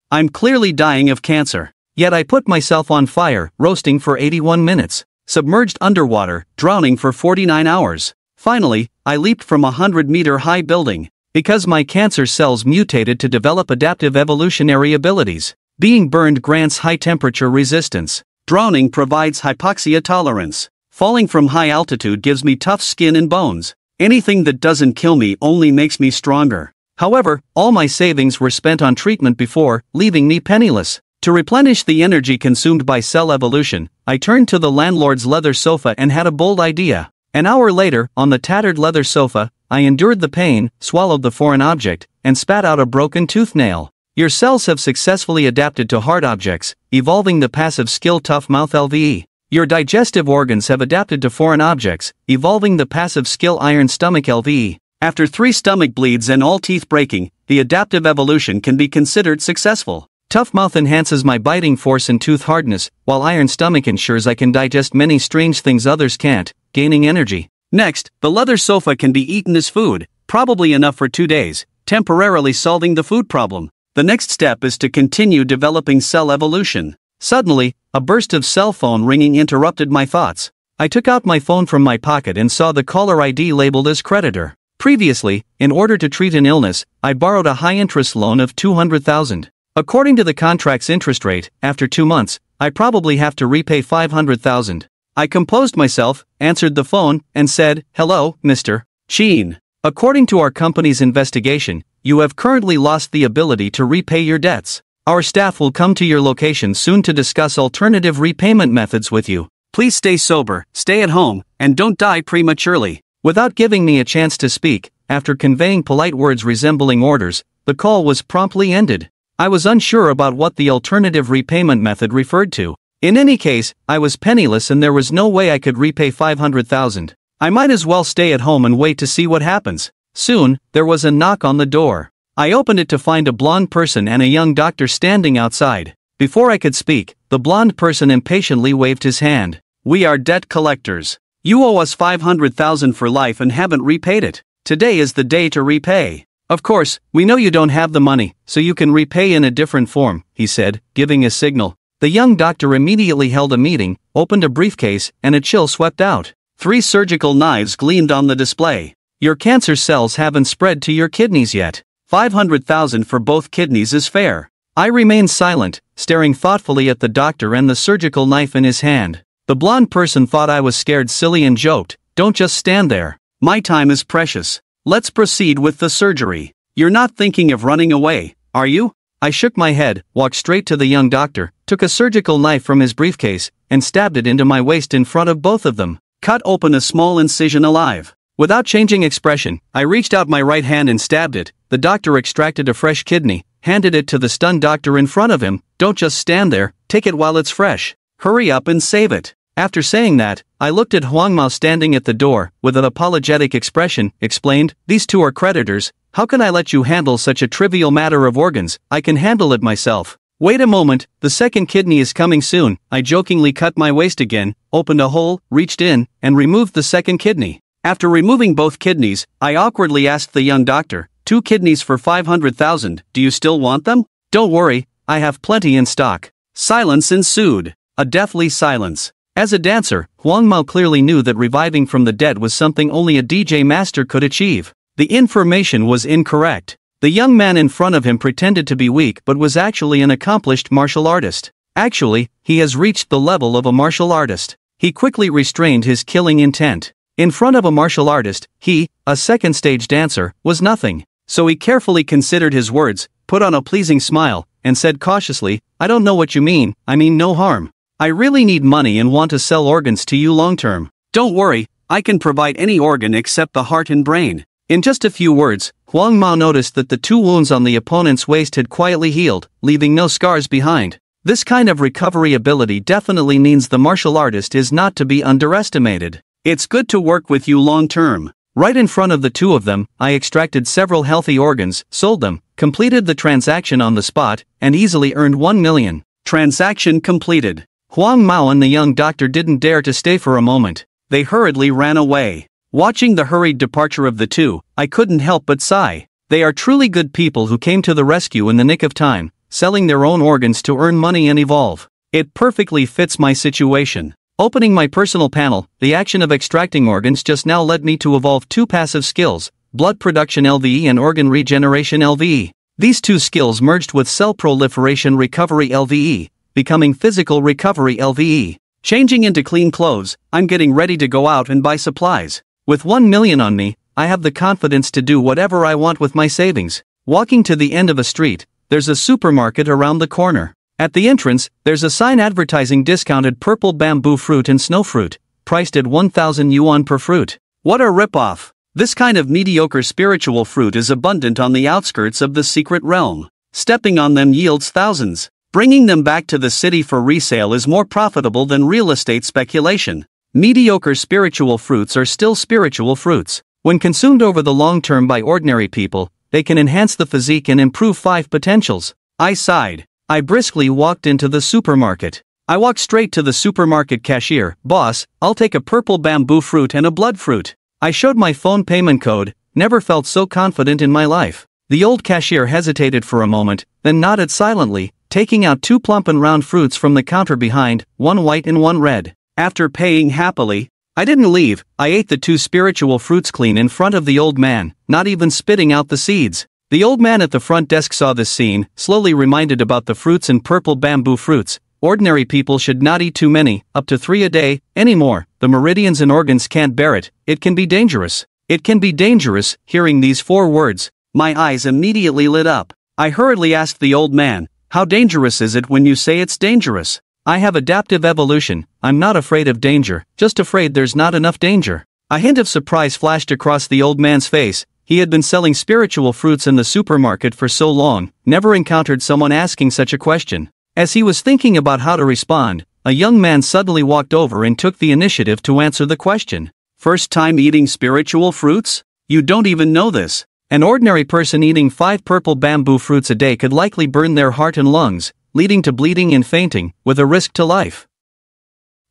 I'm clearly dying of cancer. Yet I put myself on fire, roasting for 81 minutes, submerged underwater, drowning for 49 hours. Finally, I leaped from a 100-meter-high building. Because my cancer cells mutated to develop adaptive evolutionary abilities. Being burned grants high-temperature resistance. Drowning provides hypoxia tolerance. Falling from high altitude gives me tough skin and bones. Anything that doesn't kill me only makes me stronger. However, all my savings were spent on treatment before, leaving me penniless. To replenish the energy consumed by cell evolution, I turned to the landlord's leather sofa and had a bold idea. An hour later, on the tattered leather sofa, I endured the pain, swallowed the foreign object, and spat out a broken tooth nail. Your cells have successfully adapted to hard objects, evolving the passive skill tough mouth LVE. Your digestive organs have adapted to foreign objects, evolving the passive skill iron stomach LVE. After 3 stomach bleeds and all teeth breaking, the adaptive evolution can be considered successful. Tough mouth enhances my biting force and tooth hardness, while iron stomach ensures I can digest many strange things others can't, gaining energy. Next, the leather sofa can be eaten as food, probably enough for 2 days, temporarily solving the food problem. The next step is to continue developing cell evolution. Suddenly, a burst of cell phone ringing interrupted my thoughts. I took out my phone from my pocket and saw the caller ID labeled as creditor. Previously, in order to treat an illness, I borrowed a high-interest loan of $200,000. According to the contract's interest rate, after 2 months, I probably have to repay $500,000. I composed myself, answered the phone, and said, "Hello, Mr. Sheen. According to our company's investigation, you have currently lost the ability to repay your debts. Our staff will come to your location soon to discuss alternative repayment methods with you. Please stay sober, stay at home, and don't die prematurely." Without giving me a chance to speak, after conveying polite words resembling orders, the call was promptly ended. I was unsure about what the alternative repayment method referred to. In any case, I was penniless and there was no way I could repay $500,000. I might as well stay at home and wait to see what happens. Soon, there was a knock on the door. I opened it to find a blonde person and a young doctor standing outside. Before I could speak, the blonde person impatiently waved his hand. "We are debt collectors. You owe us $500,000 for life and haven't repaid it. Today is the day to repay. Of course, we know you don't have the money, so you can repay in a different form," he said, giving a signal. The young doctor immediately held a meeting, opened a briefcase, and a chill swept out. 3 surgical knives gleamed on the display. "Your cancer cells haven't spread to your kidneys yet. $500,000 for both kidneys is fair." I remained silent, staring thoughtfully at the doctor and the surgical knife in his hand. The blonde person thought I was scared silly and joked, "Don't just stand there. My time is precious. Let's proceed with the surgery. You're not thinking of running away, are you?" I shook my head, walked straight to the young doctor, took a surgical knife from his briefcase, and stabbed it into my waist in front of both of them. Cut open a small incision alive. Without changing expression, I reached out my right hand and stabbed it. The doctor extracted a fresh kidney, handed it to the stunned doctor in front of him. "Don't just stand there, take it while it's fresh. Hurry up and save it." After saying that, I looked at Huang Mao standing at the door, with an apologetic expression, explained, "These 2 are creditors. How can I let you handle such a trivial matter of organs? I can handle it myself." "Wait a moment, the second kidney is coming soon." I jokingly cut my waist again, opened a hole, reached in, and removed the second kidney. After removing both kidneys, I awkwardly asked the young doctor, "2 kidneys for $500,000, do you still want them?" "Don't worry, I have plenty in stock." Silence ensued. A deathly silence. As a dancer, Huang Mao clearly knew that reviving from the dead was something only a DJ master could achieve. The information was incorrect. The young man in front of him pretended to be weak but was actually an accomplished martial artist. Actually, he has reached the level of a martial artist. He quickly restrained his killing intent. In front of a martial artist, he, a second-stage dancer, was nothing. So he carefully considered his words, put on a pleasing smile, and said cautiously, "I don't know what you mean, I mean no harm. I really need money and want to sell organs to you long-term. Don't worry, I can provide any organ except the heart and brain." In just a few words, Huang Mao noticed that the 2 wounds on the opponent's waist had quietly healed, leaving no scars behind. This kind of recovery ability definitely means the martial artist is not to be underestimated. It's good to work with you long-term. Right in front of the 2 of them, I extracted several healthy organs, sold them, completed the transaction on the spot, and easily earned 1 million. Transaction completed. Huang Mao and the young doctor didn't dare to stay for a moment. They hurriedly ran away. Watching the hurried departure of the 2, I couldn't help but sigh. They are truly good people who came to the rescue in the nick of time. selling their own organs to earn money and evolve. It perfectly fits my situation. Opening my personal panel, the action of extracting organs just now led me to evolve 2 passive skills, blood production LVE and organ regeneration LVE. These 2 skills merged with cell proliferation recovery LVE, becoming physical recovery LVE. Changing into clean clothes, I'm getting ready to go out and buy supplies. With 1 million on me, I have the confidence to do whatever I want with my savings. Walking to the end of a street, there's a supermarket around the corner. At the entrance, there's a sign advertising discounted purple bamboo fruit and snow fruit, priced at 1,000 yuan per fruit. What a ripoff! This kind of mediocre spiritual fruit is abundant on the outskirts of the secret realm. Stepping on them yields thousands. Bringing them back to the city for resale is more profitable than real estate speculation. Mediocre spiritual fruits are still spiritual fruits. When consumed over the long term by ordinary people, they can enhance the physique and improve 5 potentials. I sighed. I briskly walked into the supermarket. I walked straight to the supermarket cashier. Boss, I'll take a purple bamboo fruit and a blood fruit. I showed my phone payment code. Never felt so confident in my life. The old cashier hesitated for a moment, then nodded silently, taking out 2 plump and round fruits from the counter behind, 1 white and 1 red. After paying happily, I didn't leave. I ate the 2 spiritual fruits clean in front of the old man, not even spitting out the seeds. The old man at the front desk saw this scene, slowly reminded about the fruits and purple bamboo fruits. Ordinary people should not eat too many, up to 3 a day, anymore. The meridians and organs can't bear it. It can be dangerous. It can be dangerous. Hearing these 4 words, my eyes immediately lit up. I hurriedly asked the old man, how dangerous is it when you say it's dangerous? I have adaptive evolution. I'm not afraid of danger, just afraid there's not enough danger. A hint of surprise flashed across the old man's face. He had been selling spiritual fruits in the supermarket for so long, never encountered someone asking such a question. As he was thinking about how to respond, a young man suddenly walked over and took the initiative to answer the question. First time eating spiritual fruits? You don't even know this. An ordinary person eating 5 purple bamboo fruits a day could likely burn their heart and lungs, leading to bleeding and fainting, with a risk to life.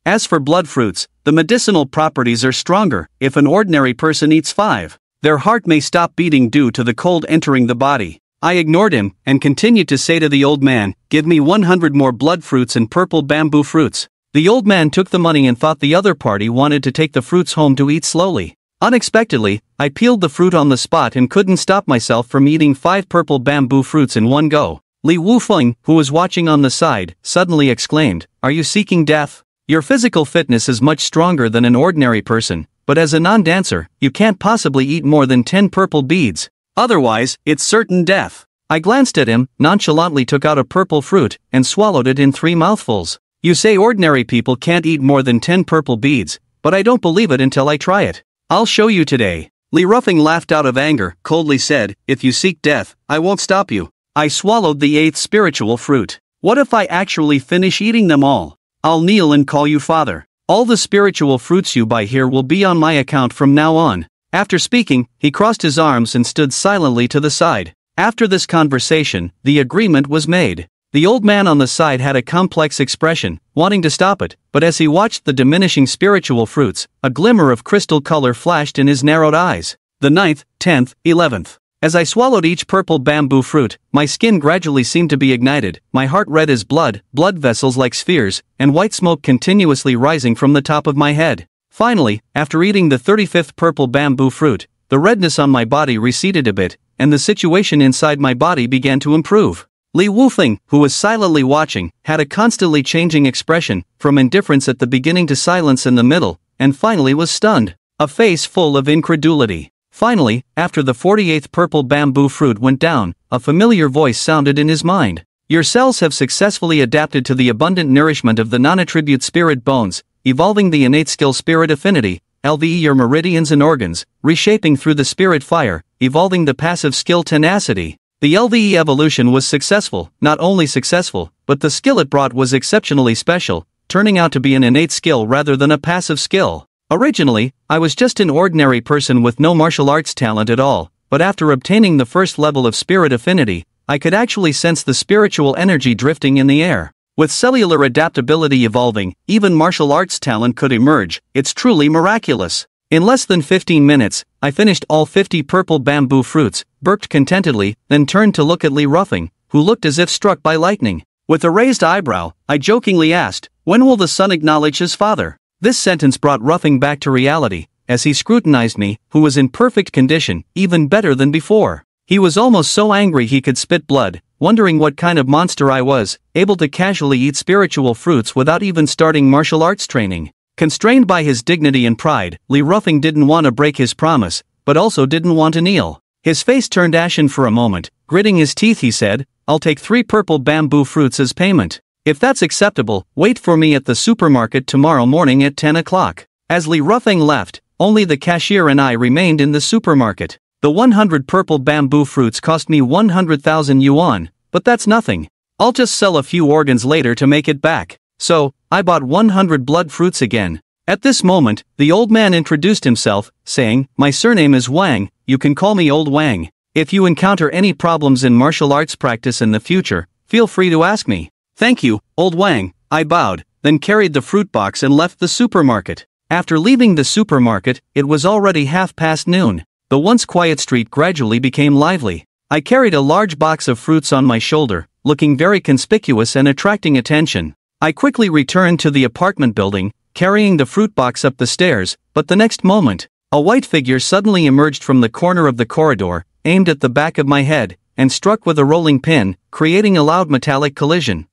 As for blood fruits, the medicinal properties are stronger. If an ordinary person eats 5, their heart may stop beating due to the cold entering the body. I ignored him, and continued to say to the old man, give me 100 more blood fruits and purple bamboo fruits. The old man took the money and thought the other party wanted to take the fruits home to eat slowly. Unexpectedly, I peeled the fruit on the spot and couldn't stop myself from eating 5 purple bamboo fruits in one go. Li Wufeng, who was watching on the side, suddenly exclaimed, are you seeking death? Your physical fitness is much stronger than an ordinary person, but as a non-dancer, you can't possibly eat more than 10 purple beads. Otherwise, it's certain death. I glanced at him, nonchalantly took out a purple fruit, and swallowed it in 3 mouthfuls. You say ordinary people can't eat more than 10 purple beads, but I don't believe it until I try it. I'll show you today. Li Ruffing laughed out of anger, coldly said, if you seek death, I won't stop you. I swallowed the 8th spiritual fruit. What if I actually finish eating them all? I'll kneel and call you father. All the spiritual fruits you buy here will be on my account from now on. After speaking, he crossed his arms and stood silently to the side. After this conversation, the agreement was made. The old man on the side had a complex expression, wanting to stop it, but as he watched the diminishing spiritual fruits, a glimmer of crystal color flashed in his narrowed eyes. The 9th, 10th, 11th. As I swallowed each purple bamboo fruit, my skin gradually seemed to be ignited, my heart red as blood vessels like spheres, and white smoke continuously rising from the top of my head. Finally, after eating the 35th purple bamboo fruit, the redness on my body receded a bit, and the situation inside my body began to improve. Li Wufeng, who was silently watching, had a constantly changing expression, from indifference at the beginning to silence in the middle, and finally was stunned. A face full of incredulity. Finally, after the 48th purple bamboo fruit went down, a familiar voice sounded in his mind. Your cells have successfully adapted to the abundant nourishment of the non-attribute spirit bones, evolving the innate skill spirit affinity, LVE your meridians and organs, reshaping through the spirit fire, evolving the passive skill tenacity. The LVE evolution was successful, not only successful, but the skill it brought was exceptionally special, turning out to be an innate skill rather than a passive skill. Originally, I was just an ordinary person with no martial arts talent at all, but after obtaining the first level of spirit affinity, I could actually sense the spiritual energy drifting in the air. With cellular adaptability evolving, even martial arts talent could emerge. It's truly miraculous. In less than 15 minutes, I finished all 50 purple bamboo fruits, burped contentedly, then turned to look at Li Ruffing, who looked as if struck by lightning. With a raised eyebrow, I jokingly asked, "When will the son acknowledge his father?" This sentence brought Ruffing back to reality, as he scrutinized me, who was in perfect condition, even better than before. He was almost so angry he could spit blood, wondering what kind of monster I was, able to casually eat spiritual fruits without even starting martial arts training. Constrained by his dignity and pride, Lee Ruffing didn't want to break his promise, but also didn't want to kneel. His face turned ashen for a moment. Gritting his teeth he said, "I'll take 3 purple bamboo fruits as payment. If that's acceptable, wait for me at the supermarket tomorrow morning at 10 o'clock. As Lee Ruffing left, only the cashier and I remained in the supermarket. The 100 purple bamboo fruits cost me 100,000 yuan, but that's nothing. I'll just sell a few organs later to make it back. So, I bought 100 blood fruits again. At this moment, the old man introduced himself, saying, "My surname is Wang, you can call me Old Wang. If you encounter any problems in martial arts practice in the future, feel free to ask me." "Thank you, Old Wang," I bowed, then carried the fruit box and left the supermarket. After leaving the supermarket, it was already noon. The once quiet street gradually became lively. I carried a large box of fruits on my shoulder, looking very conspicuous and attracting attention. I quickly returned to the apartment building, carrying the fruit box up the stairs, but the next moment, a white figure suddenly emerged from the corner of the corridor, aimed at the back of my head, and struck with a rolling pin, creating a loud metallic collision.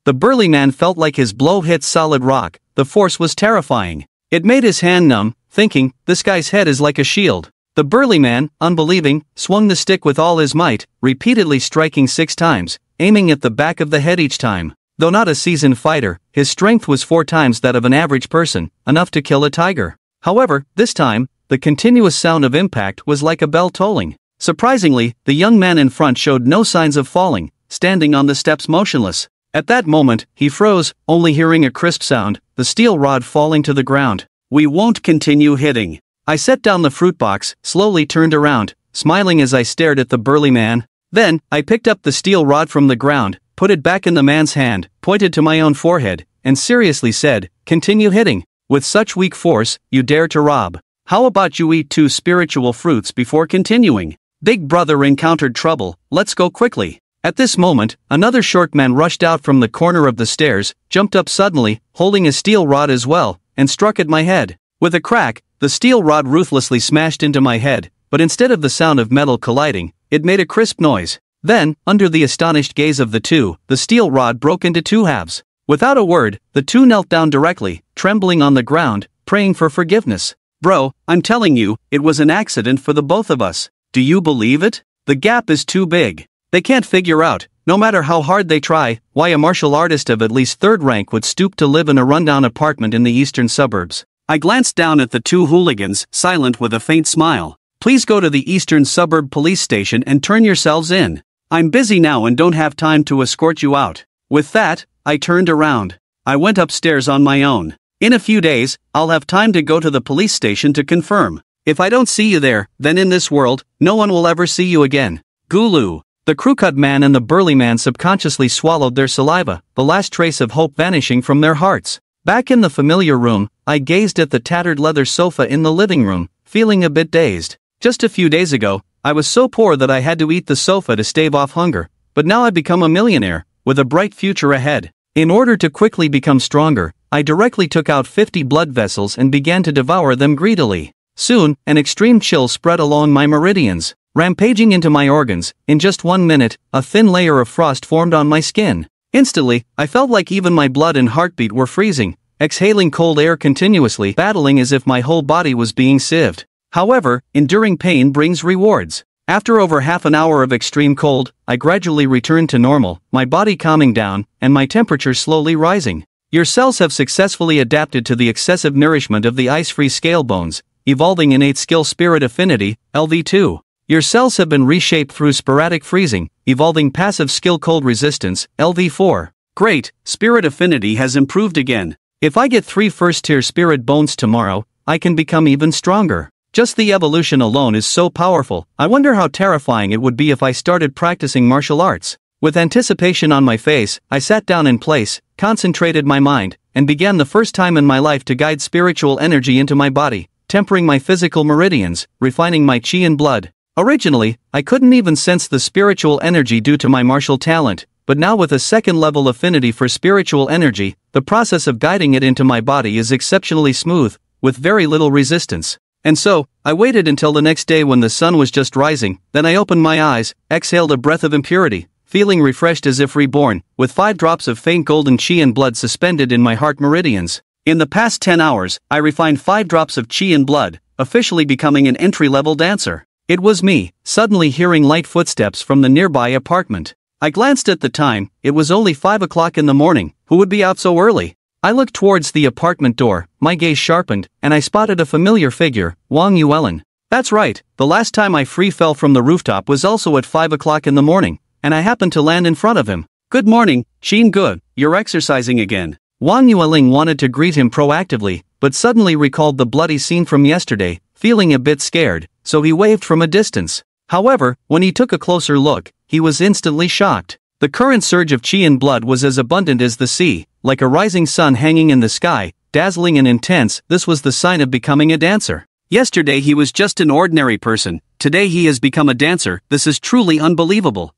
The burly man felt like his blow hit solid rock. The force was terrifying. It made his hand numb, thinking, "This guy's head is like a shield." The burly man, unbelieving, swung the stick with all his might, repeatedly striking 6 times, aiming at the back of the head each time. Though not a seasoned fighter, his strength was 4 times that of an average person, enough to kill a tiger. However, this time, the continuous sound of impact was like a bell tolling. Surprisingly, the young man in front showed no signs of falling, standing on the steps motionless. At that moment, he froze, only hearing a crisp sound, the steel rod falling to the ground. "We won't continue hitting." I set down the fruit box, slowly turned around, smiling as I stared at the burly man. Then, I picked up the steel rod from the ground, put it back in the man's hand, pointed to my own forehead, and seriously said, "Continue hitting. With such weak force, you dare to rob. How about you eat 2 spiritual fruits before continuing? Big brother encountered trouble, let's go quickly." At this moment, another short man rushed out from the corner of the stairs, jumped up suddenly, holding a steel rod as well, and struck at my head. With a crack, the steel rod ruthlessly smashed into my head, but instead of the sound of metal colliding, it made a crisp noise. Then, under the astonished gaze of the two, the steel rod broke into 2 halves. Without a word, the 2 knelt down directly, trembling on the ground, praying for forgiveness. "Bro, I'm telling you, it was an accident for the both of us. Do you believe it? The gap is too big. They can't figure out, no matter how hard they try, why a martial artist of at least 3rd rank would stoop to live in a rundown apartment in the eastern suburbs." I glanced down at the 2 hooligans, silent with a faint smile. "Please go to the eastern suburb police station and turn yourselves in. I'm busy now and don't have time to escort you out." With that, I turned around. I went upstairs on my own. In a few days, I'll have time to go to the police station to confirm. If I don't see you there, then in this world, no one will ever see you again. Gulu. The crew-cut man and the burly man subconsciously swallowed their saliva, the last trace of hope vanishing from their hearts. Back in the familiar room, I gazed at the tattered leather sofa in the living room, feeling a bit dazed. Just a few days ago, I was so poor that I had to eat the sofa to stave off hunger, but now I've become a millionaire, with a bright future ahead. In order to quickly become stronger, I directly took out 50 blood vessels and began to devour them greedily. Soon, an extreme chill spread along my meridians, rampaging into my organs. In just 1 minute, a thin layer of frost formed on my skin. Instantly, I felt like even my blood and heartbeat were freezing, exhaling cold air continuously, battling as if my whole body was being sieved. However, enduring pain brings rewards. After over half an hour of extreme cold, I gradually returned to normal, my body calming down, and my temperature slowly rising. Your cells have successfully adapted to the excessive nourishment of the ice-free scale bones, evolving innate skill spirit affinity, LV2. Your cells have been reshaped through sporadic freezing, evolving passive skill cold resistance, LV4. Great, spirit affinity has improved again. If I get 3 first-tier spirit bones tomorrow, I can become even stronger. Just the evolution alone is so powerful. I wonder how terrifying it would be if I started practicing martial arts. With anticipation on my face, I sat down in place, concentrated my mind, and began the first time in my life to guide spiritual energy into my body, tempering my physical meridians, refining my chi and blood. Originally, I couldn't even sense the spiritual energy due to my martial talent, but now with a second-level affinity for spiritual energy, the process of guiding it into my body is exceptionally smooth, with very little resistance. And so, I waited until the next day when the sun was just rising, then I opened my eyes, exhaled a breath of impurity, feeling refreshed as if reborn, with 5 drops of faint golden chi and blood suspended in my heart meridians. In the past 10 hours, I refined 5 drops of chi and blood, officially becoming an entry-level dancer. It was me, suddenly hearing light footsteps from the nearby apartment. I glanced at the time, it was only 5 o'clock in the morning. Who would be out so early? I looked towards the apartment door, my gaze sharpened, and I spotted a familiar figure, Wang Yuelin. That's right, the last time I free fell from the rooftop was also at 5 o'clock in the morning, and I happened to land in front of him. Good morning, Xin Good, you're exercising again. Wang Yueling wanted to greet him proactively, but suddenly recalled the bloody scene from yesterday, feeling a bit scared, so he waved from a distance. However, when he took a closer look, he was instantly shocked. The current surge of chi and blood was as abundant as the sea, like a rising sun hanging in the sky, dazzling and intense. This was the sign of becoming a dancer. Yesterday he was just an ordinary person, today he has become a dancer. This is truly unbelievable.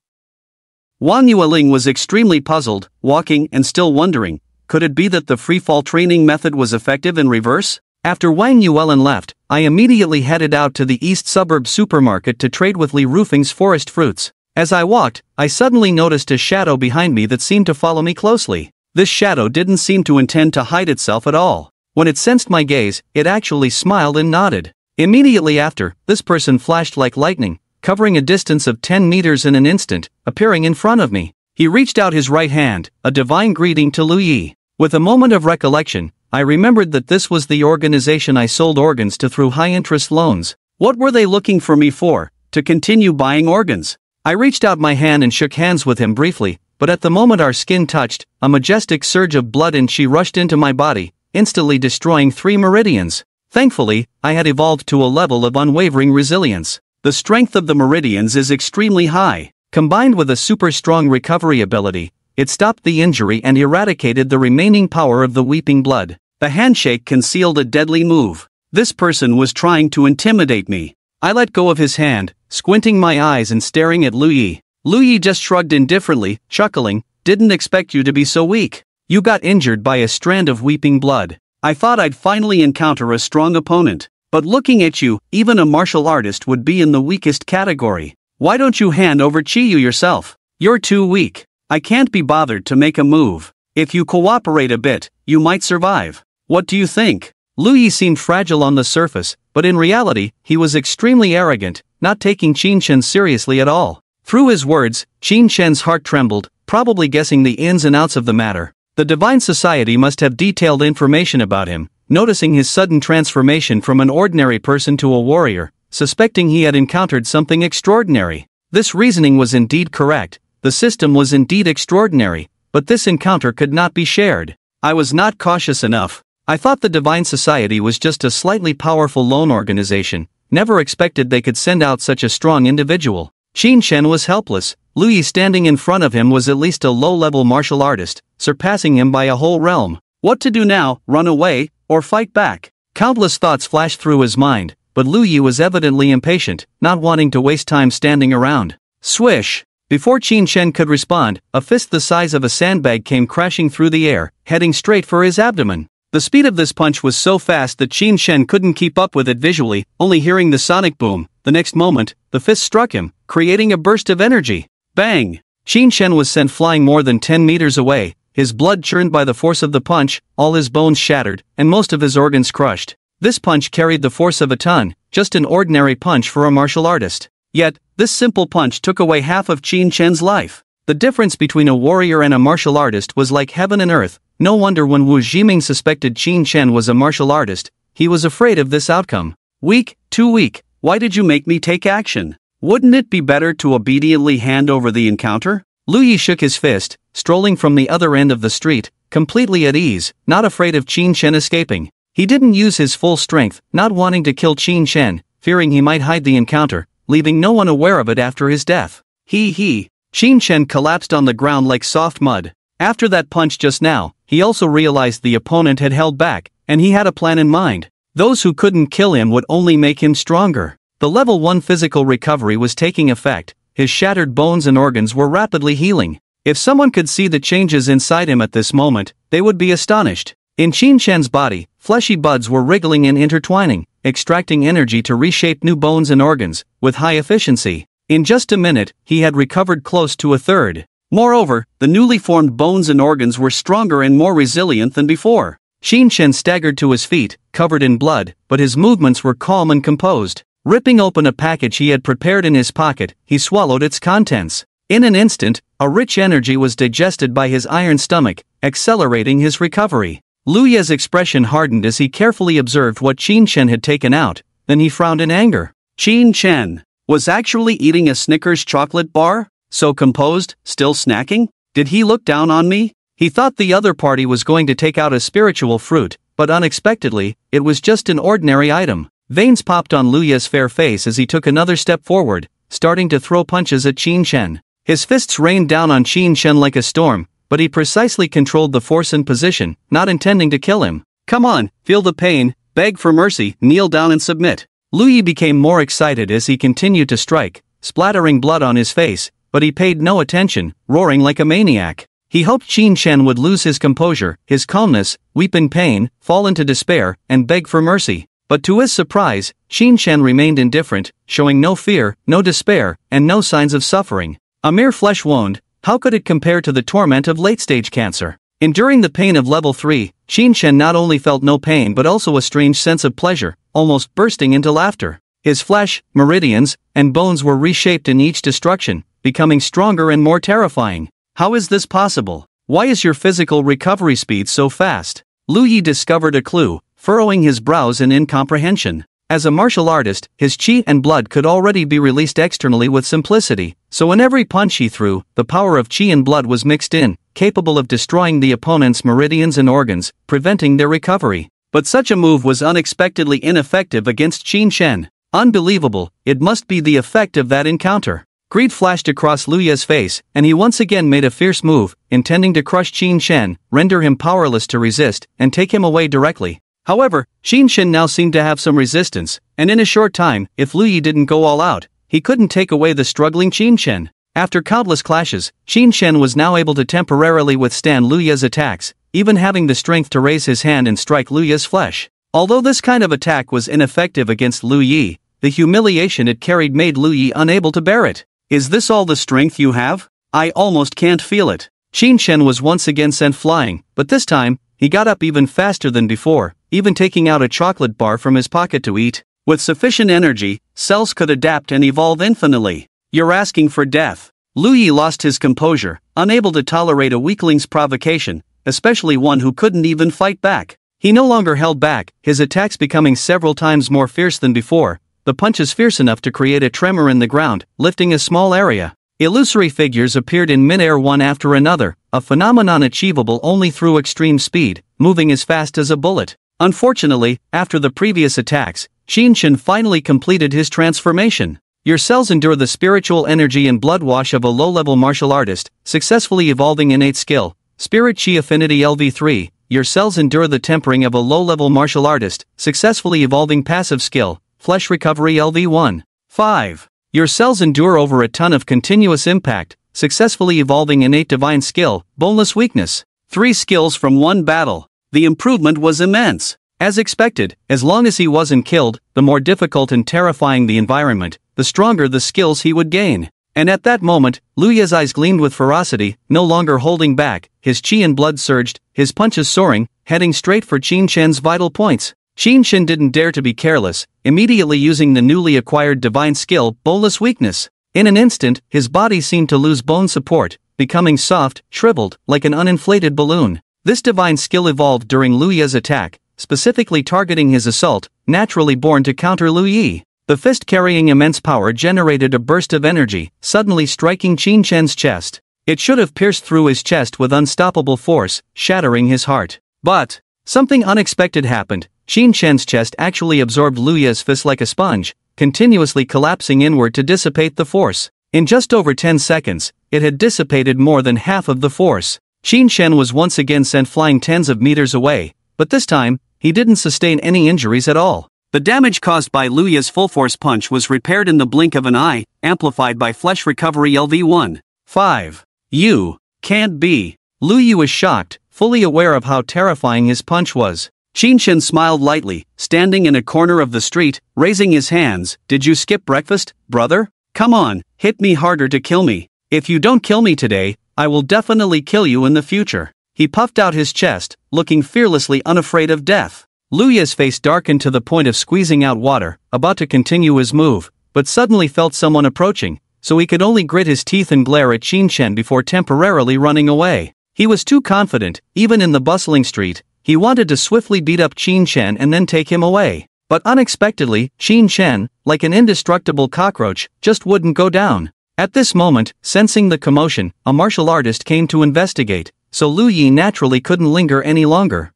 Wang Yueling was extremely puzzled, walking and still wondering, could it be that the freefall training method was effective in reverse? After Wang Yuelin left, I immediately headed out to the east suburb supermarket to trade with Li Rufing's forest fruits. As I walked, I suddenly noticed a shadow behind me that seemed to follow me closely. This shadow didn't seem to intend to hide itself at all. When it sensed my gaze, it actually smiled and nodded. Immediately after, this person flashed like lightning, covering a distance of 10 meters in an instant, appearing in front of me. He reached out his right hand, a divine greeting to Lu Yi. With a moment of recollection, I remembered that this was the organization I sold organs to through high-interest loans. What were they looking for me for? To continue buying organs? I reached out my hand and shook hands with him briefly, but at the moment our skin touched, a majestic surge of blood and chi rushed into my body, instantly destroying 3 meridians. Thankfully, I had evolved to a level of unwavering resilience. The strength of the meridians is extremely high. Combined with a super strong recovery ability, it stopped the injury and eradicated the remaining power of the weeping blood. The handshake concealed a deadly move. This person was trying to intimidate me. I let go of his hand, squinting my eyes and staring at Lu Yi. Lu Yi just shrugged indifferently, chuckling, "Didn't expect you to be so weak. You got injured by a strand of weeping blood. I thought I'd finally encounter a strong opponent. But looking at you, even a martial artist would be in the weakest category. Why don't you hand over Chiyu yourself? You're too weak. I can't be bothered to make a move. If you cooperate a bit, you might survive. What do you think?" Lu Yi seemed fragile on the surface, but in reality, he was extremely arrogant, not taking Qin Shen seriously at all. Through his words, Qin Shen's heart trembled, probably guessing the ins and outs of the matter. The Divine Society must have detailed information about him, noticing his sudden transformation from an ordinary person to a warrior, suspecting he had encountered something extraordinary. This reasoning was indeed correct, the system was indeed extraordinary, but this encounter could not be shared. I was not cautious enough. I thought the Divine Society was just a slightly powerful loan organization, never expected they could send out such a strong individual. Qin Shen was helpless. Lu Yi standing in front of him was at least a low-level martial artist, surpassing him by a whole realm. What to do now, run away, or fight back? Countless thoughts flashed through his mind, but Lu Yi was evidently impatient, not wanting to waste time standing around. Swish! Before Qin Shen could respond, a fist the size of a sandbag came crashing through the air, heading straight for his abdomen. The speed of this punch was so fast that Qin Shen couldn't keep up with it visually, only hearing the sonic boom. The next moment, the fist struck him, creating a burst of energy. Bang! Qin Shen was sent flying more than 10 meters away, his blood churned by the force of the punch, all his bones shattered, and most of his organs crushed. This punch carried the force of a ton, just an ordinary punch for a martial artist. Yet, this simple punch took away half of Qin Shen's life. The difference between a warrior and a martial artist was like heaven and earth. No wonder when Wu Jiming suspected Qin Shen was a martial artist, he was afraid of this outcome. Weak, too weak, why did you make me take action? Wouldn't it be better to obediently hand over the encounter? Lu Yi shook his fist, strolling from the other end of the street, completely at ease, not afraid of Qin Shen escaping. He didn't use his full strength, not wanting to kill Qin Shen, fearing he might hide the encounter, leaving no one aware of it after his death. Qin Shen collapsed on the ground like soft mud. After that punch just now, he also realized the opponent had held back, and he had a plan in mind. Those who couldn't kill him would only make him stronger. The level 1 physical recovery was taking effect, his shattered bones and organs were rapidly healing. If someone could see the changes inside him at this moment, they would be astonished. In Qin Shen's body, fleshy buds were wriggling and intertwining, extracting energy to reshape new bones and organs, with high efficiency. In just a minute, he had recovered close to a third. Moreover, the newly formed bones and organs were stronger and more resilient than before. Qin Shen staggered to his feet, covered in blood, but his movements were calm and composed. Ripping open a package he had prepared in his pocket, he swallowed its contents. In an instant, a rich energy was digested by his iron stomach, accelerating his recovery. Lu Ye's expression hardened as he carefully observed what Qin Shen had taken out, then he frowned in anger. Qin Shen was actually eating a Snickers chocolate bar? So composed, still snacking? Did he look down on me? He thought the other party was going to take out a spiritual fruit, but unexpectedly, it was just an ordinary item. Veins popped on Lu Ye's fair face as he took another step forward, starting to throw punches at Qin Shen. His fists rained down on Qin Shen like a storm, but he precisely controlled the force and position, not intending to kill him. Come on, feel the pain, beg for mercy, kneel down and submit. Lu Ye became more excited as he continued to strike, splattering blood on his face, but he paid no attention, roaring like a maniac. He hoped Qin Shen would lose his composure, his calmness, weep in pain, fall into despair, and beg for mercy. But to his surprise, Qin Shen remained indifferent, showing no fear, no despair, and no signs of suffering. A mere flesh wound, how could it compare to the torment of late-stage cancer? Enduring the pain of level 3, Qin Shen not only felt no pain but also a strange sense of pleasure, almost bursting into laughter. His flesh, meridians, and bones were reshaped in each destruction, becoming stronger and more terrifying. How is this possible? Why is your physical recovery speed so fast? Lu Ye discovered a clue, furrowing his brows in incomprehension. As a martial artist, his qi and blood could already be released externally with simplicity, so in every punch he threw, the power of qi and blood was mixed in, capable of destroying the opponent's meridians and organs, preventing their recovery. But such a move was unexpectedly ineffective against Qin Shen. Unbelievable, it must be the effect of that encounter. Greed flashed across Lu Ye's face, and he once again made a fierce move, intending to crush Qin Shen, render him powerless to resist, and take him away directly. However, Qin Shen now seemed to have some resistance, and in a short time, if Lu Ye didn't go all out, he couldn't take away the struggling Qin Shen. After countless clashes, Qin Shen was now able to temporarily withstand Lu Ye's attacks, even having the strength to raise his hand and strike Lu Ye's flesh. Although this kind of attack was ineffective against Lu Ye, the humiliation it carried made Lu Ye unable to bear it. Is this all the strength you have? I almost can't feel it. Qin Shen was once again sent flying, but this time, he got up even faster than before, even taking out a chocolate bar from his pocket to eat. With sufficient energy, cells could adapt and evolve infinitely. You're asking for death. Lu Ye lost his composure, unable to tolerate a weakling's provocation, especially one who couldn't even fight back. He no longer held back, his attacks becoming several times more fierce than before, the punches fierce enough to create a tremor in the ground, lifting a small area. Illusory figures appeared in midair one after another, a phenomenon achievable only through extreme speed, moving as fast as a bullet. Unfortunately, after the previous attacks, Qin Shen finally completed his transformation. Your cells endure the spiritual energy and blood wash of a low-level martial artist, successfully evolving innate skill, Spirit Chi Affinity LV3. Your cells endure the tempering of a low-level martial artist, successfully evolving passive skill, Flesh Recovery LV1. 5. Your cells endure over a ton of continuous impact, successfully evolving innate divine skill, Boneless Weakness. 3 skills from 1 battle. The improvement was immense. As expected, as long as he wasn't killed, the more difficult and terrifying the environment, the stronger the skills he would gain. And at that moment, Lu Ye's eyes gleamed with ferocity, no longer holding back, his qi and blood surged, his punches soaring, heading straight for Qin Shen's vital points. Qin Shen didn't dare to be careless, immediately using the newly acquired divine skill, Boneless Weakness. In an instant, his body seemed to lose bone support, becoming soft, shriveled, like an uninflated balloon. This divine skill evolved during Lu Ye's attack, specifically targeting his assault, naturally born to counter Lu Ye. The fist carrying immense power generated a burst of energy, suddenly striking Qin Shen's chest. It should have pierced through his chest with unstoppable force, shattering his heart. But something unexpected happened. Qin Shen's chest actually absorbed Lu Ye's fist like a sponge, continuously collapsing inward to dissipate the force. In just over 10 seconds, it had dissipated more than half of the force. Qin Shen was once again sent flying tens of meters away, but this time, he didn't sustain any injuries at all. The damage caused by Luya's full-force punch was repaired in the blink of an eye, amplified by Flesh Recovery LV1. 5. You can't be. Luya was shocked, fully aware of how terrifying his punch was. Qinshen smiled lightly, standing in a corner of the street, raising his hands. Did you skip breakfast, brother? Come on, hit me harder to kill me. If you don't kill me today, I will definitely kill you in the future. He puffed out his chest, looking fearlessly unafraid of death. Luya's face darkened to the point of squeezing out water, about to continue his move, but suddenly felt someone approaching, so he could only grit his teeth and glare at Qinshen before temporarily running away. He was too confident, even in the bustling street. He wanted to swiftly beat up Qinshen and then take him away. But unexpectedly, Qinshen, like an indestructible cockroach, just wouldn't go down. At this moment, sensing the commotion, a martial artist came to investigate, so Luya naturally couldn't linger any longer.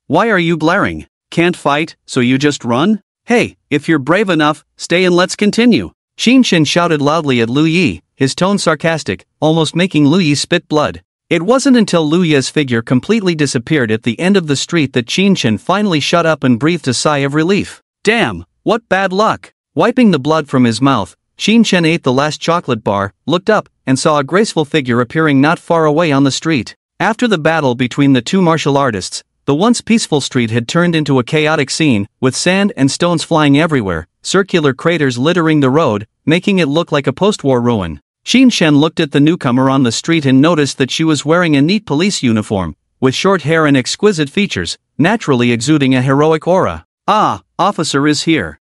Why are you glaring? Can't fight, so you just run? Hey, if you're brave enough, stay and let's continue. Qinshen shouted loudly at Luya, his tone sarcastic, almost making Luya spit blood. It wasn't until Luya's figure completely disappeared at the end of the street that Qinshen finally shut up and breathed a sigh of relief. Damn, what bad luck! Wiping the blood from his mouth, Qinshen ate the last chocolate bar, looked up, and saw a graceful figure appearing not far away on the street. After the battle between the two martial artists, the once peaceful street had turned into a chaotic scene, with sand and stones flying everywhere, circular craters littering the road, making it look like a post-war ruin. Qinshen looked at the newcomer on the street and noticed that she was wearing a neat police uniform, with short hair and exquisite features, naturally exuding a heroic aura. Ah, officer is here.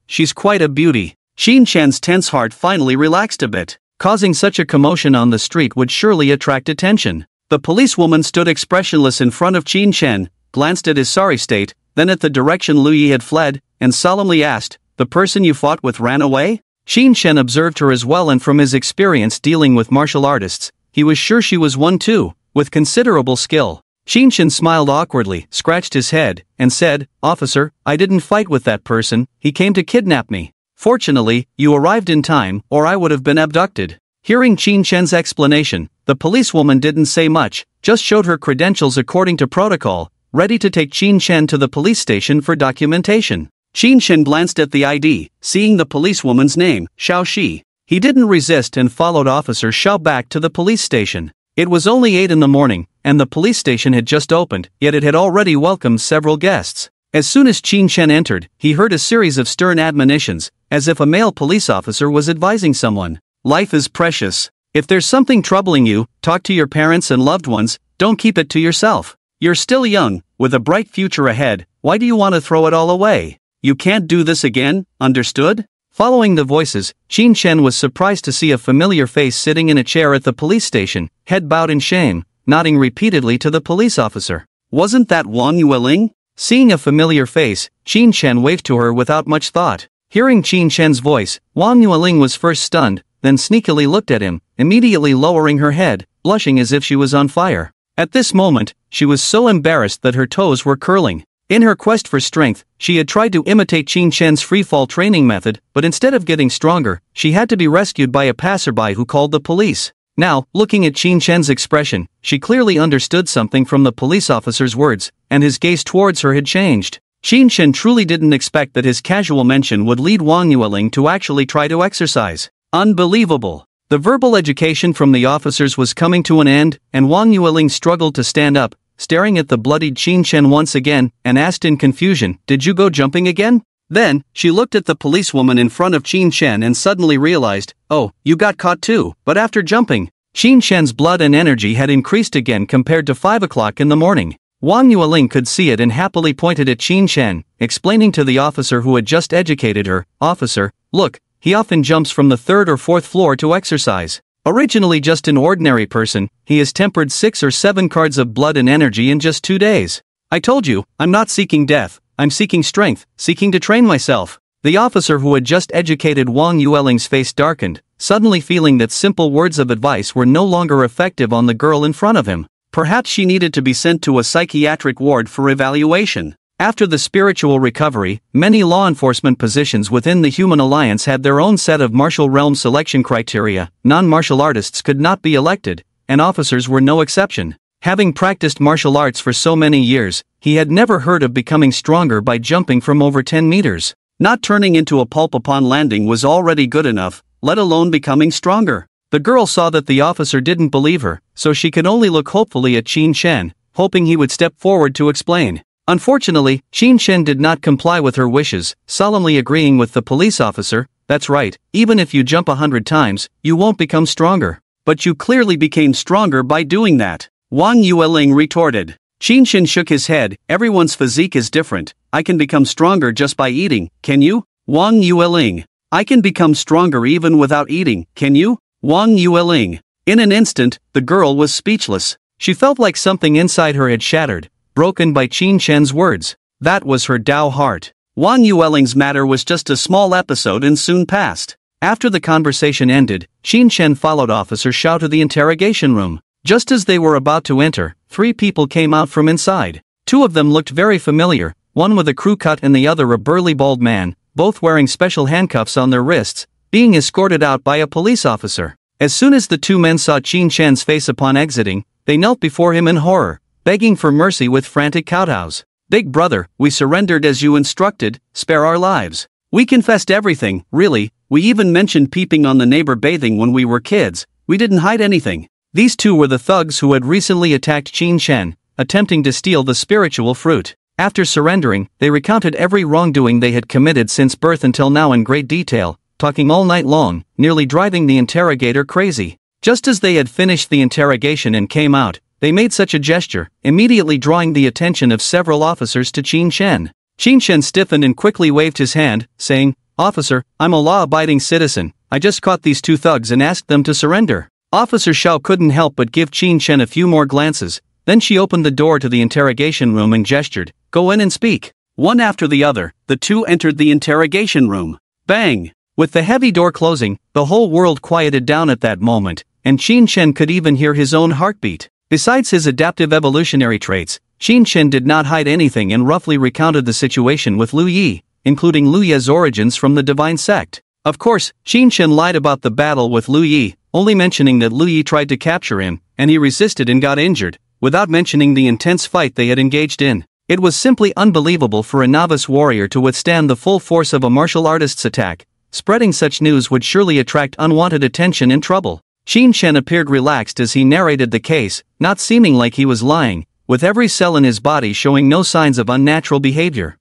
She's quite a beauty. Qinshen's tense heart finally relaxed a bit. Causing such a commotion on the street would surely attract attention. The policewoman stood expressionless in front of Qinshen, glanced at his sorry state, then at the direction Luya had fled, and solemnly asked, "The person you fought with ran away?" Qinshen observed her as well, and from his experience dealing with martial artists, he was sure she was one too, with considerable skill. Qinshen smiled awkwardly, scratched his head, and said, "Officer, I didn't fight with that person, he came to kidnap me. Fortunately, you arrived in time, or I would have been abducted." Hearing Qinshen's explanation, the policewoman didn't say much, just showed her credentials according to protocol, ready to take Qinshen to the police station for documentation. Qinshen glanced at the ID, seeing the policewoman's name, Xiao Shi. He didn't resist and followed Officer Xiao back to the police station. It was only 8 in the morning, and the police station had just opened, yet it had already welcomed several guests. As soon as Qinshen entered, he heard a series of stern admonitions, as if a male police officer was advising someone. Life is precious. If there's something troubling you, talk to your parents and loved ones, don't keep it to yourself. You're still young, with a bright future ahead, why do you want to throw it all away? You can't do this again, understood? Following the voices, Qinshen was surprised to see a familiar face sitting in a chair at the police station, head bowed in shame, nodding repeatedly to the police officer. Wasn't that Wang Yueling? Seeing a familiar face, Qinshen waved to her without much thought. Hearing Qinshen's voice, Wang Yueling was first stunned, then sneakily looked at him, immediately lowering her head, blushing as if she was on fire. At this moment, she was so embarrassed that her toes were curling. In her quest for strength, she had tried to imitate Qinshen's freefall training method, but instead of getting stronger, she had to be rescued by a passerby who called the police. Now, looking at Qinshen's expression, she clearly understood something from the police officer's words, and his gaze towards her had changed. Qinshen truly didn't expect that his casual mention would lead Wang Yueling to actually try to exercise. Unbelievable. The verbal education from the officers was coming to an end, and Wang Yueling struggled to stand up, staring at the bloodied Qinshen once again, and asked in confusion, "Did you go jumping again?" Then, she looked at the policewoman in front of Qinshen and suddenly realized, "Oh, you got caught too, but after jumping." Qinshen's blood and energy had increased again compared to 5 o'clock in the morning. Wang Yueling could see it and happily pointed at Qinshen, explaining to the officer who had just educated her, "Officer, look, he often jumps from the 3rd or 4th floor to exercise. Originally just an ordinary person, he has tempered 6 or 7 cards of blood and energy in just 2 days. I told you, I'm not seeking death, I'm seeking strength, seeking to train myself." The officer who had just educated Wang Yueling's face darkened, suddenly feeling that simple words of advice were no longer effective on the girl in front of him. Perhaps she needed to be sent to a psychiatric ward for evaluation. After the spiritual recovery, many law enforcement positions within the Human Alliance had their own set of martial realm selection criteria. Non-martial artists could not be elected, and officers were no exception. Having practiced martial arts for so many years, he had never heard of becoming stronger by jumping from over 10 meters. Not turning into a pulp upon landing was already good enough, let alone becoming stronger. The girl saw that the officer didn't believe her, so she could only look hopefully at Qin Shen, hoping he would step forward to explain. Unfortunately, Qin Shen did not comply with her wishes, solemnly agreeing with the police officer, "That's right, even if you jump 100 times, you won't become stronger. But you clearly became stronger by doing that," Wang Yueling retorted. Qin Shen shook his head, "Everyone's physique is different. I can become stronger just by eating, can you?" Wang Yueling. "I can become stronger even without eating, can you?" Wang Yueling. In an instant, the girl was speechless. She felt like something inside her had shattered, broken by Qin Shen's words. That was her Dao heart. Wang Yueling's matter was just a small episode and soon passed. After the conversation ended, Qin Shen followed Officer Xiao to the interrogation room. Just as they were about to enter, 3 people came out from inside. 2 of them looked very familiar, one with a crew cut and the other a burly bald man, both wearing special handcuffs on their wrists, being escorted out by a police officer. As soon as the 2 men saw Qin Shen's face upon exiting, they knelt before him in horror, begging for mercy with frantic kowtows. "Big brother, we surrendered as you instructed, spare our lives. We confessed everything, really, we even mentioned peeping on the neighbor bathing when we were kids, we didn't hide anything." These 2 were the thugs who had recently attacked Qin Shen, attempting to steal the spiritual fruit. After surrendering, they recounted every wrongdoing they had committed since birth until now in great detail, talking all night long, nearly driving the interrogator crazy. Just as they had finished the interrogation and came out, they made such a gesture, immediately drawing the attention of several officers to Qin Shen. Qin Shen stiffened and quickly waved his hand, saying, "Officer, I'm a law-abiding citizen, I just caught these 2 thugs and asked them to surrender." Officer Xiao couldn't help but give Qin Shen a few more glances, then she opened the door to the interrogation room and gestured, "Go in and speak." One after the other, the 2 entered the interrogation room. Bang! With the heavy door closing, the whole world quieted down at that moment, and Qin Shen could even hear his own heartbeat. Besides his adaptive evolutionary traits, Qin Shen did not hide anything and roughly recounted the situation with Lu Yi, including Lu Ye's origins from the divine sect. Of course, Qin Shen lied about the battle with Lu Yi, only mentioning that Lu Yi tried to capture him, and he resisted and got injured, without mentioning the intense fight they had engaged in. It was simply unbelievable for a novice warrior to withstand the full force of a martial artist's attack. Spreading such news would surely attract unwanted attention and trouble. Qin Shen appeared relaxed as he narrated the case, not seeming like he was lying, with every cell in his body showing no signs of unnatural behavior.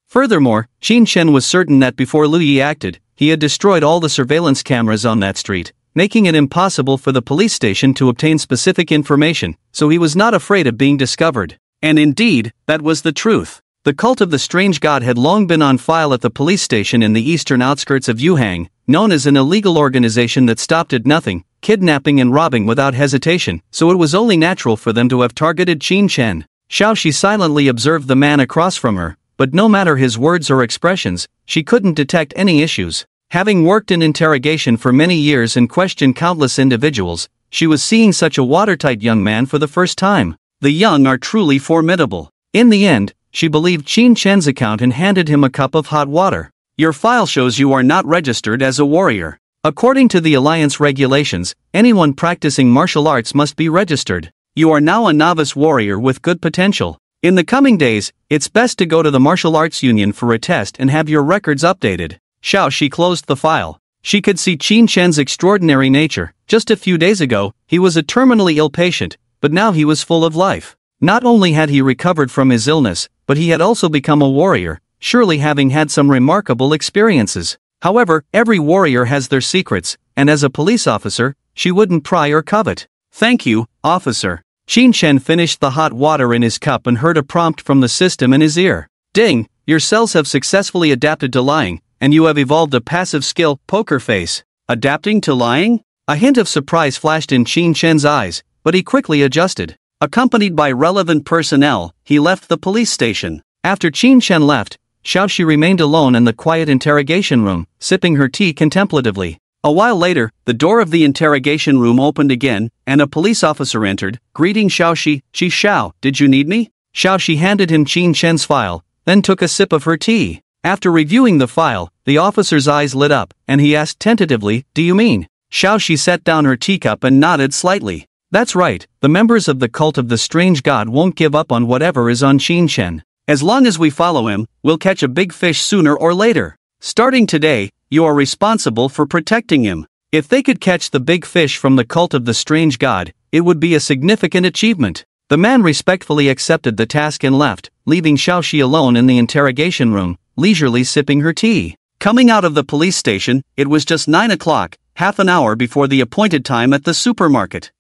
Furthermore, Qin Shen was certain that before Lu Yi acted, he had destroyed all the surveillance cameras on that street, making it impossible for the police station to obtain specific information, so he was not afraid of being discovered. And indeed, that was the truth. The cult of the strange god had long been on file at the police station in the eastern outskirts of Yuhang, known as an illegal organization that stopped at nothing, kidnapping and robbing without hesitation, so it was only natural for them to have targeted Qin Shen. Xiaoxi silently observed the man across from her, but no matter his words or expressions, she couldn't detect any issues. Having worked in interrogation for many years and questioned countless individuals, she was seeing such a watertight young man for the first time. The young are truly formidable. In the end, she believed Qin Shen's account and handed him a cup of hot water. "Your file shows you are not registered as a warrior. According to the Alliance regulations, anyone practicing martial arts must be registered. You are now a novice warrior with good potential. In the coming days, it's best to go to the Martial Arts Union for a test and have your records updated." She closed the file. She could see Qin Shen's extraordinary nature. Just a few days ago, he was a terminally ill patient, but now he was full of life. Not only had he recovered from his illness, but he had also become a warrior, surely having had some remarkable experiences. However, every warrior has their secrets, and as a police officer, she wouldn't pry or covet. "Thank you, officer." Qin Shen finished the hot water in his cup and heard a prompt from the system in his ear. "Ding, your cells have successfully adapted to lying, and you have evolved a passive skill, poker face." Adapting to lying? A hint of surprise flashed in Qin Shen's eyes, but he quickly adjusted. Accompanied by relevant personnel, he left the police station. After Qin Shen left, Xiaoxi remained alone in the quiet interrogation room, sipping her tea contemplatively. A while later, the door of the interrogation room opened again, and a police officer entered, greeting Xiaoxi. "Xiao, did you need me?" Xiaoxi handed him Qin Shen's file, then took a sip of her tea. After reviewing the file, the officer's eyes lit up, and he asked tentatively, "Do you mean?" Xiaoxi set down her teacup and nodded slightly. That's right, the members of the cult of the strange god won't give up on whatever is on Qin. As long as we follow him, we'll catch a big fish sooner or later. Starting today, you are responsible for protecting him. If they could catch the big fish from the cult of the strange god, it would be a significant achievement. The man respectfully accepted the task and left, leaving Xiaoxi alone in the interrogation room, leisurely sipping her tea. Coming out of the police station, it was just 9 o'clock, half an hour before the appointed time at the supermarket.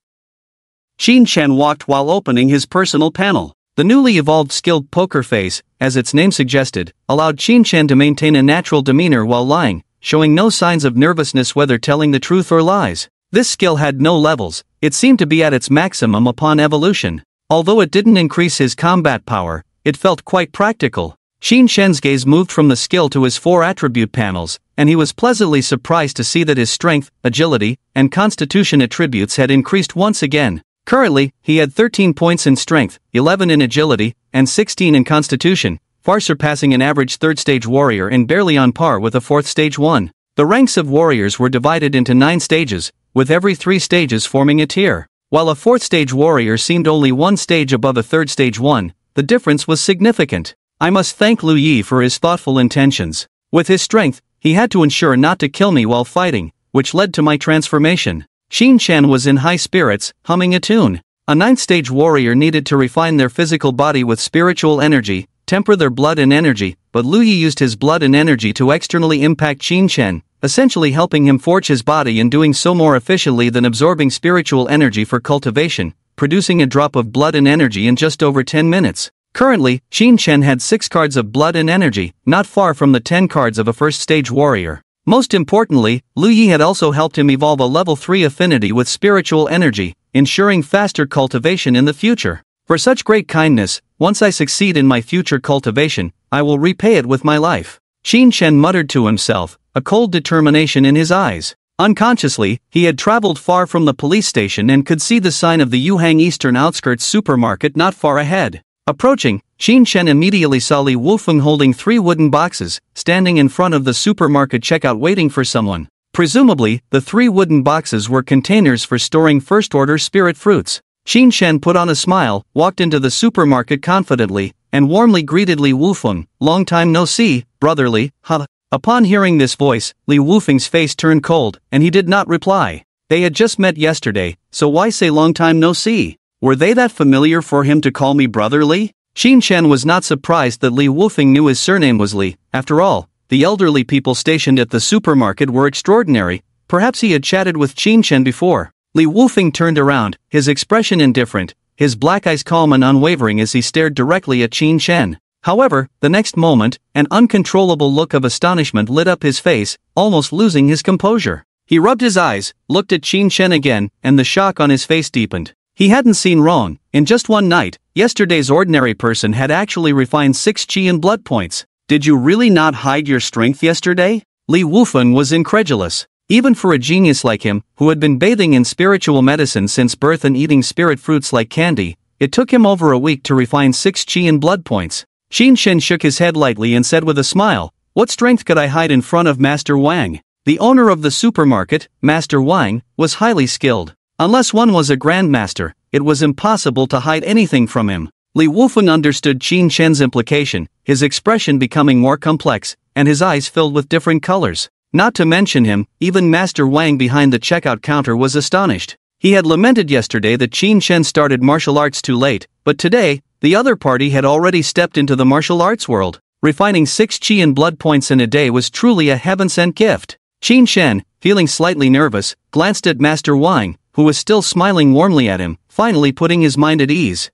Qin walked while opening his personal panel. The newly evolved skilled poker face, as its name suggested, allowed Qin to maintain a natural demeanor while lying, showing no signs of nervousness whether telling the truth or lies. This skill had no levels, it seemed to be at its maximum upon evolution. Although it didn't increase his combat power, it felt quite practical. Qin's gaze moved from the skill to his 4 attribute panels, and he was pleasantly surprised to see that his strength, agility, and constitution attributes had increased once again. Currently, he had 13 points in strength, 11 in agility, and 16 in constitution, far surpassing an average 3rd-stage warrior and barely on par with a 4th-stage one. The ranks of warriors were divided into 9 stages, with every 3 stages forming a tier. While a 4th-stage warrior seemed only 1 stage above a 3rd-stage one, the difference was significant. I must thank Lu Yi for his thoughtful intentions. With his strength, he had to ensure not to kill me while fighting, which led to my transformation. Qin was in high spirits, humming a tune. A 9th-stage warrior needed to refine their physical body with spiritual energy, temper their blood and energy, but Lu Yi used his blood and energy to externally impact Qin, essentially helping him forge his body and doing so more efficiently than absorbing spiritual energy for cultivation, producing a drop of blood and energy in just over 10 minutes. Currently, Qin had 6 cards of blood and energy, not far from the 10 cards of a 1st-stage warrior. Most importantly, Lu Yi had also helped him evolve a level 3 affinity with spiritual energy, ensuring faster cultivation in the future. For such great kindness, once I succeed in my future cultivation, I will repay it with my life. Qin muttered to himself, a cold determination in his eyes. Unconsciously, he had traveled far from the police station and could see the sign of the Yuhang Eastern Outskirts supermarket not far ahead. Approaching, Qin immediately saw Li Wufeng holding 3 wooden boxes, standing in front of the supermarket checkout waiting for someone. Presumably, the 3 wooden boxes were containers for storing first-order spirit fruits. Qin put on a smile, walked into the supermarket confidently, and warmly greeted Li Wufeng, "Long time no see, brotherly, huh?" Upon hearing this voice, Li Wufeng's face turned cold, and he did not reply. They had just met yesterday, so why say long time no see? Were they that familiar for him to call me brotherly? Qin was not surprised that Li Wufeng knew his surname was Li. After all, the elderly people stationed at the supermarket were extraordinary. Perhaps he had chatted with Qin before. Li Wufeng turned around, his expression indifferent, his black eyes calm and unwavering as he stared directly at Qin. However, the next moment, an uncontrollable look of astonishment lit up his face, almost losing his composure. He rubbed his eyes, looked at Qin again, and the shock on his face deepened. He hadn't seen wrong. In just one night, yesterday's ordinary person had actually refined 6 chi in blood points. Did you really not hide your strength yesterday? Li Wufeng was incredulous. Even for a genius like him, who had been bathing in spiritual medicine since birth and eating spirit fruits like candy, it took him over a week to refine 6 chi in blood points. Qin shook his head lightly and said with a smile, "What strength could I hide in front of Master Wang?" The owner of the supermarket, Master Wang, was highly skilled. Unless one was a grandmaster, it was impossible to hide anything from him. Li Wufeng understood Qin's implication, his expression becoming more complex, and his eyes filled with different colors. Not to mention him, even Master Wang behind the checkout counter was astonished. He had lamented yesterday that Qin started martial arts too late, but today, the other party had already stepped into the martial arts world. Refining 6 chi in blood points in a day was truly a heaven-sent gift. Qin, feeling slightly nervous, glanced at Master Wang, who was still smiling warmly at him, finally putting his mind at ease.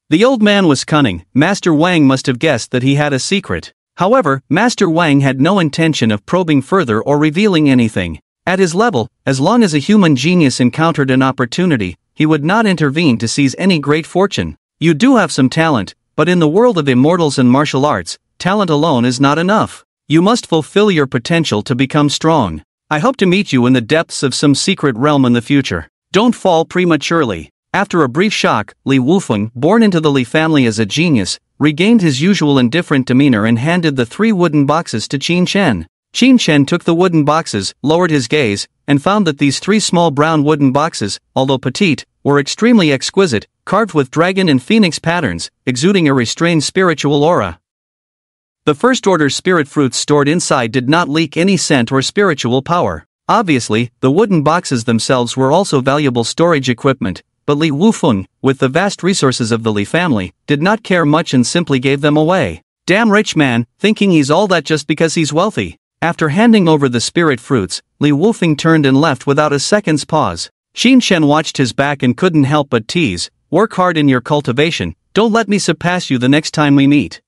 The old man was cunning. Master Wang must have guessed that he had a secret. However, Master Wang had no intention of probing further or revealing anything. At his level, as long as a human genius encountered an opportunity, he would not intervene to seize any great fortune. You do have some talent, but in the world of immortals and martial arts, talent alone is not enough. You must fulfill your potential to become strong. I hope to meet you in the depths of some secret realm in the future. Don't fall prematurely. After a brief shock, Li Wufeng, born into the Li family as a genius, regained his usual indifferent demeanor and handed the 3 wooden boxes to Qin. Qin took the wooden boxes, lowered his gaze, and found that these 3 small brown wooden boxes, although petite, were extremely exquisite, carved with dragon and phoenix patterns, exuding a restrained spiritual aura. The first-order spirit fruits stored inside did not leak any scent or spiritual power. Obviously, the wooden boxes themselves were also valuable storage equipment, but Li Wufeng, with the vast resources of the Li family, did not care much and simply gave them away. Damn rich man, thinking he's all that just because he's wealthy. After handing over the spirit fruits, Li Wufeng turned and left without a second's pause. Xin Shen watched his back and couldn't help but tease, "Work hard in your cultivation, don't let me surpass you the next time we meet."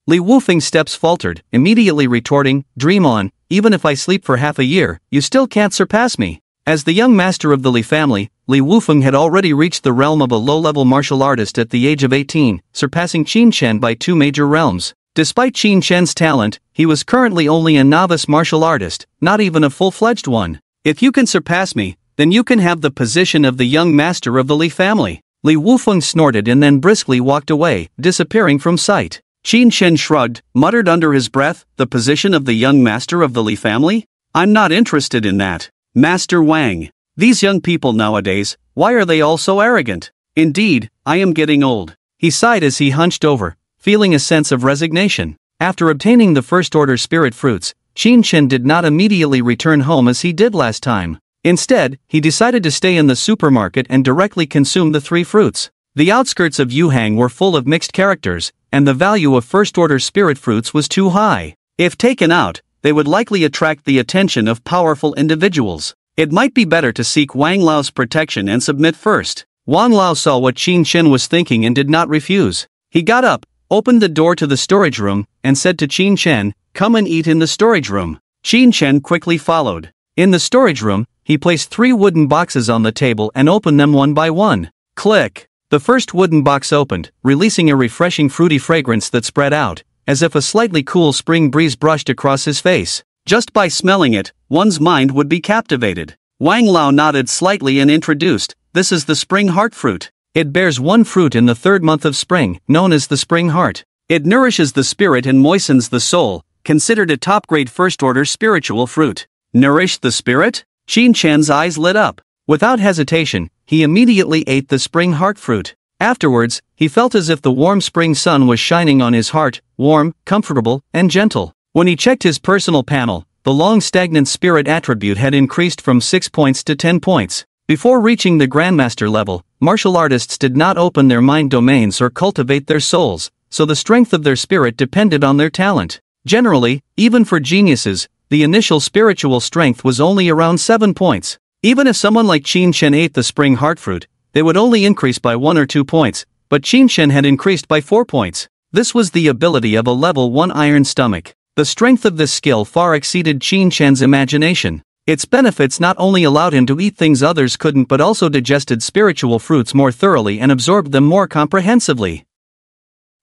Li Wufeng's steps faltered, immediately retorting, "Dream on, even if I sleep for half a year, you still can't surpass me." As the young master of the Li family, Li Wufeng had already reached the realm of a low-level martial artist at the age of 18, surpassing Qin Shen by 2 major realms. Despite Qin Shen's talent, he was currently only a novice martial artist, not even a full-fledged one. "If you can surpass me, then you can have the position of the young master of the Li family." Li Wufeng snorted and then briskly walked away, disappearing from sight. Qin Shen shrugged, muttered under his breath, "The position of the young master of the Li family? I'm not interested in that. Master Wang. These young people nowadays, why are they all so arrogant? Indeed, I am getting old." He sighed as he hunched over, feeling a sense of resignation. After obtaining the first-order spirit fruits, Qin Shen did not immediately return home as he did last time. Instead, he decided to stay in the supermarket and directly consume the 3 fruits. The outskirts of Yuhang were full of mixed characters, and the value of first-order spirit fruits was too high. If taken out, they would likely attract the attention of powerful individuals. It might be better to seek Wang Lao's protection and submit first. Wang Lao saw what Qin Shen was thinking and did not refuse. He got up, opened the door to the storage room, and said to Qin Shen, "Come and eat in the storage room." Qin Shen quickly followed. In the storage room, he placed 3 wooden boxes on the table and opened them one by one. Click! The first wooden box opened, releasing a refreshing fruity fragrance that spread out, as if a slightly cool spring breeze brushed across his face. Just by smelling it, one's mind would be captivated. Wang Lao nodded slightly and introduced, "This is the spring heart fruit. It bears 1 fruit in the 3rd month of spring, known as the spring heart. It nourishes the spirit and moistens the soul, considered a top-grade first-order spiritual fruit." Nourish the spirit? Qin Shen's eyes lit up. Without hesitation, he immediately ate the spring heart fruit. Afterwards, he felt as if the warm spring sun was shining on his heart, warm, comfortable, and gentle. When he checked his personal panel, the long-stagnant spirit attribute had increased from 6 points to 10 points. Before reaching the Grandmaster level, martial artists did not open their mind domains or cultivate their souls, so the strength of their spirit depended on their talent. Generally, even for geniuses, the initial spiritual strength was only around 7 points. Even if someone like Qin Shen ate the spring heart fruit, they would only increase by 1 or 2 points, but Qin Shen had increased by 4 points. This was the ability of a level 1 iron stomach. The strength of this skill far exceeded Qin Shen's imagination. Its benefits not only allowed him to eat things others couldn't but also digested spiritual fruits more thoroughly and absorbed them more comprehensively.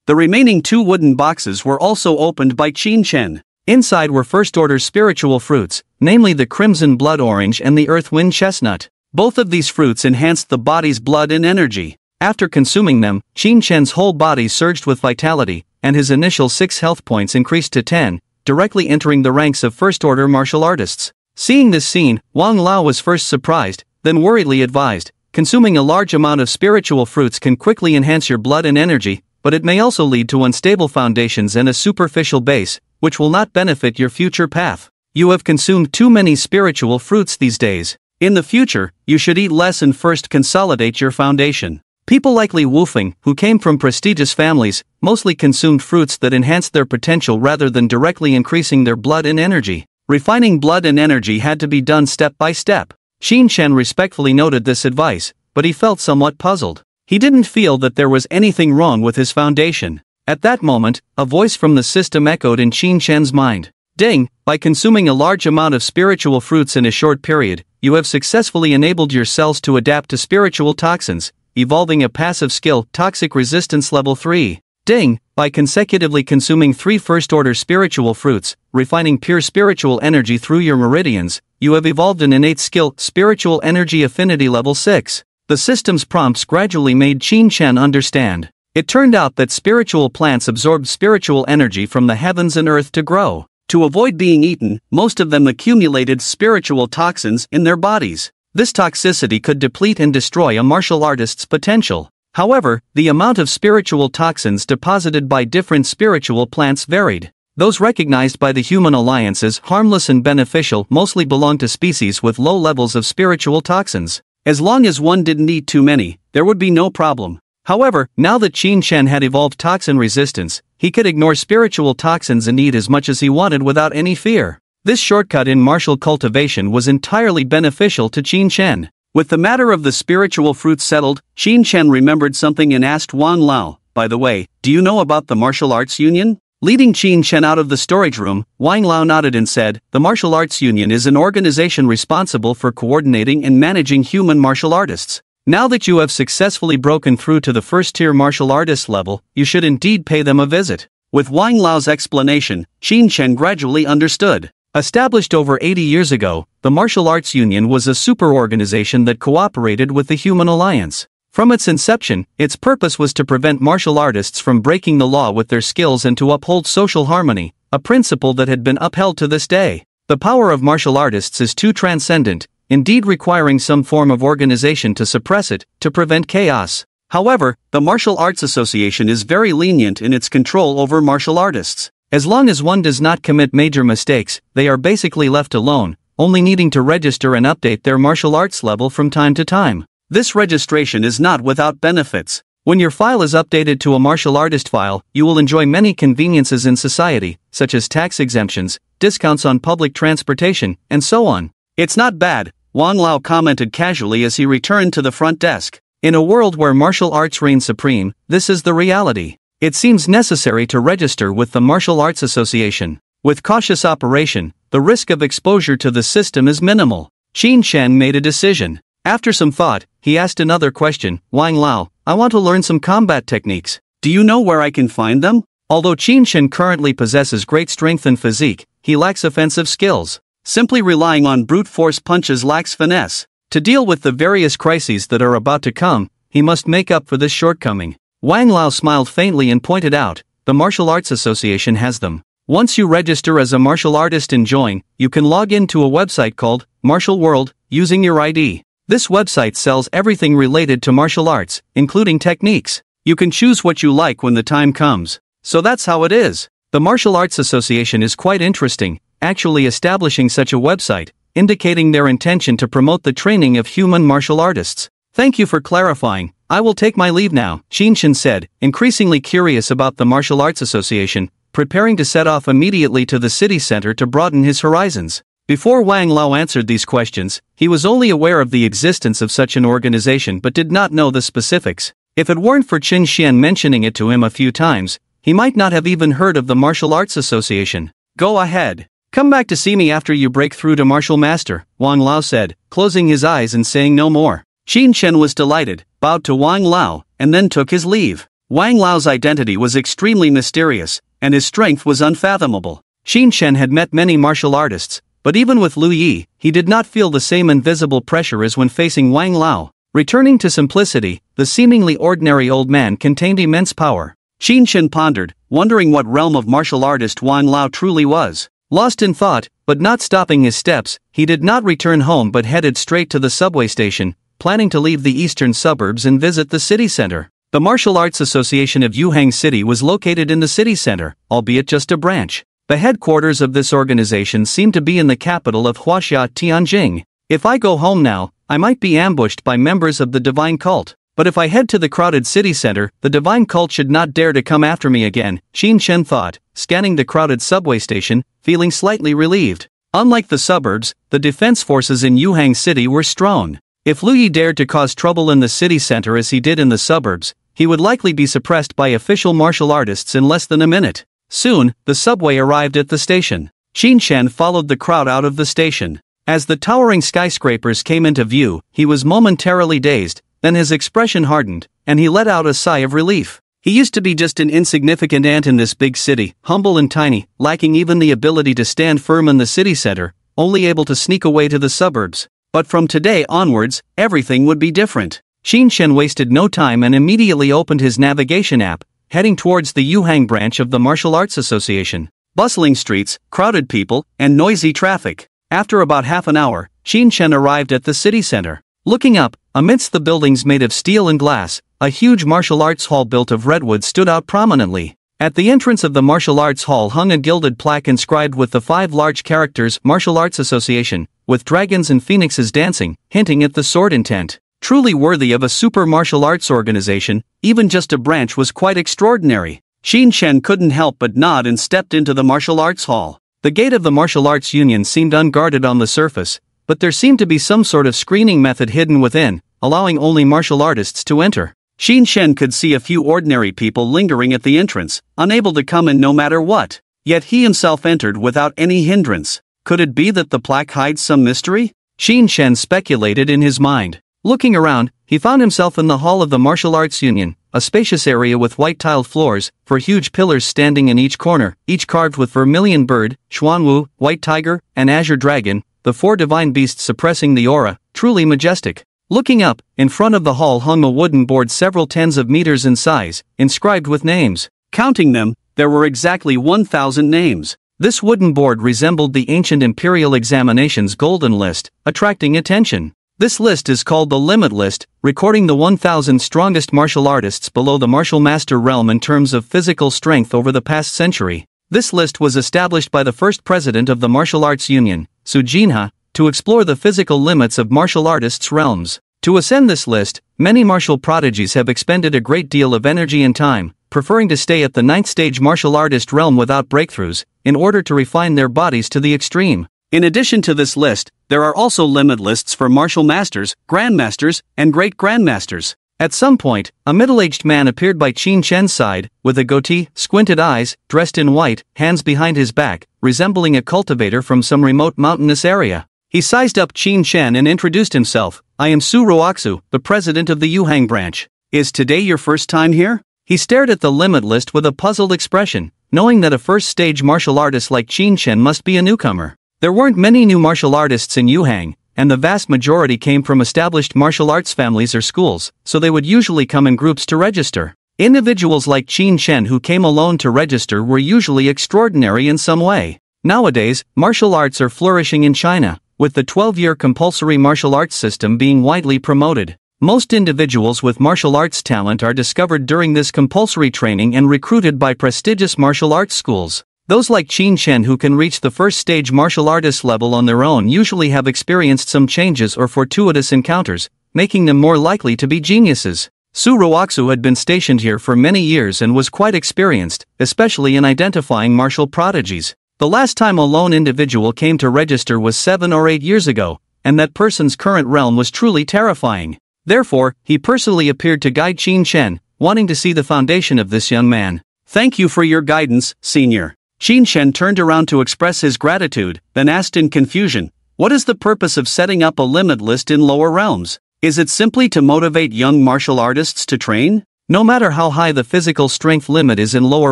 The remaining 2 wooden boxes were also opened by Qin Shen. Inside were first-order spiritual fruits, namely the crimson blood orange and the earth-wind chestnut. Both of these fruits enhanced the body's blood and energy. After consuming them, Qin Shen's whole body surged with vitality, and his initial 6 health points increased to 10, directly entering the ranks of first-order martial artists. Seeing this scene, Wang Lao was first surprised, then worriedly advised, "Consuming a large amount of spiritual fruits can quickly enhance your blood and energy, but it may also lead to unstable foundations and a superficial base, which will not benefit your future path. You have consumed too many spiritual fruits these days. In the future, you should eat less and first consolidate your foundation." People like Li Wufeng, who came from prestigious families, mostly consumed fruits that enhanced their potential rather than directly increasing their blood and energy. Refining blood and energy had to be done step by step. Qin Shen respectfully noted this advice, but he felt somewhat puzzled. He didn't feel that there was anything wrong with his foundation. At that moment, a voice from the system echoed in Qin Shen's mind. "Ding, by consuming a large amount of spiritual fruits in a short period, you have successfully enabled your cells to adapt to spiritual toxins, evolving a passive skill, Toxic Resistance Level 3. Ding, by consecutively consuming 3 first-order spiritual fruits, refining pure spiritual energy through your meridians, you have evolved an innate skill, Spiritual Energy Affinity Level 6. The system's prompts gradually made Qin Shen understand. It turned out that spiritual plants absorbed spiritual energy from the heavens and earth to grow. To avoid being eaten, most of them accumulated spiritual toxins in their bodies. This toxicity could deplete and destroy a martial artist's potential. However, the amount of spiritual toxins deposited by different spiritual plants varied. Those recognized by the human alliance as harmless and beneficial mostly belonged to species with low levels of spiritual toxins. As long as one didn't eat too many, there would be no problem. However, now that Qin Shen had evolved toxin resistance, he could ignore spiritual toxins and eat as much as he wanted without any fear. This shortcut in martial cultivation was entirely beneficial to Qin Shen. With the matter of the spiritual fruits settled, Qin Shen remembered something and asked Wang Lao, "By the way, do you know about the martial arts union?" Leading Qin Shen out of the storage room, Wang Lao nodded and said, "The Martial Arts Union is an organization responsible for coordinating and managing human martial artists. Now that you have successfully broken through to the first-tier martial artist level, you should indeed pay them a visit." With Wang Lao's explanation, Qin Shen gradually understood. Established over 80 years ago, the Martial Arts Union was a super-organization that cooperated with the Human Alliance. From its inception, its purpose was to prevent martial artists from breaking the law with their skills and to uphold social harmony, a principle that had been upheld to this day. The power of martial artists is too transcendent, indeed requiring some form of organization to suppress it, to prevent chaos. However, the Martial Arts Association is very lenient in its control over martial artists. As long as one does not commit major mistakes, they are basically left alone, only needing to register and update their martial arts level from time to time. This registration is not without benefits. When your file is updated to a martial artist file, you will enjoy many conveniences in society, such as tax exemptions, discounts on public transportation, and so on. "It's not bad," Wang Lao commented casually as he returned to the front desk. In a world where martial arts reign supreme, this is the reality. It seems necessary to register with the Martial Arts Association. With cautious operation, the risk of exposure to the system is minimal. Qin Shen made a decision. After some thought, he asked another question, "Wang Lao, I want to learn some combat techniques. Do you know where I can find them?" Although Qin Shen currently possesses great strength and physique, he lacks offensive skills. Simply relying on brute force punches lacks finesse. To deal with the various crises that are about to come, he must make up for this shortcoming. Wang Lao smiled faintly and pointed out, "The Martial Arts Association has them. Once you register as a martial artist and join, you can log into a website called Martial World, using your ID. This website sells everything related to martial arts, including techniques. You can choose what you like when the time comes. So that's how it is." The Martial Arts Association is quite interesting, actually establishing such a website, indicating their intention to promote the training of human martial artists. "Thank you for clarifying. I will take my leave now," Qin Shen said, increasingly curious about the Martial Arts Association, preparing to set off immediately to the city center to broaden his horizons. Before Wang Lao answered these questions, he was only aware of the existence of such an organization but did not know the specifics. If it weren't for Qin Shen mentioning it to him a few times, he might not have even heard of the Martial Arts Association. "Go ahead. Come back to see me after you break through to Martial Master," Wang Lao said, closing his eyes and saying no more. Qin Shen was delighted, bowed to Wang Lao, and then took his leave. Wang Lao's identity was extremely mysterious, and his strength was unfathomable. Qin Shen had met many martial artists, but even with Lu Yi, he did not feel the same invisible pressure as when facing Wang Lao. Returning to simplicity, the seemingly ordinary old man contained immense power. Qin Shen pondered, wondering what realm of martial artist Wang Lao truly was. Lost in thought, but not stopping his steps, he did not return home but headed straight to the subway station, planning to leave the eastern suburbs and visit the city center. The Martial Arts Association of Yuhang City was located in the city center, albeit just a branch. The headquarters of this organization seemed to be in the capital of Huaxia, Tianjing. "If I go home now, I might be ambushed by members of the divine cult. But if I head to the crowded city center, the divine cult should not dare to come after me again," Qin Shen thought, scanning the crowded subway station, feeling slightly relieved. Unlike the suburbs, the defense forces in Yuhang City were strong. If Lu Yi dared to cause trouble in the city center as he did in the suburbs, he would likely be suppressed by official martial artists in less than a minute. Soon, the subway arrived at the station. Qin Shen followed the crowd out of the station. As the towering skyscrapers came into view, he was momentarily dazed, then his expression hardened, and he let out a sigh of relief. He used to be just an insignificant ant in this big city, humble and tiny, lacking even the ability to stand firm in the city center, only able to sneak away to the suburbs. But from today onwards, everything would be different. Qin Shen wasted no time and immediately opened his navigation app, heading towards the Yuhang branch of the Martial Arts Association. Bustling streets, crowded people, and noisy traffic. After about half an hour, Qin Shen arrived at the city center. Looking up, amidst the buildings made of steel and glass, a huge martial arts hall built of redwood stood out prominently. At the entrance of the martial arts hall hung a gilded plaque inscribed with the 5 large characters Martial Arts Association, with dragons and phoenixes dancing, hinting at the sword intent. Truly worthy of a super martial arts organization, even just a branch was quite extraordinary. Qin Shen couldn't help but nod and stepped into the martial arts hall. The gate of the martial arts union seemed unguarded on the surface, but there seemed to be some sort of screening method hidden within, allowing only martial artists to enter. Qin Shen could see a few ordinary people lingering at the entrance, unable to come in no matter what. Yet he himself entered without any hindrance. Could it be that the plaque hides some mystery? Qin Shen speculated in his mind. Looking around, he found himself in the hall of the Martial Arts Union, a spacious area with white-tiled floors, 4 huge pillars standing in each corner, each carved with vermilion bird, xuanwu, white tiger, and azure dragon, the 4 divine beasts suppressing the aura, truly majestic. Looking up, in front of the hall hung a wooden board several tens of meters in size, inscribed with names. Counting them, there were exactly 1,000 names. This wooden board resembled the ancient imperial examinations golden list, attracting attention. This list is called the Limit List, recording the 1,000 strongest martial artists below the martial master realm in terms of physical strength over the past century. This list was established by the first president of the Martial Arts Union, Su Jinha, to explore the physical limits of martial artists' realms. To ascend this list, many martial prodigies have expended a great deal of energy and time, preferring to stay at the 9th stage martial artist realm without breakthroughs, in order to refine their bodies to the extreme. In addition to this list, there are also limit lists for martial masters, grandmasters, and great grandmasters. At some point, a middle-aged man appeared by Qin Shen's side, with a goatee, squinted eyes, dressed in white, hands behind his back, resembling a cultivator from some remote mountainous area. He sized up Qin Shen and introduced himself. "I am Su Roaxu, the president of the Yuhang branch. Is today your first time here?" He stared at the limit list with a puzzled expression, knowing that a first-stage martial artist like Qin Shen must be a newcomer. There weren't many new martial artists in Yuhang, and the vast majority came from established martial arts families or schools, so they would usually come in groups to register. Individuals like Qin Shen who came alone to register were usually extraordinary in some way. Nowadays, martial arts are flourishing in China, with the 12-year compulsory martial arts system being widely promoted. Most individuals with martial arts talent are discovered during this compulsory training and recruited by prestigious martial arts schools. Those like Qin Shen who can reach the first stage martial artist level on their own usually have experienced some changes or fortuitous encounters, making them more likely to be geniuses. Su Roaxu had been stationed here for many years and was quite experienced, especially in identifying martial prodigies. The last time a lone individual came to register was 7 or 8 years ago, and that person's current realm was truly terrifying. Therefore, he personally appeared to guide Qin Shen, wanting to see the foundation of this young man. "Thank you for your guidance, senior." Qin Shen turned around to express his gratitude, then asked in confusion, "What is the purpose of setting up a limit list in lower realms? Is it simply to motivate young martial artists to train? No matter how high the physical strength limit is in lower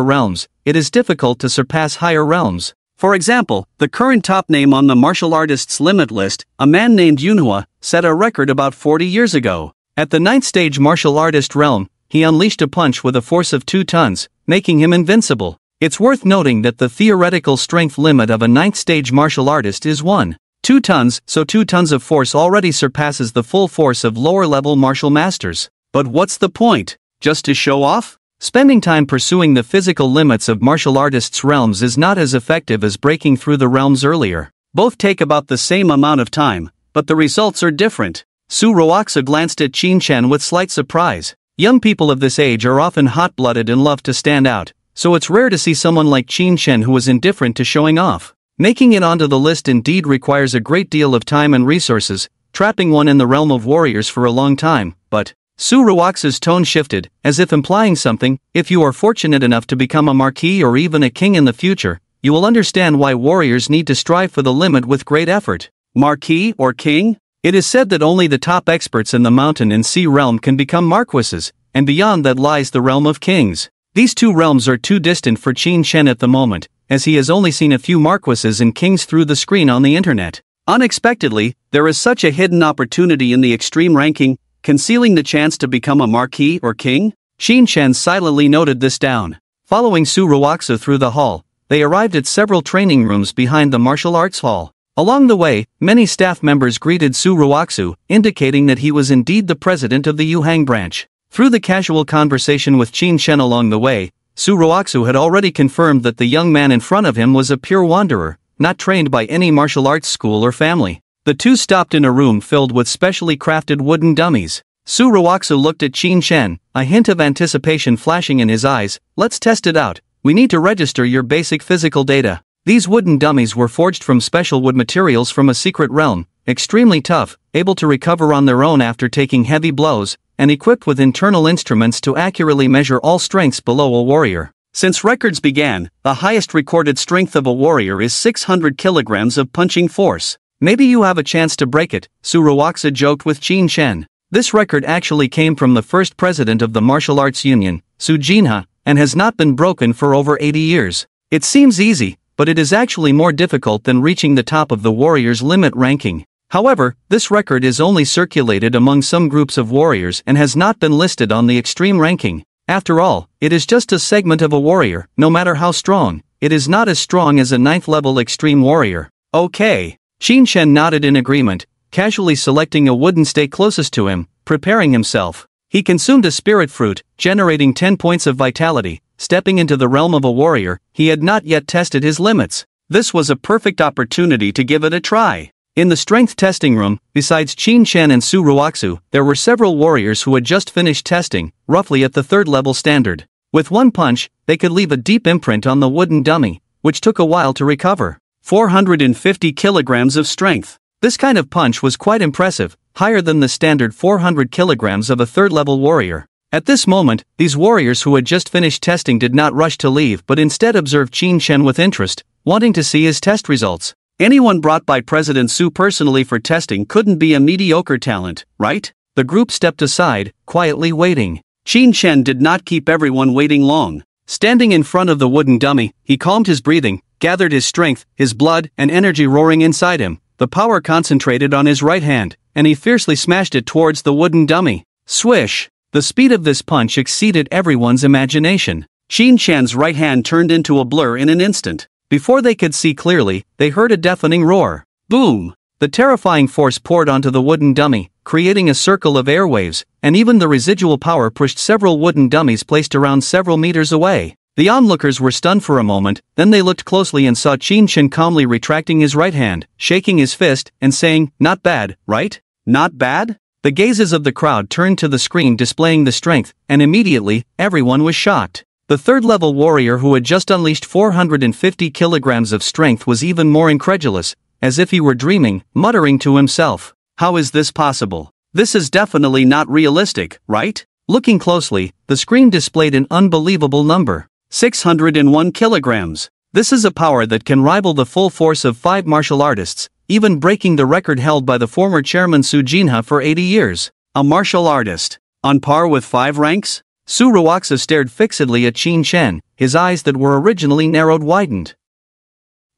realms, it is difficult to surpass higher realms. For example, the current top name on the martial artists limit list, a man named Manhwa, set a record about 40 years ago. At the 9th stage martial artist realm, he unleashed a punch with a force of 2 tons, making him invincible. It's worth noting that the theoretical strength limit of a 9th stage martial artist is 1.2 tons, so 2 tons of force already surpasses the full force of lower-level martial masters. But what's the point? Just to show off? Spending time pursuing the physical limits of martial artists' realms is not as effective as breaking through the realms earlier. Both take about the same amount of time, but the results are different. Su Roaxu glanced at Qin Shen with slight surprise. Young people of this age are often hot-blooded and love to stand out, so it's rare to see someone like Qin Shen who is indifferent to showing off. Making it onto the list indeed requires a great deal of time and resources, trapping one in the realm of warriors for a long time, but Su Roaxu's tone shifted, as if implying something. If you are fortunate enough to become a marquis or even a king in the future, you will understand why warriors need to strive for the limit with great effort. Marquis or king? It is said that only the top experts in the mountain and sea realm can become marquises, and beyond that lies the realm of kings. These two realms are too distant for Qin Shen at the moment, as he has only seen a few marquises and kings through the screen on the internet. Unexpectedly, there is such a hidden opportunity in the extreme ranking, concealing the chance to become a marquis or king? Qin Shen silently noted this down. Following Su Roaxu through the hall, they arrived at several training rooms behind the martial arts hall. Along the way, many staff members greeted Su Ruoxu, indicating that he was indeed the president of the Yuhang branch. Through the casual conversation with Qin Shen along the way, Su Ruoxu had already confirmed that the young man in front of him was a pure wanderer, not trained by any martial arts school or family. The two stopped in a room filled with specially crafted wooden dummies. Su Ruoxu looked at Qin Shen, a hint of anticipation flashing in his eyes. "Let's test it out. We need to register your basic physical data." These wooden dummies were forged from special wood materials from a secret realm, extremely tough, able to recover on their own after taking heavy blows, and equipped with internal instruments to accurately measure all strengths below a warrior. Since records began, the highest recorded strength of a warrior is 600 kilograms of punching force. "Maybe you have a chance to break it," Su Ruoxu joked with Qin Shen. This record actually came from the first president of the Martial Arts Union, Su Jinha, and has not been broken for over 80 years. It seems easy, but it is actually more difficult than reaching the top of the warrior's limit ranking. However, this record is only circulated among some groups of warriors and has not been listed on the extreme ranking. After all, it is just a segment of a warrior. No matter how strong, it is not as strong as a 9th level extreme warrior. "Okay." Qin Shen nodded in agreement, casually selecting a wooden stake closest to him, preparing himself. He consumed a spirit fruit, generating 10 points of vitality. Stepping into the realm of a warrior, he had not yet tested his limits. This was a perfect opportunity to give it a try. In the strength testing room, besides Qin Shen and Su Ruoxu, there were several warriors who had just finished testing, roughly at the 3rd level standard. With one punch, they could leave a deep imprint on the wooden dummy, which took a while to recover. 450 kilograms of strength. This kind of punch was quite impressive, higher than the standard 400 kilograms of a 3rd level warrior. At this moment, these warriors who had just finished testing did not rush to leave but instead observed Qin Shen with interest, wanting to see his test results. Anyone brought by President Su personally for testing couldn't be a mediocre talent, right? The group stepped aside, quietly waiting. Qin Shen did not keep everyone waiting long. Standing in front of the wooden dummy, he calmed his breathing, gathered his strength, his blood and energy roaring inside him. The power concentrated on his right hand, and he fiercely smashed it towards the wooden dummy. Swish! The speed of this punch exceeded everyone's imagination. Qin Shen's right hand turned into a blur in an instant. Before they could see clearly, they heard a deafening roar. Boom! The terrifying force poured onto the wooden dummy, creating a circle of airwaves, and even the residual power pushed several wooden dummies placed around several meters away. The onlookers were stunned for a moment, then they looked closely and saw Qin Shen calmly retracting his right hand, shaking his fist, and saying, "Not bad, right? Not bad?" The gazes of the crowd turned to the screen displaying the strength, and immediately, everyone was shocked. The 3rd level warrior who had just unleashed 450 kilograms of strength was even more incredulous, as if he were dreaming, muttering to himself, "How is this possible? This is definitely not realistic, right?" Looking closely, the screen displayed an unbelievable number. 601 kilograms. This is a power that can rival the full force of 5 martial artists, even breaking the record held by the former chairman Su Jinha for 80 years. A martial artist. On par with 5 ranks? Su Ruoxu stared fixedly at Qin Shen, his eyes that were originally narrowed widened.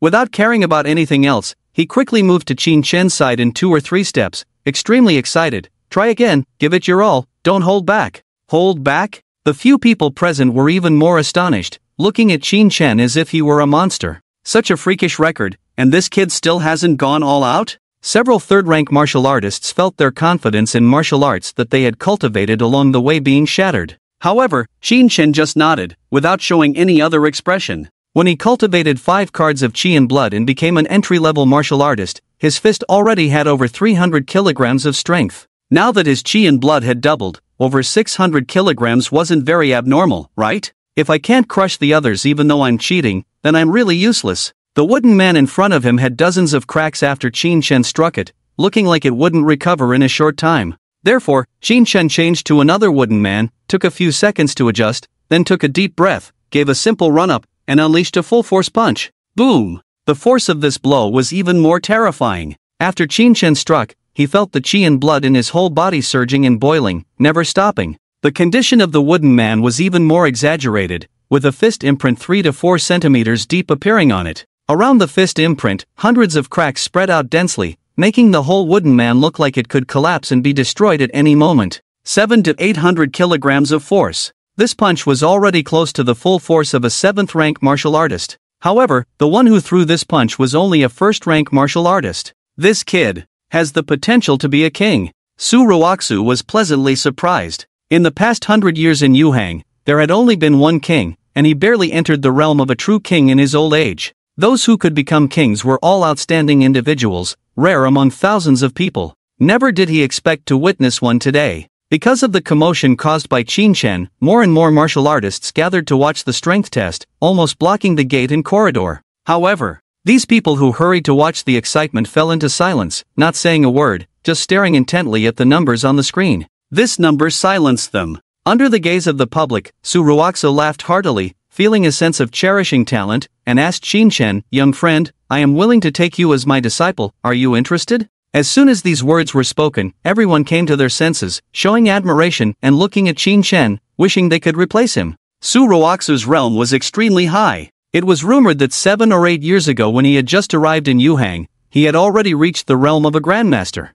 Without caring about anything else, he quickly moved to Qin Shen's side in 2 or 3 steps, extremely excited. "Try again, give it your all, don't hold back." Hold back? The few people present were even more astonished, looking at Qin Shen as if he were a monster. Such a freakish record, and this kid still hasn't gone all out? Several 3rd-rank martial artists felt their confidence in martial arts that they had cultivated along the way being shattered. However, Qin Shen just nodded, without showing any other expression. When he cultivated 5 cards of Qi and blood and became an entry-level martial artist, his fist already had over 300 kilograms of strength. Now that his Qi and blood had doubled, over 600 kilograms wasn't very abnormal, right? If I can't crush the others even though I'm cheating, then I'm really useless. The wooden man in front of him had dozens of cracks after Qin Shen struck it, looking like it wouldn't recover in a short time. Therefore, Qin Shen changed to another wooden man, took a few seconds to adjust, then took a deep breath, gave a simple run-up, and unleashed a full-force punch. Boom! The force of this blow was even more terrifying. After Qin Shen struck, he felt the Qi and blood in his whole body surging and boiling, never stopping. The condition of the wooden man was even more exaggerated, with a fist imprint 3 to 4 centimeters deep appearing on it. Around the fist imprint, hundreds of cracks spread out densely, making the whole wooden man look like it could collapse and be destroyed at any moment. 700 to 800 kilograms of force. This punch was already close to the full force of a 7th-rank martial artist. However, the one who threw this punch was only a first-rank martial artist. This kid has the potential to be a king. Su Roaxu was pleasantly surprised. In the past 100 years in Yuhang, there had only been one king, and he barely entered the realm of a true king in his old age. Those who could become kings were all outstanding individuals, rare among thousands of people. Never did he expect to witness one today. Because of the commotion caused by Qin Chen, more and more martial artists gathered to watch the strength test, almost blocking the gate and corridor. However, these people who hurried to watch the excitement fell into silence, not saying a word, just staring intently at the numbers on the screen. This number silenced them. Under the gaze of the public, Su Roaxu laughed heartily, feeling a sense of cherishing talent, and asked Qin Chen, "Young friend, I am willing to take you as my disciple, are you interested?" As soon as these words were spoken, everyone came to their senses, showing admiration and looking at Qin Chen, wishing they could replace him. Su Roaxu's realm was extremely high. It was rumored that 7 or 8 years ago, when he had just arrived in Yuhang, he had already reached the realm of a grandmaster.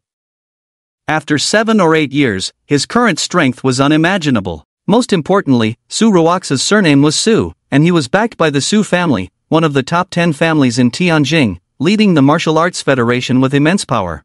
After 7 or 8 years, his current strength was unimaginable. Most importantly, Su Roaxu's surname was Su, and he was backed by the Su family, one of the top 10 families in Tianjing, leading the martial arts federation with immense power.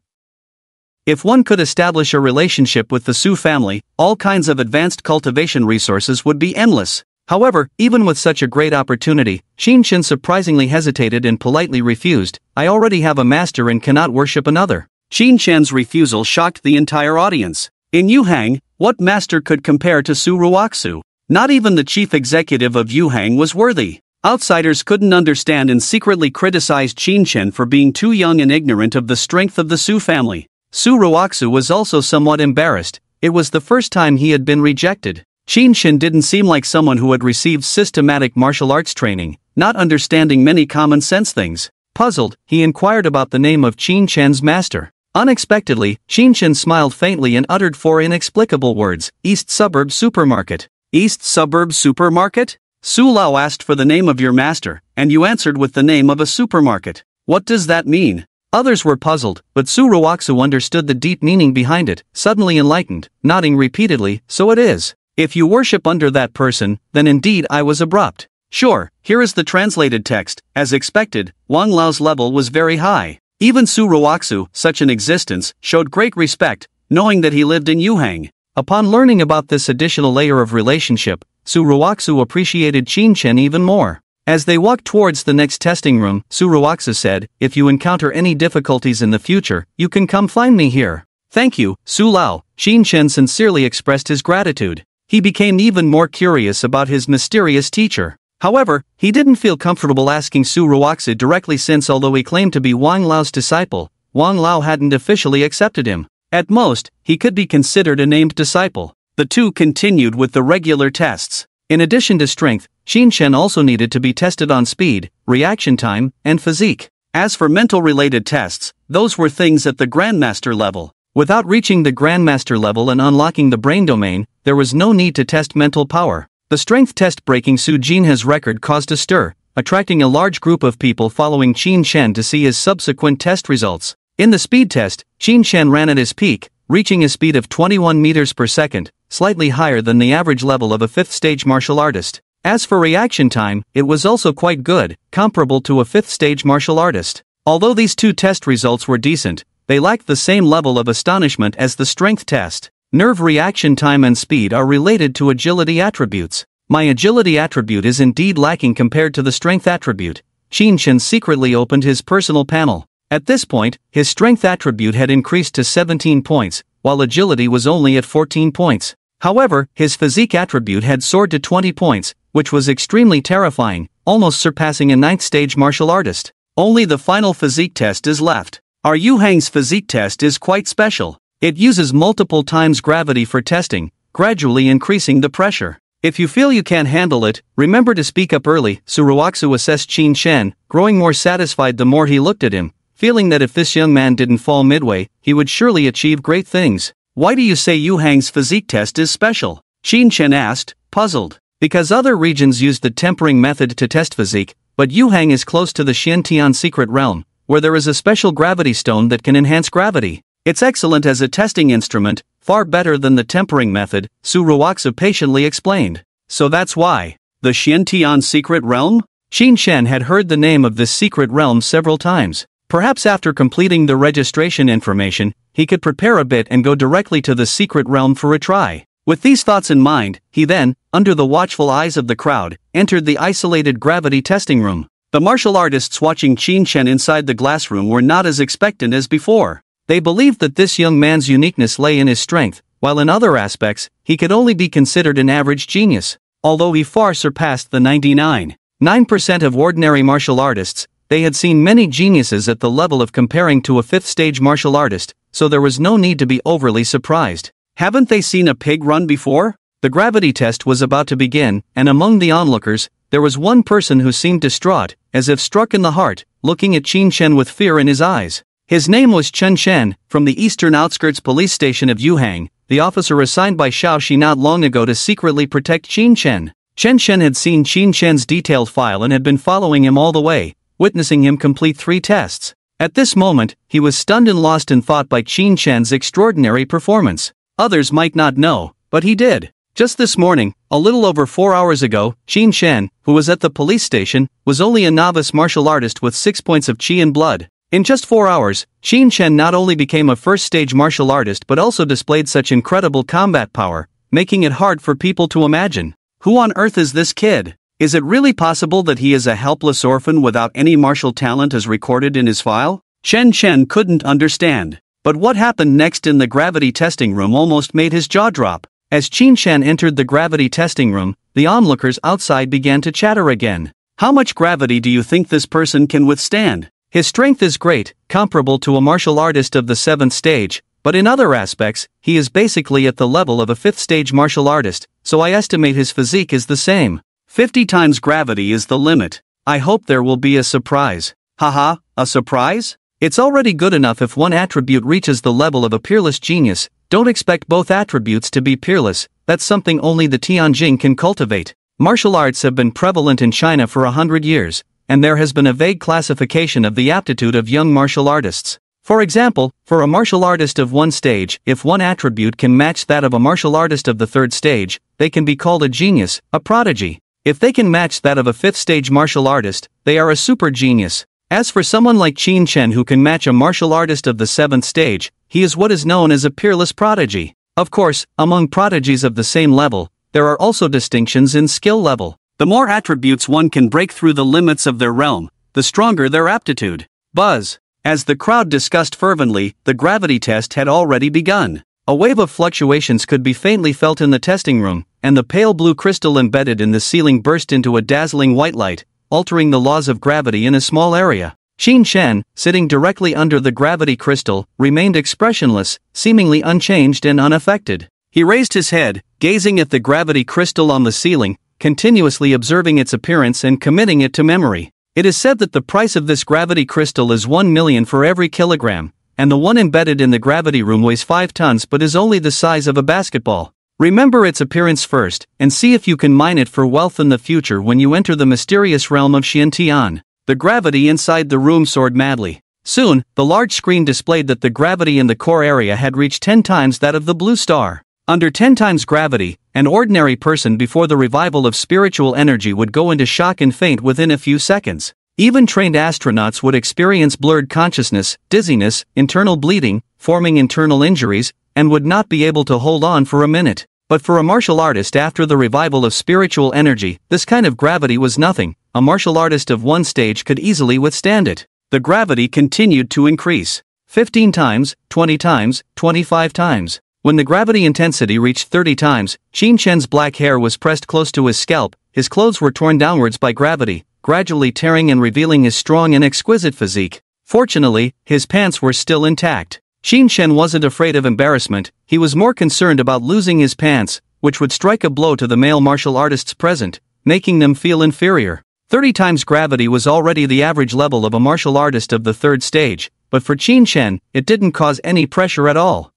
If one could establish a relationship with the Su family, all kinds of advanced cultivation resources would be endless. However, even with such a great opportunity, Qin Chen surprisingly hesitated and politely refused. "I already have a master and cannot worship another." Qin Chen's refusal shocked the entire audience. In Yuhang, what master could compare to Su Roaxu? Not even the chief executive of Yuhang was worthy. Outsiders couldn't understand and secretly criticized Qin Chen for being too young and ignorant of the strength of the Su family. Su Roaxu was also somewhat embarrassed. It was the first time he had been rejected. Qin Chen didn't seem like someone who had received systematic martial arts training, not understanding many common sense things. Puzzled, he inquired about the name of Qin Chen's master. Unexpectedly, Qin Chen smiled faintly and uttered 4 inexplicable words: "East Suburb Supermarket." "East Suburb Supermarket?" Su Lao asked for the name of your master, and you answered with the name of a supermarket. What does that mean? Others were puzzled, but Su Roaxu understood the deep meaning behind it, suddenly enlightened, nodding repeatedly, "So it is. If you worship under that person, then indeed I was abrupt." Sure, here is the translated text. As expected, Wang Lao's level was very high. Even Su Roaxu, such an existence, showed great respect, knowing that he lived in Yuhang. Upon learning about this additional layer of relationship, Su Roaxu appreciated Qin Chen even more. As they walked towards the next testing room, Su Roaxu said, "If you encounter any difficulties in the future, you can come find me here." "Thank you, Su Lao." Qin Chen sincerely expressed his gratitude. He became even more curious about his mysterious teacher. However, he didn't feel comfortable asking Su Roaxu directly, since although he claimed to be Wang Lao's disciple, Wang Lao hadn't officially accepted him. At most, he could be considered a named disciple. The two continued with the regular tests. In addition to strength, Qin Chen also needed to be tested on speed, reaction time, and physique. As for mental-related tests, those were things at the Grandmaster level. Without reaching the Grandmaster level and unlocking the brain domain, there was no need to test mental power. The strength test breaking Su Jinhe's record caused a stir, attracting a large group of people following Qin Chen to see his subsequent test results. In the speed test, Qin Chen ran at his peak, reaching a speed of 21 meters per second, slightly higher than the average level of a 5th-stage martial artist. As for reaction time, it was also quite good, comparable to a 5th-stage martial artist. Although these two test results were decent, they lacked the same level of astonishment as the strength test. Nerve reaction time and speed are related to agility attributes. My agility attribute is indeed lacking compared to the strength attribute. Qin Chen secretly opened his personal panel. At this point, his strength attribute had increased to 17 points, while agility was only at 14 points. However, his physique attribute had soared to 20 points, which was extremely terrifying, almost surpassing a 9th-stage martial artist. Only the final physique test is left. Our Yuhang's physique test is quite special. It uses multiple times gravity for testing, gradually increasing the pressure. If you feel you can't handle it, remember to speak up early. Su Roaxu assessed Qin Chen, growing more satisfied the more he looked at him, feeling that if this young man didn't fall midway, he would surely achieve great things. Why do you say Yuhang's physique test is special? Qin Chen asked, puzzled. Because other regions use the tempering method to test physique, but Yuhang is close to the Xiantian secret realm, where there is a special gravity stone that can enhance gravity. It's excellent as a testing instrument, far better than the tempering method, Su Roaxu patiently explained. So that's why. The Xiantian secret realm? Qin Shen had heard the name of this secret realm several times. Perhaps after completing the registration information, he could prepare a bit and go directly to the secret realm for a try. With these thoughts in mind, he then, under the watchful eyes of the crowd, entered the isolated gravity testing room. The martial artists watching Qin Shen inside the glass room were not as expectant as before. They believed that this young man's uniqueness lay in his strength, while in other aspects, he could only be considered an average genius. Although he far surpassed the 99.9% of ordinary martial artists, they had seen many geniuses at the level of comparing to a fifth-stage martial artist, so there was no need to be overly surprised. Haven't they seen a pig run before? The gravity test was about to begin, and among the onlookers, there was one person who seemed distraught, as if struck in the heart, looking at Qin Shen with fear in his eyes. His name was Chen Shen, from the eastern outskirts police station of Yuhang, the officer assigned by Xiao Shi not long ago to secretly protect Qin Shen. Chen Shen had seen Qin Shen's detailed file and had been following him all the way, witnessing him complete 3 tests. At this moment, he was stunned and lost in thought by Qin Shen's extraordinary performance. Others might not know, but he did. Just this morning, a little over 4 hours ago, Qin Shen, who was at the police station, was only a novice martial artist with 6 points of qi and blood. In just 4 hours, Qin Shen not only became a first-stage martial artist but also displayed such incredible combat power, making it hard for people to imagine. Who on earth is this kid? Is it really possible that he is a helpless orphan without any martial talent as recorded in his file? Chen Shen couldn't understand. But what happened next in the gravity testing room almost made his jaw drop. As Qin Shen entered the gravity testing room, the onlookers outside began to chatter again. How much gravity do you think this person can withstand? His strength is great, comparable to a martial artist of the 7th stage, but in other aspects, he is basically at the level of a 5th stage martial artist, so I estimate his physique is the same. 50 times gravity is the limit. I hope there will be a surprise. Haha, a surprise? It's already good enough if one attribute reaches the level of a peerless genius. Don't expect both attributes to be peerless, that's something only the Tianjin can cultivate. Martial arts have been prevalent in China for 100 years, and there has been a vague classification of the aptitude of young martial artists. For example, for a martial artist of 1 stage, if one attribute can match that of a martial artist of the 3rd stage, they can be called a genius, a prodigy. If they can match that of a 5th stage martial artist, they are a super genius. As for someone like Qin Shen who can match a martial artist of the 7th stage, he is what is known as a peerless prodigy. Of course, among prodigies of the same level, there are also distinctions in skill level. The more attributes one can break through the limits of their realm, the stronger their aptitude. Buzz. As the crowd discussed fervently, the gravity test had already begun. A wave of fluctuations could be faintly felt in the testing room, and the pale blue crystal embedded in the ceiling burst into a dazzling white light, altering the laws of gravity in a small area. Qin Shen, sitting directly under the gravity crystal, remained expressionless, seemingly unchanged and unaffected. He raised his head, gazing at the gravity crystal on the ceiling, continuously observing its appearance and committing it to memory. It is said that the price of this gravity crystal is 1 million for every kilogram, and the one embedded in the gravity room weighs 5 tons but is only the size of a basketball. Remember its appearance first, and see if you can mine it for wealth in the future when you enter the mysterious realm of Xiantian. The gravity inside the room soared madly. Soon, the large screen displayed that the gravity in the core area had reached 10 times that of the blue star. Under 10 times gravity, an ordinary person before the revival of spiritual energy would go into shock and faint within a few seconds. Even trained astronauts would experience blurred consciousness, dizziness, internal bleeding, forming internal injuries, and would not be able to hold on for a minute. But for a martial artist after the revival of spiritual energy, this kind of gravity was nothing. A martial artist of 1 stage could easily withstand it. The gravity continued to increase. 15 times, 20 times, 25 times. When the gravity intensity reached 30 times, Qin Shen's black hair was pressed close to his scalp, his clothes were torn downwards by gravity, gradually tearing and revealing his strong and exquisite physique. Fortunately, his pants were still intact. Qin Shen wasn't afraid of embarrassment, he was more concerned about losing his pants, which would strike a blow to the male martial artists present, making them feel inferior. 30 times gravity was already the average level of a martial artist of the 3rd stage, but for Qin Shen, it didn't cause any pressure at all.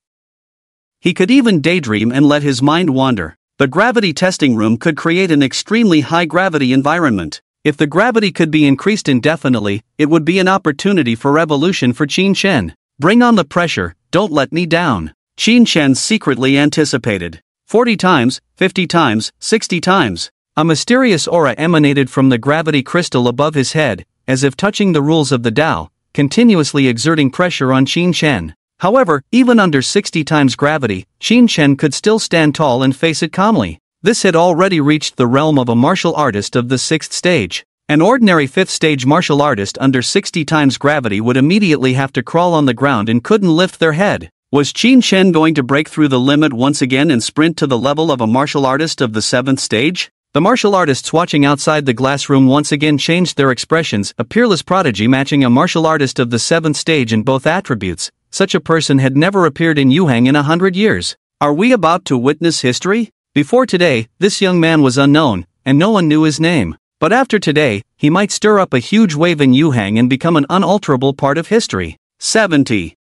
He could even daydream and let his mind wander. The gravity testing room could create an extremely high-gravity environment. If the gravity could be increased indefinitely, it would be an opportunity for revolution for Qin Shen. Bring on the pressure, don't let me down. Qin Shen secretly anticipated. 40 times, 50 times, 60 times. A mysterious aura emanated from the gravity crystal above his head, as if touching the rules of the Tao, continuously exerting pressure on Qin Shen. However, even under 60 times gravity, Qin Shen could still stand tall and face it calmly. This had already reached the realm of a martial artist of the 6th stage. An ordinary 5th stage martial artist under 60 times gravity would immediately have to crawl on the ground and couldn't lift their head. Was Qin Shen going to break through the limit once again and sprint to the level of a martial artist of the 7th stage? The martial artists watching outside the glass room once again changed their expressions, a peerless prodigy matching a martial artist of the 7th stage in both attributes. Such a person had never appeared in Yuhang in 100 years. Are we about to witness history? Before today, this young man was unknown, and no one knew his name. But after today, he might stir up a huge wave in Yuhang and become an unalterable part of history. 70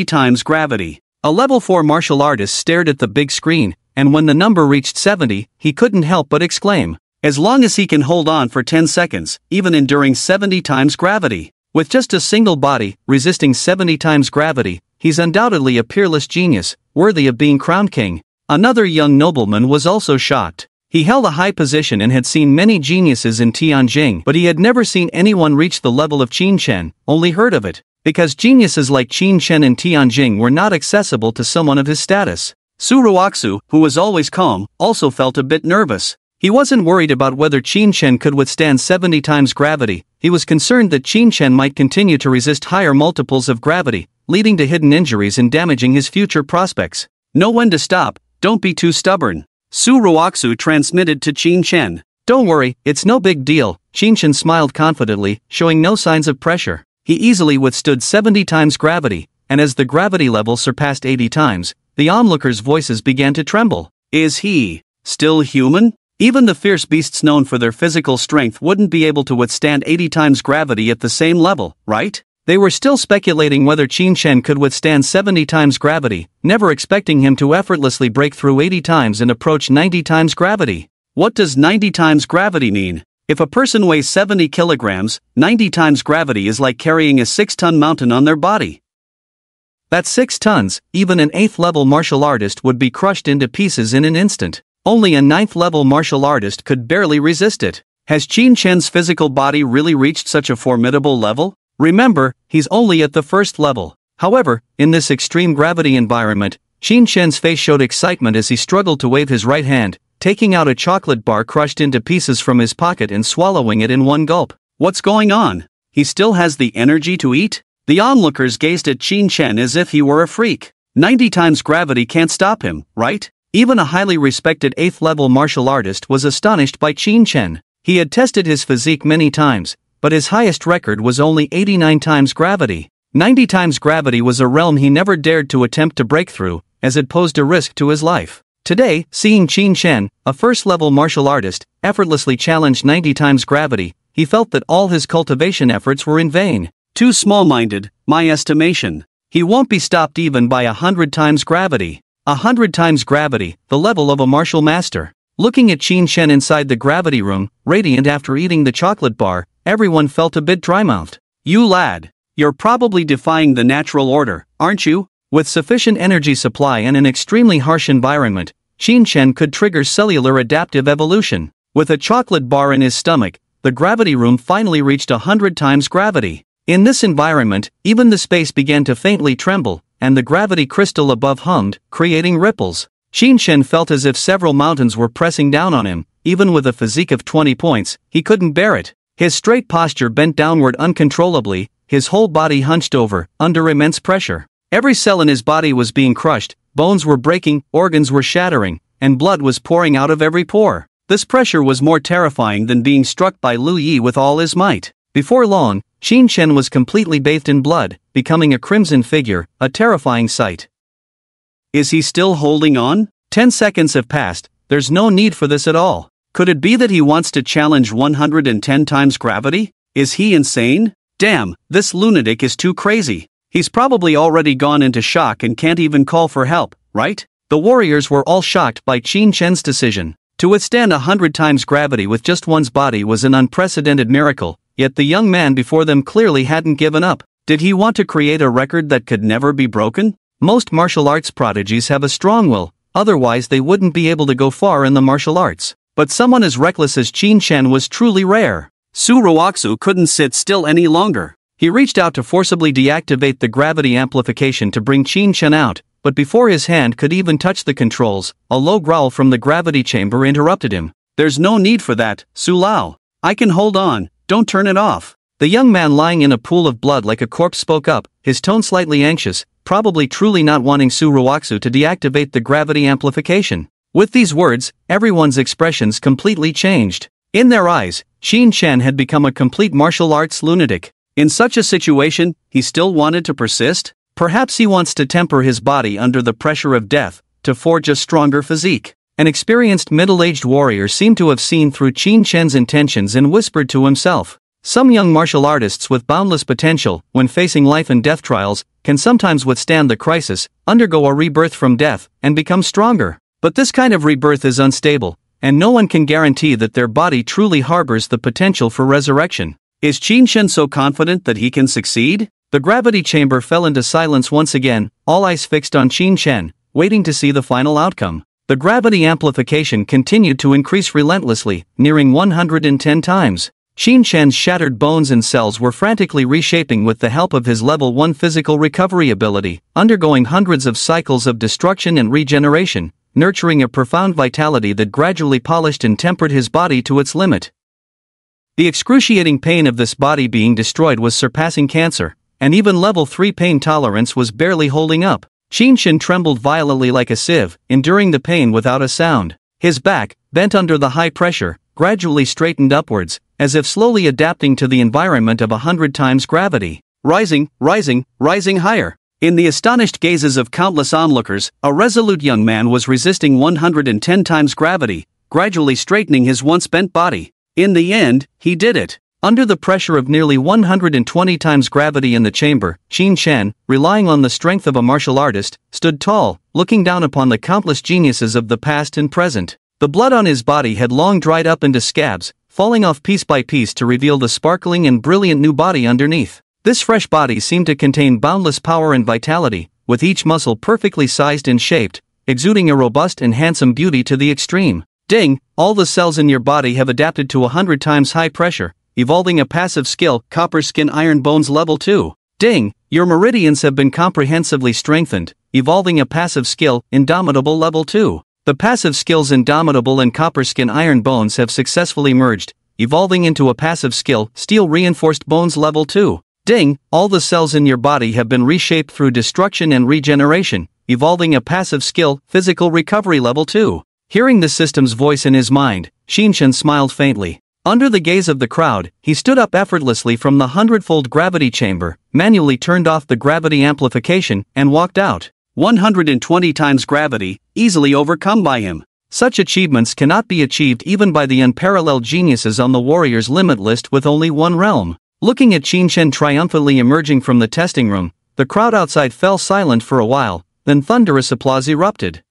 times gravity. A level 4 martial artist stared at the big screen, and when the number reached 70, he couldn't help but exclaim. As long as he can hold on for 10 seconds, even enduring 70 times gravity. With just a single body, resisting 70 times gravity, he's undoubtedly a peerless genius, worthy of being crowned king. Another young nobleman was also shocked. He held a high position and had seen many geniuses in Tianjing, but he had never seen anyone reach the level of Qin Shen, only heard of it. Because geniuses like Qin Shen in Tianjing were not accessible to someone of his status. Su Ruoxu, who was always calm, also felt a bit nervous. He wasn't worried about whether Qin Shen could withstand 70 times gravity, he was concerned that Qin Shen might continue to resist higher multiples of gravity, leading to hidden injuries and damaging his future prospects. Know when to stop, don't be too stubborn. Su Ruoxu transmitted to Qin Shen. Don't worry, it's no big deal, Qin Shen smiled confidently, showing no signs of pressure. He easily withstood 70 times gravity, and as the gravity level surpassed 80 times, the onlookers' voices began to tremble. Is he still human? Even the fierce beasts known for their physical strength wouldn't be able to withstand 80 times gravity at the same level, right? They were still speculating whether Qin Shen could withstand 70 times gravity, never expecting him to effortlessly break through 80 times and approach 90 times gravity. What does 90 times gravity mean? If a person weighs 70 kilograms, 90 times gravity is like carrying a 6-ton mountain on their body. That's 6 tons, even an 8th level martial artist would be crushed into pieces in an instant. Only a 9th level martial artist could barely resist it. Has Qin Shen's physical body really reached such a formidable level? Remember, he's only at the 1st level. However, in this extreme gravity environment, Qin Shen's face showed excitement as he struggled to wave his right hand, taking out a chocolate bar crushed into pieces from his pocket and swallowing it in one gulp. What's going on? He still has the energy to eat? The onlookers gazed at Qin Shen as if he were a freak. 90 times gravity can't stop him, right? Even a highly respected 8th level martial artist was astonished by Qin Shen. He had tested his physique many times, but his highest record was only 89 times gravity. 90 times gravity was a realm he never dared to attempt to break through, as it posed a risk to his life. Today, seeing Qin Shen, a 1st level martial artist, effortlessly challenge 90 times gravity, he felt that all his cultivation efforts were in vain. Too small-minded, my estimation. He won't be stopped even by 100 times gravity. 100 times gravity, the level of a martial master. Looking at Qin Shen inside the gravity room, radiant after eating the chocolate bar, everyone felt a bit dry-mouthed. You lad, you're probably defying the natural order, aren't you? With sufficient energy supply and an extremely harsh environment, Qin Shen could trigger cellular adaptive evolution. With a chocolate bar in his stomach, the gravity room finally reached 100 times gravity. In this environment, even the space began to faintly tremble, and the gravity crystal above hummed, creating ripples. Qin Shen felt as if several mountains were pressing down on him. Even with a physique of 20 points, he couldn't bear it. His straight posture bent downward uncontrollably, his whole body hunched over, under immense pressure. Every cell in his body was being crushed, bones were breaking, organs were shattering, and blood was pouring out of every pore. This pressure was more terrifying than being struck by Lu Yi with all his might. Before long, Qin Shen was completely bathed in blood, becoming a crimson figure, a terrifying sight. Is he still holding on? 10 seconds have passed, there's no need for this at all. Could it be that he wants to challenge 110 times gravity? Is he insane? Damn, this lunatic is too crazy. He's probably already gone into shock and can't even call for help, right? The warriors were all shocked by Qin Shen's decision. To withstand 100 times gravity with just one's body was an unprecedented miracle, yet the young man before them clearly hadn't given up. Did he want to create a record that could never be broken? Most martial arts prodigies have a strong will, otherwise they wouldn't be able to go far in the martial arts. but someone as reckless as Qin Shen was truly rare. Su Ruoxu couldn't sit still any longer. He reached out to forcibly deactivate the gravity amplification to bring Qin Shen out, but before his hand could even touch the controls, a low growl from the gravity chamber interrupted him. "There's no need for that, Su Lao. I can hold on, don't turn it off." The young man lying in a pool of blood like a corpse spoke up, his tone slightly anxious, probably truly not wanting Su Ruoxu to deactivate the gravity amplification. With these words, everyone's expressions completely changed. In their eyes, Qin Shen had become a complete martial arts lunatic. In such a situation, he still wanted to persist? Perhaps he wants to temper his body under the pressure of death, to forge a stronger physique. An experienced middle-aged warrior seemed to have seen through Qin Shen's intentions and whispered to himself. Some young martial artists with boundless potential, when facing life and death trials, can sometimes withstand the crisis, undergo a rebirth from death, and become stronger. But this kind of rebirth is unstable, and no one can guarantee that their body truly harbors the potential for resurrection. Is Qin Shen so confident that he can succeed? The gravity chamber fell into silence once again, all eyes fixed on Qin Shen, waiting to see the final outcome. The gravity amplification continued to increase relentlessly, nearing 110 times. Qin Shen's shattered bones and cells were frantically reshaping with the help of his level 1 physical recovery ability, undergoing hundreds of cycles of destruction and regeneration, nurturing a profound vitality that gradually polished and tempered his body to its limit. The excruciating pain of this body being destroyed was surpassing cancer, and even level 3 pain tolerance was barely holding up. Qin Shen trembled violently like a sieve, enduring the pain without a sound. His back, bent under the high pressure, gradually straightened upwards, as if slowly adapting to the environment of 100 times gravity. Rising higher. In the astonished gazes of countless onlookers, a resolute young man was resisting 110 times gravity, gradually straightening his once bent body. In the end, he did it. Under the pressure of nearly 120 times gravity in the chamber, Qin Shen, relying on the strength of a martial artist, stood tall, looking down upon the countless geniuses of the past and present. The blood on his body had long dried up into scabs, falling off piece by piece to reveal the sparkling and brilliant new body underneath. This fresh body seemed to contain boundless power and vitality, with each muscle perfectly sized and shaped, exuding a robust and handsome beauty to the extreme. Ding! All the cells in your body have adapted to 100 times high pressure, evolving a passive skill, Copper Skin Iron Bones Level 2. Ding! Your meridians have been comprehensively strengthened, evolving a passive skill, Indomitable Level 2. The passive skills Indomitable and Copper Skin Iron Bones have successfully merged, evolving into a passive skill, Steel Reinforced Bones Level 2. Ding! All the cells in your body have been reshaped through destruction and regeneration, evolving a passive skill, Physical Recovery Level 2. Hearing the system's voice in his mind, Qin Shen smiled faintly. Under the gaze of the crowd, he stood up effortlessly from the 100-fold gravity chamber, manually turned off the gravity amplification, and walked out. 120 times gravity, easily overcome by him. Such achievements cannot be achieved even by the unparalleled geniuses on the warrior's limit list with only one realm. Looking at Qin Shen triumphantly emerging from the testing room, the crowd outside fell silent for a while, then thunderous applause erupted.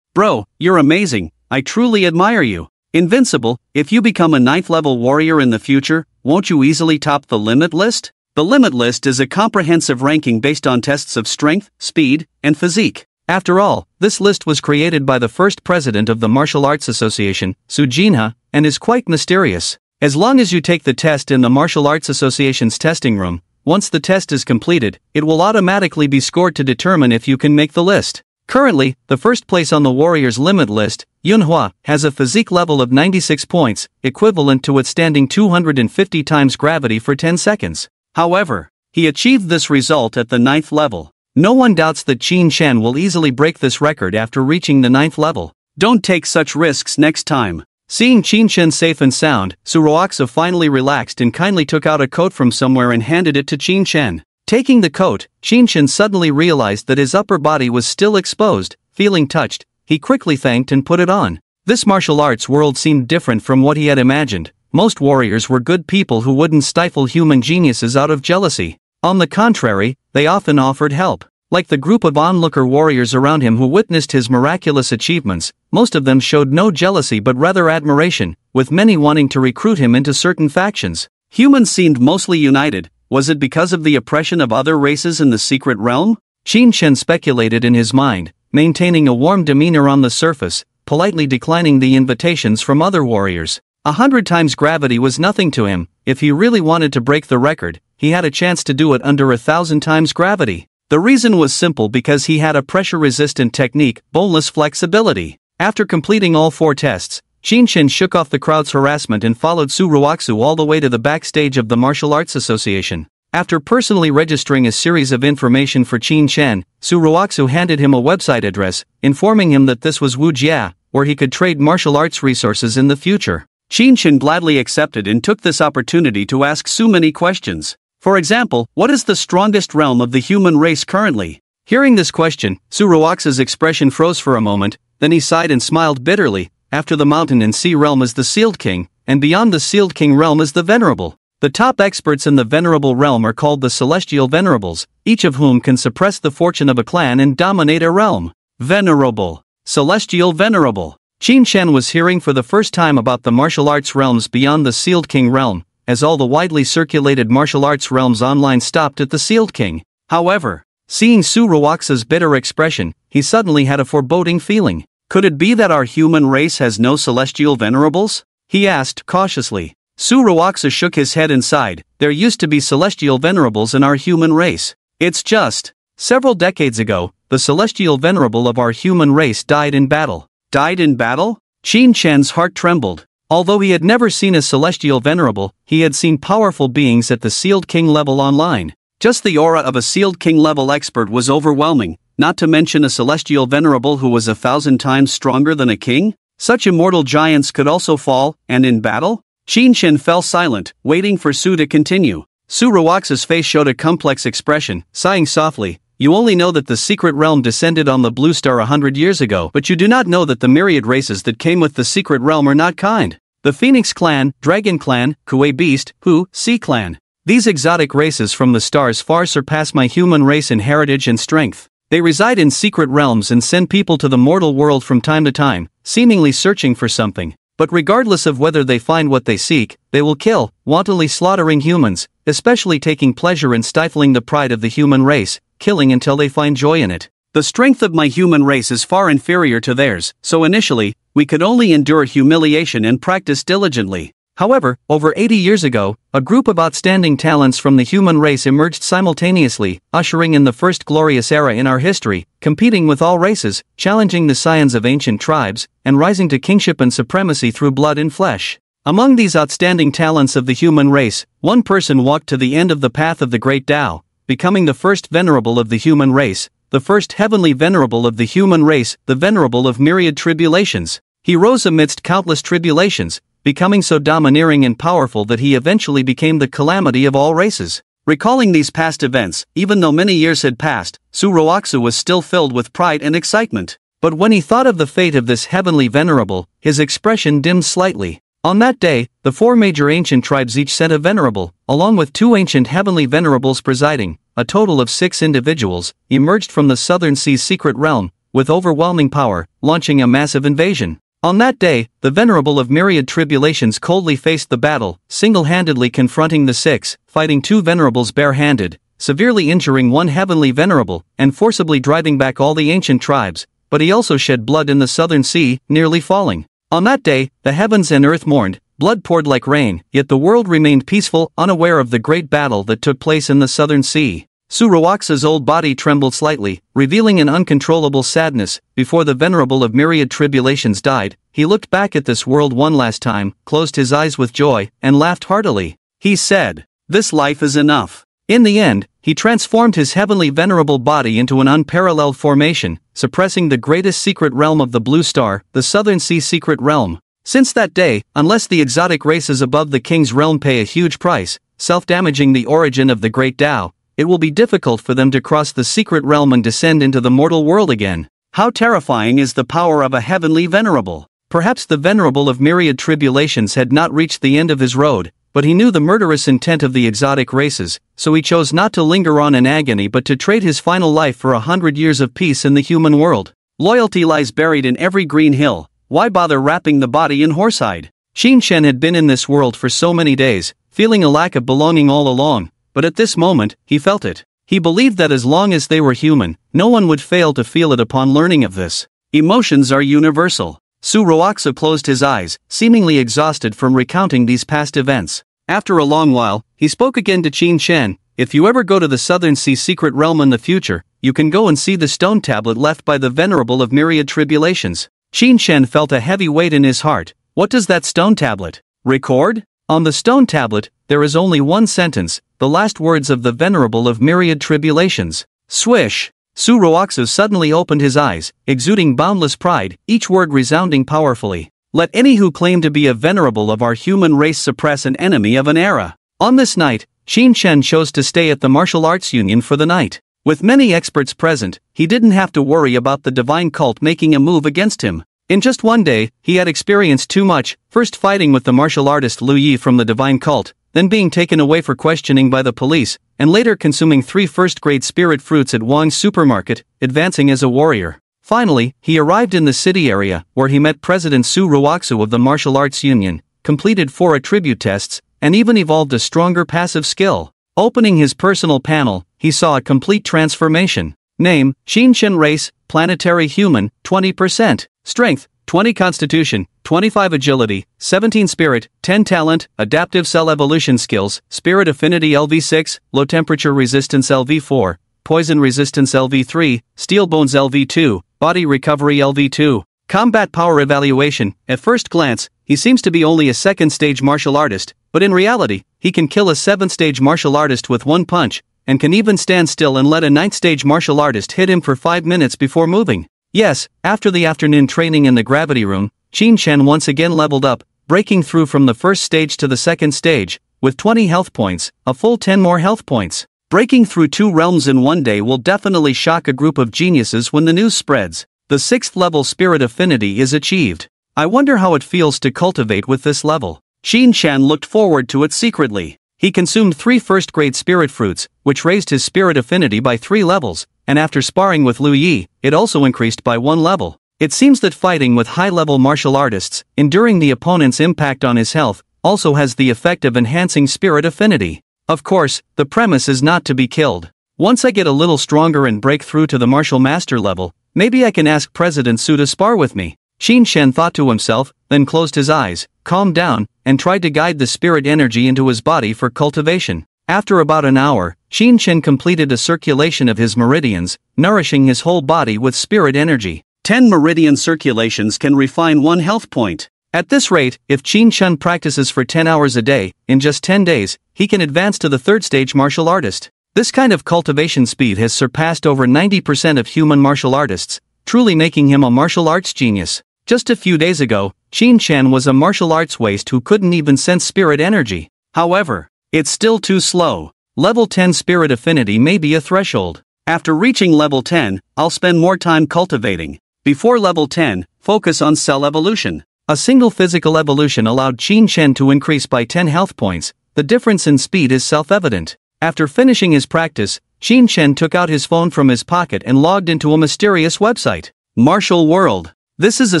"Bro, you're amazing, I truly admire you. Invincible, if you become a 9th level warrior in the future, won't you easily top the limit list?" The limit list is a comprehensive ranking based on tests of strength, speed, and physique. After all, this list was created by the first president of the Martial Arts Association, Su Jinha, and is quite mysterious. As long as you take the test in the Martial Arts Association's testing room, once the test is completed, it will automatically be scored to determine if you can make the list. Currently, the first place on the Warriors Limit list, Yunhua, has a physique level of 96 points, equivalent to withstanding 250 times gravity for 10 seconds. However, he achieved this result at the 9th level. No one doubts that Qin Shen will easily break this record after reaching the 9th level. Don't take such risks next time. Seeing Qin Shen safe and sound, Su Ruoxu finally relaxed and kindly took out a coat from somewhere and handed it to Qin Shen. Taking the coat, Qin Shen suddenly realized that his upper body was still exposed. Feeling touched, he quickly thanked and put it on. This martial arts world seemed different from what he had imagined. Most warriors were good people who wouldn't stifle human geniuses out of jealousy. On the contrary, they often offered help. Like the group of onlooker warriors around him who witnessed his miraculous achievements, most of them showed no jealousy but rather admiration, with many wanting to recruit him into certain factions. Humans seemed mostly united. Was it because of the oppression of other races in the secret realm? Qin Shen speculated in his mind, maintaining a warm demeanor on the surface, politely declining the invitations from other warriors. 100 times gravity was nothing to him. If he really wanted to break the record, he had a chance to do it under 1,000 times gravity. The reason was simple: because he had a pressure-resistant technique, boneless flexibility. After completing all 4 tests, Qin shook off the crowd's harassment and followed Su Ruoxu all the way to the backstage of the Martial Arts Association. After personally registering a series of information for Qin, Su Ruoxu handed him a website address, informing him that this was Wujia, where he could trade martial arts resources in the future. Qin gladly accepted and took this opportunity to ask Su many questions. For example, what is the strongest realm of the human race currently? Hearing this question, Su Ruoxu's expression froze for a moment, then he sighed and smiled bitterly. After the mountain and sea realm is the Sealed King, and beyond the Sealed King realm is the Venerable. The top experts in the Venerable realm are called the Celestial Venerables, each of whom can suppress the fortune of a clan and dominate a realm. Venerable. Celestial Venerable. Qin was hearing for the first time about the martial arts realms beyond the Sealed King realm, as all the widely circulated martial arts realms online stopped at the Sealed King. However, seeing Su Ruoxu's bitter expression, he suddenly had a foreboding feeling. Could it be that our human race has no celestial venerables? He asked cautiously. Su Ruoxu shook his head and sighed. There used to be celestial venerables in our human race. It's just, several decades ago, the celestial venerable of our human race died in battle. Died in battle? Qin's heart trembled. Although he had never seen a celestial venerable, he had seen powerful beings at the Sealed King level online. Just the aura of a Sealed King level expert was overwhelming, not to mention a celestial venerable who was 1,000 times stronger than a king? Such immortal giants could also fall, and in battle? Qin fell silent, waiting for Su to continue. Su Ruoxu's face showed a complex expression, sighing softly. You only know that the secret realm descended on the Blue Star 100 years ago, but you do not know that the myriad races that came with the secret realm are not kind. The Phoenix Clan, Dragon Clan, Kuei Beast, Hu, Sea Clan. These exotic races from the stars far surpass my human race in heritage and strength. They reside in secret realms and send people to the mortal world from time to time, seemingly searching for something. But regardless of whether they find what they seek, they will kill, wantonly slaughtering humans, especially taking pleasure in stifling the pride of the human race, killing until they find joy in it. The strength of my human race is far inferior to theirs, so initially, we could only endure humiliation and practice diligently. However, over 80 years ago, a group of outstanding talents from the human race emerged simultaneously, ushering in the first glorious era in our history, competing with all races, challenging the scions of ancient tribes, and rising to kingship and supremacy through blood and flesh. Among these outstanding talents of the human race, one person walked to the end of the path of the great Tao, becoming the first venerable of the human race, the first heavenly venerable of the human race, the venerable of myriad tribulations. He rose amidst countless tribulations, becoming so domineering and powerful that he eventually became the calamity of all races. Recalling these past events, even though many years had passed, Su Ruoxu was still filled with pride and excitement. But when he thought of the fate of this heavenly venerable, his expression dimmed slightly. On that day, the 4 major ancient tribes each sent a venerable, along with 2 ancient heavenly venerables presiding. A total of 6 individuals emerged from the Southern Sea's secret realm, with overwhelming power, launching a massive invasion. On that day, the Venerable of Myriad Tribulations coldly faced the battle, single-handedly confronting the 6, fighting 2 Venerables bare-handed, severely injuring 1 Heavenly Venerable, and forcibly driving back all the ancient tribes, but he also shed blood in the Southern Sea, nearly falling. On that day, the heavens and earth mourned, blood poured like rain, yet the world remained peaceful, unaware of the great battle that took place in the Southern Sea. Su Ruoxu's old body trembled slightly, revealing an uncontrollable sadness. Before the Venerable of Myriad Tribulations died, he looked back at this world one last time, closed his eyes with joy, and laughed heartily. He said, "This life is enough." In the end, he transformed his heavenly venerable body into an unparalleled formation, suppressing the greatest secret realm of the Blue Star, the Southern Sea secret realm. Since that day, unless the exotic races above the King's realm pay a huge price, self-damaging the origin of the Great Tao, it will be difficult for them to cross the secret realm and descend into the mortal world again. How terrifying is the power of a heavenly venerable! Perhaps the Venerable of Myriad Tribulations had not reached the end of his road, but he knew the murderous intent of the exotic races, so he chose not to linger on in agony but to trade his final life for 100 years of peace in the human world. Loyalty lies buried in every green hill. Why bother wrapping the body in horsehide? Qin had been in this world for so many days, feeling a lack of belonging all along. But at this moment, he felt it. He believed that as long as they were human, no one would fail to feel it upon learning of this. Emotions are universal. Su Roaxu closed his eyes, seemingly exhausted from recounting these past events. After a long while, he spoke again to Qin Shen. If you ever go to the Southern Sea secret realm in the future, you can go and see the stone tablet left by the Venerable of Myriad Tribulations. Qin Shen felt a heavy weight in his heart. What does that stone tablet record? On the stone tablet, there is only one sentence, the last words of the Venerable of Myriad Tribulations. Swish! Su Roaxu suddenly opened his eyes, exuding boundless pride, each word resounding powerfully. Let any who claim to be a venerable of our human race suppress an enemy of an era. On this night, Qin Shen chose to stay at the Martial Arts Union for the night. With many experts present, he didn't have to worry about the divine cult making a move against him. In just one day, he had experienced too much, first fighting with the martial artist Lu Yi from the divine cult, then being taken away for questioning by the police, and later consuming 3 first-grade spirit fruits at Wang's supermarket, advancing as a warrior. Finally, he arrived in the city area, where he met President Su Roaxu of the Martial Arts Union, completed 4 attribute tests, and even evolved a stronger passive skill. Opening his personal panel, he saw a complete transformation. Name, Qin Shen race, planetary human, 20%. Strength, 20 constitution, 25 agility, 17 spirit, 10 talent, adaptive cell evolution skills, spirit affinity LV6, low temperature resistance LV4, poison resistance LV3, steel bones LV2, body recovery LV2. Combat power evaluation. At first glance, he seems to be only a 2nd stage martial artist, but in reality, he can kill a 7th stage martial artist with 1 punch, and can even stand still and let a 9th stage martial artist hit him for 5 minutes before moving. Yes, after the afternoon training in the gravity room, Qin Shen once again leveled up, breaking through from the 1st stage to the 2nd stage, with 20 health points, a full 10 more health points. Breaking through 2 realms in one day will definitely shock a group of geniuses when the news spreads. The 6th level spirit affinity is achieved. I wonder how it feels to cultivate with this level. Qin Shen looked forward to it secretly. He consumed 3 first-grade spirit fruits, which raised his spirit affinity by 3 levels, and after sparring with Lu Yi, it also increased by 1 level. It seems that fighting with high-level martial artists, enduring the opponent's impact on his health, also has the effect of enhancing spirit affinity. Of course, the premise is not to be killed. Once I get a little stronger and break through to the martial master level, maybe I can ask President Su to spar with me. Qin Shen thought to himself, then closed his eyes, calmed down, and tried to guide the spirit energy into his body for cultivation. After about an hour, Qin Shen completed a circulation of his meridians, nourishing his whole body with spirit energy. 10 meridian circulations can refine 1 health point. At this rate, if Qin Shen practices for 10 hours a day, in just 10 days, he can advance to the 3rd stage martial artist. This kind of cultivation speed has surpassed over 90% of human martial artists, truly making him a martial arts genius. Just a few days ago, Qin Shen was a martial arts waste who couldn't even sense spirit energy. However, it's still too slow. Level 10 spirit affinity may be a threshold. After reaching level 10, I'll spend more time cultivating. Before level 10, focus on cell evolution. A single physical evolution allowed Qin Shen to increase by 10 health points. The difference in speed is self-evident. After finishing his practice, Qin Shen took out his phone from his pocket and logged into a mysterious website. Martial World. This is a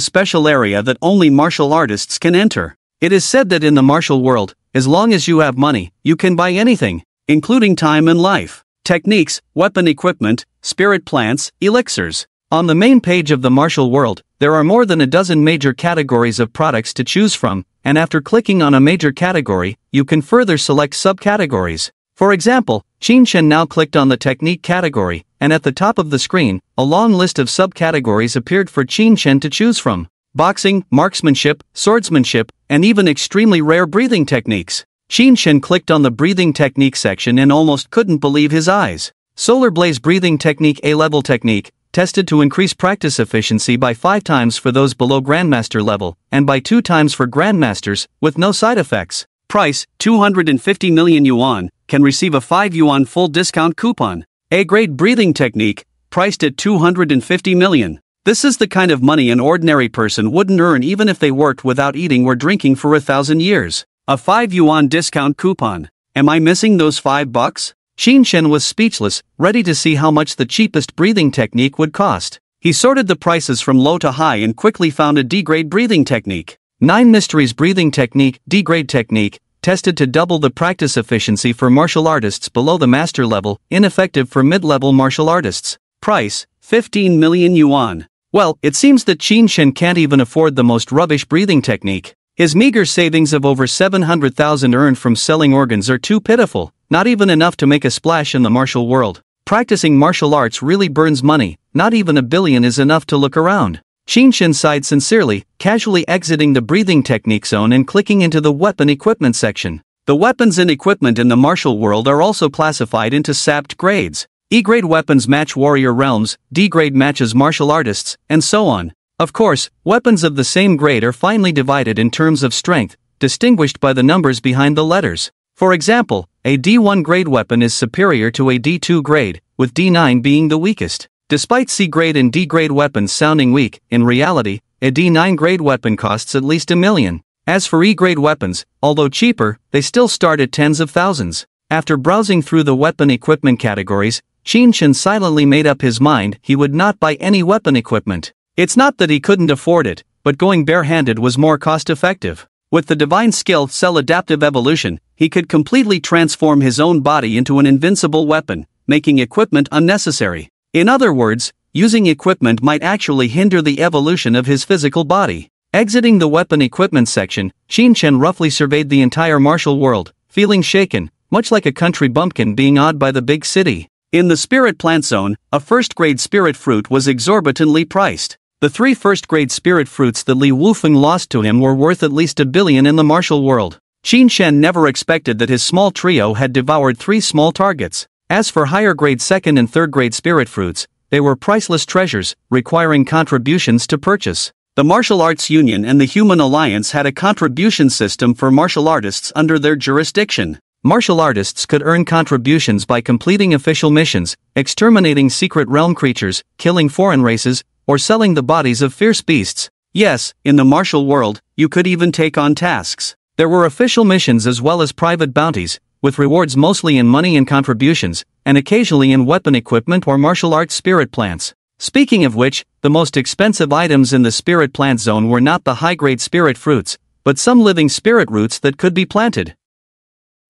special area that only martial artists can enter. It is said that in the martial world, as long as you have money, you can buy anything, including time and life, techniques, weapon equipment, spirit plants, elixirs. On the main page of the martial world, there are more than a dozen major categories of products to choose from, and after clicking on a major category, you can further select subcategories. For example, Qin Shen now clicked on the technique category, and at the top of the screen, a long list of subcategories appeared for Qin Shen to choose from. Boxing, marksmanship, swordsmanship, and even extremely rare breathing techniques. Qin Shen clicked on the breathing technique section and almost couldn't believe his eyes. Solar Blaze breathing technique A-level technique, tested to increase practice efficiency by 5 times for those below Grandmaster level, and by 2 times for Grandmasters, with no side effects. Price, 250 million yuan, can receive a 5 yuan full discount coupon. A-grade breathing technique, priced at 250 million. This is the kind of money an ordinary person wouldn't earn even if they worked without eating or drinking for 1,000 years. A 5 yuan discount coupon. Am I missing those $5? Qin Shen was speechless, ready to see how much the cheapest breathing technique would cost. He sorted the prices from low to high and quickly found a D-grade breathing technique. 9 Mysteries breathing technique, D-grade technique, tested to double the practice efficiency for martial artists below the master level, ineffective for mid-level martial artists. Price, 15 million yuan. Well, it seems that Qin Shen can't even afford the most rubbish breathing technique. His meager savings of over 700,000 earned from selling organs are too pitiful, not even enough to make a splash in the martial world. Practicing martial arts really burns money, not even $1 billion is enough to look around. Qin Shen sighed sincerely, casually exiting the breathing technique zone and clicking into the weapon equipment section. The weapons and equipment in the martial world are also classified into SAPT grades. E-grade weapons match warrior realms, D-grade matches martial artists, and so on. Of course, weapons of the same grade are finely divided in terms of strength, distinguished by the numbers behind the letters. For example, a D1 grade weapon is superior to a D2 grade, with D9 being the weakest. Despite C grade and D grade weapons sounding weak, in reality, a D9 grade weapon costs at least $1 million. As for E grade weapons, although cheaper, they still start at tens of thousands. After browsing through the weapon equipment categories, Qin Shen silently made up his mind he would not buy any weapon equipment. It's not that he couldn't afford it, but going barehanded was more cost-effective. With the divine skill Cell Adaptive Evolution, he could completely transform his own body into an invincible weapon, making equipment unnecessary. In other words, using equipment might actually hinder the evolution of his physical body. Exiting the weapon equipment section, Qin Shen roughly surveyed the entire martial world, feeling shaken, much like a country bumpkin being awed by the big city. In the spirit plant zone, a first-grade spirit fruit was exorbitantly priced. The 3 first-grade spirit fruits that Li Wufeng lost to him were worth at least $1 billion in the martial world. Qin Shen never expected that his small trio had devoured 3 small targets. As for higher-grade second and third-grade spirit fruits, they were priceless treasures, requiring contributions to purchase. The Martial Arts Union and the Human Alliance had a contribution system for martial artists under their jurisdiction. Martial artists could earn contributions by completing official missions, exterminating secret realm creatures, killing foreign races, or selling the bodies of fierce beasts. Yes, in the martial world, you could even take on tasks. There were official missions as well as private bounties, with rewards mostly in money and contributions, and occasionally in weapon equipment or martial arts spirit plants. Speaking of which, the most expensive items in the spirit plant zone were not the high-grade spirit fruits, but some living spirit roots that could be planted.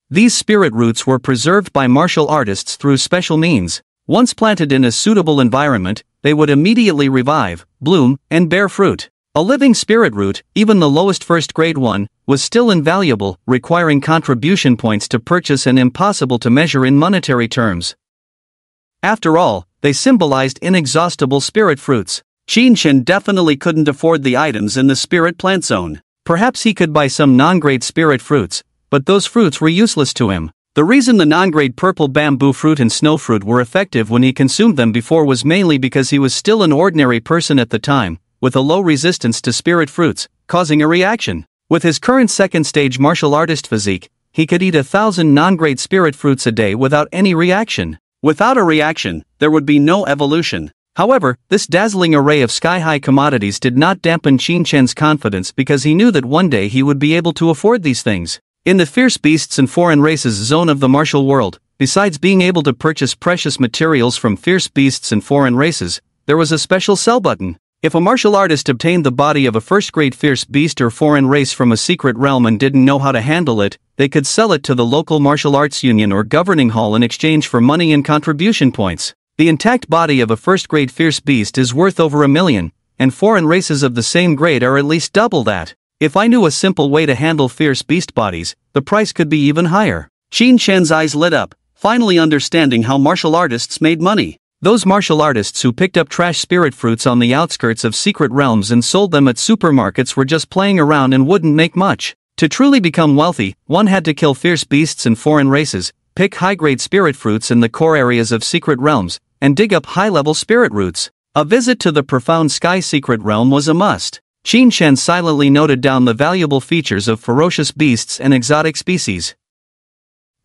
These spirit roots were preserved by martial artists through special means. Once planted in a suitable environment, they would immediately revive, bloom, and bear fruit. A living spirit root, even the lowest first-grade one, was still invaluable, requiring contribution points to purchase and impossible to measure in monetary terms. After all, they symbolized inexhaustible spirit fruits. Qin Shen definitely couldn't afford the items in the spirit plant zone. Perhaps he could buy some non-grade spirit fruits, but those fruits were useless to him. The reason the non-grade purple bamboo fruit and snow fruit were effective when he consumed them before was mainly because he was still an ordinary person at the time, with a low resistance to spirit fruits, causing a reaction. With his current second-stage martial artist physique, he could eat 1,000 non-grade spirit fruits a day without any reaction. Without a reaction, there would be no evolution. However, this dazzling array of sky-high commodities did not dampen Qin Shen's confidence because he knew that one day he would be able to afford these things. In the fierce beasts and foreign races zone of the martial world, besides being able to purchase precious materials from fierce beasts and foreign races, there was a special sell button. If a martial artist obtained the body of a first-grade fierce beast or foreign race from a secret realm and didn't know how to handle it, they could sell it to the local martial arts union or governing hall in exchange for money and contribution points. The intact body of a first-grade fierce beast is worth over $1 million, and foreign races of the same grade are at least double that. If I knew a simple way to handle fierce beast bodies, the price could be even higher. Qin Shen's eyes lit up, finally understanding how martial artists made money. Those martial artists who picked up trash spirit fruits on the outskirts of secret realms and sold them at supermarkets were just playing around and wouldn't make much. To truly become wealthy, one had to kill fierce beasts and foreign races, pick high-grade spirit fruits in the core areas of secret realms, and dig up high-level spirit roots. A visit to the profound sky secret realm was a must. Qin Shen silently noted down the valuable features of ferocious beasts and exotic species.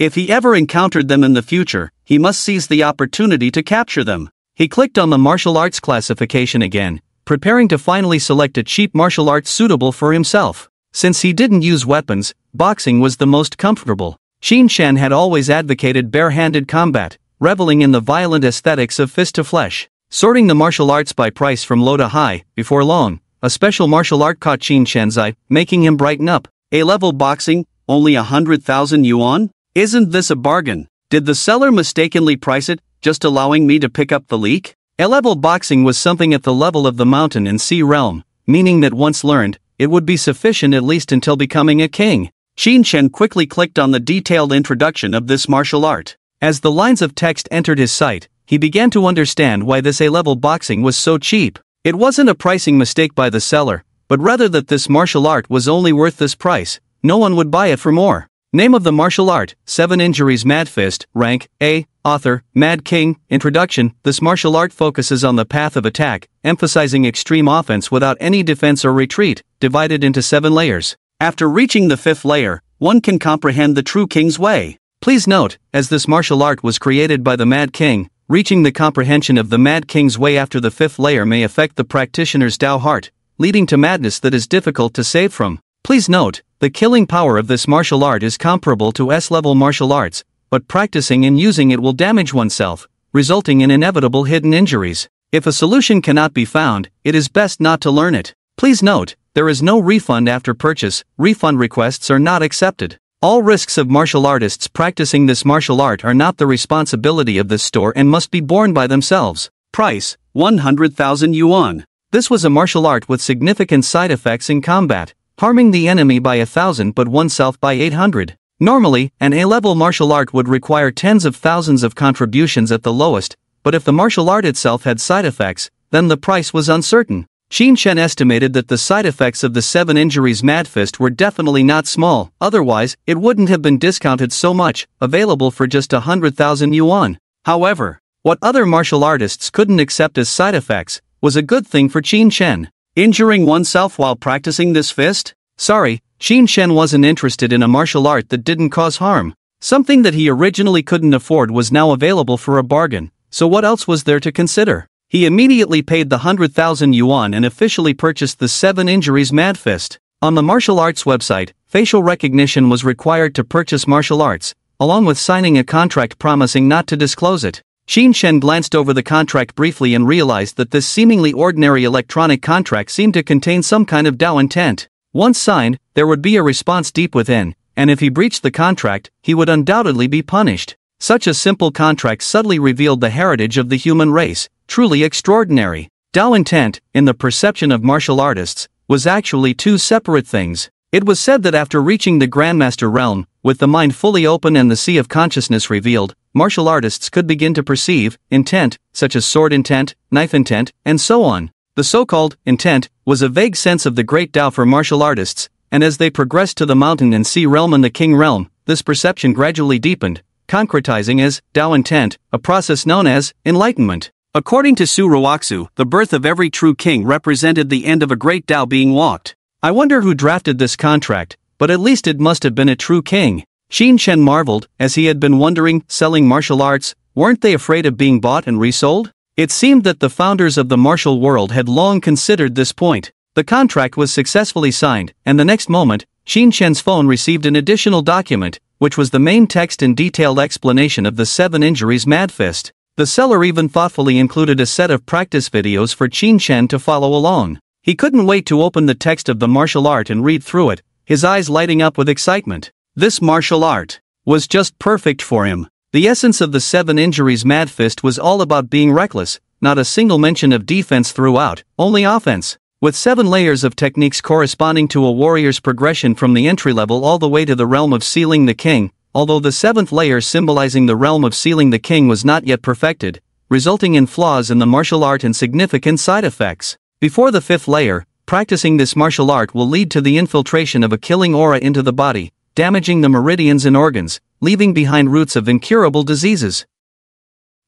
If he ever encountered them in the future, he must seize the opportunity to capture them. He clicked on the martial arts classification again, preparing to finally select a cheap martial art suitable for himself. Since he didn't use weapons, boxing was the most comfortable. Qin Shen had always advocated bare-handed combat, reveling in the violent aesthetics of fist-to-flesh. Sorting the martial arts by price from low to high, before long, a special martial art caught Qin Shen's eye, making him brighten up. A-level boxing, only 100,000 yuan? Isn't this a bargain? Did the seller mistakenly price it, just allowing me to pick up the leak? A-level boxing was something at the level of the mountain and sea realm, meaning that once learned, it would be sufficient at least until becoming a king. Qin Shen quickly clicked on the detailed introduction of this martial art. As the lines of text entered his sight, he began to understand why this A-level boxing was so cheap. It wasn't a pricing mistake by the seller, but rather that this martial art was only worth this price. No one would buy it for more. Name of the martial art: 7 Injuries Mad Fist. Rank: A. Author: Mad King. Introduction: this martial art focuses on the path of attack, emphasizing extreme offense without any defense or retreat, divided into 7 layers. After reaching the 5th layer, one can comprehend the true king's way. Please note, as this martial art was created by the Mad King, reaching the comprehension of the Mad King's way after the 5th layer may affect the practitioner's Tao heart, leading to madness that is difficult to save from. Please note, the killing power of this martial art is comparable to S-level martial arts, but practicing and using it will damage oneself, resulting in inevitable hidden injuries. If a solution cannot be found, it is best not to learn it. Please note, there is no refund after purchase. Refund requests are not accepted. All risks of martial artists practicing this martial art are not the responsibility of this store and must be borne by themselves. Price: 100,000 yuan. This was a martial art with significant side effects in combat, harming the enemy by 1,000 but oneself by 800. Normally, an A-level martial art would require tens of thousands of contributions at the lowest, but if the martial art itself had side effects, then the price was uncertain. Qin Shen estimated that the side effects of the 7 Injuries Mad Fist were definitely not small, otherwise, it wouldn't have been discounted so much, available for just 100,000 yuan. However, what other martial artists couldn't accept as side effects was a good thing for Qin Shen. Injuring oneself while practicing this fist? Sorry, Qin Shen wasn't interested in a martial art that didn't cause harm. Something that he originally couldn't afford was now available for a bargain, so what else was there to consider? He immediately paid the 100,000 yuan and officially purchased the 7 Injuries Mad Fist. On the martial arts website, facial recognition was required to purchase martial arts, along with signing a contract promising not to disclose it. Qin Shen glanced over the contract briefly and realized that this seemingly ordinary electronic contract seemed to contain some kind of Tao intent. Once signed, there would be a response deep within, and if he breached the contract, he would undoubtedly be punished. Such a simple contract subtly revealed the heritage of the human race, truly extraordinary. Tao intent, in the perception of martial artists, was actually 2 separate things. It was said that after reaching the Grandmaster realm, with the mind fully open and the sea of consciousness revealed, martial artists could begin to perceive intent, such as sword intent, knife intent, and so on. The so-called intent was a vague sense of the great Tao for martial artists, and as they progressed to the mountain and sea realm and the king realm, this perception gradually deepened, concretizing as Tao intent, a process known as enlightenment. According to Su Ruoxu, the birth of every true king represented the end of a great Tao being walked. I wonder who drafted this contract, but at least it must have been a true king. Qin Shen marveled, as he had been wondering, selling martial arts, weren't they afraid of being bought and resold? It seemed that the founders of the martial world had long considered this point. The contract was successfully signed, and the next moment, Qin Shen's phone received an additional document, which was the main text and detailed explanation of the 7 Injuries Mad Fist. The seller even thoughtfully included a set of practice videos for Qin Shen to follow along. He couldn't wait to open the text of the martial art and read through it, his eyes lighting up with excitement. This martial art was just perfect for him. The essence of the 7 Injuries Mad Fist was all about being reckless, not a single mention of defense throughout, only offense. With 7 layers of techniques corresponding to a warrior's progression from the entry level all the way to the realm of sealing the king, although the 7th layer symbolizing the realm of sealing the king was not yet perfected, resulting in flaws in the martial art and significant side effects. Before the 5th layer, practicing this martial art will lead to the infiltration of a killing aura into the body, damaging the meridians and organs, leaving behind roots of incurable diseases.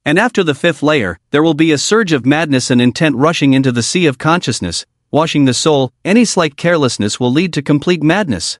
And after the 5th layer, there will be a surge of madness and intent rushing into the sea of consciousness, washing the soul. Any slight carelessness will lead to complete madness.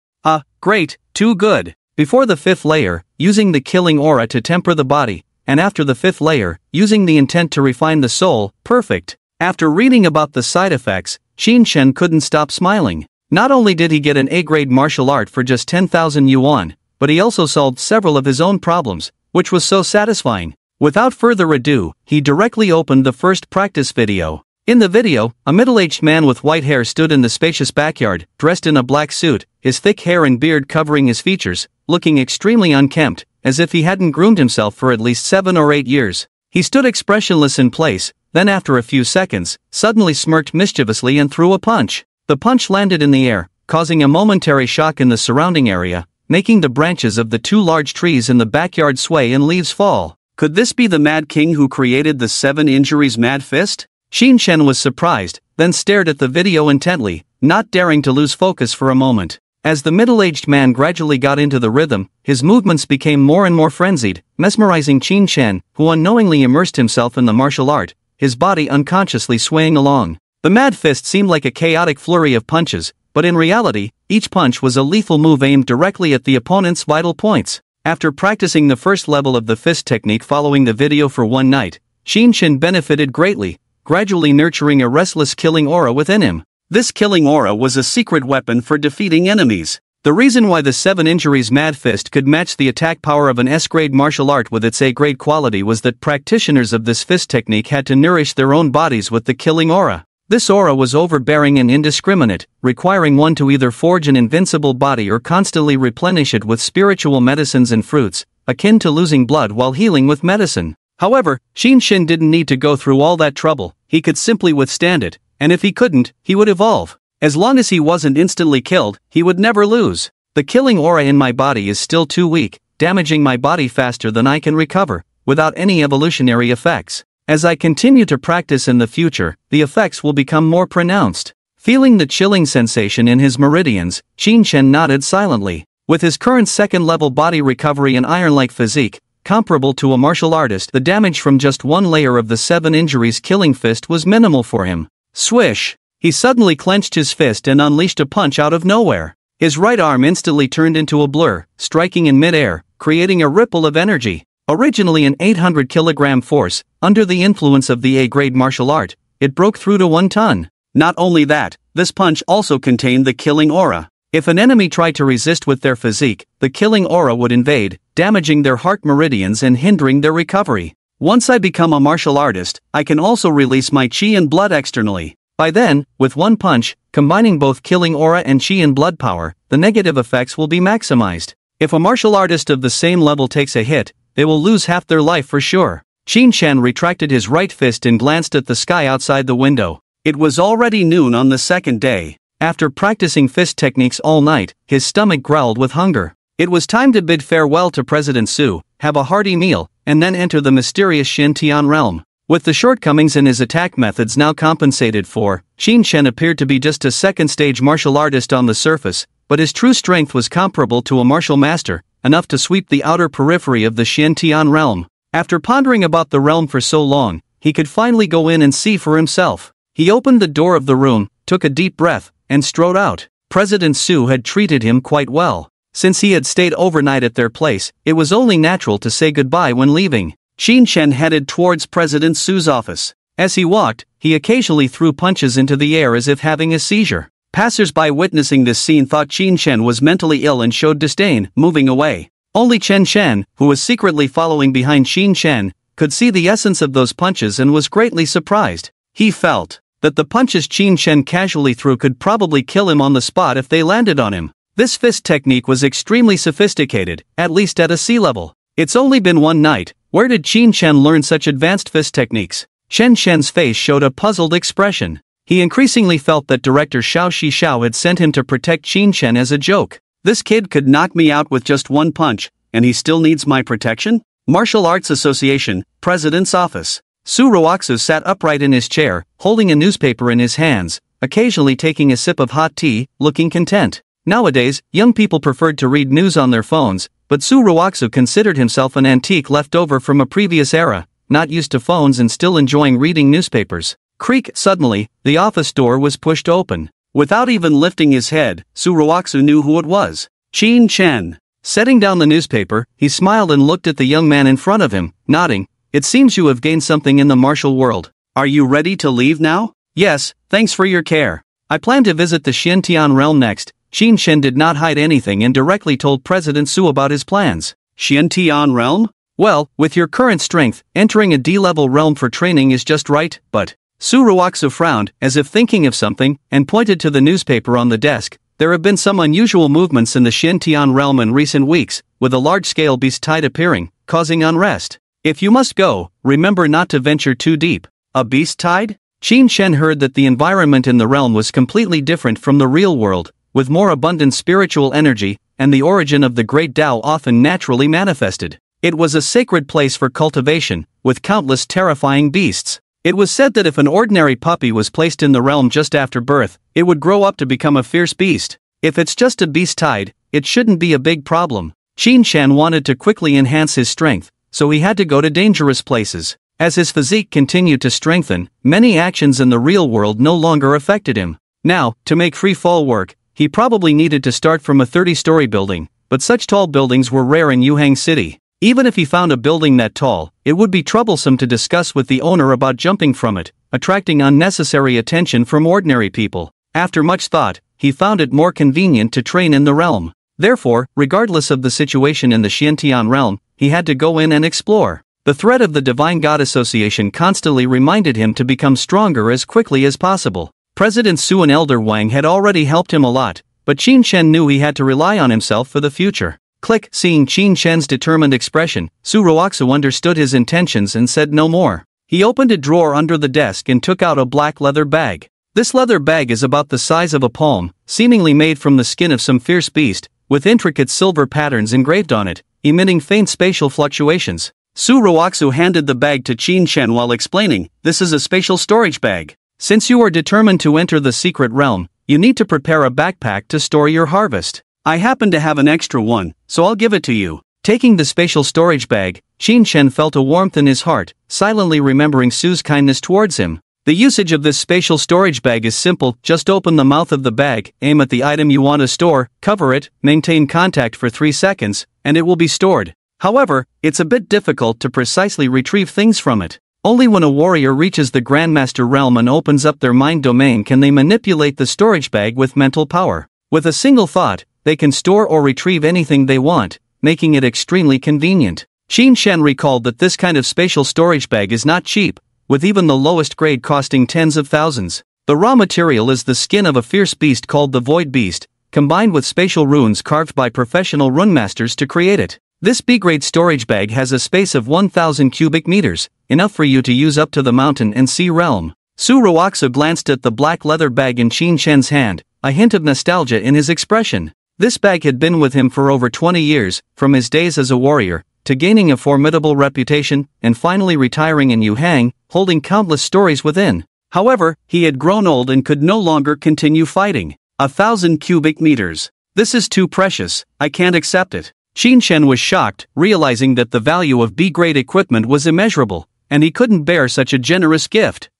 Great, too good. Before the 5th layer, using the killing aura to temper the body, and after the 5th layer, using the intent to refine the soul, perfect. After reading about the side effects, Qin Shen couldn't stop smiling. Not only did he get an A-grade martial art for just 10,000 yuan, but he also solved several of his own problems, which was so satisfying. Without further ado, he directly opened the first practice video. In the video, a middle-aged man with white hair stood in the spacious backyard, dressed in a black suit, his thick hair and beard covering his features, looking extremely unkempt, as if he hadn't groomed himself for at least 7 or 8 years. He stood expressionless in place, then after a few seconds, suddenly smirked mischievously and threw a punch. The punch landed in the air, causing a momentary shock in the surrounding area, making the branches of the two large trees in the backyard sway and leaves fall. Could this be the Mad King who created the 7 Injuries Mad Fist? Shin-Chen was surprised, then stared at the video intently, not daring to lose focus for a moment. As the middle-aged man gradually got into the rhythm, his movements became more and more frenzied, mesmerizing Shin-Chen, who unknowingly immersed himself in the martial art, his body unconsciously swaying along. The Mad Fist seemed like a chaotic flurry of punches, but in reality, each punch was a lethal move aimed directly at the opponent's vital points. After practicing the first level of the fist technique following the video for one night, Shin-Chen benefited greatly, gradually nurturing a restless killing aura within him. This killing aura was a secret weapon for defeating enemies. The reason why the 7 Injuries Mad Fist could match the attack power of an S-grade martial art with its A-grade quality was that practitioners of this fist technique had to nourish their own bodies with the killing aura. This aura was overbearing and indiscriminate, requiring one to either forge an invincible body or constantly replenish it with spiritual medicines and fruits, akin to losing blood while healing with medicine. However, Shin-Chen didn't need to go through all that trouble, he could simply withstand it, and if he couldn't, he would evolve. As long as he wasn't instantly killed, he would never lose. The killing aura in my body is still too weak, damaging my body faster than I can recover, without any evolutionary effects. As I continue to practice in the future, the effects will become more pronounced. Feeling the chilling sensation in his meridians, Shin-Chen nodded silently. With his current second-level body recovery and iron-like physique, comparable to a martial artist, the damage from just one layer of the 7 Injuries killing fist was minimal for him. Swish! He suddenly clenched his fist and unleashed a punch out of nowhere. His right arm instantly turned into a blur, striking in mid-air, creating a ripple of energy. Originally an 800-kilogram force, under the influence of the A-grade martial art, it broke through to 1 ton. Not only that, this punch also contained the killing aura. If an enemy tried to resist with their physique, the killing aura would invade, damaging their heart meridians and hindering their recovery. Once I become a martial artist, I can also release my chi and blood externally. By then, with one punch, combining both killing aura and chi and blood power, the negative effects will be maximized. If a martial artist of the same level takes a hit, they will lose half their life for sure. Shin-Chen retracted his right fist and glanced at the sky outside the window. It was already noon on the second day. After practicing fist techniques all night, his stomach growled with hunger. It was time to bid farewell to President Su, have a hearty meal, and then enter the mysterious Shin-Tian realm. With the shortcomings in his attack methods now compensated for, Shin-Chen appeared to be just a second-stage martial artist on the surface, but his true strength was comparable to a martial master, enough to sweep the outer periphery of the Shin-Tian realm. After pondering about the realm for so long, he could finally go in and see for himself. He opened the door of the room, took a deep breath, and strode out. President Su had treated him quite well. Since he had stayed overnight at their place, it was only natural to say goodbye when leaving. Shin-Chen headed towards President Su's office. As he walked, he occasionally threw punches into the air as if having a seizure. Passers-by witnessing this scene thought Shin-Chen was mentally ill and showed disdain, moving away. Only Chen-Chen, who was secretly following behind Shin-Chen, could see the essence of those punches and was greatly surprised. He felt that the punches Shin-Chen casually threw could probably kill him on the spot if they landed on him. This fist technique was extremely sophisticated, at least at a C level. It's only been one night, where did Shin-Chen learn such advanced fist techniques? Shen-Shen's face showed a puzzled expression. He increasingly felt that director Xiao Shi-Xiao had sent him to protect Shin-Chen as a joke. This kid could knock me out with just one punch, and he still needs my protection? Martial Arts Association, President's Office. Su Roaxu sat upright in his chair, holding a newspaper in his hands, occasionally taking a sip of hot tea, looking content. Nowadays, young people preferred to read news on their phones, but Su Roaxu considered himself an antique left over from a previous era, not used to phones and still enjoying reading newspapers. Creak! Suddenly, the office door was pushed open. Without even lifting his head, Su Roaxu knew who it was. Shin-Chen. Setting down the newspaper, he smiled and looked at the young man in front of him, nodding. It seems you have gained something in the martial world. Are you ready to leave now? Yes, thanks for your care. I plan to visit the Shin-Tian realm next. Shin-Chen did not hide anything and directly told President Su about his plans. Shin-Tian realm? Well, with your current strength, entering a D-level realm for training is just right, but... Su Roaxu frowned, as if thinking of something, and pointed to the newspaper on the desk. There have been some unusual movements in the Shin-Tian realm in recent weeks, with a large-scale beast tide appearing, causing unrest. If you must go, remember not to venture too deep. A beast tide? Qin Shen heard that the environment in the realm was completely different from the real world, with more abundant spiritual energy, and the origin of the great Tao often naturally manifested. It was a sacred place for cultivation, with countless terrifying beasts. It was said that if an ordinary puppy was placed in the realm just after birth, it would grow up to become a fierce beast. If it's just a beast tide, it shouldn't be a big problem. Qin Shen wanted to quickly enhance his strength, so he had to go to dangerous places. As his physique continued to strengthen, many actions in the real world no longer affected him. Now, to make free fall work, he probably needed to start from a 30-story building, but such tall buildings were rare in Yuhang City. Even if he found a building that tall, it would be troublesome to discuss with the owner about jumping from it, attracting unnecessary attention from ordinary people. After much thought, he found it more convenient to train in the realm. Therefore, regardless of the situation in the Xiantian realm, he had to go in and explore. The threat of the Divine God Association constantly reminded him to become stronger as quickly as possible. President Su and Elder Wang had already helped him a lot, but Qin Shen knew he had to rely on himself for the future. Click. Seeing Qin Shen's determined expression, Su Ruoxu understood his intentions and said no more. He opened a drawer under the desk and took out a black leather bag. This leather bag is about the size of a palm, seemingly made from the skin of some fierce beast, with intricate silver patterns engraved on it, emitting faint spatial fluctuations. Su Ruoxu handed the bag to Qin Shen while explaining, "This is a spatial storage bag. Since you are determined to enter the secret realm, you need to prepare a backpack to store your harvest. I happen to have an extra one, so I'll give it to you." Taking the spatial storage bag, Qin Shen felt a warmth in his heart, silently remembering Su's kindness towards him. The usage of this spatial storage bag is simple. Just open the mouth of the bag, aim at the item you want to store, cover it, maintain contact for 3 seconds, and it will be stored. However, it's a bit difficult to precisely retrieve things from it. Only when a warrior reaches the Grandmaster realm and opens up their mind domain can they manipulate the storage bag with mental power. With a single thought, they can store or retrieve anything they want, making it extremely convenient. Qin Shen recalled that this kind of spatial storage bag is not cheap, with even the lowest grade costing tens of thousands. The raw material is the skin of a fierce beast called the Void Beast, combined with spatial runes carved by professional runemasters to create it. This B-grade storage bag has a space of 1,000 cubic meters, enough for you to use up to the mountain and sea realm. Su Ruoxu glanced at the black leather bag in Qin Shen's hand, a hint of nostalgia in his expression. This bag had been with him for over 20 years, from his days as a warrior, to gaining a formidable reputation, and finally retiring in Yuhang, holding countless stories within. However, he had grown old and could no longer continue fighting. 1,000 cubic meters. This is too precious, I can't accept it. Qin Shen was shocked, realizing that the value of B-grade equipment was immeasurable, and he couldn't bear such a generous gift.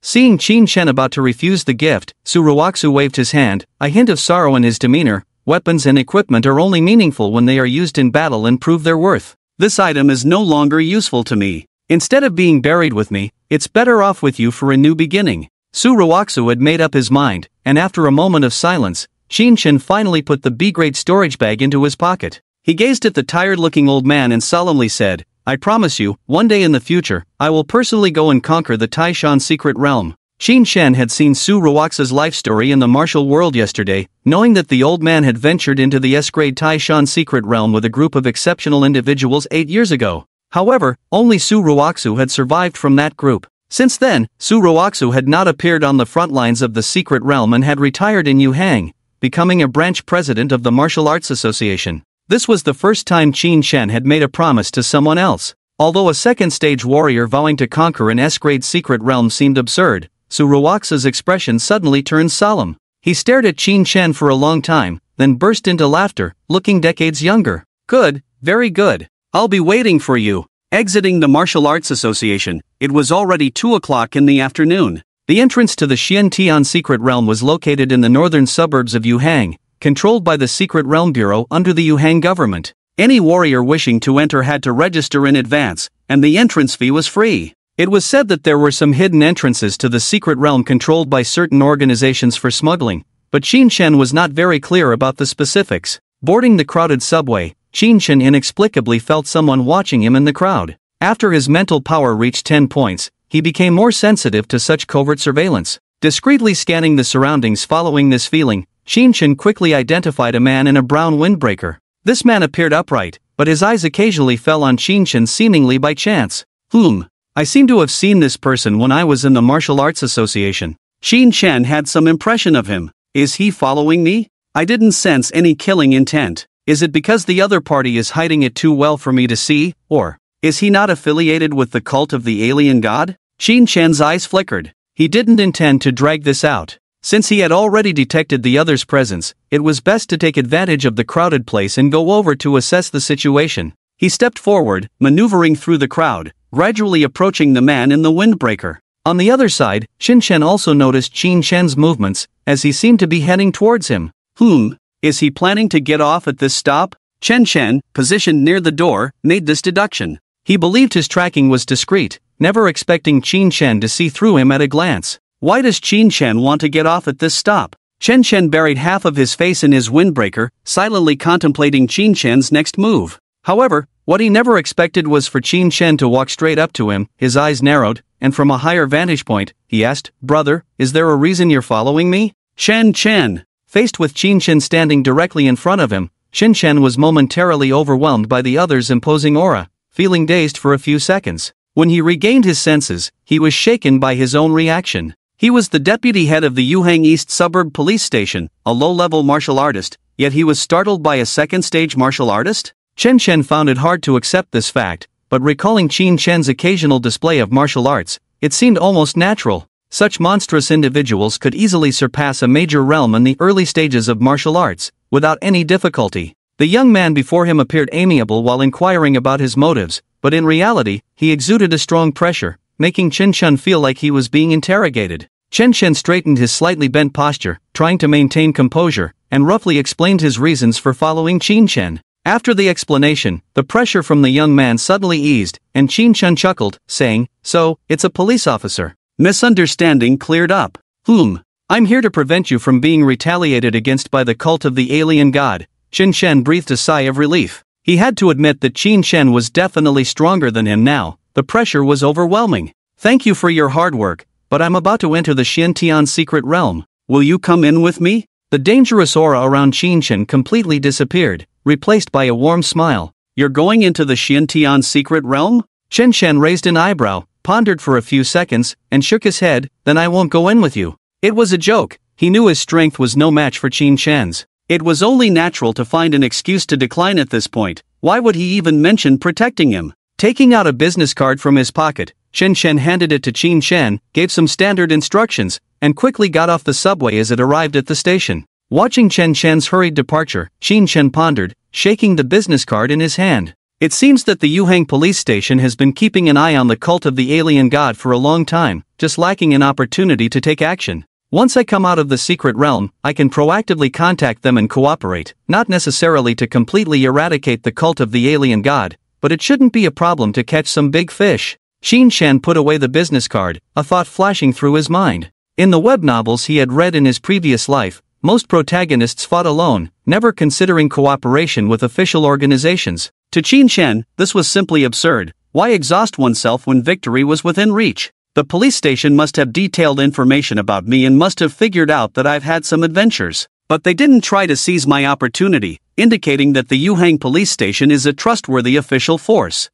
Seeing Qin Shen about to refuse the gift, Su Ruoxu waved his hand, a hint of sorrow in his demeanor. Weapons and equipment are only meaningful when they are used in battle and prove their worth. This item is no longer useful to me. Instead of being buried with me, it's better off with you for a new beginning. Su Ruoxu had made up his mind, and after a moment of silence, Qin Shen finally put the B-grade storage bag into his pocket. He gazed at the tired-looking old man and solemnly said, "I promise you, one day in the future, I will personally go and conquer the Taishan secret realm." Qin Shen had seen Su Ruoxu's life story in the martial world yesterday, knowing that the old man had ventured into the S-grade Taishan secret realm with a group of exceptional individuals 8 years ago. However, only Su Ruoxu had survived from that group. Since then, Su Ruoxu had not appeared on the front lines of the secret realm and had retired in Yuhang, becoming a branch president of the Martial Arts Association. This was the first time Qin Shen had made a promise to someone else. Although a second-stage warrior vowing to conquer an S-grade secret realm seemed absurd, Su Ruoxu's expression suddenly turned solemn. He stared at Qin Shen for a long time, then burst into laughter, looking decades younger. "Good, very good. I'll be waiting for you." Exiting the Martial Arts Association, it was already 2 o'clock in the afternoon. The entrance to the Xiantian secret realm was located in the northern suburbs of Yuhang, controlled by the Secret Realm Bureau under the Yuhang government. Any warrior wishing to enter had to register in advance, and the entrance fee was free. It was said that there were some hidden entrances to the secret realm controlled by certain organizations for smuggling, but Qin Shen was not very clear about the specifics. Boarding the crowded subway, Qin Shen inexplicably felt someone watching him in the crowd. After his mental power reached 10 points, he became more sensitive to such covert surveillance. Discreetly scanning the surroundings following this feeling, Qin Shen quickly identified a man in a brown windbreaker. This man appeared upright, but his eyes occasionally fell on Qin Shen seemingly by chance. I seem to have seen this person when I was in the Martial Arts Association. Qin Chen had some impression of him. Is he following me? I didn't sense any killing intent. Is it because the other party is hiding it too well for me to see, or is he not affiliated with the cult of the alien god? Qin Chen's eyes flickered. He didn't intend to drag this out. Since he had already detected the other's presence, it was best to take advantage of the crowded place and go over to assess the situation. He stepped forward, maneuvering through the crowd, gradually approaching the man in the windbreaker. On the other side, Qin Chen also noticed Qin Chen's movements, as he seemed to be heading towards him. Is he planning to get off at this stop? Chen Chen, positioned near the door, made this deduction. He believed his tracking was discreet, never expecting Qin Chen to see through him at a glance. Why does Qin Chen want to get off at this stop? Chen Chen buried half of his face in his windbreaker, silently contemplating Qin Chen's next move. However, what he never expected was for Qin Chen to walk straight up to him, his eyes narrowed, and from a higher vantage point, he asked, "Brother, is there a reason you're following me?" Chen Chen. Faced with Qin Chen standing directly in front of him, Qin Chen was momentarily overwhelmed by the other's imposing aura, feeling dazed for a few seconds. When he regained his senses, he was shaken by his own reaction. He was the deputy head of the Yuhang East Suburb Police Station, a low-level martial artist, yet he was startled by a second-stage martial artist? Chen Chen found it hard to accept this fact, but recalling Qin Chen's occasional display of martial arts, it seemed almost natural. Such monstrous individuals could easily surpass a major realm in the early stages of martial arts, without any difficulty. The young man before him appeared amiable while inquiring about his motives, but in reality, he exuded a strong pressure, making Chen Chen feel like he was being interrogated. Chen Chen straightened his slightly bent posture, trying to maintain composure, and roughly explained his reasons for following Qin Chen. After the explanation, the pressure from the young man suddenly eased, and Qin Chen chuckled, saying, "So, it's a police officer." Misunderstanding cleared up. I'm here to prevent you from being retaliated against by the cult of the alien god." Qin Chen breathed a sigh of relief. He had to admit that Qin Chen was definitely stronger than him now. The pressure was overwhelming. "Thank you for your hard work, but I'm about to enter the Xiantian secret realm. Will you come in with me?" The dangerous aura around Qin Chen completely disappeared, replaced by a warm smile. "You're going into the Xiantian secret realm?" Chen Chen raised an eyebrow, pondered for a few seconds, and shook his head. "Then I won't go in with you." It was a joke. He knew his strength was no match for Qin Chen's. It was only natural to find an excuse to decline at this point. Why would he even mention protecting him? Taking out a business card from his pocket, Chen Chen handed it to Qin Chen, gave some standard instructions, and quickly got off the subway as it arrived at the station. Watching Chen Chen's hurried departure, Qin Chen pondered, shaking the business card in his hand. It seems that the Yuhang police station has been keeping an eye on the cult of the alien god for a long time, just lacking an opportunity to take action. Once I come out of the secret realm, I can proactively contact them and cooperate, not necessarily to completely eradicate the cult of the alien god, but it shouldn't be a problem to catch some big fish. Qin Chen put away the business card, a thought flashing through his mind. In the web novels he had read in his previous life, most protagonists fought alone, never considering cooperation with official organizations. To Qin Chen, this was simply absurd. Why exhaust oneself when victory was within reach? The police station must have detailed information about me and must have figured out that I've had some adventures. But they didn't try to seize my opportunity, indicating that the Yuhang police station is a trustworthy official force.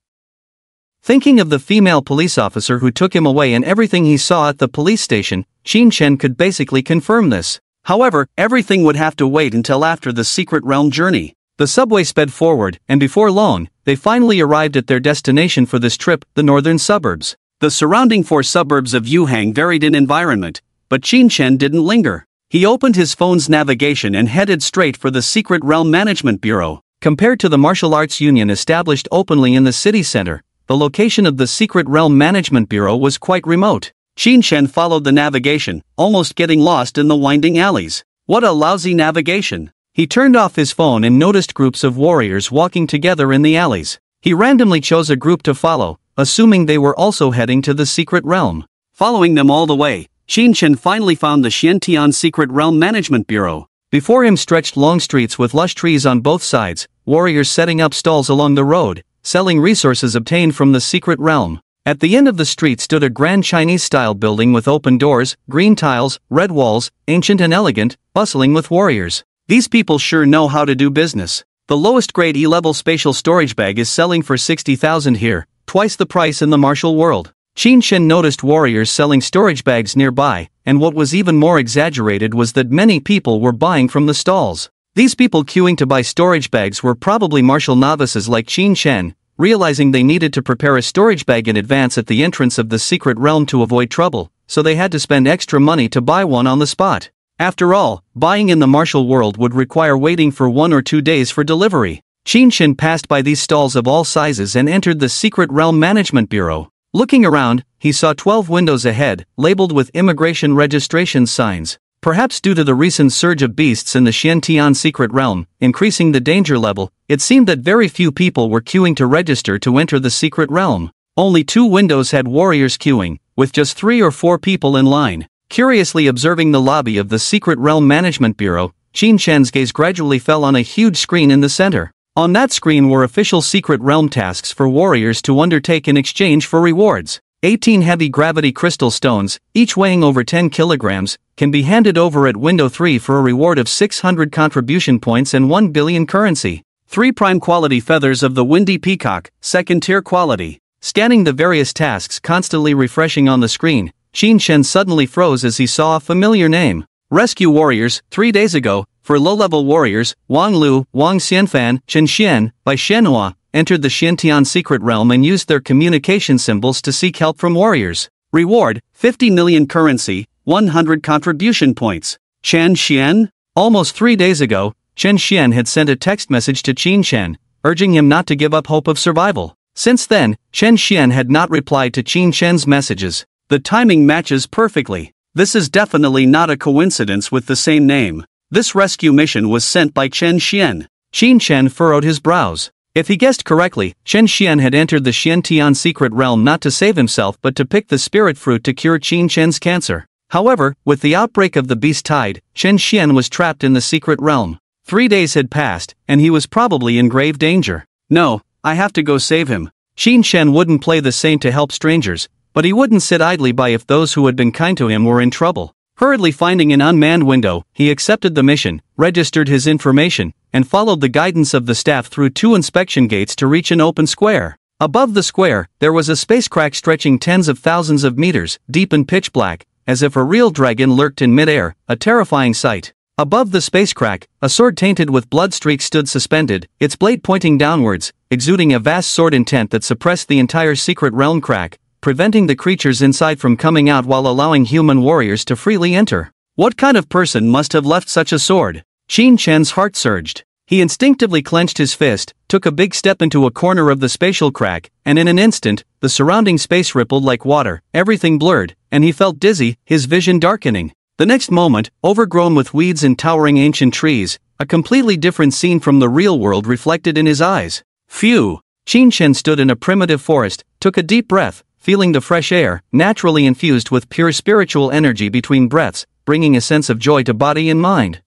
Thinking of the female police officer who took him away and everything he saw at the police station, Qin Chen could basically confirm this. However, everything would have to wait until after the secret realm journey. The subway sped forward, and before long, they finally arrived at their destination for this trip, the northern suburbs. The surrounding 4 suburbs of Yuhang varied in environment, but Qin Chen didn't linger. He opened his phone's navigation and headed straight for the Secret Realm Management Bureau. Compared to the martial arts union established openly in the city center, the location of the Secret Realm Management Bureau was quite remote. Qin Chen followed the navigation, almost getting lost in the winding alleys. What a lousy navigation! He turned off his phone and noticed groups of warriors walking together in the alleys. He randomly chose a group to follow, assuming they were also heading to the secret realm. Following them all the way, Qin Chen finally found the Xiantian Secret Realm Management Bureau. Before him stretched long streets with lush trees on both sides, warriors setting up stalls along the road, selling resources obtained from the secret realm. At the end of the street stood a grand Chinese-style building with open doors, green tiles, red walls, ancient and elegant, bustling with warriors. These people sure know how to do business. The lowest grade E-level spatial storage bag is selling for 60,000 here, twice the price in the martial world. Qin Shen noticed warriors selling storage bags nearby, and what was even more exaggerated was that many people were buying from the stalls. These people queuing to buy storage bags were probably martial novices like Qin Shen, realizing they needed to prepare a storage bag in advance at the entrance of the secret realm to avoid trouble, so they had to spend extra money to buy one on the spot. After all, buying in the martial world would require waiting for 1 or 2 days for delivery. Qin Shen passed by these stalls of all sizes and entered the Secret Realm Management Bureau. Looking around, he saw 12 windows ahead, labeled with immigration registration signs. Perhaps due to the recent surge of beasts in the Xiantian Secret Realm, increasing the danger level, it seemed that very few people were queuing to register to enter the Secret Realm. Only 2 windows had warriors queuing, with just 3 or 4 people in line. Curiously observing the lobby of the Secret Realm Management Bureau, Qin Shen's gaze gradually fell on a huge screen in the center. On that screen were official Secret Realm tasks for warriors to undertake in exchange for rewards. 18 heavy gravity crystal stones, each weighing over 10 kilograms, can be handed over at window 3 for a reward of 600 contribution points and 1 billion currency. 3 prime quality feathers of the Windy Peacock, second tier quality. Scanning the various tasks constantly refreshing on the screen, Qin Shen suddenly froze as he saw a familiar name. Rescue warriors, 3 days ago. For low-level warriors, Wang Lu, Wang Xianfan, Chen Xian, by Shenhua, entered the Xiantian Secret Realm and used their communication symbols to seek help from warriors. Reward, 50 million currency, 100 contribution points. Chen Xian? Almost 3 days ago, Chen Xian had sent a text message to Qin Shen, urging him not to give up hope of survival. Since then, Chen Xian had not replied to Qin Shen's messages. The timing matches perfectly. This is definitely not a coincidence with the same name. This rescue mission was sent by Chen Xian. Qin Shen furrowed his brows. If he guessed correctly, Chen Xian had entered the Xiantian Secret Realm not to save himself but to pick the spirit fruit to cure Qin Shen's cancer. However, with the outbreak of the beast tide, Chen Xian was trapped in the Secret Realm. 3 days had passed, and he was probably in grave danger. No, I have to go save him. Qin Shen wouldn't play the saint to help strangers, but he wouldn't sit idly by if those who had been kind to him were in trouble. Hurriedly finding an unmanned window, he accepted the mission, registered his information, and followed the guidance of the staff through 2 inspection gates to reach an open square. Above the square, there was a space crack stretching tens of thousands of meters, deep and pitch black, as if a real dragon lurked in midair, a terrifying sight. Above the space crack, a sword tainted with blood streaks stood suspended, its blade pointing downwards, exuding a vast sword intent that suppressed the entire secret realm crack, preventing the creatures inside from coming out while allowing human warriors to freely enter. What kind of person must have left such a sword? Qin Shen's heart surged. He instinctively clenched his fist, took a big step into a corner of the spatial crack, and in an instant, the surrounding space rippled like water, everything blurred, and he felt dizzy, his vision darkening. The next moment, overgrown with weeds and towering ancient trees, a completely different scene from the real world reflected in his eyes. Phew! Qin Shen stood in a primitive forest, took a deep breath, feeling the fresh air, naturally infused with pure spiritual energy between breaths, bringing a sense of joy to body and mind.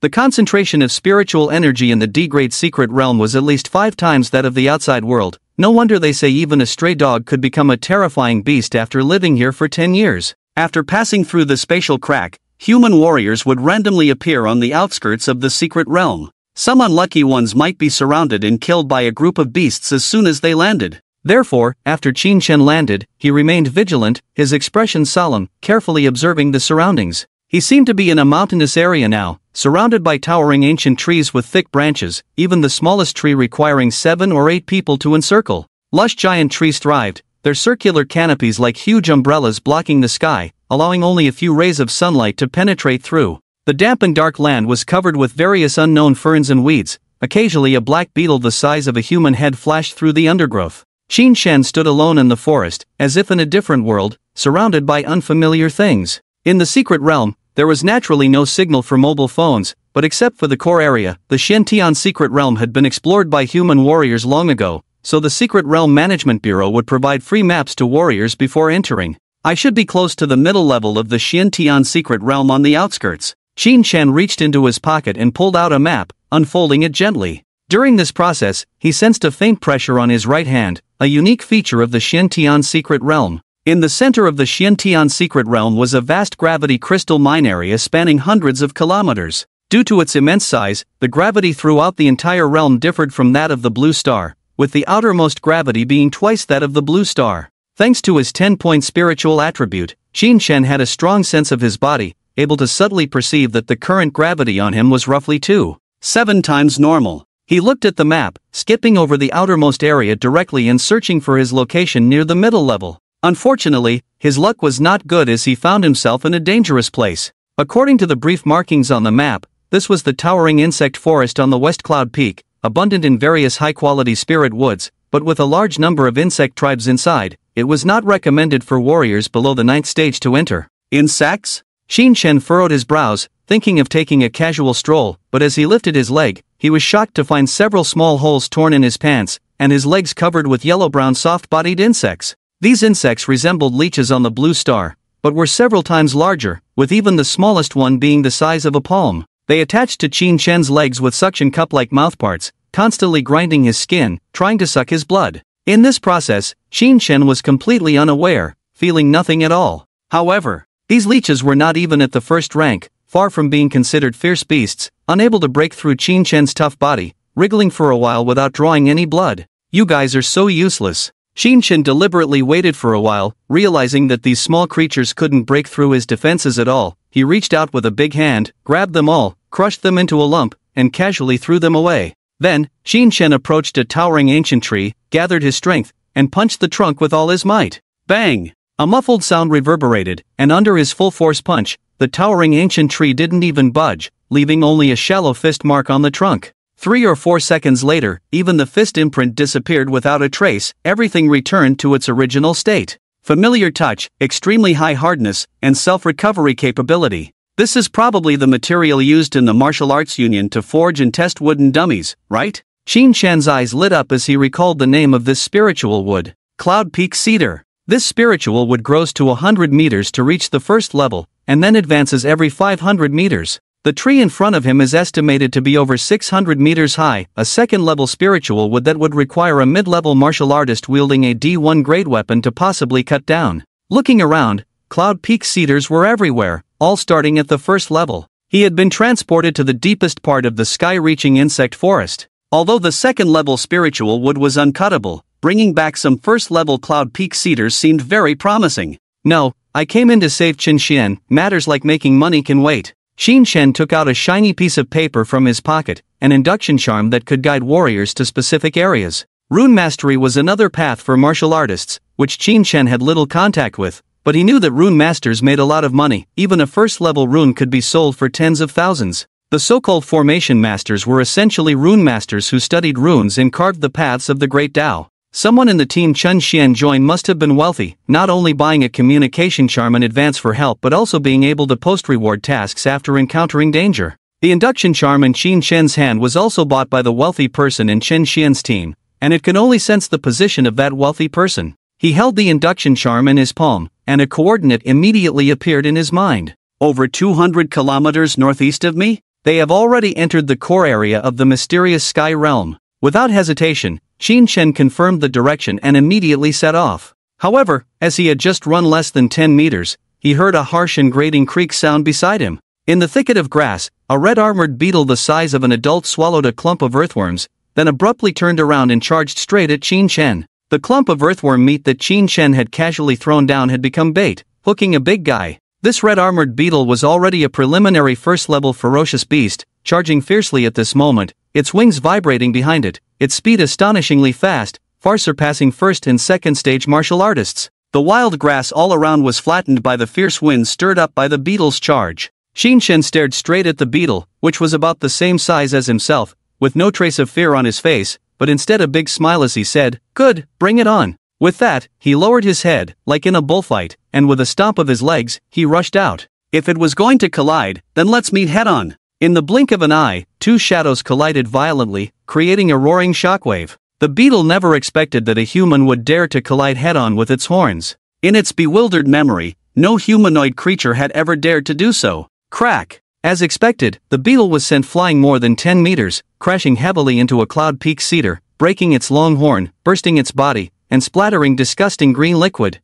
The concentration of spiritual energy in the D-grade secret realm was at least 5 times that of the outside world. No wonder they say even a stray dog could become a terrifying beast after living here for 10 years. After passing through the spatial crack, human warriors would randomly appear on the outskirts of the secret realm. Some unlucky ones might be surrounded and killed by a group of beasts as soon as they landed. Therefore, after Qin Shen landed, he remained vigilant, his expression solemn, carefully observing the surroundings. He seemed to be in a mountainous area now, surrounded by towering ancient trees with thick branches, even the smallest tree requiring 7 or 8 people to encircle. Lush giant trees thrived, their circular canopies like huge umbrellas blocking the sky, allowing only a few rays of sunlight to penetrate through. The damp and dark land was covered with various unknown ferns and weeds. Occasionally a black beetle the size of a human head flashed through the undergrowth. Qin Shen stood alone in the forest, as if in a different world, surrounded by unfamiliar things. In the secret realm, there was naturally no signal for mobile phones, but except for the core area, the Xiantian secret realm had been explored by human warriors long ago, so the Secret Realm Management Bureau would provide free maps to warriors before entering. I should be close to the middle level of the Xiantian secret realm on the outskirts. Qin Shen reached into his pocket and pulled out a map, unfolding it gently. During this process, he sensed a faint pressure on his right hand, a unique feature of the Xiantian secret realm. In the center of the Xiantian secret realm was a vast gravity crystal mine area spanning hundreds of kilometers. Due to its immense size, the gravity throughout the entire realm differed from that of the blue star, with the outermost gravity being twice that of the blue star. Thanks to his 10-point spiritual attribute, Qin Shen had a strong sense of his body, able to subtly perceive that the current gravity on him was roughly 2.7 times normal. He looked at the map, skipping over the outermost area directly and searching for his location near the middle level. Unfortunately, his luck was not good as he found himself in a dangerous place. According to the brief markings on the map, this was the towering insect forest on the West Cloud Peak, abundant in various high-quality spirit woods, but with a large number of insect tribes inside. It was not recommended for warriors below the 9th stage to enter. Insects? Qin Shen furrowed his brows, thinking of taking a casual stroll, but as he lifted his leg, he was shocked to find several small holes torn in his pants, and his legs covered with yellow-brown soft-bodied insects. These insects resembled leeches on the blue star, but were several times larger, with even the smallest one being the size of a palm. They attached to Qin Shen's legs with suction cup-like mouthparts, constantly grinding his skin, trying to suck his blood. In this process, Qin Shen was completely unaware, feeling nothing at all. However, these leeches were not even at the first rank, far from being considered fierce beasts, unable to break through Qin Shen's tough body, wriggling for a while without drawing any blood. You guys are so useless. Qin Shen deliberately waited for a while, realizing that these small creatures couldn't break through his defenses at all. He reached out with a big hand, grabbed them all, crushed them into a lump, and casually threw them away. Then, Qin Shen approached a towering ancient tree, gathered his strength, and punched the trunk with all his might. Bang! A muffled sound reverberated, and under his full-force punch, the towering ancient tree didn't even budge, leaving only a shallow fist mark on the trunk. 3 or 4 seconds later, even the fist imprint disappeared without a trace. Everything returned to its original state. Familiar touch, extremely high hardness, and self-recovery capability. This is probably the material used in the martial arts union to forge and test wooden dummies, right? Qin Shen's eyes lit up as he recalled the name of this spiritual wood. Cloud Peak Cedar. This spiritual wood grows to 100 meters to reach the first level, and then advances every 500 meters. The tree in front of him is estimated to be over 600 meters high, a second-level spiritual wood that would require a mid-level martial artist wielding a D1 grade weapon to possibly cut down. Looking around, Cloud Peak cedars were everywhere, all starting at the first level. He had been transported to the deepest part of the sky-reaching insect forest. Although the second-level spiritual wood was uncuttable, bringing back some first-level Cloud Peak cedars seemed very promising. No, I came in to save Qin Shen. Matters like making money can wait. Qin Shen took out a shiny piece of paper from his pocket, an induction charm that could guide warriors to specific areas. Rune mastery was another path for martial artists, which Qin Shen had little contact with, but he knew that rune masters made a lot of money. Even a first-level rune could be sold for tens of thousands. The so-called formation masters were essentially rune masters who studied runes and carved the paths of the Great Tao. Someone in the team Chen Xian joined must have been wealthy, not only buying a communication charm in advance for help but also being able to post-reward tasks after encountering danger. The induction charm in Qin Shen's hand was also bought by the wealthy person in Chen Xian's team, and it can only sense the position of that wealthy person. He held the induction charm in his palm, and a coordinate immediately appeared in his mind. Over 200 kilometers northeast of me? They have already entered the core area of the mysterious sky realm. Without hesitation, Qin Shen confirmed the direction and immediately set off. However, as he had just run less than 10 meters, he heard a harsh and grating creak sound beside him. In the thicket of grass, a red-armored beetle the size of an adult swallowed a clump of earthworms, then abruptly turned around and charged straight at Qin Shen. The clump of earthworm meat that Qin Shen had casually thrown down had become bait, hooking a big guy. This red-armored beetle was already a preliminary first-level ferocious beast, charging fiercely at this moment, its wings vibrating behind it, its speed astonishingly fast, far surpassing first and second stage martial artists. The wild grass all around was flattened by the fierce wind stirred up by the beetle's charge. Qin Shen stared straight at the beetle, which was about the same size as himself, with no trace of fear on his face, but instead a big smile as he said, "Good, bring it on." With that, he lowered his head, like in a bullfight, and with a stomp of his legs, he rushed out. If it was going to collide, then let's meet head-on. In the blink of an eye, two shadows collided violently, creating a roaring shockwave. The beetle never expected that a human would dare to collide head-on with its horns. In its bewildered memory, no humanoid creature had ever dared to do so. Crack! As expected, the beetle was sent flying more than 10 meters, crashing heavily into a Cloud Peak cedar, breaking its long horn, bursting its body, and splattering disgusting green liquid.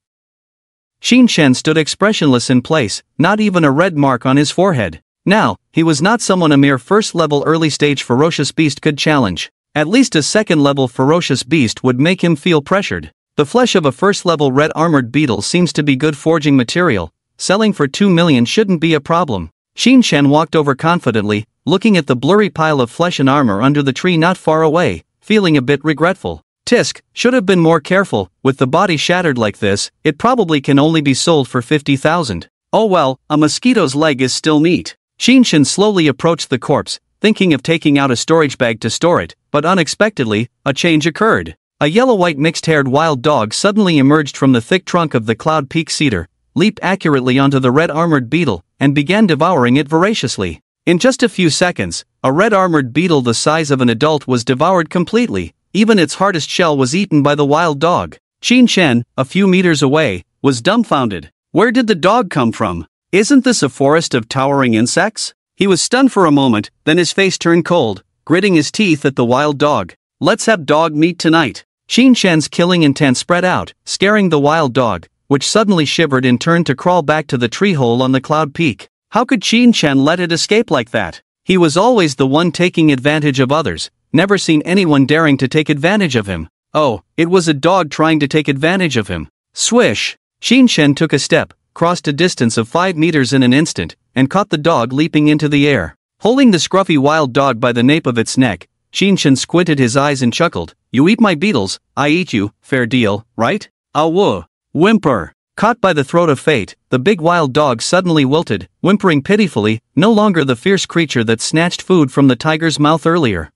Qin Shen stood expressionless in place, not even a red mark on his forehead. Now, he was not someone a mere first-level early-stage ferocious beast could challenge. At least a second-level ferocious beast would make him feel pressured. The flesh of a first-level red armored beetle seems to be good forging material. Selling for 2 million shouldn't be a problem. Shin-chan walked over confidently, looking at the blurry pile of flesh and armor under the tree not far away, feeling a bit regretful. Tisk, should have been more careful. With the body shattered like this, it probably can only be sold for 50,000. Oh well, a mosquito's leg is still meat. Shin-chan slowly approached the corpse, thinking of taking out a storage bag to store it, but unexpectedly, a change occurred. A yellow-white mixed-haired wild dog suddenly emerged from the thick trunk of the Cloud Peak cedar, leaped accurately onto the red armored beetle, and began devouring it voraciously. In just a few seconds, a red armored beetle the size of an adult was devoured completely. Even its hardest shell was eaten by the wild dog. Shin-chan, a few meters away, was dumbfounded. Where did the dog come from? Isn't this a forest of towering insects? He was stunned for a moment, then his face turned cold, gritting his teeth at the wild dog. Let's have dog meat tonight. Shin-chan's killing intent spread out, scaring the wild dog, which suddenly shivered and turned to crawl back to the tree hole on the Cloud Peak. How could Shin-chan let it escape like that? He was always the one taking advantage of others, never seen anyone daring to take advantage of him. Oh, it was a dog trying to take advantage of him. Swish! Shin-chan took a step, crossed a distance of 5 meters in an instant, and caught the dog leaping into the air. Holding the scruffy wild dog by the nape of its neck, Shin-chan squinted his eyes and chuckled. You eat my beetles, I eat you, fair deal, right? Ah woo! Whimper! Caught by the throat of fate, the big wild dog suddenly wilted, whimpering pitifully, no longer the fierce creature that snatched food from the tiger's mouth earlier.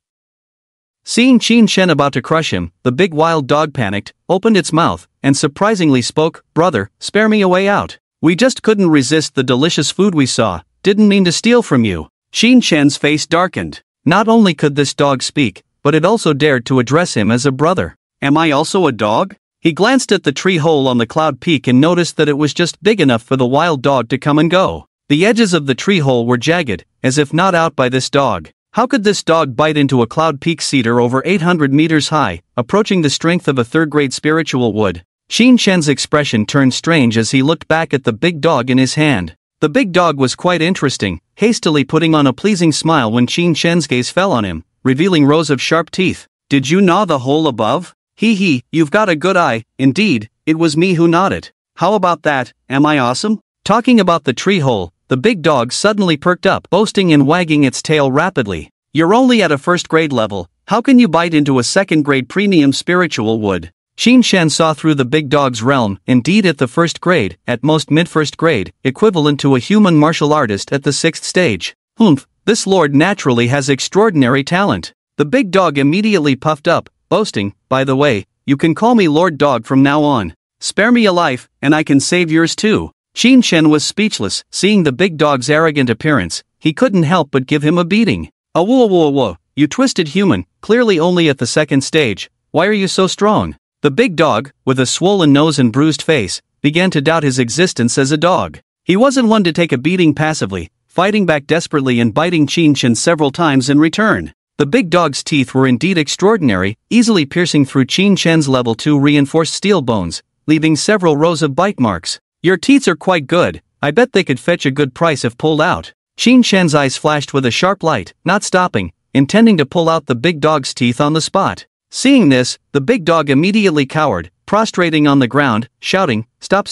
Seeing Shin-chan about to crush him, the big wild dog panicked, opened its mouth, and surprisingly spoke, Brother, spare me a way out. We just couldn't resist the delicious food we saw, didn't mean to steal from you. Shin-chan's face darkened. Not only could this dog speak, but it also dared to address him as a brother. Am I also a dog? He glanced at the tree hole on the Cloud Peak and noticed that it was just big enough for the wild dog to come and go. The edges of the tree hole were jagged, as if gnawed out by this dog. How could this dog bite into a Cloud Peak cedar over 800 meters high, approaching the strength of a third-grade spiritual wood? Shin-chan's expression turned strange as he looked back at the big dog in his hand. The big dog was quite interesting, hastily putting on a pleasing smile when Shin-chan's gaze fell on him, revealing rows of sharp teeth. Did you gnaw the hole above? Hee, you've got a good eye. Indeed, it was me who gnawed it. How about that, am I awesome? Talking about the tree hole, the big dog suddenly perked up, boasting and wagging its tail rapidly. You're only at a first-grade level, how can you bite into a second-grade premium spiritual wood? Shin-chan saw through the big dog's realm, indeed at the first grade, at most mid-first grade, equivalent to a human martial artist at the 6th stage. Humph, this lord naturally has extraordinary talent. The big dog immediately puffed up, boasting, by the way, you can call me Lord Dog from now on. Spare me a life, and I can save yours too. Shin-chan was speechless, seeing the big dog's arrogant appearance. He couldn't help but give him a beating. Whoa, you twisted human, clearly only at the 2nd stage, why are you so strong? The big dog, with a swollen nose and bruised face, began to doubt his existence as a dog. He wasn't one to take a beating passively, fighting back desperately and biting Shin-chan several times in return. The big dog's teeth were indeed extraordinary, easily piercing through Shin-chan's level 2 reinforced steel bones, leaving several rows of bite marks. Your teeth are quite good, I bet they could fetch a good price if pulled out. Shin-chan's eyes flashed with a sharp light, not stopping, intending to pull out the big dog's teeth on the spot. Seeing this, the big dog immediately cowered, prostrating on the ground, shouting, Stop,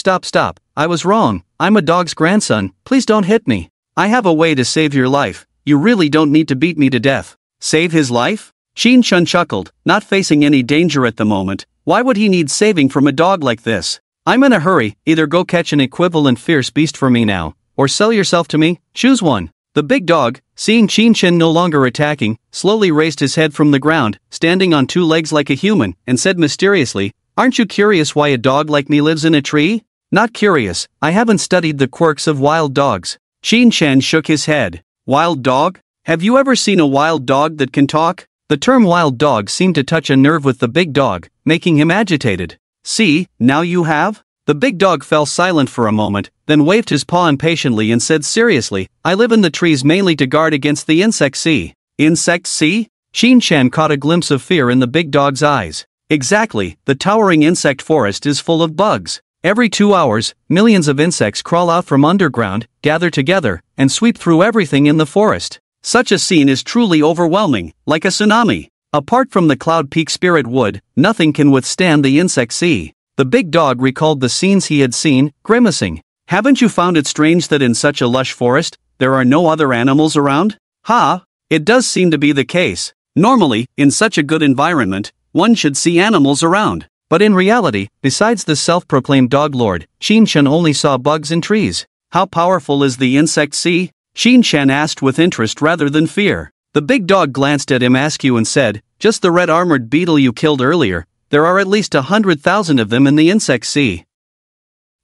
I was wrong, I'm a dog's grandson, please don't hit me. I have a way to save your life, you really don't need to beat me to death. Save his life? Shin-chan chuckled, not facing any danger at the moment. Why would he need saving from a dog like this? I'm in a hurry, either go catch an equivalent fierce beast for me now, or sell yourself to me, choose one. The big dog, seeing Shin-chan no longer attacking, slowly raised his head from the ground, standing on 2 legs like a human, and said mysteriously, Aren't you curious why a dog like me lives in a tree? Not curious, I haven't studied the quirks of wild dogs. Shin-chan shook his head. Wild dog? Have you ever seen a wild dog that can talk? The term wild dog seemed to touch a nerve with the big dog, making him agitated. See, now you have? The big dog fell silent for a moment, then waved his paw impatiently and said seriously, I live in the trees mainly to guard against the insect sea. Insect sea? Shin-chan caught a glimpse of fear in the big dog's eyes. Exactly, the towering insect forest is full of bugs. Every 2 hours, millions of insects crawl out from underground, gather together, and sweep through everything in the forest. Such a scene is truly overwhelming, like a tsunami. Apart from the Cloud Peak Spirit Wood, nothing can withstand the insect sea. The big dog recalled the scenes he had seen, grimacing. Haven't you found it strange that in such a lush forest, there are no other animals around? Ha! It does seem to be the case. Normally, in such a good environment, one should see animals around. But in reality, besides the self-proclaimed dog lord, Shin-chan only saw bugs and trees. How powerful is the insect sea? Shin-chan asked with interest rather than fear. The big dog glanced at him askew and said, just the red armored beetle you killed earlier, there are at least 100,000 of them in the insect sea.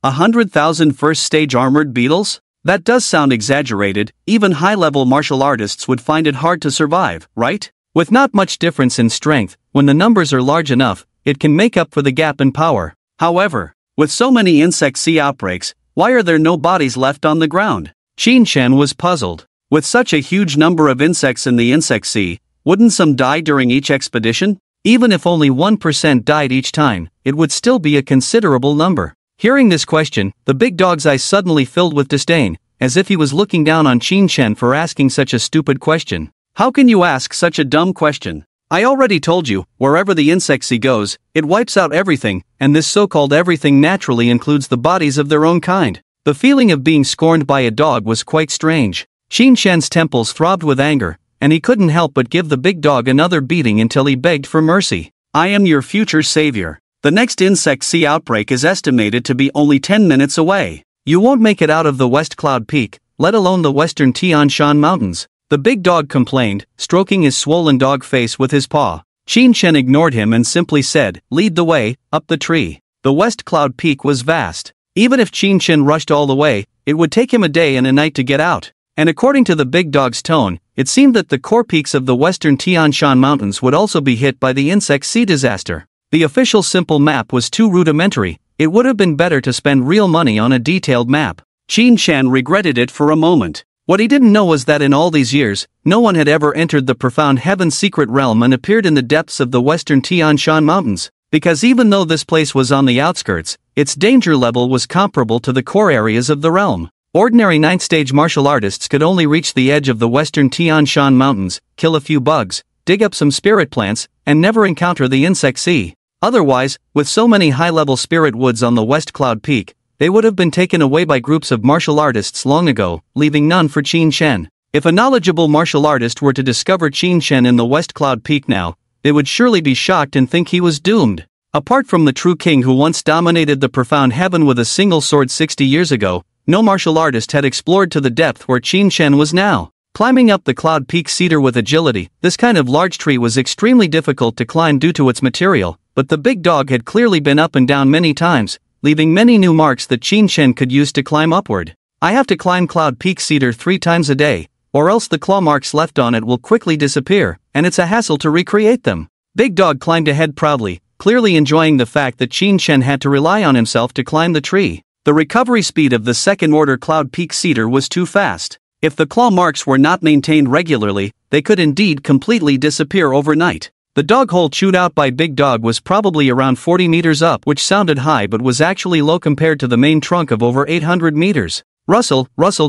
100,000 first-stage armored beetles? That does sound exaggerated. Even high-level martial artists would find it hard to survive, right? With not much difference in strength, when the numbers are large enough, it can make up for the gap in power. However, with so many insect sea outbreaks, why are there no bodies left on the ground? Shin-chan was puzzled. With such a huge number of insects in the insect sea, wouldn't some die during each expedition? Even if only 1% died each time, it would still be a considerable number. Hearing this question, the big dog's eyes suddenly filled with disdain, as if he was looking down on Shin-chan for asking such a stupid question. How can you ask such a dumb question? I already told you, wherever the insect sea goes, it wipes out everything, and this so-called everything naturally includes the bodies of their own kind. The feeling of being scorned by a dog was quite strange. Shin-chan's temples throbbed with anger, and he couldn't help but give the big dog another beating until he begged for mercy. I am your future savior. The next insect sea outbreak is estimated to be only 10 minutes away. You won't make it out of the West Cloud Peak, let alone the western Tian Shan Mountains. The big dog complained, stroking his swollen dog face with his paw. Shin-chan ignored him and simply said, lead the way, up the tree. The West Cloud Peak was vast. Even if Shin-chan rushed all the way, it would take him a day and a night to get out. And according to the big dog's tone, it seemed that the core peaks of the western Tian Shan Mountains would also be hit by the insect sea disaster. The official simple map was too rudimentary. It would have been better to spend real money on a detailed map. Shin-chan regretted it for a moment. What he didn't know was that in all these years, no one had ever entered the profound heaven's secret realm and appeared in the depths of the western Tian Shan Mountains, because even though this place was on the outskirts, its danger level was comparable to the core areas of the realm. Ordinary 9th-stage martial artists could only reach the edge of the western Tian Shan Mountains, kill a few bugs, dig up some spirit plants, and never encounter the insect sea. Otherwise, with so many high-level spirit woods on the West Cloud Peak, they would have been taken away by groups of martial artists long ago, leaving none for Shin-chan. If a knowledgeable martial artist were to discover Shin-chan in the West Cloud Peak now, they would surely be shocked and think he was doomed. Apart from the true king who once dominated the profound heaven with a single sword 60 years ago, no martial artist had explored to the depth where Shin-chan was now. Climbing up the Cloud Peak cedar with agility, this kind of large tree was extremely difficult to climb due to its material, but the big dog had clearly been up and down many times, leaving many new marks that Shin-chan could use to climb upward. I have to climb Cloud Peak cedar 3 times a day, or else the claw marks left on it will quickly disappear, and it's a hassle to recreate them. Big dog climbed ahead proudly, clearly enjoying the fact that Shin-chan had to rely on himself to climb the tree. The recovery speed of the second-order Cloud Peak cedar was too fast. If the claw marks were not maintained regularly, they could indeed completely disappear overnight. The dog hole chewed out by Big Dog was probably around 40 meters up, which sounded high but was actually low compared to the main trunk of over 800 meters. Rustle,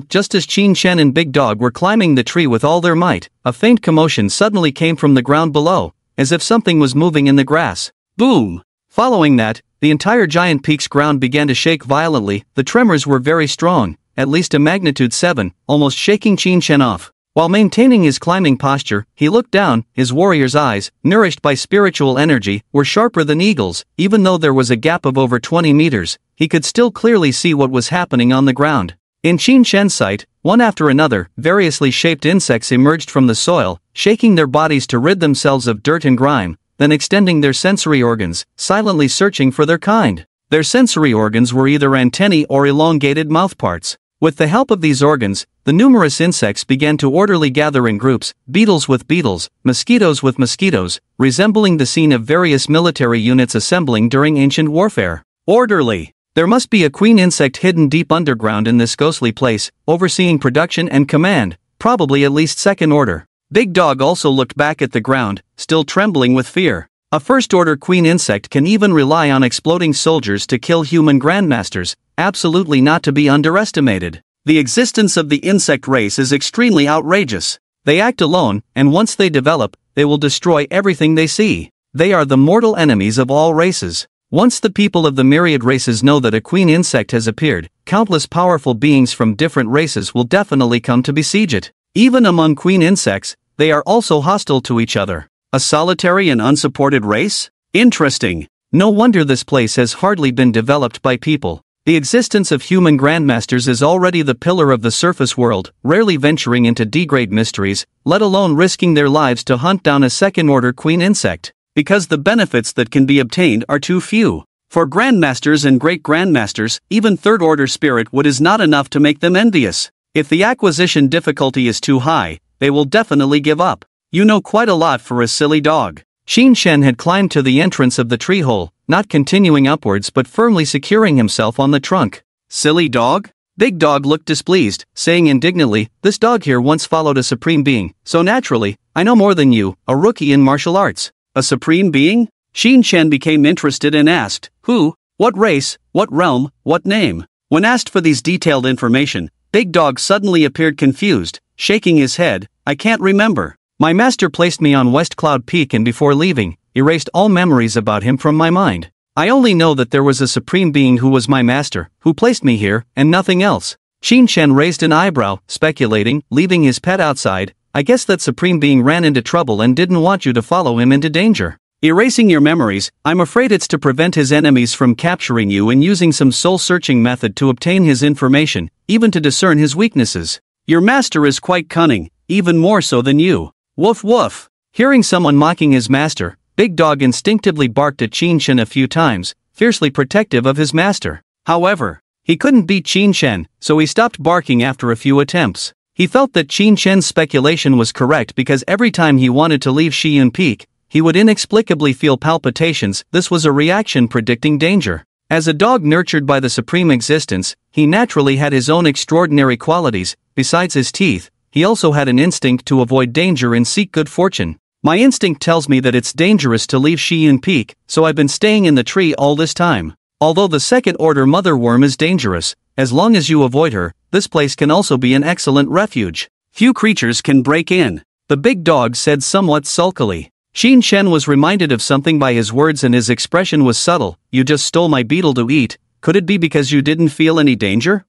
just as Shin-chan and Big Dog were climbing the tree with all their might, a faint commotion suddenly came from the ground below, as if something was moving in the grass. Boom! Following that, the entire giant peak's ground began to shake violently. The tremors were very strong, at least a magnitude 7, almost shaking Shin-chan off. While maintaining his climbing posture, he looked down. His warrior's eyes, nourished by spiritual energy, were sharper than eagles. Even though there was a gap of over 20 meters, he could still clearly see what was happening on the ground. In Shin-chan's sight, one after another, variously shaped insects emerged from the soil, shaking their bodies to rid themselves of dirt and grime, then extending their sensory organs, silently searching for their kind. Their sensory organs were either antennae or elongated mouthparts. With the help of these organs, the numerous insects began to orderly gather in groups, beetles with beetles, mosquitoes with mosquitoes, resembling the scene of various military units assembling during ancient warfare. Orderly! There must be a queen insect hidden deep underground in this ghostly place, overseeing production and command, probably at least second order. Big Dog also looked back at the ground, still trembling with fear. A first-order queen insect can even rely on exploding soldiers to kill human grandmasters, absolutely not to be underestimated. The existence of the insect race is extremely outrageous. They act alone, and once they develop, they will destroy everything they see. They are the mortal enemies of all races. Once the people of the myriad races know that a queen insect has appeared, countless powerful beings from different races will definitely come to besiege it. Even among queen insects, they are also hostile to each other. A solitary and unsupported race? Interesting. No wonder this place has hardly been developed by people. The existence of human grandmasters is already the pillar of the surface world, rarely venturing into degrade mysteries, let alone risking their lives to hunt down a second-order queen insect, because the benefits that can be obtained are too few. For grandmasters and great-grandmasters, even third-order spirit wood is not enough to make them envious. If the acquisition difficulty is too high, they will definitely give up. You know quite a lot for a silly dog. Qin Shen had climbed to the entrance of the tree hole, not continuing upwards but firmly securing himself on the trunk. Silly dog? Big Dog looked displeased, saying indignantly, "This dog here once followed a supreme being, so naturally, I know more than you, a rookie in martial arts." A supreme being? Qin Shen became interested and asked, "Who? What race? What realm? What name?" When asked for these detailed information, Big Dog suddenly appeared confused, shaking his head. "I can't remember. My master placed me on West Cloud Peak and before leaving, erased all memories about him from my mind. I only know that there was a supreme being who was my master, who placed me here, and nothing else." Qin Shen raised an eyebrow, speculating, leaving his pet outside. "I guess that supreme being ran into trouble and didn't want you to follow him into danger. Erasing your memories, I'm afraid it's to prevent his enemies from capturing you and using some soul-searching method to obtain his information, even to discern his weaknesses. Your master is quite cunning, even more so than you." Woof woof. Hearing someone mocking his master, Big Dog instinctively barked at Qin Shen a few times, fiercely protective of his master. However, he couldn't beat Qin Shen, so he stopped barking after a few attempts. He felt that Qin Shen's speculation was correct because every time he wanted to leave Shiyun Peak, he would inexplicably feel palpitations. This was a reaction predicting danger. As a dog nurtured by the supreme existence, he naturally had his own extraordinary qualities. Besides his teeth, he also had an instinct to avoid danger and seek good fortune. "My instinct tells me that it's dangerous to leave Shiyun Peak, so I've been staying in the tree all this time. Although the second-order mother worm is dangerous, as long as you avoid her, this place can also be an excellent refuge. Few creatures can break in," the Big Dog said somewhat sulkily. Qin Shen was reminded of something by his words and his expression was subtle. "You just stole my beetle to eat. Could it be because you didn't feel any danger?"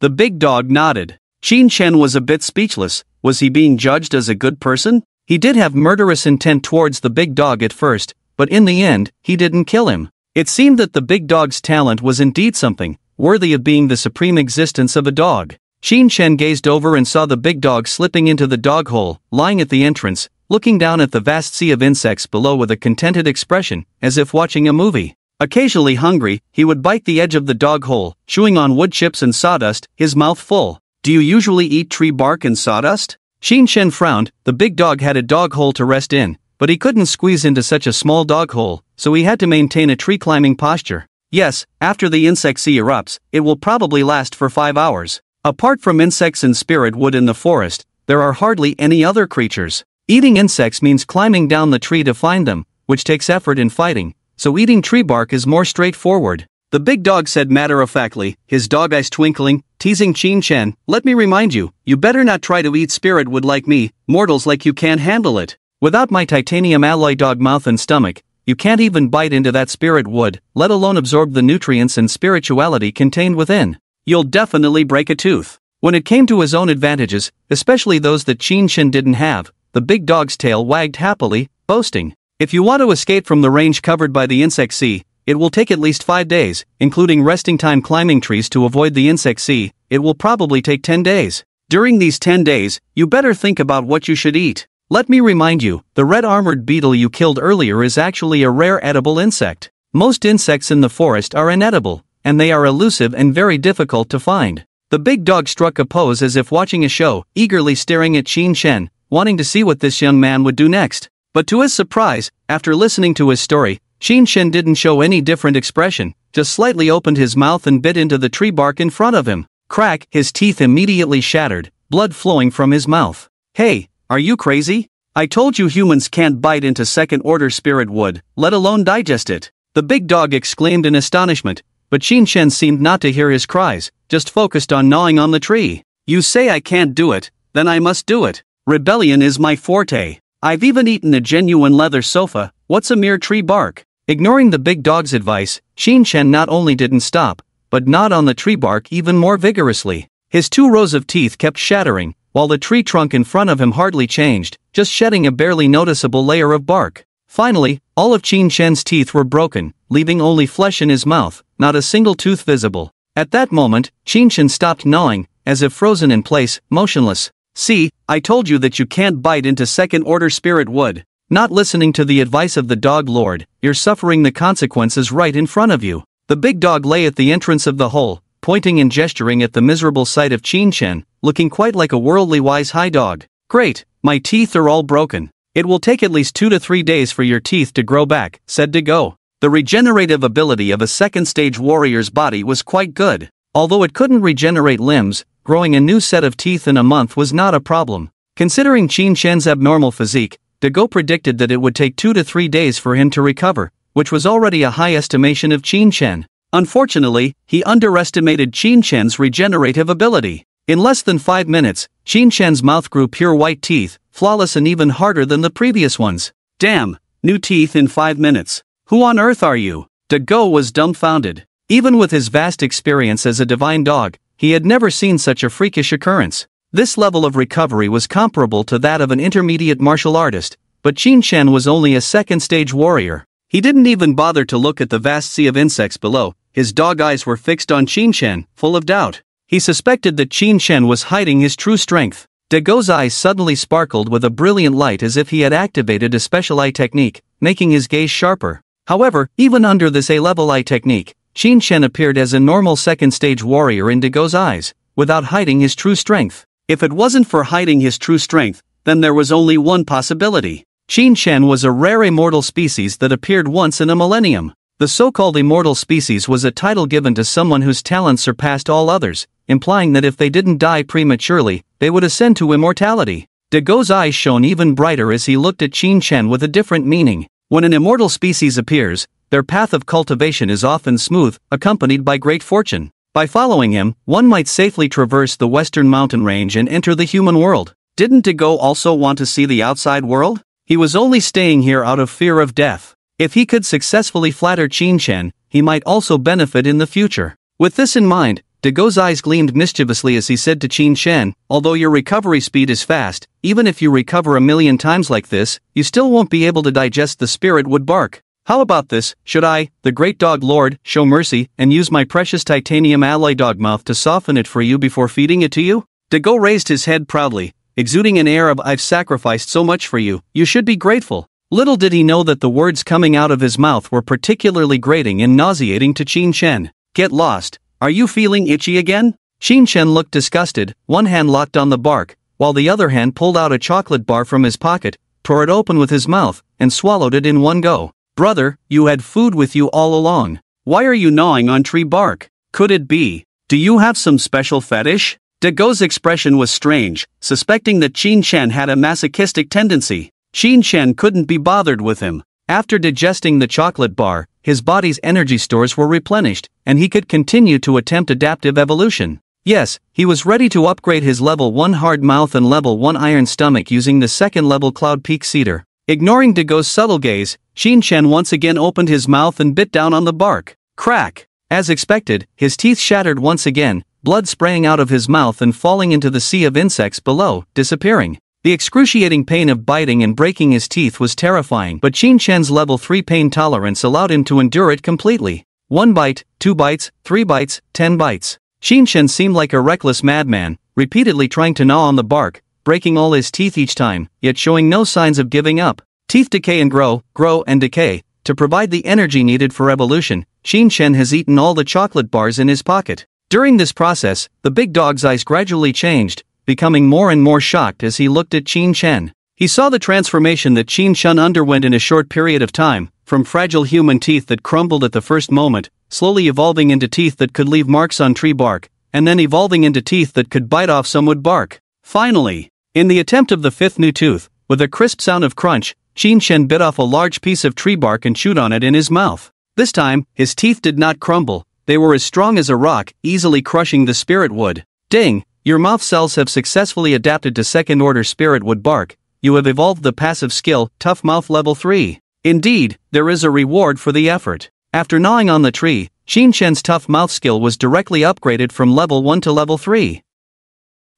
The Big Dog nodded. Qin Shen was a bit speechless. Was he being judged as a good person? He did have murderous intent towards the Big Dog at first, but in the end, he didn't kill him. It seemed that the Big Dog's talent was indeed something, worthy of being the supreme existence of a dog. Qin Shen gazed over and saw the Big Dog slipping into the dog hole, lying at the entrance, looking down at the vast sea of insects below with a contented expression, as if watching a movie. Occasionally hungry, he would bite the edge of the dog hole, chewing on wood chips and sawdust, his mouth full. "Do you usually eat tree bark and sawdust?" Qin Shen frowned. The Big Dog had a dog hole to rest in, but he couldn't squeeze into such a small dog hole, so he had to maintain a tree-climbing posture. "Yes, after the insect sea erupts, it will probably last for 5 hours. Apart from insects and spirit wood in the forest, there are hardly any other creatures. Eating insects means climbing down the tree to find them, which takes effort in fighting, so eating tree bark is more straightforward," the Big Dog said matter-of-factly, his dog eyes twinkling, teasing Qin Shen. "Let me remind you, you better not try to eat spirit wood like me. Mortals like you can't handle it. Without my titanium alloy dog mouth and stomach, you can't even bite into that spirit wood, let alone absorb the nutrients and spirituality contained within. You'll definitely break a tooth." When it came to his own advantages, especially those that Qin Shen didn't have, the Big Dog's tail wagged happily, boasting, "If you want to escape from the range covered by the insect sea, it will take at least 5 days, including resting time climbing trees to avoid the insect sea. It will probably take 10 days. During these 10 days, you better think about what you should eat. Let me remind you, the red-armored beetle you killed earlier is actually a rare edible insect. Most insects in the forest are inedible, and they are elusive and very difficult to find." The Big Dog struck a pose as if watching a show, eagerly staring at Qin Shen, wanting to see what this young man would do next. But to his surprise, after listening to his story, Qin Shen didn't show any different expression, just slightly opened his mouth and bit into the tree bark in front of him. Crack, his teeth immediately shattered, blood flowing from his mouth. "Hey, are you crazy? I told you humans can't bite into second-order spirit wood, let alone digest it," the Big Dog exclaimed in astonishment, but Qin Shen seemed not to hear his cries, just focused on gnawing on the tree. "You say I can't do it, then I must do it. Rebellion is my forte. I've even eaten a genuine leather sofa. What's a mere tree bark?" Ignoring the big dog's advice, Qin not only didn't stop, but gnawed on the tree bark even more vigorously. His 2 rows of teeth kept shattering, while the tree trunk in front of him hardly changed, just shedding a barely noticeable layer of bark. Finally, all of Qin teeth were broken, leaving only flesh in his mouth, not a single tooth visible. At that moment, Qin stopped gnawing, as if frozen in place, motionless. "See, I told you that you can't bite into second-order spirit wood. Not listening to the advice of the dog lord, you're suffering the consequences right in front of you." The big dog lay at the entrance of the hole, pointing and gesturing at the miserable sight of Qin, looking quite like a worldly wise high dog. "Great, my teeth are all broken. It will take at least 2 to 3 days for your teeth to grow back," said Dago. The regenerative ability of a second-stage warrior's body was quite good. Although it couldn't regenerate limbs, growing a new set of teeth in a month was not a problem. Considering Qin's abnormal physique, Dago predicted that it would take 2 to 3 days for him to recover, which was already a high estimation of Qin. Unfortunately, he underestimated Qin's regenerative ability. In less than 5 minutes, Qin's mouth grew pure white teeth, flawless and even harder than the previous ones. "Damn, new teeth in 5 minutes. Who on earth are you?" Dago was dumbfounded. Even with his vast experience as a divine dog, he had never seen such a freakish occurrence. This level of recovery was comparable to that of an intermediate martial artist, but Qin was only a second-stage warrior. He didn't even bother to look at the vast sea of insects below. His dog eyes were fixed on Qin, full of doubt. He suspected that Qin was hiding his true strength. Dago's eyes suddenly sparkled with a brilliant light as if he had activated a special eye technique, making his gaze sharper. However, even under this A-level eye technique, Qin appeared as a normal second-stage warrior in Dago's eyes, without hiding his true strength. If it wasn't for hiding his true strength, then there was only one possibility. Qin was a rare immortal species that appeared once in a millennium. The so-called immortal species was a title given to someone whose talents surpassed all others, implying that if they didn't die prematurely, they would ascend to immortality. Dago's eyes shone even brighter as he looked at Qin with a different meaning. When an immortal species appears, their path of cultivation is often smooth, accompanied by great fortune. By following him, one might safely traverse the western mountain range and enter the human world. Didn't Dago also want to see the outside world? He was only staying here out of fear of death. If he could successfully flatter Qin, he might also benefit in the future. With this in mind, Dago's eyes gleamed mischievously as he said to Qin, "Although your recovery speed is fast, even if you recover 1,000,000 times like this, you still won't be able to digest the spirit wood bark. How about this? Should I, the great dog lord, show mercy and use my precious titanium alloy dog mouth to soften it for you before feeding it to you?" Dago raised his head proudly, exuding an air of "I've sacrificed so much for you, you should be grateful." Little did he know that the words coming out of his mouth were particularly grating and nauseating to Qin. "Get lost. Are you feeling itchy again?" Qin looked disgusted, one hand locked on the bark, while the other hand pulled out a chocolate bar from his pocket, tore it open with his mouth, and swallowed it in one go. "Brother, you had food with you all along. Why are you gnawing on tree bark? Could it be? Do you have some special fetish?" Dago's expression was strange, suspecting that Qin had a masochistic tendency. Qin couldn't be bothered with him. After digesting the chocolate bar, his body's energy stores were replenished, and he could continue to attempt adaptive evolution. Yes, he was ready to upgrade his level 1 hard mouth and level 1 iron stomach using the second level Cloud Peak Cedar. Ignoring Dago's subtle gaze, Qin once again opened his mouth and bit down on the bark. Crack! As expected, his teeth shattered once again, blood spraying out of his mouth and falling into the sea of insects below, disappearing. The excruciating pain of biting and breaking his teeth was terrifying, but Qin's level 3 pain tolerance allowed him to endure it completely. 1 bite, 2 bites, 3 bites, 10 bites. Qin seemed like a reckless madman, repeatedly trying to gnaw on the bark, breaking all his teeth each time, yet showing no signs of giving up. Teeth decay and grow, grow and decay. To provide the energy needed for evolution, Qin has eaten all the chocolate bars in his pocket. During this process, the big dog's eyes gradually changed, becoming more and more shocked as he looked at Qin. He saw the transformation that Qin underwent in a short period of time, from fragile human teeth that crumbled at the first moment, slowly evolving into teeth that could leave marks on tree bark, and then evolving into teeth that could bite off some wood bark. Finally, in the attempt of the 5th new tooth, with a crisp sound of crunch, Qin bit off a large piece of tree bark and chewed on it in his mouth. This time, his teeth did not crumble, they were as strong as a rock, easily crushing the spirit wood. Ding! Your mouth cells have successfully adapted to second-order spirit wood bark. You have evolved the passive skill, Tough Mouth Level 3. Indeed, there is a reward for the effort. After gnawing on the tree, Qinshen's tough mouth skill was directly upgraded from level 1 to level 3.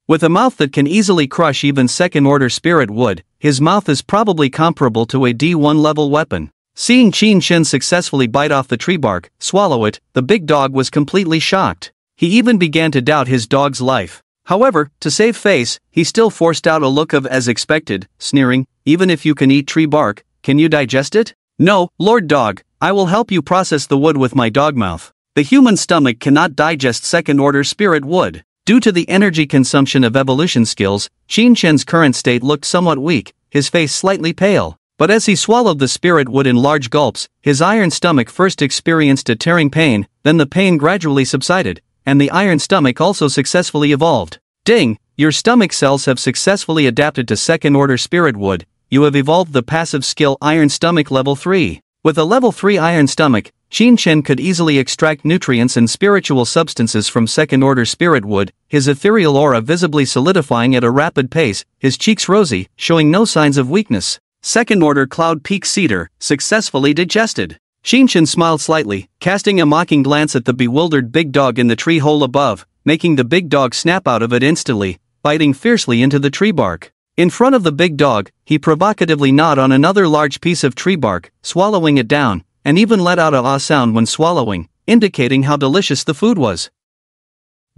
With a mouth that can easily crush even second-order spirit wood, his mouth is probably comparable to a D1 level weapon. Seeing Qinshen successfully bite off the tree bark, swallow it, the big dog was completely shocked. He even began to doubt his dog's life. However, to save face, he still forced out a look of as expected, sneering, "Even if you can eat tree bark, can you digest it?" "No, Lord Dog, I will help you process the wood with my dog mouth. The human stomach cannot digest second-order spirit wood." Due to the energy consumption of evolution skills, Qinshen's current state looked somewhat weak, his face slightly pale. But as he swallowed the spirit wood in large gulps, his iron stomach first experienced a tearing pain, then the pain gradually subsided, and the iron stomach also successfully evolved. Ding! Your stomach cells have successfully adapted to second-order spirit wood. You have evolved the passive skill Iron Stomach Level 3. With a Level 3 Iron Stomach, Qinshen could easily extract nutrients and spiritual substances from second-order spirit wood, his ethereal aura visibly solidifying at a rapid pace, his cheeks rosy, showing no signs of weakness. Second-order Cloud Peak Cedar, successfully digested. Qinshen smiled slightly, casting a mocking glance at the bewildered big dog in the tree hole above, making the big dog snap out of it instantly, biting fiercely into the tree bark. In front of the big dog, he provocatively gnawed on another large piece of tree bark, swallowing it down, and even let out a ah sound when swallowing, indicating how delicious the food was.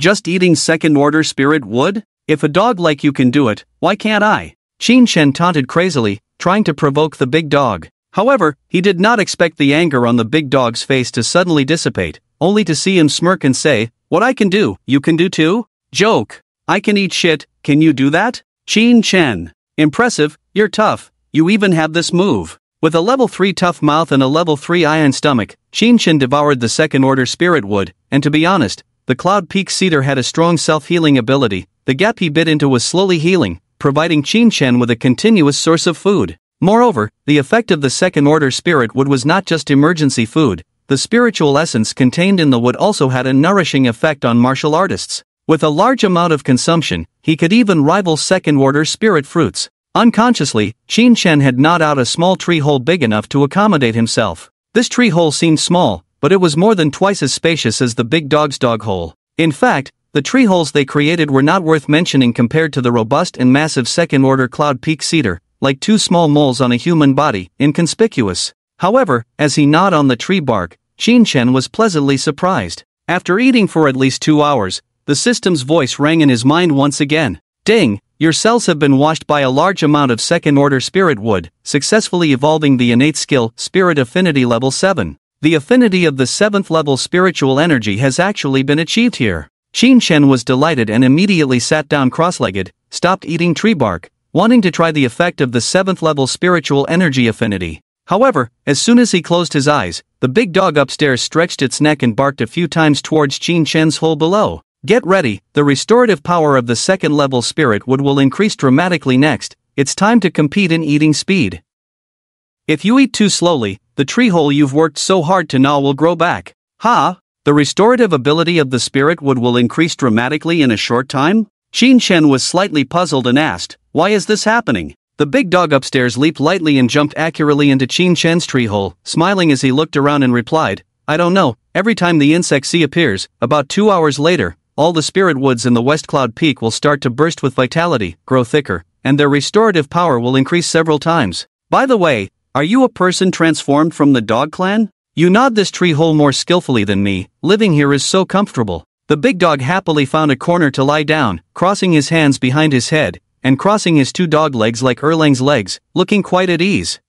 Just eating second-order spirit wood? If a dog like you can do it, why can't I? Qinshen taunted crazily, trying to provoke the big dog. However, he did not expect the anger on the big dog's face to suddenly dissipate, only to see him smirk and say, "What I can do, you can do too? Joke. I can eat shit, can you do that?" Qinshen. Impressive, you're tough, you even have this move. With a level 3 tough mouth and a level 3 iron stomach, Qinshen devoured the second-order spirit wood, and to be honest, the Cloud Peak Cedar had a strong self-healing ability. The gap he bit into was slowly healing, providing Qinshen with a continuous source of food. Moreover, the effect of the second-order spirit wood was not just emergency food, the spiritual essence contained in the wood also had a nourishing effect on martial artists. With a large amount of consumption, he could even rival second-order spirit fruits. Unconsciously, Qinshen had gnawed out a small tree hole big enough to accommodate himself. This tree hole seemed small, but it was more than twice as spacious as the big dog's dog hole. In fact, the tree holes they created were not worth mentioning compared to the robust and massive second-order Cloud Peak Cedar, like two small moles on a human body, inconspicuous. However, as he gnawed on the tree bark, Qinshen was pleasantly surprised. After eating for at least 2 hours, the system's voice rang in his mind once again. "Ding, your cells have been washed by a large amount of second-order spirit wood, successfully evolving the innate skill, Spirit Affinity Level 7. The affinity of the 7th level spiritual energy has actually been achieved here." Qinshen was delighted and immediately sat down cross-legged, stopped eating tree bark, wanting to try the effect of the 7th level spiritual energy affinity. However, as soon as he closed his eyes, the big dog upstairs stretched its neck and barked a few times towards Qinshen's hole below. Get ready, the restorative power of the second-level spirit wood will increase dramatically next. It's time to compete in eating speed. If you eat too slowly, the tree hole you've worked so hard to gnaw will grow back. Ha! The restorative ability of the spirit wood will increase dramatically in a short time? Qinshen was slightly puzzled and asked, "Why is this happening?" The big dog upstairs leaped lightly and jumped accurately into Qinshen's tree hole, smiling as he looked around and replied, "I don't know, every time the insect sea appears, about 2 hours later, all the spirit woods in the West Cloud Peak will start to burst with vitality, grow thicker, and their restorative power will increase several times. By the way, are you a person transformed from the dog clan? You gnawed this tree hole more skillfully than me, living here is so comfortable." The big dog happily found a corner to lie down, crossing his hands behind his head, and crossing his 2 dog legs like Erlang's legs, looking quite at ease.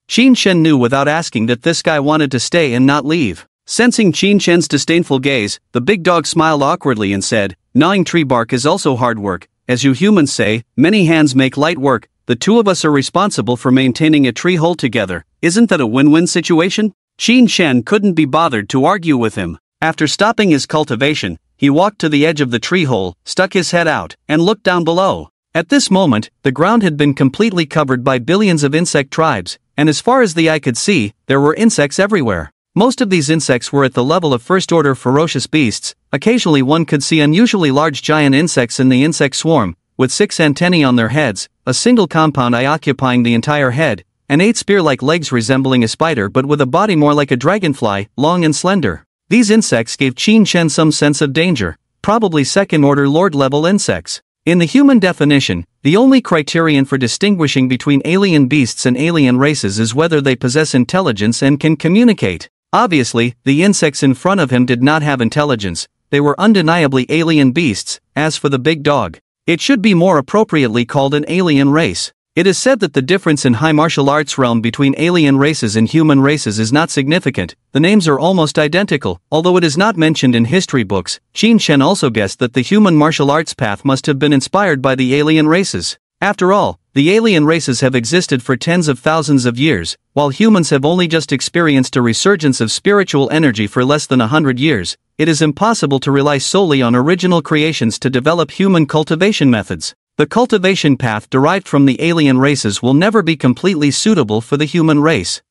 Qinshen knew without asking that this guy wanted to stay and not leave. Sensing Qinshen's disdainful gaze, the big dog smiled awkwardly and said, "Gnawing tree bark is also hard work. As you humans say, many hands make light work. The 2 of us are responsible for maintaining a tree hole together. Isn't that a win-win situation?" Qinshen couldn't be bothered to argue with him. After stopping his cultivation, he walked to the edge of the tree hole, stuck his head out, and looked down below. At this moment, the ground had been completely covered by billions of insect tribes, and as far as the eye could see, there were insects everywhere. Most of these insects were at the level of first-order ferocious beasts. Occasionally one could see unusually large giant insects in the insect swarm, with 6 antennae on their heads, a single compound eye occupying the entire head, and 8 spear-like legs resembling a spider but with a body more like a dragonfly, long and slender. These insects gave Qin Shen some sense of danger, probably second-order lord-level insects. In the human definition, the only criterion for distinguishing between alien beasts and alien races is whether they possess intelligence and can communicate. Obviously, the insects in front of him did not have intelligence. They were undeniably alien beasts. As for the big dog, it should be more appropriately called an alien race. It is said that the difference in high martial arts realm between alien races and human races is not significant. The names are almost identical, although it is not mentioned in history books. Qin Shen also guessed that the human martial arts path must have been inspired by the alien races. After all, the alien races have existed for tens of thousands of years, while humans have only just experienced a resurgence of spiritual energy for less than 100 years. It is impossible to rely solely on original creations to develop human cultivation methods. The cultivation path derived from the alien races will never be completely suitable for the human race.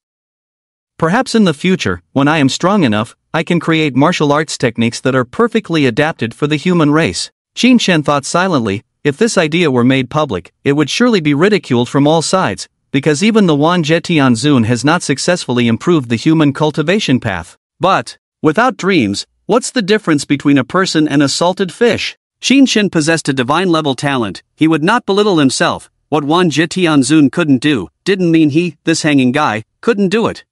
Perhaps in the future, when I am strong enough, I can create martial arts techniques that are perfectly adapted for the human race. Qin Shen thought silently. If this idea were made public, it would surely be ridiculed from all sides, because even the Wan Zetian Zun has not successfully improved the human cultivation path. But, without dreams, what's the difference between a person and a salted fish? Qin Shen possessed a divine-level talent. He would not belittle himself. What Wan Zetian Zun couldn't do, didn't mean he, this hanging guy, couldn't do it.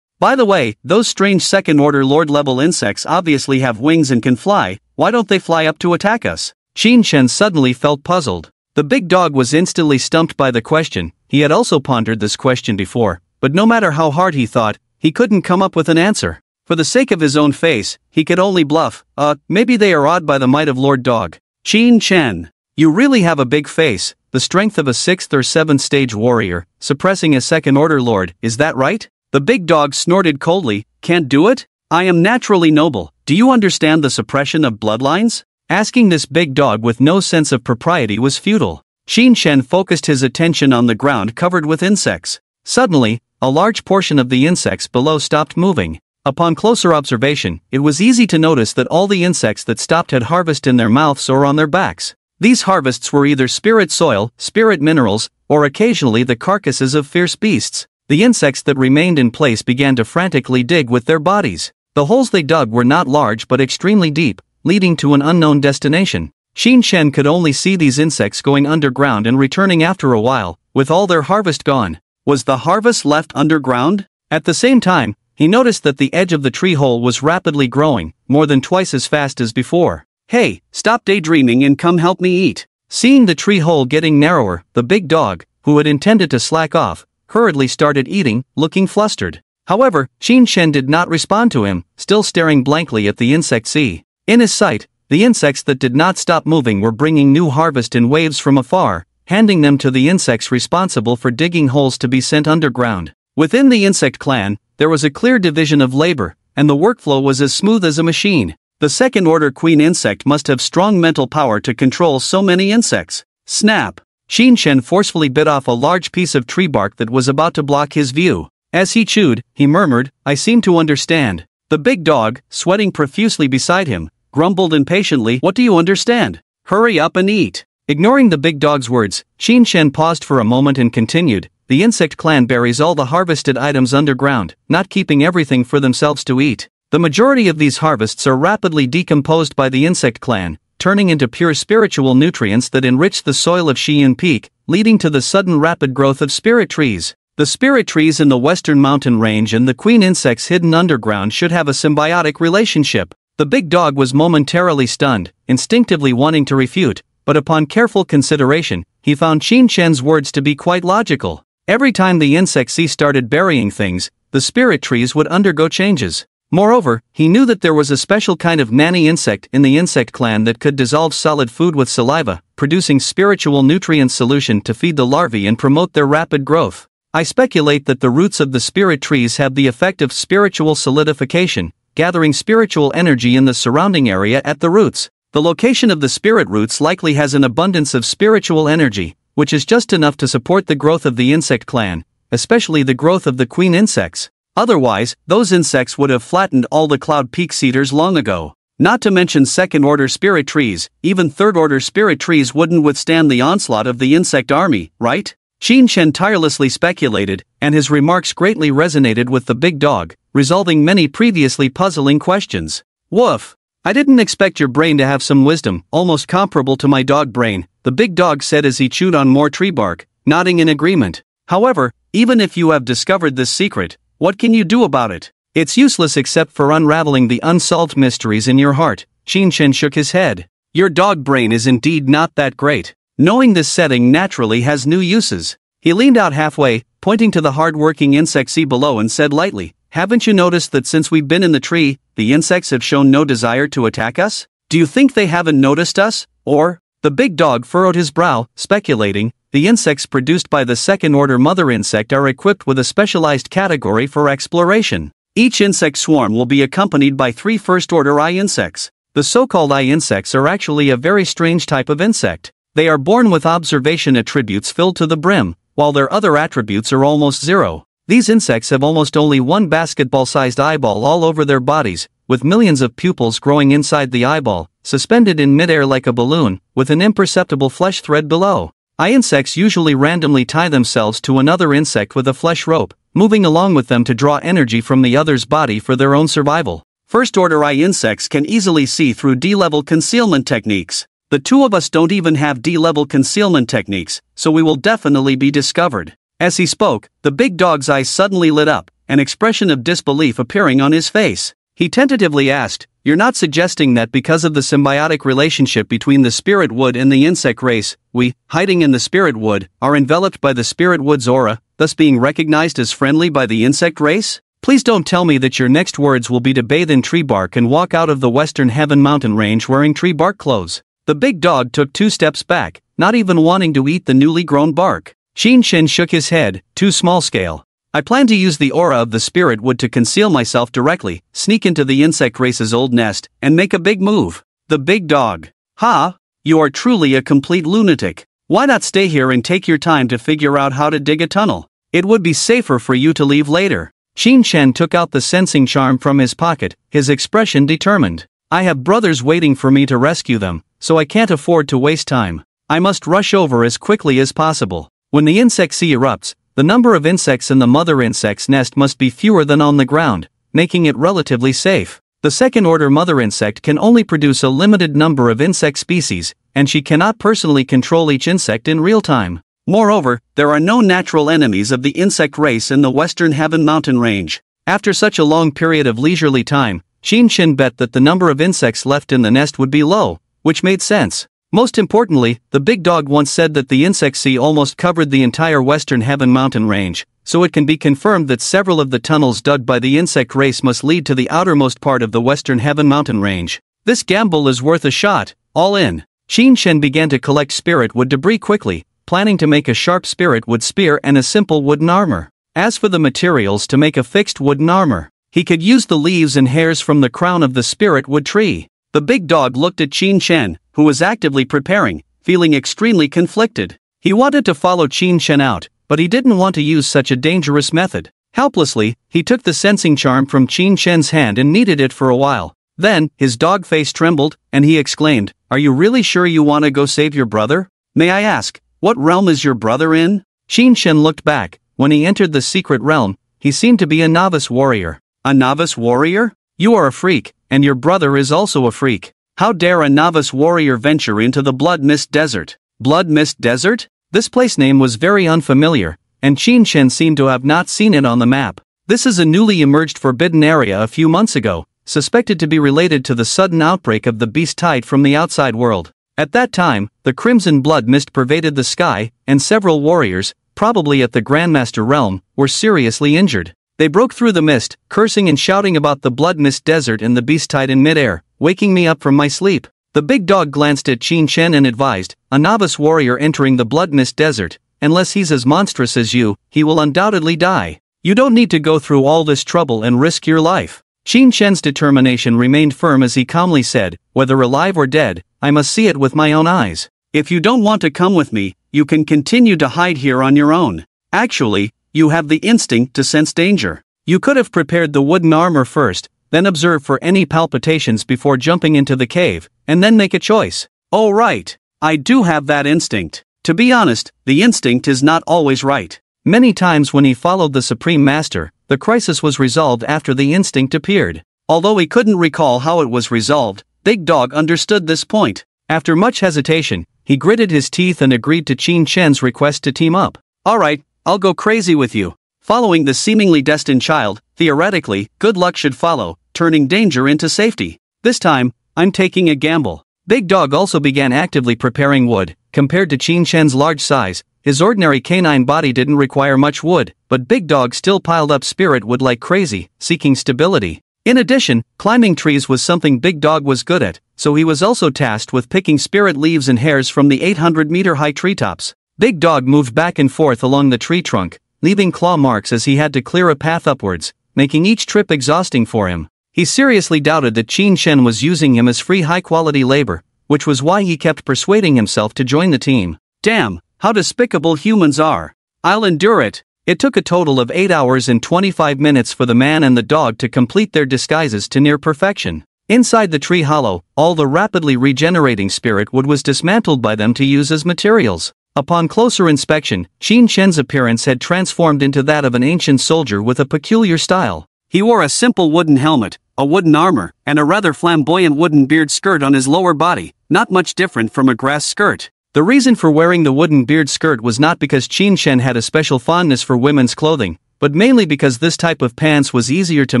By the way, those strange second-order lord-level insects obviously have wings and can fly. Why don't they fly up to attack us? Qin Shen suddenly felt puzzled. The big dog was instantly stumped by the question. He had also pondered this question before, but no matter how hard he thought, he couldn't come up with an answer. For the sake of his own face, he could only bluff. Maybe they are awed by the might of Lord Dog. Qin Shen, you really have a big face, the strength of a 6th or 7th stage warrior, suppressing a second-order lord, is that right? The big dog snorted coldly. Can't do it? I am naturally noble. Do you understand the suppression of bloodlines? Asking this big dog with no sense of propriety was futile. Qin Shen focused his attention on the ground covered with insects. Suddenly, a large portion of the insects below stopped moving. Upon closer observation, it was easy to notice that all the insects that stopped had harvest in their mouths or on their backs. These harvests were either spirit soil, spirit minerals, or occasionally the carcasses of fierce beasts. The insects that remained in place began to frantically dig with their bodies. The holes they dug were not large but extremely deep, leading to an unknown destination. Qin Shen could only see these insects going underground and returning after a while, with all their harvest gone. Was the harvest left underground? At the same time, he noticed that the edge of the tree hole was rapidly growing, more than twice as fast as before. Hey, stop daydreaming and come help me eat. Seeing the tree hole getting narrower, the big dog, who had intended to slack off, hurriedly started eating, looking flustered. However, Qin Shen did not respond to him, still staring blankly at the insect sea. In his sight, the insects that did not stop moving were bringing new harvest in waves from afar, handing them to the insects responsible for digging holes to be sent underground. Within the insect clan, there was a clear division of labor, and the workflow was as smooth as a machine. The second-order queen insect must have strong mental power to control so many insects. Snap! Qin Shen forcefully bit off a large piece of tree bark that was about to block his view. As he chewed, he murmured, I seem to understand. The big dog, sweating profusely beside him, grumbled impatiently, What do you understand? Hurry up and eat. Ignoring the big dog's words, Qin Shen paused for a moment and continued, The insect clan buries all the harvested items underground, not keeping everything for themselves to eat. The majority of these harvests are rapidly decomposed by the insect clan, turning into pure spiritual nutrients that enrich the soil of Xi'an Peak, leading to the sudden rapid growth of spirit trees. The spirit trees in the western mountain range and the queen insects hidden underground should have a symbiotic relationship. The big dog was momentarily stunned, instinctively wanting to refute, but upon careful consideration, he found Qin Shen's words to be quite logical. Every time the insect sea started burying things, the spirit trees would undergo changes. Moreover, he knew that there was a special kind of nanny insect in the insect clan that could dissolve solid food with saliva, producing spiritual nutrient solution to feed the larvae and promote their rapid growth. I speculate that the roots of the spirit trees have the effect of spiritual solidification, gathering spiritual energy in the surrounding area at the roots. The location of the spirit roots likely has an abundance of spiritual energy, which is just enough to support the growth of the insect clan, especially the growth of the queen insects. Otherwise, those insects would have flattened all the cloud peak cedars long ago. Not to mention second-order spirit trees, even third-order spirit trees wouldn't withstand the onslaught of the insect army, right? Qin Shen tirelessly speculated, and his remarks greatly resonated with the big dog, resolving many previously puzzling questions. Woof! I didn't expect your brain to have some wisdom, almost comparable to my dog brain, the big dog said as he chewed on more tree bark, nodding in agreement. However, even if you have discovered this secret, what can you do about it? It's useless except for unraveling the unsolved mysteries in your heart. Qin Shen shook his head. Your dog brain is indeed not that great. Knowing this setting naturally has new uses. He leaned out halfway, pointing to the hard-working insects below and said lightly, haven't you noticed that since we've been in the tree, the insects have shown no desire to attack us? Do you think they haven't noticed us? Or? The big dog furrowed his brow, speculating, the insects produced by the second-order mother insect are equipped with a specialized category for exploration. Each insect swarm will be accompanied by 3 first-order eye insects. The so-called eye insects are actually a very strange type of insect. They are born with observation attributes filled to the brim, while their other attributes are almost zero. These insects have almost only one basketball-sized eyeball all over their bodies, with millions of pupils growing inside the eyeball, suspended in midair like a balloon, with an imperceptible flesh thread below. Eye insects usually randomly tie themselves to another insect with a flesh rope, moving along with them to draw energy from the other's body for their own survival. First-order eye insects can easily see through D-level concealment techniques. The two of us don't even have D-level concealment techniques, so we will definitely be discovered. As he spoke, the big dog's eyes suddenly lit up, an expression of disbelief appearing on his face. He tentatively asked, you're not suggesting that because of the symbiotic relationship between the spirit wood and the insect race, we, hiding in the spirit wood, are enveloped by the spirit wood's aura, thus being recognized as friendly by the insect race? Please don't tell me that your next words will be to bathe in tree bark and walk out of the western heaven mountain range wearing tree bark clothes. The big dog took 2 steps back, not even wanting to eat the newly grown bark. Qin Shen shook his head, too small scale. I plan to use the aura of the spirit wood to conceal myself directly, sneak into the insect race's old nest, and make a big move. The big dog. Ha! You are truly a complete lunatic. Why not stay here and take your time to figure out how to dig a tunnel? It would be safer for you to leave later. Qin Shen took out the sensing charm from his pocket, his expression determined. I have brothers waiting for me to rescue them, so I can't afford to waste time. I must rush over as quickly as possible. When the insect sea erupts, the number of insects in the mother insect's nest must be fewer than on the ground, making it relatively safe. The second-order mother insect can only produce a limited number of insect species, and she cannot personally control each insect in real time. Moreover, there are no natural enemies of the insect race in the western heaven mountain range. After such a long period of leisurely time, Qin Shen bet that the number of insects left in the nest would be low, which made sense. Most importantly, the big dog once said that the insect sea almost covered the entire western heaven mountain range, so it can be confirmed that several of the tunnels dug by the insect race must lead to the outermost part of the western heaven mountain range. This gamble is worth a shot, all in. Qin Shen began to collect spirit wood debris quickly, planning to make a sharp spirit wood spear and a simple wooden armor. As for the materials to make a fixed wooden armor, he could use the leaves and hairs from the crown of the spirit wood tree. The big dog looked at Qin Shen, who was actively preparing, feeling extremely conflicted. He wanted to follow Qin Shen out, but he didn't want to use such a dangerous method. Helplessly, he took the sensing charm from Qin Shen's hand and kneaded it for a while. Then, his dog face trembled, and he exclaimed, "Are you really sure you want to go save your brother? May I ask, what realm is your brother in?" Qin Shen looked back. When he entered the secret realm, he seemed to be a novice warrior. A novice warrior? You are a freak, and your brother is also a freak. How dare a novice warrior venture into the Blood Mist Desert? Blood Mist Desert? This place name was very unfamiliar, and Qin Shen seemed to have not seen it on the map. This is a newly emerged forbidden area a few months ago, suspected to be related to the sudden outbreak of the beast tide from the outside world. At that time, the crimson blood mist pervaded the sky, and several warriors, probably at the Grandmaster realm, were seriously injured. They broke through the mist, cursing and shouting about the Blood Mist Desert and the beast tide in midair, waking me up from my sleep. The big dog glanced at Qin Shen and advised, "A novice warrior entering the Blood Mist Desert, unless he's as monstrous as you, he will undoubtedly die. You don't need to go through all this trouble and risk your life." Qin Shen's determination remained firm as he calmly said, "Whether alive or dead, I must see it with my own eyes. If you don't want to come with me, you can continue to hide here on your own. Actually, you have the instinct to sense danger. You could have prepared the wooden armor first, then observe for any palpitations before jumping into the cave, and then make a choice." "Oh right, I do have that instinct. To be honest, the instinct is not always right. Many times when he followed the Supreme Master, the crisis was resolved after the instinct appeared. Although he couldn't recall how it was resolved, Big Dog understood this point. After much hesitation, he gritted his teeth and agreed to Qin Shen's request to team up. Alright, I'll go crazy with you. Following the seemingly destined child, theoretically, good luck should follow, turning danger into safety. This time, I'm taking a gamble. Big Dog also began actively preparing wood. Compared to Qin Shen's large size, his ordinary canine body didn't require much wood, but Big Dog still piled up spirit wood like crazy, seeking stability. In addition, climbing trees was something Big Dog was good at, so he was also tasked with picking spirit leaves and hairs from the 800-meter-high treetops. Big Dog moved back and forth along the tree trunk, leaving claw marks as he had to clear a path upwards, making each trip exhausting for him. He seriously doubted that Qin Shen was using him as free high-quality labor, which was why he kept persuading himself to join the team. Damn, how despicable humans are. I'll endure it. It took a total of 8 hours and 25 minutes for the man and the dog to complete their disguises to near perfection. Inside the tree hollow, all the rapidly regenerating spirit wood was dismantled by them to use as materials. Upon closer inspection, Qin Shen's appearance had transformed into that of an ancient soldier with a peculiar style. He wore a simple wooden helmet, a wooden armor, and a rather flamboyant wooden beard skirt on his lower body, not much different from a grass skirt. The reason for wearing the wooden beard skirt was not because Qin Shen had a special fondness for women's clothing, but mainly because this type of pants was easier to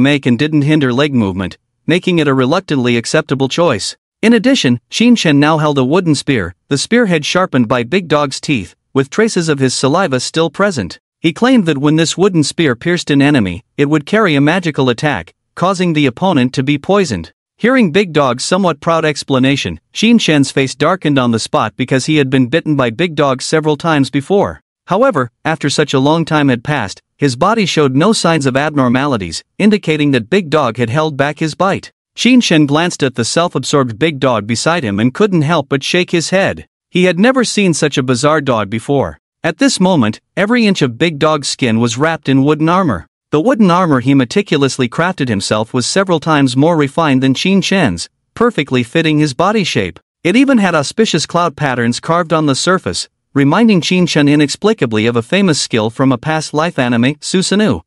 make and didn't hinder leg movement, making it a reluctantly acceptable choice. In addition, Qin Shen now held a wooden spear, the spearhead sharpened by Big Dog's teeth, with traces of his saliva still present. He claimed that when this wooden spear pierced an enemy, it would carry a magical attack, causing the opponent to be poisoned. Hearing Big Dog's somewhat proud explanation, Qin Shen's face darkened on the spot because he had been bitten by Big Dog several times before. However, after such a long time had passed, his body showed no signs of abnormalities, indicating that Big Dog had held back his bite. Qin Shen glanced at the self-absorbed Big Dog beside him and couldn't help but shake his head. He had never seen such a bizarre dog before. At this moment, every inch of Big Dog's skin was wrapped in wooden armor. The wooden armor he meticulously crafted himself was several times more refined than Qin Shen's, perfectly fitting his body shape. It even had auspicious cloud patterns carved on the surface, reminding Qin Shen inexplicably of a famous skill from a past life anime, Susanoo.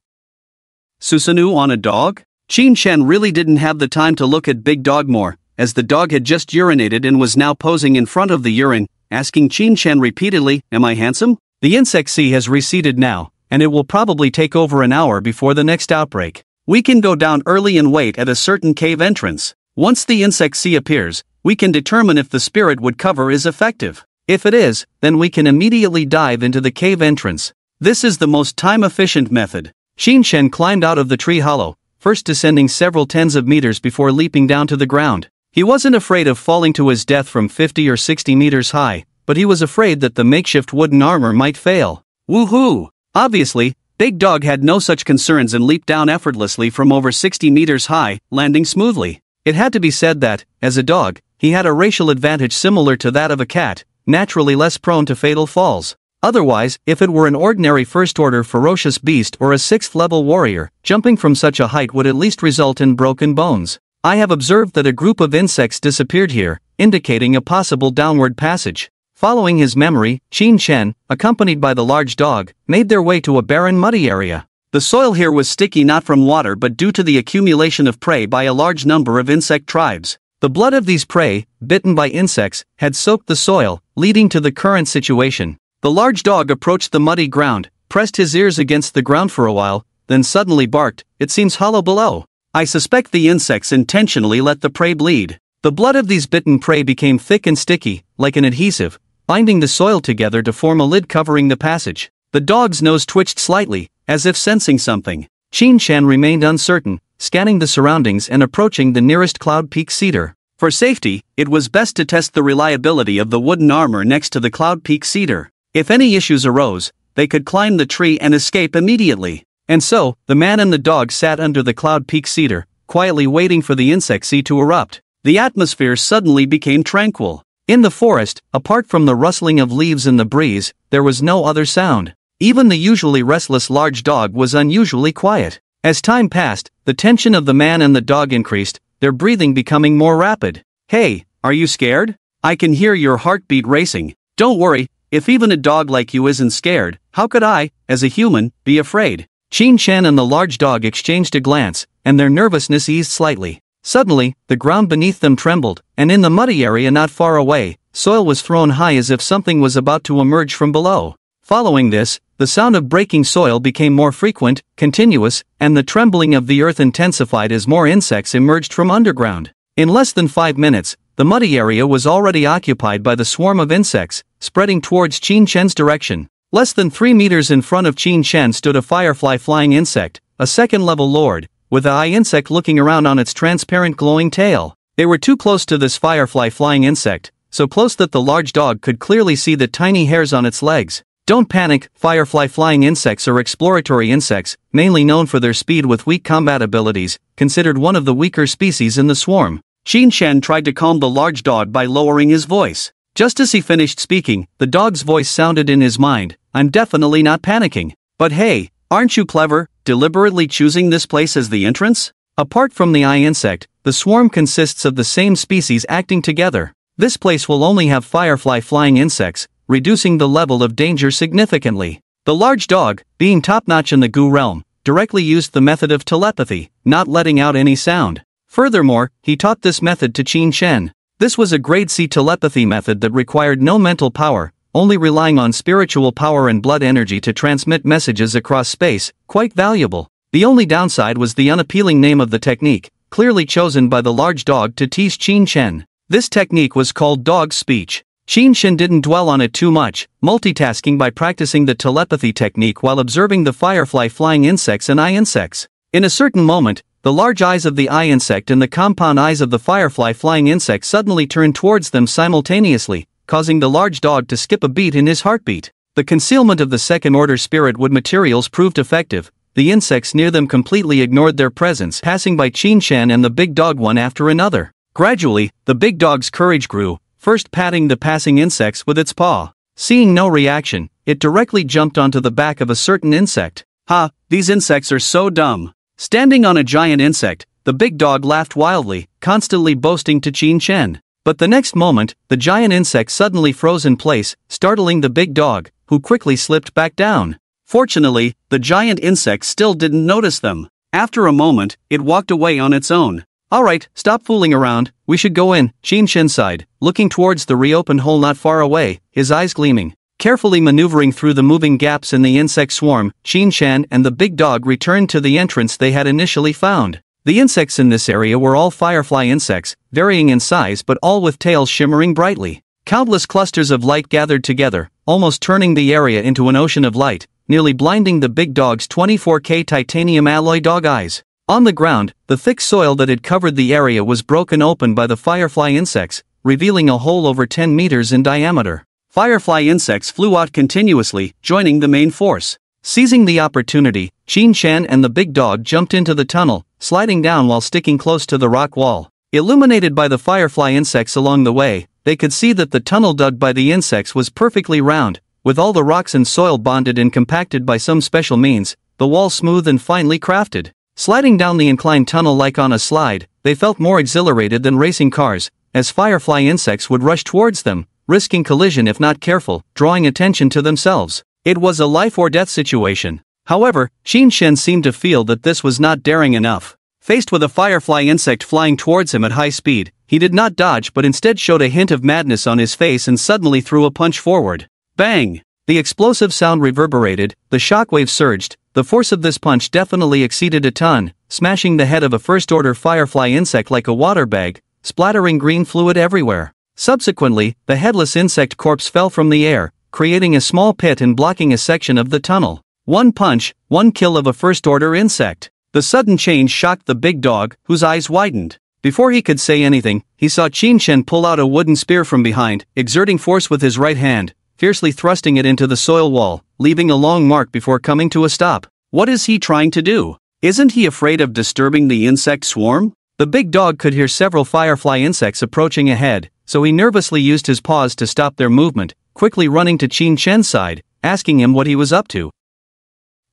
Susanoo on a dog? Qin Shen really didn't have the time to look at Big Dog more, as the dog had just urinated and was now posing in front of the urine, asking Qin Shen repeatedly, "Am I handsome?" The insect sea has receded now, and it will probably take over an hour before the next outbreak. We can go down early and wait at a certain cave entrance. Once the insect sea appears, we can determine if the spirit wood cover is effective. If it is, then we can immediately dive into the cave entrance. This is the most time-efficient method. Qin Shen climbed out of the tree hollow, first descending several tens of meters before leaping down to the ground. He wasn't afraid of falling to his death from 50 or 60 meters high, but he was afraid that the makeshift wooden armor might fail. Woohoo! Obviously, Big Dog had no such concerns and leaped down effortlessly from over 60 meters high, landing smoothly. It had to be said that, as a dog, he had a racial advantage similar to that of a cat, naturally less prone to fatal falls. Otherwise, if it were an ordinary first-order ferocious beast or a 6th-level warrior, jumping from such a height would at least result in broken bones. I have observed that a group of insects disappeared here, indicating a possible downward passage. Following his memory, Qin Shen, accompanied by the large dog, made their way to a barren muddy area. The soil here was sticky not from water but due to the accumulation of prey by a large number of insect tribes. The blood of these prey, bitten by insects, had soaked the soil, leading to the current situation. The large dog approached the muddy ground, pressed his ears against the ground for a while, then suddenly barked, "It seems hollow below." I suspect the insects intentionally let the prey bleed. The blood of these bitten prey became thick and sticky, like an adhesive, binding the soil together to form a lid covering the passage. The dog's nose twitched slightly, as if sensing something. Qin Shen remained uncertain, scanning the surroundings and approaching the nearest Cloud Peak cedar. For safety, it was best to test the reliability of the wooden armor next to the Cloud Peak cedar. If any issues arose, they could climb the tree and escape immediately. And so, the man and the dog sat under the Cloud Peak cedar, quietly waiting for the insect sea to erupt. The atmosphere suddenly became tranquil. In the forest, apart from the rustling of leaves in the breeze, there was no other sound. Even the usually restless large dog was unusually quiet. As time passed, the tension of the man and the dog increased, their breathing becoming more rapid. "Hey, are you scared? I can hear your heartbeat racing." "Don't worry, If even a dog like you isn't scared, how could I, as a human, be afraid? Qin Shen and the large dog exchanged a glance, and their nervousness eased slightly. Suddenly, the ground beneath them trembled, and in the muddy area not far away, soil was thrown high as if something was about to emerge from below. Following this, the sound of breaking soil became more frequent, continuous, and the trembling of the earth intensified as more insects emerged from underground. In less than 5 minutes, the muddy area was already occupied by the swarm of insects, spreading towards Qin Shen's direction. Less than 3 meters in front of Qin Shen stood a firefly flying insect, a second-level lord, with the eye insect looking around on its transparent glowing tail. They were too close to this firefly flying insect, so close that the large dog could clearly see the tiny hairs on its legs. Don't panic, firefly flying insects are exploratory insects, mainly known for their speed with weak combat abilities, considered one of the weaker species in the swarm. Qin Shen tried to calm the large dog by lowering his voice. Just as he finished speaking, the dog's voice sounded in his mind, "I'm definitely not panicking. But hey, aren't you clever, deliberately choosing this place as the entrance?" Apart from the eye insect, the swarm consists of the same species acting together. This place will only have firefly flying insects, reducing the level of danger significantly. The large dog, being top-notch in the Gu realm, directly used the method of telepathy, not letting out any sound. Furthermore, he taught this method to Qin Shen. This was a grade C telepathy method that required no mental power, only relying on spiritual power and blood energy to transmit messages across space, quite valuable. The only downside was the unappealing name of the technique, clearly chosen by the large dog to tease Qin Shen. This technique was called dog speech. Qin Shen didn't dwell on it too much, multitasking by practicing the telepathy technique while observing the firefly flying insects and eye insects. In a certain moment, the large eyes of the eye insect and the compound eyes of the firefly flying insect suddenly turned towards them simultaneously, causing the large dog to skip a beat in his heartbeat. The concealment of the second-order spirit wood materials proved effective. The insects near them completely ignored their presence, passing by Qin Shen and the big dog one after another. Gradually, the big dog's courage grew, first patting the passing insects with its paw. Seeing no reaction, it directly jumped onto the back of a certain insect. "Ha, these insects are so dumb." Standing on a giant insect, the big dog laughed wildly, constantly boasting to Qin Shen. But the next moment, the giant insect suddenly froze in place, startling the big dog, who quickly slipped back down. Fortunately, the giant insect still didn't notice them. After a moment, it walked away on its own. "Alright, stop fooling around, we should go in," Qin Shen sighed, looking towards the reopened hole not far away, his eyes gleaming. Carefully maneuvering through the moving gaps in the insect swarm, Qin Shen and the big dog returned to the entrance they had initially found. The insects in this area were all firefly insects, varying in size but all with tails shimmering brightly. Countless clusters of light gathered together, almost turning the area into an ocean of light, nearly blinding the big dog's 24K titanium alloy dog eyes. On the ground, the thick soil that had covered the area was broken open by the firefly insects, revealing a hole over 10 meters in diameter. Firefly insects flew out continuously, joining the main force. Seizing the opportunity, Qin Shen and the big dog jumped into the tunnel, sliding down while sticking close to the rock wall. Illuminated by the firefly insects along the way, they could see that the tunnel dug by the insects was perfectly round, with all the rocks and soil bonded and compacted by some special means, the wall smooth and finely crafted. Sliding down the inclined tunnel like on a slide, they felt more exhilarated than racing cars, as firefly insects would rush towards them, risking collision if not careful, drawing attention to themselves. It was a life-or-death situation. However, Qin Shen seemed to feel that this was not daring enough. Faced with a firefly insect flying towards him at high speed, he did not dodge but instead showed a hint of madness on his face and suddenly threw a punch forward. Bang! The explosive sound reverberated, the shockwave surged. The force of this punch definitely exceeded a ton, smashing the head of a first-order firefly insect like a water bag, splattering green fluid everywhere. Subsequently, the headless insect corpse fell from the air, creating a small pit and blocking a section of the tunnel. One punch, one kill of a first-order insect. The sudden change shocked the big dog, whose eyes widened. Before he could say anything, he saw Qin Shen pull out a wooden spear from behind, exerting force with his right hand, fiercely thrusting it into the soil wall, leaving a long mark before coming to a stop. What is he trying to do? Isn't he afraid of disturbing the insect swarm? The big dog could hear several firefly insects approaching ahead, so he nervously used his paws to stop their movement, quickly running to Qin Shen's side, asking him what he was up to.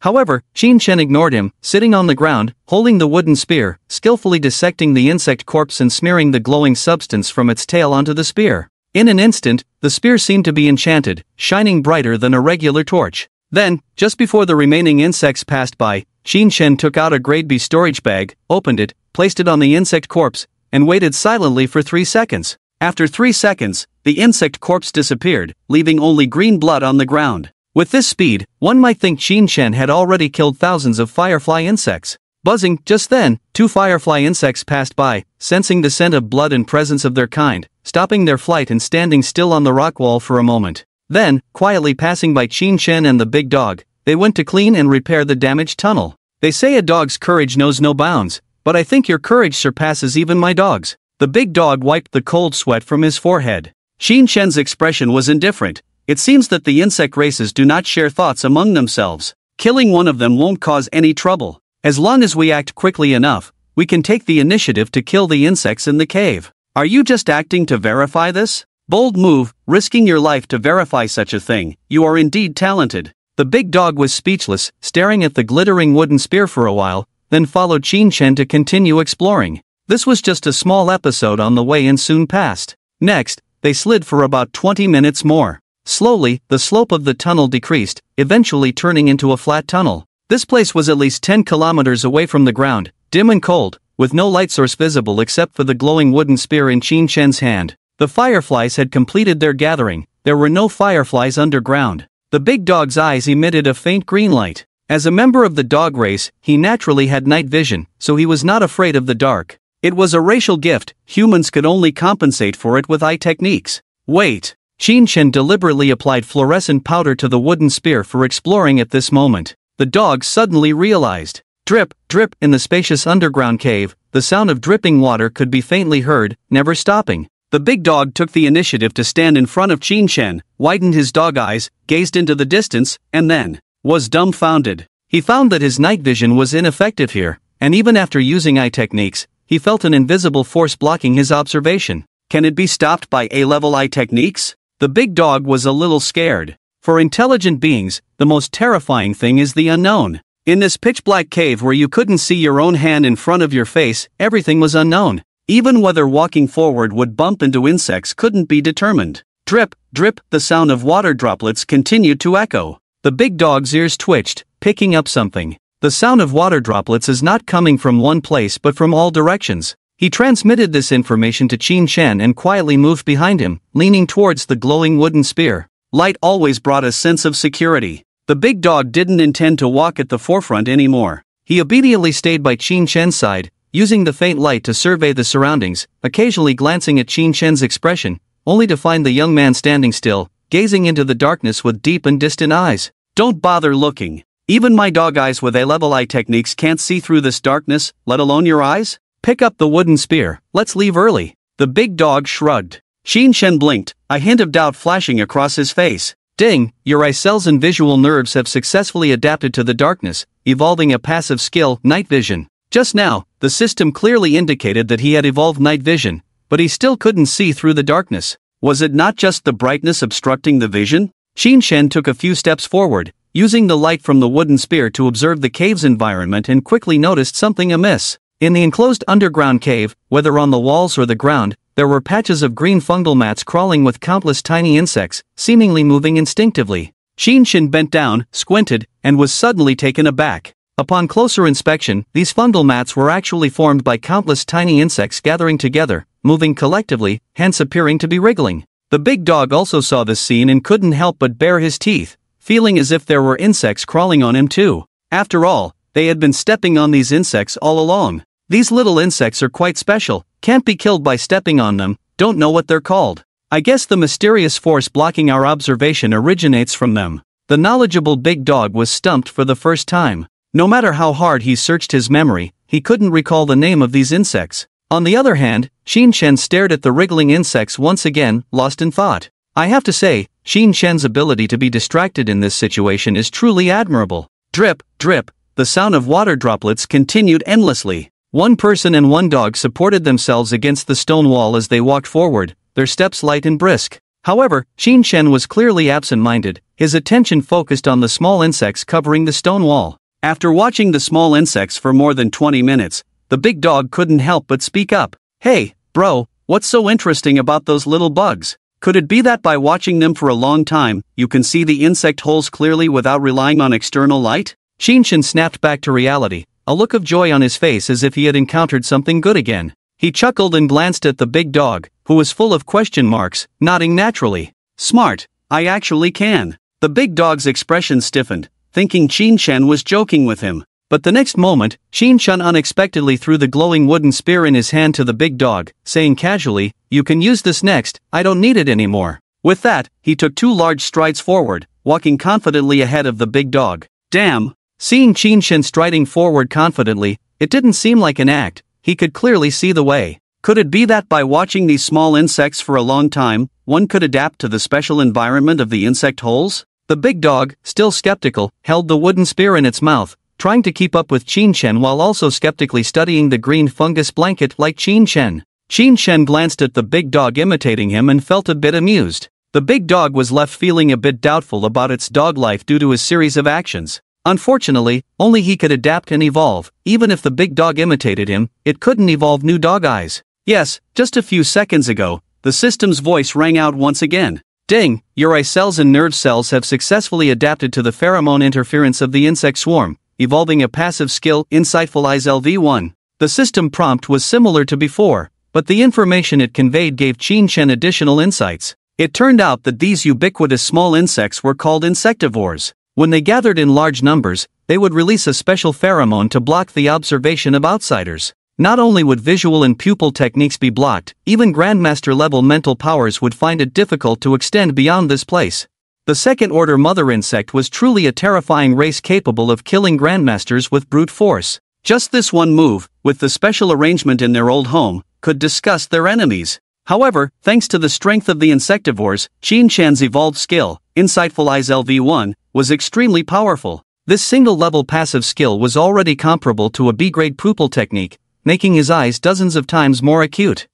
However, Qin Shen ignored him, sitting on the ground, holding the wooden spear, skillfully dissecting the insect corpse and smearing the glowing substance from its tail onto the spear. In an instant, the spear seemed to be enchanted, shining brighter than a regular torch. Then, just before the remaining insects passed by, Shin took out a grade B storage bag, opened it, placed it on the insect corpse, and waited silently for 3 seconds. After 3 seconds, the insect corpse disappeared, leaving only green blood on the ground. With this speed, one might think Shin had already killed thousands of firefly insects. Buzzing, just then, 2 firefly insects passed by, sensing the scent of blood and presence of their kind, stopping their flight and standing still on the rock wall for a moment. Then, quietly passing by Shin and the big dog, they went to clean and repair the damaged tunnel. They say a dog's courage knows no bounds, but I think your courage surpasses even my dog's. The big dog wiped the cold sweat from his forehead. Shin's expression was indifferent. It seems that the insect races do not share thoughts among themselves. Killing one of them won't cause any trouble. As long as we act quickly enough, we can take the initiative to kill the insects in the cave. Are you just acting to verify this? Bold move, risking your life to verify such a thing. You are indeed talented. The big dog was speechless, staring at the glittering wooden spear for a while, then followed Shin to continue exploring. This was just a small episode on the way and soon passed. Next, they slid for about 20 minutes more. Slowly, the slope of the tunnel decreased, eventually turning into a flat tunnel. This place was at least 10 kilometers away from the ground, dim and cold, with no light source visible except for the glowing wooden spear in Shin's hand. The fireflies had completed their gathering. There were no fireflies underground. The big dog's eyes emitted a faint green light. As a member of the dog race, he naturally had night vision, so he was not afraid of the dark. It was a racial gift. Humans could only compensate for it with eye techniques. Wait. Shin deliberately applied fluorescent powder to the wooden spear for exploring at this moment. The dog suddenly realized. Drip, drip, in the spacious underground cave, the sound of dripping water could be faintly heard, never stopping. The big dog took the initiative to stand in front of Shin, widened his dog eyes, gazed into the distance, and then was dumbfounded. He found that his night vision was ineffective here, and even after using eye techniques, he felt an invisible force blocking his observation. Can it be stopped by A-level eye techniques? The big dog was a little scared. For intelligent beings, the most terrifying thing is the unknown. In this pitch-black cave where you couldn't see your own hand in front of your face, everything was unknown. Even whether walking forward would bump into insects couldn't be determined. Drip, drip, the sound of water droplets continued to echo. The big dog's ears twitched, picking up something. The sound of water droplets is not coming from one place but from all directions. He transmitted this information to Shin and quietly moved behind him, leaning towards the glowing wooden spear. Light always brought a sense of security. The big dog didn't intend to walk at the forefront anymore. He obediently stayed by Shin's side, using the faint light to survey the surroundings, occasionally glancing at Shin's expression, only to find the young man standing still, gazing into the darkness with deep and distant eyes. Don't bother looking. Even my dog eyes with A-level eye techniques can't see through this darkness, let alone your eyes? Pick up the wooden spear, let's leave early. The big dog shrugged. Shin blinked, a hint of doubt flashing across his face. Ding, your eye cells and visual nerves have successfully adapted to the darkness, evolving a passive skill, night vision. Just now, the system clearly indicated that he had evolved night vision, but he still couldn't see through the darkness. Was it not just the brightness obstructing the vision? Shin took a few steps forward, using the light from the wooden spear to observe the cave's environment and quickly noticed something amiss. In the enclosed underground cave, whether on the walls or the ground, there were patches of green fungal mats crawling with countless tiny insects, seemingly moving instinctively. Shin bent down, squinted, and was suddenly taken aback. Upon closer inspection, these fungal mats were actually formed by countless tiny insects gathering together, moving collectively, hence appearing to be wriggling. The big dog also saw this scene and couldn't help but bare his teeth, feeling as if there were insects crawling on him too. After all, they had been stepping on these insects all along. These little insects are quite special, can't be killed by stepping on them, don't know what they're called. I guess the mysterious force blocking our observation originates from them. The knowledgeable big dog was stumped for the first time. No matter how hard he searched his memory, he couldn't recall the name of these insects. On the other hand, Shin stared at the wriggling insects once again, lost in thought. I have to say, Shin's ability to be distracted in this situation is truly admirable. Drip, drip, the sound of water droplets continued endlessly. One person and one dog supported themselves against the stone wall as they walked forward, their steps light and brisk. However, Shin was clearly absent-minded, his attention focused on the small insects covering the stone wall. After watching the small insects for more than 20 minutes, the big dog couldn't help but speak up. Hey, bro, what's so interesting about those little bugs? Could it be that by watching them for a long time, you can see the insect holes clearly without relying on external light? Shinshin snapped back to reality, a look of joy on his face as if he had encountered something good again. He chuckled and glanced at the big dog, who was full of question marks, nodding naturally. Smart, I actually can. The big dog's expression stiffened, thinking Shinshin was joking with him. But the next moment, Shinshin unexpectedly threw the glowing wooden spear in his hand to the big dog, saying casually, "You can use this next, I don't need it anymore." With that, he took 2 large strides forward, walking confidently ahead of the big dog. Damn! Seeing Shinshin striding forward confidently, it didn't seem like an act, he could clearly see the way. Could it be that by watching these small insects for a long time, one could adapt to the special environment of the insect holes? The big dog, still skeptical, held the wooden spear in its mouth, trying to keep up with Shinshin while also skeptically studying the green fungus blanket like Shinshin. Shinshin glanced at the big dog imitating him and felt a bit amused. The big dog was left feeling a bit doubtful about its dog life due to his series of actions. Unfortunately, only he could adapt and evolve. Even if the big dog imitated him, it couldn't evolve new dog eyes. Yes, just a few seconds ago, the system's voice rang out once again. Ding, your eye cells and nerve cells have successfully adapted to the pheromone interference of the insect swarm, evolving a passive skill, Insightful Eyes LV1. The system prompt was similar to before, but the information it conveyed gave Shinshin additional insights. It turned out that these ubiquitous small insects were called insectivores. When they gathered in large numbers, they would release a special pheromone to block the observation of outsiders. Not only would visual and pupil techniques be blocked, even Grandmaster-level mental powers would find it difficult to extend beyond this place. The second-order mother insect was truly a terrifying race capable of killing Grandmasters with brute force. Just this one move, with the special arrangement in their old home, could disgust their enemies. However, thanks to the strength of the insectivores, Shinshin's evolved skill, Insightful Eyes LV1, was extremely powerful. This single-level passive skill was already comparable to a B-grade pupil technique, making his eyes dozens of times more acute.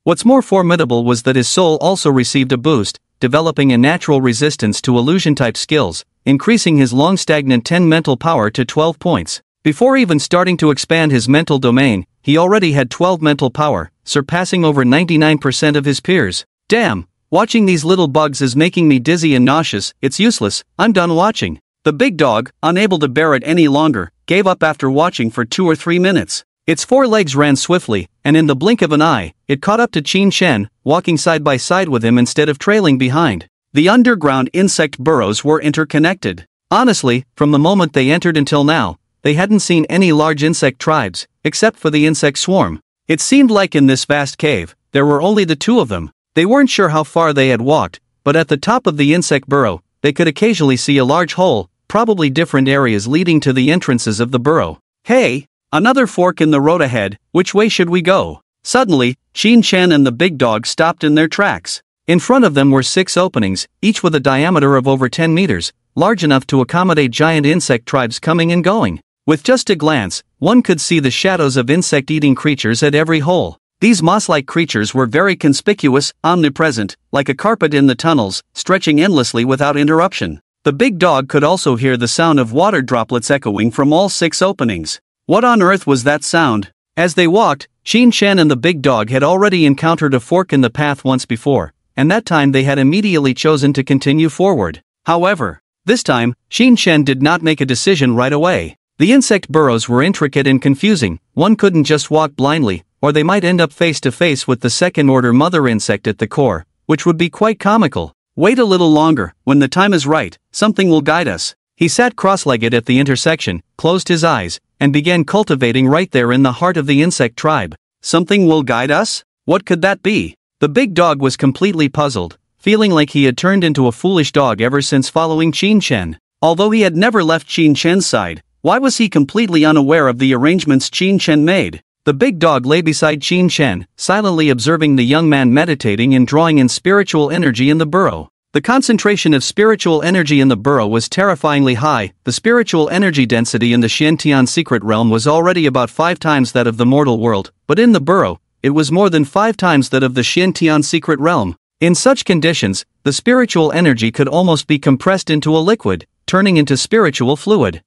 What's more formidable was that his soul also received a boost, developing a natural resistance to illusion-type skills, increasing his long-stagnant 10 mental power to 12 points. Before even starting to expand his mental domain, he already had 12 mental power, surpassing over 99% of his peers. Damn, watching these little bugs is making me dizzy and nauseous, it's useless, I'm done watching. The big dog, unable to bear it any longer, gave up after watching for 2 or 3 minutes. Its 4 legs ran swiftly, and in the blink of an eye, it caught up to Shinshin, walking side by side with him instead of trailing behind. The underground insect burrows were interconnected. Honestly, from the moment they entered until now, they hadn't seen any large insect tribes, except for the insect swarm. It seemed like in this vast cave, there were only the 2 of them. They weren't sure how far they had walked, but at the top of the insect burrow, they could occasionally see a large hole, probably different areas leading to the entrances of the burrow. Hey! Another fork in the road ahead, which way should we go? Suddenly, Shinshin and the big dog stopped in their tracks. In front of them were 6 openings, each with a diameter of over 10 meters, large enough to accommodate giant insect tribes coming and going. With just a glance, one could see the shadows of insect-eating creatures at every hole. These moss-like creatures were very conspicuous, omnipresent, like a carpet in the tunnels, stretching endlessly without interruption. The big dog could also hear the sound of water droplets echoing from all 6 openings. What on earth was that sound? As they walked, Shinshin and the big dog had already encountered a fork in the path once before, and that time they had immediately chosen to continue forward. However, this time, Shinshin did not make a decision right away. The insect burrows were intricate and confusing, one couldn't just walk blindly, or they might end up face to face with the second-order mother insect at the core, which would be quite comical. Wait a little longer, when the time is right, something will guide us. He sat cross-legged at the intersection, closed his eyes, and began cultivating right there in the heart of the insect tribe. Something will guide us? What could that be? The big dog was completely puzzled, feeling like he had turned into a foolish dog ever since following Shinshin. Although he had never left Shinshin's side, why was he completely unaware of the arrangements Shinshin made? The big dog lay beside Shinshin, silently observing the young man meditating and drawing in spiritual energy in the burrow. The concentration of spiritual energy in the burrow was terrifyingly high. The spiritual energy density in the Xiantian secret realm was already about 5 times that of the mortal world, but in the burrow, it was more than 5 times that of the Xiantian secret realm. In such conditions, the spiritual energy could almost be compressed into a liquid, turning into spiritual fluid.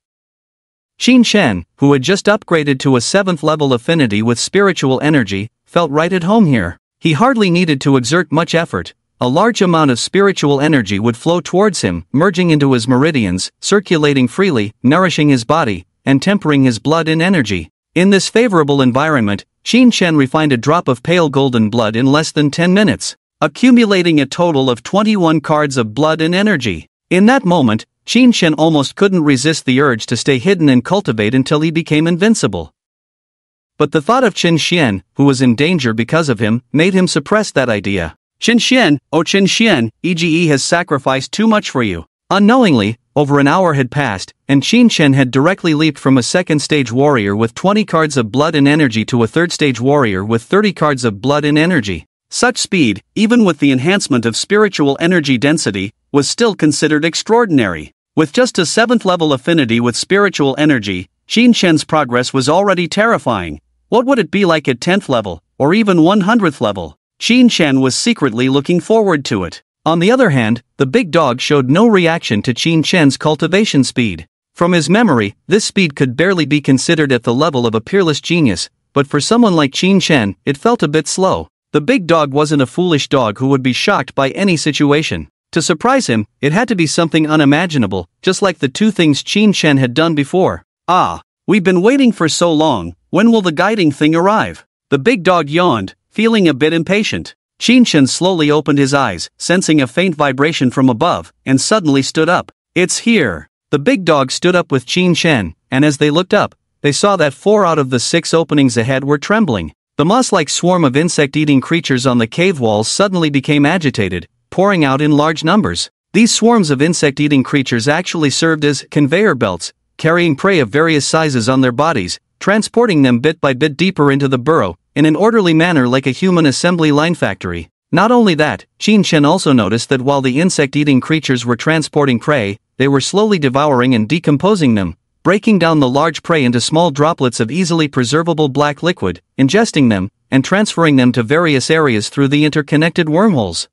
Shinshin, who had just upgraded to a 7th level affinity with spiritual energy, felt right at home here. He hardly needed to exert much effort, a large amount of spiritual energy would flow towards him, merging into his meridians, circulating freely, nourishing his body, and tempering his blood and energy. In this favorable environment, Qin Shen refined a drop of pale golden blood in less than 10 minutes, accumulating a total of 21 cards of blood and energy. In that moment, Qin Shen almost couldn't resist the urge to stay hidden and cultivate until he became invincible. But the thought of Qin Xian, who was in danger because of him, made him suppress that idea. Qin Xian, oh Qin Xian, EGE has sacrificed too much for you. Unknowingly, over an hour had passed, and Qin Shen had directly leaped from a second-stage warrior with 20 cards of blood and energy to a third-stage warrior with 30 cards of blood and energy. Such speed, even with the enhancement of spiritual energy density, was still considered extraordinary. With just a 7th level affinity with spiritual energy, Qin Shen's progress was already terrifying. What would it be like at 10th level, or even 100th level? Qin Shen was secretly looking forward to it. On the other hand, the big dog showed no reaction to Qin Shen's cultivation speed. From his memory, this speed could barely be considered at the level of a peerless genius, but for someone like Qin Shen, it felt a bit slow. The big dog wasn't a foolish dog who would be shocked by any situation. To surprise him, it had to be something unimaginable, just like the two things Qin Shen had done before. Ah, we've been waiting for so long, when will the guiding thing arrive? The big dog yawned, feeling a bit impatient. Qin Shen slowly opened his eyes, sensing a faint vibration from above, and suddenly stood up. It's here. The big dog stood up with Qin Shen, and as they looked up, they saw that 4 out of the 6 openings ahead were trembling. The moss-like swarm of insect-eating creatures on the cave walls suddenly became agitated, pouring out in large numbers. These swarms of insect-eating creatures actually served as conveyor belts, carrying prey of various sizes on their bodies, transporting them bit by bit deeper into the burrow, in an orderly manner like a human assembly line factory. Not only that, Qin Shen also noticed that while the insect-eating creatures were transporting prey, they were slowly devouring and decomposing them, breaking down the large prey into small droplets of easily preservable black liquid, ingesting them, and transferring them to various areas through the interconnected wormholes.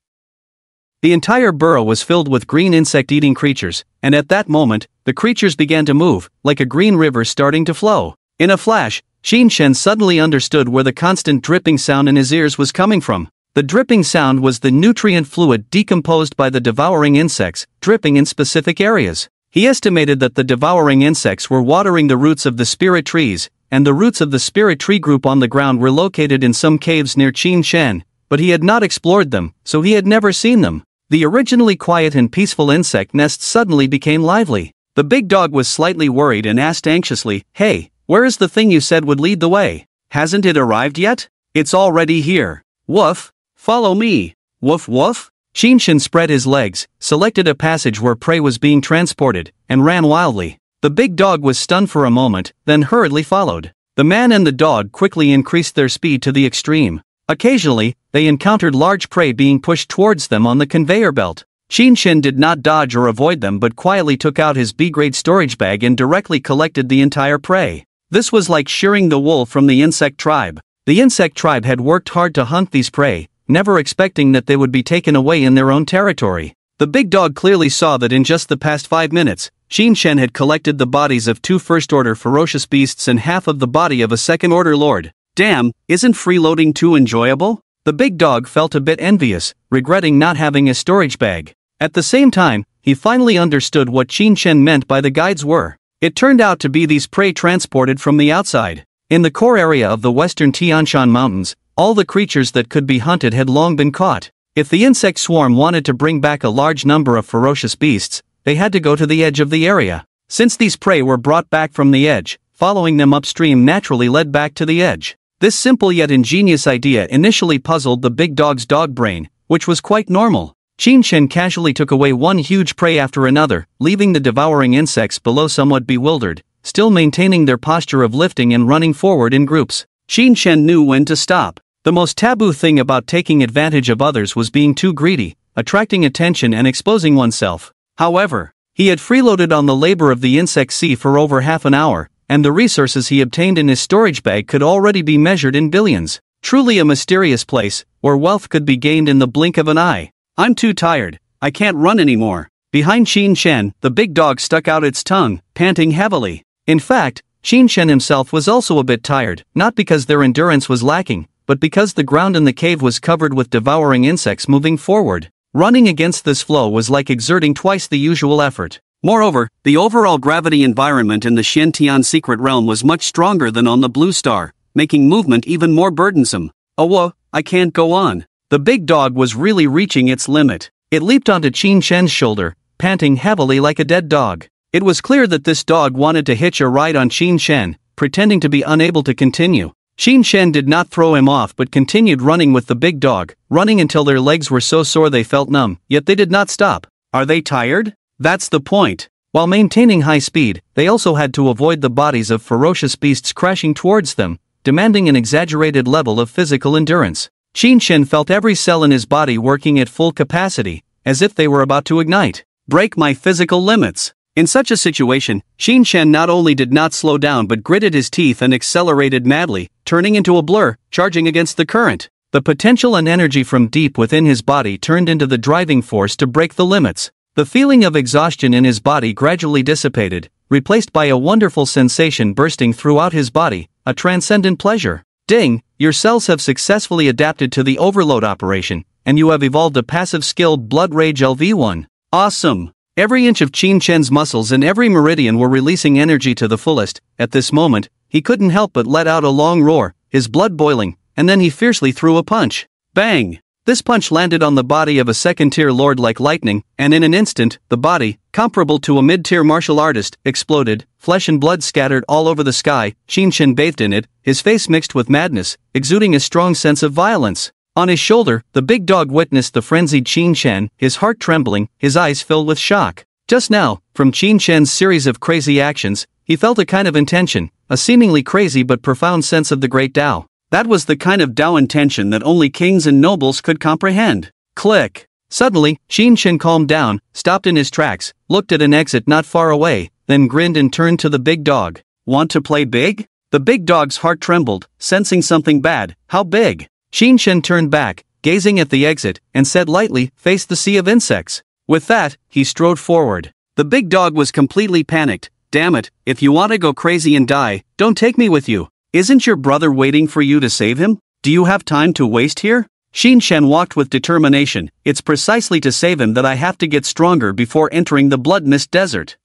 The entire burrow was filled with green insect-eating creatures, and at that moment, the creatures began to move, like a green river starting to flow. In a flash, Qin Shen suddenly understood where the constant dripping sound in his ears was coming from. The dripping sound was the nutrient fluid decomposed by the devouring insects, dripping in specific areas. He estimated that the devouring insects were watering the roots of the spirit trees, and the roots of the spirit tree group on the ground were located in some caves near Qin Shen, but he had not explored them, so he had never seen them. The originally quiet and peaceful insect nest suddenly became lively. The big dog was slightly worried and asked anxiously, "Hey, where is the thing you said would lead the way? Hasn't it arrived yet?" "It's already here. Woof, follow me." Woof woof. Qin Shen spread his legs, selected a passage where prey was being transported, and ran wildly. The big dog was stunned for a moment, then hurriedly followed. The man and the dog quickly increased their speed to the extreme. Occasionally, they encountered large prey being pushed towards them on the conveyor belt. Qin Shen did not dodge or avoid them but quietly took out his B-grade storage bag and directly collected the entire prey. This was like shearing the wool from the insect tribe. The insect tribe had worked hard to hunt these prey, never expecting that they would be taken away in their own territory. The big dog clearly saw that in just the past 5 minutes, Qin Shen had collected the bodies of 2 first-order ferocious beasts and half of the body of a second-order lord. Damn, isn't freeloading too enjoyable? The big dog felt a bit envious, regretting not having a storage bag. At the same time, he finally understood what Qin Shen meant by the guides were. It turned out to be these prey transported from the outside. In the core area of the western Tianshan Mountains, all the creatures that could be hunted had long been caught. If the insect swarm wanted to bring back a large number of ferocious beasts, they had to go to the edge of the area. Since these prey were brought back from the edge, following them upstream naturally led back to the edge. This simple yet ingenious idea initially puzzled the big dog's dog brain, which was quite normal. Qin Shen casually took away one huge prey after another, leaving the devouring insects below somewhat bewildered, still maintaining their posture of lifting and running forward in groups. Qin Shen knew when to stop. The most taboo thing about taking advantage of others was being too greedy, attracting attention and exposing oneself. However, he had freeloaded on the labor of the insect sea for over half an hour, and the resources he obtained in his storage bag could already be measured in billions. Truly a mysterious place, where wealth could be gained in the blink of an eye. "I'm too tired, I can't run anymore." Behind Qin Shen, the big dog stuck out its tongue, panting heavily. In fact, Qin Shen himself was also a bit tired, not because their endurance was lacking, but because the ground in the cave was covered with devouring insects moving forward. Running against this flow was like exerting twice the usual effort. Moreover, the overall gravity environment in the Shen-Tian secret realm was much stronger than on the Blue Star, making movement even more burdensome. Oh whoa, I can't go on. The big dog was really reaching its limit. It leaped onto Qin Shen's shoulder, panting heavily like a dead dog. It was clear that this dog wanted to hitch a ride on Qin Shen, pretending to be unable to continue. Qin Shen did not throw him off but continued running with the big dog, running until their legs were so sore they felt numb, yet they did not stop. Are they tired? That's the point. While maintaining high speed, they also had to avoid the bodies of ferocious beasts crashing towards them, demanding an exaggerated level of physical endurance. Qin Shen felt every cell in his body working at full capacity, as if they were about to ignite. Break my physical limits. In such a situation, Qin Shen not only did not slow down but gritted his teeth and accelerated madly, turning into a blur, charging against the current. The potential and energy from deep within his body turned into the driving force to break the limits. The feeling of exhaustion in his body gradually dissipated, replaced by a wonderful sensation bursting throughout his body, a transcendent pleasure. Ding, your cells have successfully adapted to the overload operation, and you have evolved a passive skill Blood Rage LV1. Awesome! Every inch of Qin Shen's muscles and every meridian were releasing energy to the fullest. At this moment, he couldn't help but let out a long roar, his blood boiling, and then he fiercely threw a punch. Bang! This punch landed on the body of a second-tier lord like lightning, and in an instant, the body, comparable to a mid-tier martial artist, exploded, flesh and blood scattered all over the sky. Qin Shen bathed in it, his face mixed with madness, exuding a strong sense of violence. On his shoulder, the big dog witnessed the frenzied Qin Shen, his heart trembling, his eyes filled with shock. Just now, from Qin Shen's series of crazy actions, he felt a kind of intention, a seemingly crazy but profound sense of the great Tao. That was the kind of Tao intention that only kings and nobles could comprehend. Click! Suddenly, Qin Shen calmed down, stopped in his tracks, looked at an exit not far away, then grinned and turned to the big dog. Want to play big? The big dog's heart trembled, sensing something bad. How big? Qin Shen turned back, gazing at the exit, and said lightly, "Face the sea of insects." With that, he strode forward. The big dog was completely panicked. Damn it, if you want to go crazy and die, don't take me with you. Isn't your brother waiting for you to save him? Do you have time to waste here? Qin Shen walked with determination. It's precisely to save him that I have to get stronger before entering the Blood Mist Desert.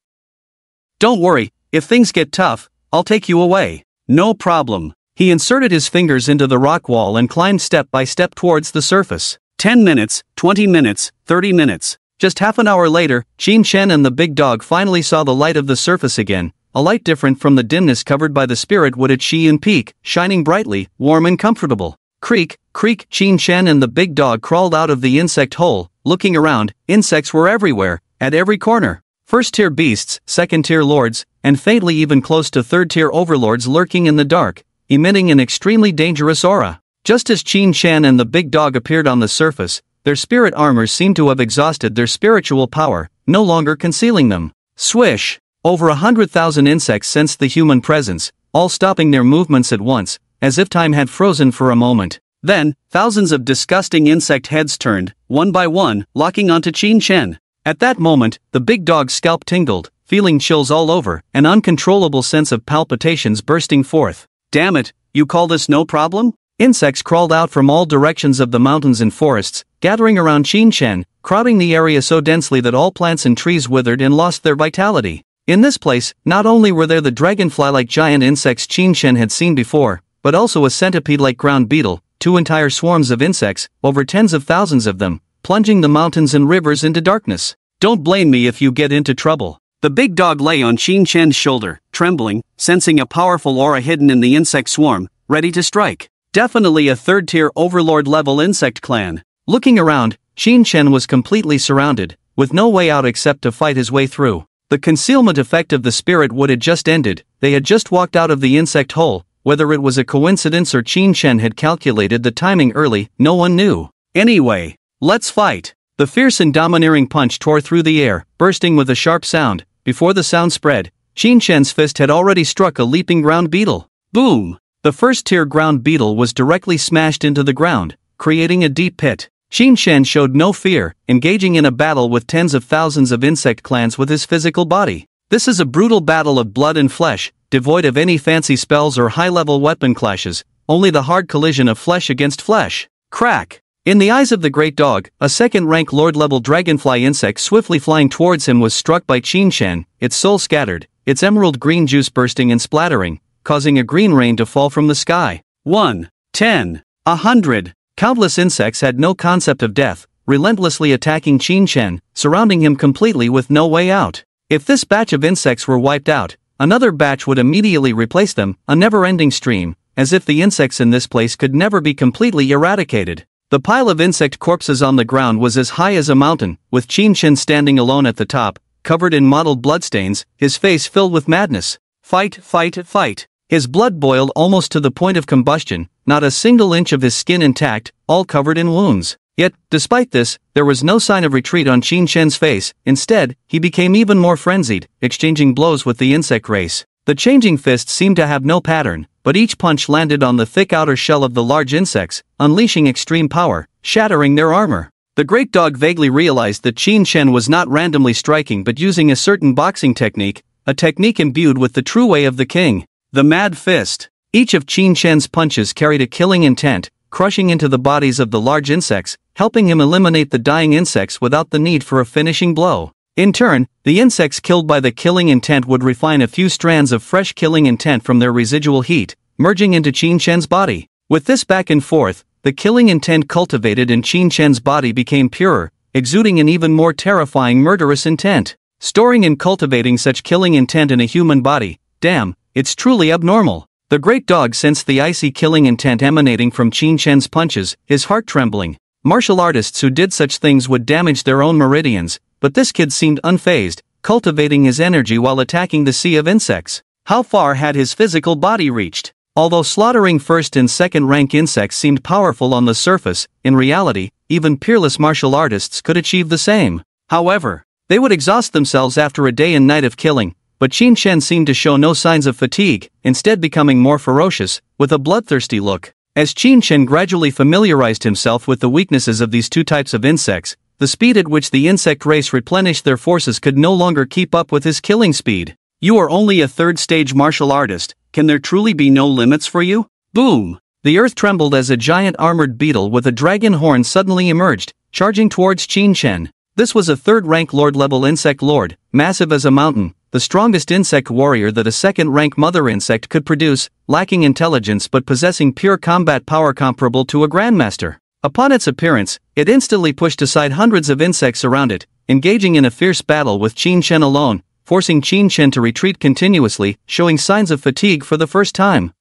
Don't worry, if things get tough, I'll take you away. No problem. He inserted his fingers into the rock wall and climbed step by step towards the surface. 10 minutes, 20 minutes, 30 minutes. Just half an hour later, Qin Shen and the big dog finally saw the light of the surface again, a light different from the dimness covered by the spirit-wooded Xi'an Peak, shining brightly, warm and comfortable. Creak, creak, Qin Shen and the big dog crawled out of the insect hole. Looking around, insects were everywhere, at every corner. First-tier beasts, second-tier lords, and faintly even close to third-tier overlords lurking in the dark, emitting an extremely dangerous aura. Just as Qin Shen and the big dog appeared on the surface, their spirit armors seemed to have exhausted their spiritual power, no longer concealing them. Swish! Over 100,000 insects sensed the human presence, all stopping their movements at once, as if time had frozen for a moment. Then, thousands of disgusting insect heads turned, one by one, locking onto Qin Shen. At that moment, the big dog's scalp tingled, feeling chills all over, an uncontrollable sense of palpitations bursting forth. Damn it, you call this no problem? Insects crawled out from all directions of the mountains and forests, gathering around Qin Shen, crowding the area so densely that all plants and trees withered and lost their vitality. In this place, not only were there the dragonfly-like giant insects Qin Shen had seen before, but also a centipede-like ground beetle, two entire swarms of insects, over tens of thousands of them, plunging the mountains and rivers into darkness. Don't blame me if you get into trouble. The big dog lay on Qin Shen's shoulder, trembling, sensing a powerful aura hidden in the insect swarm, ready to strike. Definitely a third-tier overlord-level insect clan. Looking around, Qin Shen was completely surrounded, with no way out except to fight his way through. The concealment effect of the spirit wood had just ended. They had just walked out of the insect hole. Whether it was a coincidence or Qin Shen had calculated the timing early, no one knew. Anyway, let's fight. The fierce and domineering punch tore through the air, bursting with a sharp sound. Before the sound spread, Qin Shen's fist had already struck a leaping ground beetle. Boom! The first-tier ground beetle was directly smashed into the ground, creating a deep pit. Qin Shen showed no fear, engaging in a battle with tens of thousands of insect clans with his physical body. This is a brutal battle of blood and flesh, devoid of any fancy spells or high-level weapon clashes, only the hard collision of flesh against flesh. Crack! In the eyes of the great dog, a second-rank lord-level dragonfly insect swiftly flying towards him was struck by Qin Shen, its soul scattered, its emerald green juice bursting and splattering, causing a green rain to fall from the sky. 1, 10, 100. Countless insects had no concept of death, relentlessly attacking Qin Shen, surrounding him completely with no way out. If this batch of insects were wiped out, another batch would immediately replace them, a never-ending stream, as if the insects in this place could never be completely eradicated. The pile of insect corpses on the ground was as high as a mountain, with Qin Shen standing alone at the top, covered in mottled bloodstains, his face filled with madness. Fight, fight, fight. His blood boiled almost to the point of combustion, not a single inch of his skin intact, all covered in wounds. Yet, despite this, there was no sign of retreat on Qin Shen's face. Instead, he became even more frenzied, exchanging blows with the insect race. The changing fists seemed to have no pattern, but each punch landed on the thick outer shell of the large insects, unleashing extreme power, shattering their armor. The great dog vaguely realized that Qin Shen was not randomly striking but using a certain boxing technique, a technique imbued with the true way of the king. The Mad Fist. Each of Qin Shen's punches carried a killing intent, crushing into the bodies of the large insects, helping him eliminate the dying insects without the need for a finishing blow. In turn, the insects killed by the killing intent would refine a few strands of fresh killing intent from their residual heat, merging into Qin Shen's body. With this back and forth, the killing intent cultivated in Qin Shen's body became purer, exuding an even more terrifying murderous intent. Storing and cultivating such killing intent in a human body, damn, it's truly abnormal. The great dog sensed the icy killing intent emanating from Qin Shen's punches, his heart trembling. Martial artists who did such things would damage their own meridians, but this kid seemed unfazed, cultivating his energy while attacking the sea of insects. How far had his physical body reached? Although slaughtering first and second rank insects seemed powerful on the surface, in reality, even peerless martial artists could achieve the same. However, they would exhaust themselves after a day and night of killing, but Qin Shen seemed to show no signs of fatigue, instead becoming more ferocious, with a bloodthirsty look. As Qin Shen gradually familiarized himself with the weaknesses of these two types of insects, the speed at which the insect race replenished their forces could no longer keep up with his killing speed. You are only a third-stage martial artist, can there truly be no limits for you? Boom! The earth trembled as a giant armored beetle with a dragon horn suddenly emerged, charging towards Qin Shen. This was a third-rank lord-level insect lord, massive as a mountain, the strongest insect warrior that a second-rank mother insect could produce, lacking intelligence but possessing pure combat power comparable to a grandmaster. Upon its appearance, it instantly pushed aside hundreds of insects around it, engaging in a fierce battle with Qin Shen alone, forcing Qin Shen to retreat continuously, showing signs of fatigue for the first time.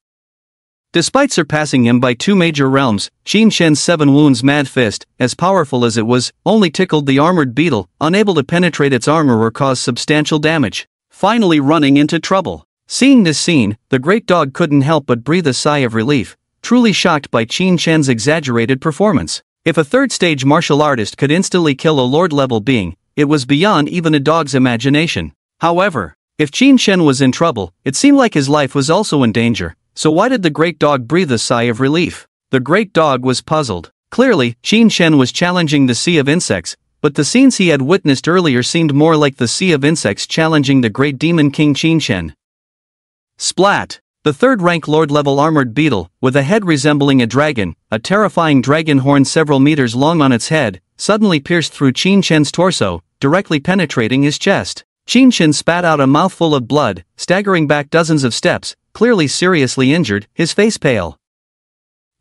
Despite surpassing him by 2 major realms, Qin Shen's 7 wounds Mad Fist, as powerful as it was, only tickled the armored beetle, unable to penetrate its armor or cause substantial damage. Finally running into trouble. Seeing this scene, the great dog couldn't help but breathe a sigh of relief, truly shocked by Qin Shen's exaggerated performance. If a third-stage martial artist could instantly kill a lord-level being, it was beyond even a dog's imagination. However, if Qin Shen was in trouble, it seemed like his life was also in danger, so why did the great dog breathe a sigh of relief? The great dog was puzzled. Clearly, Qin Shen was challenging the sea of insects, but the scenes he had witnessed earlier seemed more like the sea of insects challenging the great demon king Qin Shen. Splat! The third-rank lord-level armored beetle, with a head resembling a dragon, a terrifying dragon horn several meters long on its head, suddenly pierced through Qin Shen's torso, directly penetrating his chest. Qin Shen spat out a mouthful of blood, staggering back dozens of steps, clearly seriously injured, his face pale.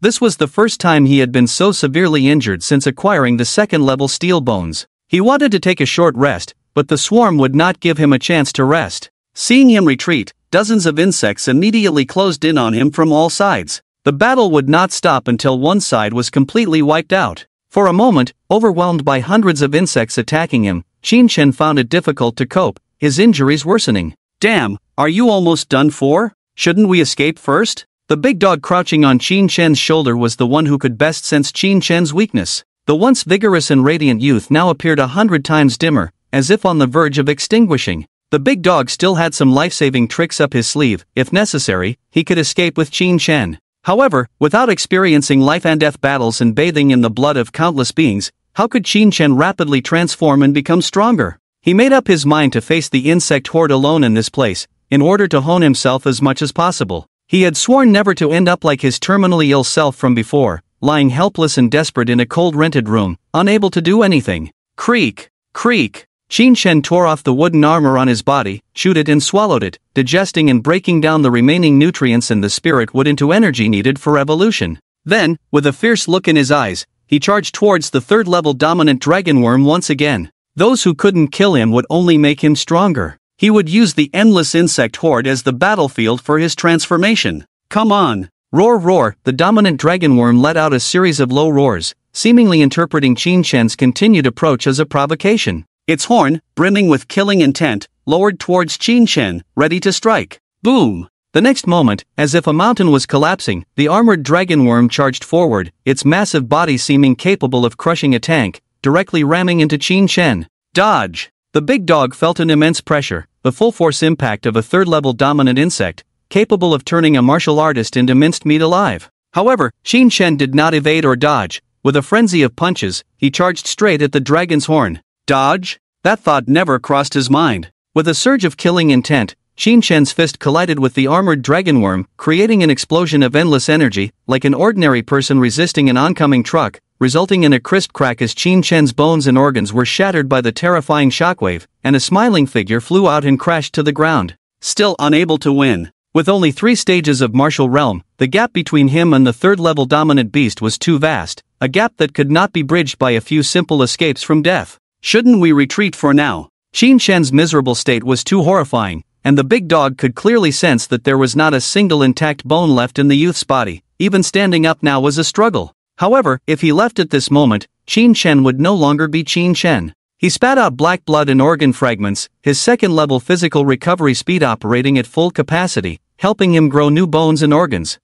This was the first time he had been so severely injured since acquiring the second-level steel bones. He wanted to take a short rest, but the swarm would not give him a chance to rest. Seeing him retreat, dozens of insects immediately closed in on him from all sides. The battle would not stop until one side was completely wiped out. For a moment, overwhelmed by hundreds of insects attacking him, Qin Shen found it difficult to cope, his injuries worsening. Damn, are you almost done for? Shouldn't we escape first? The big dog crouching on Qin Shen's shoulder was the one who could best sense Qin Shen's weakness. The once vigorous and radiant youth now appeared 100 times dimmer, as if on the verge of extinguishing. The big dog still had some life-saving tricks up his sleeve. If necessary, he could escape with Qin Shen. However, without experiencing life-and-death battles and bathing in the blood of countless beings, how could Qin Shen rapidly transform and become stronger? He made up his mind to face the insect horde alone in this place, in order to hone himself as much as possible. He had sworn never to end up like his terminally ill self from before, lying helpless and desperate in a cold rented room, unable to do anything. Creak, creak. Qin Shen tore off the wooden armor on his body, chewed it and swallowed it, digesting and breaking down the remaining nutrients and the spirit wood into energy needed for evolution. Then, with a fierce look in his eyes, he charged towards the third-level dominant dragon worm once again. Those who couldn't kill him would only make him stronger. He would use the endless insect horde as the battlefield for his transformation. Come on! Roar roar! The dominant dragon worm let out a series of low roars, seemingly interpreting Qin Shen's continued approach as a provocation. Its horn, brimming with killing intent, lowered towards Qin Shen, ready to strike. Boom! The next moment, as if a mountain was collapsing, the armored dragon worm charged forward, its massive body seeming capable of crushing a tank, directly ramming into Qin Shen. Dodge! The big dog felt an immense pressure, the full-force impact of a third-level dominant insect, capable of turning a martial artist into minced meat alive. However, Qin Shen did not evade or dodge. With a frenzy of punches, he charged straight at the dragon's horn. Dodge? That thought never crossed his mind. With a surge of killing intent, Qin Shen's fist collided with the armored dragon worm, creating an explosion of endless energy, like an ordinary person resisting an oncoming truck, resulting in a crisp crack as Qin Shen's bones and organs were shattered by the terrifying shockwave, and a smiling figure flew out and crashed to the ground. Still unable to win. With only 3 stages of martial realm, the gap between him and the third-level dominant beast was too vast, a gap that could not be bridged by a few simple escapes from death. Shouldn't we retreat for now? Qin Shen's miserable state was too horrifying, and the big dog could clearly sense that there was not a single intact bone left in the youth's body. Even standing up now was a struggle. However, if he left at this moment, Qin Shen would no longer be Qin Shen. He spat out black blood and organ fragments, his second-level physical recovery speed operating at full capacity, helping him grow new bones and organs.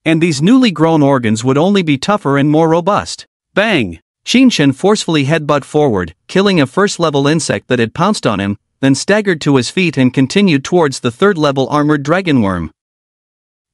And these newly grown organs would only be tougher and more robust. Bang! Qin Shen forcefully headbutt forward, killing a first-level insect that had pounced on him, then staggered to his feet and continued towards the third-level armored dragon worm.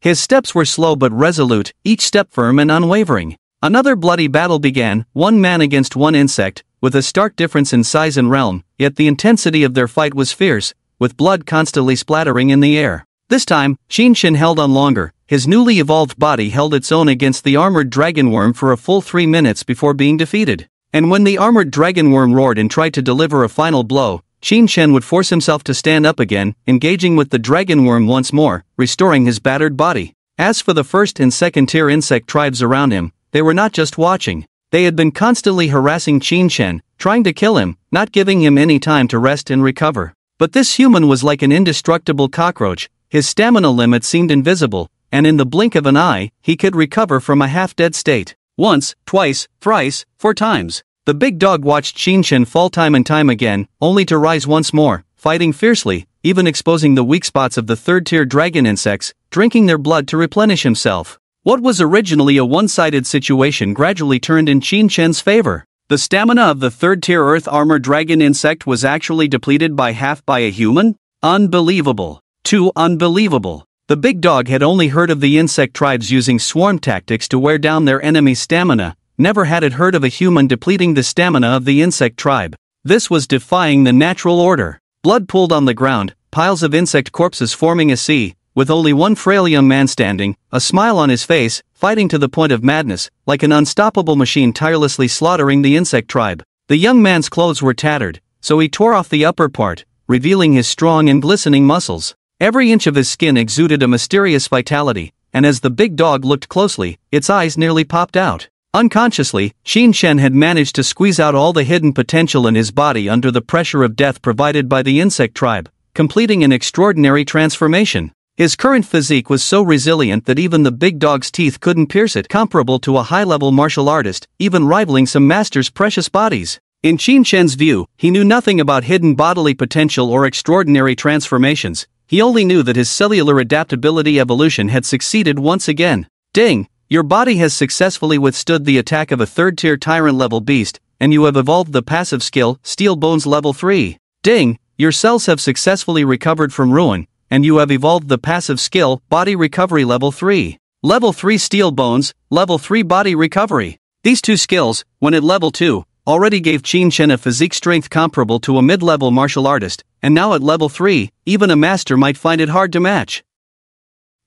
His steps were slow but resolute, each step firm and unwavering. Another bloody battle began, one man against one insect, with a stark difference in size and realm, yet the intensity of their fight was fierce, with blood constantly splattering in the air. This time, Qin Shen held on longer. His newly evolved body held its own against the armored dragon worm for a full 3 minutes before being defeated. And when the armored dragon worm roared and tried to deliver a final blow, Qin Shen would force himself to stand up again, engaging with the dragon worm once more, restoring his battered body. As for the first and second-tier insect tribes around him, they were not just watching. They had been constantly harassing Qin Shen, trying to kill him, not giving him any time to rest and recover. But this human was like an indestructible cockroach. His stamina limit seemed invisible, and in the blink of an eye, he could recover from a half-dead state. Once, twice, thrice, 4 times. The big dog watched Qin Shen fall time and time again, only to rise once more, fighting fiercely, even exposing the weak spots of the third-tier dragon insects, drinking their blood to replenish himself. What was originally a one-sided situation gradually turned in Qin Shen's favor. The stamina of the third-tier earth armor dragon insect was actually depleted by half by a human? Unbelievable. Too unbelievable. The big dog had only heard of the insect tribes using swarm tactics to wear down their enemy's stamina, never had it heard of a human depleting the stamina of the insect tribe. This was defying the natural order. Blood pooled on the ground, piles of insect corpses forming a sea, with only one frail young man standing, a smile on his face, fighting to the point of madness, like an unstoppable machine tirelessly slaughtering the insect tribe. The young man's clothes were tattered, so he tore off the upper part, revealing his strong and glistening muscles. Every inch of his skin exuded a mysterious vitality, and as the big dog looked closely, its eyes nearly popped out. Unconsciously, Qin Shen had managed to squeeze out all the hidden potential in his body under the pressure of death provided by the insect tribe, completing an extraordinary transformation. His current physique was so resilient that even the big dog's teeth couldn't pierce it, comparable to a high-level martial artist, even rivaling some masters' precious bodies. In Qin Shen's view, he knew nothing about hidden bodily potential or extraordinary transformations. He only knew that his cellular adaptability evolution had succeeded once again. Ding! Your body has successfully withstood the attack of a third-tier tyrant-level beast, and you have evolved the passive skill, Steel Bones Level 3. Ding! Your cells have successfully recovered from ruin, and you have evolved the passive skill, Body Recovery Level 3. Level 3 Steel Bones, Level 3 Body Recovery. These two skills, when at Level 2, already gave Qin Shen a physique strength comparable to a mid-level martial artist, and now at Level 3, even a master might find it hard to match.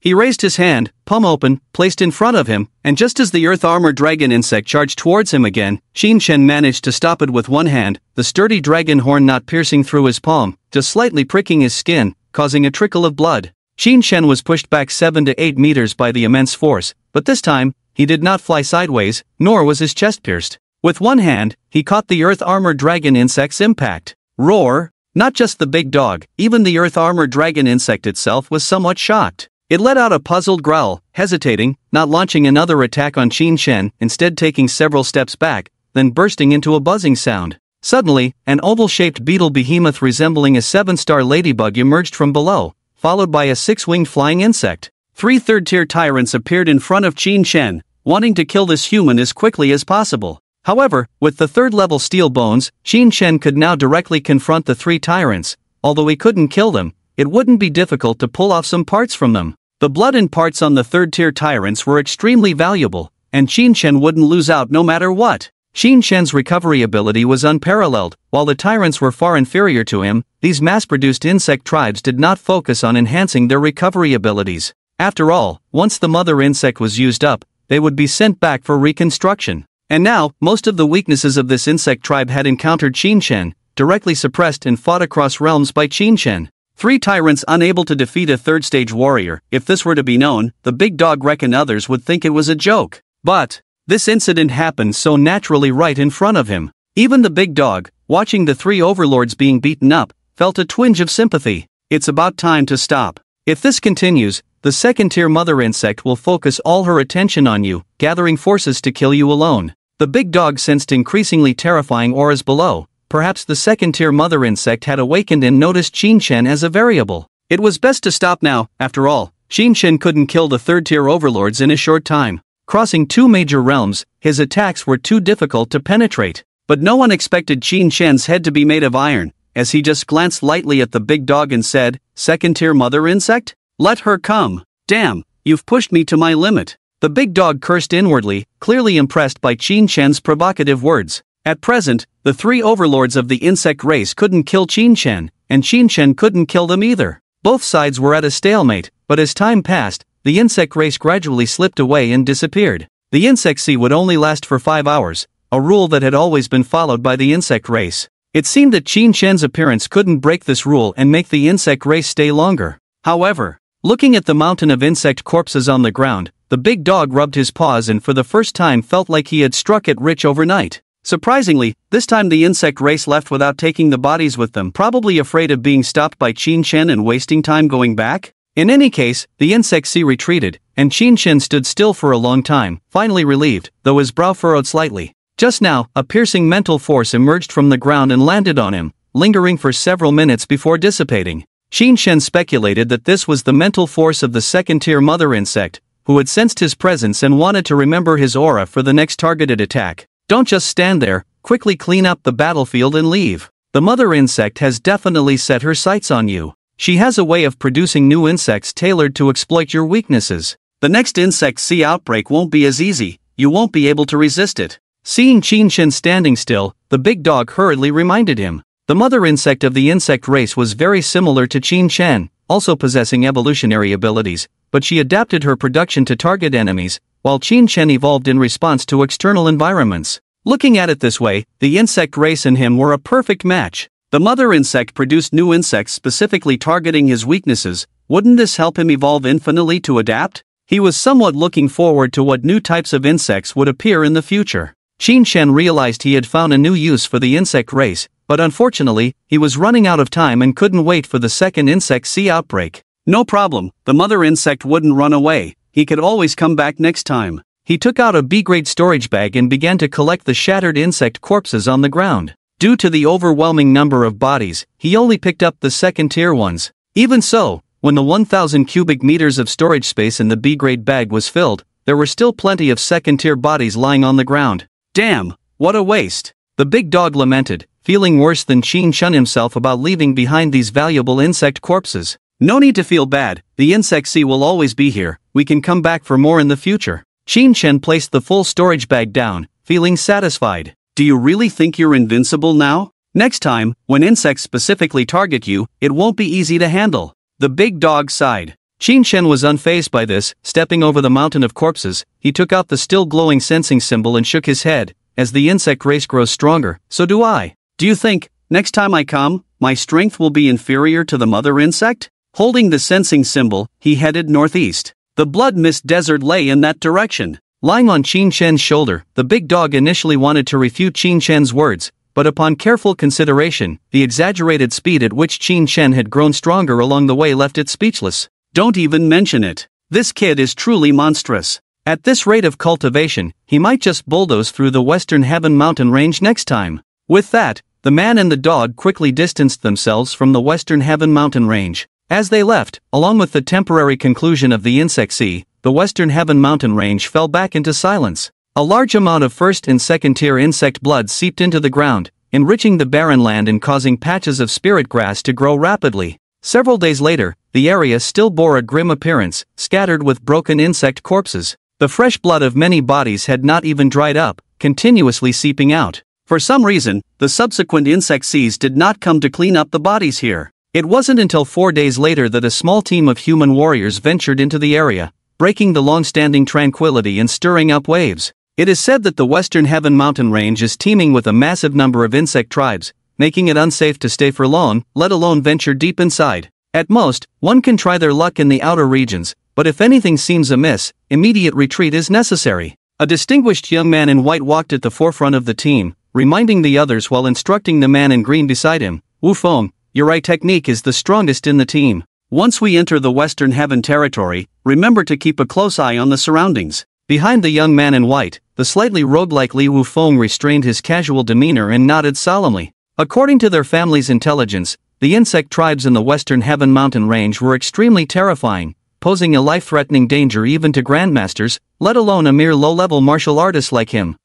He raised his hand, palm open, placed in front of him, and just as the earth armor dragon insect charged towards him again, Qin Shen managed to stop it with one hand, the sturdy dragon horn not piercing through his palm, just slightly pricking his skin, causing a trickle of blood. Qin Shen was pushed back 7 to 8 meters by the immense force, but this time, he did not fly sideways, nor was his chest pierced. With one hand, he caught the earth armor dragon insect's impact. Roar! Not just the big dog, even the earth armor dragon insect itself was somewhat shocked. It let out a puzzled growl, hesitating, not launching another attack on Qin Shen, instead taking several steps back, then bursting into a buzzing sound. Suddenly, an oval-shaped beetle behemoth resembling a 7-star ladybug emerged from below, followed by a 6-winged flying insect. 3 third-tier tyrants appeared in front of Qin Shen, wanting to kill this human as quickly as possible. However, with the 3rd-level steel bones, Qin Shen could now directly confront the 3 tyrants. Although he couldn't kill them, it wouldn't be difficult to pull off some parts from them. The blood and parts on the 3rd-tier tyrants were extremely valuable, and Qin Shen wouldn't lose out no matter what. Qin Shen's recovery ability was unparalleled. While the tyrants were far inferior to him, these mass-produced insect tribes did not focus on enhancing their recovery abilities. After all, once the mother insect was used up, they would be sent back for reconstruction. And now, most of the weaknesses of this insect tribe had encountered Qin Shen, directly suppressed and fought across realms by Qin Shen. 3 tyrants unable to defeat a 3rd-stage warrior. If this were to be known, the big dog reckoned others would think it was a joke. But this incident happened so naturally right in front of him. Even the big dog, watching the 3 overlords being beaten up, felt a twinge of sympathy. It's about time to stop. If this continues, the 2nd-tier mother insect will focus all her attention on you, gathering forces to kill you alone. The big dog sensed increasingly terrifying auras below. Perhaps the 2nd-tier mother insect had awakened and noticed Qin Shen as a variable. It was best to stop now. After all, Qin Shen couldn't kill the 3rd-tier overlords in a short time. Crossing 2 major realms, his attacks were too difficult to penetrate. But no one expected Qin Shen's head to be made of iron, as he just glanced lightly at the big dog and said, "2nd-tier mother insect? Let her come. Damn, you've pushed me to my limit." The big dog cursed inwardly, clearly impressed by Qin Shen's provocative words. At present, the 3 overlords of the insect race couldn't kill Qin Shen, and Qin Shen couldn't kill them either. Both sides were at a stalemate, but as time passed, the insect race gradually slipped away and disappeared. The insect sea would only last for 5 hours, a rule that had always been followed by the insect race. It seemed that Qin Shen's appearance couldn't break this rule and make the insect race stay longer. However, looking at the mountain of insect corpses on the ground, the big dog rubbed his paws and for the first time felt like he had struck it rich overnight. Surprisingly, this time the insect race left without taking the bodies with them, probably afraid of being stopped by Qin Shen and wasting time going back. In any case, the insect sea retreated, and Qin Shen stood still for a long time, finally relieved, though his brow furrowed slightly. Just now, a piercing mental force emerged from the ground and landed on him, lingering for several minutes before dissipating. Qin Shen speculated that this was the mental force of the 2nd-tier mother insect, who had sensed his presence and wanted to remember his aura for the next targeted attack. Don't just stand there, quickly clean up the battlefield and leave. The mother insect has definitely set her sights on you. She has a way of producing new insects tailored to exploit your weaknesses. The next insect sea outbreak won't be as easy, you won't be able to resist it. Seeing Qin Shen standing still, the big dog hurriedly reminded him. The mother insect of the insect race was very similar to Qin Shen, also possessing evolutionary abilities, but she adapted her production to target enemies, while Qin Shen evolved in response to external environments. Looking at it this way, the insect race and him were a perfect match. The mother insect produced new insects specifically targeting his weaknesses. Wouldn't this help him evolve infinitely to adapt? He was somewhat looking forward to what new types of insects would appear in the future. Qin Shen realized he had found a new use for the insect race, but unfortunately, he was running out of time and couldn't wait for the second insect sea outbreak. No problem, the mother insect wouldn't run away. He could always come back next time. He took out a B-grade storage bag and began to collect the shattered insect corpses on the ground. Due to the overwhelming number of bodies, he only picked up the second-tier ones. Even so, when the 1,000 cubic meters of storage space in the B-grade bag was filled, there were still plenty of second-tier bodies lying on the ground. Damn, what a waste! The big dog lamented, feeling worse than Qin Shen himself about leaving behind these valuable insect corpses. No need to feel bad, the insect sea will always be here, we can come back for more in the future. Qin Shen placed the full storage bag down, feeling satisfied. Do you really think you're invincible now? Next time, when insects specifically target you, it won't be easy to handle. The big dog sighed. Qin Shen was unfazed by this. Stepping over the mountain of corpses, he took out the still glowing sensing symbol and shook his head. As the insect race grows stronger, so do I. Do you think, next time I come, my strength will be inferior to the mother insect? Holding the sensing symbol, he headed northeast. The blood mist desert lay in that direction. Lying on Qin Shen's shoulder, the big dog initially wanted to refute Qin Shen's words, but upon careful consideration, the exaggerated speed at which Qin Shen had grown stronger along the way left it speechless. Don't even mention it. This kid is truly monstrous. At this rate of cultivation, he might just bulldoze through the Western Heaven mountain range next time. With that, the man and the dog quickly distanced themselves from the Western Heaven mountain range. As they left, along with the temporary conclusion of the insect sea, the Western Heaven mountain range fell back into silence. A large amount of first and second tier insect blood seeped into the ground, enriching the barren land and causing patches of spirit grass to grow rapidly. Several days later, the area still bore a grim appearance, scattered with broken insect corpses. The fresh blood of many bodies had not even dried up, continuously seeping out. For some reason, the subsequent insect seas did not come to clean up the bodies here. It wasn't until 4 days later that a small team of human warriors ventured into the area, breaking the long-standing tranquility and stirring up waves. It is said that the Western Heaven mountain range is teeming with a massive number of insect tribes, making it unsafe to stay for long, let alone venture deep inside. At most, one can try their luck in the outer regions, but if anything seems amiss, immediate retreat is necessary. A distinguished young man in white walked at the forefront of the team, reminding the others while instructing the man in green beside him, Wu Feng, your eye technique is the strongest in the team. Once we enter the Western Heaven territory, remember to keep a close eye on the surroundings. Behind the young man in white, the slightly roguelike Li Wu Feng restrained his casual demeanor and nodded solemnly. According to their family's intelligence, the insect tribes in the Western Heaven mountain range were extremely terrifying, posing a life-threatening danger even to grandmasters, let alone a mere low-level martial artist like him.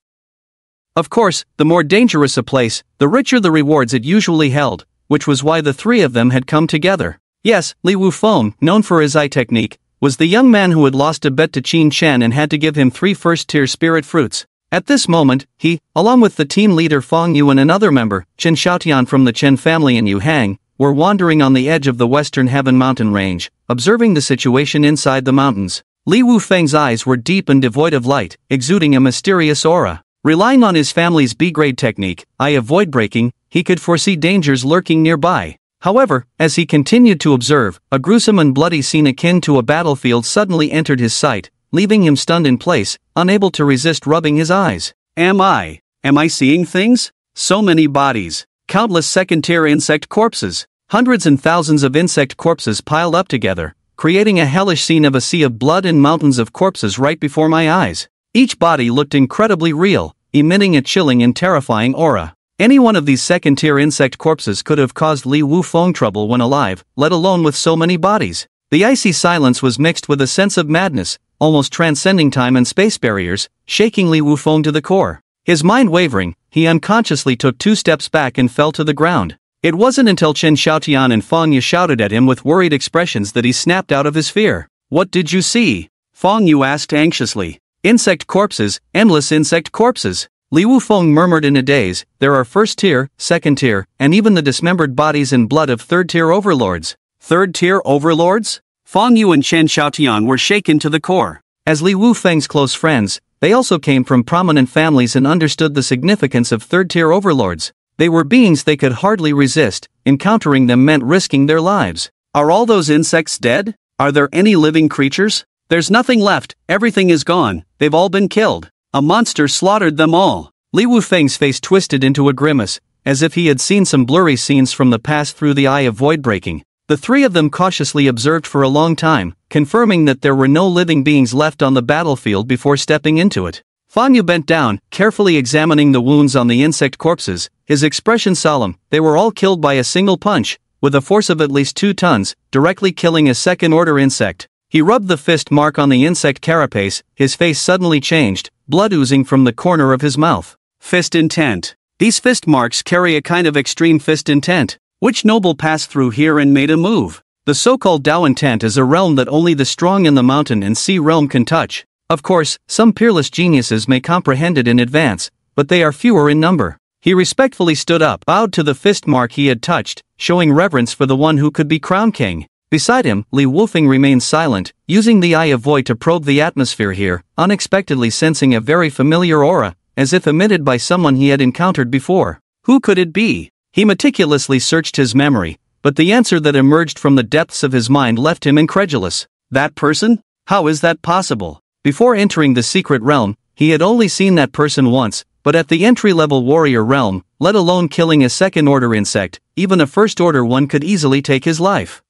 Of course, the more dangerous a place, the richer the rewards it usually held, which was why the three of them had come together. Yes, Li Wu Feng, known for his eye technique, was the young man who had lost a bet to Qin Shen and had to give him 3 first-tier spirit fruits. At this moment, he, along with the team leader Fang Yu and another member, Chen Xiaotian from the Chen family and Yu Hang, were wandering on the edge of the Western Heaven mountain range, observing the situation inside the mountains. Li Wu Feng's eyes were deep and devoid of light, exuding a mysterious aura. Relying on his family's B-grade technique, eye of void breaking, he could foresee dangers lurking nearby. However, as he continued to observe, a gruesome and bloody scene akin to a battlefield suddenly entered his sight, leaving him stunned in place, unable to resist rubbing his eyes. Am I seeing things? So many bodies. Countless second-tier insect corpses. Hundreds and thousands of insect corpses piled up together, creating a hellish scene of a sea of blood and mountains of corpses right before my eyes. Each body looked incredibly real, emitting a chilling and terrifying aura. Any one of these second-tier insect corpses could have caused Li Wu Feng trouble when alive, let alone with so many bodies. The icy silence was mixed with a sense of madness, almost transcending time and space barriers, shaking Li Wu Feng to the core. His mind wavering, he unconsciously took 2 steps back and fell to the ground. It wasn't until Chen Xiaotian and Fang Yu shouted at him with worried expressions that he snapped out of his fear. What did you see? Fang Yu asked anxiously. Insect corpses, endless insect corpses. Li Wu Feng murmured in a daze, there are first-tier, second-tier, and even the dismembered bodies and blood of third-tier overlords. Third-tier overlords? Fang Yu and Chen Xiaotian were shaken to the core. As Li Wu Feng's close friends, they also came from prominent families and understood the significance of third-tier overlords. They were beings they could hardly resist, encountering them meant risking their lives. Are all those insects dead? Are there any living creatures? There's nothing left, everything is gone, they've all been killed. A monster slaughtered them all. Li Wu Feng's face twisted into a grimace, as if he had seen some blurry scenes from the past through the eye of void breaking. The three of them cautiously observed for a long time, confirming that there were no living beings left on the battlefield before stepping into it. Fang Yu bent down, carefully examining the wounds on the insect corpses, his expression solemn. They were all killed by a single punch, with a force of at least 2 tons, directly killing a second-order insect. He rubbed the fist mark on the insect carapace, his face suddenly changed, blood oozing from the corner of his mouth. Fist intent. These fist marks carry a kind of extreme fist intent. Which noble passed through here and made a move? The so-called Dao intent is a realm that only the strong in the mountain and sea realm can touch. Of course, some peerless geniuses may comprehend it in advance, but they are fewer in number. He respectfully stood up, bowed to the fist mark he had touched, showing reverence for the one who could be crowned king. Beside him, Li Wufeng remained silent, using the Eye of Void to probe the atmosphere here, unexpectedly sensing a very familiar aura, as if emitted by someone he had encountered before. Who could it be? He meticulously searched his memory, but the answer that emerged from the depths of his mind left him incredulous. That person? How is that possible? Before entering the secret realm, he had only seen that person once, but at the entry-level warrior realm, let alone killing a second-order insect, even a first-order one could easily take his life.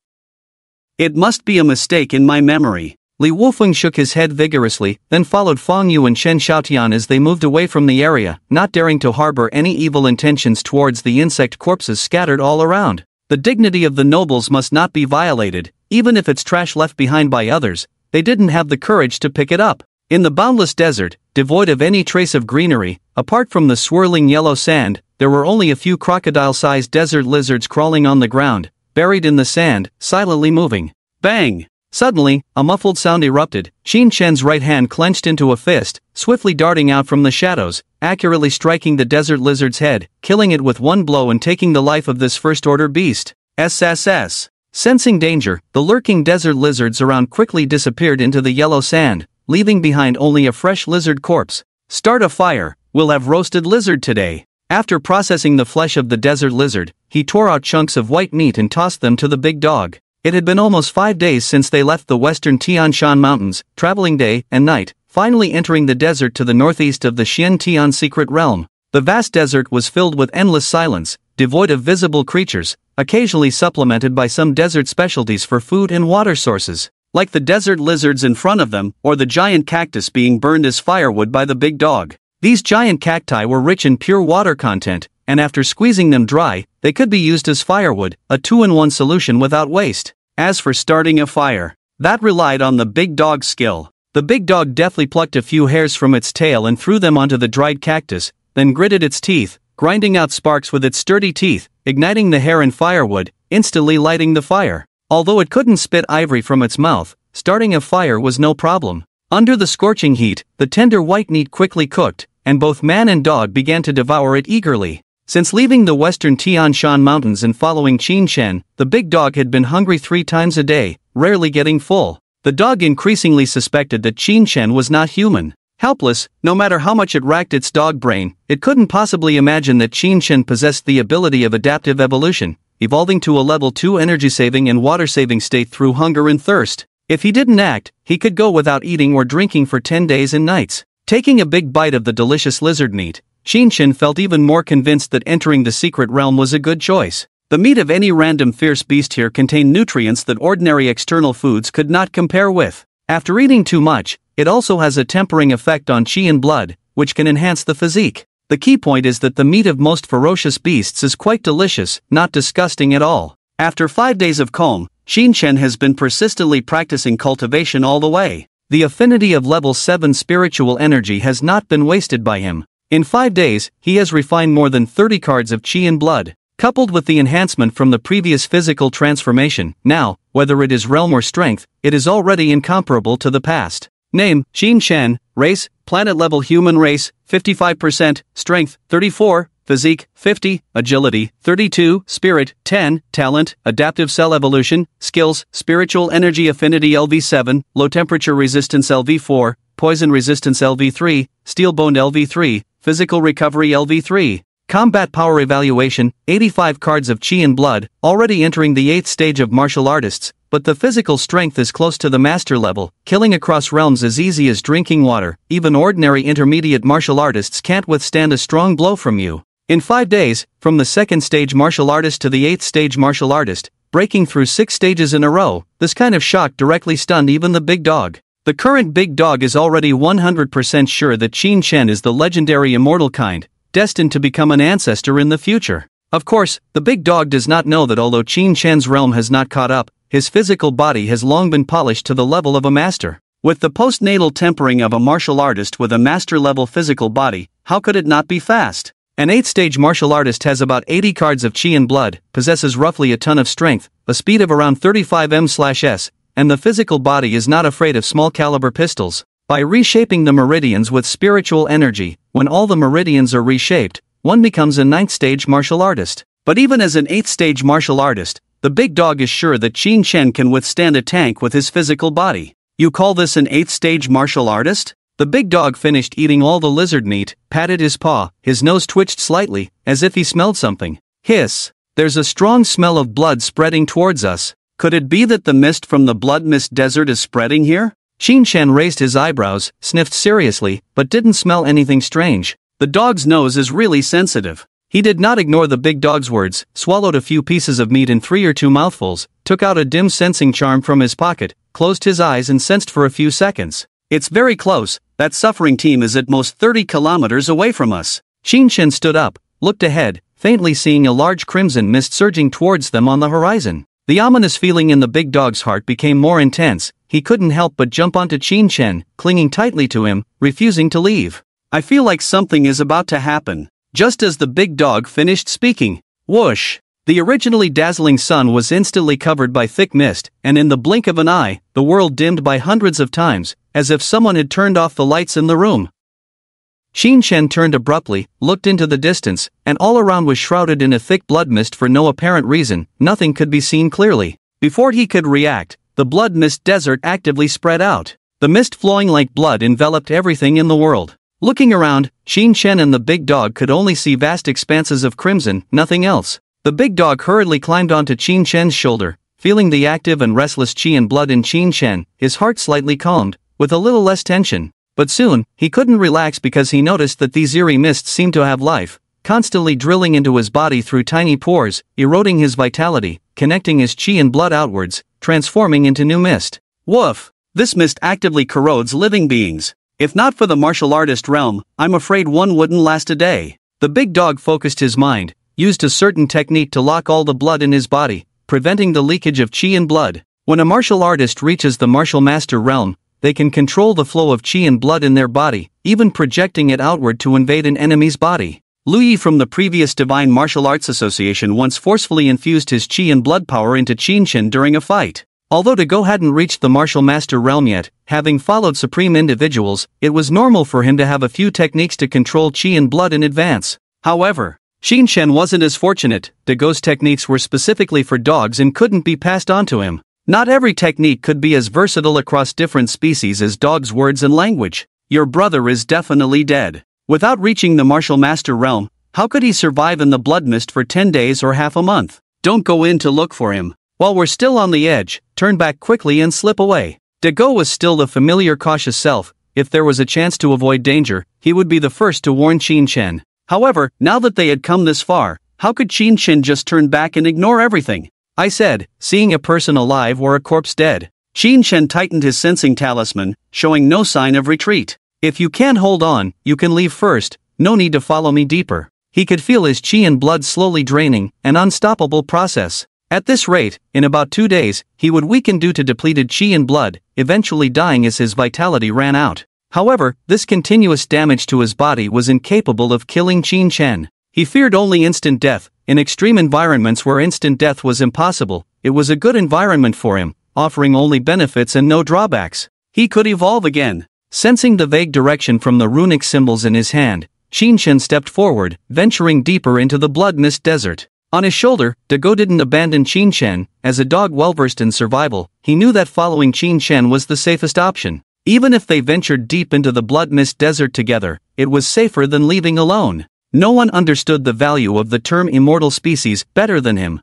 It must be a mistake in my memory. Li Wufeng shook his head vigorously, then followed Fang Yu and Shen Xiaotian as they moved away from the area, not daring to harbor any evil intentions towards the insect corpses scattered all around. The dignity of the nobles must not be violated, even if it's trash left behind by others. They didn't have the courage to pick it up. In the boundless desert, devoid of any trace of greenery, apart from the swirling yellow sand, there were only a few crocodile-sized desert lizards crawling on the ground, buried in the sand, silently moving. Bang! Suddenly, a muffled sound erupted. Qin Shen's right hand clenched into a fist, swiftly darting out from the shadows, accurately striking the desert lizard's head, killing it with one blow and taking the life of this first-order beast. SSS. Sensing danger, the lurking desert lizards around quickly disappeared into the yellow sand, leaving behind only a fresh lizard corpse. Start a fire, we'll have roasted lizard today. After processing the flesh of the desert lizard, he tore out chunks of white meat and tossed them to the big dog. It had been almost 5 days since they left the western Tian Shan Mountains, traveling day and night, finally entering the desert to the northeast of the Xian Tian secret realm. The vast desert was filled with endless silence, devoid of visible creatures, occasionally supplemented by some desert specialties for food and water sources, like the desert lizards in front of them, or the giant cactus being burned as firewood by the big dog. These giant cacti were rich in pure water content, and after squeezing them dry, they could be used as firewood, a two-in-one solution without waste. As for starting a fire, that relied on the big dog's skill. The big dog deftly plucked a few hairs from its tail and threw them onto the dried cactus, then gritted its teeth, grinding out sparks with its sturdy teeth, igniting the hair and firewood, instantly lighting the fire. Although it couldn't spit ivory from its mouth, starting a fire was no problem. Under the scorching heat, the tender white meat quickly cooked, and both man and dog began to devour it eagerly. Since leaving the western Tian Shan Mountains and following Qin Shen, the big dog had been hungry 3 times a day, rarely getting full. The dog increasingly suspected that Qin Shen was not human. Helpless, no matter how much it racked its dog brain, it couldn't possibly imagine that Qin Shen possessed the ability of adaptive evolution, evolving to a level 2 energy-saving and water-saving state through hunger and thirst. If he didn't act, he could go without eating or drinking for 10 days and nights. Taking a big bite of the delicious lizard meat, Qin Shen felt even more convinced that entering the secret realm was a good choice. The meat of any random fierce beast here contained nutrients that ordinary external foods could not compare with. After eating too much, it also has a tempering effect on qi and blood, which can enhance the physique. The key point is that the meat of most ferocious beasts is quite delicious, not disgusting at all. After 5 days of calm, Qin Shen has been persistently practicing cultivation all the way. The affinity of level 7 spiritual energy has not been wasted by him. In 5 days, he has refined more than 30 cards of qi and blood. Coupled with the enhancement from the previous physical transformation, now, whether it is realm or strength, it is already incomparable to the past. Name, Qin Shen. Race, planet-level human race, 55%, strength, 34, physique, 50, agility, 32, spirit, 10, talent, adaptive cell evolution, skills, spiritual energy affinity LV7, low temperature resistance LV4, poison resistance LV3, steel bone LV3, physical recovery LV3. Combat power evaluation, 85 cards of qi and blood, already entering the 8th stage of martial artists, but the physical strength is close to the master level, killing across realms as easy as drinking water. Even ordinary intermediate martial artists can't withstand a strong blow from you. In 5 days, from the 2nd stage martial artist to the 8th stage martial artist, breaking through 6 stages in a row, this kind of shock directly stunned even the big dog. The current big dog is already 100% sure that Qin Shen is the legendary immortal kind, destined to become an ancestor in the future. Of course, the big dog does not know that although Qin Shen's realm has not caught up, his physical body has long been polished to the level of a master. With the postnatal tempering of a martial artist with a master-level physical body, how could it not be fast? An 8th-stage martial artist has about 80 cards of qi and blood, possesses roughly a ton of strength, a speed of around 35 m/s, and the physical body is not afraid of small-caliber pistols. By reshaping the meridians with spiritual energy, when all the meridians are reshaped, one becomes a 9th-stage martial artist. But even as an 8th-stage martial artist, The big dog is sure that Qin Chen can withstand a tank with his physical body. You call this an 8th stage martial artist? The big dog finished eating all the lizard meat, patted his paw, his nose twitched slightly, as if he smelled something. Hiss! There's a strong smell of blood spreading towards us. Could it be that the mist from the blood mist desert is spreading here? Qin Chen raised his eyebrows, sniffed seriously, but didn't smell anything strange. The dog's nose is really sensitive. He did not ignore the big dog's words, swallowed a few pieces of meat in 3 or 2 mouthfuls, took out a dim sensing charm from his pocket, closed his eyes and sensed for a few seconds. It's very close. That suffering team is at most 30 kilometers away from us. Qin Chen stood up, looked ahead, faintly seeing a large crimson mist surging towards them on the horizon. The ominous feeling in the big dog's heart became more intense. He couldn't help but jump onto Qin Chen, clinging tightly to him, refusing to leave. I feel like something is about to happen. Just as the big dog finished speaking, whoosh! The originally dazzling sun was instantly covered by thick mist, and in the blink of an eye, the world dimmed by hundreds of times, as if someone had turned off the lights in the room. Qin Chen turned abruptly, looked into the distance, and all around was shrouded in a thick blood mist for no apparent reason. Nothing could be seen clearly. Before he could react, the blood mist desert actively spread out. The mist flowing like blood enveloped everything in the world. Looking around, Qin Chen and the big dog could only see vast expanses of crimson, nothing else. The big dog hurriedly climbed onto Qin Chen's shoulder, feeling the active and restless qi and blood in Qin Chen, his heart slightly calmed, with a little less tension. But soon, he couldn't relax because he noticed that these eerie mists seemed to have life, constantly drilling into his body through tiny pores, eroding his vitality, connecting his qi and blood outwards, transforming into new mist. Woof! This mist actively corrodes living beings. If not for the martial artist realm, I'm afraid one wouldn't last a day. The big dog focused his mind, used a certain technique to lock all the blood in his body, preventing the leakage of qi and blood. When a martial artist reaches the martial master realm, they can control the flow of qi and blood in their body, even projecting it outward to invade an enemy's body. Lu Yi from the previous Divine Martial Arts Association once forcefully infused his qi and blood power into Qin Chen during a fight. Although Dago hadn't reached the martial master realm yet, having followed supreme individuals, it was normal for him to have a few techniques to control qi and blood in advance. However, Qin Chen wasn't as fortunate. Dago's techniques were specifically for dogs and couldn't be passed on to him. Not every technique could be as versatile across different species as dogs' words and language. Your brother is definitely dead. Without reaching the martial master realm, how could he survive in the blood mist for 10 days or half a month? Don't go in to look for him. While we're still on the edge, turn back quickly and slip away. Dago was still the familiar cautious self. If there was a chance to avoid danger, he would be the first to warn Qin Chen. However, now that they had come this far, how could Qin Chen just turn back and ignore everything? I said, seeing a person alive or a corpse dead. Qin Chen tightened his sensing talisman, showing no sign of retreat. If you can't hold on, you can leave first, no need to follow me deeper. He could feel his qi and blood slowly draining, an unstoppable process. At this rate, in about 2 days, he would weaken due to depleted qi and blood, eventually dying as his vitality ran out. However, this continuous damage to his body was incapable of killing Qin Chen. He feared only instant death. In extreme environments where instant death was impossible, it was a good environment for him, offering only benefits and no drawbacks. He could evolve again. Sensing the vague direction from the runic symbols in his hand, Qin Chen stepped forward, venturing deeper into the blood mist desert. On his shoulder, Dago didn't abandon Qin Chen. As a dog well-versed in survival, he knew that following Qin Chen was the safest option. Even if they ventured deep into the blood mist desert together, it was safer than leaving alone. No one understood the value of the term immortal species better than him.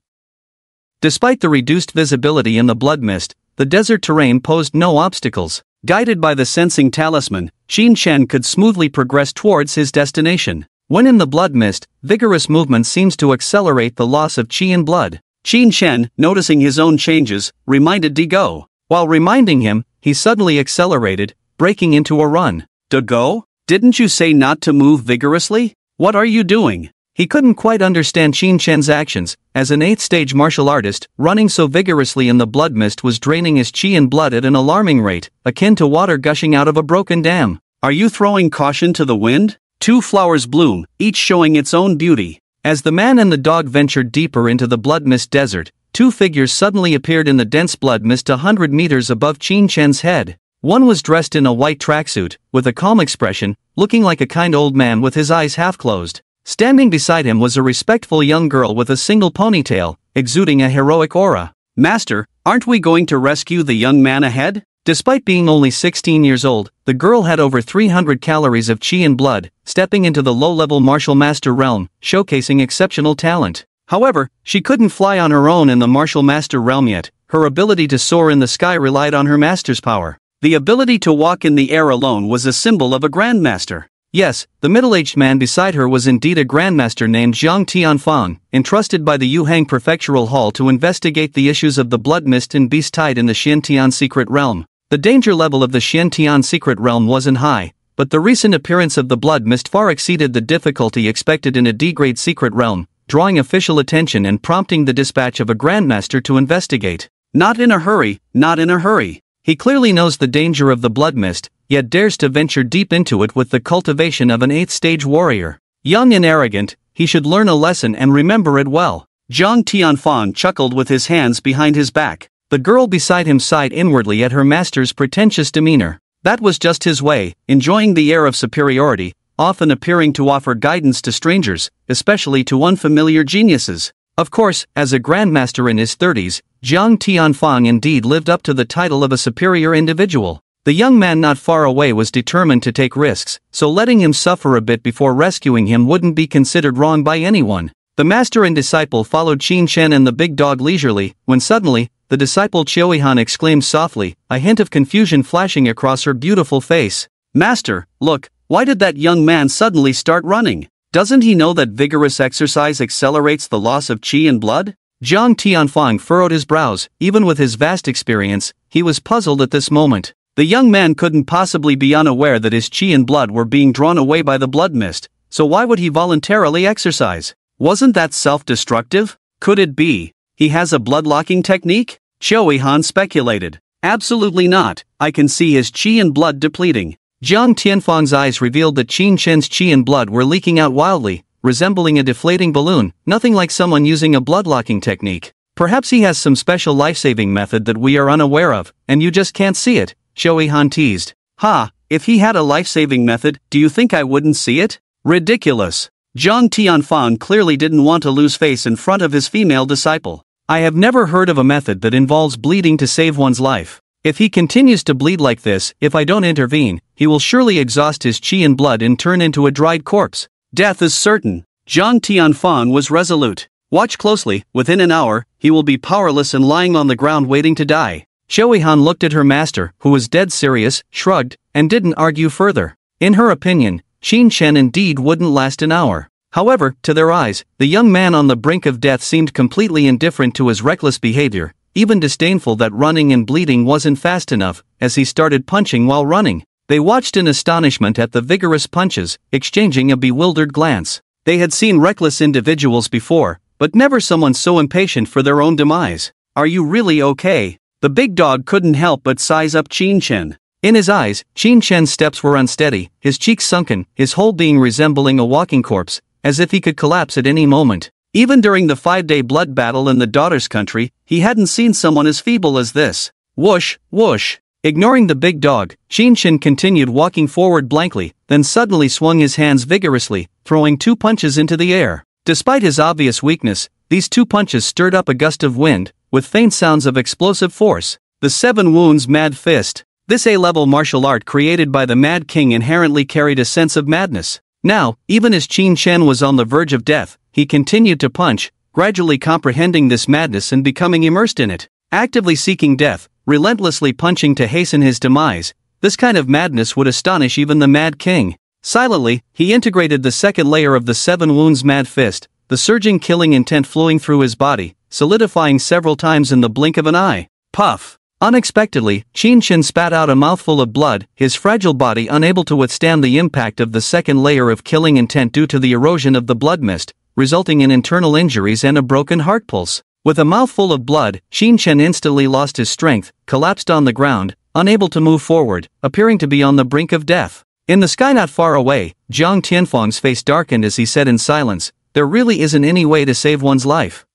Despite the reduced visibility in the blood mist, the desert terrain posed no obstacles. Guided by the sensing talisman, Qin Chen could smoothly progress towards his destination. When in the blood mist, vigorous movement seems to accelerate the loss of qi and blood. Qin Chen, noticing his own changes, reminded Dago. While reminding him, he suddenly accelerated, breaking into a run. Dago, didn't you say not to move vigorously? What are you doing? He couldn't quite understand Qin Chen's actions. As an 8th stage martial artist, running so vigorously in the blood mist was draining his qi and blood at an alarming rate, akin to water gushing out of a broken dam. Are you throwing caution to the wind? 2 flowers bloom, each showing its own beauty. As the man and the dog ventured deeper into the blood mist desert, 2 figures suddenly appeared in the dense blood mist 100 meters above Qin Chen's head. One was dressed in a white tracksuit, with a calm expression, looking like a kind old man with his eyes half closed. Standing beside him was a respectful young girl with a single ponytail, exuding a heroic aura. "Master, aren't we going to rescue the young man ahead?" Despite being only 16 years old, the girl had over 300 calories of chi and blood, stepping into the low-level martial master realm, showcasing exceptional talent. However, she couldn't fly on her own in the martial master realm yet. Her ability to soar in the sky relied on her master's power. The ability to walk in the air alone was a symbol of a grandmaster. Yes, the middle-aged man beside her was indeed a grandmaster named Zhang Tianfang, entrusted by the Yuhang Prefectural Hall to investigate the issues of the blood mist and beast tide in the Xiantian secret realm. The danger level of the Xiantian secret realm wasn't high, but the recent appearance of the blood mist far exceeded the difficulty expected in a D-grade secret realm, drawing official attention and prompting the dispatch of a grandmaster to investigate. Not in a hurry, not in a hurry. He clearly knows the danger of the blood mist, yet dares to venture deep into it with the cultivation of an 8th-stage warrior. Young and arrogant, he should learn a lesson and remember it well. Zhang Tianfang chuckled with his hands behind his back. The girl beside him sighed inwardly at her master's pretentious demeanor. That was just his way, enjoying the air of superiority, often appearing to offer guidance to strangers, especially to unfamiliar geniuses. Of course, as a grandmaster in his 30s, Zhang Tianfang indeed lived up to the title of a superior individual. The young man not far away was determined to take risks, so letting him suffer a bit before rescuing him wouldn't be considered wrong by anyone. The master and disciple followed Qin Shen and the big dog leisurely, when suddenly, the disciple Chioihan exclaimed softly, a hint of confusion flashing across her beautiful face. "Master, look, why did that young man suddenly start running? Doesn't he know that vigorous exercise accelerates the loss of qi and blood?" Zhang Tianfang furrowed his brows. Even with his vast experience, he was puzzled at this moment. The young man couldn't possibly be unaware that his qi and blood were being drawn away by the blood mist, so why would he voluntarily exercise? Wasn't that self-destructive? Could it be he has a blood-locking technique? Chioihan speculated. Absolutely not, I can see his qi and blood depleting. Zhang Tianfang's eyes revealed that Qin Shen's qi and blood were leaking out wildly, resembling a deflating balloon, nothing like someone using a blood-locking technique. Perhaps he has some special life-saving method that we are unaware of, and you just can't see it, Chioihan teased. Ha, if he had a life-saving method, do you think I wouldn't see it? Ridiculous. Zhang Tianfang clearly didn't want to lose face in front of his female disciple. I have never heard of a method that involves bleeding to save one's life. If he continues to bleed like this, if I don't intervene, he will surely exhaust his qi and blood and turn into a dried corpse. Death is certain. Zhang Tianfang was resolute. Watch closely, within an hour, he will be powerless and lying on the ground waiting to die. Chioihan looked at her master, who was dead serious, shrugged, and didn't argue further. In her opinion, Qin Shen indeed wouldn't last an hour. However, to their eyes, the young man on the brink of death seemed completely indifferent to his reckless behavior, even disdainful that running and bleeding wasn't fast enough, as he started punching while running. They watched in astonishment at the vigorous punches, exchanging a bewildered glance. They had seen reckless individuals before, but never someone so impatient for their own demise. Are you really okay? The big dog couldn't help but size up Qin Shen. In his eyes, Qin Shen's steps were unsteady, his cheeks sunken, his whole being resembling a walking corpse, as if he could collapse at any moment. Even during the 5-day blood battle in the daughter's country, he hadn't seen someone as feeble as this. Whoosh, whoosh. Ignoring the big dog, Qin Shen continued walking forward blankly, then suddenly swung his hands vigorously, throwing 2 punches into the air. Despite his obvious weakness, these 2 punches stirred up a gust of wind, with faint sounds of explosive force. The 7 Wounds Mad Fist. This A-level martial art created by the Mad King inherently carried a sense of madness. Now, even as Qin Shen was on the verge of death, he continued to punch, gradually comprehending this madness and becoming immersed in it. Actively seeking death, relentlessly punching to hasten his demise, this kind of madness would astonish even the Mad King. Silently, he integrated the second layer of the 7 Wounds Mad Fist, the surging killing intent flowing through his body, solidifying several times in the blink of an eye. Puff! Unexpectedly, Qin Shen spat out a mouthful of blood, his fragile body unable to withstand the impact of the second layer of killing intent due to the erosion of the blood mist, resulting in internal injuries and a broken heart pulse. With a mouthful of blood, Qin Shen instantly lost his strength, collapsed on the ground, unable to move forward, appearing to be on the brink of death. In the sky not far away, Zhang Tianfang's face darkened as he said in silence, "There really isn't any way to save one's life.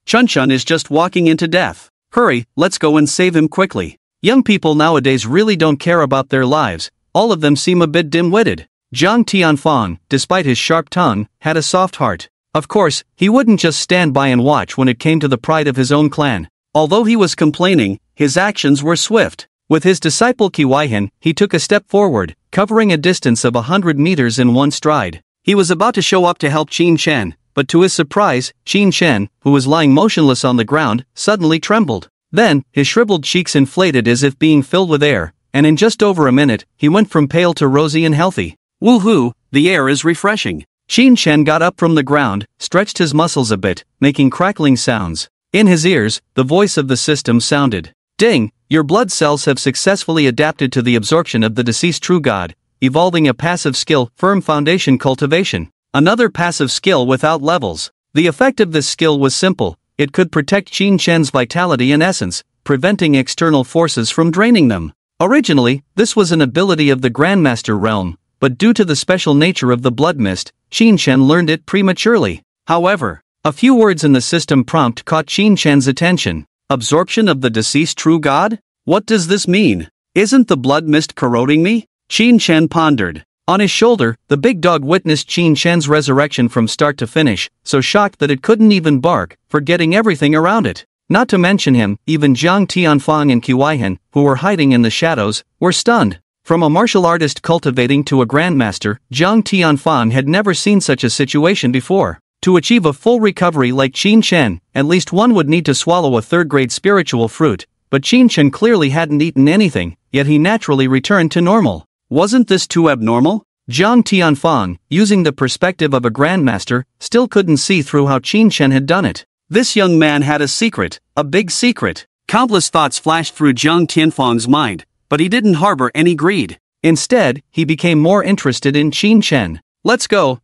Chun-Chun is just walking into death. Hurry, let's go and save him quickly." Young people nowadays really don't care about their lives, all of them seem a bit dim-witted. Zhang Tianfang, despite his sharp tongue, had a soft heart. Of course, he wouldn't just stand by and watch when it came to the pride of his own clan. Although he was complaining, his actions were swift. With his disciple Kiwaihan, he took a step forward, covering a distance of 100 meters in one stride. He was about to show up to help Qin Chen, but to his surprise, Qin Chen, who was lying motionless on the ground, suddenly trembled. Then, his shriveled cheeks inflated as if being filled with air, and in just over a minute, he went from pale to rosy and healthy. Woohoo, the air is refreshing. Qin Chen got up from the ground, stretched his muscles a bit, making crackling sounds. In his ears, the voice of the system sounded. Ding, your blood cells have successfully adapted to the absorption of the deceased true god, evolving a passive skill, firm foundation cultivation. Another passive skill without levels. The effect of this skill was simple. It could protect Qin Chen's vitality and essence, preventing external forces from draining them. Originally, this was an ability of the Grandmaster realm, but due to the special nature of the blood mist, Qin Chen learned it prematurely. However, a few words in the system prompt caught Qin Chen's attention. Absorption of the deceased true god? What does this mean? Isn't the blood mist corroding me? Qin Chen pondered. On his shoulder, the big dog witnessed Qin Chen's resurrection from start to finish, so shocked that it couldn't even bark, forgetting everything around it. Not to mention him, even Jiang Tianfang and Kiwaihan, who were hiding in the shadows, were stunned. From a martial artist cultivating to a grandmaster, Jiang Tianfang had never seen such a situation before. To achieve a full recovery like Qin Chen, at least one would need to swallow a third-grade spiritual fruit, but Qin Chen clearly hadn't eaten anything, yet he naturally returned to normal. Wasn't this too abnormal? Jiang Tianfang, using the perspective of a grandmaster, still couldn't see through how Qin Chen had done it. This young man had a secret, a big secret. Countless thoughts flashed through Jiang Tianfang's mind, but he didn't harbor any greed. Instead, he became more interested in Qin Chen. Let's go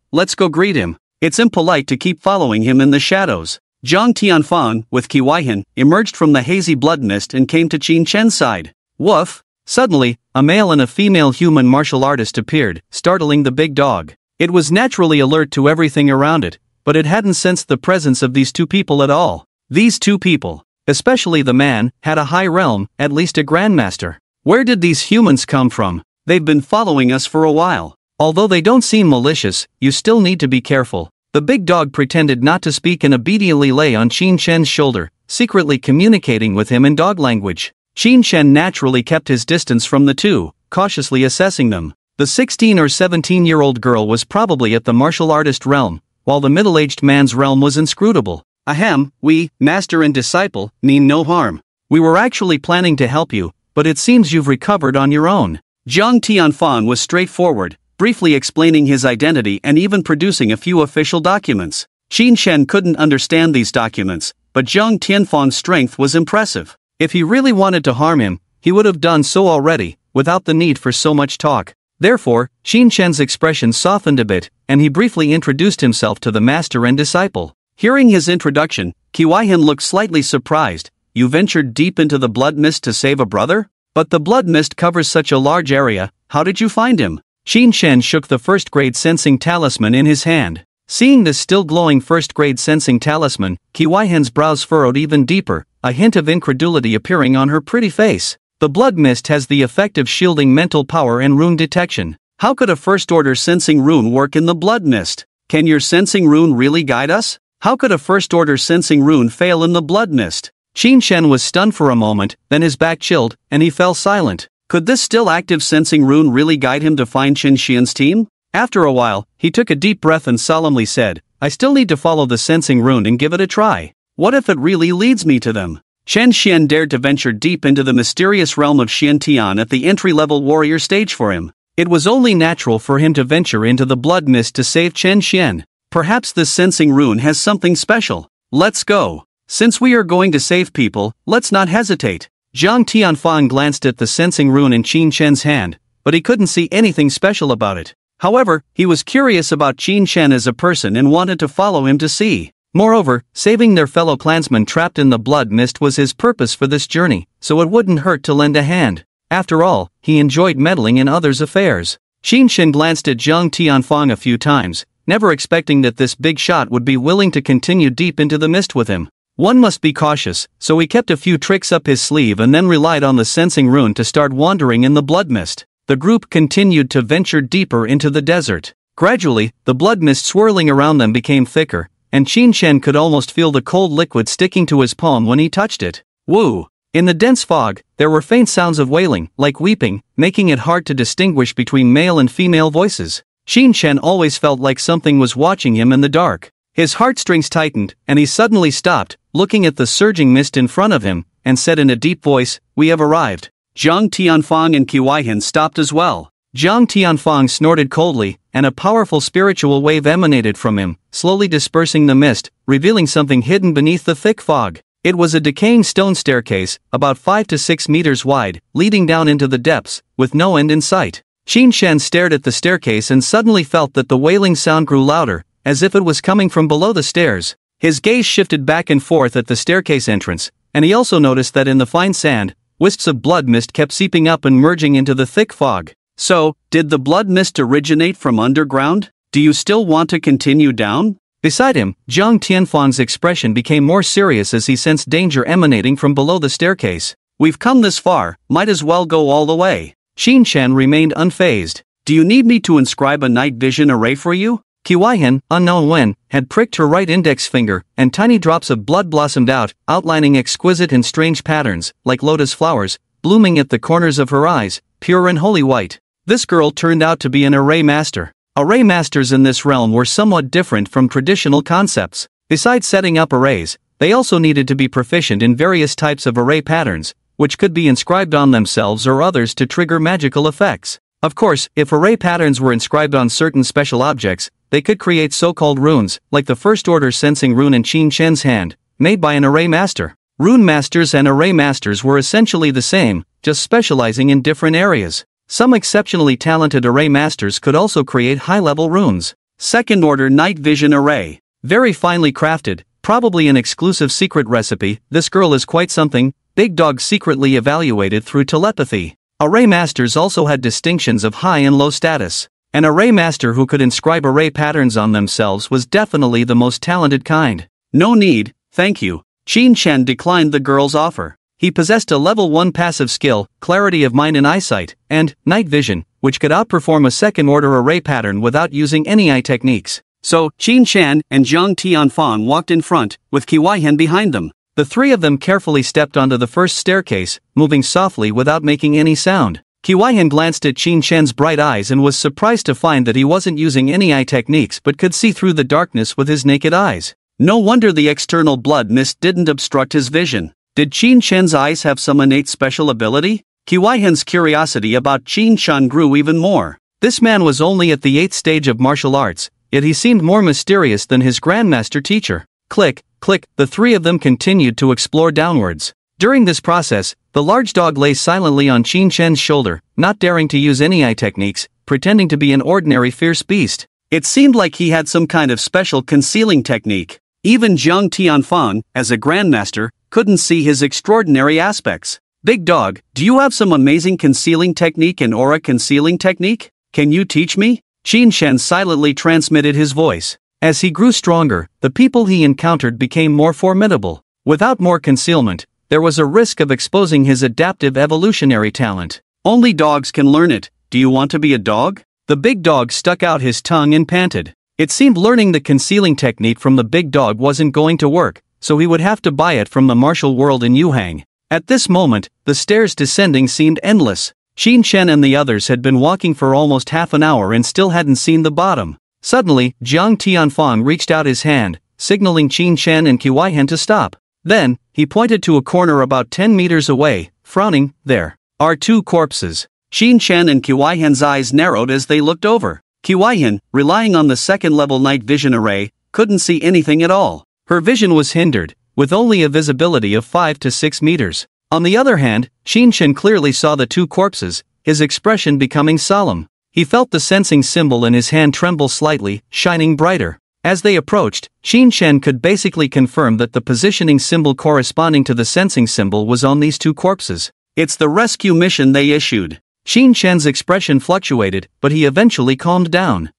greet him. It's impolite to keep following him in the shadows. Jiang Tianfang, with Kiwaihan, emerged from the hazy blood mist and came to Qin Chen's side. Woof! Suddenly, a male and a female human martial artist appeared, startling the big dog. It was naturally alert to everything around it, but it hadn't sensed the presence of these two people at all. These two people, especially the man, had a high realm, at least a grandmaster. Where did these humans come from? They've been following us for a while. Although they don't seem malicious, you still need to be careful. The big dog pretended not to speak and obediently lay on Qin Chen's shoulder, secretly communicating with him in dog language. Qin Chen naturally kept his distance from the two, cautiously assessing them. The 16 or 17-year-old girl was probably at the martial artist realm, while the middle-aged man's realm was inscrutable. Ahem, we, master and disciple, mean no harm. We were actually planning to help you, but it seems you've recovered on your own. Jiang Tianfang was straightforward, briefly explaining his identity and even producing a few official documents. Qin Chen couldn't understand these documents, but Jiang Tianfang's strength was impressive. If he really wanted to harm him, he would have done so already, without the need for so much talk. Therefore, Qin Chen's expression softened a bit, and he briefly introduced himself to the master and disciple. Hearing his introduction, Kiwaihan looked slightly surprised. You ventured deep into the blood mist to save a brother? But the blood mist covers such a large area, how did you find him? Qin Chen shook the first-grade sensing talisman in his hand. Seeing this still glowing first-grade sensing talisman, Kiwaihan's brows furrowed even deeper, a hint of incredulity appearing on her pretty face. The blood mist has the effect of shielding mental power and rune detection. How could a first-order sensing rune work in the blood mist? Can your sensing rune really guide us? How could a first-order sensing rune fail in the blood mist? Qin Chen was stunned for a moment, then his back chilled, and he fell silent. Could this still active sensing rune really guide him to find Qin Xian's team? After a while, he took a deep breath and solemnly said, I still need to follow the sensing rune and give it a try. What if it really leads me to them? Chen Xian dared to venture deep into the mysterious realm of Xiantian at the entry-level warrior stage for him. It was only natural for him to venture into the blood mist to save Chen Xian. Perhaps this sensing rune has something special. Let's go. Since we are going to save people, let's not hesitate. Jiang Tianfang glanced at the sensing rune in Qin Chen's hand, but he couldn't see anything special about it. However, he was curious about Qin Chen as a person and wanted to follow him to see. Moreover, saving their fellow clansmen trapped in the blood mist was his purpose for this journey, so it wouldn't hurt to lend a hand. After all, he enjoyed meddling in others' affairs. Qin Chen glanced at Jiang Tianfang a few times, never expecting that this big shot would be willing to continue deep into the mist with him. One must be cautious, so he kept a few tricks up his sleeve and then relied on the sensing rune to start wandering in the blood mist. The group continued to venture deeper into the desert. Gradually, the blood mist swirling around them became thicker, and Qin Shen could almost feel the cold liquid sticking to his palm when he touched it. Woo! In the dense fog, there were faint sounds of wailing, like weeping, making it hard to distinguish between male and female voices. Qin Shen always felt like something was watching him in the dark. His heartstrings tightened, and he suddenly stopped, looking at the surging mist in front of him, and said in a deep voice, "We have arrived." Zhang Tianfang and Qiwaihan stopped as well. Zhang Tianfang snorted coldly, and a powerful spiritual wave emanated from him, slowly dispersing the mist, revealing something hidden beneath the thick fog. It was a decaying stone staircase, about 5 to 6 meters wide, leading down into the depths, with no end in sight. Qin Shen stared at the staircase and suddenly felt that the wailing sound grew louder, as if it was coming from below the stairs. His gaze shifted back and forth at the staircase entrance, and he also noticed that in the fine sand, wisps of blood mist kept seeping up and merging into the thick fog. So, did the blood mist originate from underground? Do you still want to continue down? Beside him, Zhang Tianfang's expression became more serious as he sensed danger emanating from below the staircase. We've come this far, might as well go all the way. Qin Shen remained unfazed. Do you need me to inscribe a night vision array for you? Qiwaihan, unknown when, had pricked her right index finger, and tiny drops of blood blossomed out, outlining exquisite and strange patterns, like lotus flowers, blooming at the corners of her eyes, pure and holy white. This girl turned out to be an array master. Array masters in this realm were somewhat different from traditional concepts. Besides setting up arrays, they also needed to be proficient in various types of array patterns, which could be inscribed on themselves or others to trigger magical effects. Of course, if array patterns were inscribed on certain special objects, they could create so-called runes, like the first-order sensing rune in Qin Shen's hand, made by an array master. Rune masters and array masters were essentially the same, just specializing in different areas. Some exceptionally talented array masters could also create high-level runes. Second-order night vision array. Very finely crafted, probably an exclusive secret recipe. This girl is quite something. Big Dog secretly evaluated through telepathy. Array masters also had distinctions of high and low status. An array master who could inscribe array patterns on themselves was definitely the most talented kind. No need, thank you. Qin Shen declined the girl's offer. He possessed a level 1 passive skill, clarity of mind and eyesight, and night vision, which could outperform a second-order array pattern without using any eye techniques. So, Qin Shen and Zhang Tianfang walked in front, with Qiwaihan behind them. The three of them carefully stepped onto the first staircase, moving softly without making any sound. Qiwaihan glanced at Qin Shen's bright eyes and was surprised to find that he wasn't using any eye techniques but could see through the darkness with his naked eyes. No wonder the external blood mist didn't obstruct his vision. Did Qin Shen's eyes have some innate special ability? Qiwaihan's curiosity about Qin Shen grew even more. This man was only at the 8th stage of martial arts, yet he seemed more mysterious than his grandmaster teacher. Click, click, the three of them continued to explore downwards. During this process, the large dog lay silently on Qin Shen's shoulder, not daring to use any eye techniques, pretending to be an ordinary fierce beast. It seemed like he had some kind of special concealing technique. Even Zhang Tianfang, as a grandmaster, couldn't see his extraordinary aspects. Big Dog, do you have some amazing concealing technique and aura concealing technique? Can you teach me? Qin Shen silently transmitted his voice. As he grew stronger, the people he encountered became more formidable. Without more concealment, there was a risk of exposing his adaptive evolutionary talent. Only dogs can learn it. Do you want to be a dog? The Big Dog stuck out his tongue and panted. It seemed learning the concealing technique from the Big Dog wasn't going to work, so he would have to buy it from the martial world in Yuhang. At this moment, the stairs descending seemed endless. Qin Shen and the others had been walking for almost half an hour and still hadn't seen the bottom. Suddenly, Zhang Tianfang reached out his hand, signaling Qin Shen and Qiwaihan to stop. Then, he pointed to a corner about 10 meters away, frowning. There are 2 corpses. Qin Shen and Qiwaihan's eyes narrowed as they looked over. Qiwaihan, relying on the second-level night vision array, couldn't see anything at all. Her vision was hindered, with only a visibility of 5 to 6 meters. On the other hand, Qin Shen clearly saw the 2 corpses, his expression becoming solemn. He felt the sensing symbol in his hand tremble slightly, shining brighter. As they approached, Qin Shen could basically confirm that the positioning symbol corresponding to the sensing symbol was on these 2 corpses. It's the rescue mission they issued. Qin Shen's expression fluctuated, but he eventually calmed down.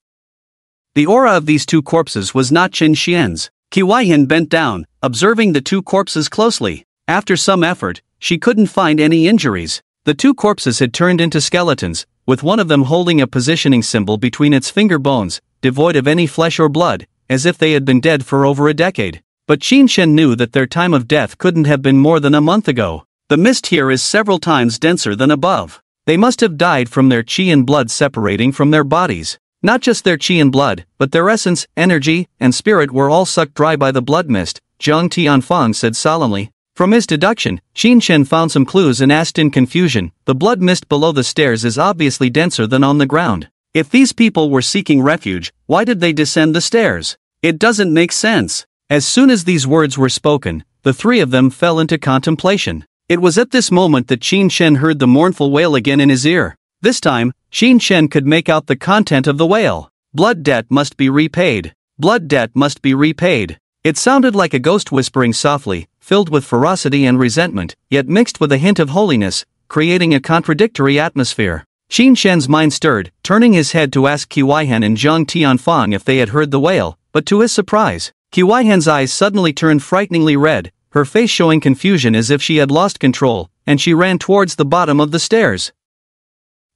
The aura of these 2 corpses was not Qin Shen's. Qiwaihan bent down, observing the 2 corpses closely. After some effort, she couldn't find any injuries. The 2 corpses had turned into skeletons, with one of them holding a positioning symbol between its finger bones, devoid of any flesh or blood, as if they had been dead for over a decade. But Qin Shen knew that their time of death couldn't have been more than a month ago. The mist here is several times denser than above. They must have died from their qi and blood separating from their bodies. Not just their qi and blood, but their essence, energy, and spirit were all sucked dry by the blood mist, Zhang Tianfang said solemnly. From his deduction, Qin Shen found some clues and asked in confusion, the blood mist below the stairs is obviously denser than on the ground. If these people were seeking refuge, why did they descend the stairs? It doesn't make sense. As soon as these words were spoken, the three of them fell into contemplation. It was at this moment that Qin Shen heard the mournful wail again in his ear. This time, Qin Shen could make out the content of the wail. Blood debt must be repaid. Blood debt must be repaid. It sounded like a ghost whispering softly, filled with ferocity and resentment, yet mixed with a hint of holiness, creating a contradictory atmosphere. Qin Shen's mind stirred, turning his head to ask Qiwaihan and Zhang Tianfang if they had heard the wail, but to his surprise, Qiwaihan's eyes suddenly turned frighteningly red, her face showing confusion as if she had lost control, and she ran towards the bottom of the stairs.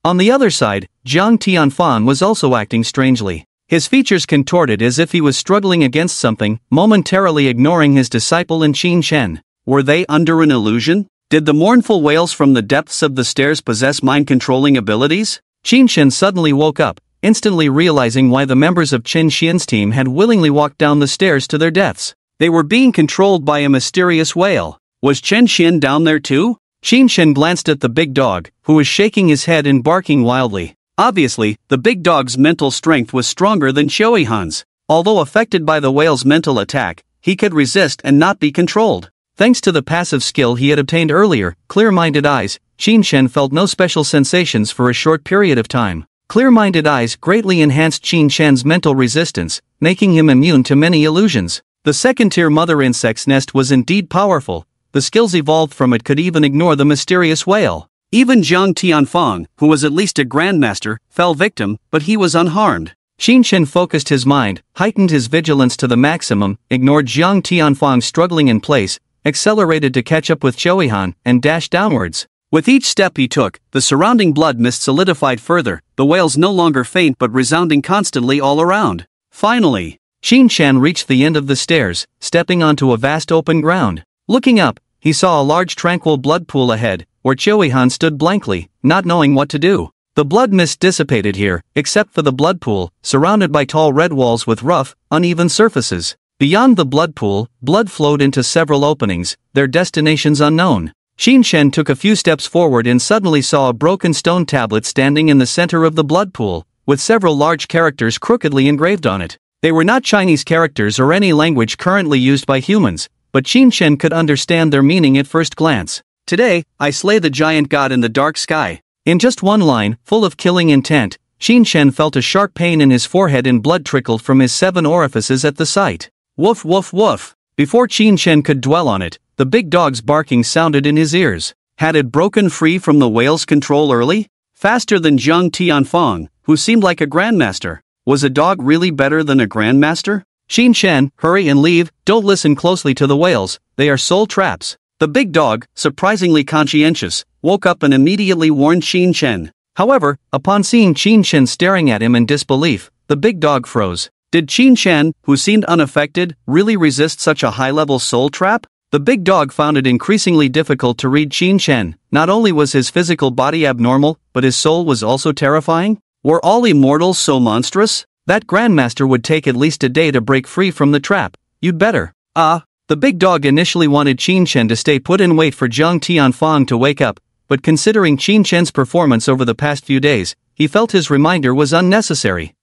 On the other side, Zhang Tianfang was also acting strangely. His features contorted as if he was struggling against something, momentarily ignoring his disciple and Qin Shen. Were they under an illusion? Did the mournful wails from the depths of the stairs possess mind-controlling abilities? Qin Shen suddenly woke up, instantly realizing why the members of Qin Xian's team had willingly walked down the stairs to their deaths. They were being controlled by a mysterious wail. Was Qin Xian down there too? Qin Shen glanced at the big dog, who was shaking his head and barking wildly. Obviously, the big dog's mental strength was stronger than Qiwaihan's. Although affected by the whale's mental attack, he could resist and not be controlled. Thanks to the passive skill he had obtained earlier, clear-minded eyes, Qin Shen felt no special sensations for a short period of time. Clear-minded eyes greatly enhanced Qin Shen's mental resistance, making him immune to many illusions. The second-tier mother insect's nest was indeed powerful. The skills evolved from it could even ignore the mysterious whale. Even Zhang Tianfang, who was at least a grandmaster, fell victim, but he was unharmed. Qin Shen focused his mind, heightened his vigilance to the maximum, ignored Zhang Tianfang struggling in place, accelerated to catch up with Qiwaihan, and dashed downwards. With each step he took, the surrounding blood mist solidified further, the wails no longer faint but resounding constantly all around. Finally, Qin Shen reached the end of the stairs, stepping onto a vast open ground. Looking up, he saw a large tranquil blood pool ahead, where Qiwaihan stood blankly, not knowing what to do. The blood mist dissipated here, except for the blood pool, surrounded by tall red walls with rough, uneven surfaces. Beyond the blood pool, blood flowed into several openings, their destinations unknown. Qin Shen took a few steps forward and suddenly saw a broken stone tablet standing in the center of the blood pool, with several large characters crookedly engraved on it. They were not Chinese characters or any language currently used by humans, but Qin Shen could understand their meaning at first glance. Today, I slay the giant god in the dark sky. In just one line, full of killing intent, Qin Shen felt a sharp pain in his forehead and blood trickled from his 7 orifices at the sight. Woof woof woof. Before Qin Shen could dwell on it, the big dog's barking sounded in his ears. Had it broken free from the whale's control early? Faster than Zhang Tianfang, who seemed like a grandmaster. Was a dog really better than a grandmaster? Qin Shen, hurry and leave, don't listen closely to the whales, they are soul traps. The big dog, surprisingly conscientious, woke up and immediately warned Qin Shen. However, upon seeing Qin Shen staring at him in disbelief, the big dog froze. Did Qin Shen, who seemed unaffected, really resist such a high-level soul trap? The big dog found it increasingly difficult to read Qin Shen. Not only was his physical body abnormal, but his soul was also terrifying? Were all immortals so monstrous? That grandmaster would take at least a day to break free from the trap. You'd better. The big dog initially wanted Qin Shen to stay put and wait for Zhang Tianfang to wake up, but considering Qin Shen's performance over the past few days, he felt his reminder was unnecessary.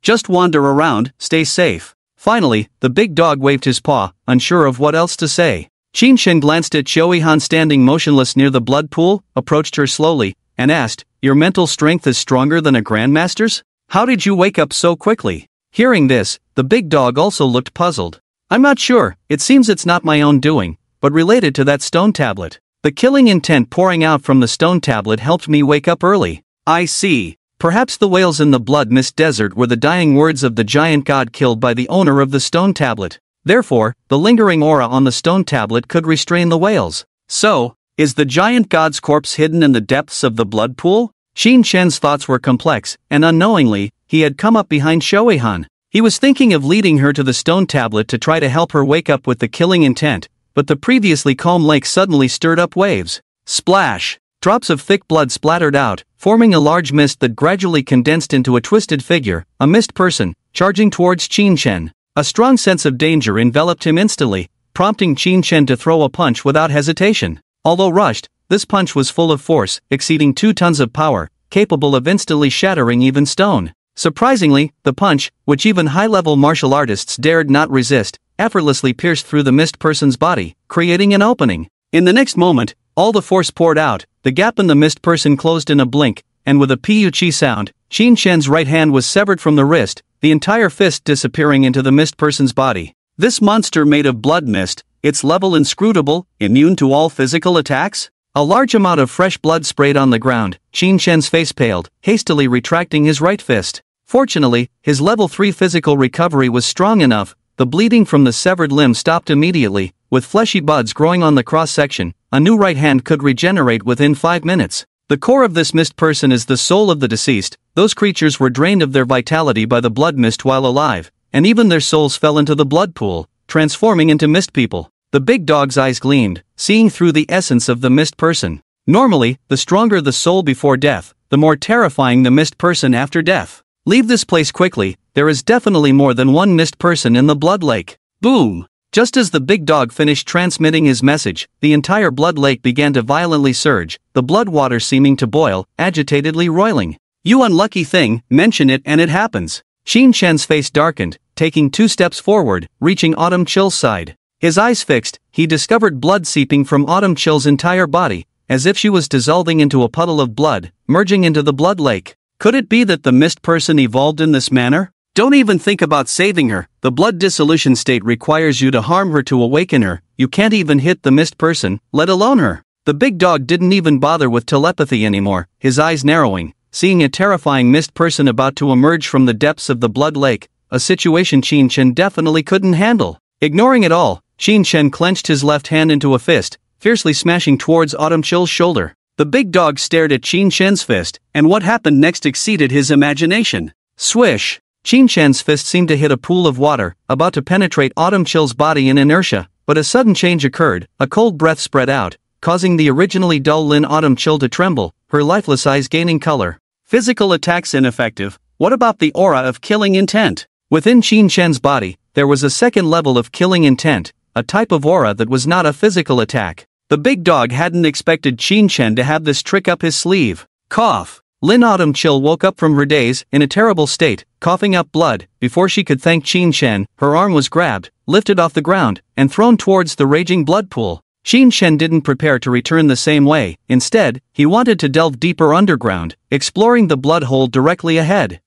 Just wander around, stay safe. Finally, the big dog waved his paw, unsure of what else to say. Qin Shen glanced at Qiwaihan standing motionless near the blood pool, approached her slowly, and asked, "Your mental strength is stronger than a grandmaster's? How did you wake up so quickly?" Hearing this, the big dog also looked puzzled. "I'm not sure, it seems it's not my own doing, but related to that stone tablet. The killing intent pouring out from the stone tablet helped me wake up early." "I see. Perhaps the whales in the blood mist desert were the dying words of the giant god killed by the owner of the stone tablet. Therefore, the lingering aura on the stone tablet could restrain the whales. So, is the giant god's corpse hidden in the depths of the blood pool?" Qin Shen's thoughts were complex, and unknowingly, he had come up behind Qiwaihan. He was thinking of leading her to the stone tablet to try to help her wake up with the killing intent, but the previously calm lake suddenly stirred up waves. Splash! Drops of thick blood splattered out, forming a large mist that gradually condensed into a twisted figure, a mist person, charging towards Qin Shen. A strong sense of danger enveloped him instantly, prompting Qin Shen to throw a punch without hesitation. Although rushed, this punch was full of force, exceeding 2 tons of power, capable of instantly shattering even stone. Surprisingly, the punch, which even high-level martial artists dared not resist, effortlessly pierced through the mist person's body, creating an opening. In the next moment, all the force poured out, the gap in the mist person closed in a blink, and with a pu-chi sound, Qin Shen's right hand was severed from the wrist, the entire fist disappearing into the mist person's body. This monster made of blood mist, its level inscrutable, immune to all physical attacks? A large amount of fresh blood sprayed on the ground. Qin Shen's face paled, hastily retracting his right fist. Fortunately, his level 3 physical recovery was strong enough. The bleeding from the severed limb stopped immediately. With fleshy buds growing on the cross-section, a new right hand could regenerate within 5 minutes. The core of this mist person is the soul of the deceased. Those creatures were drained of their vitality by the blood mist while alive, and even their souls fell into the blood pool, transforming into mist people. The big dog's eyes gleamed, seeing through the essence of the mist person. Normally, the stronger the soul before death, the more terrifying the mist person after death. Leave this place quickly, there is definitely more than one mist person in the blood lake. Boom! Just as the big dog finished transmitting his message, the entire blood lake began to violently surge, the blood water seeming to boil, agitatedly roiling. You unlucky thing, mention it and it happens. Qin Shen's face darkened, taking 2 steps forward, reaching Autumn Chill's side. His eyes fixed, he discovered blood seeping from Autumn Chill's entire body, as if she was dissolving into a puddle of blood, merging into the blood lake. Could it be that the mist person evolved in this manner? Don't even think about saving her, the blood dissolution state requires you to harm her to awaken her, you can't even hit the mist person, let alone her. The big dog didn't even bother with telepathy anymore, his eyes narrowing, seeing a terrifying mist person about to emerge from the depths of the blood lake, a situation Qin Shen definitely couldn't handle. Ignoring it all, Qin Shen clenched his left hand into a fist, fiercely smashing towards Autumn Chill's shoulder. The big dog stared at Qin Shen's fist, and what happened next exceeded his imagination. Swish! Qin Shen's fist seemed to hit a pool of water, about to penetrate Autumn Chill's body in inertia, but a sudden change occurred, a cold breath spread out, causing the originally dull Lin Autumn Chill to tremble, her lifeless eyes gaining color. Physical attacks ineffective, what about the aura of killing intent? Within Qin Shen's body, there was a second level of killing intent, a type of aura that was not a physical attack. The big dog hadn't expected Qin Shen to have this trick up his sleeve. Cough! Lin Autumn Chill woke up from her daze, in a terrible state, coughing up blood. Before she could thank Qin Shen, her arm was grabbed, lifted off the ground, and thrown towards the raging blood pool. Qin Shen didn't prepare to return the same way, instead, he wanted to delve deeper underground, exploring the blood hole directly ahead.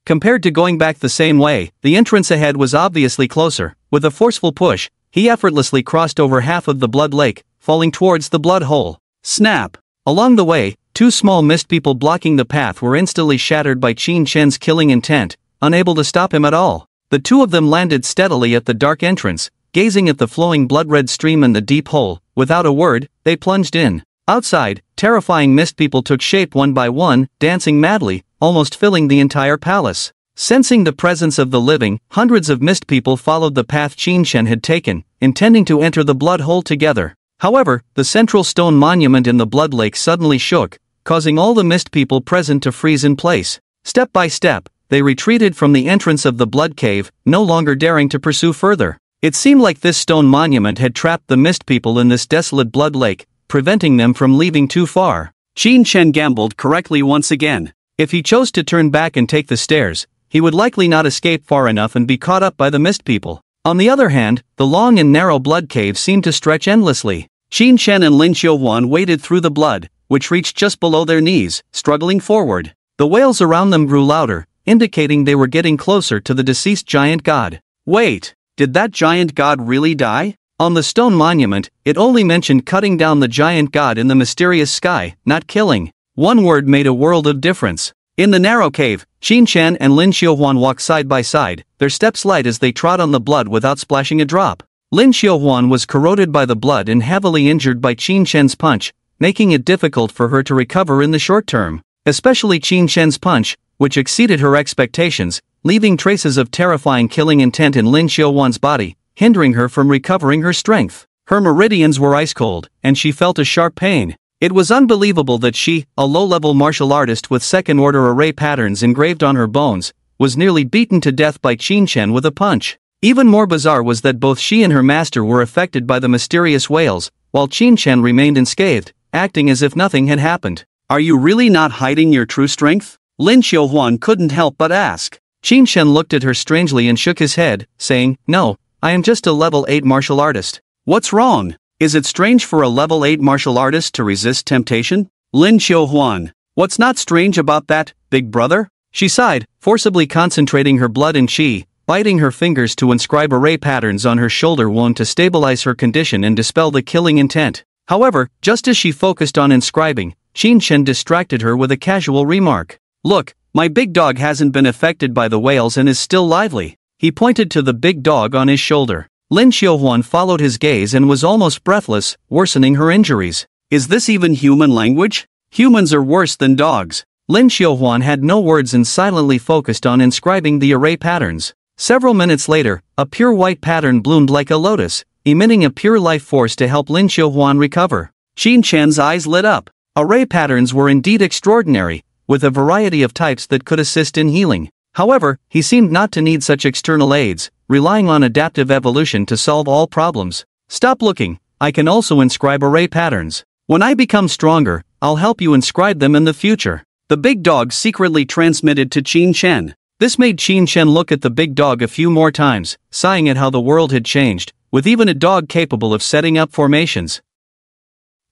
Compared to going back the same way, the entrance ahead was obviously closer. With a forceful push, he effortlessly crossed over half of the blood lake, falling towards the blood hole. Snap! Along the way, 2 small mist people blocking the path were instantly shattered by Qin Shen's killing intent, unable to stop him at all. The 2 of them landed steadily at the dark entrance, gazing at the flowing blood-red stream in the deep hole. Without a word, they plunged in. Outside, terrifying mist people took shape one by one, dancing madly, almost filling the entire palace. Sensing the presence of the living, hundreds of mist people followed the path Qin Shen had taken, intending to enter the blood hole together. However, the central stone monument in the blood lake suddenly shook, causing all the mist people present to freeze in place. Step by step, they retreated from the entrance of the blood cave, no longer daring to pursue further. It seemed like this stone monument had trapped the mist people in this desolate blood lake, preventing them from leaving too far. Qin Shen gambled correctly once again. If he chose to turn back and take the stairs, he would likely not escape far enough and be caught up by the mist people. On the other hand, the long and narrow blood cave seemed to stretch endlessly. Qin Shen and Lin Xiuhuan waded through the blood, which reached just below their knees, struggling forward. The wails around them grew louder, indicating they were getting closer to the deceased giant god. Wait, did that giant god really die? On the stone monument, it only mentioned cutting down the giant god in the mysterious sky, not killing. One word made a world of difference. In the narrow cave, Qin Shen and Lin Xiuhuan walked side by side, their steps light as they trod on the blood without splashing a drop. Lin Xiuhuan was corroded by the blood and heavily injured by Qin Shen's punch, making it difficult for her to recover in the short term. Especially Qin Shen's punch, which exceeded her expectations, leaving traces of terrifying killing intent in Lin Xiaohuan's body, hindering her from recovering her strength. Her meridians were ice cold, and she felt a sharp pain. It was unbelievable that she, a low-level martial artist with second-order array patterns engraved on her bones, was nearly beaten to death by Qin Shen with a punch. Even more bizarre was that both she and her master were affected by the mysterious whales, while Qin Shen remained unscathed, acting as if nothing had happened. "Are you really not hiding your true strength?" Lin Xiaohuan couldn't help but ask. Qin Shen looked at her strangely and shook his head, saying, "No, I am just a level 8 martial artist." "What's wrong? Is it strange for a level 8 martial artist to resist temptation?" Lin Xiaohuan, "What's not strange about that, big brother?" She sighed, forcibly concentrating her blood and qi, biting her fingers to inscribe array patterns on her shoulder wound to stabilize her condition and dispel the killing intent. However, just as she focused on inscribing, Qin Shen distracted her with a casual remark. "Look, my big dog hasn't been affected by the whales and is still lively." He pointed to the big dog on his shoulder. Lin Xiaohuan followed his gaze and was almost breathless, worsening her injuries. "Is this even human language? Humans are worse than dogs." Lin Xiaohuan had no words and silently focused on inscribing the array patterns. Several minutes later, a pure white pattern bloomed like a lotus, emitting a pure life force to help Lin Xiaohuan recover. Qin Shen's eyes lit up. Array patterns were indeed extraordinary, with a variety of types that could assist in healing. However, he seemed not to need such external aids, relying on adaptive evolution to solve all problems. "Stop looking, I can also inscribe array patterns. When I become stronger, I'll help you inscribe them in the future." The big dog secretly transmitted to Qin Shen. This made Qin Shen look at the big dog a few more times, sighing at how the world had changed, with even a dog capable of setting up formations.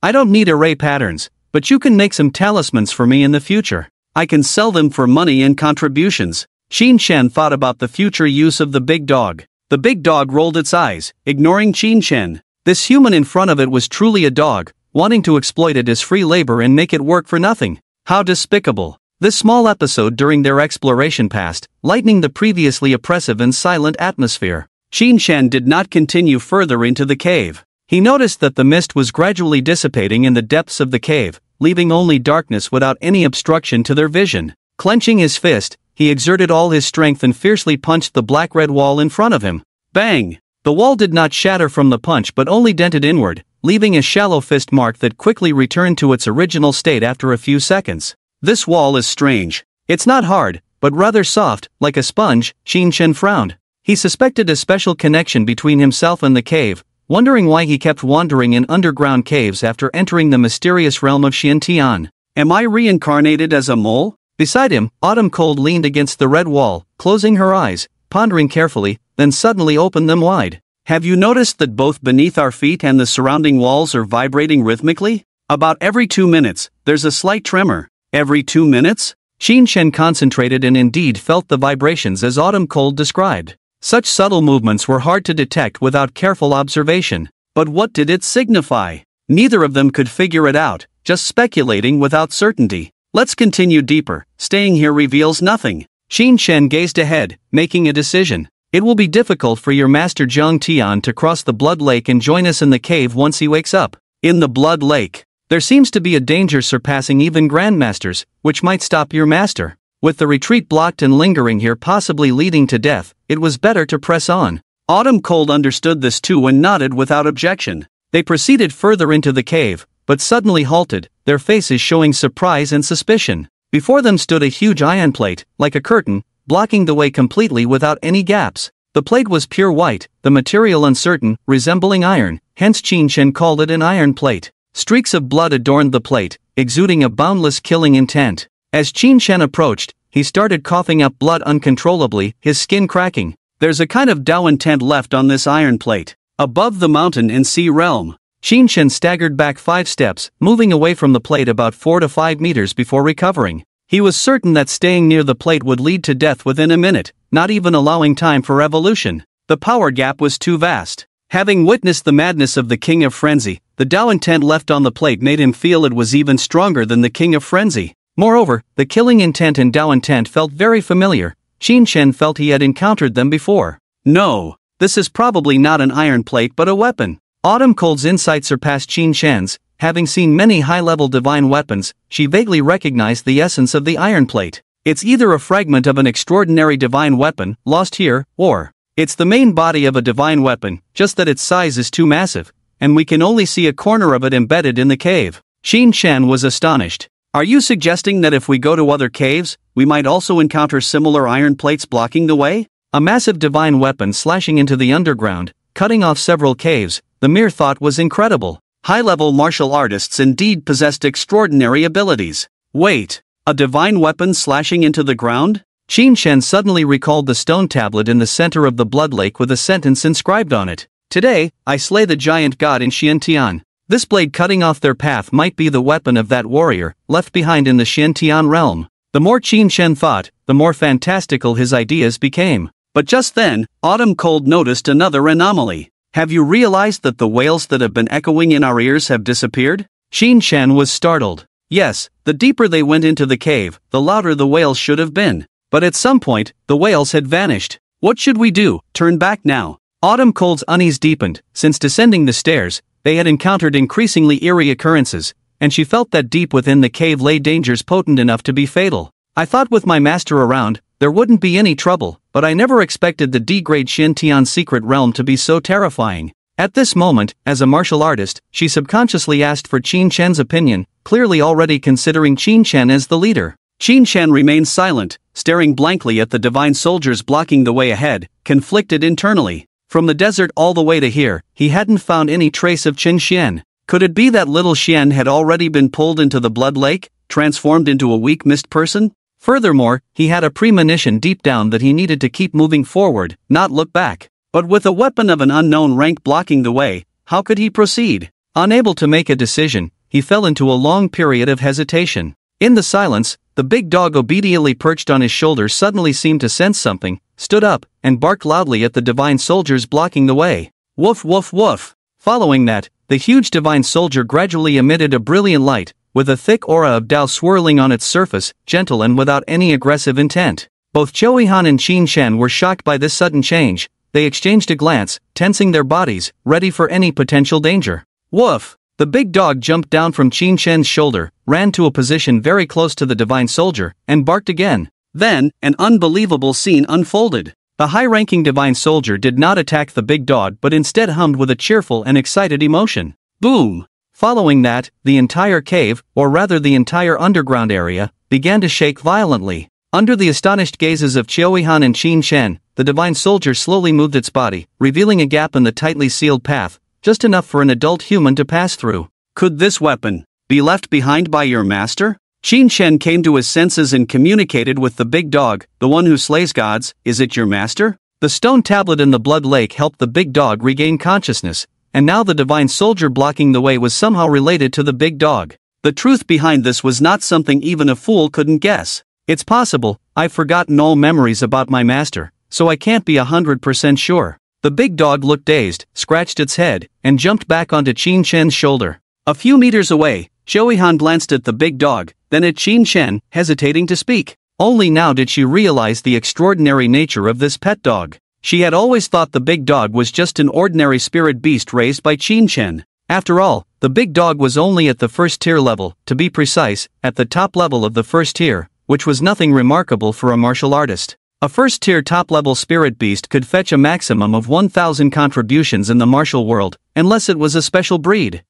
"I don't need array patterns, but you can make some talismans for me in the future. I can sell them for money and contributions." Qin Shen thought about the future use of the big dog. The big dog rolled its eyes, ignoring Qin Shen. This human in front of it was truly a dog, wanting to exploit it as free labor and make it work for nothing. How despicable. This small episode during their exploration passed, lightening the previously oppressive and silent atmosphere. Qin Shen did not continue further into the cave. He noticed that the mist was gradually dissipating in the depths of the cave, leaving only darkness without any obstruction to their vision. Clenching his fist, he exerted all his strength and fiercely punched the black-red wall in front of him. Bang! The wall did not shatter from the punch but only dented inward, leaving a shallow fist mark that quickly returned to its original state after a few seconds. "This wall is strange. It's not hard, but rather soft, like a sponge." Qin Shen frowned. He suspected a special connection between himself and the cave, wondering why he kept wandering in underground caves after entering the mysterious realm of Xiantian. "Am I reincarnated as a mole?" Beside him, Autumn Cold leaned against the red wall, closing her eyes, pondering carefully, then suddenly opened them wide. "Have you noticed that both beneath our feet and the surrounding walls are vibrating rhythmically? About every 2 minutes, there's a slight tremor." "Every 2 minutes?" Qin Shen concentrated and indeed felt the vibrations as Autumn Cold described. Such subtle movements were hard to detect without careful observation. But what did it signify? Neither of them could figure it out, just speculating without certainty. "Let's continue deeper. Staying here reveals nothing." Qin Shen gazed ahead, making a decision. "It will be difficult for your master Zhang Tian to cross the Blood Lake and join us in the cave once he wakes up." "In the Blood Lake? There seems to be a danger surpassing even grandmasters, which might stop your master. With the retreat blocked and lingering here possibly leading to death, it was better to press on." Autumn Cold understood this too and nodded without objection. They proceeded further into the cave, but suddenly halted, their faces showing surprise and suspicion. Before them stood a huge iron plate, like a curtain, blocking the way completely without any gaps. The plate was pure white, the material uncertain, resembling iron, hence Qin Shen called it an iron plate. Streaks of blood adorned the plate, exuding a boundless killing intent. As Qin Shen approached, he started coughing up blood uncontrollably, his skin cracking. "There's a kind of Tao intent left on this iron plate. Above the mountain and sea realm." Qin Shen staggered back 5 steps, moving away from the plate about 4 to 5 meters before recovering. He was certain that staying near the plate would lead to death within a minute, not even allowing time for evolution. The power gap was too vast. Having witnessed the madness of the King of Frenzy, the Tao intent left on the plate made him feel it was even stronger than the King of Frenzy. Moreover, the killing intent and Tao intent felt very familiar. Qin Shen felt he had encountered them before. "No, this is probably not an iron plate but a weapon." Autumn Cold's insight surpassed Qin Shen's. Having seen many high-level divine weapons, she vaguely recognized the essence of the iron plate. It's either a fragment of an extraordinary divine weapon, lost here, or it's the main body of a divine weapon, just that its size is too massive, and we can only see a corner of it embedded in the cave. Qin Shan was astonished. Are you suggesting that if we go to other caves, we might also encounter similar iron plates blocking the way? A massive divine weapon slashing into the underground, cutting off several caves, the mere thought was incredible. High-level martial artists indeed possessed extraordinary abilities. Wait, a divine weapon slashing into the ground? Qin Shan suddenly recalled the stone tablet in the center of the blood lake with a sentence inscribed on it. Today, I slay the giant god in Xiantian. This blade cutting off their path might be the weapon of that warrior, left behind in the Xiantian realm. The more Qin Shan thought, the more fantastical his ideas became. But just then, Autumn Cold noticed another anomaly. Have you realized that the wails that have been echoing in our ears have disappeared? Qin Shan was startled. Yes, the deeper they went into the cave, the louder the wails should have been. But at some point, the wails had vanished. What should we do? Turn back now? Autumn Cold's unease deepened, since descending the stairs, they had encountered increasingly eerie occurrences, and she felt that deep within the cave lay dangers potent enough to be fatal. I thought with my master around, there wouldn't be any trouble, but I never expected the D-grade Xiantian secret realm to be so terrifying. At this moment, as a martial artist, she subconsciously asked for Qin Shan's opinion, clearly already considering Qin Shan as the leader. Qin Shan remained silent, staring blankly at the divine soldiers blocking the way ahead, conflicted internally. From the desert all the way to here, he hadn't found any trace of Qin Shan. Could it be that little Xian had already been pulled into the blood lake, transformed into a weak mist person? Furthermore, he had a premonition deep down that he needed to keep moving forward, not look back. But with a weapon of an unknown rank blocking the way, how could he proceed? Unable to make a decision, he fell into a long period of hesitation. In the silence, the big dog obediently perched on his shoulder suddenly seemed to sense something, stood up, and barked loudly at the divine soldiers blocking the way. Woof woof woof. Following that, the huge divine soldier gradually emitted a brilliant light, with a thick aura of Tao swirling on its surface, gentle and without any aggressive intent. Both Choi Han and Qin Shan were shocked by this sudden change. They exchanged a glance, tensing their bodies, ready for any potential danger. Woof! The big dog jumped down from Qin Shan's shoulder, ran to a position very close to the divine soldier, and barked again. Then, an unbelievable scene unfolded. The high-ranking divine soldier did not attack the big dog but instead hummed with a cheerful and excited emotion. Boom! Following that, the entire cave, or rather the entire underground area, began to shake violently. Under the astonished gazes of Chioihan and Qin Shan, the divine soldier slowly moved its body, revealing a gap in the tightly sealed path, just enough for an adult human to pass through. Could this weapon be left behind by your master? Qin Shan came to his senses and communicated with the big dog, the one who slays gods. Is it your master? The stone tablet in the blood lake helped the big dog regain consciousness, and now the divine soldier blocking the way was somehow related to the big dog. The truth behind this was not something even a fool couldn't guess. It's possible, I've forgotten all memories about my master, so I can't be 100% sure. The big dog looked dazed, scratched its head, and jumped back onto Qin Shan's shoulder. A few meters away, Chioihan glanced at the big dog, then at Qin Shan, hesitating to speak. Only now did she realize the extraordinary nature of this pet dog. She had always thought the big dog was just an ordinary spirit beast raised by Qin Shan. After all, the big dog was only at the first tier level, to be precise, at the top level of the first tier, which was nothing remarkable for a martial artist. A first-tier top-level spirit beast could fetch a maximum of 1,000 contributions in the martial world, unless it was a special breed.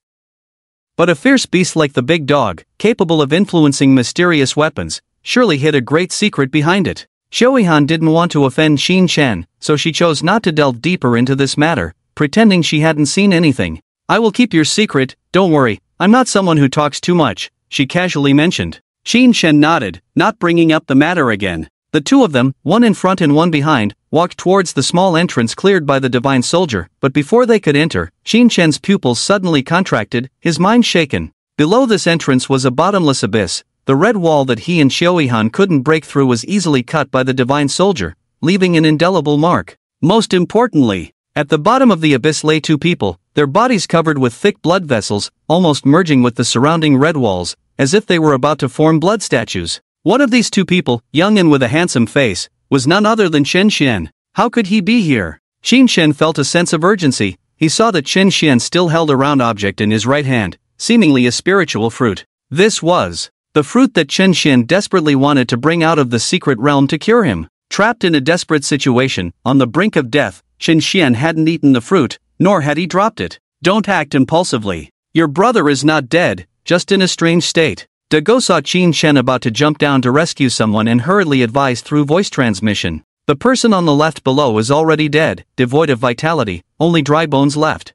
But a fierce beast like the big dog, capable of influencing mysterious weapons, surely hid a great secret behind it. Chioihan didn't want to offend Qin Shan, so she chose not to delve deeper into this matter, pretending she hadn't seen anything. I will keep your secret, don't worry, I'm not someone who talks too much, she casually mentioned. Qin Shan nodded, not bringing up the matter again. The two of them, one in front and one behind, walked towards the small entrance cleared by the divine soldier, but before they could enter, Qin Shan's pupils suddenly contracted, his mind shaken. Below this entrance was a bottomless abyss. The red wall that he and Chioihan couldn't break through was easily cut by the divine soldier, leaving an indelible mark. Most importantly, at the bottom of the abyss lay two people, their bodies covered with thick blood vessels, almost merging with the surrounding red walls, as if they were about to form blood statues. One of these two people, young and with a handsome face, was none other than Qin Shan. How could he be here? Qin Shan felt a sense of urgency. He saw that Qin Shan still held a round object in his right hand, seemingly a spiritual fruit. This was The fruit that Chen Xian desperately wanted to bring out of the secret realm to cure him. Trapped in a desperate situation, on the brink of death, Chen Xian hadn't eaten the fruit, nor had he dropped it. Don't act impulsively. Your brother is not dead, just in a strange state. De Go saw Qin Shen about to jump down to rescue someone and hurriedly advised through voice transmission. The person on the left below is already dead, devoid of vitality, only dry bones left.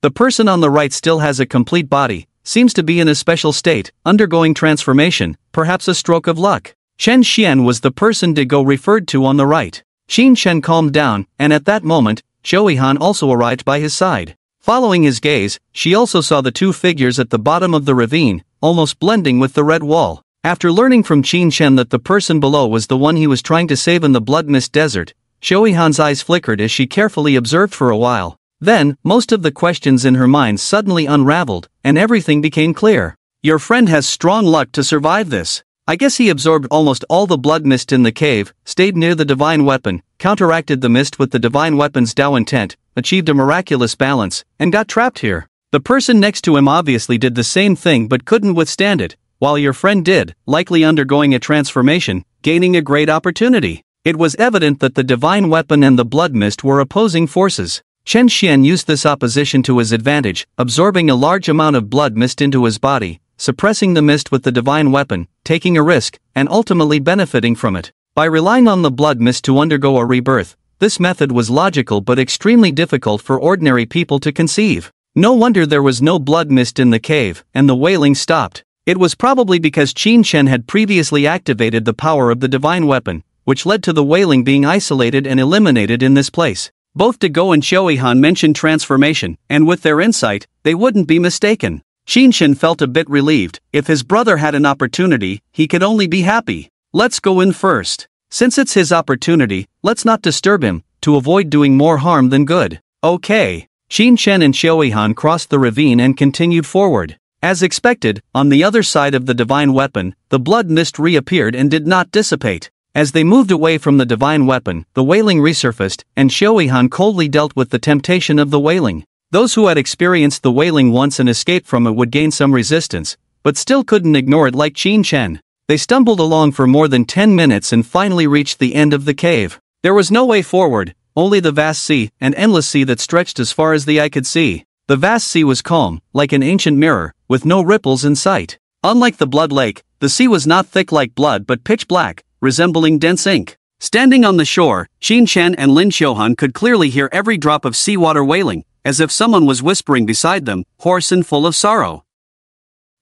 The person on the right still has a complete body, seems to be in a special state, undergoing transformation, perhaps a stroke of luck. Chen Xian was the person De Go referred to on the right. Qin Shen calmed down, and at that moment, Zhou Han also arrived by his side. Following his gaze, she also saw the two figures at the bottom of the ravine, almost blending with the red wall. After learning from Qin Shen that the person below was the one he was trying to save in the Blood Mist Desert, Zhou Han's eyes flickered as she carefully observed for a while. Then, most of the questions in her mind suddenly unraveled, and everything became clear. Your friend has strong luck to survive this. I guess he absorbed almost all the blood mist in the cave, stayed near the divine weapon, counteracted the mist with the divine weapon's Dao intent, achieved a miraculous balance, and got trapped here. The person next to him obviously did the same thing but couldn't withstand it, while your friend did, likely undergoing a transformation, gaining a great opportunity. It was evident that the divine weapon and the blood mist were opposing forces. Chen Xian used this opposition to his advantage, absorbing a large amount of blood mist into his body, suppressing the mist with the divine weapon, taking a risk, and ultimately benefiting from it. By relying on the blood mist to undergo a rebirth, this method was logical but extremely difficult for ordinary people to conceive. No wonder there was no blood mist in the cave, and the wailing stopped. It was probably because Qin Shen had previously activated the power of the divine weapon, which led to the wailing being isolated and eliminated in this place. Both De Go and Zhou Han mentioned transformation, and with their insight, they wouldn't be mistaken. Qin Shen felt a bit relieved. If his brother had an opportunity, he could only be happy. Let's go in first. Since it's his opportunity, let's not disturb him, to avoid doing more harm than good. Okay. Qin Shen and Zhou Han crossed the ravine and continued forward. As expected, on the other side of the divine weapon, the blood mist reappeared and did not dissipate. As they moved away from the divine weapon, the wailing resurfaced, and Zhou Han coldly dealt with the temptation of the wailing. Those who had experienced the wailing once and escaped from it would gain some resistance, but still couldn't ignore it like Qin Shen. They stumbled along for more than 10 minutes and finally reached the end of the cave. There was no way forward, only the vast sea, an endless sea that stretched as far as the eye could see. The vast sea was calm, like an ancient mirror, with no ripples in sight. Unlike the blood lake, the sea was not thick like blood but pitch black, resembling dense ink. Standing on the shore, Qin Shen and Lin Xiuhan could clearly hear every drop of seawater wailing, as if someone was whispering beside them, hoarse and full of sorrow.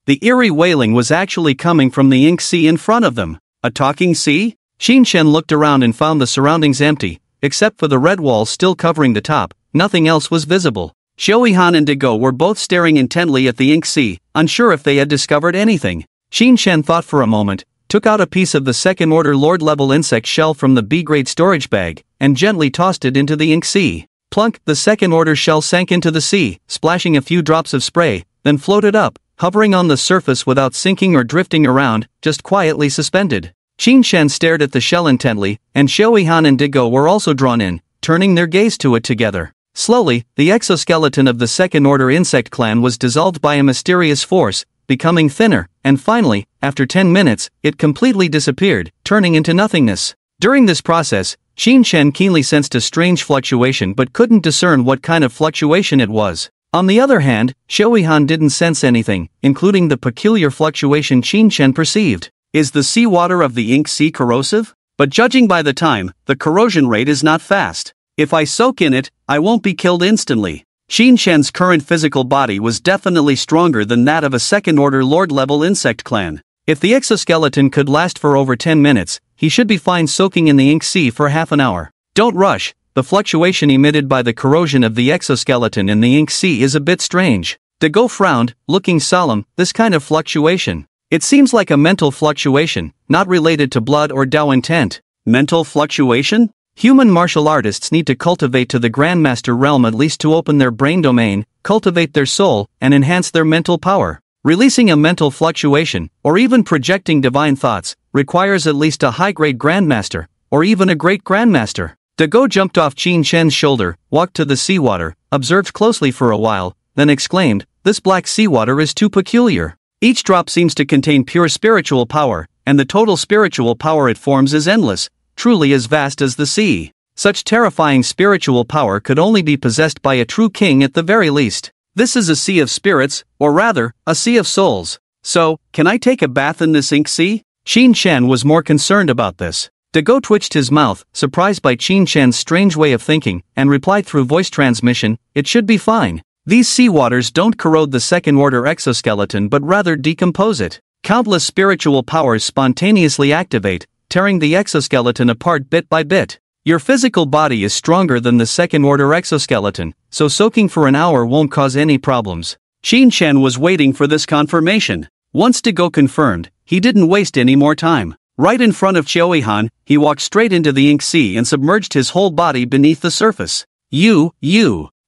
The eerie wailing was actually coming from the ink sea in front of them. A talking sea? Qin Shen looked around and found the surroundings empty, except for the red wall still covering the top. Nothing else was visible. Zhou Han and De Go were both staring intently at the ink sea, unsure if they had discovered anything. Qin Shen thought for a moment, took out a piece of the second-order Lord-level insect shell from the B-grade storage bag, and gently tossed it into the ink sea. Plunk, the second-order shell sank into the sea, splashing a few drops of spray, then floated up, hovering on the surface without sinking or drifting around, just quietly suspended. Qin Shen stared at the shell intently, and Zhou Han and De Go were also drawn in, turning their gaze to it together. Slowly, the exoskeleton of the second-order insect clan was dissolved by a mysterious force, becoming thinner, and finally, after 10 minutes, it completely disappeared, turning into nothingness. During this process, Qin Shen keenly sensed a strange fluctuation but couldn't discern what kind of fluctuation it was. On the other hand, Zhou Han didn't sense anything, including the peculiar fluctuation Qin Shen perceived. Is the seawater of the ink sea corrosive? But judging by the time, the corrosion rate is not fast. If I soak in it, I won't be killed instantly. Qin Shen's current physical body was definitely stronger than that of a second-order Lord-level insect clan. If the exoskeleton could last for over 10 minutes, he should be fine soaking in the ink sea for half an hour. Don't rush, the fluctuation emitted by the corrosion of the exoskeleton in the ink sea is a bit strange. De Go frowned, looking solemn. This kind of fluctuation. It seems like a mental fluctuation, not related to blood or Dao intent. Mental fluctuation? Human martial artists need to cultivate to the Grandmaster realm at least to open their brain domain, cultivate their soul, and enhance their mental power. Releasing a mental fluctuation, or even projecting divine thoughts, requires at least a high-grade Grandmaster, or even a Great Grandmaster. De Go jumped off Qin Shen's shoulder, walked to the seawater, observed closely for a while, then exclaimed, "This black seawater is too peculiar. Each drop seems to contain pure spiritual power, and the total spiritual power it forms is endless, truly as vast as the sea. Such terrifying spiritual power could only be possessed by a true king at the very least. This is a sea of spirits, or rather, a sea of souls. So, can I take a bath in this ink sea? Qin Shen was more concerned about this. Dago twitched his mouth, surprised by Qin Shen's strange way of thinking, and replied through voice transmission, "It should be fine. These sea waters don't corrode the second-order exoskeleton but rather decompose it. Countless spiritual powers spontaneously activate, tearing the exoskeleton apart bit by bit. Your physical body is stronger than the second-order exoskeleton, so soaking for an hour won't cause any problems." Qin Shen was waiting for this confirmation. Once Dago confirmed, he didn't waste any more time. Right in front of Qiuihan, he walked straight into the ink sea and submerged his whole body beneath the surface. You.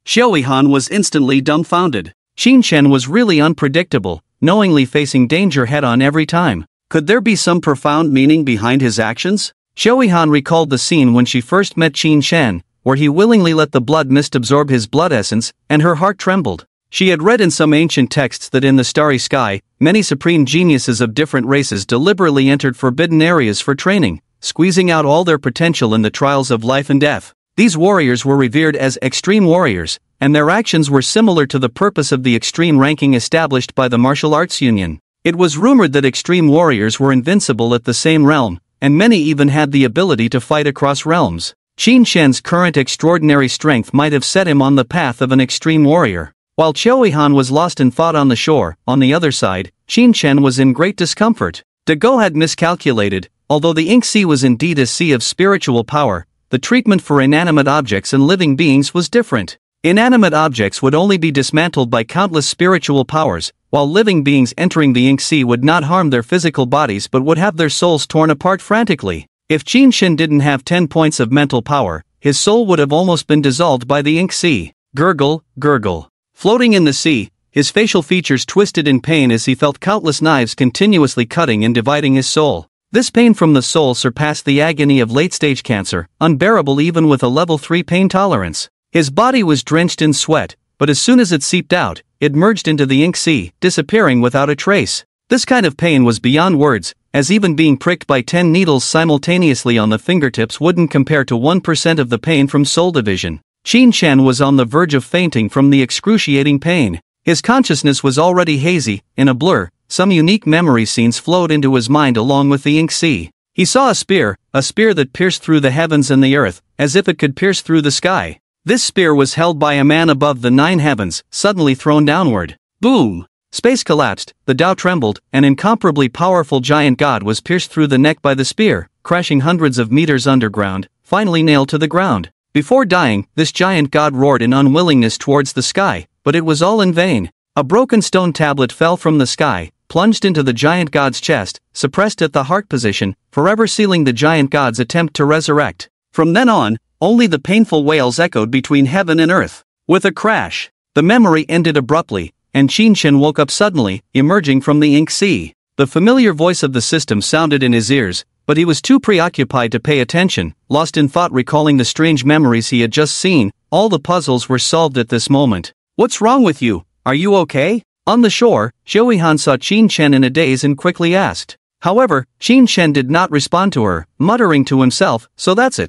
Qiuihan was instantly dumbfounded. Qin Shen was really unpredictable, knowingly facing danger head-on every time. Could there be some profound meaning behind his actions? Qiuihan recalled the scene when she first met Qin Shen, where he willingly let the blood mist absorb his blood essence, and her heart trembled. She had read in some ancient texts that in the starry sky, many supreme geniuses of different races deliberately entered forbidden areas for training, squeezing out all their potential in the trials of life and death. These warriors were revered as extreme warriors, and their actions were similar to the purpose of the extreme ranking established by the Martial Arts Union. It was rumored that extreme warriors were invincible at the same realm, and many even had the ability to fight across realms. Qin Shen's current extraordinary strength might have set him on the path of an extreme warrior. While Qiuihan was lost in thought on the shore, on the other side, Qin Shen was in great discomfort. Dago had miscalculated. Although the ink sea was indeed a sea of spiritual power, the treatment for inanimate objects and living beings was different. Inanimate objects would only be dismantled by countless spiritual powers, while living beings entering the ink sea would not harm their physical bodies but would have their souls torn apart frantically. If Qin Shen didn't have 10 points of mental power, his soul would have almost been dissolved by the ink sea. Gurgle, gurgle. Floating in the sea, his facial features twisted in pain as he felt countless knives continuously cutting and dividing his soul. This pain from the soul surpassed the agony of late-stage cancer, unbearable even with a level 3 pain tolerance. His body was drenched in sweat, but as soon as it seeped out, it merged into the ink sea, disappearing without a trace. This kind of pain was beyond words, as even being pricked by 10 needles simultaneously on the fingertips wouldn't compare to 1% of the pain from soul division. Qin Shen was on the verge of fainting from the excruciating pain. His consciousness was already hazy, in a blur. Some unique memory scenes flowed into his mind along with the ink sea. He saw a spear that pierced through the heavens and the earth, as if it could pierce through the sky. This spear was held by a man above the 9 heavens, suddenly thrown downward. Boom! Space collapsed, the Tao trembled, an incomparably powerful giant god was pierced through the neck by the spear, crashing hundreds of meters underground, finally nailed to the ground. Before dying, this giant god roared in unwillingness towards the sky, but it was all in vain. A broken stone tablet fell from the sky, plunged into the giant god's chest, suppressed at the heart position, forever sealing the giant god's attempt to resurrect. From then on, only the painful wails echoed between heaven and earth. With a crash, the memory ended abruptly, and Qin Shen woke up suddenly, emerging from the ink sea. The familiar voice of the system sounded in his ears, but he was too preoccupied to pay attention, lost in thought recalling the strange memories he had just seen. All the puzzles were solved at this moment. "What's wrong with you? Are you okay?" On the shore, Qiuihan saw Qin Shen in a daze and quickly asked. However, Qin Shen did not respond to her, muttering to himself, So that's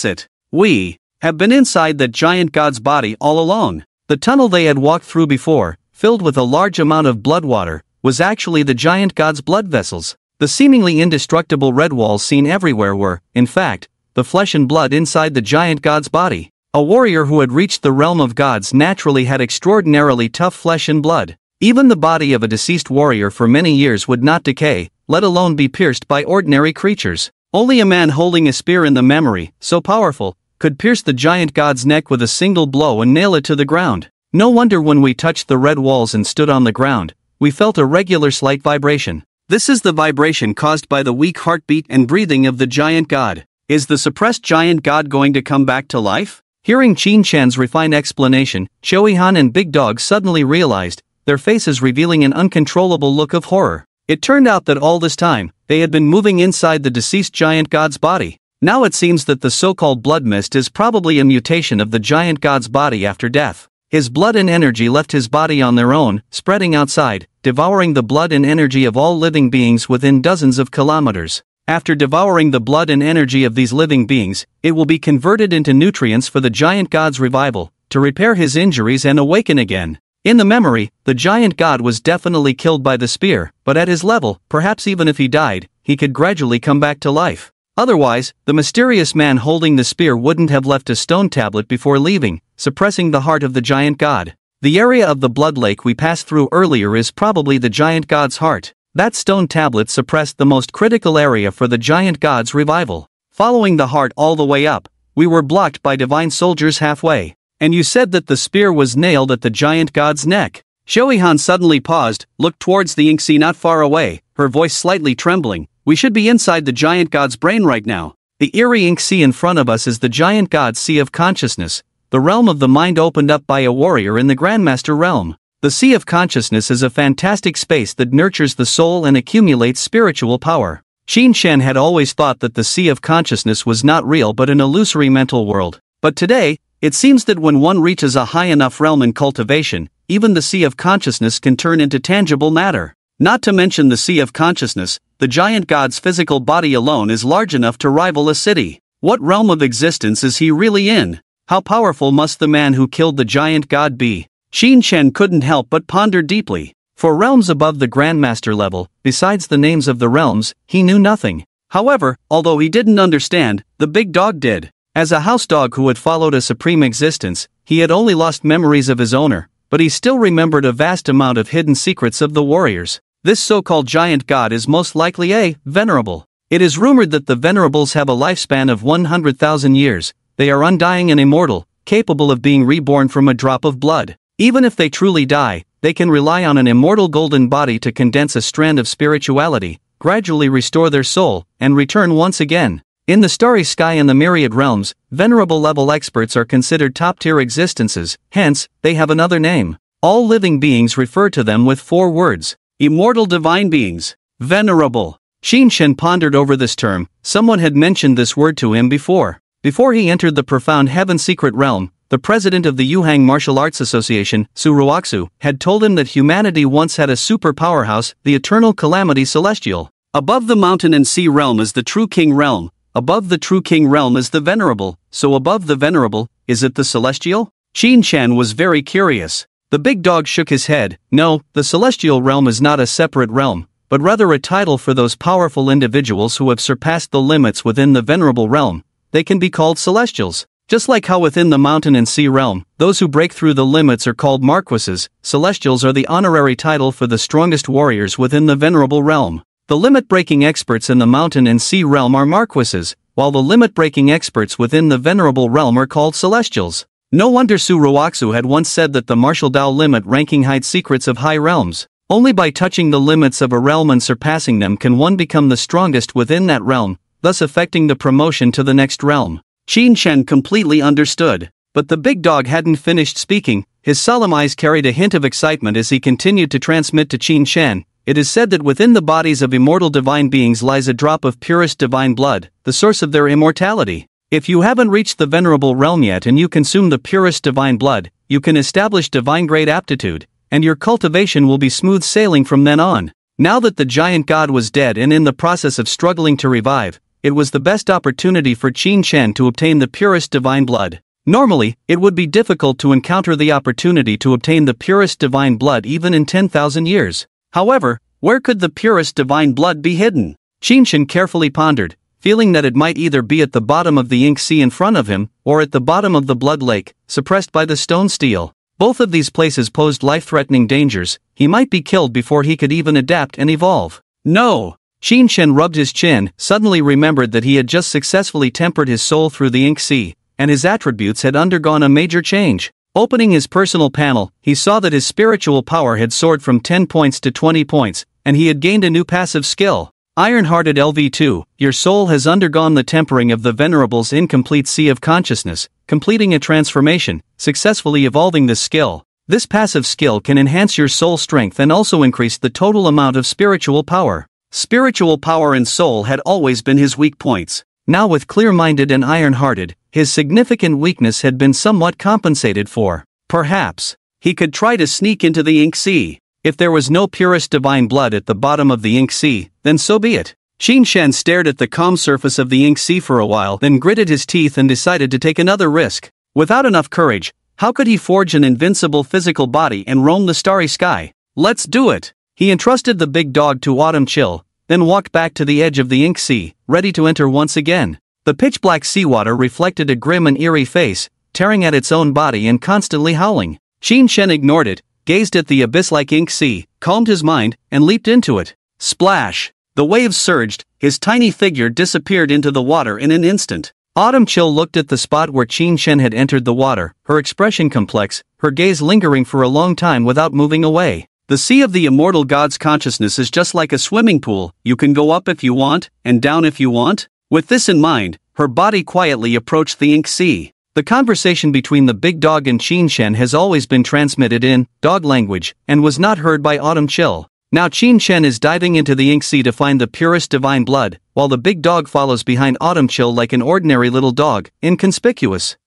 it. We have been inside that giant god's body all along. The tunnel they had walked through before, filled with a large amount of blood water, was actually the giant god's blood vessels. The seemingly indestructible red walls seen everywhere were, in fact, the flesh and blood inside the giant god's body. A warrior who had reached the realm of gods naturally had extraordinarily tough flesh and blood. Even the body of a deceased warrior for many years would not decay, let alone be pierced by ordinary creatures. Only a man holding a spear in the memory, so powerful, could pierce the giant god's neck with a single blow and nail it to the ground. No wonder when we touched the red walls and stood on the ground, we felt a regular slight vibration. This is the vibration caused by the weak heartbeat and breathing of the giant god. Is the suppressed giant god going to come back to life? Hearing Qin Shen's refined explanation, Qiuihan and Big Dog suddenly realized, their faces revealing an uncontrollable look of horror. It turned out that all this time, they had been moving inside the deceased giant god's body. Now it seems that the so-called blood mist is probably a mutation of the giant god's body after death. His blood and energy left his body on their own, spreading outside, devouring the blood and energy of all living beings within dozens of kilometers. After devouring the blood and energy of these living beings, it will be converted into nutrients for the giant god's revival, to repair his injuries and awaken again. In the memory, the giant god was definitely killed by the spear, but at his level, perhaps even if he died, he could gradually come back to life. Otherwise, the mysterious man holding the spear wouldn't have left a stone tablet before leaving, suppressing the heart of the giant god. The area of the blood lake we passed through earlier is probably the giant god's heart. That stone tablet suppressed the most critical area for the giant god's revival. Following the heart all the way up, we were blocked by divine soldiers halfway. And you said that the spear was nailed at the giant god's neck. Shoeihan suddenly paused, looked towards the ink sea not far away, her voice slightly trembling. We should be inside the giant god's brain right now. The eerie ink sea in front of us is the giant god's sea of consciousness, the realm of the mind opened up by a warrior in the Grandmaster realm. The sea of consciousness is a fantastic space that nurtures the soul and accumulates spiritual power. Qin Shen had always thought that the sea of consciousness was not real but an illusory mental world. But today, it seems that when one reaches a high enough realm in cultivation, even the sea of consciousness can turn into tangible matter. Not to mention the sea of consciousness, the giant god's physical body alone is large enough to rival a city. What realm of existence is he really in? How powerful must the man who killed the giant god be? Qin Shen couldn't help but ponder deeply. For realms above the Grandmaster level, besides the names of the realms, he knew nothing. However, although he didn't understand, the big dog did. As a house dog who had followed a supreme existence, he had only lost memories of his owner, but he still remembered a vast amount of hidden secrets of the warriors. This so-called giant god is most likely a venerable. It is rumored that the venerables have a lifespan of 100,000 years. They are undying and immortal, capable of being reborn from a drop of blood. Even if they truly die, they can rely on an immortal golden body to condense a strand of spirituality, gradually restore their soul, and return once again. In the starry sky and the myriad realms, venerable level experts are considered top-tier existences, hence, they have another name. All living beings refer to them with 4 words. Immortal divine beings. Venerable. Qin Shen pondered over this term. Someone had mentioned this word to him before. Before he entered the profound heaven secret realm, the president of the Yuhang Martial Arts Association, Su Ruoxu, had told him that humanity once had a super powerhouse, the eternal calamity celestial. Above the mountain and sea realm is the true king realm. Above the true king realm is the venerable, so above the venerable, is it the celestial? Qin Shen was very curious. The big dog shook his head. No, the celestial realm is not a separate realm, but rather a title for those powerful individuals who have surpassed the limits within the venerable realm. They can be called celestials. Just like how within the mountain and sea realm, those who break through the limits are called marquises, celestials are the honorary title for the strongest warriors within the venerable realm. The limit-breaking experts in the mountain and sea realm are marquises, while the limit-breaking experts within the venerable realm are called celestials. No wonder Su Ruoxu had once said that the martial Dao limit ranking hides secrets of high realms. Only by touching the limits of a realm and surpassing them can one become the strongest within that realm, thus affecting the promotion to the next realm. Qin Shen completely understood. But the big dog hadn't finished speaking. His solemn eyes carried a hint of excitement as he continued to transmit to Qin Shen. It is said that within the bodies of immortal divine beings lies a drop of purest divine blood, the source of their immortality. If you haven't reached the venerable realm yet and you consume the purest divine blood, you can establish divine grade aptitude, and your cultivation will be smooth sailing from then on. Now that the giant god was dead and in the process of struggling to revive, it was the best opportunity for Qin Shen to obtain the purest divine blood. Normally, it would be difficult to encounter the opportunity to obtain the purest divine blood even in 10,000 years. However, where could the purest divine blood be hidden? Qin Shen carefully pondered, feeling that it might either be at the bottom of the ink sea in front of him, or at the bottom of the blood lake, suppressed by the stone steel. Both of these places posed life-threatening dangers. He might be killed before he could even adapt and evolve. No! Qin Shen rubbed his chin, suddenly remembered that he had just successfully tempered his soul through the ink sea, and his attributes had undergone a major change. Opening his personal panel, he saw that his spiritual power had soared from 10 points to 20 points, and he had gained a new passive skill. Iron-hearted LV2, your soul has undergone the tempering of the Venerable's incomplete sea of consciousness, completing a transformation, successfully evolving this skill. This passive skill can enhance your soul strength and also increase the total amount of spiritual power. Spiritual power and soul had always been his weak points. Now with clear-minded and iron-hearted, his significant weakness had been somewhat compensated for. Perhaps he could try to sneak into the ink sea. If there was no purest divine blood at the bottom of the ink sea, then so be it. Qin Shen stared at the calm surface of the ink sea for a while, then gritted his teeth and decided to take another risk. Without enough courage, how could he forge an invincible physical body and roam the starry sky? Let's do it! He entrusted the big dog to Autumn Chill, then walked back to the edge of the ink sea, ready to enter once again. The pitch-black seawater reflected a grim and eerie face, tearing at its own body and constantly howling. Qin Shen ignored it, gazed at the abyss-like ink sea, calmed his mind, and leaped into it. Splash! The waves surged, his tiny figure disappeared into the water in an instant. Autumn Chill looked at the spot where Qin Shen had entered the water, her expression complex, her gaze lingering for a long time without moving away. The sea of the immortal god's consciousness is just like a swimming pool, you can go up if you want, and down if you want. With this in mind, her body quietly approached the ink sea. The conversation between the big dog and Qin Shen has always been transmitted in dog language, and was not heard by Autumn Chill. Now Qin Shen is diving into the ink sea to find the purest divine blood, while the big dog follows behind Autumn Chill like an ordinary little dog, inconspicuous.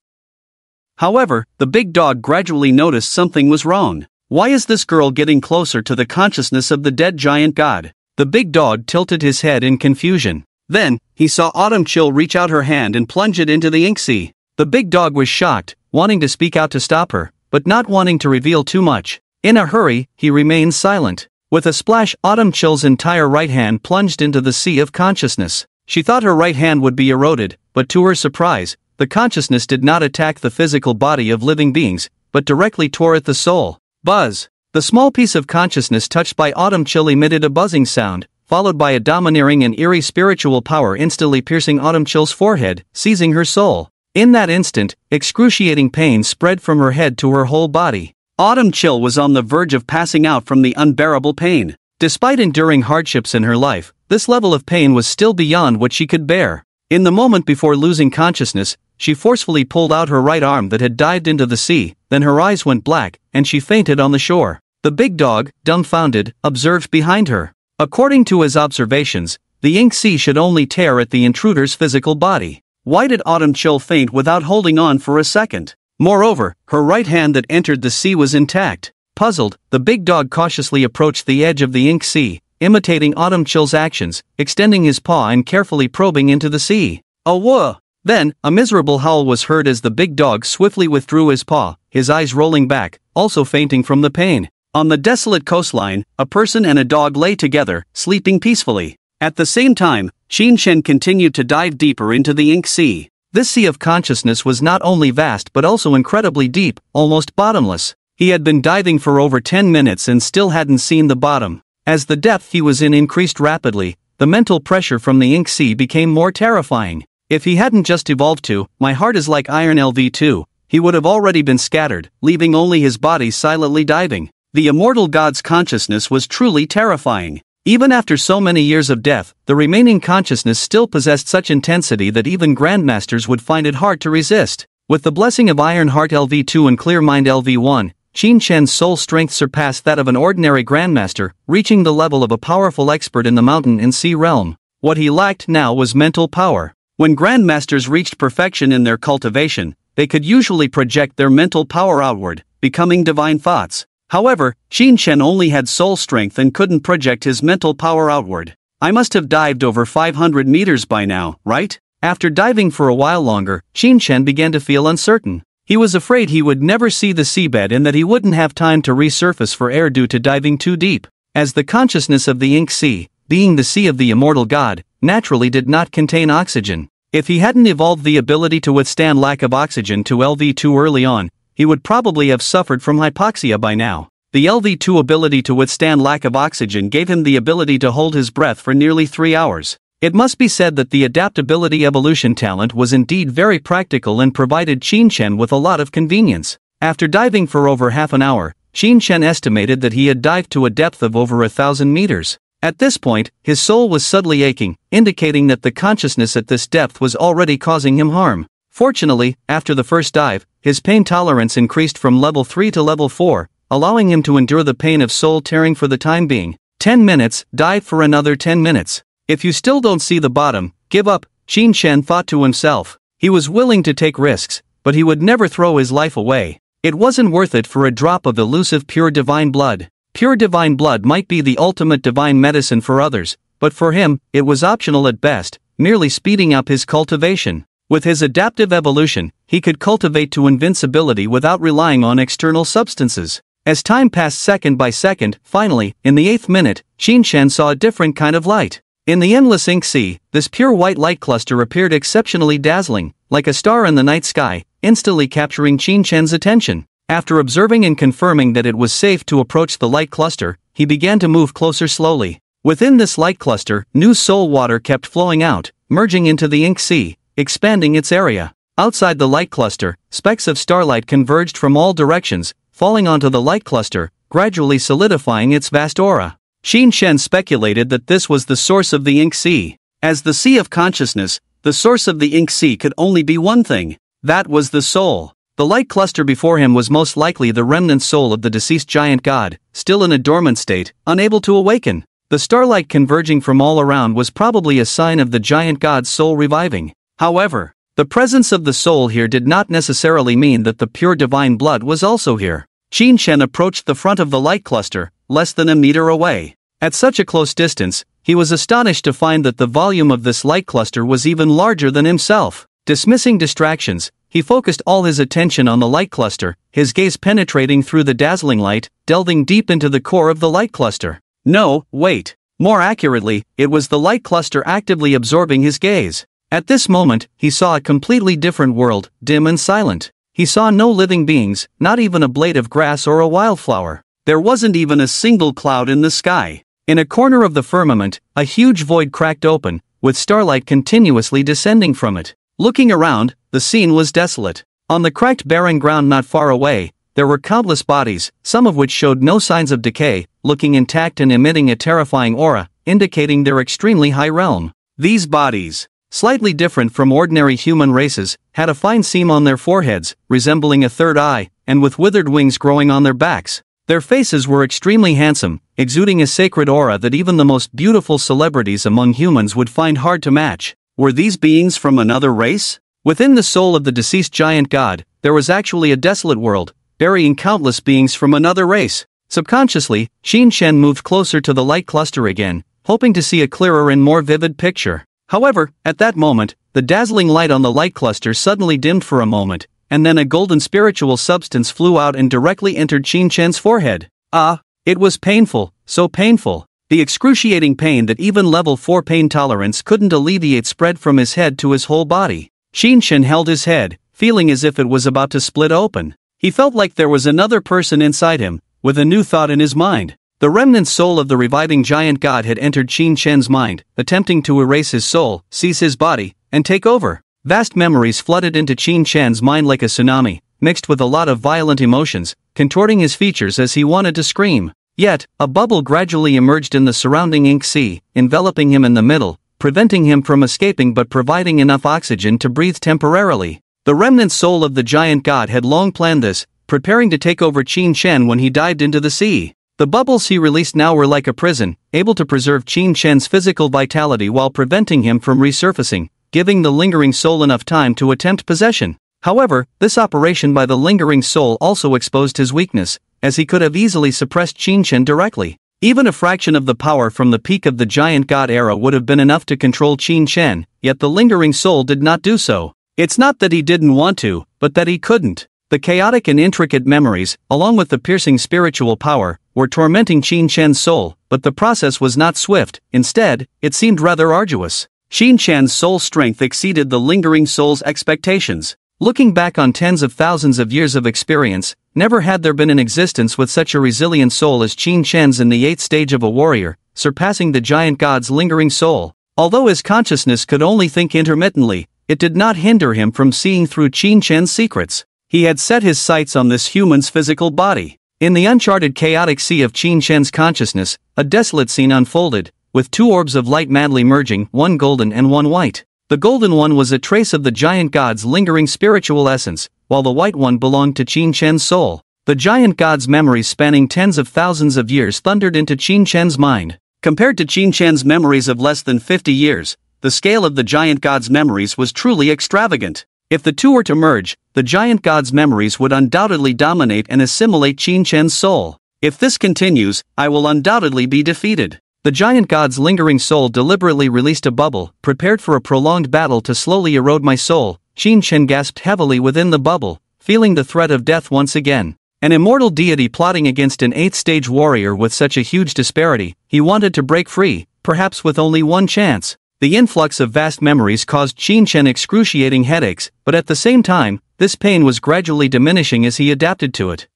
However, the big dog gradually noticed something was wrong. Why is this girl getting closer to the consciousness of the dead giant god? The big dog tilted his head in confusion. Then, he saw Autumn Chill reach out her hand and plunge it into the ink sea. The big dog was shocked, wanting to speak out to stop her, but not wanting to reveal too much. In a hurry, he remained silent. With a splash, Autumn Chill's entire right hand plunged into the sea of consciousness. She thought her right hand would be eroded, but to her surprise, the consciousness did not attack the physical body of living beings, but directly tore at the soul. Buzz! The small piece of consciousness touched by Autumn Chill emitted a buzzing sound, followed by a domineering and eerie spiritual power instantly piercing Autumn Chill's forehead, seizing her soul. In that instant, excruciating pain spread from her head to her whole body. Autumn Chill was on the verge of passing out from the unbearable pain. Despite enduring hardships in her life, this level of pain was still beyond what she could bear. In the moment before losing consciousness, she forcefully pulled out her right arm that had dived into the sea, then her eyes went black, and she fainted on the shore. The big dog, dumbfounded, observed behind her. According to his observations, the ink sea should only tear at the intruder's physical body. Why did Autumn Chill faint without holding on for a second? Moreover, her right hand that entered the sea was intact. Puzzled, the big dog cautiously approached the edge of the ink sea, imitating Autumn Chill's actions, extending his paw and carefully probing into the sea. Oh whoa! Then, a miserable howl was heard as the big dog swiftly withdrew his paw, his eyes rolling back, also fainting from the pain. On the desolate coastline, a person and a dog lay together, sleeping peacefully. At the same time, Qin Shen continued to dive deeper into the ink sea. This sea of consciousness was not only vast but also incredibly deep, almost bottomless. He had been diving for over 10 minutes and still hadn't seen the bottom. As the depth he was in increased rapidly, the mental pressure from the ink sea became more terrifying. If he hadn't just evolved to, "My heart is like iron LV2, he would have already been scattered, leaving only his body silently diving. The immortal god's consciousness was truly terrifying. Even after so many years of death, the remaining consciousness still possessed such intensity that even grandmasters would find it hard to resist. With the blessing of Iron Heart LV2 and Clear Mind LV1, Qin Shen's soul strength surpassed that of an ordinary grandmaster, reaching the level of a powerful expert in the mountain and sea realm. What he lacked now was mental power. When grandmasters reached perfection in their cultivation, they could usually project their mental power outward, becoming divine thoughts. However, Qin Shen only had soul strength and couldn't project his mental power outward. I must have dived over 500 meters by now, right? After diving for a while longer, Qin Shen began to feel uncertain. He was afraid he would never see the seabed and that he wouldn't have time to resurface for air due to diving too deep. As the consciousness of the ink sea, being the sea of the immortal god, naturally did not contain oxygen. If he hadn't evolved the ability to withstand lack of oxygen to LV2 early on, he would probably have suffered from hypoxia by now. The LV2 ability to withstand lack of oxygen gave him the ability to hold his breath for nearly 3 hours. It must be said that the adaptability evolution talent was indeed very practical and provided Qin Shen with a lot of convenience. After diving for over half an hour, Qin Shen estimated that he had dived to a depth of over 1,000 meters. At this point, his soul was suddenly aching, indicating that the consciousness at this depth was already causing him harm. Fortunately, after the first dive, his pain tolerance increased from level 3 to level 4, allowing him to endure the pain of soul tearing for the time being. 10 minutes, dive for another 10 minutes. If you still don't see the bottom, give up, Qin Shen thought to himself. He was willing to take risks, but he would never throw his life away. It wasn't worth it for a drop of elusive pure divine blood. Pure divine blood might be the ultimate divine medicine for others, but for him, it was optional at best, merely speeding up his cultivation. With his adaptive evolution, he could cultivate to invincibility without relying on external substances. As time passed second by second, finally, in the 8th minute, Qinshan saw a different kind of light. In the endless ink sea, this pure white light cluster appeared exceptionally dazzling, like a star in the night sky, instantly capturing Qinshan's attention. After observing and confirming that it was safe to approach the light cluster, he began to move closer slowly. Within this light cluster, new soul water kept flowing out, merging into the ink sea, expanding its area. Outside the light cluster, specks of starlight converged from all directions, falling onto the light cluster, gradually solidifying its vast aura. Qinshan speculated that this was the source of the ink sea. As the sea of consciousness, the source of the ink sea could only be one thing. That was the soul. The light cluster before him was most likely the remnant soul of the deceased giant god, still in a dormant state, unable to awaken. The starlight converging from all around was probably a sign of the giant god's soul reviving. However, the presence of the soul here did not necessarily mean that the pure divine blood was also here. Qinshan approached the front of the light cluster, less than a meter away. At such a close distance, he was astonished to find that the volume of this light cluster was even larger than himself. Dismissing distractions, he focused all his attention on the light cluster, his gaze penetrating through the dazzling light, delving deep into the core of the light cluster. No, wait. More accurately, it was the light cluster actively absorbing his gaze. At this moment, he saw a completely different world, dim and silent. He saw no living beings, not even a blade of grass or a wildflower. There wasn't even a single cloud in the sky. In a corner of the firmament, a huge void cracked open, with starlight continuously descending from it. Looking around, the scene was desolate. On the cracked barren ground not far away, there were countless bodies, some of which showed no signs of decay, looking intact and emitting a terrifying aura, indicating their extremely high realm. These bodies, slightly different from ordinary human races, had a fine seam on their foreheads, resembling a third eye, and with withered wings growing on their backs. Their faces were extremely handsome, exuding a sacred aura that even the most beautiful celebrities among humans would find hard to match. Were these beings from another race? Within the soul of the deceased giant god, there was actually a desolate world, burying countless beings from another race. Subconsciously, Qinshan moved closer to the light cluster again, hoping to see a clearer and more vivid picture. However, at that moment, the dazzling light on the light cluster suddenly dimmed for a moment, and then a golden spiritual substance flew out and directly entered Qinshan's forehead. It was painful, so painful. The excruciating pain that even level 4 pain tolerance couldn't alleviate spread from his head to his whole body. Qinshan held his head, feeling as if it was about to split open. He felt like there was another person inside him, with a new thought in his mind. The remnant soul of the reviving giant god had entered Qinshan's mind, attempting to erase his soul, seize his body, and take over. Vast memories flooded into Qinshan's mind like a tsunami, mixed with a lot of violent emotions, contorting his features as he wanted to scream. Yet, a bubble gradually emerged in the surrounding ink sea, enveloping him in the middle, preventing him from escaping but providing enough oxygen to breathe temporarily. The remnant soul of the giant god had long planned this, preparing to take over Qinshan when he dived into the sea. The bubbles he released now were like a prison, able to preserve Qinshan's physical vitality while preventing him from resurfacing, giving the lingering soul enough time to attempt possession. However, this operation by the lingering soul also exposed his weakness, as he could have easily suppressed Qinshan directly. Even a fraction of the power from the peak of the giant god era would have been enough to control Qinshan, yet the lingering soul did not do so. It's not that he didn't want to, but that he couldn't. The chaotic and intricate memories, along with the piercing spiritual power, were tormenting Qinshan's soul, but the process was not swift. Instead, it seemed rather arduous. Qinshan's soul strength exceeded the lingering soul's expectations. Looking back on tens of thousands of years of experience, never had there been an existence with such a resilient soul as Qinshan's in the 8th stage of a warrior, surpassing the giant god's lingering soul. Although his consciousness could only think intermittently, it did not hinder him from seeing through Qinshan's secrets. He had set his sights on this human's physical body. In the uncharted chaotic sea of Qinshan's consciousness, a desolate scene unfolded, with 2 orbs of light madly merging, one golden and one white. The golden one was a trace of the giant god's lingering spiritual essence, while the white one belonged to Qinshan's soul. The giant god's memories spanning tens of thousands of years thundered into Qinshan's mind. Compared to Qinshan's memories of less than 50 years, the scale of the giant god's memories was truly extravagant. If the two were to merge, the giant god's memories would undoubtedly dominate and assimilate Qin Shen's soul. If this continues, I will undoubtedly be defeated. The giant god's lingering soul deliberately released a bubble, prepared for a prolonged battle to slowly erode my soul. Qin Shen gasped heavily within the bubble, feeling the threat of death once again. An immortal deity plotting against an 8th-stage warrior with such a huge disparity, he wanted to break free, perhaps with only one chance. The influx of vast memories caused Qin Shen excruciating headaches, but at the same time, this pain was gradually diminishing as he adapted to it.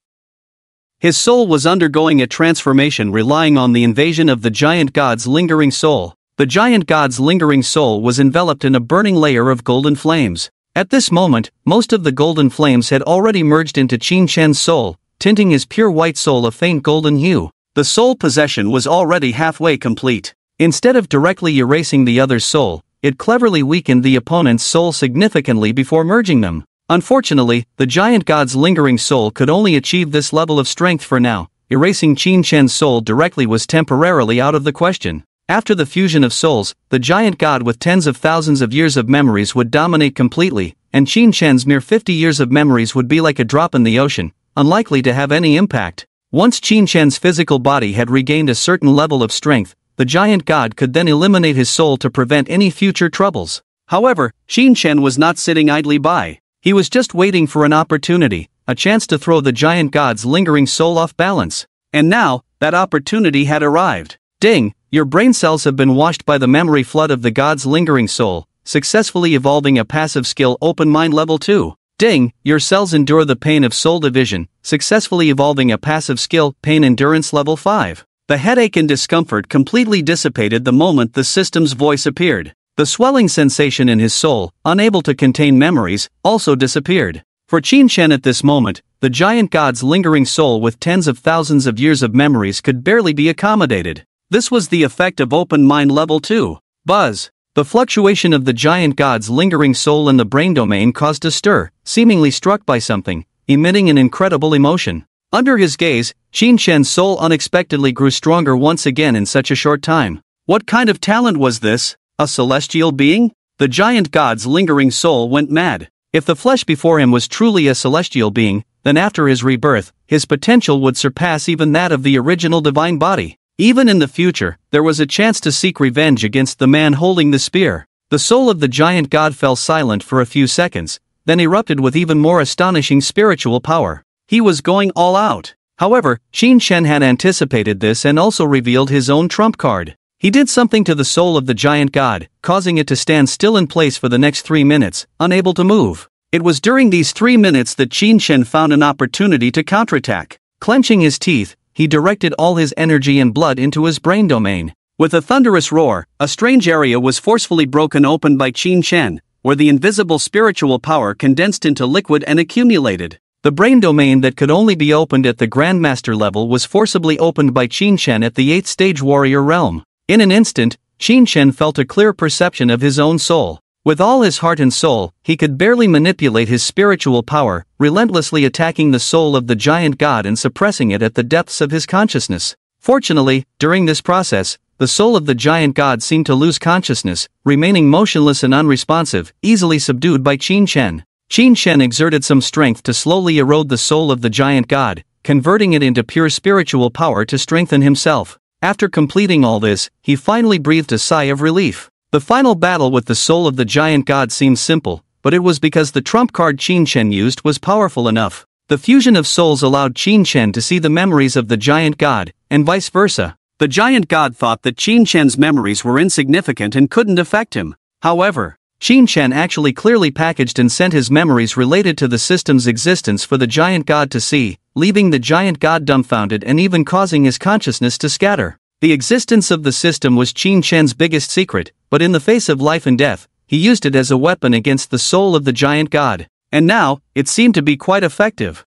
His soul was undergoing a transformation relying on the invasion of the giant god's lingering soul. The giant god's lingering soul was enveloped in a burning layer of golden flames. At this moment, most of the golden flames had already merged into Qin Shen's soul, tinting his pure white soul a faint golden hue. The soul possession was already halfway complete. Instead of directly erasing the other's soul, it cleverly weakened the opponent's soul significantly before merging them. Unfortunately, the giant god's lingering soul could only achieve this level of strength for now. Erasing Qin Shen's soul directly was temporarily out of the question. After the fusion of souls, the giant god with tens of thousands of years of memories would dominate completely, and Qin Shen's mere 50 years of memories would be like a drop in the ocean, unlikely to have any impact. Once Qin Shen's physical body had regained a certain level of strength, the giant god could then eliminate his soul to prevent any future troubles. However, Qin Shen was not sitting idly by. He was just waiting for an opportunity, a chance to throw the giant god's lingering soul off balance. And now, that opportunity had arrived. Ding! Your brain cells have been washed by the memory flood of the god's lingering soul, successfully evolving a passive skill Open Mind Level 2. Ding! Your cells endure the pain of soul division, successfully evolving a passive skill Pain Endurance Level 5. The headache and discomfort completely dissipated the moment the system's voice appeared. The swelling sensation in his soul, unable to contain memories, also disappeared. For Qin Shen at this moment, the giant god's lingering soul with tens of thousands of years of memories could barely be accommodated. This was the effect of Open Mind Level 2. Buzz! The fluctuation of the giant god's lingering soul in the brain domain caused a stir, seemingly struck by something, emitting an incredible emotion. Under his gaze, Qin Shen's soul unexpectedly grew stronger once again in such a short time. What kind of talent was this? A celestial being? The giant god's lingering soul went mad. If the flesh before him was truly a celestial being, then after his rebirth, his potential would surpass even that of the original divine body. Even in the future, there was a chance to seek revenge against the man holding the spear. The soul of the giant god fell silent for a few seconds, then erupted with even more astonishing spiritual power. He was going all out. However, Qin Shen had anticipated this and also revealed his own trump card. He did something to the soul of the giant god, causing it to stand still in place for the next 3 minutes, unable to move. It was during these 3 minutes that Qin Shen found an opportunity to counterattack. Clenching his teeth, he directed all his energy and blood into his brain domain. With a thunderous roar, a strange area was forcefully broken open by Qin Shen, where the invisible spiritual power condensed into liquid and accumulated. The brain domain that could only be opened at the Grandmaster level was forcibly opened by Qin Shen at the 8th-stage warrior realm. In an instant, Qin Shen felt a clear perception of his own soul. With all his heart and soul, he could barely manipulate his spiritual power, relentlessly attacking the soul of the giant god and suppressing it at the depths of his consciousness. Fortunately, during this process, the soul of the giant god seemed to lose consciousness, remaining motionless and unresponsive, easily subdued by Qin Shen. Qin Shen exerted some strength to slowly erode the soul of the giant god, converting it into pure spiritual power to strengthen himself. After completing all this, he finally breathed a sigh of relief. The final battle with the soul of the giant god seemed simple, but it was because the trump card Qin Shen used was powerful enough. The fusion of souls allowed Qin Shen to see the memories of the giant god, and vice versa. The giant god thought that Qin Shen's memories were insignificant and couldn't affect him. However, Qin Shen actually clearly packaged and sent his memories related to the system's existence for the giant god to see, leaving the giant god dumbfounded and even causing his consciousness to scatter. The existence of the system was Qin Shen's biggest secret, but in the face of life and death, he used it as a weapon against the soul of the giant god. And now, it seemed to be quite effective.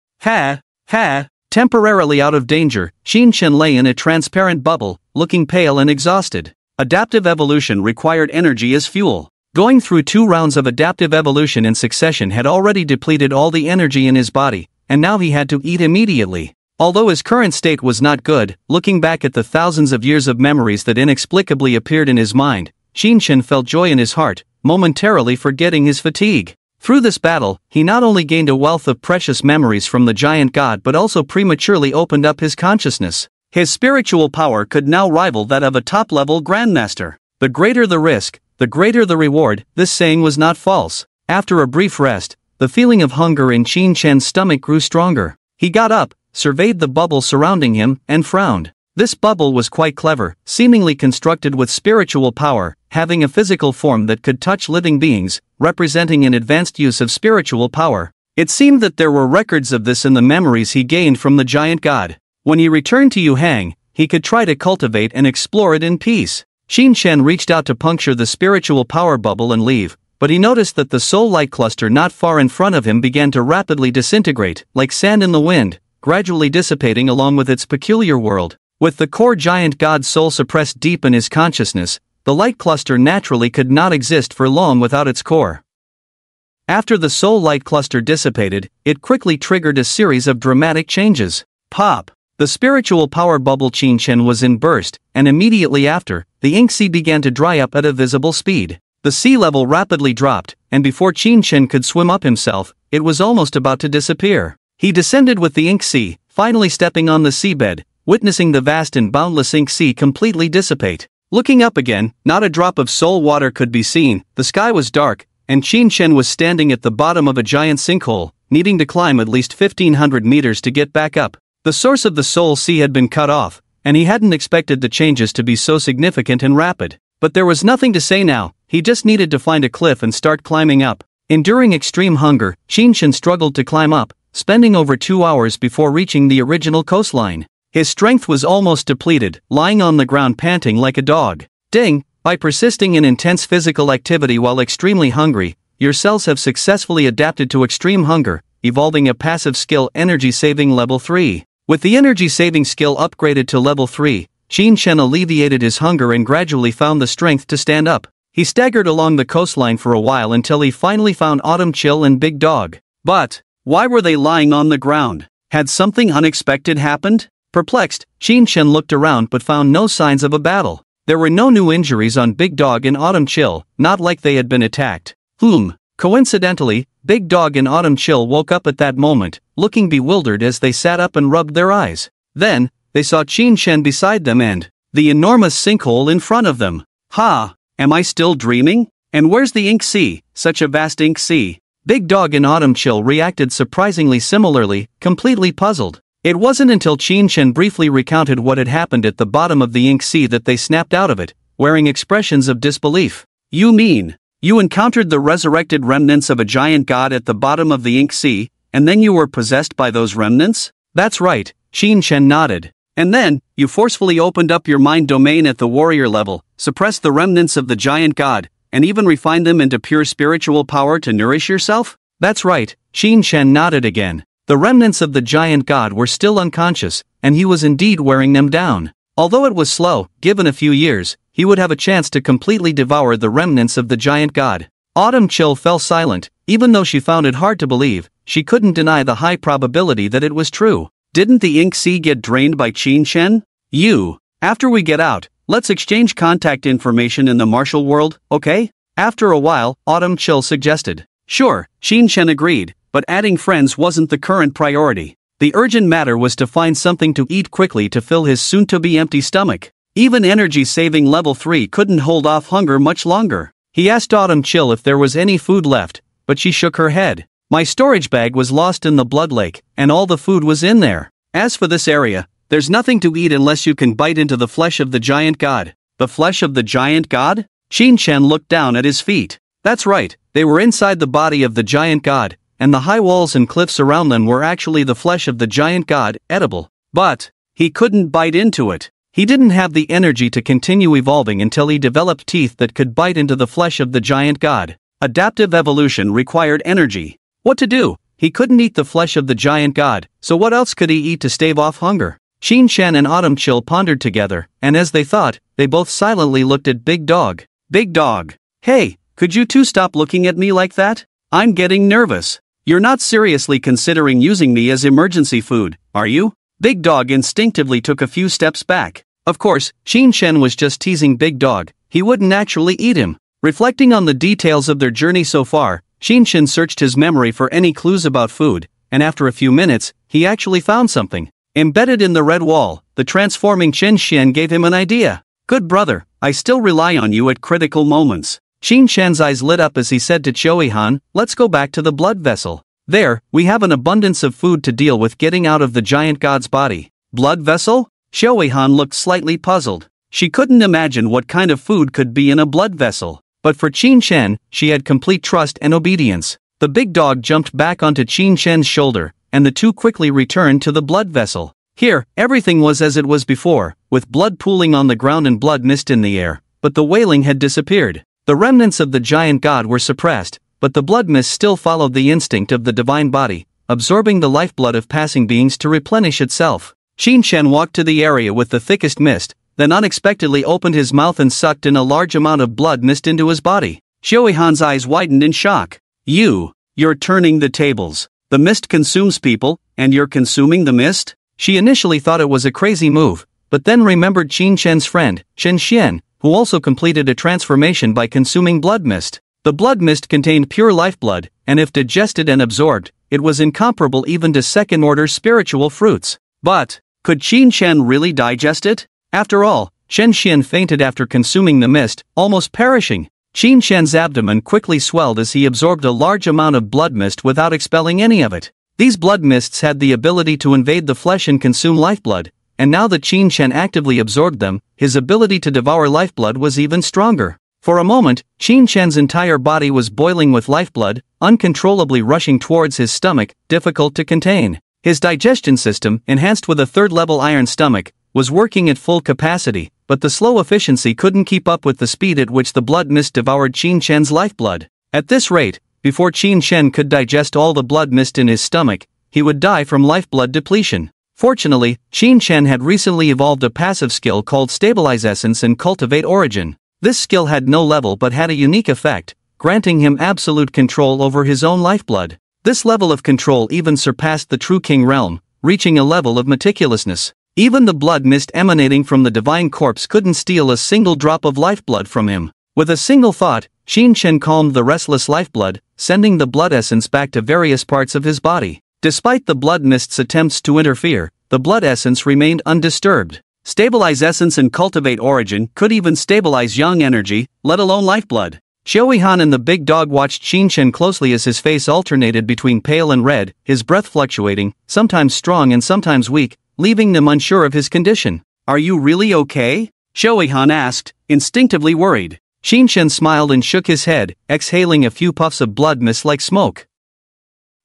Temporarily out of danger, Qin Shen lay in a transparent bubble, looking pale and exhausted. Adaptive evolution required energy as fuel. Going through 2 rounds of adaptive evolution in succession had already depleted all the energy in his body, and now he had to eat immediately. Although his current state was not good, looking back at the thousands of years of memories that inexplicably appeared in his mind, Qin Shen felt joy in his heart, momentarily forgetting his fatigue. Through this battle, he not only gained a wealth of precious memories from the giant god but also prematurely opened up his consciousness. His spiritual power could now rival that of a top-level grandmaster. The greater the risk, the greater the reward. This saying was not false. After a brief rest, the feeling of hunger in Qin Shen's stomach grew stronger. He got up, surveyed the bubble surrounding him, and frowned. This bubble was quite clever, seemingly constructed with spiritual power, having a physical form that could touch living beings, representing an advanced use of spiritual power. It seemed that there were records of this in the memories he gained from the giant god. When he returned to Yuhang, he could try to cultivate and explore it in peace. Qin Shen reached out to puncture the spiritual power bubble and leave, but he noticed that the soul light cluster not far in front of him began to rapidly disintegrate, like sand in the wind, gradually dissipating along with its peculiar world. With the core giant god's soul suppressed deep in his consciousness, the light cluster naturally could not exist for long without its core. After the soul light cluster dissipated, it quickly triggered a series of dramatic changes. Pop! The spiritual power bubble Qin Shen was in burst, and immediately after, the ink sea began to dry up at a visible speed. The sea level rapidly dropped, and before Qin Shen could swim up himself, it was almost about to disappear. He descended with the ink sea, finally stepping on the seabed, witnessing the vast and boundless ink sea completely dissipate. Looking up again, not a drop of soul water could be seen, the sky was dark, and Qin Shen was standing at the bottom of a giant sinkhole, needing to climb at least 1,500 meters to get back up. The source of the soul sea had been cut off, and he hadn't expected the changes to be so significant and rapid. But there was nothing to say now, he just needed to find a cliff and start climbing up. Enduring extreme hunger, Qin Shen struggled to climb up, spending over 2 hours before reaching the original coastline. His strength was almost depleted, lying on the ground panting like a dog. Ding! By persisting in intense physical activity while extremely hungry, your cells have successfully adapted to extreme hunger, evolving a passive skill energy saving level 3. With the energy saving skill upgraded to level 3, Qin Shen alleviated his hunger and gradually found the strength to stand up. He staggered along the coastline for a while until he finally found Autumn Chill and Big Dog. But why were they lying on the ground? Had something unexpected happened? Perplexed, Qin Shen looked around but found no signs of a battle. There were no new injuries on Big Dog and Autumn Chill, not like they had been attacked. Coincidentally, Big Dog and Autumn Chill woke up at that moment, looking bewildered as they sat up and rubbed their eyes. Then, they saw Qin Shen beside them and the enormous sinkhole in front of them. Am I still dreaming? And where's the ink sea, such a vast ink sea? Big Dog and Autumn Chill reacted surprisingly similarly, completely puzzled. It wasn't until Qin Shen briefly recounted what had happened at the bottom of the ink sea that they snapped out of it, wearing expressions of disbelief. You mean, you encountered the resurrected remnants of a giant god at the bottom of the ink sea, and then you were possessed by those remnants? That's right, Qin Shen nodded. And then, you forcefully opened up your mind domain at the warrior level, suppressed the remnants of the giant god, and even refined them into pure spiritual power to nourish yourself? That's right, Qin Shen nodded again. The remnants of the giant god were still unconscious, and he was indeed wearing them down. Although it was slow, given a few years, he would have a chance to completely devour the remnants of the giant god. Autumn Chill fell silent, even though she found it hard to believe. She couldn't deny the high probability that it was true. Didn't the ink sea get drained by Qin Shen? After we get out, let's exchange contact information in the martial world, okay? After a while, Autumn Chill suggested. Sure, Qin Shen agreed, but adding friends wasn't the current priority. The urgent matter was to find something to eat quickly to fill his soon-to-be empty stomach. Even energy-saving level 3 couldn't hold off hunger much longer. He asked Autumn Chill if there was any food left, but she shook her head. My storage bag was lost in the blood lake, and all the food was in there. As for this area, there's nothing to eat unless you can bite into the flesh of the giant god. The flesh of the giant god? Qin Shen looked down at his feet. That's right, they were inside the body of the giant god, and the high walls and cliffs around them were actually the flesh of the giant god, edible. But he couldn't bite into it. He didn't have the energy to continue evolving until he developed teeth that could bite into the flesh of the giant god. Adaptive evolution required energy. What to do? He couldn't eat the flesh of the giant god, so what else could he eat to stave off hunger? Qin Shen and Autumn Chill pondered together, and as they thought, they both silently looked at Big Dog. Big Dog. Hey, could you two stop looking at me like that? I'm getting nervous. You're not seriously considering using me as emergency food, are you? Big Dog instinctively took a few steps back. Of course, Qin Shen was just teasing Big Dog. He wouldn't actually eat him. Reflecting on the details of their journey so far, Qinshan searched his memory for any clues about food, and after a few minutes, he actually found something. Embedded in the red wall, the transforming Qinshan gave him an idea. Good brother, I still rely on you at critical moments. Qinshan's eyes lit up as he said to Choi-han, let's go back to the blood vessel. There, we have an abundance of food to deal with getting out of the giant god's body. Blood vessel? Choi-han looked slightly puzzled. She couldn't imagine what kind of food could be in a blood vessel. But for Qinshan, she had complete trust and obedience. The big dog jumped back onto Qinshan's shoulder, and the two quickly returned to the blood vessel. Here, everything was as it was before, with blood pooling on the ground and blood mist in the air, but the wailing had disappeared. The remnants of the giant god were suppressed, but the blood mist still followed the instinct of the divine body, absorbing the lifeblood of passing beings to replenish itself. Qinshan walked to the area with the thickest mist, then unexpectedly opened his mouth and sucked in a large amount of blood mist into his body. Choi-han's eyes widened in shock. You're turning the tables. The mist consumes people, and you're consuming the mist? She initially thought it was a crazy move, but then remembered Qinshan's friend, Qinshan, who also completed a transformation by consuming blood mist. The blood mist contained pure lifeblood, and if digested and absorbed, it was incomparable even to second-order spiritual fruits. But, could Qinshan really digest it? After all, Qinshan fainted after consuming the mist, almost perishing. Qinshan's abdomen quickly swelled as he absorbed a large amount of blood mist without expelling any of it. These blood mists had the ability to invade the flesh and consume lifeblood, and now that Qinshan actively absorbed them, his ability to devour lifeblood was even stronger. For a moment, Qinshan's entire body was boiling with lifeblood, uncontrollably rushing towards his stomach, difficult to contain. His digestion system, enhanced with a third-level iron stomach, was working at full capacity, but the slow efficiency couldn't keep up with the speed at which the blood mist devoured Qinshan's lifeblood. At this rate, before Qinshan could digest all the blood mist in his stomach, he would die from lifeblood depletion. Fortunately, Qinshan had recently evolved a passive skill called Stabilize Essence and Cultivate Origin. This skill had no level but had a unique effect, granting him absolute control over his own lifeblood. This level of control even surpassed the true king realm, reaching a level of meticulousness. Even the blood mist emanating from the divine corpse couldn't steal a single drop of lifeblood from him. With a single thought, Qinshan calmed the restless lifeblood, sending the blood essence back to various parts of his body. Despite the blood mist's attempts to interfere, the blood essence remained undisturbed. Stabilize Essence and Cultivate Origin could even stabilize yang energy, let alone lifeblood. Choi-han and the big dog watched Qinshan closely as his face alternated between pale and red, his breath fluctuating, sometimes strong and sometimes weak, leaving them unsure of his condition. Are you really okay? Choi-han asked, instinctively worried. Qinshan smiled and shook his head, exhaling a few puffs of blood mist like smoke.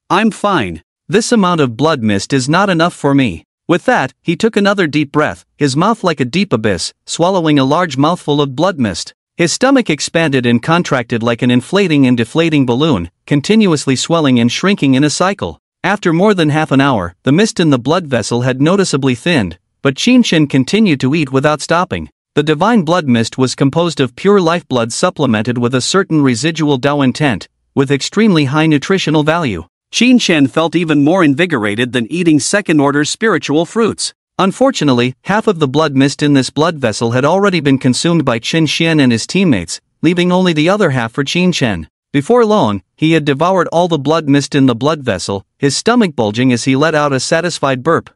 I'm fine. This amount of blood mist is not enough for me. With that, he took another deep breath, his mouth like a deep abyss, swallowing a large mouthful of blood mist. His stomach expanded and contracted like an inflating and deflating balloon, continuously swelling and shrinking in a cycle. After more than half an hour, the mist in the blood vessel had noticeably thinned, but Qinshan continued to eat without stopping. The divine blood mist was composed of pure lifeblood supplemented with a certain residual Dao intent, with extremely high nutritional value. Qinshan felt even more invigorated than eating second-order spiritual fruits. Unfortunately, half of the blood mist in this blood vessel had already been consumed by Qinshan and his teammates, leaving only the other half for Qinshan. Before long, he had devoured all the blood mist in the blood vessel, his stomach bulging as he let out a satisfied burp.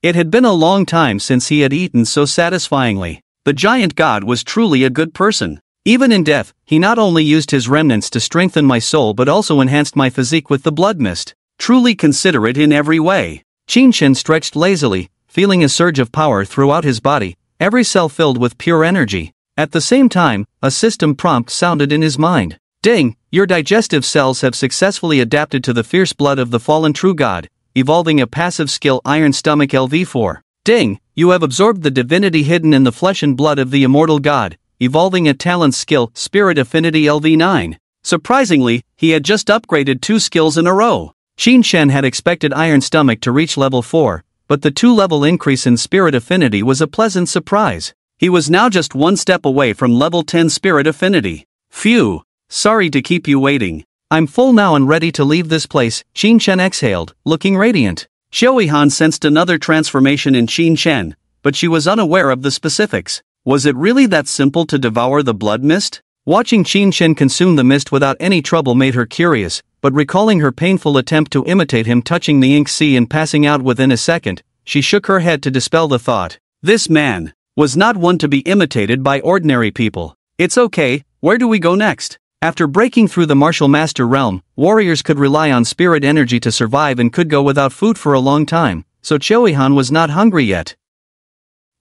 It had been a long time since he had eaten so satisfyingly. The giant god was truly a good person. Even in death, he not only used his remnants to strengthen my soul but also enhanced my physique with the blood mist. Truly considerate in every way. Qinshan stretched lazily, feeling a surge of power throughout his body, every cell filled with pure energy. At the same time, a system prompt sounded in his mind. Ding, your digestive cells have successfully adapted to the fierce blood of the fallen true god, evolving a passive skill Iron Stomach LV4. Ding, you have absorbed the divinity hidden in the flesh and blood of the immortal god, evolving a talent skill Spirit Affinity LV9. Surprisingly, he had just upgraded 2 skills in a row. Qinshan had expected Iron Stomach to reach level 4, but the 2-level increase in Spirit Affinity was a pleasant surprise. He was now just 1 step away from level 10 Spirit Affinity. Phew. Sorry to keep you waiting. I'm full now and ready to leave this place, Qinshan exhaled, looking radiant. Choi-han sensed another transformation in Qinshan, but she was unaware of the specifics. Was it really that simple to devour the blood mist? Watching Qin Shen consume the mist without any trouble made her curious, but recalling her painful attempt to imitate him touching the ink sea and passing out within a second, she shook her head to dispel the thought. This man was not one to be imitated by ordinary people. It's okay, where do we go next? After breaking through the martial master realm, warriors could rely on spirit energy to survive and could go without food for a long time, so Choi-han was not hungry yet.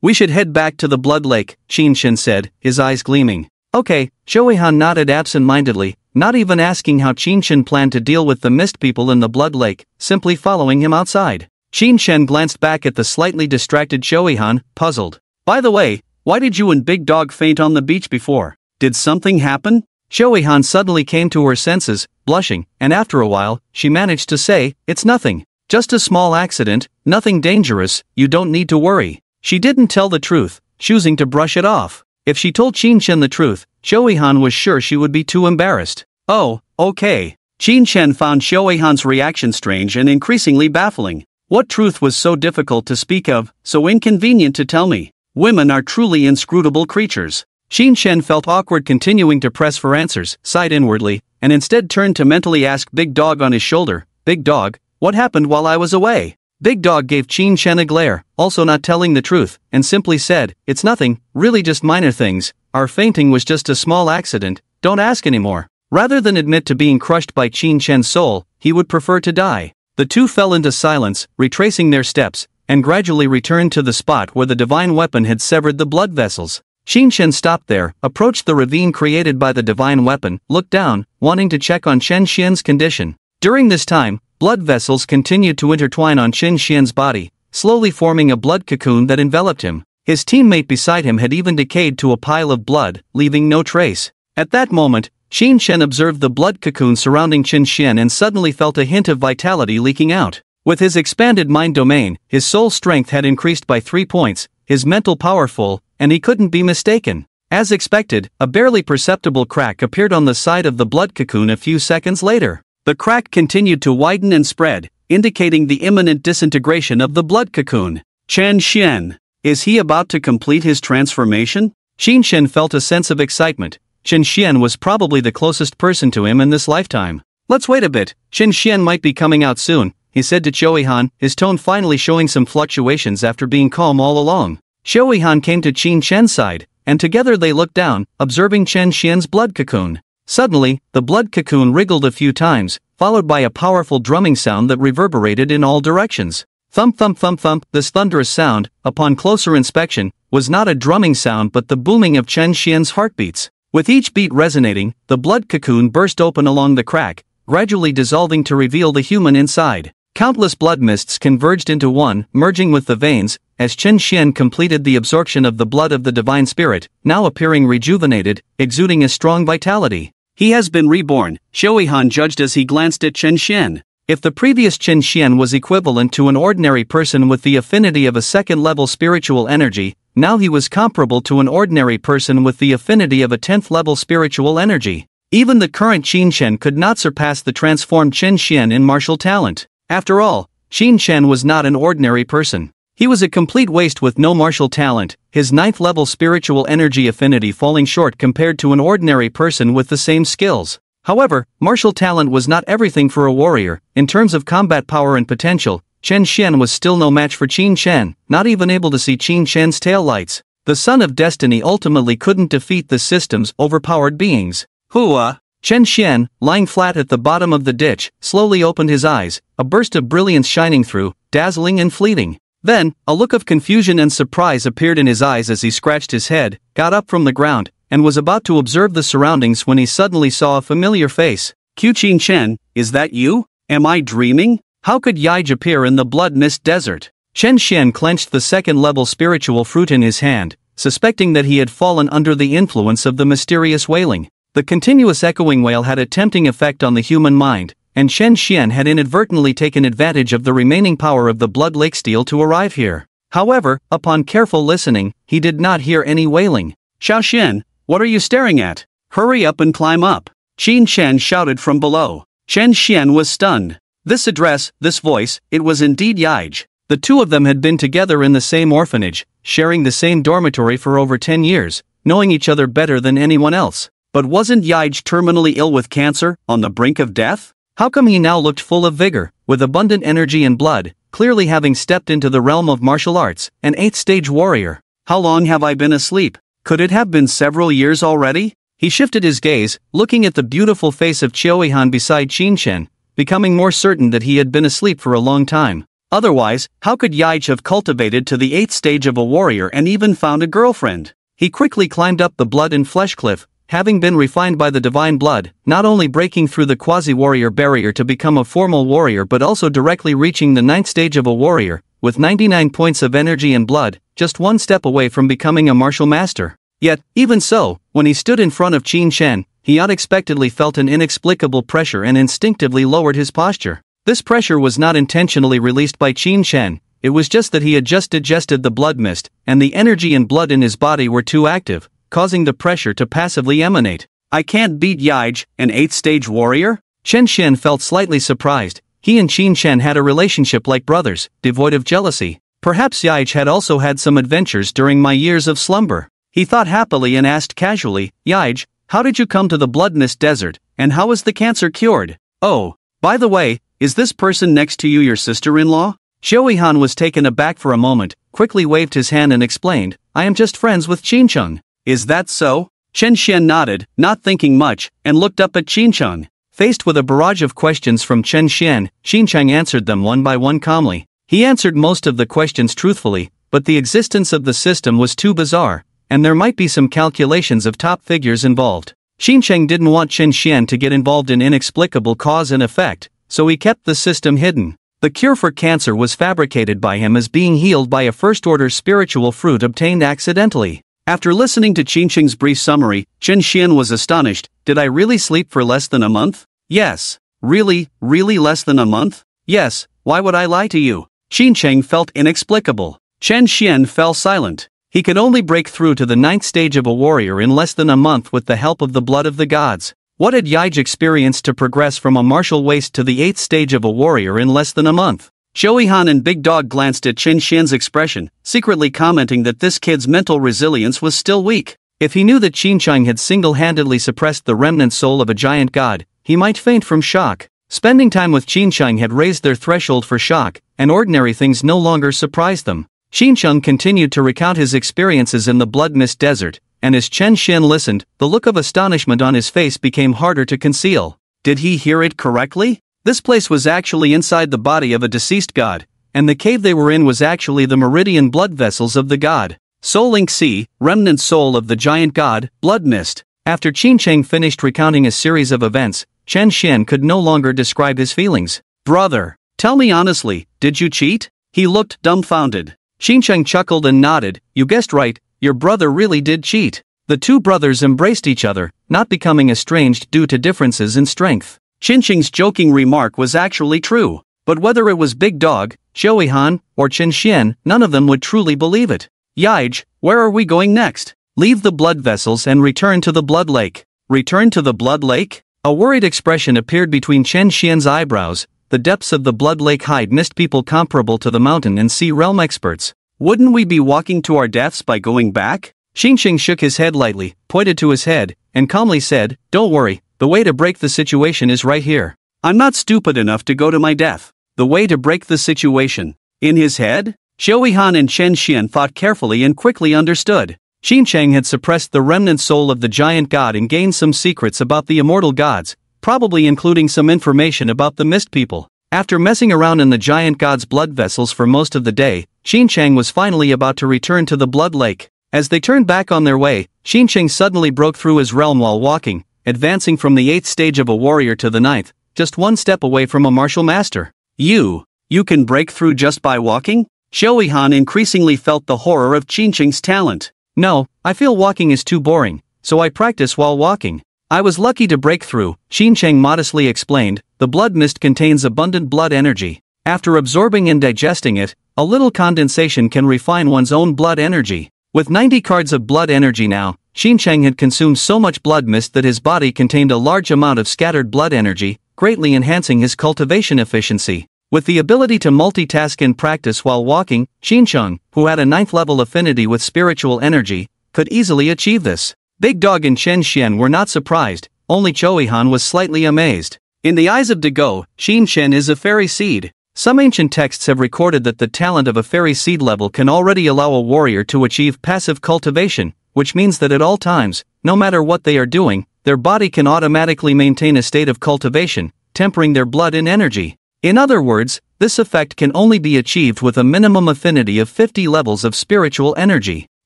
We should head back to the Blood Lake, Qin Shen said, his eyes gleaming. Okay, Choi-han nodded absent-mindedly, not even asking how Qin Shen planned to deal with the mist people in the Blood Lake, simply following him outside. Qin Shen glanced back at the slightly distracted Choi-han, puzzled. By the way, why did you and Big Dog faint on the beach before? Did something happen? Choi-han suddenly came to her senses, blushing, and after a while, she managed to say, it's nothing. Just a small accident, nothing dangerous, you don't need to worry. She didn't tell the truth, choosing to brush it off. If she told Qin Shen the truth, Choi-han was sure she would be too embarrassed. Oh, okay. Qin Shen found Choi-han's reaction strange and increasingly baffling. What truth was so difficult to speak of, so inconvenient to tell me? Women are truly inscrutable creatures. Qin Shen felt awkward continuing to press for answers, sighed inwardly, and instead turned to mentally ask Big Dog on his shoulder, Big Dog, what happened while I was away? Big Dog gave Qin Shen a glare, also not telling the truth, and simply said, it's nothing, really just minor things, our fainting was just a small accident, don't ask anymore. Rather than admit to being crushed by Qin Shen's soul, he would prefer to die. The two fell into silence, retracing their steps, and gradually returned to the spot where the divine weapon had severed the blood vessels. Qin Shen stopped there, approached the ravine created by the divine weapon, looked down, wanting to check on Chen Xian's condition. During this time, blood vessels continued to intertwine on Chen Xian's body, slowly forming a blood cocoon that enveloped him. His teammate beside him had even decayed to a pile of blood, leaving no trace. At that moment, Qin Shen observed the blood cocoon surrounding Chen Xian and suddenly felt a hint of vitality leaking out. With his expanded mind domain, his soul strength had increased by 3 points, his mental power full, and he couldn't be mistaken. As expected, a barely perceptible crack appeared on the side of the blood cocoon a few seconds later. The crack continued to widen and spread, indicating the imminent disintegration of the blood cocoon. Chen Xian, is he about to complete his transformation? Qin Shen felt a sense of excitement. Chen Xian was probably the closest person to him in this lifetime. Let's wait a bit, Chen Xian might be coming out soon, he said to Choi-han, his tone finally showing some fluctuations after being calm all along. Choi-han came to Qin Shen's side, and together they looked down, observing Chen Xian's blood cocoon. Suddenly, the blood cocoon wriggled a few times, followed by a powerful drumming sound that reverberated in all directions. Thump thump thump thump. This thunderous sound, upon closer inspection, was not a drumming sound but the booming of Chen Xian's heartbeats. With each beat resonating, the blood cocoon burst open along the crack, gradually dissolving to reveal the human inside. Countless blood mists converged into one, merging with the veins, as Chen Xian completed the absorption of the blood of the divine spirit, now appearing rejuvenated, exuding a strong vitality. He has been reborn, Choi-han judged as he glanced at Chen Xian. If the previous Chen Xian was equivalent to an ordinary person with the affinity of a second-level spiritual energy, now he was comparable to an ordinary person with the affinity of a 10th-level spiritual energy. Even the current Qin Shen could not surpass the transformed Chen Xian in martial talent. After all, Qin Shen was not an ordinary person. He was a complete waste with no martial talent, his 9th-level spiritual energy affinity falling short compared to an ordinary person with the same skills. However, martial talent was not everything for a warrior. In terms of combat power and potential, Chen Xian was still no match for Qin Shen, not even able to see Qin Shen's tail lights. The Son of Destiny ultimately couldn't defeat the system's overpowered beings. Hua! Chen Xian, lying flat at the bottom of the ditch, slowly opened his eyes, a burst of brilliance shining through, dazzling and fleeting. Then, a look of confusion and surprise appeared in his eyes as he scratched his head, got up from the ground, and was about to observe the surroundings when he suddenly saw a familiar face. Qin Shen, is that you? Am I dreaming? How could Yaij appear in the blood mist desert? Chen Xian clenched the 2nd-level spiritual fruit in his hand, suspecting that he had fallen under the influence of the mysterious wailing. The continuous echoing wail had a tempting effect on the human mind, and Chen Xian had inadvertently taken advantage of the remaining power of the blood lake steel to arrive here. However, upon careful listening, he did not hear any wailing. Xiaoxian, what are you staring at? Hurry up and climb up! Qin Shen shouted from below. Chen Xian was stunned. This address, this voice, it was indeed Yaij. The two of them had been together in the same orphanage, sharing the same dormitory for over 10 years, knowing each other better than anyone else. But wasn't Yaij terminally ill with cancer, on the brink of death? How come he now looked full of vigor, with abundant energy and blood, clearly having stepped into the realm of martial arts, an 8th-stage warrior? How long have I been asleep? Could it have been several years already? He shifted his gaze, looking at the beautiful face of Chioihan beside Qin, becoming more certain that he had been asleep for a long time. Otherwise, how could Yaij have cultivated to the 8th stage of a warrior and even found a girlfriend? He quickly climbed up the blood and flesh cliff, having been refined by the divine blood, not only breaking through the quasi-warrior barrier to become a formal warrior but also directly reaching the 9th stage of a warrior, with 99 points of energy and blood, just one step away from becoming a martial master. Yet, even so, when he stood in front of Qin Shen, he unexpectedly felt an inexplicable pressure and instinctively lowered his posture. This pressure was not intentionally released by Qin Shen, it was just that he had just digested the blood mist, and the energy and blood in his body were too active, causing the pressure to passively emanate. I can't beat Yaij, an 8th-stage warrior? Chen Shen felt slightly surprised. He and Qin Shen had a relationship like brothers, devoid of jealousy. Perhaps Yaij had also had some adventures during my years of slumber. He thought happily and asked casually, Yaij, how did you come to the Blood Mist Desert, and how is the cancer cured? Oh, by the way, is this person next to you your sister-in-law? Chioihan was taken aback for a moment, quickly waved his hand and explained, I am just friends with Qincheng. Is that so? Chen Xian nodded, not thinking much, and looked up at Qincheng. Faced with a barrage of questions from Chen Xian, Qincheng answered them one by one calmly. He answered most of the questions truthfully, but the existence of the system was too bizarre, and there might be some calculations of top figures involved. Qincheng didn't want Chen Xian to get involved in inexplicable cause and effect, so he kept the system hidden. The cure for cancer was fabricated by him as being healed by a first-order spiritual fruit obtained accidentally. After listening to Qincheng's brief summary, Chen Xian was astonished. Did I really sleep for less than a month? Yes. Really less than a month? Yes, why would I lie to you? Qincheng felt inexplicable. Chen Xian fell silent. He could only break through to the 9th stage of a warrior in less than a month with the help of the blood of the gods. What had Yaij experienced to progress from a martial waste to the 8th stage of a warrior in less than a month? Chioihan and Big Dog glanced at Chen Xian's expression, secretly commenting that this kid's mental resilience was still weak. If he knew that Qincheng had single-handedly suppressed the remnant soul of a giant god, he might faint from shock. Spending time with Qincheng had raised their threshold for shock, and ordinary things no longer surprised them. Qincheng continued to recount his experiences in the Blood Mist Desert, and as Chen Xian listened, the look of astonishment on his face became harder to conceal. Did he hear it correctly? This place was actually inside the body of a deceased god, and the cave they were in was actually the meridian blood vessels of the god. Soul Link C, remnant soul of the giant god, Blood Mist. After Qincheng finished recounting a series of events, Chen Xian could no longer describe his feelings. Brother, tell me honestly, did you cheat? He looked dumbfounded. Qincheng chuckled and nodded, you guessed right, your brother really did cheat. The two brothers embraced each other, not becoming estranged due to differences in strength. Qincheng's joking remark was actually true, but whether it was Big Dog, Chioihan, or Chen Xian, none of them would truly believe it. Yaij, where are we going next? Leave the blood vessels and return to the blood lake. Return to the blood lake? A worried expression appeared between Chen Xian's eyebrows. The depths of the blood lake hide mist people comparable to the mountain and sea realm experts. Wouldn't we be walking to our deaths by going back? Qincheng shook his head lightly, pointed to his head, and calmly said, don't worry, the way to break the situation is right here. I'm not stupid enough to go to my death. The way to break the situation. In his head? Chioihan and Chen Xian thought carefully and quickly understood. Qincheng had suppressed the remnant soul of the giant god and gained some secrets about the immortal gods, probably including some information about the mist people. After messing around in the giant god's blood vessels for most of the day, Qincheng was finally about to return to the blood lake. As they turned back on their way, Qincheng suddenly broke through his realm while walking, advancing from the 8th stage of a warrior to the 9th, just one step away from a martial master. You can break through just by walking? Chioihan increasingly felt the horror of Qincheng's talent. No, I feel walking is too boring, so I practice while walking. I was lucky to break through, Qincheng modestly explained. The blood mist contains abundant blood energy. After absorbing and digesting it, a little condensation can refine one's own blood energy. With 90 cards of blood energy now, Qincheng had consumed so much blood mist that his body contained a large amount of scattered blood energy, greatly enhancing his cultivation efficiency. With the ability to multitask and practice while walking, Qincheng, who had a 9th level affinity with spiritual energy, could easily achieve this. Big Dog and Chen Xian were not surprised, only Chouihan was slightly amazed. In the eyes of Dego, Xin Chen is a fairy seed. Some ancient texts have recorded that the talent of a fairy seed level can already allow a warrior to achieve passive cultivation, which means that at all times, no matter what they are doing, their body can automatically maintain a state of cultivation, tempering their blood and energy. In other words, this effect can only be achieved with a minimum affinity of 50 levels of spiritual energy.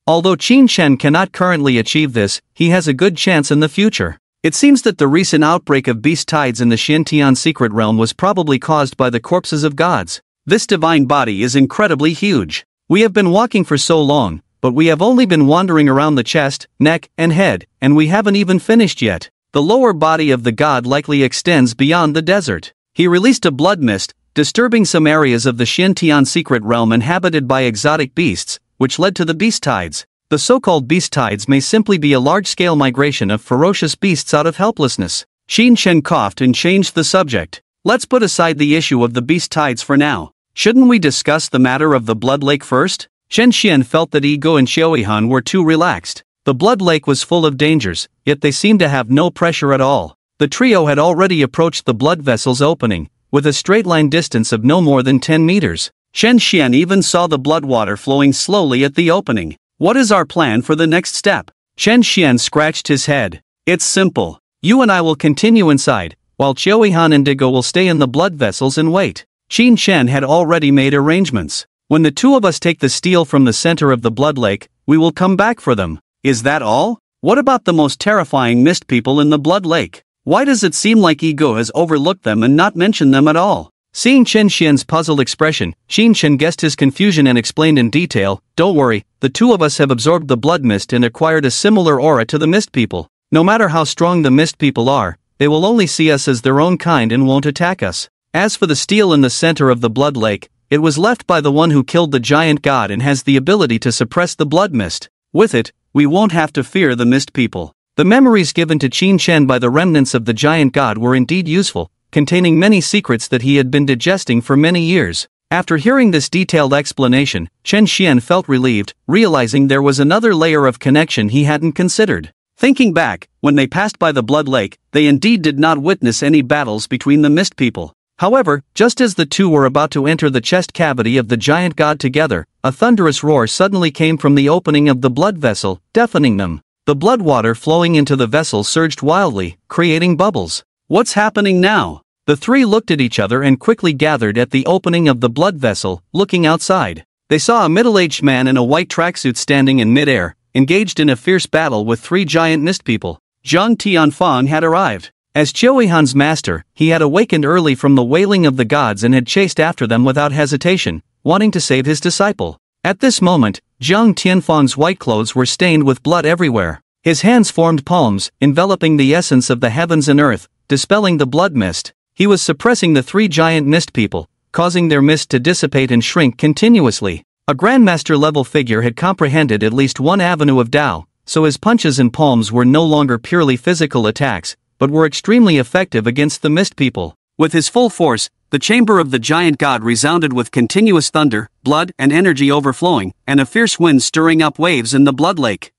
Although Qin Shen cannot currently achieve this, he has a good chance in the future. It seems that the recent outbreak of beast tides in the Xintian secret realm was probably caused by the corpses of gods. This divine body is incredibly huge. We have been walking for so long, but we have only been wandering around the chest, neck, and head, and we haven't even finished yet. The lower body of the god likely extends beyond the desert. He released a blood mist, disturbing some areas of the Xintian secret realm inhabited by exotic beasts, which led to the beast tides. The so-called beast tides may simply be a large-scale migration of ferocious beasts out of helplessness. Xin Shen coughed and changed the subject. Let's put aside the issue of the beast tides for now. Shouldn't we discuss the matter of the blood lake first? Shen Xian felt that Ego and Xiaoihan were too relaxed. The blood lake was full of dangers, yet they seemed to have no pressure at all. The trio had already approached the blood vessel's opening, with a straight-line distance of no more than 10 meters. Shen Xian even saw the blood water flowing slowly at the opening. What is our plan for the next step? Shen Xian scratched his head. It's simple. You and I will continue inside, while Qiuihan and Digo will stay in the blood vessels and wait. Xin Shen had already made arrangements. When the two of us take the steel from the center of the blood lake, we will come back for them. Is that all? What about the most terrifying mist people in the blood lake? Why does it seem like Ego has overlooked them and not mentioned them at all? Seeing Chen Xian's puzzled expression, Xin Shen guessed his confusion and explained in detail, "Don't worry, the two of us have absorbed the blood mist and acquired a similar aura to the mist people. No matter how strong the mist people are, they will only see us as their own kind and won't attack us." As for the steel in the center of the blood lake, it was left by the one who killed the giant god and has the ability to suppress the blood mist. With it, we won't have to fear the mist people. The memories given to Qin Shen by the remnants of the giant god were indeed useful, containing many secrets that he had been digesting for many years. After hearing this detailed explanation, Chen Xian felt relieved, realizing there was another layer of connection he hadn't considered. Thinking back, when they passed by the blood lake, they indeed did not witness any battles between the mist people. However, just as the two were about to enter the chest cavity of the giant god together, a thunderous roar suddenly came from the opening of the blood vessel, deafening them. The blood water flowing into the vessel surged wildly, creating bubbles. What's happening now? The three looked at each other and quickly gathered at the opening of the blood vessel, looking outside. They saw a middle-aged man in a white tracksuit standing in mid-air, engaged in a fierce battle with three giant mist people. Zhang Tianfang had arrived. As Qiuihan's master, he had awakened early from the wailing of the gods and had chased after them without hesitation, wanting to save his disciple. At this moment, Zhang Tianfang's white clothes were stained with blood everywhere. His hands formed palms, enveloping the essence of the heavens and earth, dispelling the blood mist. He was suppressing the three giant mist people, causing their mist to dissipate and shrink continuously. A grandmaster-level figure had comprehended at least one avenue of Tao, so his punches and palms were no longer purely physical attacks, but were extremely effective against the mist people. With his full force, the chamber of the giant god resounded with continuous thunder, blood and energy overflowing, and a fierce wind stirring up waves in the blood lake.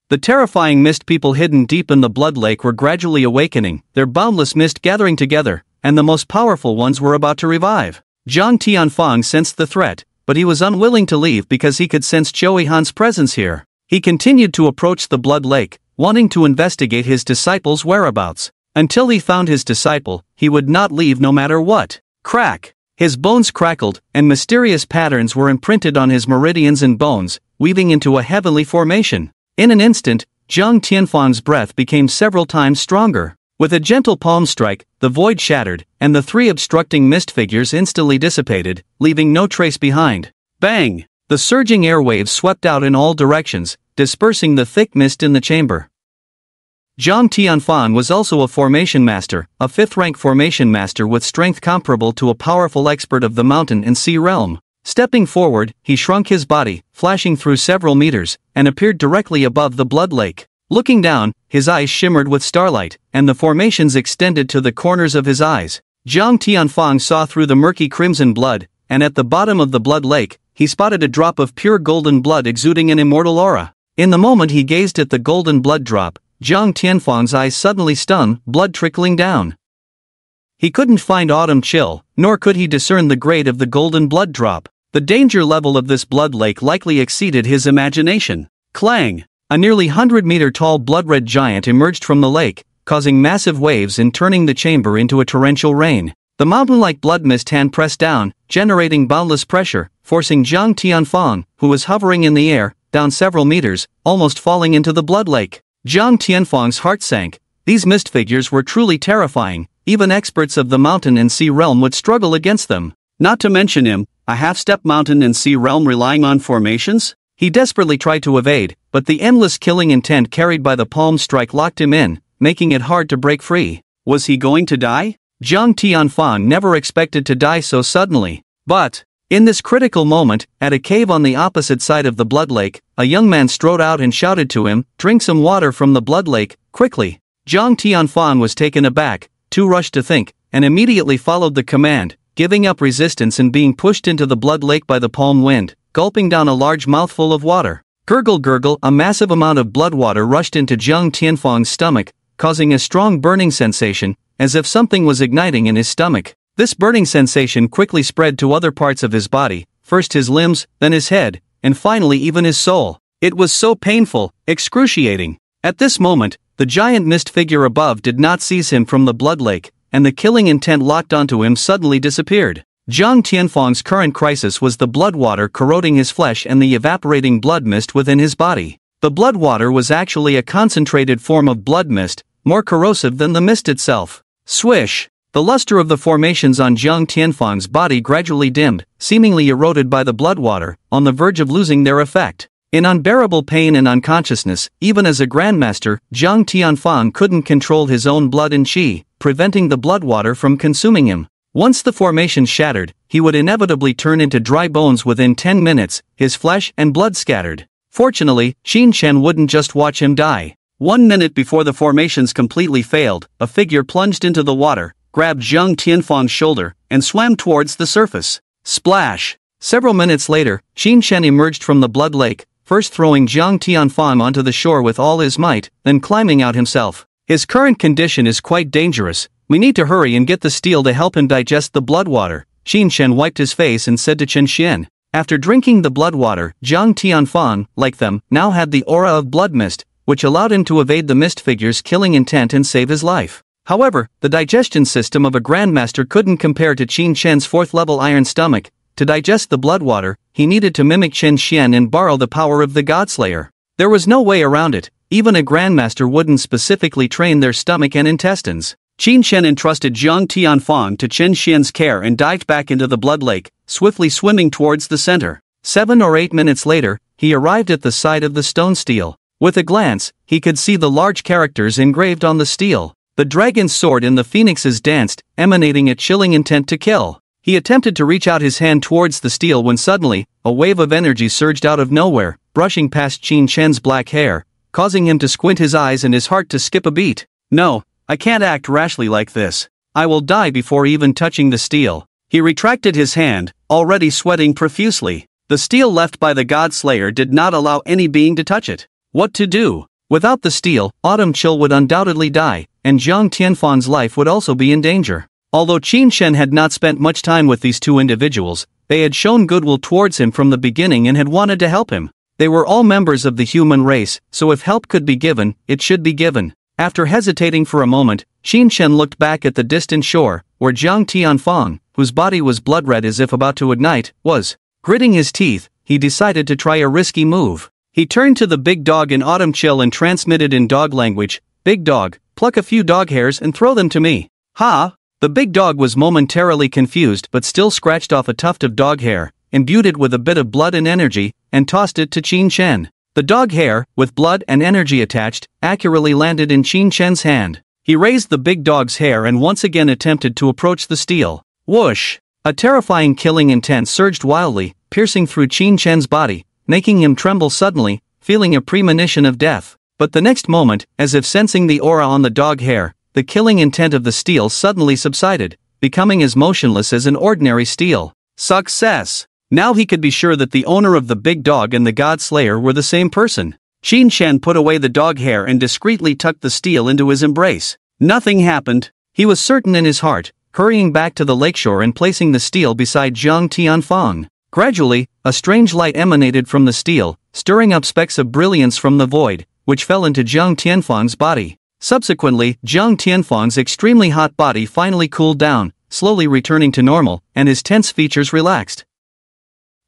The terrifying mist people hidden deep in the blood lake were gradually awakening, their boundless mist gathering together, and the most powerful ones were about to revive. Zhang Tianfang sensed the threat, but he was unwilling to leave because he could sense Qiuihan's presence here. He continued to approach the blood lake, wanting to investigate his disciple's whereabouts. Until he found his disciple, he would not leave no matter what. Crack! His bones crackled, and mysterious patterns were imprinted on his meridians and bones, weaving into a heavenly formation. In an instant, Zhang Tianfang's breath became several times stronger. With a gentle palm strike, the void shattered, and the three obstructing mist figures instantly dissipated, leaving no trace behind. Bang! The surging airwaves swept out in all directions, dispersing the thick mist in the chamber. Zhang Tianfang was also a formation master, a fifth-rank formation master with strength comparable to a powerful expert of the mountain and sea realm. Stepping forward, he shrunk his body, flashing through several meters, and appeared directly above the blood lake. Looking down, his eyes shimmered with starlight, and the formations extended to the corners of his eyes. Zhang Tianfang saw through the murky crimson blood, and at the bottom of the blood lake, he spotted a drop of pure golden blood exuding an immortal aura. In the moment he gazed at the golden blood drop, Jiang Tianfang's eyes suddenly stung, blood trickling down. He couldn't find Autumn Chill, nor could he discern the grade of the golden blood drop. The danger level of this blood lake likely exceeded his imagination. Clang! A nearly 100-meter tall blood-red giant emerged from the lake, causing massive waves and turning the chamber into a torrential rain. The mountain-like blood mist hand pressed down, generating boundless pressure, forcing Jiang Tianfang, who was hovering in the air, down several meters, almost falling into the blood lake. Jiang Tianfang's heart sank. These mist figures were truly terrifying. Even experts of the mountain and sea realm would struggle against them. Not to mention him, a half-step mountain and sea realm relying on formations? He desperately tried to evade, but the endless killing intent carried by the palm strike locked him in, making it hard to break free. Was he going to die? Jiang Tianfang never expected to die so suddenly. But, in this critical moment, at a cave on the opposite side of the blood lake, a young man strode out and shouted to him, "Drink some water from the blood lake, quickly." Jiang Tianfang was taken aback, too rushed to think, and immediately followed the command, giving up resistance and being pushed into the blood lake by the palm wind, gulping down a large mouthful of water. Gurgle gurgle, a massive amount of blood water rushed into Jiang Tianfang's stomach, causing a strong burning sensation, as if something was igniting in his stomach. This burning sensation quickly spread to other parts of his body, first his limbs, then his head, and finally even his soul. It was so painful, excruciating. At this moment, the giant mist figure above did not seize him from the blood lake, and the killing intent locked onto him suddenly disappeared. Jiang Tianfang's current crisis was the blood water corroding his flesh and the evaporating blood mist within his body. The blood water was actually a concentrated form of blood mist, more corrosive than the mist itself. Swish! The luster of the formations on Jiang Tianfang's body gradually dimmed, seemingly eroded by the blood water, on the verge of losing their effect. In unbearable pain and unconsciousness, even as a grandmaster, Jiang Tianfang couldn't control his own blood and qi, preventing the blood water from consuming him. Once the formation shattered, he would inevitably turn into dry bones within 10 minutes, his flesh and blood scattered. Fortunately, Qin Shen wouldn't just watch him die. 1 minute before the formations completely failed, a figure plunged into the water, grabbed Jiang Tianfang's shoulder, and swam towards the surface. Splash! Several minutes later, Qin Shen emerged from the blood lake, first throwing Jiang Tianfang onto the shore with all his might, then climbing out himself. His current condition is quite dangerous. We need to hurry and get the steel to help him digest the blood water. Qin Shen wiped his face and said to Chen Xian. After drinking the blood water, Jiang Tianfang, like them, now had the aura of blood mist, which allowed him to evade the mist figure's killing intent and save his life. However, the digestion system of a grandmaster couldn't compare to Qin Shen's 4th-level iron stomach. To digest the blood water, he needed to mimic Chen Xian and borrow the power of the Godslayer. There was no way around it. Even a grandmaster wouldn't specifically train their stomach and intestines. Qin Shen entrusted Jiang Tianfang to Chen Xian's care and dived back into the blood lake, swiftly swimming towards the center. 7 or 8 minutes later, he arrived at the side of the stone stele. With a glance, he could see the large characters engraved on the stele. The dragon's sword and the phoenixes danced, emanating a chilling intent to kill. He attempted to reach out his hand towards the stele when suddenly, a wave of energy surged out of nowhere, brushing past Qin Shen's black hair, causing him to squint his eyes and his heart to skip a beat. No, I can't act rashly like this. I will die before even touching the stele. He retracted his hand, already sweating profusely. The stele left by the God-Slayer did not allow any being to touch it. What to do? Without the stele, Autumn Chill would undoubtedly die, and Jiang Tianfang's life would also be in danger. Although Qin Shen had not spent much time with these two individuals, they had shown goodwill towards him from the beginning and had wanted to help him. They were all members of the human race, so if help could be given, it should be given. After hesitating for a moment, Qin Shen looked back at the distant shore, where Jiang Tianfang, whose body was blood-red as if about to ignite, was. Gritting his teeth, he decided to try a risky move. He turned to the big dog in Autumn Chill and transmitted in dog language, "Big dog, pluck a few dog hairs and throw them to me." "Ha!" The big dog was momentarily confused but still scratched off a tuft of dog hair, imbued it with a bit of blood and energy, and tossed it to Qin Shen. The dog hair, with blood and energy attached, accurately landed in Qin Shen's hand. He raised the big dog's hair and once again attempted to approach the stele. Whoosh! A terrifying killing intent surged wildly, piercing through Qin Shen's body, making him tremble suddenly, feeling a premonition of death. But the next moment, as if sensing the aura on the dog hair, the killing intent of the stele suddenly subsided, becoming as motionless as an ordinary stele. Success! Now he could be sure that the owner of the big dog and the God Slayer were the same person. Qin Shen put away the dog hair and discreetly tucked the steel into his embrace. Nothing happened, he was certain in his heart, hurrying back to the lakeshore and placing the steel beside Zhang Tianfang. Gradually, a strange light emanated from the steel, stirring up specks of brilliance from the void, which fell into Zhang Tianfang's body. Subsequently, Zhang Tianfang's extremely hot body finally cooled down, slowly returning to normal, and his tense features relaxed.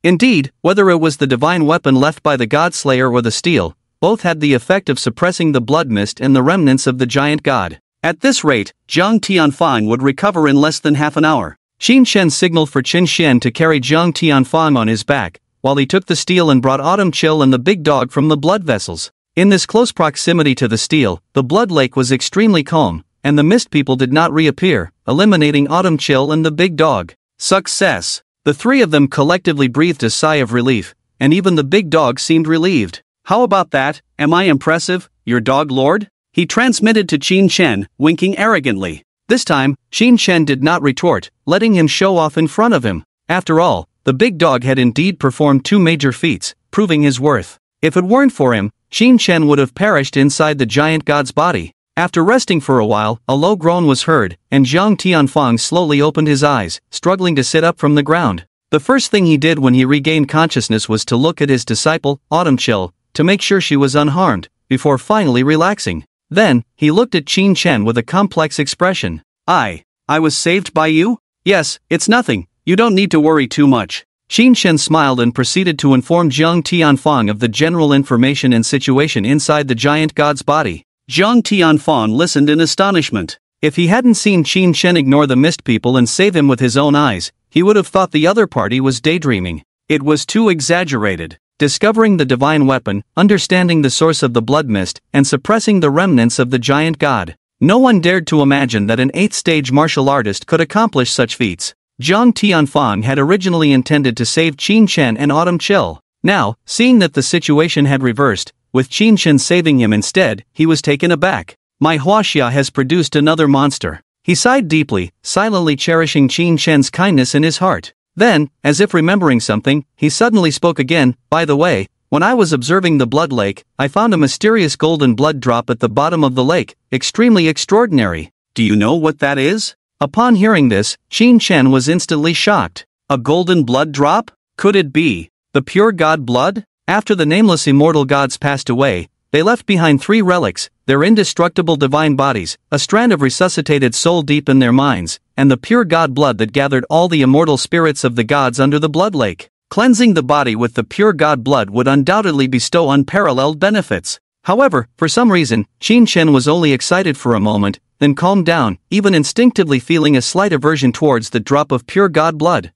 Indeed, whether it was the divine weapon left by the God-slayer or the steel, both had the effect of suppressing the blood mist and the remnants of the giant god. At this rate, Zhang Tianfang would recover in less than half an hour. Qin Shen signaled for Qin Shen to carry Zhang Tianfang on his back, while he took the steel and brought Autumn Chill and the big dog from the blood vessels. In this close proximity to the steel, the blood lake was extremely calm, and the mist people did not reappear, eliminating Autumn Chill and the big dog. Success! The three of them collectively breathed a sigh of relief, and even the big dog seemed relieved. How about that, am I impressive, your dog lord? He transmitted to Qin Shen, winking arrogantly. This time, Qin Shen did not retort, letting him show off in front of him. After all, the big dog had indeed performed two major feats, proving his worth. If it weren't for him, Qin Shen would have perished inside the giant god's body. After resting for a while, a low groan was heard, and Zhang Tianfang slowly opened his eyes, struggling to sit up from the ground. The first thing he did when he regained consciousnness was to look at his disciple, Autumn Chill, to make sure she was unharmed, before finally relaxing. Then, he looked at Qin Shen with a complex expression. I was saved by you? Yes, it's nothing, you don't need to worry too much. Qin Shen smiled and proceeded to inform Zhang Tianfang of the general information and situation inside the giant god's body. Zhang Tianfang listened in astonishment. If he hadn't seen Qin Shen ignore the mist people and save him with his own eyes, he would have thought the other party was daydreaming. It was too exaggerated. Discovering the divine weapon, understanding the source of the blood mist, and suppressing the remnants of the giant god. No one dared to imagine that an 8th-stage martial artist could accomplish such feats. Zhang Tianfang had originally intended to save Qin Shen and Autumn Chill. Now, seeing that the situation had reversed, with Qin Shen saving him instead, he was taken aback. My Huaxia has produced another monster. He sighed deeply, silently cherishing Qin Shen's kindness in his heart. Then, as if remembering something, he suddenly spoke again. By the way, when I was observing the blood lake, I found a mysterious golden blood drop at the bottom of the lake, extremely extraordinary. Do you know what that is? Upon hearing this, Qin Shen was instantly shocked. A golden blood drop? Could it be the pure god blood? After the nameless immortal gods passed away, they left behind 3 relics, their indestructible divine bodies, a strand of resuscitated soul deep in their minds, and the pure god blood that gathered all the immortal spirits of the gods under the blood lake. Cleansing the body with the pure god blood would undoubtedly bestow unparalleled benefits. However, for some reason, Qin Shen was only excited for a moment, then calmed down, even instinctively feeling a slight aversion towards the drop of pure god blood.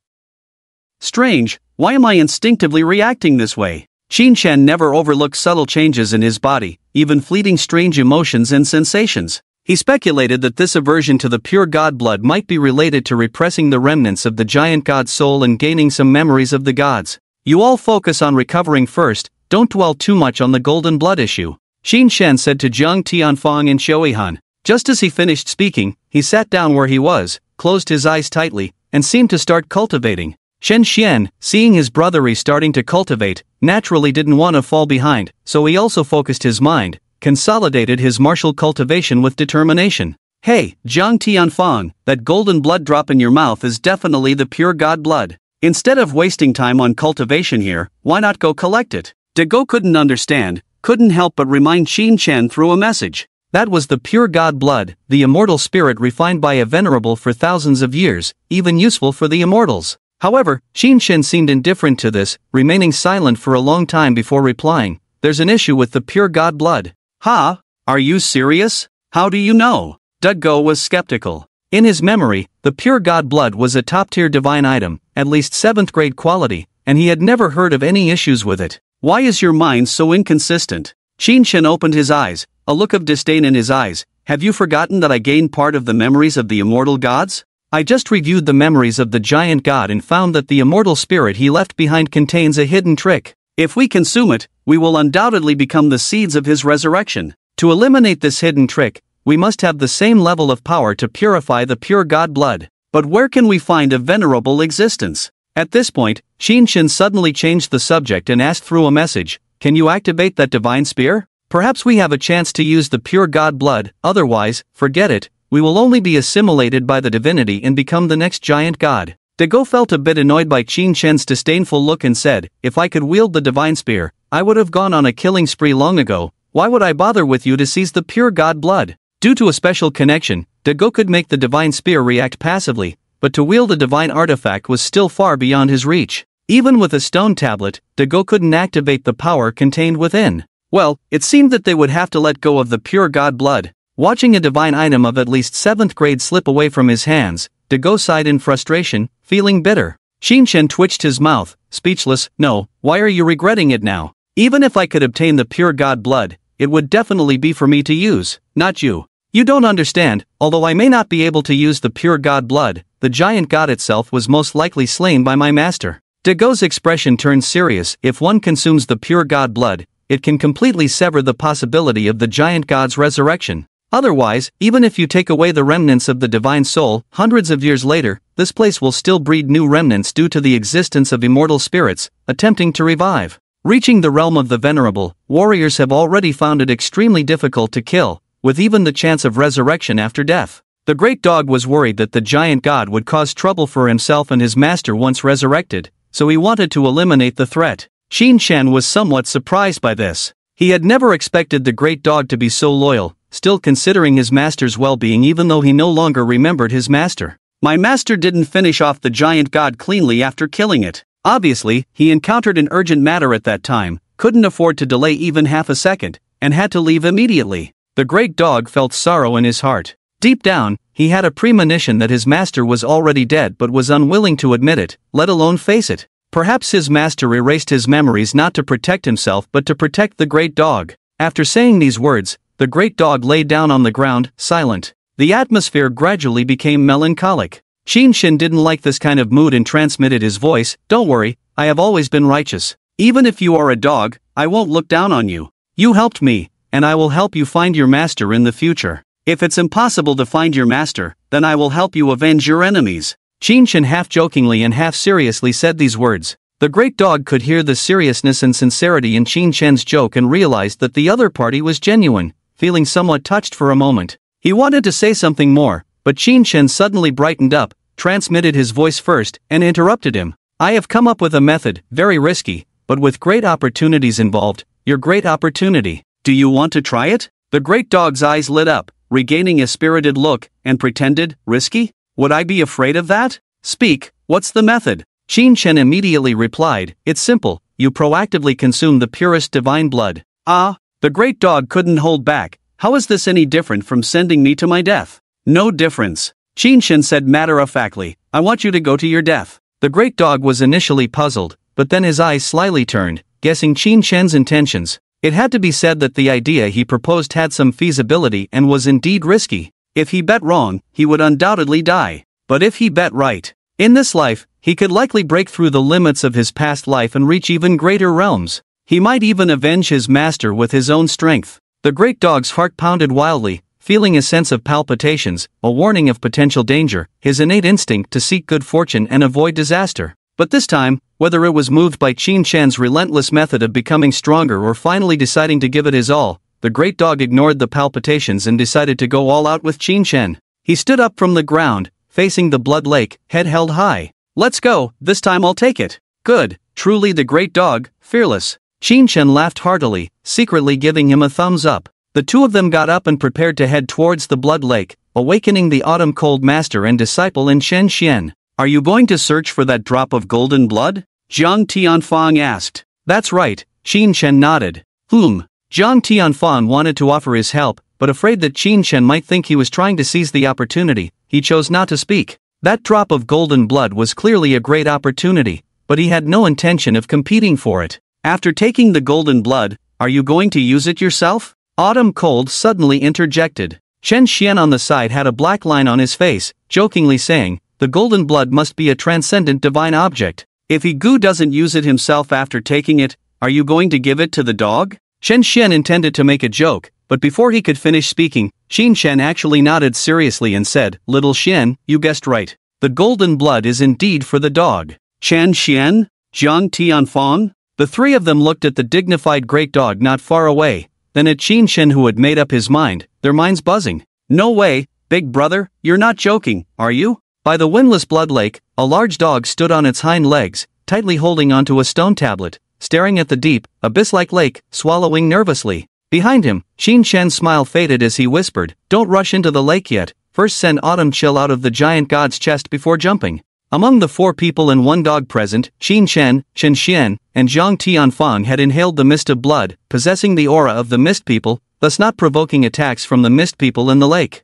Strange, why am I instinctively reacting this way? Qin Shen never overlooked subtle changes in his body, even fleeting strange emotions and sensations. He speculated that this aversion to the pure god blood might be related to repressing the remnants of the giant god's soul and gaining some memories of the gods. You all focus on recovering first, don't dwell too much on the golden blood issue, Qin Shen said to Zhang Tianfang and Xiuihan. Just as he finished speaking, he sat down where he was, closed his eyes tightly, and seemed to start cultivating. Shen Xian, seeing his brother starting to cultivate, naturally didn't want to fall behind, so he also focused his mind, consolidated his martial cultivation with determination. Hey, Zhang Tianfang, that golden blood drop in your mouth is definitely the pure god blood. Instead of wasting time on cultivation here, why not go collect it? De Go couldn't understand, couldn't help but remind Qin Shen through a message. That was the pure god blood, the immortal spirit refined by a venerable for thousands of years, even useful for the immortals. However, Qin Shen seemed indifferent to this, remaining silent for a long time before replying. There's an issue with the pure god blood. Ha? Are you serious? How do you know? De Go was skeptical. In his memory, the pure god blood was a top-tier divine item, at least 7th grade quality, and he had never heard of any issues with it. Why is your mind so inconsistent? Qin Shen opened his eyes, a look of disdain in his eyes. Have you forgotten that I gained part of the memories of the immortal gods? I just reviewed the memories of the giant god and found that the immortal spirit he left behind contains a hidden trick. If we consume it, we will undoubtedly become the seeds of his resurrection. To eliminate this hidden trick, we must have the same level of power to purify the pure god blood. But where can we find a venerable existence? At this point, Qin Shen suddenly changed the subject and asked through a message, can you activate that divine spear? Perhaps we have a chance to use the pure god blood, otherwise, forget it, we will only be assimilated by the divinity and become the next giant god. Dago felt a bit annoyed by Qin Shen's disdainful look and said, if I could wield the divine spear, I would have gone on a killing spree long ago. Why would I bother with you to seize the pure god blood? Due to a special connection, Dago could make the divine spear react passively, but to wield a divine artifact was still far beyond his reach. Even with a stone tablet, Dago couldn't activate the power contained within. Well, it seemed that they would have to let go of the pure god blood. Watching a divine item of at least 7th grade slip away from his hands, Dago sighed in frustration, feeling bitter. Qin Shen twitched his mouth, speechless. No, why are you regretting it now? Even if I could obtain the pure god blood, it would definitely be for me to use, not you. You don't understand, although I may not be able to use the pure god blood, the giant god itself was most likely slain by my master. Dago's expression turned serious. If one consumes the pure god blood, it can completely sever the possibility of the giant god's resurrection. Otherwise, even if you take away the remnants of the divine soul, hundreds of years later, this place will still breed new remnants due to the existence of immortal spirits, attempting to revive. Reaching the realm of the venerable, warriors have already found it extremely difficult to kill, with even the chance of resurrection after death. The great dog was worried that the giant god would cause trouble for himself and his master once resurrected, so he wanted to eliminate the threat. Qin Shen was somewhat surprised by this. He had never expected the great dog to be so loyal, still considering his master's well-being even though he no longer remembered his master. My master didn't finish off the giant god cleanly after killing it. Obviously, he encountered an urgent matter at that time, couldn't afford to delay even half a second, and had to leave immediately. The great dog felt sorrow in his heart. Deep down, he had a premonition that his master was already dead but was unwilling to admit it, let alone face it. Perhaps his master erased his memories not to protect himself but to protect the great dog. After saying these words, the great dog lay down on the ground, silent. The atmosphere gradually became melancholic. Qin Shen didn't like this kind of mood and transmitted his voice, don't worry, I have always been righteous. Even if you are a dog, I won't look down on you. You helped me, and I will help you find your master in the future. If it's impossible to find your master, then I will help you avenge your enemies. Qin Shen half-jokingly and half-seriously said these words. The great dog could hear the seriousness and sincerity in Qin Shen's joke and realized that the other party was genuine. Feeling somewhat touched for a moment, he wanted to say something more, but Qin Shen suddenly brightened up, transmitted his voice first, and interrupted him. I have come up with a method, very risky, but with great opportunities involved. Your great opportunity. Do you want to try it? The great dog's eyes lit up, regaining a spirited look, and pretended, risky? Would I be afraid of that? Speak, what's the method? Qin Shen immediately replied, it's simple, you proactively consume the purest divine blood. Ah? The great dog couldn't hold back. How is this any different from sending me to my death? No difference. Qin Shen said matter-of-factly, I want you to go to your death. The great dog was initially puzzled, but then his eyes slyly turned, guessing Qin Shen's intentions. It had to be said that the idea he proposed had some feasibility and was indeed risky. If he bet wrong, he would undoubtedly die. But if he bet right, in this life, he could likely break through the limits of his past life and reach even greater realms. He might even avenge his master with his own strength. The great dog's heart pounded wildly, feeling a sense of palpitations, a warning of potential danger, his innate instinct to seek good fortune and avoid disaster. But this time, whether it was moved by Qin Shen's relentless method of becoming stronger or finally deciding to give it his all, the great dog ignored the palpitations and decided to go all out with Qin Shen. He stood up from the ground, facing the blood lake, head held high. Let's go, this time I'll take it. Good, truly the great dog, fearless. Qin Shen laughed heartily, secretly giving him a thumbs up. The two of them got up and prepared to head towards the blood lake, awakening the autumn cold master and disciple in Shen Xian. Are you going to search for that drop of golden blood? Zhang Tianfang asked. That's right, Qin Shen nodded. Zhang Tianfang wanted to offer his help, but afraid that Qin Shen might think he was trying to seize the opportunity, he chose not to speak. That drop of golden blood was clearly a great opportunity, but he had no intention of competing for it. After taking the golden blood, are you going to use it yourself? Autumn Cold suddenly interjected. Shen Xian on the side had a black line on his face, jokingly saying, the golden blood must be a transcendent divine object. If Gu doesn't use it himself after taking it, are you going to give it to the dog? Shen Xian intended to make a joke, but before he could finish speaking, Qin Shen actually nodded seriously and said, Little Xian, you guessed right. The golden blood is indeed for the dog. Chen Xian? Zhang Tianfang? The three of them looked at the dignified great dog not far away, then at Qin Shen, who had made up his mind, their minds buzzing. No way, big brother, you're not joking, are you? By the windless blood lake, a large dog stood on its hind legs, tightly holding onto a stone tablet, staring at the deep, abyss-like lake, swallowing nervously. Behind him, Qin Shen's smile faded as he whispered, "Don't rush into the lake yet, first send Autumn Chill out of the giant god's chest before jumping." Among the 4 people and 1 dog present, Qin Shen, Chen Xian, and Zhang Tianfang had inhaled the mist of blood, possessing the aura of the mist people, thus not provoking attacks from the mist people in the lake.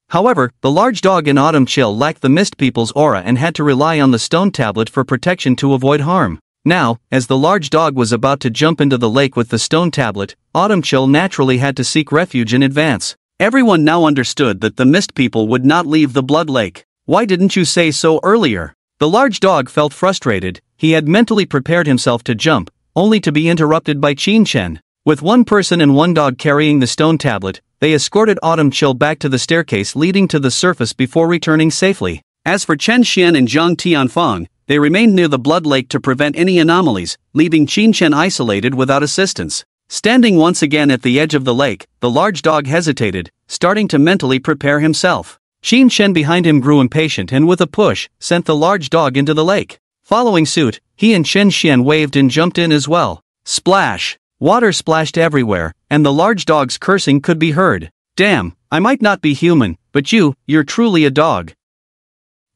However, the large dog in Autumn Chill lacked the mist people's aura and had to rely on the stone tablet for protection to avoid harm. Now, as the large dog was about to jump into the lake with the stone tablet, Autumn Chill naturally had to seek refuge in advance. Everyone now understood that the mist people would not leave the blood lake. Why didn't you say so earlier? The large dog felt frustrated. He had mentally prepared himself to jump, only to be interrupted by Qin Shen. With 1 person and 1 dog carrying the stone tablet, they escorted Autumn Chill back to the staircase leading to the surface before returning safely. As for Chen Xian and Zhang Tianfang, they remained near the blood lake to prevent any anomalies, leaving Qin Shen isolated without assistance. Standing once again at the edge of the lake, the large dog hesitated, starting to mentally prepare himself. Qin Shen behind him grew impatient and with a push, sent the large dog into the lake. Following suit, he and Chen Xian waved and jumped in as well. Splash! Water splashed everywhere, and the large dog's cursing could be heard. Damn, I might not be human, but you're truly a dog.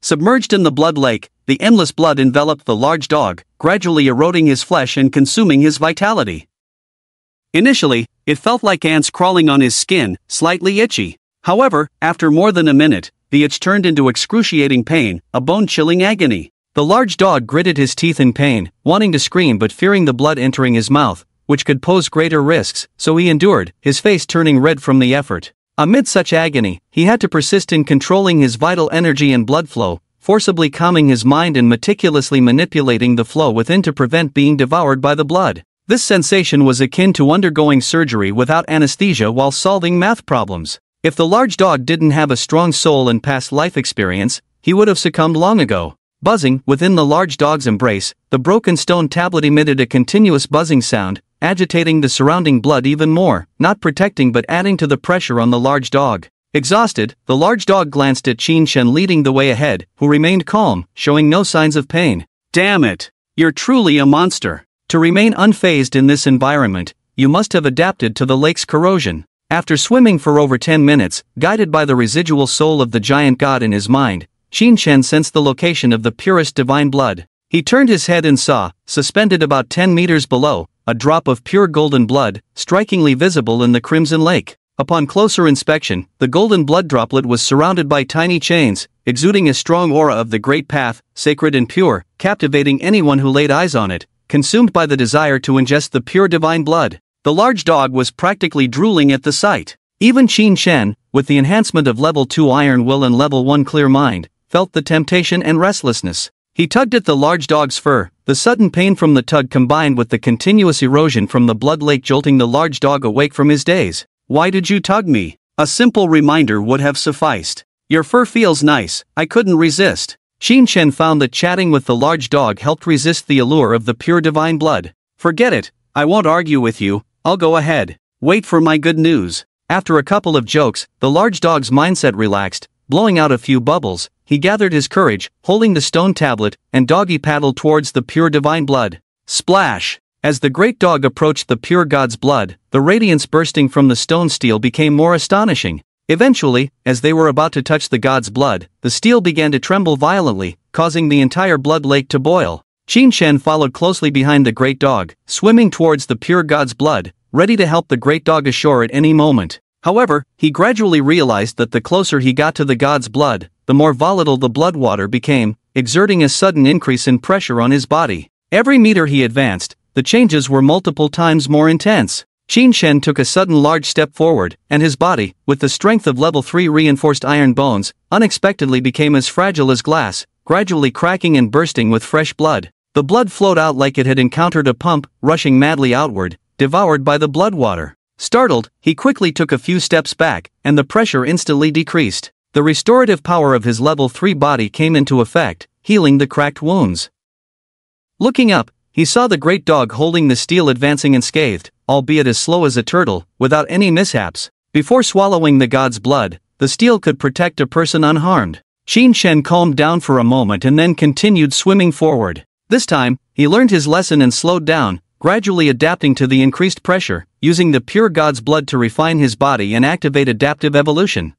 Submerged in the blood lake, the endless blood enveloped the large dog, gradually eroding his flesh and consuming his vitality. Initially, it felt like ants crawling on his skin, slightly itchy. However, after more than a minute, the itch turned into excruciating pain, a bone-chilling agony. The large dog gritted his teeth in pain, wanting to scream but fearing the blood entering his mouth, which could pose greater risks, so he endured, his face turning red from the effort. Amid such agony, he had to persist in controlling his vital energy and blood flow, forcibly calming his mind and meticulously manipulating the flow within to prevent being devoured by the blood. This sensation was akin to undergoing surgery without anesthesia while solving math problems. If the large dog didn't have a strong soul and past life experience, he would have succumbed long ago. Buzzing, within the large dog's embrace, the broken stone tablet emitted a continuous buzzing sound, agitating the surrounding blood even more, not protecting but adding to the pressure on the large dog. Exhausted, the large dog glanced at Qin Shen leading the way ahead, who remained calm, showing no signs of pain. Damn it! You're truly a monster. To remain unfazed in this environment, you must have adapted to the lake's corrosion. After swimming for over 10 minutes, guided by the residual soul of the giant god in his mind, Qin Shen sensed the location of the purest divine blood. He turned his head and saw, suspended about 10 meters below, a drop of pure golden blood, strikingly visible in the crimson lake. Upon closer inspection, the golden blood droplet was surrounded by tiny chains, exuding a strong aura of the great path, sacred and pure, captivating anyone who laid eyes on it, consumed by the desire to ingest the pure divine blood. The large dog was practically drooling at the sight. Even Qin Shen, with the enhancement of level 2 iron will and level 1 clear mind, felt the temptation and restlessness. He tugged at the large dog's fur, the sudden pain from the tug combined with the continuous erosion from the blood lake jolting the large dog awake from his daze. Why did you tug me? A simple reminder would have sufficed. Your fur feels nice, I couldn't resist. Qin Shen found that chatting with the large dog helped resist the allure of the pure divine blood. Forget it, I won't argue with you, I'll go ahead. Wait for my good news. After a couple of jokes, the large dog's mindset relaxed, blowing out a few bubbles. He gathered his courage, holding the stone tablet, and doggy paddled towards the pure divine blood. Splash! As the great dog approached the pure god's blood, the radiance bursting from the stone steel became more astonishing. Eventually, as they were about to touch the god's blood, the steel began to tremble violently, causing the entire blood lake to boil. Qin Shen followed closely behind the great dog, swimming towards the pure god's blood, ready to help the great dog ashore at any moment. However, he gradually realized that the closer he got to the god's blood, the more volatile the blood water became, exerting a sudden increase in pressure on his body. Every meter he advanced, the changes were multiple times more intense. Qin Shen took a sudden large step forward, and his body, with the strength of level 3 reinforced iron bones, unexpectedly became as fragile as glass, gradually cracking and bursting with fresh blood. The blood flowed out like it had encountered a pump, rushing madly outward, devoured by the blood water. Startled, he quickly took a few steps back, and the pressure instantly decreased. The restorative power of his level 3 body came into effect, healing the cracked wounds. Looking up, he saw the great dog holding the steel advancing unscathed, albeit as slow as a turtle, without any mishaps. Before swallowing the god's blood, the steel could protect a person unharmed. Qin Shen calmed down for a moment and then continued swimming forward. This time, he learned his lesson and slowed down, gradually adapting to the increased pressure, using the pure god's blood to refine his body and activate adaptive evolution.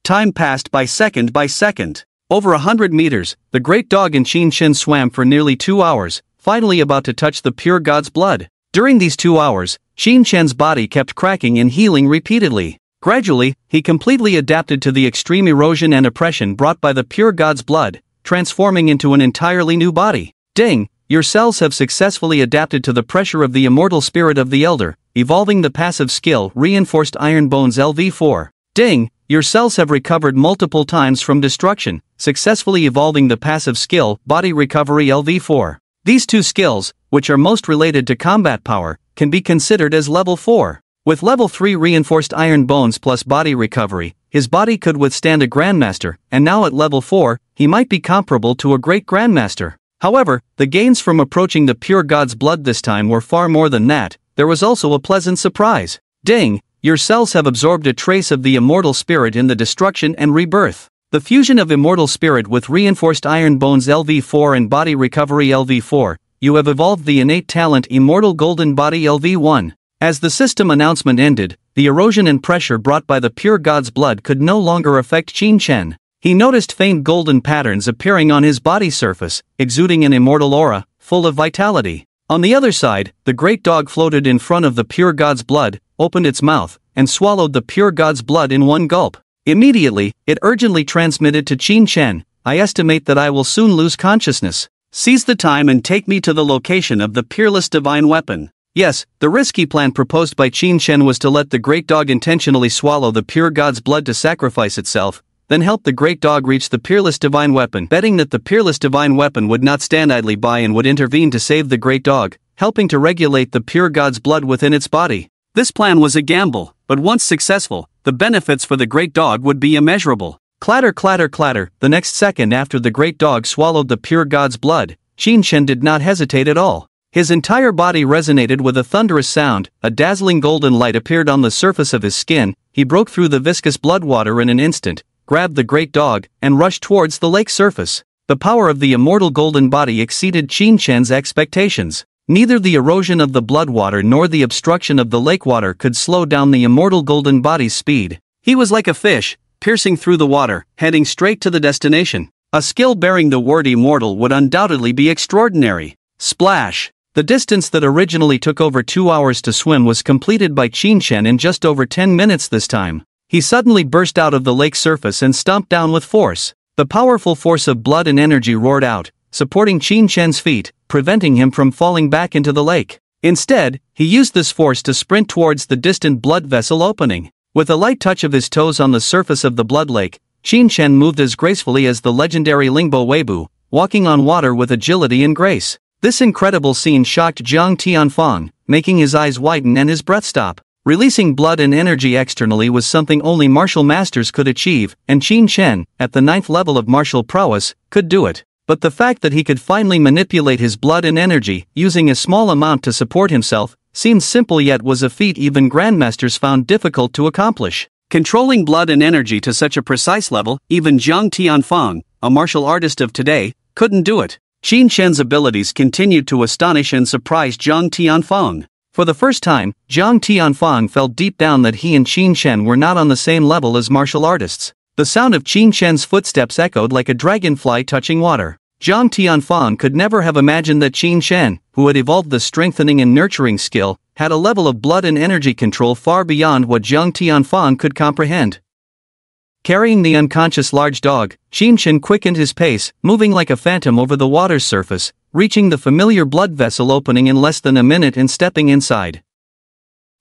Time passed by second. Over 100 meters, the great dog and Qin Shen swam for nearly 2 hours, finally about to touch the pure god's blood. During these 2 hours, Qin Shen's body kept cracking and healing repeatedly. Gradually, he completely adapted to the extreme erosion and oppression brought by the pure god's blood, transforming into an entirely new body. Ding! Your cells have successfully adapted to the pressure of the immortal spirit of the Elder, evolving the passive skill Reinforced Iron Bones LV4. Ding! Your cells have recovered multiple times from destruction, successfully evolving the passive skill Body Recovery LV4. These two skills, which are most related to combat power, can be considered as level 4. With level 3 Reinforced Iron Bones plus Body Recovery, his body could withstand a Grandmaster, and now at level 4, he might be comparable to a Great Grandmaster. However, the gains from approaching the pure god's blood this time were far more than that. There was also a pleasant surprise. Ding! Your cells have absorbed a trace of the immortal spirit in the destruction and rebirth. The fusion of immortal spirit with Reinforced Iron Bones LV4 and Body Recovery LV4, you have evolved the innate talent Immortal Golden Body LV1. As the system announcement ended, the erosion and pressure brought by the pure god's blood could no longer affect Qin Shen. He noticed faint golden patterns appearing on his body surface, exuding an immortal aura, full of vitality. On the other side, the great dog floated in front of the pure god's blood, opened its mouth, and swallowed the pure god's blood in one gulp. Immediately, it urgently transmitted to Qin Shen, "I estimate that I will soon lose consciousness. Seize the time and take me to the location of the peerless divine weapon." Yes, the risky plan proposed by Qin Shen was to let the great dog intentionally swallow the pure god's blood to sacrifice itself, then help the great dog reach the peerless divine weapon, betting that the peerless divine weapon would not stand idly by and would intervene to save the great dog, helping to regulate the pure god's blood within its body. This plan was a gamble, but once successful, the benefits for the great dog would be immeasurable. Clatter, clatter, clatter. The next second after the great dog swallowed the pure god's blood, Qin Shen did not hesitate at all. His entire body resonated with a thunderous sound, a dazzling golden light appeared on the surface of his skin, he broke through the viscous blood water in an instant, grabbed the great dog, and rushed towards the lake surface. The power of the immortal golden body exceeded Qin Shen's expectations. Neither the erosion of the blood water nor the obstruction of the lake water could slow down the immortal golden body's speed. He was like a fish, piercing through the water, heading straight to the destination. A skill bearing the word immortal would undoubtedly be extraordinary. Splash! The distance that originally took over 2 hours to swim was completed by Qin Shen in just over 10 minutes this time. He suddenly burst out of the lake surface and stomped down with force. The powerful force of blood and energy roared out, supporting Qin Shen's feet, preventing him from falling back into the lake. Instead, he used this force to sprint towards the distant blood vessel opening. With a light touch of his toes on the surface of the blood lake, Qin Shen moved as gracefully as the legendary Lingbo Weibo, walking on water with agility and grace. This incredible scene shocked Zhang Tianfang, making his eyes widen and his breath stop. Releasing blood and energy externally was something only martial masters could achieve, and Qin Shen, at the 9th level of martial prowess, could do it. But the fact that he could finally manipulate his blood and energy, using a small amount to support himself, seemed simple yet was a feat even grandmasters found difficult to accomplish. Controlling blood and energy to such a precise level, even Zhang Tianfang, a martial artist of today, couldn't do it. Qin Shen's abilities continued to astonish and surprise Zhang Tianfang. For the first time, Zhang Tianfang felt deep down that he and Qin Shen were not on the same level as martial artists. The sound of Qin Shen's footsteps echoed like a dragonfly touching water. Zhang Tianfang could never have imagined that Qin Shen, who had evolved the strengthening and nurturing skill, had a level of blood and energy control far beyond what Zhang Tianfang could comprehend. Carrying the unconscious large dog, Qin Shen quickened his pace, moving like a phantom over the water's surface, reaching the familiar blood vessel opening in less than a minute and stepping inside.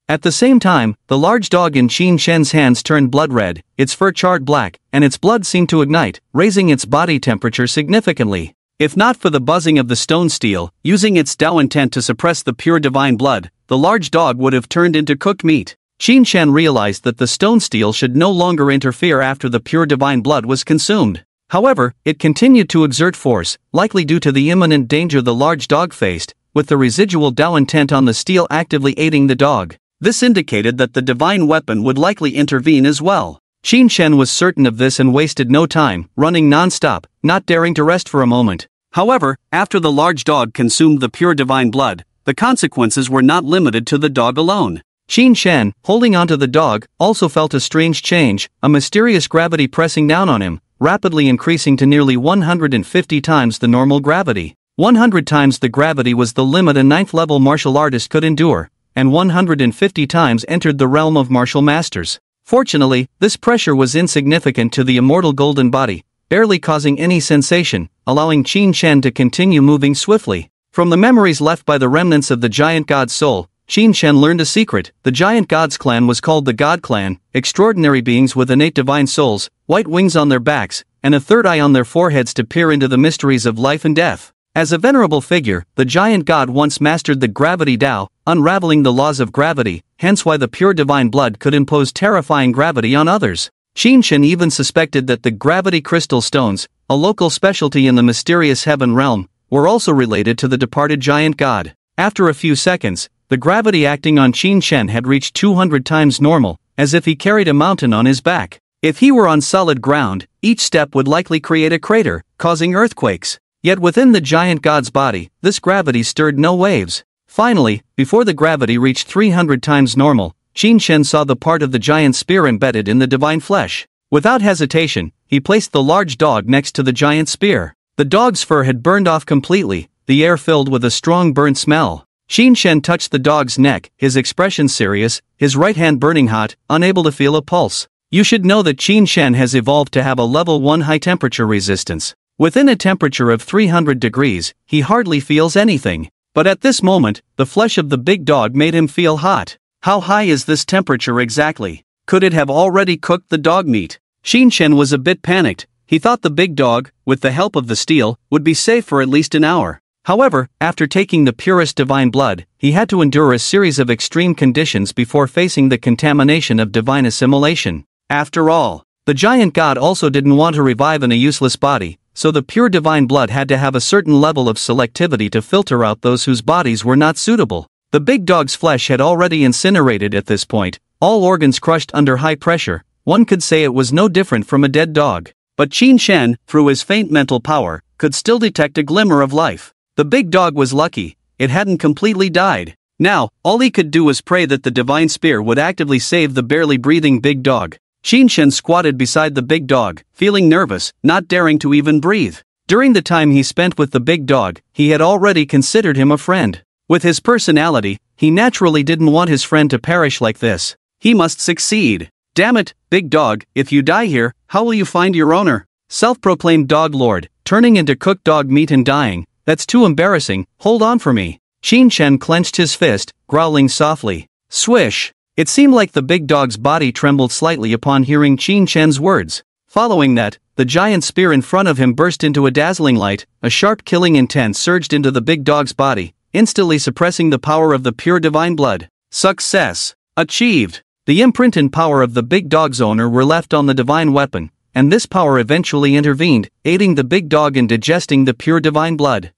At the same time, the large dog in Qin Shen's hands turned blood red, its fur charred black, and its blood seemed to ignite, raising its body temperature significantly. If not for the buzzing of the stone steel, using its Dao intent to suppress the pure divine blood, the large dog would have turned into cooked meat. Qin Shen realized that the stone steel should no longer interfere after the pure divine blood was consumed. However, it continued to exert force, likely due to the imminent danger the large dog faced, with the residual Tao intent on the steel actively aiding the dog. This indicated that the divine weapon would likely intervene as well. Qin Shen was certain of this and wasted no time, running non-stop, not daring to rest for a moment. However, after the large dog consumed the pure divine blood, the consequences were not limited to the dog alone. Qin Shen, holding onto the dog, also felt a strange change, a mysterious gravity pressing down on him, rapidly increasing to nearly 150 times the normal gravity. 100 times the gravity was the limit a 9th-level martial artist could endure, and 150 times entered the realm of martial masters. Fortunately, this pressure was insignificant to the immortal golden body, barely causing any sensation, allowing Qin Shen to continue moving swiftly. From the memories left by the remnants of the giant god's soul, Qin Shen learned a secret. The giant god's clan was called the God Clan, extraordinary beings with innate divine souls, white wings on their backs, and a third eye on their foreheads to peer into the mysteries of life and death. As a venerable figure, the giant god once mastered the gravity Tao, unraveling the laws of gravity, hence why the pure divine blood could impose terrifying gravity on others. Qin Shen even suspected that the gravity crystal stones, a local specialty in the mysterious heaven realm, were also related to the departed giant god. After a few seconds, the gravity acting on Qin Shen had reached 200 times normal, as if he carried a mountain on his back. If he were on solid ground, each step would likely create a crater, causing earthquakes. Yet within the giant god's body, this gravity stirred no waves. Finally, before the gravity reached 300 times normal, Qin Shen saw the part of the giant spear embedded in the divine flesh. Without hesitation, he placed the large dog next to the giant spear. The dog's fur had burned off completely, the air filled with a strong burnt smell. Qin Shen touched the dog's neck, his expression serious, his right hand burning hot, unable to feel a pulse. You should know that Qin Shen has evolved to have a level 1 high temperature resistance. Within a temperature of 300 degrees, he hardly feels anything. But at this moment, the flesh of the big dog made him feel hot. How high is this temperature exactly? Could it have already cooked the dog meat? Qin Shen was a bit panicked. He thought the big dog, with the help of the steel, would be safe for at least an hour. However, after taking the purest divine blood, he had to endure a series of extreme conditions before facing the contamination of divine assimilation. After all, the giant god also didn't want to revive in a useless body, so the pure divine blood had to have a certain level of selectivity to filter out those whose bodies were not suitable. The big dog's flesh had already incinerated at this point, all organs crushed under high pressure. One could say it was no different from a dead dog. But Qin Shen, through his faint mental power, could still detect a glimmer of life. The big dog was lucky, it hadn't completely died. Now, all he could do was pray that the divine spear would actively save the barely breathing big dog. Qin Shen squatted beside the big dog, feeling nervous, not daring to even breathe. During the time he spent with the big dog, he had already considered him a friend. With his personality, he naturally didn't want his friend to perish like this. He must succeed. Damn it, big dog, if you die here, how will you find your owner? Self-proclaimed dog lord, turning into cooked dog meat and dying. That's too embarrassing, hold on for me. Qin Shen clenched his fist, growling softly. Swish! It seemed like the big dog's body trembled slightly upon hearing Qin Shen's words. Following that, the giant spear in front of him burst into a dazzling light, a sharp killing intent surged into the big dog's body, instantly suppressing the power of the pure divine blood. Success! Achieved! The imprint and power of the big dog's owner were left on the divine weapon, and this power eventually intervened, aiding the big dog in digesting the pure divine blood.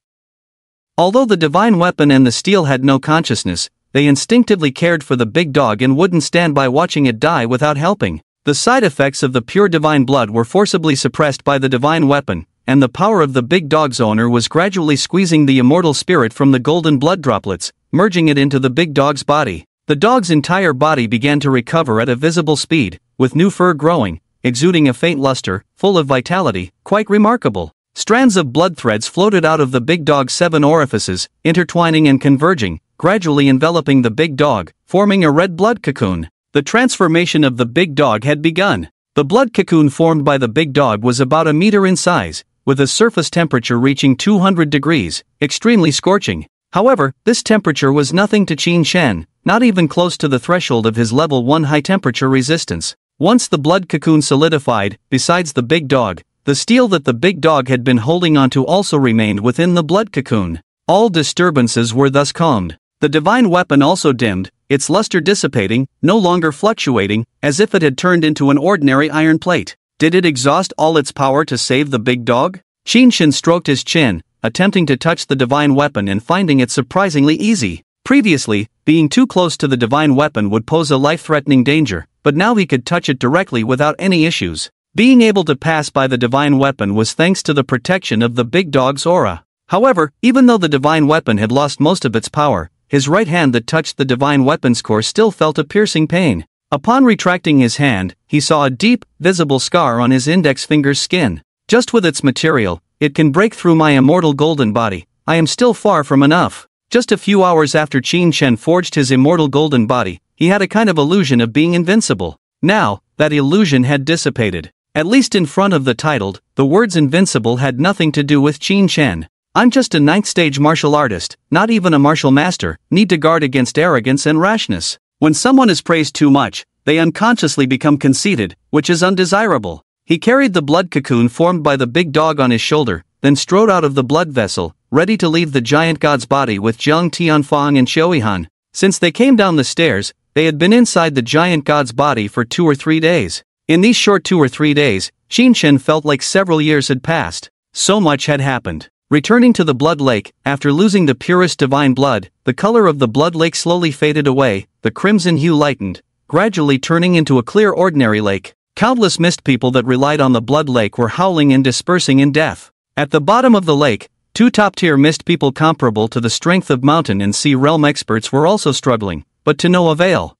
Although the divine weapon and the steel had no consciousness, they instinctively cared for the big dog and wouldn't stand by watching it die without helping. The side effects of the pure divine blood were forcibly suppressed by the divine weapon, and the power of the big dog's owner was gradually squeezing the immortal spirit from the golden blood droplets, merging it into the big dog's body. The dog's entire body began to recover at a visible speed, with new fur growing, exuding a faint luster, full of vitality, quite remarkable. Strands of blood threads floated out of the big dog's 7 orifices, intertwining and converging, gradually enveloping the big dog, forming a red blood cocoon. The transformation of the big dog had begun. The blood cocoon formed by the big dog was about a meter in size, with a surface temperature reaching 200 degrees, extremely scorching. However, this temperature was nothing to Qin Shen, not even close to the threshold of his level 1 high temperature resistance. Once the blood cocoon solidified, besides the big dog, the steel that the big dog had been holding onto also remained within the blood cocoon. All disturbances were thus calmed. The divine weapon also dimmed, its luster dissipating, no longer fluctuating, as if it had turned into an ordinary iron plate. Did it exhaust all its power to save the big dog? Qin Shen stroked his chin, attempting to touch the divine weapon and finding it surprisingly easy. Previously, being too close to the divine weapon would pose a life-threatening danger, but now he could touch it directly without any issues. Being able to pass by the divine weapon was thanks to the protection of the big dog's aura. However, even though the divine weapon had lost most of its power, his right hand that touched the divine weapon's core still felt a piercing pain. Upon retracting his hand, he saw a deep, visible scar on his index finger's skin. Just with its material, it can break through my immortal golden body. I am still far from enough. Just a few hours after Qin Shen forged his immortal golden body, he had a kind of illusion of being invincible. Now, that illusion had dissipated. At least in front of the titled, the words invincible had nothing to do with Qin Shen. I'm just a 9th stage martial artist, not even a martial master, need to guard against arrogance and rashness. When someone is praised too much, they unconsciously become conceited, which is undesirable. He carried the blood cocoon formed by the big dog on his shoulder, then strode out of the blood vessel, ready to leave the giant god's body with Zhang Tianfang and Xiaoyihan. Since they came down the stairs, they had been inside the giant god's body for 2 or 3 days. In these short 2 or 3 days, Qin Shen felt like several years had passed. So much had happened. Returning to the blood lake, after losing the purest divine blood, the color of the blood lake slowly faded away, the crimson hue lightened, gradually turning into a clear ordinary lake. Countless mist people that relied on the blood lake were howling and dispersing in death. At the bottom of the lake, 2 top-tier mist people comparable to the strength of mountain and sea realm experts were also struggling, but to no avail.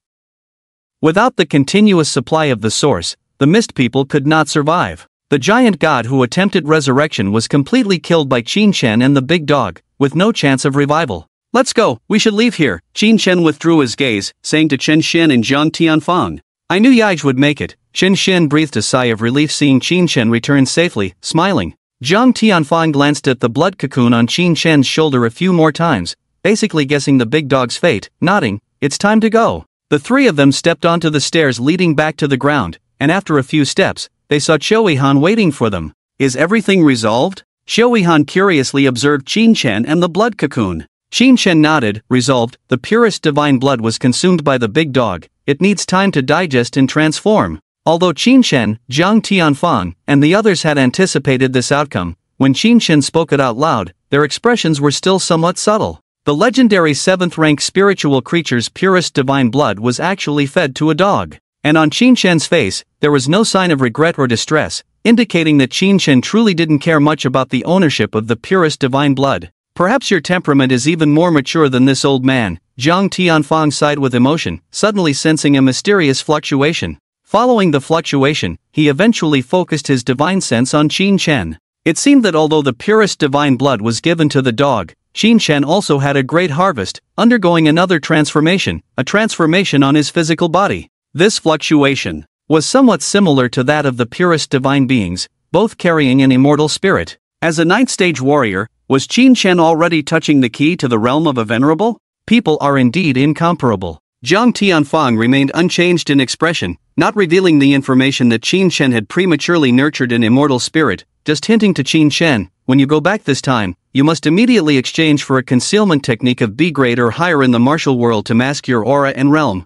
Without the continuous supply of the source, the mist people could not survive. The giant god who attempted resurrection was completely killed by Qin Shen and the big dog, with no chance of revival. Let's go, we should leave here. Qin Shen withdrew his gaze, saying to Chen Shen and Zhang Tianfang. I knew Yaij would make it. Chen Shen breathed a sigh of relief seeing Qin Shen return safely, smiling. Zhang Tianfang glanced at the blood cocoon on Qin Shen's shoulder a few more times, basically guessing the big dog's fate, nodding, it's time to go. The 3 of them stepped onto the stairs leading back to the ground, and after a few steps, they saw Xiaoyihan waiting for them. Is everything resolved? Xiaoyihan curiously observed Qin Shen and the blood cocoon. Qin Shen nodded, resolved, the purest divine blood was consumed by the big dog, it needs time to digest and transform. Although Qin Shen, Zhang Tianfang, and the others had anticipated this outcome, when Qin Shen spoke it out loud, their expressions were still somewhat subtle. The legendary 7th-rank spiritual creature's purest divine blood was actually fed to a dog. And on Qin Shen's face, there was no sign of regret or distress, indicating that Qin Shen truly didn't care much about the ownership of the purest divine blood. Perhaps your temperament is even more mature than this old man, Zhang Tianfang sighed with emotion, suddenly sensing a mysterious fluctuation. Following the fluctuation, he eventually focused his divine sense on Qin Shen. It seemed that although the purest divine blood was given to the dog, Qin Shen also had a great harvest, undergoing another transformation, a transformation on his physical body. This fluctuation was somewhat similar to that of the purest divine beings, both carrying an immortal spirit. As a 9th stage warrior, was Qin Shen already touching the key to the realm of a venerable? People are indeed incomparable. Zhang Tianfang remained unchanged in expression, not revealing the information that Qin Shen had prematurely nurtured an immortal spirit, just hinting to Qin Shen, when you go back this time, you must immediately exchange for a concealment technique of B grade or higher in the martial world to mask your aura and realm.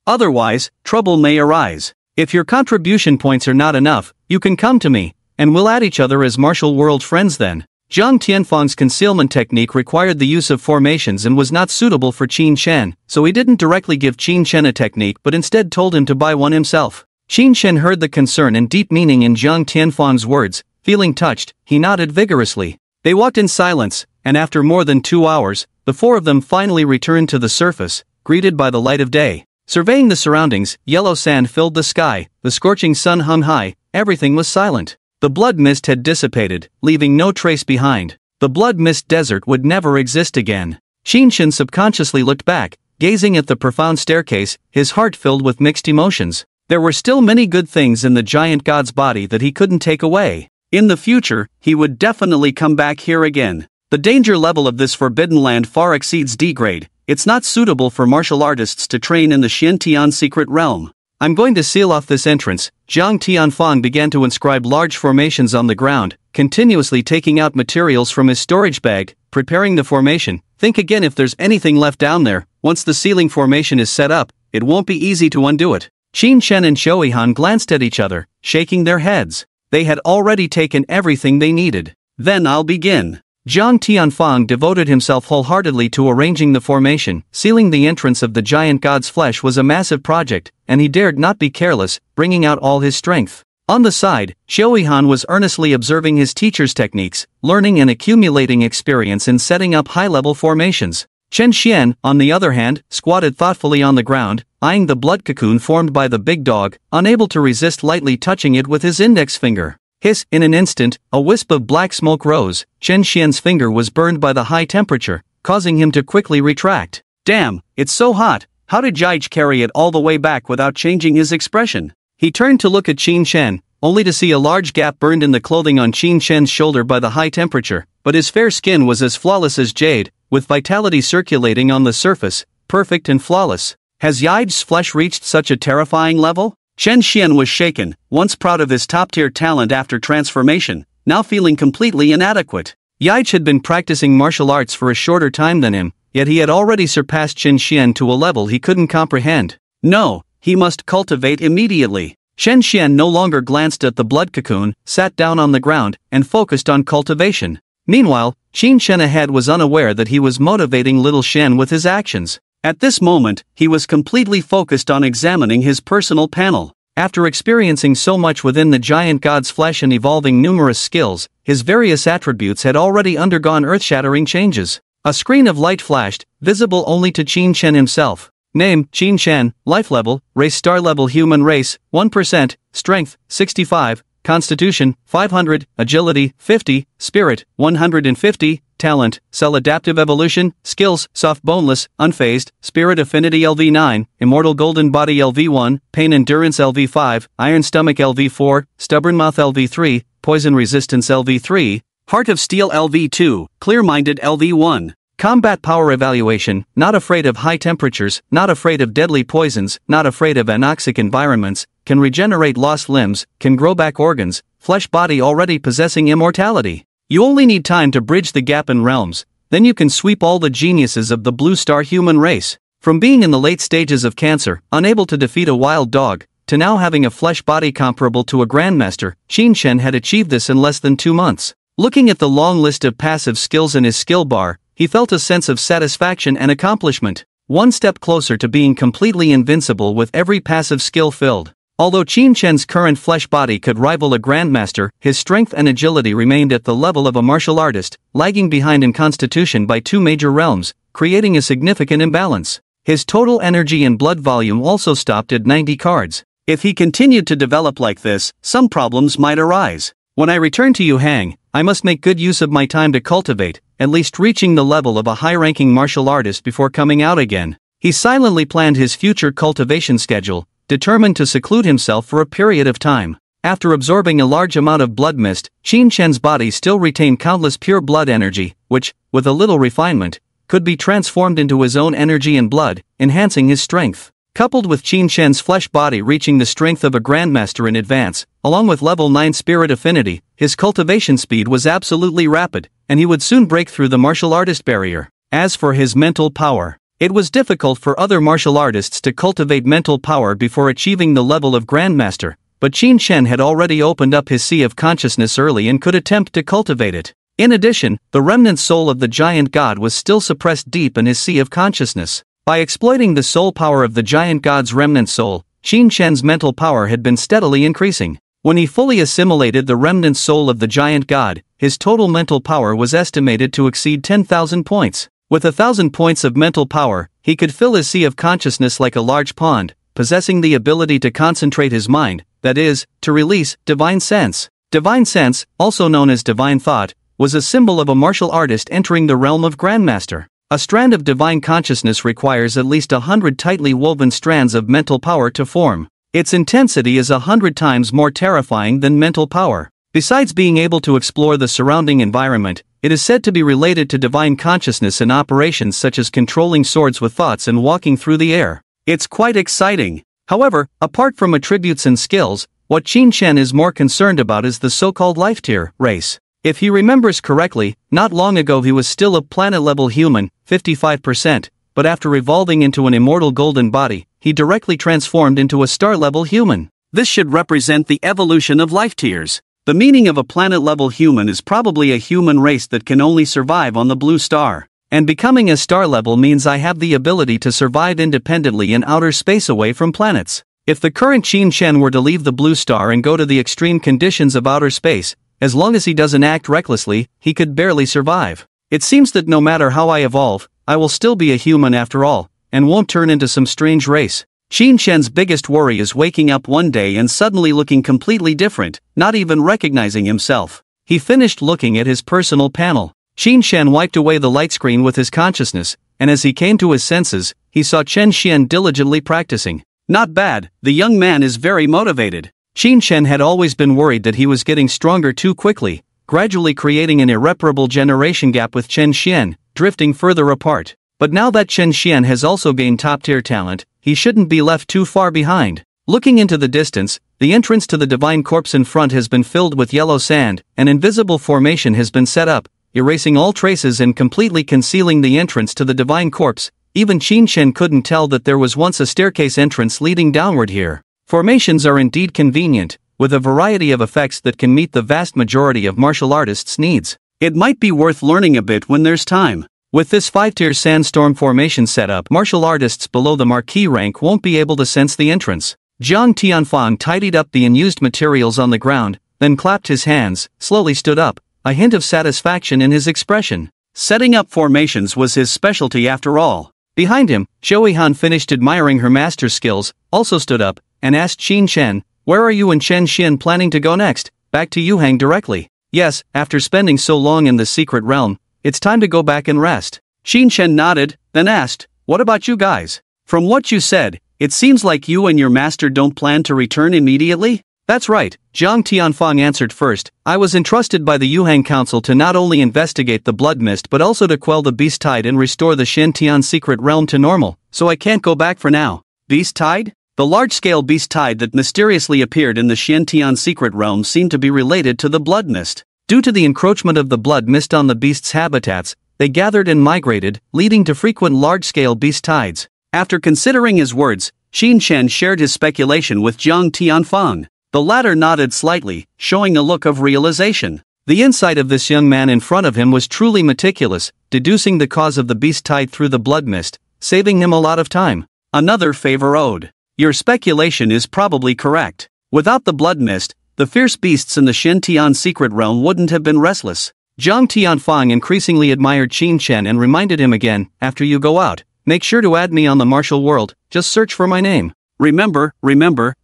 Otherwise, trouble may arise. If your contribution points are not enough, you can come to me, and we'll add each other as martial world friends then. Zhang Tianfang's concealment technique required the use of formations and was not suitable for Qin Shen, so he didn't directly give Qin Shen a technique but instead told him to buy one himself. Qin Shen heard the concern and deep meaning in Zhang Tianfang's words. Feeling touched, he nodded vigorously. They walked in silence, and after more than 2 hours, the 4 of them finally returned to the surface, greeted by the light of day. Surveying the surroundings, yellow sand filled the sky, the scorching sun hung high, everything was silent. The blood mist had dissipated, leaving no trace behind. The blood mist desert would never exist again. Qin Shen subconsciously looked back, gazing at the profound staircase, his heart filled with mixed emotions. There were still many good things in the giant god's body that he couldn't take away. In the future, he would definitely come back here again. The danger level of this forbidden land far exceeds D grade. It's not suitable for martial artists to train in the Xiantian secret realm. I'm going to seal off this entrance. Zhang Tianfang began to inscribe large formations on the ground, continuously taking out materials from his storage bag, preparing the formation. Think again if there's anything left down there. Once the sealing formation is set up, it won't be easy to undo it. Qin Shen and Shoeihan glanced at each other, shaking their heads. They had already taken everything they needed. Then I'll begin. Zhang Tianfang devoted himself wholeheartedly to arranging the formation. Sealing the entrance of the giant god's flesh was a massive project, and he dared not be careless, bringing out all his strength. On the side, Shoeihan was earnestly observing his teacher's techniques, learning and accumulating experience in setting up high-level formations. Chen Xian, on the other hand, squatted thoughtfully on the ground, eyeing the blood cocoon formed by the big dog, unable to resist lightly touching it with his index finger. Hiss! In an instant, a wisp of black smoke rose. Chen Xian's finger was burned by the high temperature, causing him to quickly retract. Damn, it's so hot. How did Jaij carry it all the way back without changing his expression? He turned to look at Qin Shen, only to see a large gap burned in the clothing on Qin Shen's shoulder by the high temperature, but his fair skin was as flawless as jade, with vitality circulating on the surface, perfect and flawless. Has Yaij's flesh reached such a terrifying level? Chen Xian was shaken, once proud of his top-tier talent after transformation, now feeling completely inadequate. Yaij had been practicing martial arts for a shorter time than him, yet he had already surpassed Chen Xian to a level he couldn't comprehend. No, he must cultivate immediately. Chen Xian no longer glanced at the blood cocoon, sat down on the ground, and focused on cultivation. Meanwhile, Qin Shen ahead was unaware that he was motivating little Shen with his actions. At this moment, he was completely focused on examining his personal panel. After experiencing so much within the giant god's flesh and evolving numerous skills, his various attributes had already undergone earth-shattering changes. A screen of light flashed, visible only to Qin Shen himself. Name, Qin Shen, life level, race star level human race, 1%, strength, 65, constitution, 500, agility, 50, spirit, 150, talent, cell adaptive evolution, skills, soft boneless, unfazed, spirit affinity LV9, immortal golden body LV1, pain endurance LV5, iron stomach LV4, stubborn mouth LV3, poison resistance LV3, heart of steel LV2, clear-minded LV1. Combat power evaluation, not afraid of high temperatures, not afraid of deadly poisons, not afraid of anoxic environments, can regenerate lost limbs, can grow back organs, flesh body already possessing immortality. You only need time to bridge the gap in realms, then you can sweep all the geniuses of the blue star human race. From being in the late stages of cancer, unable to defeat a wild dog, to now having a flesh body comparable to a grandmaster, Qin Shen had achieved this in less than 2 months. Looking at the long list of passive skills in his skill bar, he felt a sense of satisfaction and accomplishment, one step closer to being completely invincible with every passive skill filled. Although Qin Shen's current flesh body could rival a grandmaster, his strength and agility remained at the level of a martial artist, lagging behind in constitution by 2 major realms, creating a significant imbalance. His total energy and blood volume also stopped at 90 cards. If he continued to develop like this, some problems might arise. When I return to Yuhang, I must make good use of my time to cultivate, at least reaching the level of a high-ranking martial artist before coming out again. He silently planned his future cultivation schedule, determined to seclude himself for a period of time. After absorbing a large amount of blood mist, Qin Shen's body still retained countless pure blood energy, which, with a little refinement, could be transformed into his own energy and blood, enhancing his strength. Coupled with Qin Shen's flesh body reaching the strength of a grandmaster in advance, along with level 9 spirit affinity, his cultivation speed was absolutely rapid, and he would soon break through the martial artist barrier. As for his mental power, it was difficult for other martial artists to cultivate mental power before achieving the level of grandmaster, but Qin Shen had already opened up his sea of consciousness early and could attempt to cultivate it. In addition, the remnant soul of the giant god was still suppressed deep in his sea of consciousness. By exploiting the soul power of the giant god's remnant soul, Qin Shen's mental power had been steadily increasing. When he fully assimilated the remnant soul of the giant god, his total mental power was estimated to exceed 10,000 points. With 1,000 points of mental power, he could fill his sea of consciousness like a large pond, possessing the ability to concentrate his mind, that is, to release divine sense. Divine sense, also known as divine thought, was a symbol of a martial artist entering the realm of grandmaster. A strand of divine consciousness requires at least 100 tightly woven strands of mental power to form. Its intensity is 100 times more terrifying than mental power. Besides being able to explore the surrounding environment, it is said to be related to divine consciousness in operations such as controlling swords with thoughts and walking through the air. It's quite exciting. However, apart from attributes and skills, what Qin Shen is more concerned about is the so-called life tier race. If he remembers correctly, not long ago he was still a planet-level human, 55%, but after evolving into an immortal golden body, he directly transformed into a star-level human. This should represent the evolution of life tiers. The meaning of a planet-level human is probably a human race that can only survive on the blue star. And becoming a star level means I have the ability to survive independently in outer space away from planets. If the current Qin Shen were to leave the blue star and go to the extreme conditions of outer space, as long as he doesn't act recklessly, he could barely survive. It seems that no matter how I evolve, I will still be a human after all, and won't turn into some strange race. Qin Shen's biggest worry is waking up one day and suddenly looking completely different, not even recognizing himself. He finished looking at his personal panel. Qin Shen wiped away the light screen with his consciousness, and as he came to his senses, he saw Chen Xian diligently practicing. Not bad, the young man is very motivated. Qin Shen had always been worried that he was getting stronger too quickly, gradually creating an irreparable generation gap with Chen Xian, drifting further apart. But now that Chen Xian has also gained top-tier talent, he shouldn't be left too far behind. Looking into the distance, the entrance to the divine corpse in front has been filled with yellow sand, an invisible formation has been set up, erasing all traces and completely concealing the entrance to the divine corpse. Even Qin Shen couldn't tell that there was once a staircase entrance leading downward here. Formations are indeed convenient, with a variety of effects that can meet the vast majority of martial artists' needs. It might be worth learning a bit when there's time. With this 5-tier sandstorm formation setup, martial artists below the marquee rank won't be able to sense the entrance. Zhang Tianfang tidied up the unused materials on the ground, then clapped his hands, slowly stood up, a hint of satisfaction in his expression. Setting up formations was his specialty after all. Behind him, Zhou Han finished admiring her master's skills, also stood up, and asked Qin Shen, "Where are you and Chen Xian planning to go next?" "Back to Yuhang directly." "Yes, after spending so long in the secret realm, it's time to go back and rest." Qin Shen nodded, then asked, "What about you guys? From what you said, it seems like you and your master don't plan to return immediately?" "That's right," Zhang Tianfang answered first. "I was entrusted by the Yuhang Council to not only investigate the blood mist but also to quell the beast tide and restore the Shen-Tian secret realm to normal, so I can't go back for now." Beast tide? The large-scale beast tide that mysteriously appeared in the Shen-Tian secret realm seemed to be related to the blood mist. Due to the encroachment of the blood mist on the beasts' habitats, they gathered and migrated, leading to frequent large-scale beast tides. After considering his words, Qin Shen shared his speculation with Zhang Tianfang. The latter nodded slightly, showing a look of realization. The insight of this young man in front of him was truly meticulous, deducing the cause of the beast tide through the blood mist, saving him a lot of time. Another favor owed. Your speculation is probably correct. Without the blood mist, the fierce beasts in the Shen-Tian secret realm wouldn't have been restless. Zhang Tianfang increasingly admired Qin Shen and reminded him again, "After you go out, make sure to add me on the martial world, just search for my name. Remember,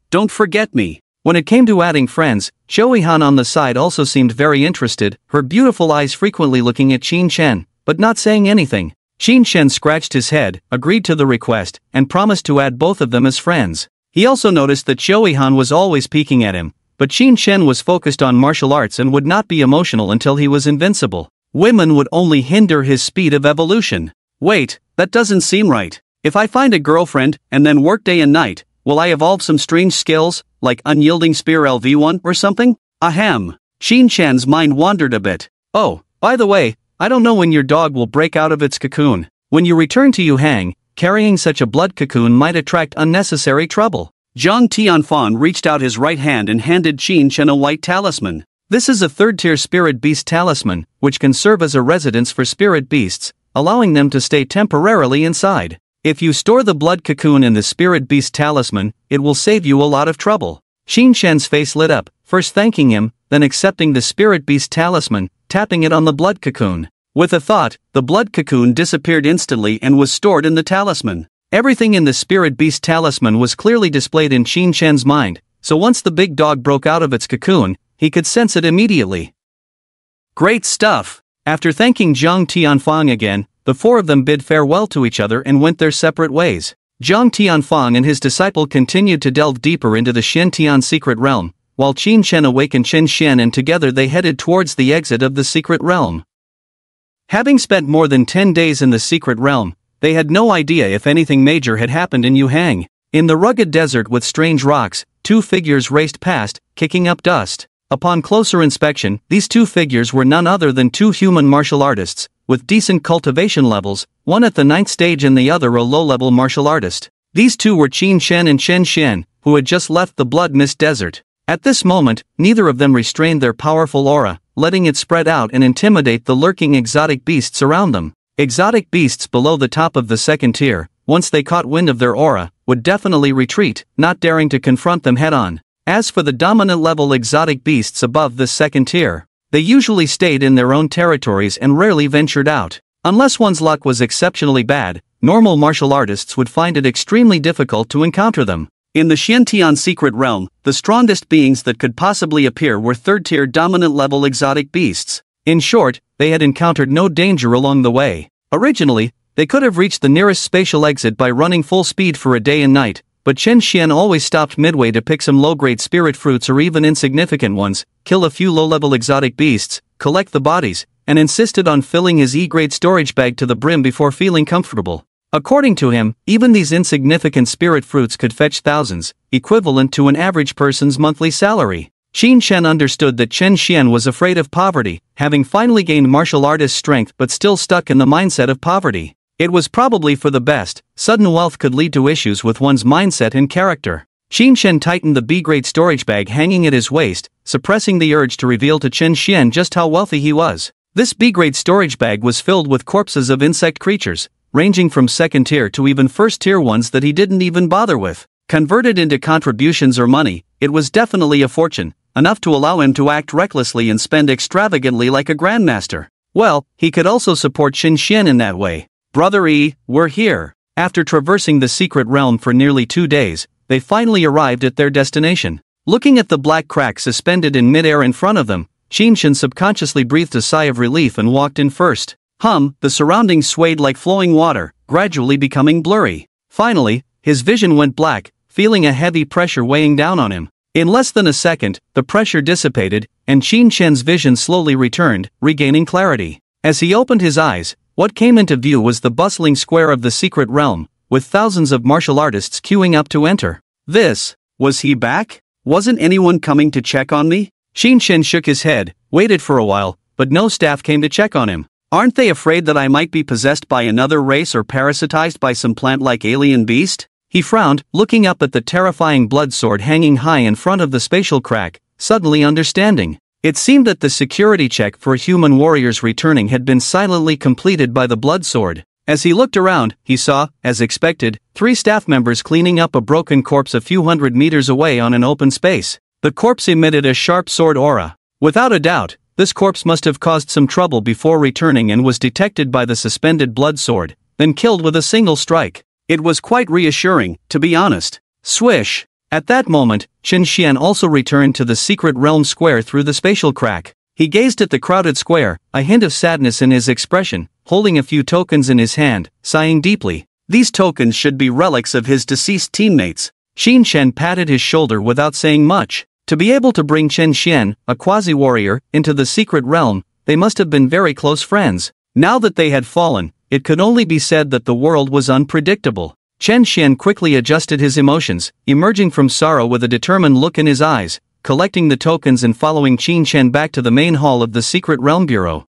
don't forget me." When it came to adding friends, Zhou Han on the side also seemed very interested, her beautiful eyes frequently looking at Qin Shen, but not saying anything. Qin Shen scratched his head, agreed to the request, and promised to add both of them as friends. He also noticed that Zhou Han was always peeking at him, but Qin Shen was focused on martial arts and would not be emotional until he was invincible. Women would only hinder his speed of evolution. Wait, that doesn't seem right. If I find a girlfriend, and then work day and night, will I evolve some strange skills, like unyielding spear LV1 or something? Ahem. Qin Shen's mind wandered a bit. "Oh, by the way, I don't know when your dog will break out of its cocoon. When you return to Yuhang, carrying such a blood cocoon might attract unnecessary trouble." Zhang Tianfang reached out his right hand and handed Qin Shen a white talisman. This is a 3rd-tier spirit beast talisman, which can serve as a residence for spirit beasts, allowing them to stay temporarily inside. If you store the blood cocoon in the spirit beast talisman, it will save you a lot of trouble. Qin Shen's face lit up, first thanking him, then accepting the spirit beast talisman, tapping it on the blood cocoon. With a thought, the blood cocoon disappeared instantly and was stored in the talisman. Everything in the spirit beast talisman was clearly displayed in Qin Shen's mind, so once the big dog broke out of its cocoon, he could sense it immediately. Great stuff! After thanking Zhang Tianfang again, the four of them bid farewell to each other and went their separate ways. Zhang Tianfang and his disciple continued to delve deeper into the Shen-Tian secret realm, while Qin Shen awakened Chen Xian and together they headed towards the exit of the secret realm. Having spent more than 10 days in the secret realm, they had no idea if anything major had happened in Yuhang. In the rugged desert with strange rocks, 2 figures raced past, kicking up dust. Upon closer inspection, these 2 figures were none other than 2 human martial artists, with decent cultivation levels, one at the 9th stage and the other a low-level martial artist. These two were Qin Shen and Chen Xian, who had just left the Blood Mist Desert. At this moment, neither of them restrained their powerful aura, letting it spread out and intimidate the lurking exotic beasts around them. Exotic beasts below the top of the second tier, once they caught wind of their aura, would definitely retreat, not daring to confront them head-on. As for the dominant-level exotic beasts above this second tier, they usually stayed in their own territories and rarely ventured out. Unless one's luck was exceptionally bad, normal martial artists would find it extremely difficult to encounter them. In the Xiantian secret realm, the strongest beings that could possibly appear were third-tier dominant-level exotic beasts. In short, they had encountered no danger along the way. Originally, they could have reached the nearest spatial exit by running full speed for a day and night, but Chen Xian always stopped midway to pick some low-grade spirit fruits or even insignificant ones, kill a few low-level exotic beasts, collect the bodies, and insisted on filling his E-grade storage bag to the brim before feeling comfortable. According to him, even these insignificant spirit fruits could fetch thousands, equivalent to an average person's monthly salary. Qin Shen understood that Chen Xian was afraid of poverty, having finally gained martial artist strength but still stuck in the mindset of poverty. It was probably for the best. Sudden wealth could lead to issues with one's mindset and character. Qin Shen tightened the B-grade storage bag hanging at his waist, suppressing the urge to reveal to Chen Xian just how wealthy he was. This B-grade storage bag was filled with corpses of insect creatures, ranging from second tier to even first tier ones that he didn't even bother with. Converted into contributions or money, it was definitely a fortune, enough to allow him to act recklessly and spend extravagantly like a grandmaster. Well, he could also support Qin Xian in that way. Brother E, we're here. After traversing the secret realm for nearly 2 days, they finally arrived at their destination. Looking at the black crack suspended in midair in front of them, Qin Xian subconsciously breathed a sigh of relief and walked in first. The surroundings swayed like flowing water, gradually becoming blurry. Finally, his vision went black, feeling a heavy pressure weighing down on him. In less than a second, the pressure dissipated, and Qin Xian's vision slowly returned, regaining clarity. As he opened his eyes, what came into view was the bustling square of the secret realm, with thousands of martial artists queuing up to enter. Was he back? Wasn't anyone coming to check on me? Qin Xian shook his head, waited for a while, but no staff came to check on him. Aren't they afraid that I might be possessed by another race or parasitized by some plant-like alien beast? He frowned, looking up at the terrifying blood sword hanging high in front of the spatial crack, suddenly understanding. It seemed that the security check for human warriors returning had been silently completed by the blood sword. As he looked around, he saw, as expected, 3 staff members cleaning up a broken corpse a few hundred meters away on an open space. The corpse emitted a sharp sword aura. Without a doubt, this corpse must have caused some trouble before returning and was detected by the suspended blood sword, then killed with a single strike. It was quite reassuring, to be honest. Swish! At that moment, Chen Xian also returned to the secret realm square through the spatial crack. He gazed at the crowded square, a hint of sadness in his expression, holding a few tokens in his hand, sighing deeply. These tokens should be relics of his deceased teammates. Qin Xian patted his shoulder without saying much. To be able to bring Chen Xian, a quasi-warrior, into the secret realm, they must have been very close friends. Now that they had fallen, it could only be said that the world was unpredictable. Chen Xian quickly adjusted his emotions, emerging from sorrow with a determined look in his eyes, collecting the tokens and following Qin Xian back to the main hall of the Secret Realm Bureau.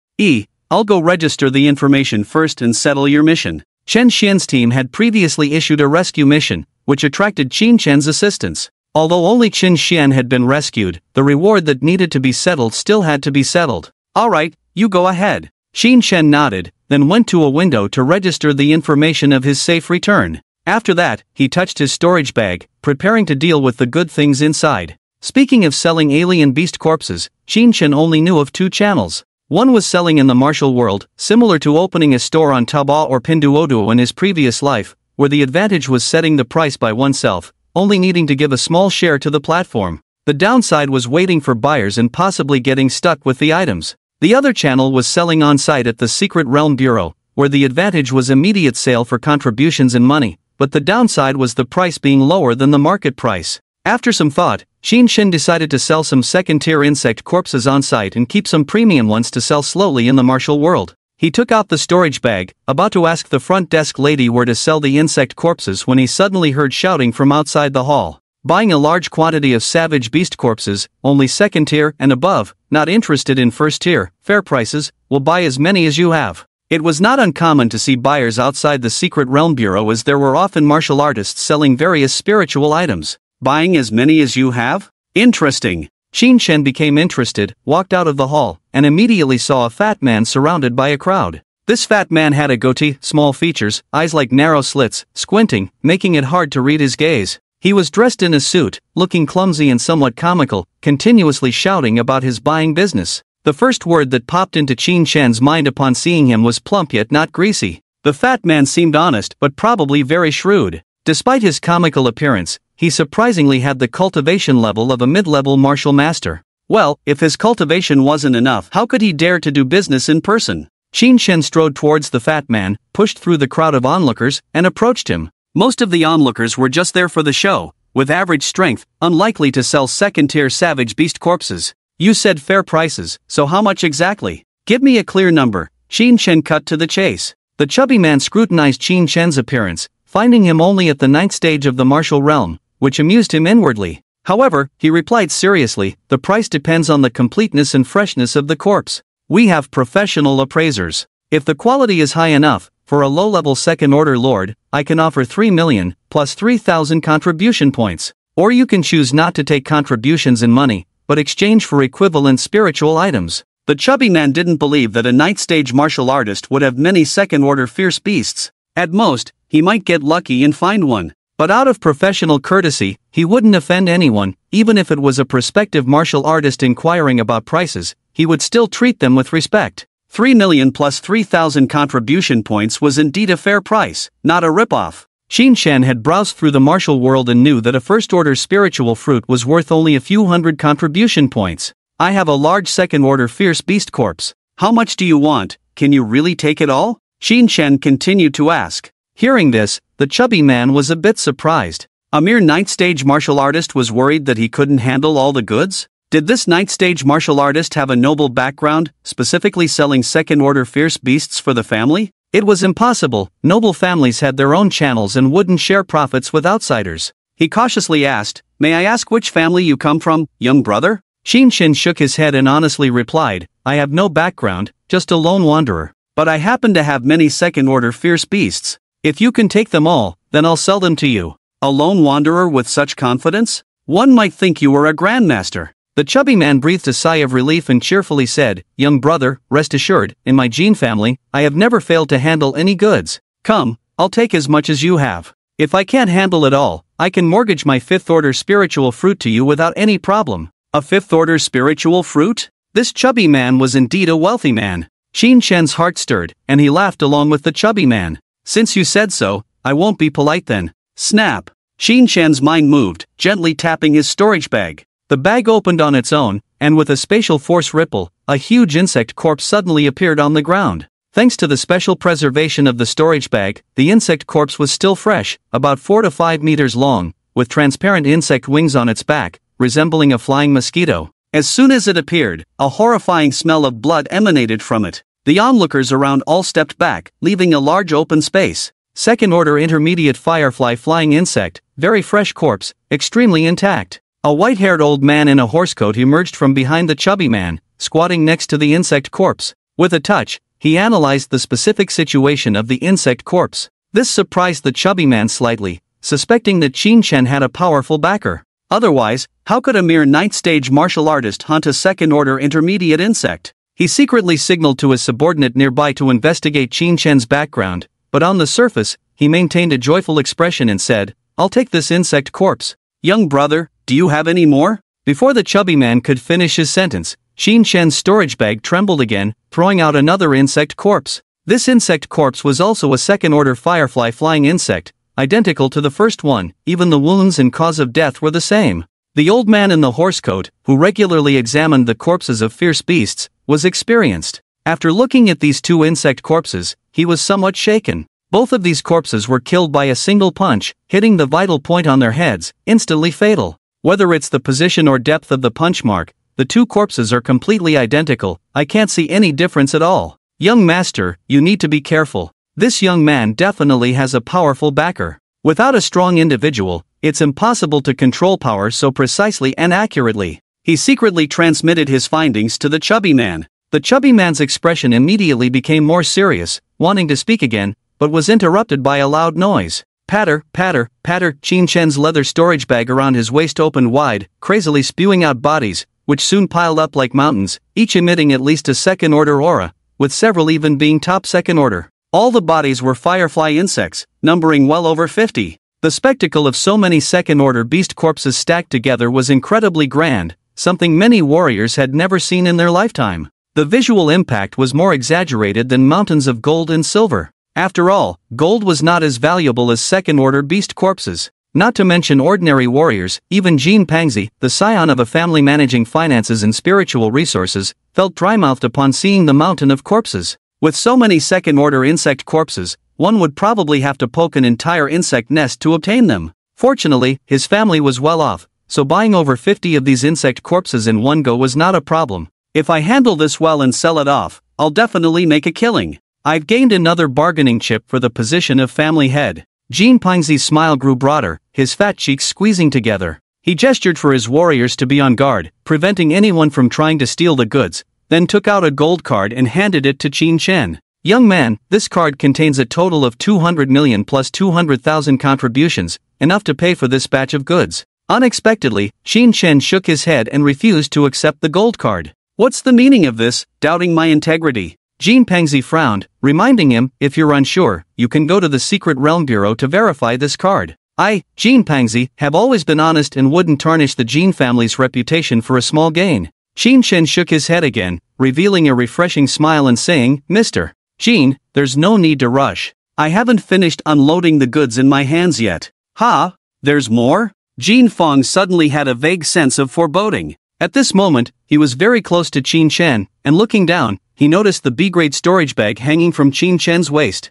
I'll go register the information first and settle your mission. Chen Xian's team had previously issued a rescue mission, which attracted Qin Xian's assistance. Although only Qin Xian had been rescued, the reward that needed to be settled still had to be settled. Alright, you go ahead. Qin Xian nodded, then went to a window to register the information of his safe return. After that, he touched his storage bag, preparing to deal with the good things inside. Speaking of selling alien beast corpses, Qin Xian only knew of 2 channels. One was selling in the martial world, similar to opening a store on Taobao or Pinduoduo in his previous life, where the advantage was setting the price by oneself, only needing to give a small share to the platform. The downside was waiting for buyers and possibly getting stuck with the items. The other channel was selling on-site at the Secret Realm Bureau, where the advantage was immediate sale for contributions and money, but the downside was the price being lower than the market price. After some thought, Qin Xian decided to sell some second-tier insect corpses on-site and keep some premium ones to sell slowly in the martial world. He took out the storage bag, about to ask the front desk lady where to sell the insect corpses when he suddenly heard shouting from outside the hall. Buying a large quantity of savage beast corpses, only second tier and above, not interested in first tier, fair prices, will buy as many as you have. It was not uncommon to see buyers outside the Secret Realm Bureau, as there were often martial artists selling various spiritual items. Buying as many as you have? Interesting. Qin Shen became interested, walked out of the hall, and immediately saw a fat man surrounded by a crowd. This fat man had a goatee, small features, eyes like narrow slits, squinting, making it hard to read his gaze. He was dressed in a suit, looking clumsy and somewhat comical, continuously shouting about his buying business. The first word that popped into Qin Shen's mind upon seeing him was plump yet not greasy. The fat man seemed honest but probably very shrewd. Despite his comical appearance, he surprisingly had the cultivation level of a mid-level martial master. Well, if his cultivation wasn't enough, how could he dare to do business in person? Qin Shen strode towards the fat man, pushed through the crowd of onlookers, and approached him. Most of the onlookers were just there for the show, with average strength, unlikely to sell second-tier savage beast corpses. You said fair prices, so how much exactly? Give me a clear number. Qin Shen cut to the chase. The chubby man scrutinized Qin Shen's appearance, finding him only at the 9th stage of the martial realm, which amused him inwardly. However, he replied seriously, the price depends on the completeness and freshness of the corpse. We have professional appraisers. If the quality is high enough, for a low-level second-order lord, I can offer 3 million, plus 3,000 contribution points. Or you can choose not to take contributions in money, but exchange for equivalent spiritual items. The chubby man didn't believe that a 9th stage martial artist would have many second-order fierce beasts. At most, he might get lucky and find one. But out of professional courtesy, he wouldn't offend anyone. Even if it was a prospective martial artist inquiring about prices, he would still treat them with respect. 3 million plus 3,000 contribution points was indeed a fair price, not a ripoff. Qin Shen had browsed through the martial world and knew that a first-order spiritual fruit was worth only a few hundred contribution points. I have a large second-order fierce beast corpse. How much do you want? Can you really take it all? Qin Shen continued to ask. Hearing this, the chubby man was a bit surprised. A mere 9th stage martial artist was worried that he couldn't handle all the goods? Did this 9th stage martial artist have a noble background, specifically selling second-order fierce beasts for the family? It was impossible. Noble families had their own channels and wouldn't share profits with outsiders. He cautiously asked, "May I ask which family you come from, young brother?" Qin Shen shook his head and honestly replied, "I have no background, just a lone wanderer. But I happen to have many second-order fierce beasts. If you can take them all, then I'll sell them to you." A lone wanderer with such confidence? One might think you were a grandmaster. The chubby man breathed a sigh of relief and cheerfully said, "Young brother, rest assured, in my gene family, I have never failed to handle any goods. Come, I'll take as much as you have. If I can't handle it all, I can mortgage my 5th-order spiritual fruit to you without any problem." A 5th-order spiritual fruit? This chubby man was indeed a wealthy man. Qin Shen's heart stirred, and he laughed along with the chubby man. "Since you said so, I won't be polite then." Snap! Qin Shen's mind moved, gently tapping his storage bag. The bag opened on its own, and with a spatial force ripple, a huge insect corpse suddenly appeared on the ground. Thanks to the special preservation of the storage bag, the insect corpse was still fresh, about 4 to 5 meters long, with transparent insect wings on its back, resembling a flying mosquito. As soon as it appeared, a horrifying smell of blood emanated from it. The onlookers around all stepped back, leaving a large open space. Second-order intermediate firefly flying insect, very fresh corpse, extremely intact. A white-haired old man in a horsecoat emerged from behind the chubby man, squatting next to the insect corpse. With a touch, he analyzed the specific situation of the insect corpse. This surprised the chubby man slightly, suspecting that Qin Shen had a powerful backer. Otherwise, how could a mere 9th stage martial artist hunt a second-order intermediate insect? He secretly signaled to his subordinate nearby to investigate Qin Shen's background, but on the surface, he maintained a joyful expression and said, "I'll take this insect corpse. Young brother, do you have any more?" Before the chubby man could finish his sentence, Qin Shen's storage bag trembled again, throwing out another insect corpse. This insect corpse was also a second-order firefly flying insect, identical to the first one. Even the wounds and cause of death were the same. The old man in the horsecoat, who regularly examined the corpses of fierce beasts, was experienced. After looking at these two insect corpses, he was somewhat shaken. Both of these corpses were killed by a single punch, hitting the vital point on their heads, instantly fatal. Whether it's the position or depth of the punch mark, the two corpses are completely identical. I can't see any difference at all. Young master, you need to be careful. This young man definitely has a powerful backer. Without a strong individual, it's impossible to control power so precisely and accurately. He secretly transmitted his findings to the chubby man. The chubby man's expression immediately became more serious, wanting to speak again, but was interrupted by a loud noise. Patter, patter, patter. Qin Shen's leather storage bag around his waist opened wide, crazily spewing out bodies, which soon piled up like mountains, each emitting at least a second-order aura, with several even being top second-order. All the bodies were firefly insects, numbering well over 50. The spectacle of so many second-order beast corpses stacked together was incredibly grand, something many warriors had never seen in their lifetime. The visual impact was more exaggerated than mountains of gold and silver. After all, gold was not as valuable as second-order beast corpses. Not to mention ordinary warriors, even Jin Pangzi, the scion of a family managing finances and spiritual resources, felt dry-mouthed upon seeing the mountain of corpses. With so many second-order insect corpses, one would probably have to poke an entire insect nest to obtain them. Fortunately, his family was well off, so buying over 50 of these insect corpses in one go was not a problem. If I handle this well and sell it off, I'll definitely make a killing. I've gained another bargaining chip for the position of family head. Jin Pangzi's smile grew broader, his fat cheeks squeezing together. He gestured for his warriors to be on guard, preventing anyone from trying to steal the goods, then took out a gold card and handed it to Qin Shen. Young man, this card contains a total of 200 million plus 200,000 contributions, enough to pay for this batch of goods. Unexpectedly, Qin Shen shook his head and refused to accept the gold card. What's the meaning of this, doubting my integrity? Jin Pangzi frowned, reminding him, if you're unsure, you can go to the Secret Realm Bureau to verify this card. I, Jin Pangzi, have always been honest and wouldn't tarnish the Jin family's reputation for a small gain. Qin Shen shook his head again, revealing a refreshing smile and saying, Mr. Jin, there's no need to rush. I haven't finished unloading the goods in my hands yet. Ha? There's more? Jin Fong suddenly had a vague sense of foreboding. At this moment, he was very close to Qin Shen, and looking down, he noticed the B-grade storage bag hanging from Qin Shen's waist.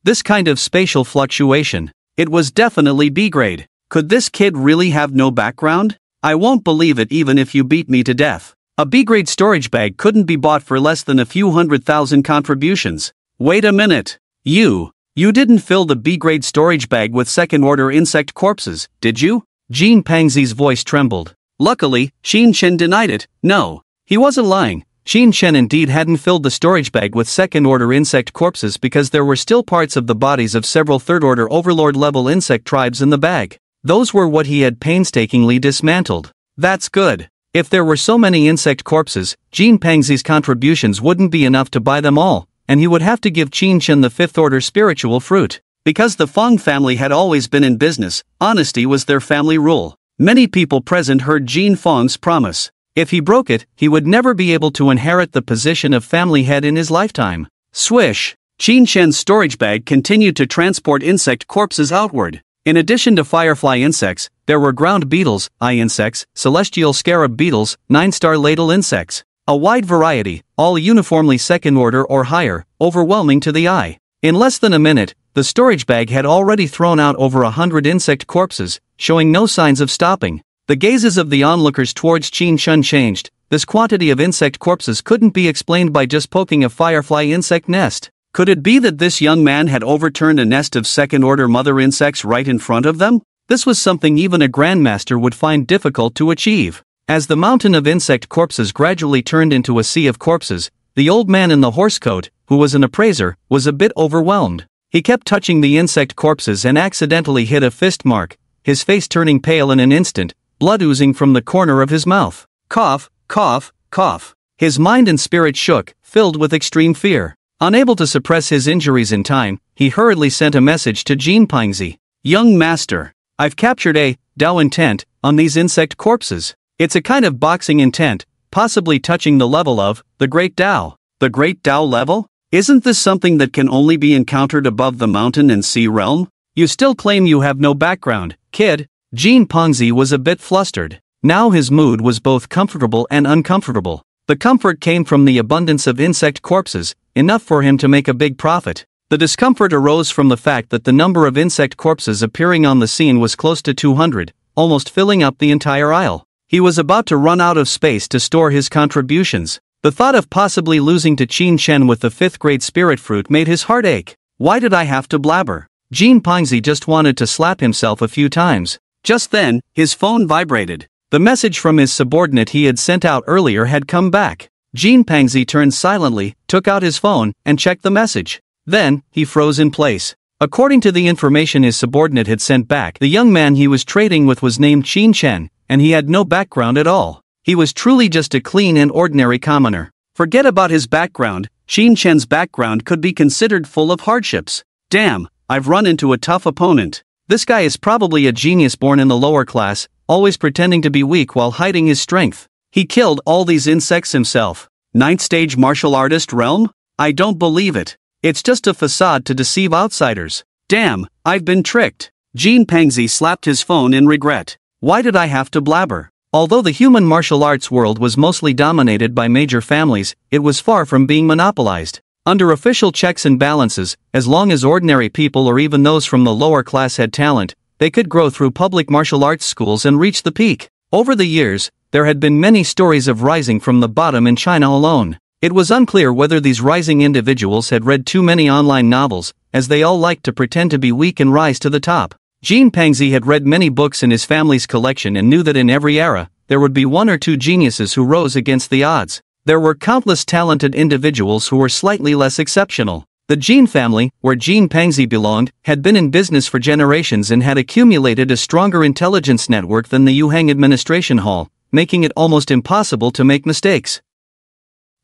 This kind of spatial fluctuation. It was definitely B-grade. Could this kid really have no background? I won't believe it even if you beat me to death. A B-grade storage bag couldn't be bought for less than a few 100,000 contributions. Wait a minute. You didn't fill the B-grade storage bag with second-order insect corpses, did you? Jin Pangzi's voice trembled. Luckily, Qin Shen denied it. No, he wasn't lying. Qin Shen indeed hadn't filled the storage bag with second-order insect corpses because there were still parts of the bodies of several third-order overlord-level insect tribes in the bag. Those were what he had painstakingly dismantled. That's good. If there were so many insect corpses, Jin Pangzi's contributions wouldn't be enough to buy them all, and he would have to give Qin Shen the fifth-order spiritual fruit. Because the Fong family had always been in business, honesty was their family rule. Many people present heard Jin Fong's promise. If he broke it, he would never be able to inherit the position of family head in his lifetime. Swish! Qin Shen's storage bag continued to transport insect corpses outward. In addition to firefly insects, there were ground beetles, eye insects, celestial scarab beetles, 9-star ladle insects. A wide variety, all uniformly second order or higher, overwhelming to the eye. In less than a minute, the storage bag had already thrown out over 100 insect corpses, showing no signs of stopping. The gazes of the onlookers towards Qin Shen changed. This quantity of insect corpses couldn't be explained by just poking a firefly insect nest. Could it be that this young man had overturned a nest of second-order mother insects right in front of them? This was something even a grandmaster would find difficult to achieve. As the mountain of insect corpses gradually turned into a sea of corpses, the old man in the horse coat, who was an appraiser, was a bit overwhelmed. He kept touching the insect corpses and accidentally hit a fist mark, his face turning pale in an instant, blood oozing from the corner of his mouth. Cough, cough, cough. His mind and spirit shook, filled with extreme fear. Unable to suppress his injuries in time, he hurriedly sent a message to Jin Pangzi. Young master, I've captured a Dao intent on these insect corpses. It's a kind of boxing intent, possibly touching the level of the Great Dao. The Great Dao level? Isn't this something that can only be encountered above the mountain and sea realm? You still claim you have no background, kid. Jin Pangzi was a bit flustered. Now his mood was both comfortable and uncomfortable. The comfort came from the abundance of insect corpses, enough for him to make a big profit. The discomfort arose from the fact that the number of insect corpses appearing on the scene was close to 200, almost filling up the entire aisle. He was about to run out of space to store his contributions. The thought of possibly losing to Qin Shen with the 5th grade spirit fruit made his heart ache. Why did I have to blabber? Jin Pangzi just wanted to slap himself a few times. Just then, his phone vibrated. The message from his subordinate he had sent out earlier had come back. Jean Pangzi turned silently, took out his phone, and checked the message. Then, he froze in place. According to the information his subordinate had sent back, the young man he was trading with was named Qin Chen, and he had no background at all. He was truly just a clean and ordinary commoner. Forget about his background, Qin Chen's background could be considered full of hardships. Damn, I've run into a tough opponent. This guy is probably a genius born in the lower class, always pretending to be weak while hiding his strength. He killed all these insects himself. 9th stage martial artist realm? I don't believe it. It's just a facade to deceive outsiders. Damn, I've been tricked. Jean Pangzi slapped his phone in regret. Why did I have to blabber? Although the human martial arts world was mostly dominated by major families, it was far from being monopolized. Under official checks and balances, as long as ordinary people or even those from the lower class had talent, they could grow through public martial arts schools and reach the peak. Over the years, there had been many stories of rising from the bottom in China alone. It was unclear whether these rising individuals had read too many online novels, as they all liked to pretend to be weak and rise to the top. Jean Pangzi had read many books in his family's collection and knew that in every era, there would be one or two geniuses who rose against the odds. There were countless talented individuals who were slightly less exceptional. The Jean family, where Jean Pangzi belonged, had been in business for generations and had accumulated a stronger intelligence network than the Yuhang administration hall, making it almost impossible to make mistakes.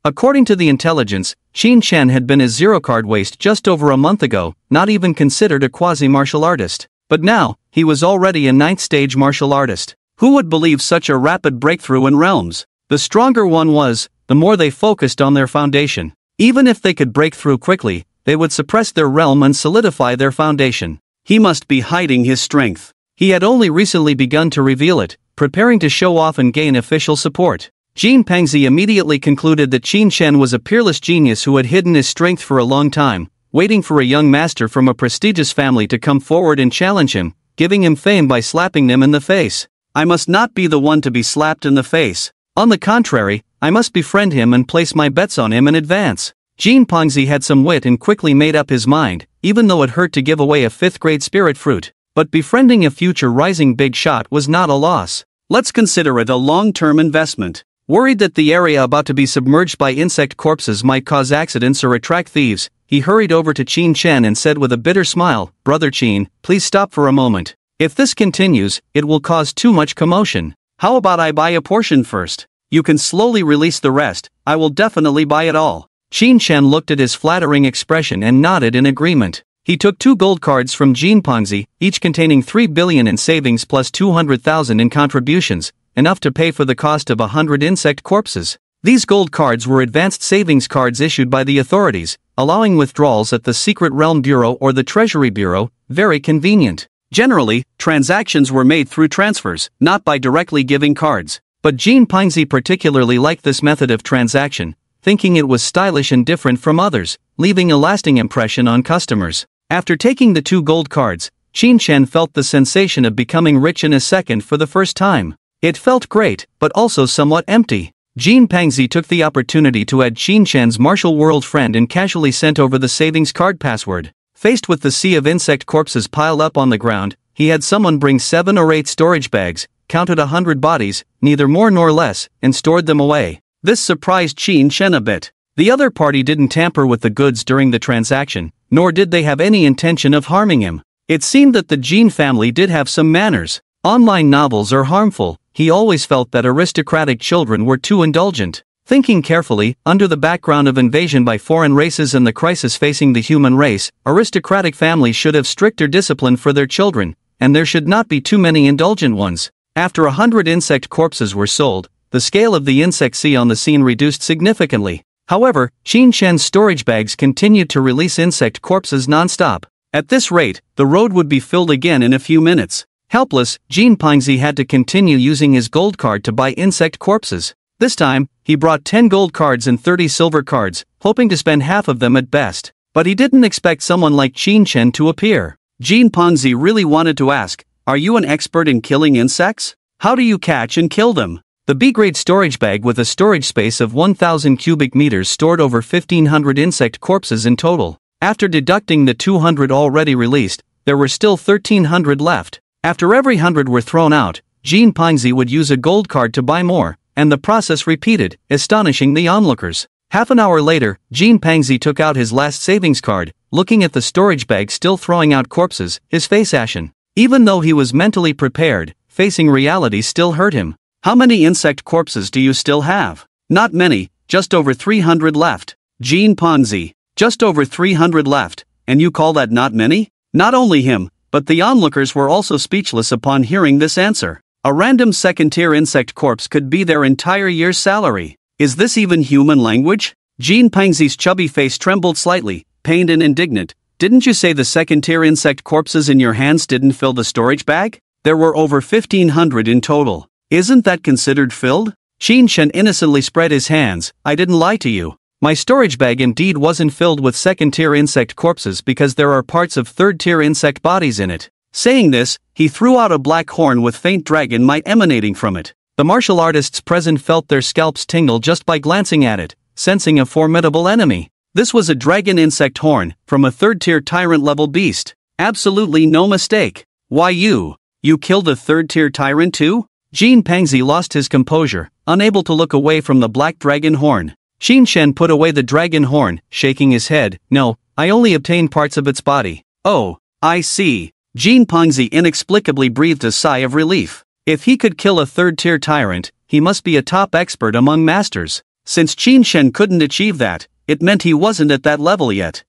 According to the intelligence, Qin Chen had been a zero-card waste just over a month ago, not even considered a quasi-martial artist. But now, he was already a 9th stage martial artist. Who would believe such a rapid breakthrough in realms? The stronger one was, the more they focused on their foundation. Even if they could break through quickly, they would suppress their realm and solidify their foundation. He must be hiding his strength. He had only recently begun to reveal it, preparing to show off and gain official support. Jean Pangzi immediately concluded that Qin Chen was a peerless genius who had hidden his strength for a long time, waiting for a young master from a prestigious family to come forward and challenge him, giving him fame by slapping them in the face. I must not be the one to be slapped in the face. On the contrary, I must befriend him and place my bets on him in advance. Jean Pangzi had some wit and quickly made up his mind, even though it hurt to give away a 5th-grade spirit fruit. But befriending a future rising big shot was not a loss. Let's consider it a long-term investment. Worried that the area about to be submerged by insect corpses might cause accidents or attract thieves, he hurried over to Qin Chen and said with a bitter smile, "Brother Qin, please stop for a moment. If this continues, it will cause too much commotion. How about I buy a portion first? You can slowly release the rest, I will definitely buy it all." Qin Chen looked at his flattering expression and nodded in agreement. He took 2 gold cards from Jean Pangzi, each containing 3 billion in savings plus 200,000 in contributions, enough to pay for the cost of 100 insect corpses. These gold cards were advanced savings cards issued by the authorities, allowing withdrawals at the Secret Realm Bureau or the Treasury Bureau, very convenient. Generally, transactions were made through transfers, not by directly giving cards. But Jean Pangzi particularly liked this method of transaction, thinking it was stylish and different from others, leaving a lasting impression on customers. After taking the 2 gold cards, Qin Chen felt the sensation of becoming rich in a second for the first time. It felt great, but also somewhat empty. Jean Pangzi took the opportunity to add Qin Chen's martial world friend and casually sent over the savings card password. Faced with the sea of insect corpses piled up on the ground, he had someone bring 7 or 8 storage bags, counted 100 bodies, neither more nor less, and stored them away. This surprised Qin Chen a bit. The other party didn't tamper with the goods during the transaction, nor did they have any intention of harming him. It seemed that the Jean family did have some manners. Online novels are harmful. He always felt that aristocratic children were too indulgent. Thinking carefully, under the background of invasion by foreign races and the crisis facing the human race, aristocratic families should have stricter discipline for their children, and there should not be too many indulgent ones. After 100 insect corpses were sold, the scale of the insect sea on the scene reduced significantly. However, Qin Chen's storage bags continued to release insect corpses non-stop. At this rate, the road would be filled again in a few minutes. Helpless, Jean Pangzi had to continue using his gold card to buy insect corpses. This time, he brought 10 gold cards and 30 silver cards, hoping to spend half of them at best. But he didn't expect someone like Qin Chen to appear. Jean Pangzi really wanted to ask, "Are you an expert in killing insects? How do you catch and kill them?" The B-grade storage bag with a storage space of 1,000 cubic meters stored over 1,500 insect corpses in total. After deducting the 200 already released, there were still 1,300 left. After every 100 were thrown out, Jean Pangzi would use a gold card to buy more, and the process repeated, astonishing the onlookers. Half an hour later, Jean Pangzi took out his last savings card, looking at the storage bag still throwing out corpses, his face ashen. Even though he was mentally prepared, facing reality still hurt him. How many insect corpses do you still have? Not many, just over 300 left. Jean Pangzi, just over 300 left, and you call that not many? Not only him, but the onlookers were also speechless upon hearing this answer. A random second-tier insect corpse could be their entire year's salary. Is this even human language? Jean Pangzi's chubby face trembled slightly, pained and indignant. Didn't you say the second-tier insect corpses in your hands didn't fill the storage bag? There were over 1,500 in total. Isn't that considered filled? Qin Shen innocently spread his hands. I didn't lie to you. My storage bag indeed wasn't filled with second-tier insect corpses because there are parts of third-tier insect bodies in it. Saying this, he threw out a black horn with faint dragon might emanating from it. The martial artists present felt their scalps tingle just by glancing at it, sensing a formidable enemy. This was a dragon insect horn, from a third-tier tyrant-level beast. Absolutely no mistake. Why you killed a third-tier tyrant too? Jean Pangzi lost his composure, unable to look away from the black dragon horn. Qin Shen put away the dragon horn, shaking his head. No, I only obtained parts of its body. Oh, I see. Jean Pangzi inexplicably breathed a sigh of relief. If he could kill a third-tier tyrant, he must be a top expert among masters. Since Qin Shen couldn't achieve that, it meant he wasn't at that level yet.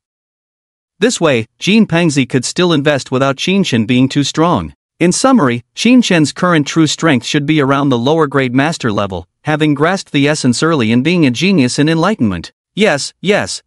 This way, Jean Pangzi could still invest without Qin Shen being too strong. In summary, Qin Shen's current true strength should be around the lower-grade master level, having grasped the essence early and being a genius in enlightenment. Yes,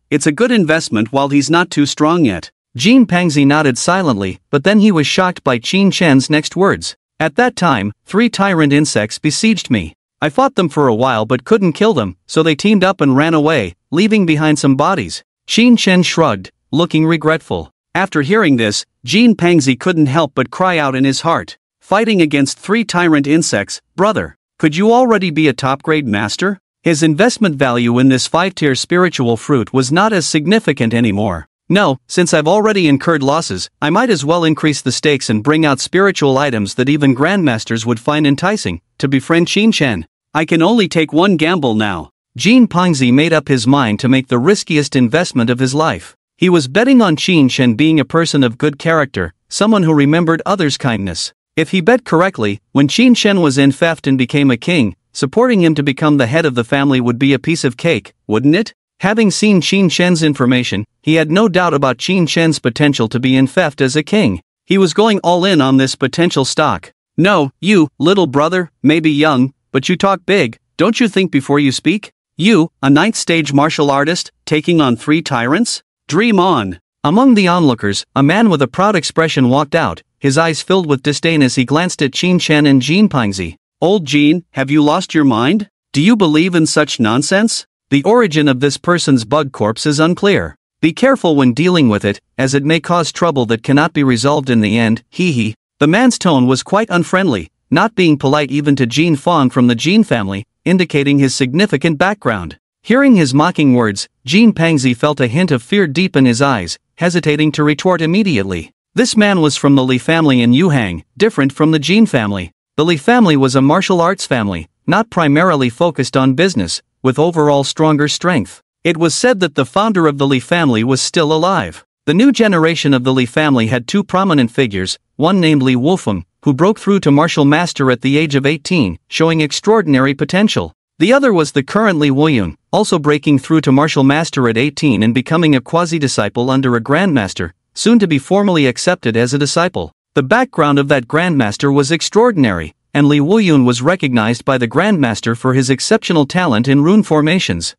it's a good investment while he's not too strong yet. Jean Pangzi nodded silently, but then he was shocked by Qin Shen's next words. At that time, 3 tyrant insects besieged me. I fought them for a while but couldn't kill them, so they teamed up and ran away, leaving behind some bodies. Qin Shen shrugged, looking regretful. After hearing this, Jean Pangzi couldn't help but cry out in his heart. Fighting against 3 tyrant insects, brother, could you already be a top-grade master? His investment value in this 5-tier spiritual fruit was not as significant anymore. No, since I've already incurred losses, I might as well increase the stakes and bring out spiritual items that even grandmasters would find enticing, to befriend Qin Shen. I can only take one gamble now. Jean Pangzi made up his mind to make the riskiest investment of his life. He was betting on Qin Shen being a person of good character, someone who remembered others' kindness. If he bet correctly, when Qin Shen was in theft and became a king, supporting him to become the head of the family would be a piece of cake, wouldn't it? Having seen Qin Shen's information, he had no doubt about Qin Shen's potential to be in theft as a king. He was going all in on this potential stock. No, you, little brother, may be young, but you talk big. Don't you think before you speak? You, a 9th stage martial artist, taking on 3 tyrants? Dream on. Among the onlookers, a man with a proud expression walked out, his eyes filled with disdain as he glanced at Qin Shen and Jean Pangzi. Old Jean, have you lost your mind? Do you believe in such nonsense? The origin of this person's bug corpse is unclear. Be careful when dealing with it, as it may cause trouble that cannot be resolved in the end, hee. The man's tone was quite unfriendly, not being polite even to Jean Fong from the Jean family, indicating his significant background. Hearing his mocking words, Jean Pangzi felt a hint of fear deep in his eyes, hesitating to retort immediately. This man was from the Li family in Yuhang, different from the Jean family. The Li family was a martial arts family, not primarily focused on business, with overall stronger strength. It was said that the founder of the Li family was still alive. The new generation of the Li family had 2 prominent figures, one named Li Wufeng, who broke through to martial master at the age of 18, showing extraordinary potential. The other was the current Li Wuyun, also breaking through to martial master at 18 and becoming a quasi-disciple under a grandmaster, soon to be formally accepted as a disciple. The background of that grandmaster was extraordinary, and Li Wuyun was recognized by the grandmaster for his exceptional talent in rune formations.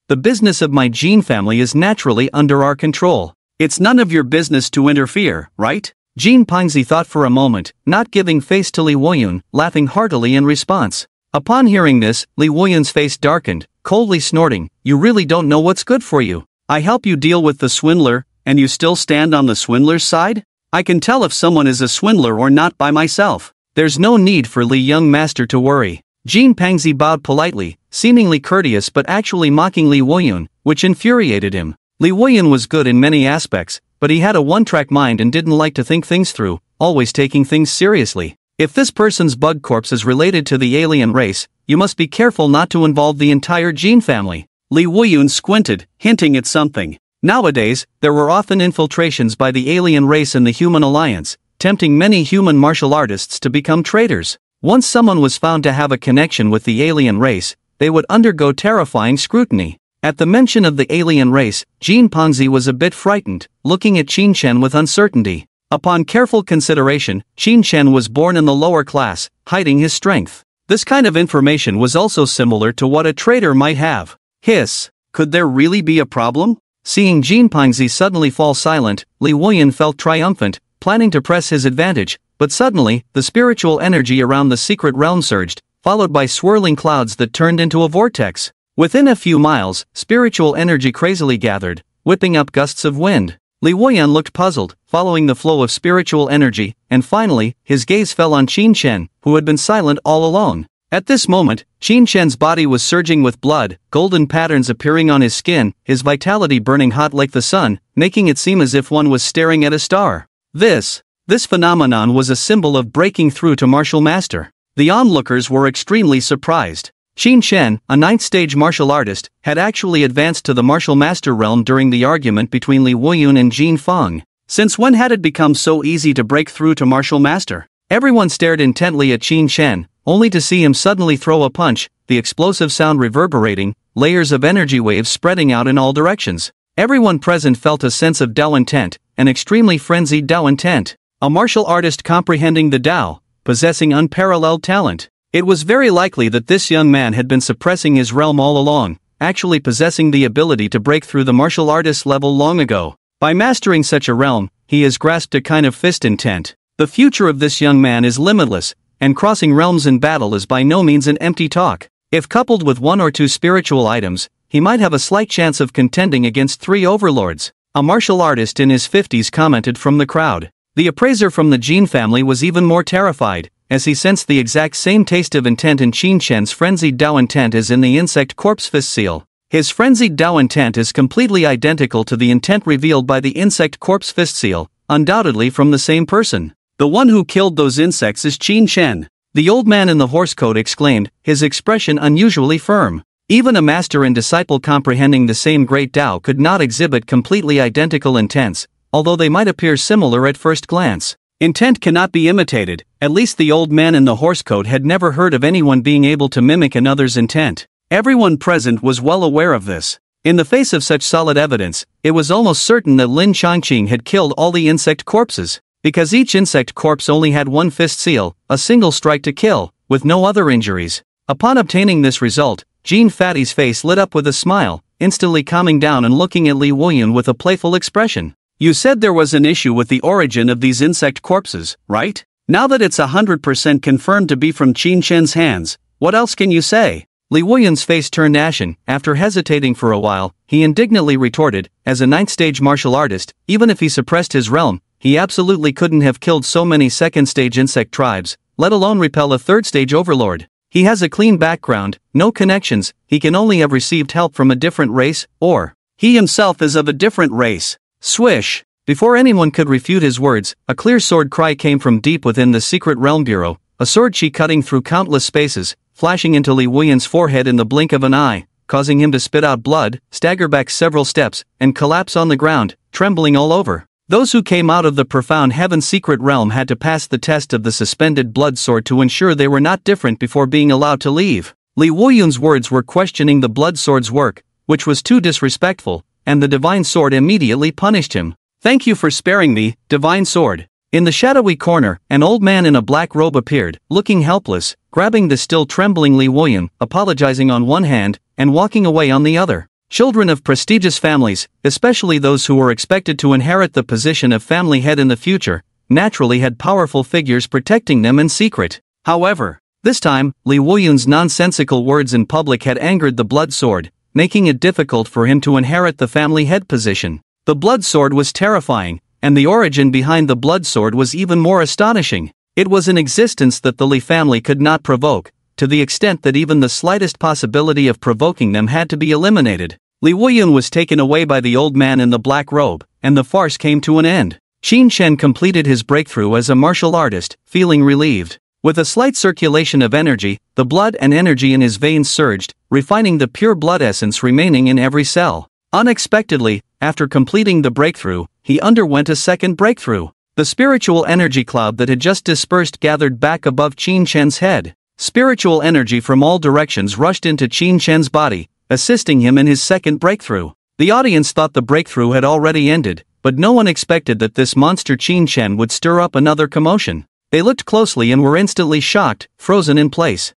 The business of my Jean family is naturally under our control. It's none of your business to interfere, right? Jean Pangzi thought for a moment, not giving face to Li Wuyun, laughing heartily in response. Upon hearing this, Li Wuyun's face darkened, coldly snorting, "You really don't know what's good for you. I help you deal with the swindler, and you still stand on the swindler's side? I can tell if someone is a swindler or not by myself. There's no need for Li young master to worry." Jean Pangzi bowed politely, seemingly courteous but actually mocking Li Wuyun, which infuriated him. Li Wuyun was good in many aspects, but he had a one-track mind and didn't like to think things through, always taking things seriously. If this person's bug corpse is related to the alien race, you must be careful not to involve the entire gene family. Li Wuyun squinted, hinting at something. Nowadays, there were often infiltrations by the alien race in the human alliance, tempting many human martial artists to become traitors. Once someone was found to have a connection with the alien race, they would undergo terrifying scrutiny. At the mention of the alien race, Jean Pengzi was a bit frightened, looking at Qin Shen with uncertainty. Upon careful consideration, Qin Shen was born in the lower class, hiding his strength. This kind of information was also similar to what a traitor might have. Hiss, could there really be a problem? Seeing Jean Pengzi suddenly fall silent, Li Wuyun felt triumphant, planning to press his advantage, but suddenly, the spiritual energy around the secret realm surged, followed by swirling clouds that turned into a vortex. Within a few miles, spiritual energy crazily gathered, whipping up gusts of wind. Li Wuyun looked puzzled, following the flow of spiritual energy, and finally, his gaze fell on Qin Shen, who had been silent all alone. At this moment, Qin Shen's body was surging with blood, golden patterns appearing on his skin, his vitality burning hot like the sun, making it seem as if one was staring at a star. This phenomenon was a symbol of breaking through to martial master. The onlookers were extremely surprised. Qin Shen, a 9th-stage martial artist, had actually advanced to the martial master realm during the argument between Li Wuyun and Jin Feng. Since when had it become so easy to break through to martial master? Everyone stared intently at Qin Shen, only to see him suddenly throw a punch, the explosive sound reverberating, layers of energy waves spreading out in all directions. Everyone present felt a sense of Dao intent, an extremely frenzied Dao intent. A martial artist comprehending the Dao, possessing unparalleled talent. It was very likely that this young man had been suppressing his realm all along, actually possessing the ability to break through the martial artist level long ago. By mastering such a realm, he has grasped a kind of fist intent. The future of this young man is limitless, and crossing realms in battle is by no means an empty talk. If coupled with 1 or 2 spiritual items, he might have a slight chance of contending against 3 overlords. A martial artist in his 50s commented from the crowd. The appraiser from the Jin family was even more terrified, as he sensed the exact same taste of intent in Qin Shen's frenzied Dao intent as in the insect corpse fist seal. His frenzied Dao intent is completely identical to the intent revealed by the insect corpse fist seal, undoubtedly from the same person. The one who killed those insects is Qin Shen. The old man in the horse coat exclaimed, his expression unusually firm. Even a master and disciple comprehending the same great Dao could not exhibit completely identical intents, although they might appear similar at first glance. Intent cannot be imitated. At least the old man in the horse coat had never heard of anyone being able to mimic another's intent. Everyone present was well aware of this. In the face of such solid evidence, it was almost certain that Lin Changqing had killed all the insect corpses. Because each insect corpse only had 1 fist seal, a single strike to kill, with no other injuries. Upon obtaining this result, Jean Fatty's face lit up with a smile, instantly calming down and looking at Li Wuyun with a playful expression. You said there was an issue with the origin of these insect corpses, right? Now that it's 100% confirmed to be from Qin Shen's hands, what else can you say? Li Wuyun's face turned ashen. After hesitating for a while, he indignantly retorted, as a 9th-stage martial artist, even if he suppressed his realm, he absolutely couldn't have killed so many 2nd-stage insect tribes, let alone repel a 3rd-stage overlord. He has a clean background, no connections, he can only have received help from a different race, or he himself is of a different race. Swish! Before anyone could refute his words, a clear sword cry came from deep within the secret realm bureau, a sword chi cutting through countless spaces, flashing into Li Wuyun's forehead in the blink of an eye, causing him to spit out blood, stagger back several steps, and collapse on the ground, trembling all over. Those who came out of the profound heaven's secret realm had to pass the test of the suspended blood sword to ensure they were not different before being allowed to leave. Li Wuyun's words were questioning the blood sword's work, which was too disrespectful, and the divine sword immediately punished him. Thank you for sparing me, divine sword. In the shadowy corner, an old man in a black robe appeared, looking helpless, grabbing the still trembling Li Wuyun, apologizing on one hand, and walking away on the other. Children of prestigious families, especially those who were expected to inherit the position of family head in the future, naturally had powerful figures protecting them in secret. However, this time, Li Wuyun's nonsensical words in public had angered the blood sword, making it difficult for him to inherit the family head position. The blood sword was terrifying, and the origin behind the blood sword was even more astonishing. It was an existence that the Li family could not provoke, to the extent that even the slightest possibility of provoking them had to be eliminated. Li Wuyun was taken away by the old man in the black robe, and the farce came to an end. Qin Shen completed his breakthrough as a martial artist, feeling relieved. With a slight circulation of energy, the blood and energy in his veins surged, refining the pure blood essence remaining in every cell. Unexpectedly, after completing the breakthrough, he underwent a second breakthrough. The spiritual energy cloud that had just dispersed gathered back above Qin Shen's head. Spiritual energy from all directions rushed into Qin Shen's body, assisting him in his second breakthrough. The audience thought the breakthrough had already ended, but no one expected that this monster Qin Shen would stir up another commotion. They looked closely and were instantly shocked, frozen in place.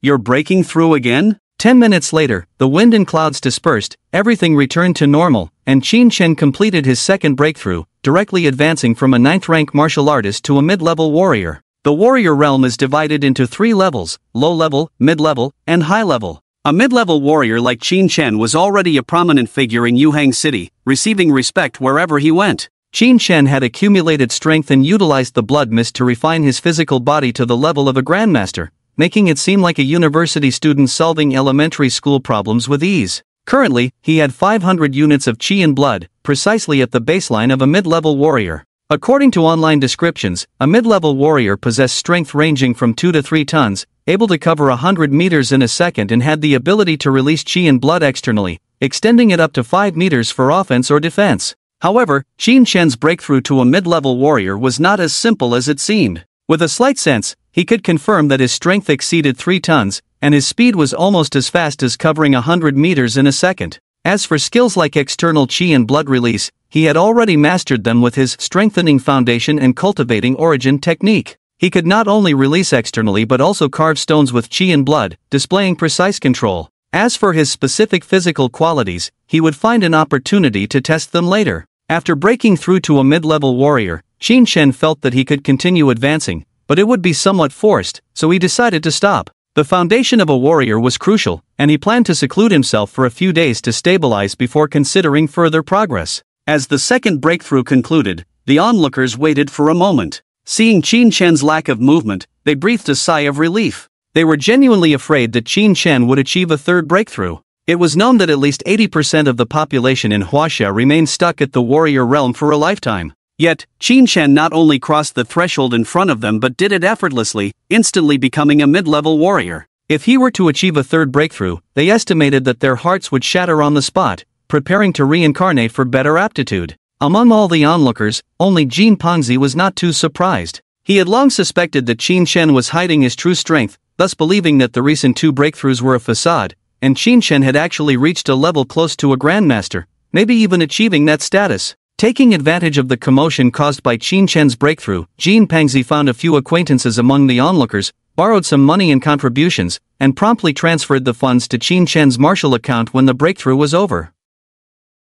You're breaking through again? 10 minutes later, the wind and clouds dispersed, everything returned to normal, and Qin Shen completed his second breakthrough, directly advancing from a 9th-rank martial artist to a mid-level warrior. The warrior realm is divided into 3 levels: low-level, mid-level, and high-level. A mid-level warrior like Qin Shen was already a prominent figure in Yuhang City, receiving respect wherever he went. Qin Shen had accumulated strength and utilized the blood mist to refine his physical body to the level of a grandmaster, making it seem like a university student solving elementary school problems with ease. Currently, he had 500 units of qi in blood, precisely at the baseline of a mid-level warrior. According to online descriptions, a mid-level warrior possessed strength ranging from 2 to 3 tons, able to cover 100 meters in a second, and had the ability to release qi in blood externally, extending it up to 5 meters for offense or defense. However, Qin Shen's breakthrough to a mid-level warrior was not as simple as it seemed. With a slight sense, he could confirm that his strength exceeded 3 tons, and his speed was almost as fast as covering 100 meters in a second. As for skills like external qi and blood release, he had already mastered them with his strengthening foundation and cultivating origin technique. He could not only release externally but also carve stones with qi and blood, displaying precise control. As for his specific physical qualities, he would find an opportunity to test them later. After breaking through to a mid-level warrior, Qin Shen felt that he could continue advancing, but it would be somewhat forced, so he decided to stop. The foundation of a warrior was crucial, and he planned to seclude himself for a few days to stabilize before considering further progress. As the second breakthrough concluded, the onlookers waited for a moment. Seeing Qin Shen's lack of movement, they breathed a sigh of relief. They were genuinely afraid that Qin Shen would achieve a third breakthrough. It was known that at least 80% of the population in Huaxia remained stuck at the warrior realm for a lifetime. Yet, Qin Shen not only crossed the threshold in front of them but did it effortlessly, instantly becoming a mid-level warrior. If he were to achieve a third breakthrough, they estimated that their hearts would shatter on the spot, preparing to reincarnate for better aptitude. Among all the onlookers, only Jin Pengzi was not too surprised. He had long suspected that Qin Shen was hiding his true strength, thus believing that the recent 2 breakthroughs were a facade, and Qin Shen had actually reached a level close to a grandmaster, maybe even achieving that status. Taking advantage of the commotion caused by Qin Shen's breakthrough, Jin Pengzi found a few acquaintances among the onlookers, borrowed some money and contributions, and promptly transferred the funds to Qin Shen's martial account when the breakthrough was over.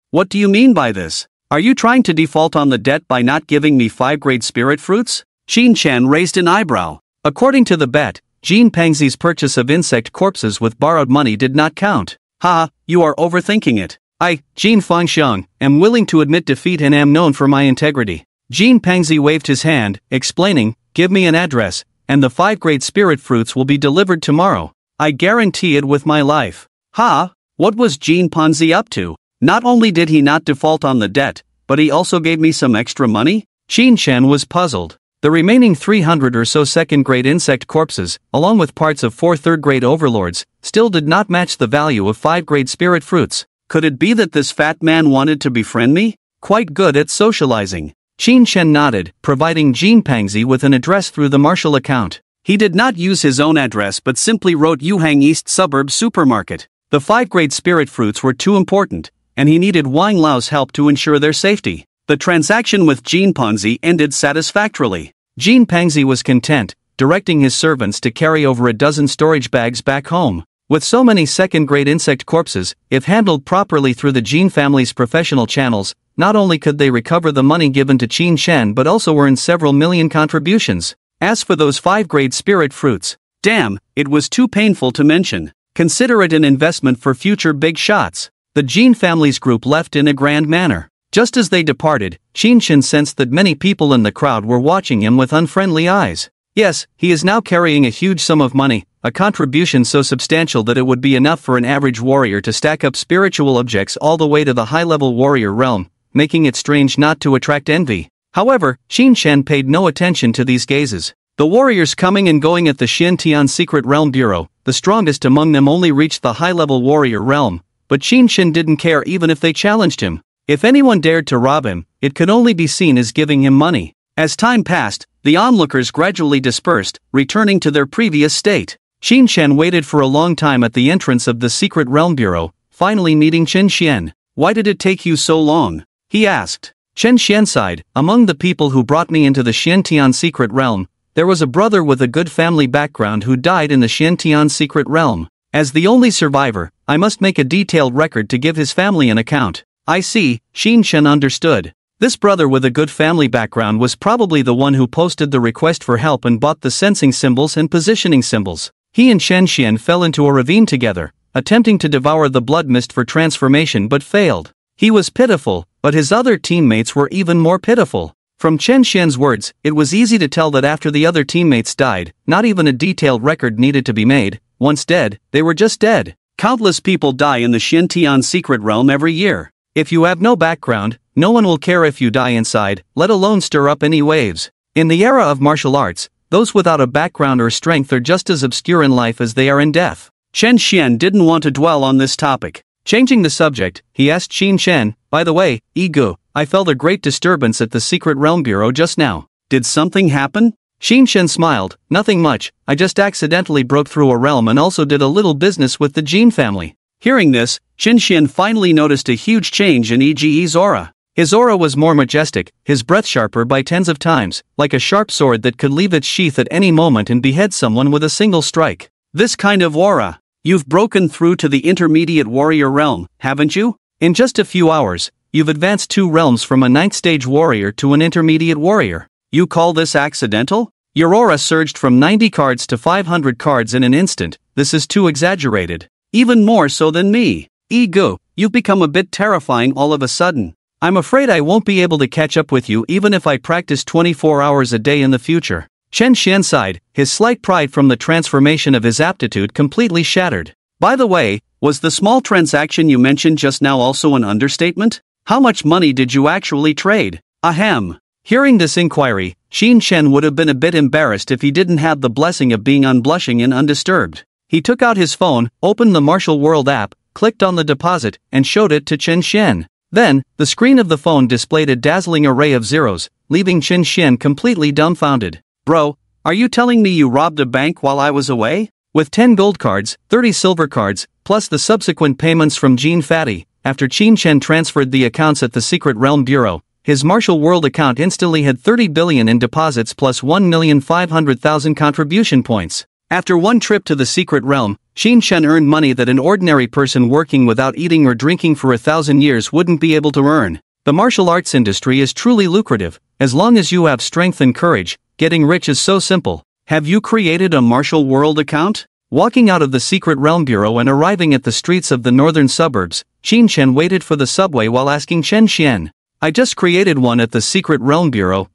What do you mean by this? Are you trying to default on the debt by not giving me 5-grade spirit fruits? Qin Shen raised an eyebrow. According to the bet, Jin Pengzi's purchase of insect corpses with borrowed money did not count. Ha, you are overthinking it. I, Jin Fangxiang, am willing to admit defeat and am known for my integrity. Jin Pengzi waved his hand, explaining, give me an address, and the 5-grade spirit fruits will be delivered tomorrow. I guarantee it with my life. Ha, what was Jin Pengzi up to? Not only did he not default on the debt, but he also gave me some extra money? Qin Shen was puzzled. The remaining 300 or so 2nd-grade insect corpses, along with parts of 4 3rd-grade overlords, still did not match the value of 5-grade spirit fruits. Could it be that this fat man wanted to befriend me? Quite good at socializing. Qin Shen nodded, providing Jin Pengzi with an address through the martial account. He did not use his own address but simply wrote Yuhang East Suburb Supermarket. The 5-grade spirit fruits were too important, and he needed Wang Lao's help to ensure their safety. The transaction with Jin Pengzi ended satisfactorily. Jin Pengzi was content, directing his servants to carry over a dozen storage bags back home. With so many 2nd-grade insect corpses, if handled properly through the Jin family's professional channels, not only could they recover the money given to Qin Shen but also earn several million contributions. As for those 5-grade spirit fruits, damn, it was too painful to mention. Consider it an investment for future big shots. The Jin family's group left in a grand manner. Just as they departed, Qin Shen sensed that many people in the crowd were watching him with unfriendly eyes. Yes, he is now carrying a huge sum of money, a contribution so substantial that it would be enough for an average warrior to stack up spiritual objects all the way to the high-level warrior realm, making it strange not to attract envy. However, Qin Shen paid no attention to these gazes. The warriors coming and going at the Xiantian Secret Realm Bureau, the strongest among them only reached the high-level warrior realm, but Qin Shen didn't care even if they challenged him. If anyone dared to rob him, it could only be seen as giving him money. As time passed, the onlookers gradually dispersed, returning to their previous state. Qin Shen waited for a long time at the entrance of the Secret Realm Bureau, finally meeting Chen Xian. "Why did it take you so long?" he asked. Chen Xian sighed. "Among the people who brought me into the Xiantian Secret Realm, there was a brother with a good family background who died in the Xiantian Secret Realm. As the only survivor, I must make a detailed record to give his family an account." "I see," Qin Shen understood. This brother with a good family background was probably the one who posted the request for help and bought the sensing symbols and positioning symbols. He and Chen Xian fell into a ravine together, attempting to devour the blood mist for transformation but failed. He was pitiful, but his other teammates were even more pitiful. From Chen Xian's words, it was easy to tell that after the other teammates died, not even a detailed record needed to be made. Once dead, they were just dead. Countless people die in the Xiantian Secret Realm every year. If you have no background, no one will care if you die inside, let alone stir up any waves. In the era of martial arts, those without a background or strength are just as obscure in life as they are in death. Chen Xian didn't want to dwell on this topic. Changing the subject, he asked Qin Shen, "By the way, Egu, I felt a great disturbance at the Secret Realm Bureau just now. Did something happen?" Qin Shen smiled. "Nothing much, I just accidentally broke through a realm and also did a little business with the Jin family." Hearing this, Qin Shen finally noticed a huge change in Ege's aura. His aura was more majestic, his breath sharper by tens of times, like a sharp sword that could leave its sheath at any moment and behead someone with a single strike. "This kind of aura. You've broken through to the intermediate warrior realm, haven't you? In just a few hours, you've advanced 2 realms from a 9th stage warrior to an intermediate warrior. You call this accidental? Your aura surged from 90 cards to 500 cards in an instant. This is too exaggerated. Even more so than me. Egu, you've become a bit terrifying all of a sudden. I'm afraid I won't be able to catch up with you even if I practice 24 hours a day in the future." Chen Xian sighed, his slight pride from the transformation of his aptitude completely shattered. "By the way, was the small transaction you mentioned just now also an understatement? How much money did you actually trade?" "Ahem." Hearing this inquiry, Qin Shen would have been a bit embarrassed if he didn't have the blessing of being unblushing and undisturbed. He took out his phone, opened the Martial World app, clicked on the deposit, and showed it to Chen Xian. Then, the screen of the phone displayed a dazzling array of zeros, leaving Chen Xian completely dumbfounded. "Bro, are you telling me you robbed a bank while I was away?" With 10 gold cards, 30 silver cards, plus the subsequent payments from Jean Fatty, after Qin Shen transferred the accounts at the Secret Realm Bureau, his Martial World account instantly had 30 billion in deposits plus 1,500,000 contribution points. After one trip to the Secret Realm, Qin Shen earned money that an ordinary person working without eating or drinking for 1,000 years wouldn't be able to earn. The martial arts industry is truly lucrative. As long as you have strength and courage, getting rich is so simple. Have you created a Martial World account? Walking out of the Secret Realm Bureau and arriving at the streets of the northern suburbs, Qin Shen waited for the subway while asking Chen Xian, "I just created one at the Secret Realm Bureau.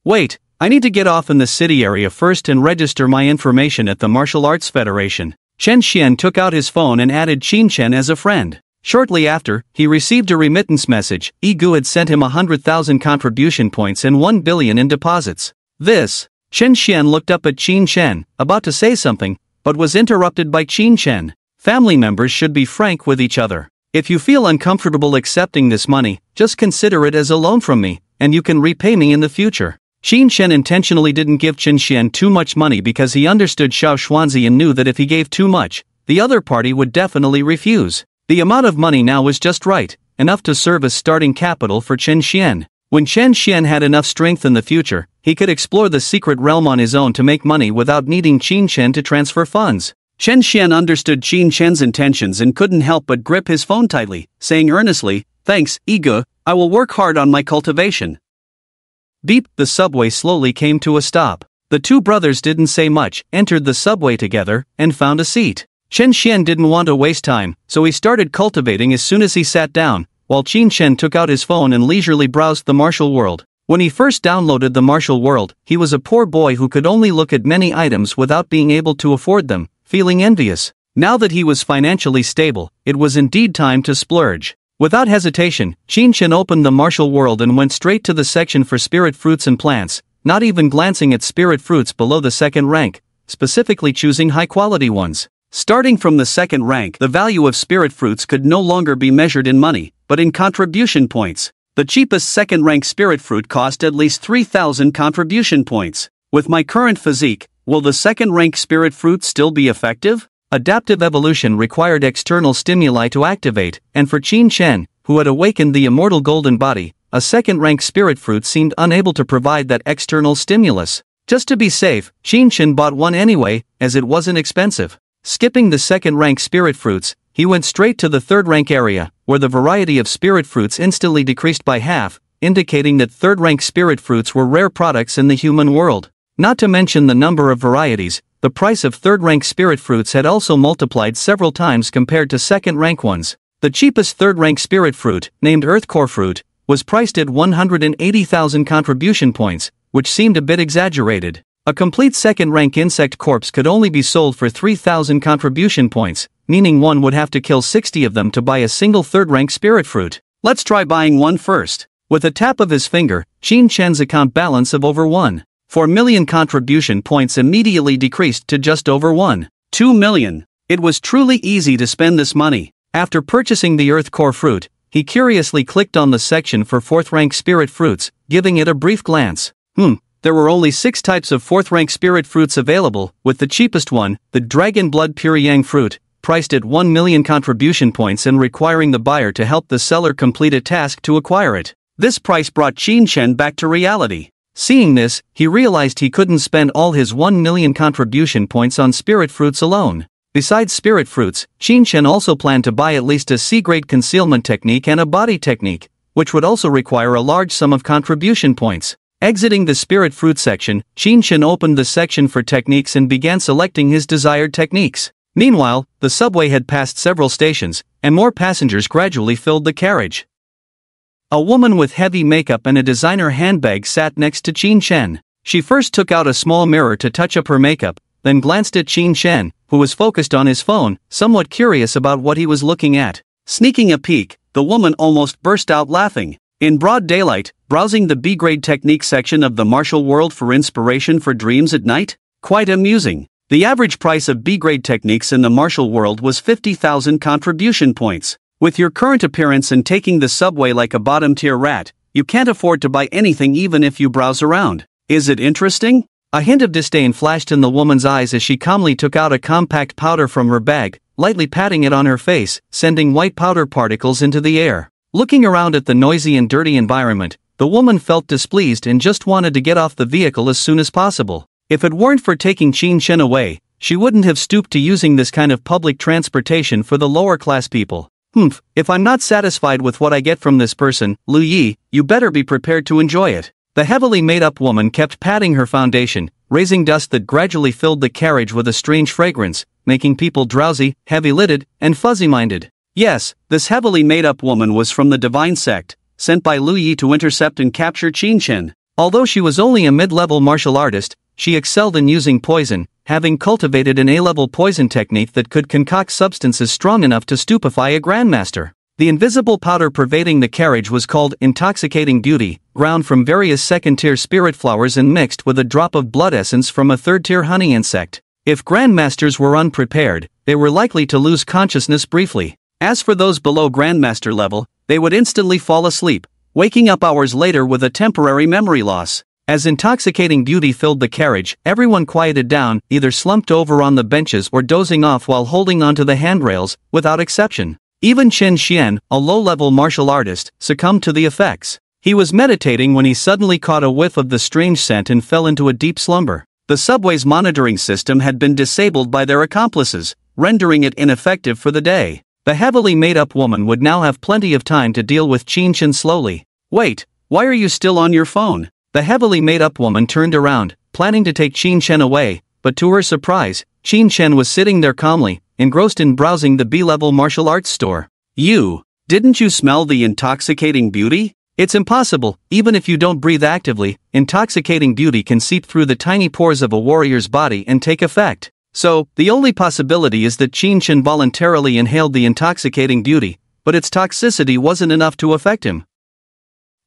Wait, I need to get off in the city area first and register my information at the Martial Arts Federation." Chen Xian took out his phone and added Qin Shen as a friend. Shortly after, he received a remittance message. Egu had sent him 100,000 contribution points and 1 billion in deposits. Chen Xian looked up at Qin Shen, about to say something, but was interrupted by Qin Shen. "Family members should be frank with each other. If you feel uncomfortable accepting this money, just consider it as a loan from me, and you can repay me in the future." Qin Shen intentionally didn't give Chen Xian too much money because he understood Xiao Xuanzi and knew that if he gave too much, the other party would definitely refuse. The amount of money now was just right, enough to serve as starting capital for Chen Xian. When Chen Xian had enough strength in the future, he could explore the secret realm on his own to make money without needing Qin Shen to transfer funds. Chen Xian understood Qin Shen's intentions and couldn't help but grip his phone tightly, saying earnestly, "Thanks, Egu, I will work hard on my cultivation." Beep, the subway slowly came to a stop. The two brothers didn't say much, entered the subway together, and found a seat. Chen Xian didn't want to waste time, so he started cultivating as soon as he sat down, while Qin Shen took out his phone and leisurely browsed the martial world. When he first downloaded the martial world, he was a poor boy who could only look at many items without being able to afford them, feeling envious. Now that he was financially stable, it was indeed time to splurge. Without hesitation, Qin Shen opened the martial world and went straight to the section for spirit fruits and plants, not even glancing at spirit fruits below the second rank, specifically choosing high-quality ones. Starting from the second rank, the value of spirit fruits could no longer be measured in money, but in contribution points. The cheapest second-rank spirit fruit cost at least 3,000 contribution points. With my current physique, will the second-rank spirit fruit still be effective? Adaptive evolution required external stimuli to activate, and for Qin Shen, who had awakened the immortal golden body, a second-rank spirit fruit seemed unable to provide that external stimulus. Just to be safe, Qin Shen bought one anyway, as it wasn't expensive. Skipping the second-rank spirit fruits, he went straight to the third-rank area, where the variety of spirit fruits instantly decreased by half, indicating that third-rank spirit fruits were rare products in the human world. Not to mention the number of varieties, the price of third-rank spirit fruits had also multiplied several times compared to second-rank ones. The cheapest third-rank spirit fruit, named Earthcore fruit, was priced at 180,000 contribution points, which seemed a bit exaggerated. A complete second-rank insect corpse could only be sold for 3,000 contribution points, meaning one would have to kill 60 of them to buy a single third-rank spirit fruit. Let's try buying one first. With a tap of his finger, Qin Shen's account balance of over 1.4 million contribution points immediately decreased to just over 1.2 million. It was truly easy to spend this money. After purchasing the Earthcore fruit, he curiously clicked on the section for fourth-rank spirit fruits, giving it a brief glance. There were only 6 types of fourth-rank spirit fruits available, with the cheapest one, the Dragon Blood Pure Yang fruit, priced at 1 million contribution points and requiring the buyer to help the seller complete a task to acquire it. This price brought Qin Shen back to reality. Seeing this, he realized he couldn't spend all his 1 million contribution points on spirit fruits alone. Besides spirit fruits, Qin Shen also planned to buy at least a C-grade concealment technique and a body technique, which would also require a large sum of contribution points. Exiting the spirit fruit section, Qin Shen opened the section for techniques and began selecting his desired techniques. Meanwhile, the subway had passed several stations, and more passengers gradually filled the carriage. A woman with heavy makeup and a designer handbag sat next to Qin Shen. She first took out a small mirror to touch up her makeup, then glanced at Qin Shen, who was focused on his phone, somewhat curious about what he was looking at. Sneaking a peek, the woman almost burst out laughing. In broad daylight, browsing the B-grade technique section of the martial world for inspiration for dreams at night? Quite amusing. The average price of B-grade techniques in the martial world was 50,000 contribution points. With your current appearance and taking the subway like a bottom-tier rat, you can't afford to buy anything even if you browse around. Is it interesting? A hint of disdain flashed in the woman's eyes as she calmly took out a compact powder from her bag, lightly patting it on her face, sending white powder particles into the air. Looking around at the noisy and dirty environment, the woman felt displeased and just wanted to get off the vehicle as soon as possible. If it weren't for taking Qin Shen away, she wouldn't have stooped to using this kind of public transportation for the lower-class people. If I'm not satisfied with what I get from this person, Lu Yi, you better be prepared to enjoy it. The heavily made-up woman kept patting her foundation, raising dust that gradually filled the carriage with a strange fragrance, making people drowsy, heavy-lidded, and fuzzy-minded. Yes, this heavily made-up woman was from the Divine Sect, sent by Lu Yi to intercept and capture Qin Shen. Although she was only a mid-level martial artist, she excelled in using poison, having cultivated an A-level poison technique that could concoct substances strong enough to stupefy a grandmaster. The invisible powder pervading the carriage was called Intoxicating Beauty, ground from various second-tier spirit flowers and mixed with a drop of blood essence from a third-tier honey insect. If grandmasters were unprepared, they were likely to lose consciousness briefly. As for those below grandmaster level, they would instantly fall asleep, waking up hours later with a temporary memory loss. As Intoxicating Beauty filled the carriage, everyone quieted down, either slumped over on the benches or dozing off while holding onto the handrails, without exception. Even Chen Xian, a low-level martial artist, succumbed to the effects. He was meditating when he suddenly caught a whiff of the strange scent and fell into a deep slumber. The subway's monitoring system had been disabled by their accomplices, rendering it ineffective for the day. The heavily made-up woman would now have plenty of time to deal with Qin Shen slowly. Wait, why are you still on your phone? The heavily made-up woman turned around, planning to take Qin Shen away, but to her surprise, Qin Shen was sitting there calmly, engrossed in browsing the B-level martial arts store. Didn't you smell the intoxicating beauty? It's impossible, even if you don't breathe actively, intoxicating beauty can seep through the tiny pores of a warrior's body and take effect. So, the only possibility is that Qin Shen voluntarily inhaled the intoxicating beauty, but its toxicity wasn't enough to affect him.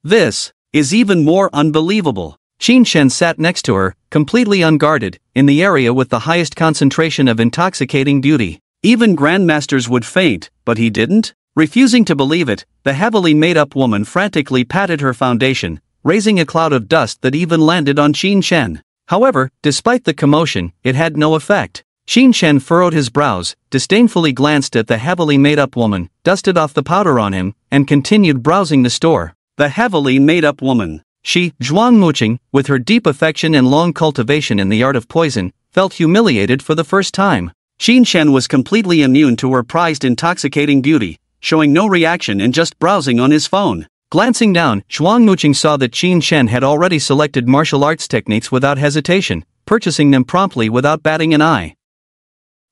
This is even more unbelievable. Qin Shen sat next to her, completely unguarded, in the area with the highest concentration of intoxicating beauty. Even grandmasters would faint, but he didn't? Refusing to believe it, the heavily made-up woman frantically patted her foundation, raising a cloud of dust that even landed on Qin Shen. However, despite the commotion, it had no effect. Qin Shen furrowed his brows, disdainfully glanced at the heavily made-up woman, dusted off the powder on him, and continued browsing the store. The heavily made-up woman. She, Zhuang Muqing, with her deep affection and long cultivation in the art of poison, felt humiliated for the first time. Qin Shen was completely immune to her prized intoxicating beauty, showing no reaction and just browsing on his phone. Glancing down, Zhuang Muqing saw that Qin Shen had already selected martial arts techniques without hesitation, purchasing them promptly without batting an eye.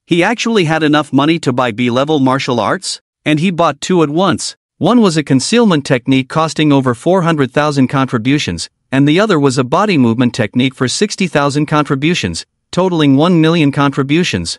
He actually had enough money to buy B-level martial arts? And he bought two at once. One was a concealment technique costing over 400,000 contributions, and the other was a body movement technique for 60,000 contributions, totaling 1 million contributions.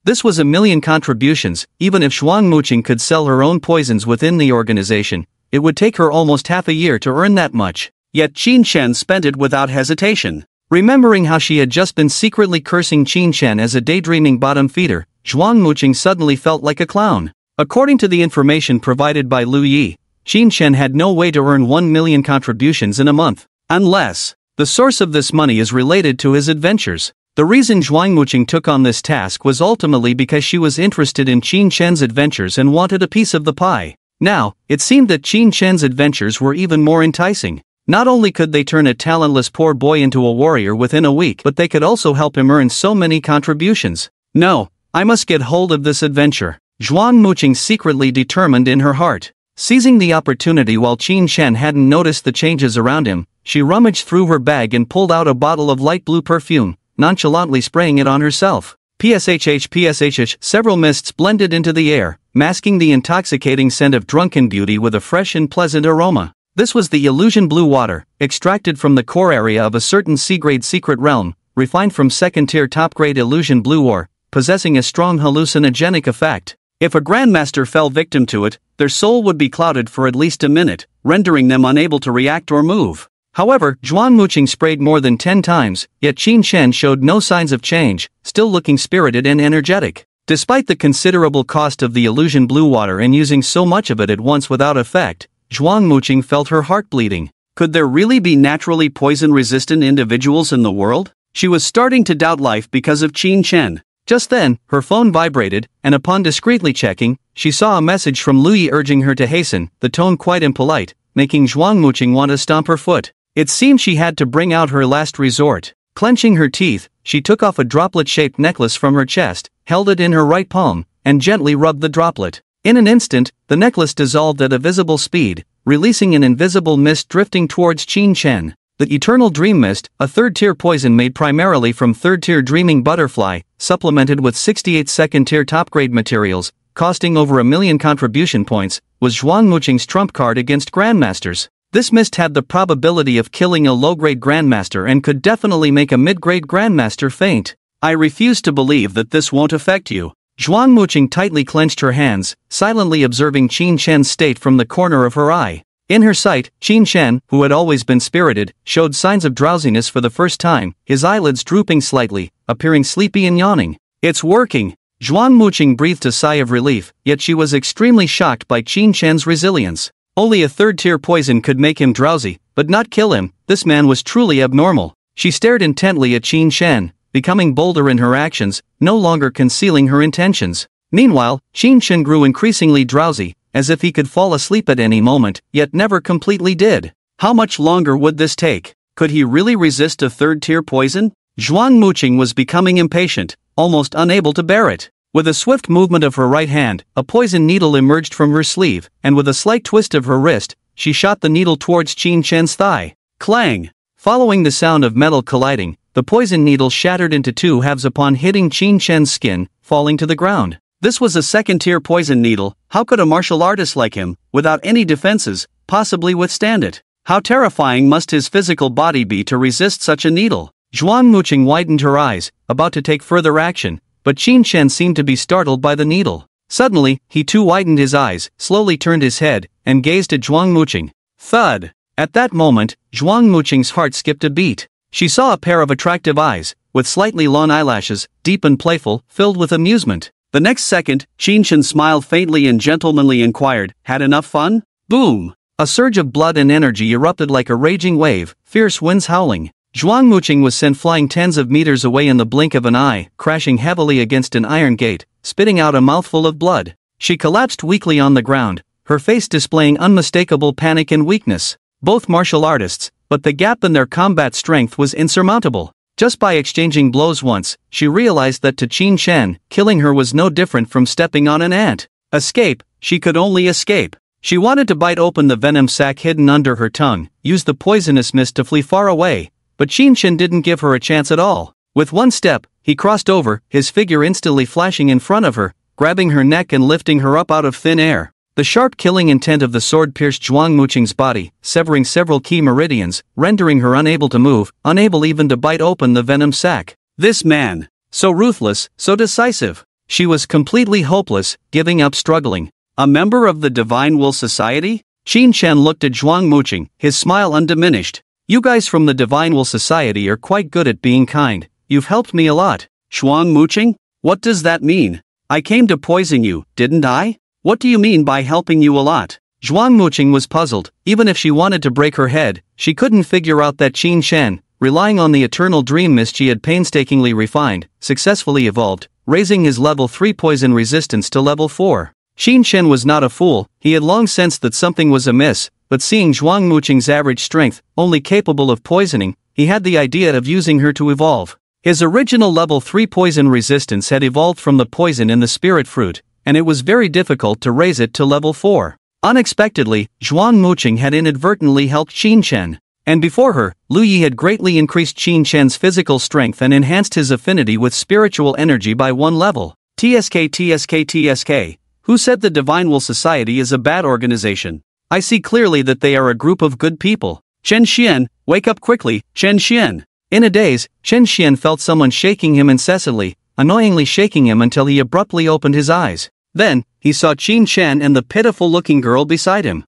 This was 1 million contributions. Even if Zhuang Muqing could sell her own poisons within the organization, it would take her almost half a year to earn that much. Yet Qin Shen spent it without hesitation. Remembering how she had just been secretly cursing Qin Shen as a daydreaming bottom feeder, Zhuang Muqing suddenly felt like a clown. According to the information provided by Lu Yi, Qin Shen had no way to earn 1 million contributions in a month, unless the source of this money is related to his adventures. The reason Zhuang Muqing took on this task was ultimately because she was interested in Qin Shen's adventures and wanted a piece of the pie. Now, it seemed that Qin Shen's adventures were even more enticing. Not only could they turn a talentless poor boy into a warrior within a week, but they could also help him earn so many contributions. No, I must get hold of this adventure, Zhuang Muqing secretly determined in her heart. Seizing the opportunity while Qin Shen hadn't noticed the changes around him, she rummaged through her bag and pulled out a bottle of light blue perfume, nonchalantly spraying it on herself. Pshh, several mists blended into the air, masking the intoxicating scent of drunken beauty with a fresh and pleasant aroma. This was the illusion blue water, extracted from the core area of a certain C-grade secret realm, refined from second-tier top-grade illusion blue ore, possessing a strong hallucinogenic effect. If a grandmaster fell victim to it, their soul would be clouded for at least a minute, rendering them unable to react or move. However, Zhuang Muqing sprayed more than 10 times, yet Qin Shen showed no signs of change, still looking spirited and energetic. Despite the considerable cost of the illusion blue water and using so much of it at once without effect, Zhuang Muqing felt her heart bleeding. Could there really be naturally poison-resistant individuals in the world? She was starting to doubt life because of Qin Shen. Just then, her phone vibrated, and upon discreetly checking, she saw a message from Lu Yi urging her to hasten, the tone quite impolite, making Zhuang Muqing want to stomp her foot. It seemed she had to bring out her last resort. Clenching her teeth, she took off a droplet-shaped necklace from her chest, held it in her right palm, and gently rubbed the droplet. In an instant, the necklace dissolved at a visible speed, releasing an invisible mist drifting towards Qin Shen. The Eternal Dream Mist, a third-tier poison made primarily from third-tier dreaming butterfly, supplemented with 68 second-tier top-grade materials, costing over 1 million contribution points, was Zhuang Muqing's trump card against grandmasters. This mist had the probability of killing a low-grade grandmaster and could definitely make a mid-grade grandmaster faint. I refuse to believe that this won't affect you. Zhuang Muqing tightly clenched her hands, silently observing Qin Shen's state from the corner of her eye. In her sight, Qin Shen, who had always been spirited, showed signs of drowsiness for the first time, his eyelids drooping slightly, appearing sleepy and yawning. It's working! Zhuang Muqing breathed a sigh of relief, yet she was extremely shocked by Qin Shen's resilience. Only a third-tier poison could make him drowsy, but not kill him. This man was truly abnormal. She stared intently at Qin Shen, becoming bolder in her actions, no longer concealing her intentions. Meanwhile, Qin Shen grew increasingly drowsy, as if he could fall asleep at any moment, yet never completely did. How much longer would this take? Could he really resist a third-tier poison? Zhuang Muqing was becoming impatient, almost unable to bear it. With a swift movement of her right hand, a poison needle emerged from her sleeve, and with a slight twist of her wrist, she shot the needle towards Qin Shen's thigh. Clang! Following the sound of metal colliding, the poison needle shattered into two halves upon hitting Qin Shen's skin, falling to the ground. This was a second-tier poison needle. How could a martial artist like him, without any defenses, possibly withstand it? How terrifying must his physical body be to resist such a needle? Zhuang Muqing widened her eyes, about to take further action, but Qin Shen seemed to be startled by the needle. Suddenly, he too widened his eyes, slowly turned his head, and gazed at Zhuang Muqing. Thud! At that moment, Zhuang Muqing's heart skipped a beat. She saw a pair of attractive eyes, with slightly long eyelashes, deep and playful, filled with amusement. The next second, Qinshan smiled faintly and gentlemanly inquired, "Had enough fun?" Boom! A surge of blood and energy erupted like a raging wave, fierce winds howling. Zhuang Muqing was sent flying tens of meters away in the blink of an eye, crashing heavily against an iron gate, spitting out a mouthful of blood. She collapsed weakly on the ground, her face displaying unmistakable panic and weakness. Both martial artists, but the gap in their combat strength was insurmountable. Just by exchanging blows once, she realized that to Qin Shen, killing her was no different from stepping on an ant. Escape, she could only escape. She wanted to bite open the venom sac hidden under her tongue, use the poisonous mist to flee far away, but Qin Shen didn't give her a chance at all. With one step, he crossed over, his figure instantly flashing in front of her, grabbing her neck and lifting her up out of thin air. The sharp killing intent of the sword pierced Zhuang Muqing's body, severing several key meridians, rendering her unable to move, unable even to bite open the venom sac. This man, so ruthless, so decisive. She was completely hopeless, giving up struggling. A member of the Divine Will Society? Qin Shen looked at Zhuang Muqing, his smile undiminished. You guys from the Divine Will Society are quite good at being kind. You've helped me a lot. Zhuang Muqing? What does that mean? I came to poison you, didn't I? What do you mean by helping you a lot? Zhuang Muqing was puzzled. Even if she wanted to break her head, she couldn't figure out that Qin Shen, relying on the eternal dream mist she had painstakingly refined, successfully evolved, raising his level 3 poison resistance to level 4. Qin Shen was not a fool, he had long sensed that something was amiss, but seeing Zhuang Muqing's average strength, only capable of poisoning, he had the idea of using her to evolve. His original level 3 poison resistance had evolved from the poison in the spirit fruit, and it was very difficult to raise it to level 4. Unexpectedly, Zhuang Muqing had inadvertently helped Qin Shen. And before her, Lu Yi had greatly increased Qin Shen's physical strength and enhanced his affinity with spiritual energy by 1 level. TSK. Who said the Divine Will Society is a bad organization? I see clearly that they are a group of good people. Chen Xian, wake up quickly, Chen Xian. In a daze, Chen Xian felt someone shaking him incessantly, annoyingly shaking him until he abruptly opened his eyes. Then, he saw Qin Shen and the pitiful-looking girl beside him.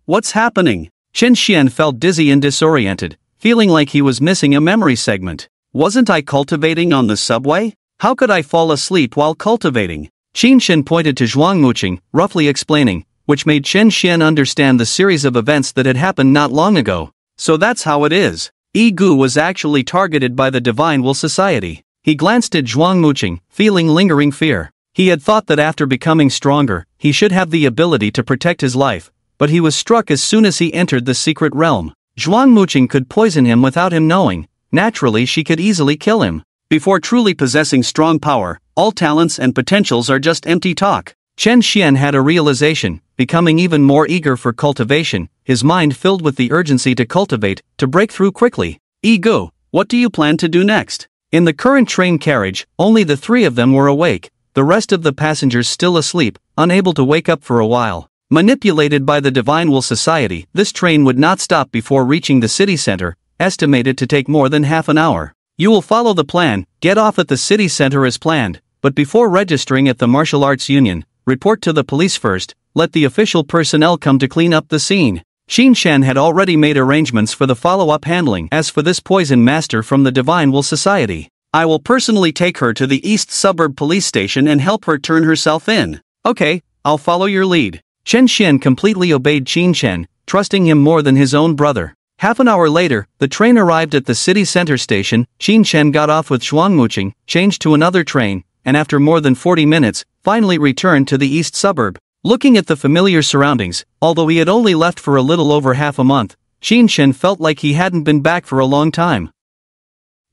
What's happening? Chen Xian felt dizzy and disoriented, feeling like he was missing a memory segment. Wasn't I cultivating on the subway? How could I fall asleep while cultivating? Qin Shen pointed to Zhuang Muqing, roughly explaining, which made Chen Xian understand the series of events that had happened not long ago. So that's how it is. Yi Gu was actually targeted by the Divine Will Society. He glanced at Zhuang Muqing, feeling lingering fear. He had thought that after becoming stronger, he should have the ability to protect his life, but he was struck as soon as he entered the secret realm. Zhuang Muqing could poison him without him knowing. Naturally, she could easily kill him. Before truly possessing strong power, all talents and potentials are just empty talk. Chen Xian had a realization, becoming even more eager for cultivation, his mind filled with the urgency to cultivate, to break through quickly. Yi Gu, what do you plan to do next? In the current train carriage, only the 3 of them were awake, the rest of the passengers still asleep, unable to wake up for a while. Manipulated by the Divine Will Society, this train would not stop before reaching the city center, estimated to take more than half an hour. You will follow the plan, get off at the city center as planned, but before registering at the Martial Arts Union, report to the police first, let the official personnel come to clean up the scene. Qin Shen had already made arrangements for the follow-up handling. As for this poison master from the Divine Will Society, I will personally take her to the East Suburb Police Station and help her turn herself in. Okay, I'll follow your lead. Chen Xian completely obeyed Qin Shen, trusting him more than his own brother. Half an hour later, the train arrived at the city center station. Qin Shen got off with Zhuang Muqing, changed to another train, and after more than 40 minutes, finally returned to the East Suburb. Looking at the familiar surroundings, although he had only left for a little over half a month, Qin Shen felt like he hadn't been back for a long time.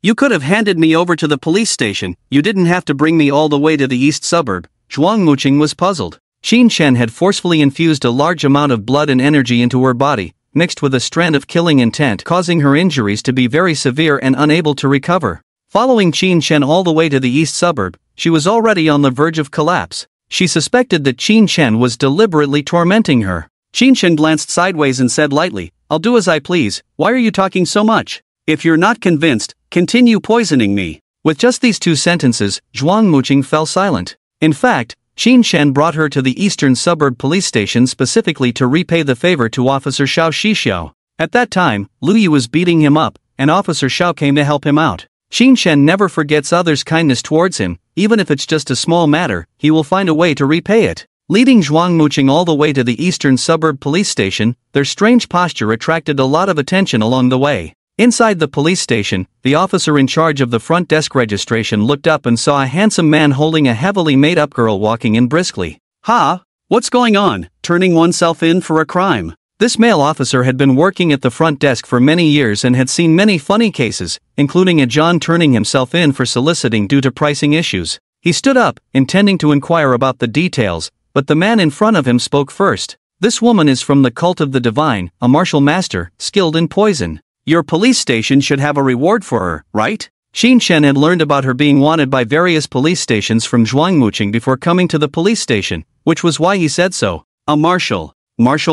You could have handed me over to the police station, you didn't have to bring me all the way to the East Suburb. Zhuang Muqing was puzzled. Qin Shen had forcefully infused a large amount of blood and energy into her body, mixed with a strand of killing intent, causing her injuries to be very severe and unable to recover. Following Qin Shen all the way to the East Suburb, she was already on the verge of collapse. She suspected that Qin Shen was deliberately tormenting her. Qin Shen glanced sideways and said lightly, I'll do as I please, why are you talking so much? If you're not convinced, continue poisoning me. With just these 2 sentences, Zhuang Muqing fell silent. In fact, Qin Shen brought her to the Eastern Suburb Police Station specifically to repay the favor to Officer Xiao Shixiao. At that time, Lu Yi was beating him up, and Officer Xiao came to help him out. Qin Shen never forgets others' kindness towards him, even if it's just a small matter, he will find a way to repay it. Leading Zhuang Muqing all the way to the eastern suburb police station, their strange posture attracted a lot of attention along the way. Inside the police station, the officer in charge of the front desk registration looked up and saw a handsome man holding a heavily made-up girl walking in briskly. "Ha! What's going on? Turning oneself in for a crime?" This male officer had been working at the front desk for many years and had seen many funny cases, including a John turning himself in for soliciting due to pricing issues. He stood up, intending to inquire about the details, but the man in front of him spoke first. "This woman is from the cult of the divine, a martial master, skilled in poison. Your police station should have a reward for her, right?" Qin Shen had learned about her being wanted by various police stations from Zhuang Muqing before coming to the police station, which was why he said so. "A martial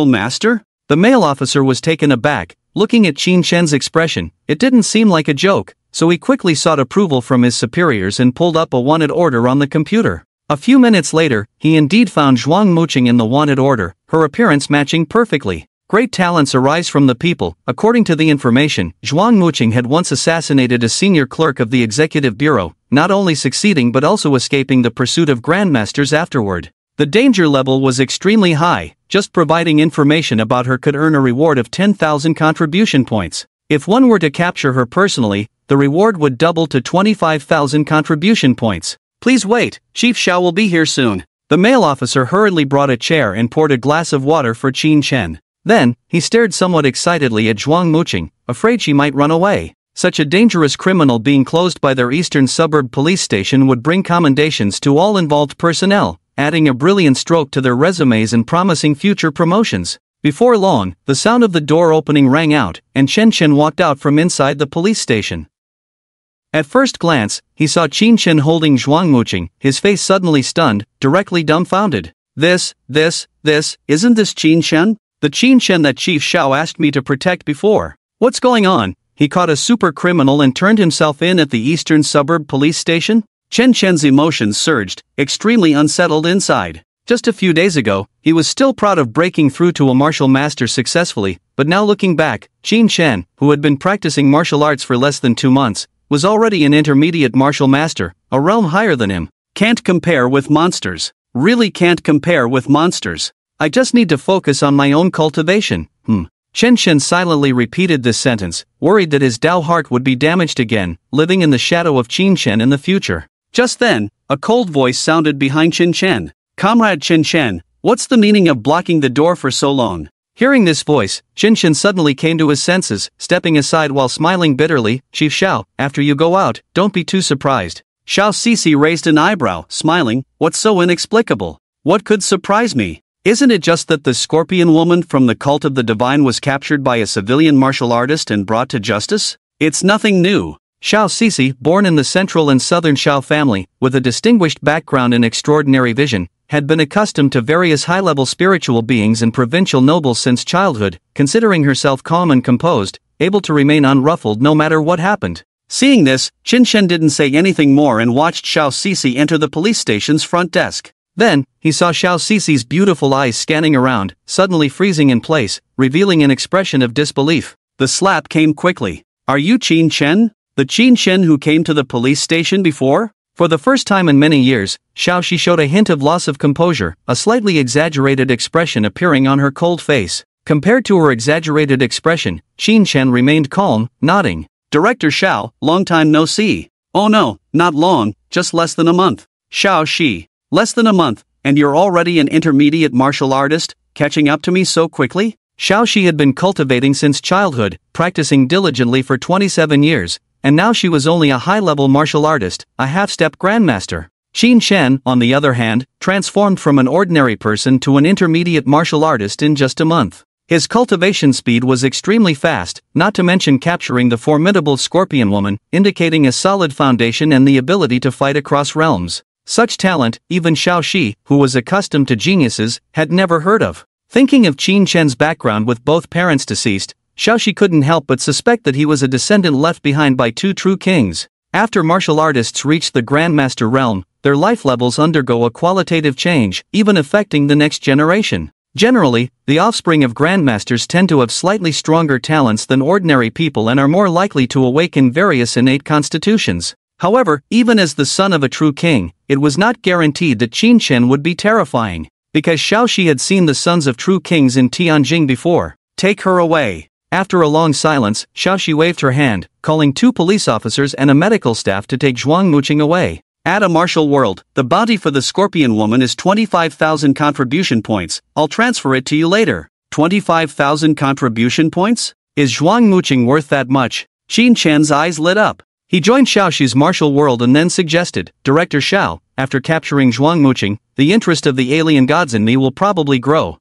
master?" The male officer was taken aback, looking at Qin Shen's expression. It didn't seem like a joke, so he quickly sought approval from his superiors and pulled up a wanted order on the computer. A few minutes later, he indeed found Zhuang Muqing in the wanted order, her appearance matching perfectly. Great talents arise from the people. According to the information, Zhuang Muqing had once assassinated a senior clerk of the executive bureau, not only succeeding but also escaping the pursuit of grandmasters afterward. The danger level was extremely high. Just providing information about her could earn a reward of 10,000 contribution points. If one were to capture her personally, the reward would double to 25,000 contribution points. "Please wait, Chief Xiao will be here soon." The male officer hurriedly brought a chair and poured a glass of water for Qin Shen. Then, he stared somewhat excitedly at Zhuang Muqing, afraid she might run away. Such a dangerous criminal being closed by their eastern suburb police station would bring commendations to all involved personnel, adding a brilliant stroke to their resumes and promising future promotions. Before long, the sound of the door opening rang out, and Chen Chen walked out from inside the police station. At first glance, he saw Qin Shen holding Zhuang Muqing, his face suddenly stunned, directly dumbfounded. Isn't this Qin Shen? The Qin Shen that Chief Xiao asked me to protect before. What's going on? He caught a super criminal and turned himself in at the eastern suburb police station? Chen Chen's emotions surged, extremely unsettled inside. Just a few days ago, he was still proud of breaking through to a martial master successfully, but now looking back, Qin Shen, who had been practicing martial arts for less than 2 months, was already an intermediate martial master, a realm higher than him. Can't compare with monsters. Really can't compare with monsters. I just need to focus on my own cultivation. Chen Shen silently repeated this sentence, worried that his Dao heart would be damaged again, living in the shadow of Qin Shen in the future. Just then, a cold voice sounded behind Qin Shen. "Comrade Qin Shen, what's the meaning of blocking the door for so long?" Hearing this voice, Qin Shen suddenly came to his senses, stepping aside while smiling bitterly. "Chief Xiao, after you go out, don't be too surprised." Xiao Sisi raised an eyebrow, smiling. "What's so inexplicable? What could surprise me? Isn't it just that the scorpion woman from the cult of the divine was captured by a civilian martial artist and brought to justice? It's nothing new." Xiao Sisi, born in the central and southern Xiao family, with a distinguished background and extraordinary vision, had been accustomed to various high-level spiritual beings and provincial nobles since childhood, considering herself calm and composed, able to remain unruffled no matter what happened. Seeing this, Qin Shen didn't say anything more and watched Xiao Sisi enter the police station's front desk. Then, he saw Xiao Sisi's beautiful eyes scanning around, suddenly freezing in place, revealing an expression of disbelief. The slap came quickly. "Are you Qin Shen? The Qin Shen who came to the police station before?" For the first time in many years, Xiao Shi showed a hint of loss of composure, a slightly exaggerated expression appearing on her cold face. Compared to her exaggerated expression, Qin Shen remained calm, nodding. "Director Xiao, long time no see." "Oh no, not long, just less than a month." "Xiao Shi, less than a month, and you're already an intermediate martial artist, catching up to me so quickly?" Xiao Shi had been cultivating since childhood, practicing diligently for 27 years, and now she was only a high-level martial artist, a half-step grandmaster. Qin Shen, on the other hand, transformed from an ordinary person to an intermediate martial artist in just a month. His cultivation speed was extremely fast, not to mention capturing the formidable scorpion woman, indicating a solid foundation and the ability to fight across realms. Such talent, even Xiao Shi, who was accustomed to geniuses, had never heard of. Thinking of Qin Shen's background with both parents deceased, Xiao Shi couldn't help but suspect that he was a descendant left behind by 2 true kings. After martial artists reach the Grandmaster realm, their life levels undergo a qualitative change, even affecting the next generation. Generally, the offspring of grandmasters tend to have slightly stronger talents than ordinary people and are more likely to awaken various innate constitutions. However, even as the son of a true king, it was not guaranteed that Qin Shen would be terrifying, because Xiaoxi had seen the sons of true kings in Tianjing before. "Take her away." After a long silence, Xiaoxi waved her hand, calling 2 police officers and a medical staff to take Zhuang Muqing away. At a martial world, the bounty for the Scorpion Woman is 25,000 contribution points. I'll transfer it to you later. 25,000 contribution points? Is Zhuang Muqing worth that much? Qin Shen's eyes lit up. He joined Xiaoxi's martial world and then suggested, "Director Xiao, after capturing Zhuang Muqing, the interest of the alien gods in me will probably grow.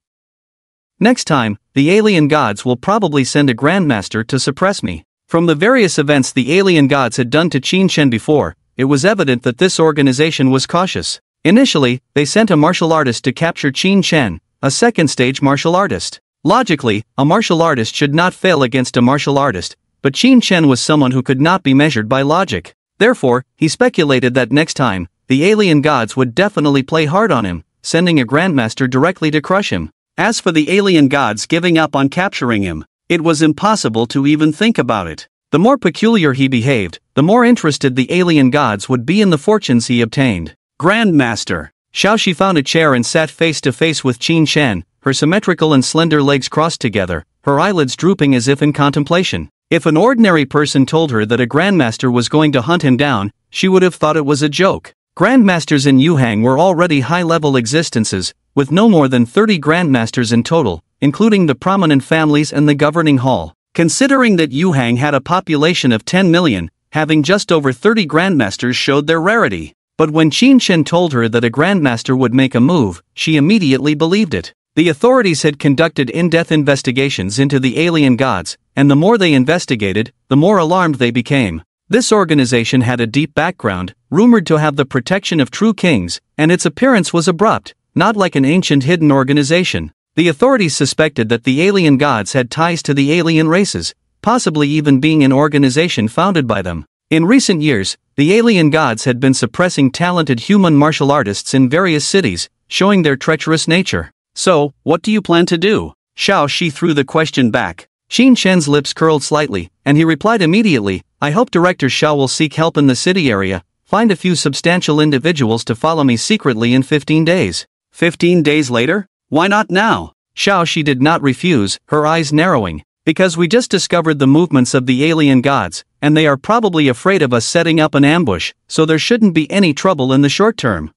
Next time, the alien gods will probably send a grandmaster to suppress me." From the various events the alien gods had done to Qin Shen before, it was evident that this organization was cautious. Initially, they sent a martial artist to capture Qin Shen, a second-stage martial artist. Logically, a martial artist should not fail against a martial artist, but Qin Shen was someone who could not be measured by logic. Therefore, he speculated that next time, the alien gods would definitely play hard on him, sending a grandmaster directly to crush him. As for the alien gods giving up on capturing him, it was impossible to even think about it. The more peculiar he behaved, the more interested the alien gods would be in the fortunes he obtained. Grandmaster. Xiaoxi found a chair and sat face to face with Qin Shen, her symmetrical and slender legs crossed together, her eyelids drooping as if in contemplation. If an ordinary person told her that a grandmaster was going to hunt him down, she would have thought it was a joke. Grandmasters in Yuhang were already high-level existences, with no more than 30 grandmasters in total, including the prominent families and the governing hall. Considering that Yuhang had a population of 10 million, having just over 30 grandmasters showed their rarity. But when Qin Shen told her that a grandmaster would make a move, she immediately believed it. The authorities had conducted in-depth investigations into the alien gods, and the more they investigated, the more alarmed they became. This organization had a deep background, rumored to have the protection of true kings, and its appearance was abrupt, not like an ancient hidden organization. The authorities suspected that the alien gods had ties to the alien races, possibly even being an organization founded by them. In recent years, the alien gods had been suppressing talented human martial artists in various cities, showing their treacherous nature. "So, what do you plan to do?" Xiaoxi threw the question back. Qin Shen's lips curled slightly, and he replied immediately, "I hope Director Xiao will seek help in the city area, find a few substantial individuals to follow me secretly in 15 days. 15 days later? Why not now?" Xiaoxi did not refuse, her eyes narrowing. "Because we just discovered the movements of the alien gods, and they are probably afraid of us setting up an ambush, so there shouldn't be any trouble in the short term."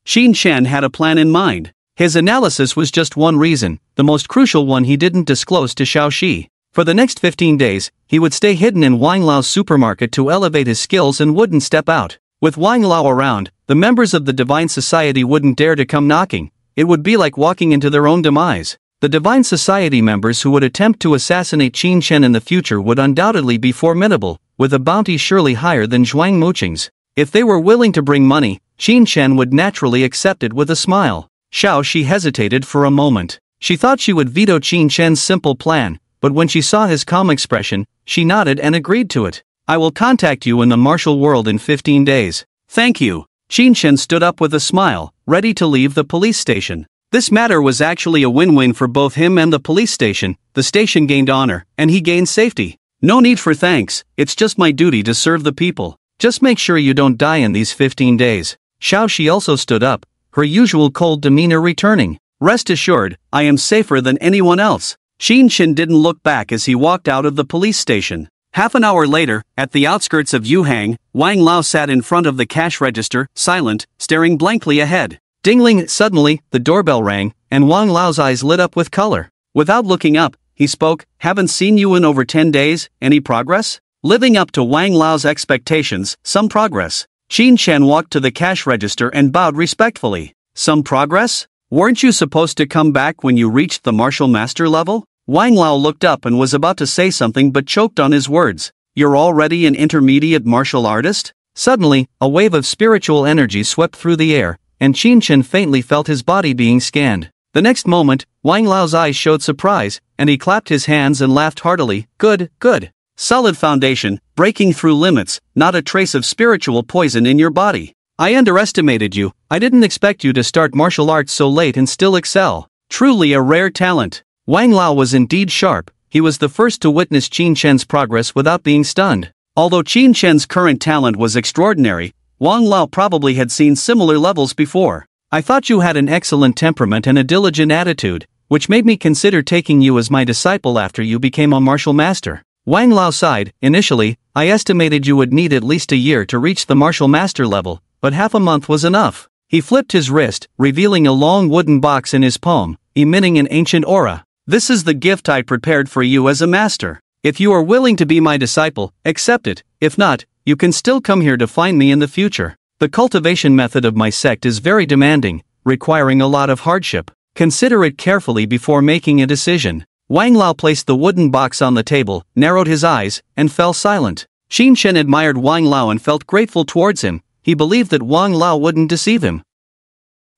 Qin Shen had a plan in mind. His analysis was just one reason, the most crucial one he didn't disclose to Xiaoxi. For the next 15 days, he would stay hidden in Wang Lao's supermarket to elevate his skills and wouldn't step out. With Wang Lao around, the members of the Divine Society wouldn't dare to come knocking. It would be like walking into their own demise. The Divine Society members who would attempt to assassinate Qin Shen in the future would undoubtedly be formidable, with a bounty surely higher than Zhuang Muqing's. If they were willing to bring money, Qin Shen would naturally accept it with a smile. Xiaoxi hesitated for a moment. She thought she would veto Qin Shen's simple plan, but when she saw his calm expression, she nodded and agreed to it. "I will contact you in the martial world in 15 days. Thank you." Qin Shen stood up with a smile, ready to leave the police station. This matter was actually a win-win for both him and the police station. The station gained honor, and he gained safety. "No need for thanks, it's just my duty to serve the people. Just make sure you don't die in these 15 days. Xiaoxi also stood up, her usual cold demeanor returning. "Rest assured, I am safer than anyone else." Qin Shen didn't look back as he walked out of the police station. Half an hour later, at the outskirts of Yuhang, Wang Lao sat in front of the cash register, silent, staring blankly ahead. Dingling, suddenly, the doorbell rang, and Wang Lao's eyes lit up with color. Without looking up, he spoke, "Haven't seen you in over 10 days, any progress?" Living up to Wang Lao's expectations, some progress. Qin Shen walked to the cash register and bowed respectfully. "Some progress? Weren't you supposed to come back when you reached the martial master level?" Wang Lao looked up and was about to say something but choked on his words. "You're already an intermediate martial artist?" Suddenly, a wave of spiritual energy swept through the air, and Qin Shen faintly felt his body being scanned. The next moment, Wang Lao's eyes showed surprise, and he clapped his hands and laughed heartily. "Good, good. Solid foundation, breaking through limits, not a trace of spiritual poison in your body. I underestimated you. I didn't expect you to start martial arts so late and still excel. Truly a rare talent. Wang Lao was indeed sharp. He was the first to witness Qin Shen's progress without being stunned. Although Qin Shen's current talent was extraordinary, Wang Lao probably had seen similar levels before. I thought you had an excellent temperament and a diligent attitude, which made me consider taking you as my disciple after you became a martial master. Wang Lao sighed. Initially, I estimated you would need at least a year to reach the martial master level, but half a month was enough. He flipped his wrist, revealing a long wooden box in his palm, emitting an ancient aura. This is the gift I prepared for you as a master. If you are willing to be my disciple, accept it. If not, you can still come here to find me in the future. The cultivation method of my sect is very demanding, requiring a lot of hardship. Consider it carefully before making a decision. Wang Lao placed the wooden box on the table, narrowed his eyes, and fell silent. Qin Shen admired Wang Lao and felt grateful towards him. He believed that Wang Lao wouldn't deceive him.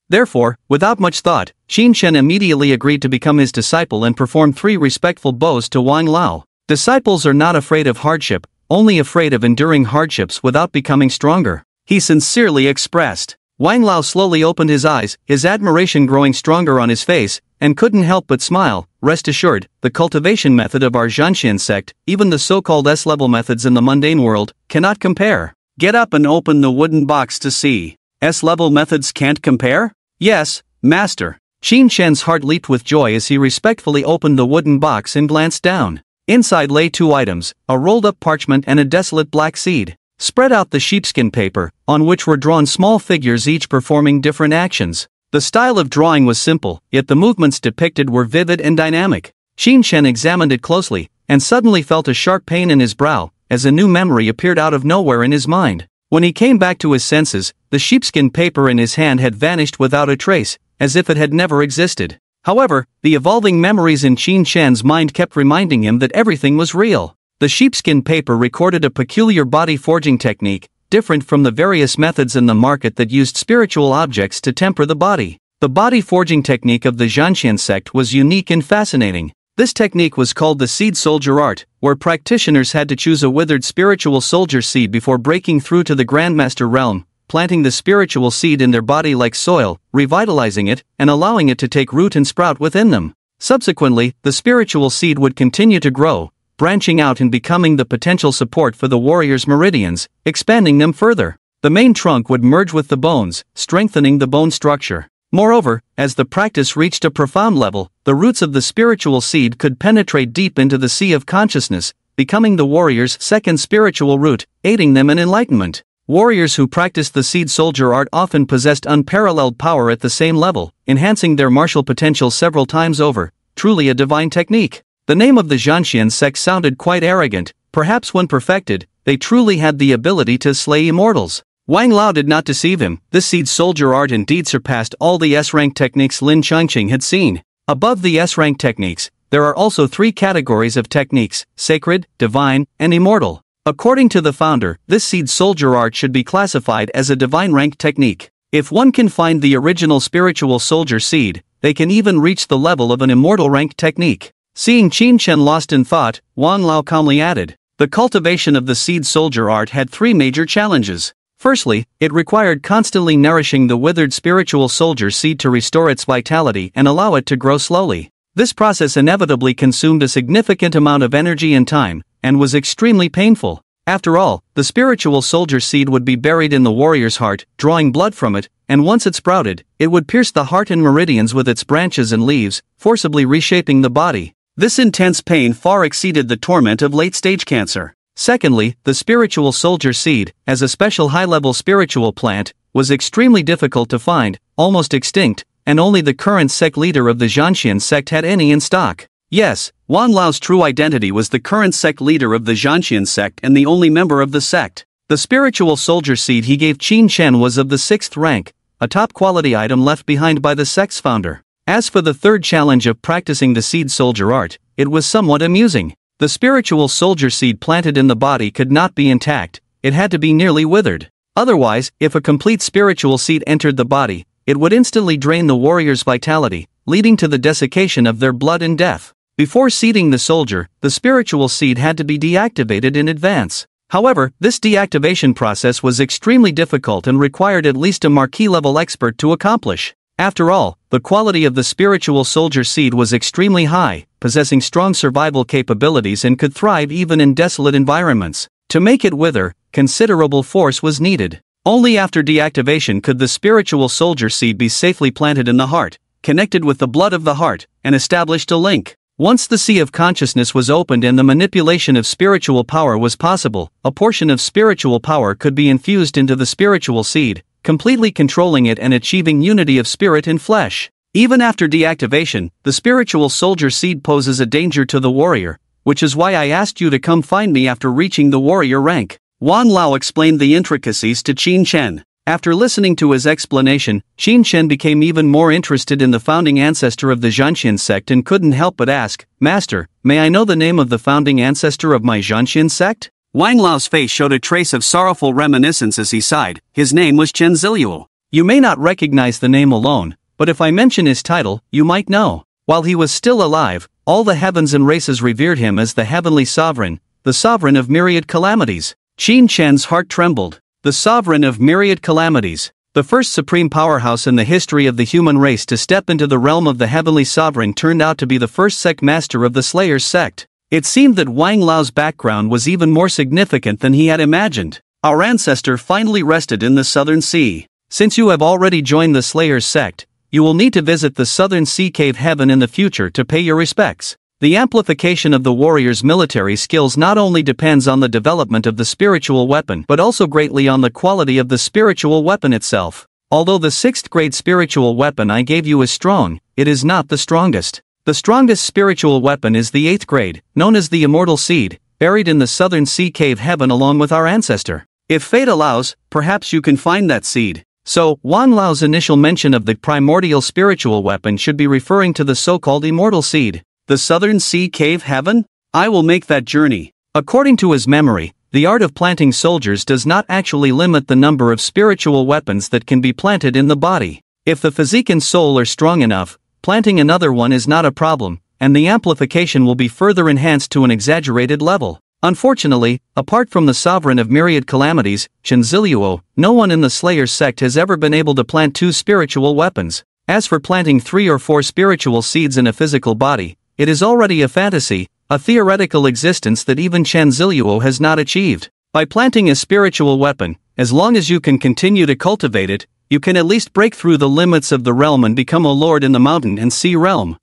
Therefore, without much thought, Qin Shen immediately agreed to become his disciple and perform 3 respectful bows to Wang Lao. Disciples are not afraid of hardship, only afraid of enduring hardships without becoming stronger, he sincerely expressed. Wang Lao slowly opened his eyes, his admiration growing stronger on his face, and couldn't help but smile. Rest assured, the cultivation method of our Zhanxian sect, even the so-called S-level methods in the mundane world, cannot compare. Get up and open the wooden box to see. S-level methods can't compare? Yes, master. Qin Shen's heart leaped with joy as he respectfully opened the wooden box and glanced down. Inside lay 2 items, a rolled-up parchment and a desolate black seed. Spread out the sheepskin paper, on which were drawn small figures each performing different actions. The style of drawing was simple, yet the movements depicted were vivid and dynamic. Qin Shen examined it closely, and suddenly felt a sharp pain in his brow, as a new memory appeared out of nowhere in his mind. When he came back to his senses, the sheepskin paper in his hand had vanished without a trace, as if it had never existed. However, the evolving memories in Qin Shen's mind kept reminding him that everything was real. The sheepskin paper recorded a peculiar body forging technique, different from the various methods in the market that used spiritual objects to temper the body. The body forging technique of the Zhanxian sect was unique and fascinating. This technique was called the seed soldier art, where practitioners had to choose a withered spiritual soldier seed before breaking through to the Grandmaster realm, planting the spiritual seed in their body like soil, revitalizing it, and allowing it to take root and sprout within them. Subsequently, the spiritual seed would continue to grow, branching out and becoming the potential support for the warrior's meridians, expanding them further. The main trunk would merge with the bones, strengthening the bone structure. Moreover, as the practice reached a profound level, the roots of the spiritual seed could penetrate deep into the sea of consciousness, becoming the warrior's second spiritual root, aiding them in enlightenment. Warriors who practiced the seed soldier art often possessed unparalleled power at the same level, enhancing their martial potential several times over. Truly a divine technique. The name of the Zhanxian sect sounded quite arrogant. Perhaps when perfected, they truly had the ability to slay immortals. Wang Lao did not deceive him. This seed soldier art indeed surpassed all the S-rank techniques Lin Changqing had seen. Above the S-rank techniques, there are also 3 categories of techniques: sacred, divine, and immortal. According to the founder, this seed soldier art should be classified as a divine rank technique. If one can find the original spiritual soldier seed, they can even reach the level of an immortal rank technique. Seeing Qin Shen lost in thought, Wang Lao calmly added, the cultivation of the seed soldier art had 3 major challenges. Firstly, it required constantly nourishing the withered spiritual soldier seed to restore its vitality and allow it to grow slowly. This process inevitably consumed a significant amount of energy and time, and was extremely painful. After all, the spiritual soldier seed would be buried in the warrior's heart, drawing blood from it, and once it sprouted, it would pierce the heart and meridians with its branches and leaves, forcibly reshaping the body. This intense pain far exceeded the torment of late-stage cancer. Secondly, the spiritual soldier seed, as a special high-level spiritual plant, was extremely difficult to find, almost extinct, and only the current sect leader of the Zhanxian sect had any in stock. Yes, Wang Lao's true identity was the current sect leader of the Zhanxian sect and the only member of the sect. The spiritual soldier seed he gave Qin Shen was of the 6th rank, a top-quality item left behind by the sect's founder. As for the third challenge of practicing the seed soldier art, it was somewhat amusing. The spiritual soldier seed planted in the body could not be intact, it had to be nearly withered. Otherwise, if a complete spiritual seed entered the body, it would instantly drain the warrior's vitality, leading to the desiccation of their blood and death. Before seeding the soldier, the spiritual seed had to be deactivated in advance. However, this deactivation process was extremely difficult and required at least a marquis-level expert to accomplish. After all, the quality of the spiritual soldier seed was extremely high, possessing strong survival capabilities and could thrive even in desolate environments. To make it wither, considerable force was needed. Only after deactivation could the spiritual soldier seed be safely planted in the heart, connected with the blood of the heart, and established a link. Once the sea of consciousness was opened and the manipulation of spiritual power was possible, a portion of spiritual power could be infused into the spiritual seed, completely controlling it and achieving unity of spirit and flesh. Even after deactivation, the spiritual soldier seed poses a danger to the warrior, which is why I asked you to come find me after reaching the warrior rank. Wang Lao explained the intricacies to Qin Chen. After listening to his explanation, Qin Chen became even more interested in the founding ancestor of the Zhanxian sect and couldn't help but ask, "Master, may I know the name of the founding ancestor of my Zhanxian sect?" Wang Lao's face showed a trace of sorrowful reminiscence as he sighed. His name was Chen Ziliuo. You may not recognize the name alone, but if I mention his title, you might know. While he was still alive, all the heavens and races revered him as the heavenly sovereign, the sovereign of myriad calamities. Qin Chen's heart trembled. The sovereign of myriad calamities. The first supreme powerhouse in the history of the human race to step into the realm of the heavenly sovereign turned out to be the first sect master of the Slayers sect. It seemed that Wang Lao's background was even more significant than he had imagined. Our ancestor finally rested in the Southern Sea. Since you have already joined the Slayers sect, you will need to visit the Southern Sea Cave Heaven in the future to pay your respects. The amplification of the warrior's military skills not only depends on the development of the spiritual weapon but also greatly on the quality of the spiritual weapon itself. Although the 6th grade spiritual weapon I gave you is strong, it is not the strongest. The strongest spiritual weapon is the 8th grade, known as the Immortal Seed, buried in the Southern Sea Cave Heaven along with our ancestor. If fate allows, perhaps you can find that seed. So, Wang Lao's initial mention of the primordial spiritual weapon should be referring to the so-called Immortal Seed. The Southern Sea Cave Heaven? I will make that journey. According to his memory, the art of planting soldiers does not actually limit the number of spiritual weapons that can be planted in the body. If the physique and soul are strong enough, planting another one is not a problem, and the amplification will be further enhanced to an exaggerated level. Unfortunately, apart from the sovereign of myriad calamities, Chen Ziliuo, no one in the Slayers sect has ever been able to plant 2 spiritual weapons. As for planting 3 or 4 spiritual seeds in a physical body, it is already a fantasy, a theoretical existence that even Chen Ziliuo has not achieved. By planting a spiritual weapon, as long as you can continue to cultivate it, you can at least break through the limits of the realm and become a lord in the mountain and sea realm.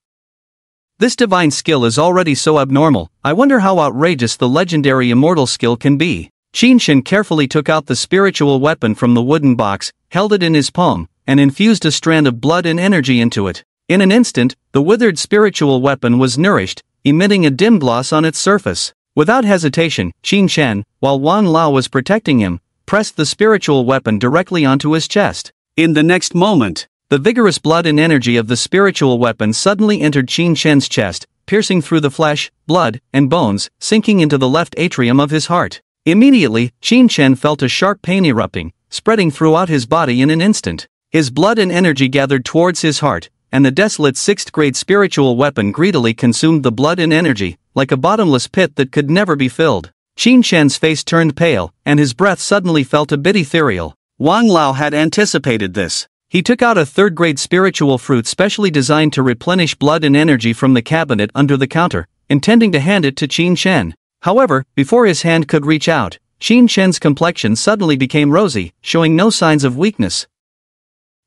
This divine skill is already so abnormal, I wonder how outrageous the legendary immortal skill can be. Qin Shen carefully took out the spiritual weapon from the wooden box, held it in his palm, and infused a strand of blood and energy into it. In an instant, the withered spiritual weapon was nourished, emitting a dim gloss on its surface. Without hesitation, Qin Shen, while Wang Lao was protecting him, pressed the spiritual weapon directly onto his chest. In the next moment, the vigorous blood and energy of the spiritual weapon suddenly entered Qin Shen's chest, piercing through the flesh, blood, and bones, sinking into the left atrium of his heart. Immediately, Qin Shen felt a sharp pain erupting, spreading throughout his body in an instant. His blood and energy gathered towards his heart, and the desolate 6th grade spiritual weapon greedily consumed the blood and energy, like a bottomless pit that could never be filled. Qin Shen's face turned pale, and his breath suddenly felt a bit ethereal. Wang Lao had anticipated this. He took out a 3rd grade spiritual fruit specially designed to replenish blood and energy from the cabinet under the counter, intending to hand it to Qin Shen. However, before his hand could reach out, Qin Shen's complexion suddenly became rosy, showing no signs of weakness.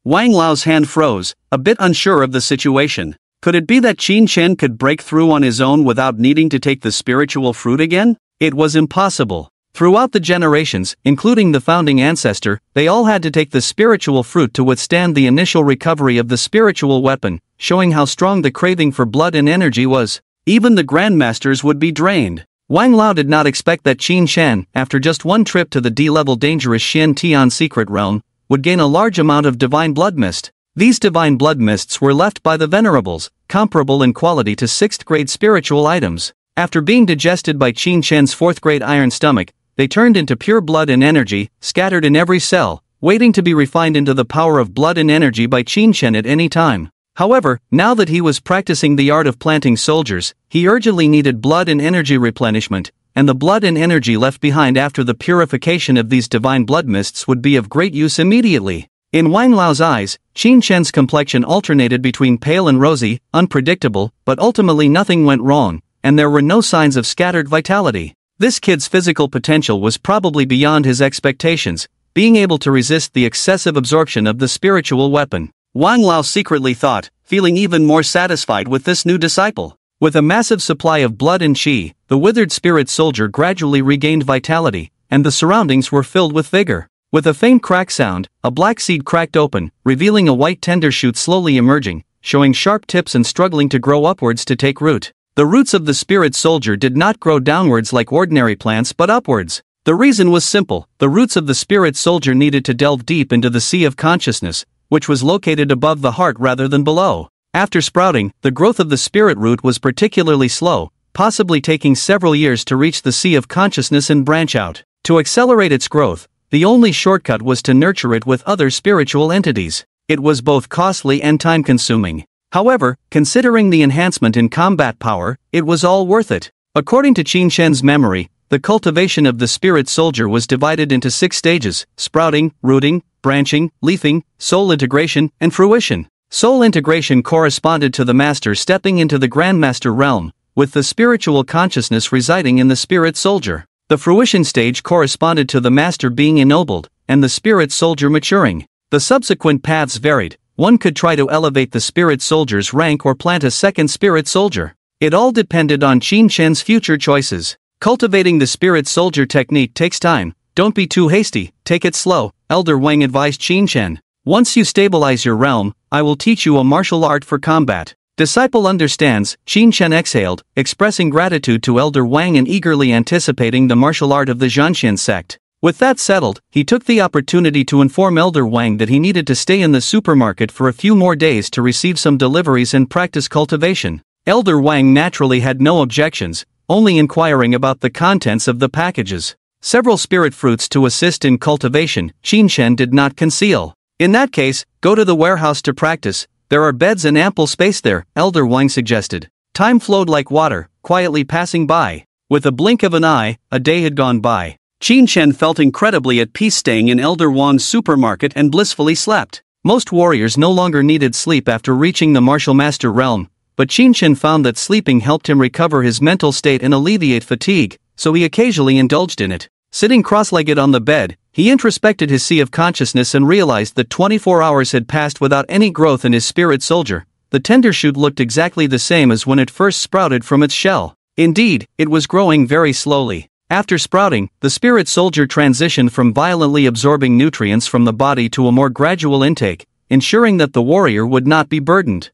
Wang Lao's hand froze, a bit unsure of the situation. Could it be that Qin Shen could break through on his own without needing to take the spiritual fruit again? It was impossible. Throughout the generations, including the founding ancestor, they all had to take the spiritual fruit to withstand the initial recovery of the spiritual weapon, showing how strong the craving for blood and energy was. Even the grandmasters would be drained. Wang Lao did not expect that Qin Shen, after just one trip to the D-level dangerous Xian Tian secret realm, would gain a large amount of divine blood mist. These divine blood mists were left by the venerables, comparable in quality to 6th grade spiritual items. After being digested by Qin Shen's 4th grade iron stomach, they turned into pure blood and energy, scattered in every cell, waiting to be refined into the power of blood and energy by Qin Shen at any time. However, now that he was practicing the art of planting soldiers, he urgently needed blood and energy replenishment, and the blood and energy left behind after the purification of these divine blood mists would be of great use immediately. In Wang Lao's eyes, Qin Shen's complexion alternated between pale and rosy, unpredictable, but ultimately nothing went wrong, and there were no signs of scattered vitality. This kid's physical potential was probably beyond his expectations, being able to resist the excessive absorption of the spiritual weapon. Wang Lao secretly thought, feeling even more satisfied with this new disciple. With a massive supply of blood and qi, the withered spirit soldier gradually regained vitality, and the surroundings were filled with vigor. With a faint crack sound, a black seed cracked open, revealing a white tender shoot slowly emerging, showing sharp tips and struggling to grow upwards to take root. The roots of the spirit soldier did not grow downwards like ordinary plants but upwards. The reason was simple: the roots of the spirit soldier needed to delve deep into the sea of consciousness, which was located above the heart rather than below. After sprouting, the growth of the spirit root was particularly slow, possibly taking several years to reach the sea of consciousness and branch out. To accelerate its growth, the only shortcut was to nurture it with other spiritual entities. It was both costly and time-consuming. However, considering the enhancement in combat power, it was all worth it. According to Qin Shen's memory, the cultivation of the spirit soldier was divided into 6 stages: sprouting, rooting, branching, leafing, soul integration, and fruition. Soul integration corresponded to the master stepping into the grandmaster realm, with the spiritual consciousness residing in the spirit soldier. The fruition stage corresponded to the master being ennobled, and the spirit soldier maturing. The subsequent paths varied. One could try to elevate the spirit soldier's rank or plant a second spirit soldier. It all depended on Qin Shen's future choices. Cultivating the spirit soldier technique takes time. Don't be too hasty, take it slow, Elder Wang advised Qin Shen. Once you stabilize your realm, I will teach you a martial art for combat. Disciple understands, Qin Shen exhaled, expressing gratitude to Elder Wang and eagerly anticipating the martial art of the Zhanxian sect. With that settled, he took the opportunity to inform Elder Wang that he needed to stay in the supermarket for a few more days to receive some deliveries and practice cultivation. Elder Wang naturally had no objections, only inquiring about the contents of the packages. Several spirit fruits to assist in cultivation, Qin Shen did not conceal. In that case, go to the warehouse to practice. There are beds and ample space there, Elder Wang suggested. Time flowed like water, quietly passing by. With a blink of an eye, a day had gone by. Qin Shen felt incredibly at peace staying in Elder Wang's supermarket and blissfully slept. Most warriors no longer needed sleep after reaching the martial master realm, but Qin Shen found that sleeping helped him recover his mental state and alleviate fatigue, so he occasionally indulged in it. Sitting cross-legged on the bed, he introspected his sea of consciousness and realized that 24 hours had passed without any growth in his spirit soldier. The tender shoot looked exactly the same as when it first sprouted from its shell. Indeed, it was growing very slowly. After sprouting, the spirit soldier transitioned from violently absorbing nutrients from the body to a more gradual intake, ensuring that the warrior would not be burdened.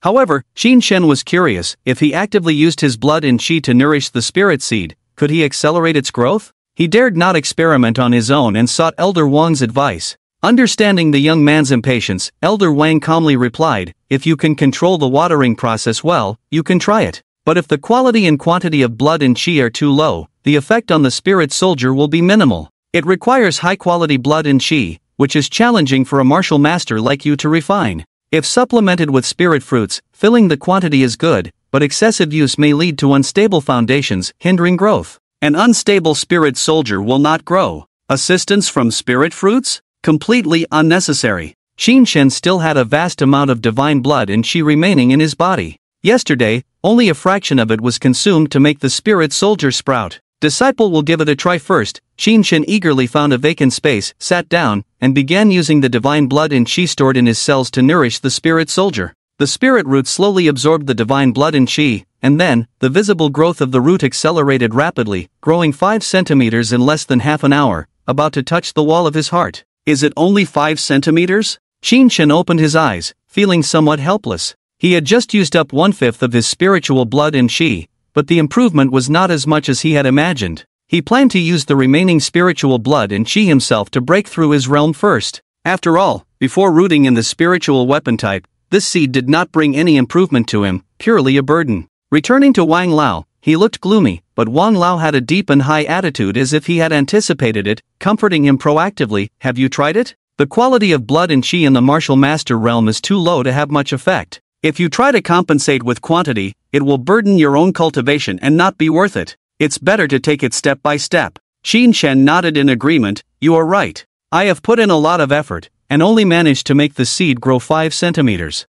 However, Qin Shen was curious: if he actively used his blood and qi to nourish the spirit seed, could he accelerate its growth? He dared not experiment on his own and sought Elder Wang's advice. Understanding the young man's impatience, Elder Wang calmly replied, "If you can control the watering process well, you can try it. But if the quality and quantity of blood and qi are too low, the effect on the spirit soldier will be minimal. It requires high-quality blood and qi, which is challenging for a martial master like you to refine. If supplemented with spirit fruits, filling the quantity is good, but excessive use may lead to unstable foundations, hindering growth. An unstable spirit soldier will not grow. Assistance from spirit fruits? Completely unnecessary." Qin Shen still had a vast amount of divine blood and qi remaining in his body. Yesterday, only a fraction of it was consumed to make the spirit soldier sprout. Disciple will give it a try first. Qin Shen eagerly found a vacant space, sat down, and began using the divine blood and qi stored in his cells to nourish the spirit soldier. The spirit root slowly absorbed the divine blood and qi, and then, the visible growth of the root accelerated rapidly, growing 5 centimeters in less than half an hour, about to touch the wall of his heart. Is it only 5 centimeters? Qin Shen opened his eyes, feeling somewhat helpless. He had just used up 1/5 of his spiritual blood and qi, but the improvement was not as much as he had imagined. He planned to use the remaining spiritual blood and qi himself to break through his realm first. After all, before rooting in the spiritual weapon type, this seed did not bring any improvement to him, purely a burden. Returning to Wang Lao, he looked gloomy, but Wang Lao had a deep and high attitude as if he had anticipated it, comforting him proactively. "Have you tried it? The quality of blood and qi in the martial master realm is too low to have much effect. If you try to compensate with quantity, it will burden your own cultivation and not be worth it. It's better to take it step by step." Qin Shen nodded in agreement. "You are right. I have put in a lot of effort, and only managed to make the seed grow 5 centimeters.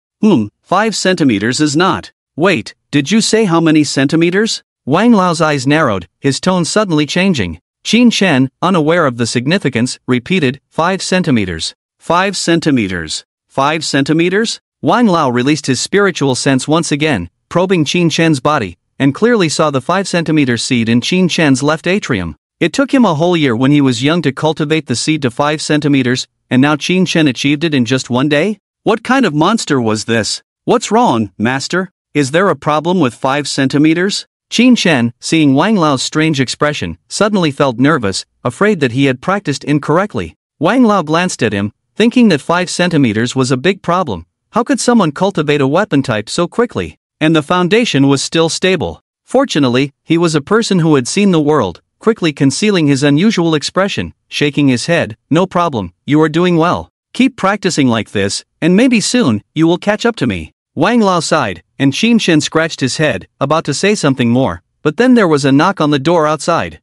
5 centimeters is not. Wait, did you say how many centimeters? Wang Lao's eyes narrowed, his tone suddenly changing. Qin Chen, unaware of the significance, repeated, 5 centimeters. 5 centimeters. 5 centimeters? Wang Lao released his spiritual sense once again, probing Qin Chen's body, and clearly saw the 5 centimeter seed in Qin Chen's left atrium. It took him a whole year when he was young to cultivate the seed to 5 centimeters, and now Qin Chen achieved it in just one day? What kind of monster was this? What's wrong, master? Is there a problem with 5 centimeters? Qin Chen, seeing Wang Lao's strange expression, suddenly felt nervous, afraid that he had practiced incorrectly. Wang Lao glanced at him, thinking that 5 centimeters was a big problem. How could someone cultivate a weapon type so quickly? And the foundation was still stable. Fortunately, he was a person who had seen the world, quickly concealing his unusual expression, shaking his head. No problem, you are doing well. Keep practicing like this, and maybe soon, you will catch up to me. Wang Lao sighed, and Qin Chen scratched his head, about to say something more, but then there was a knock on the door outside.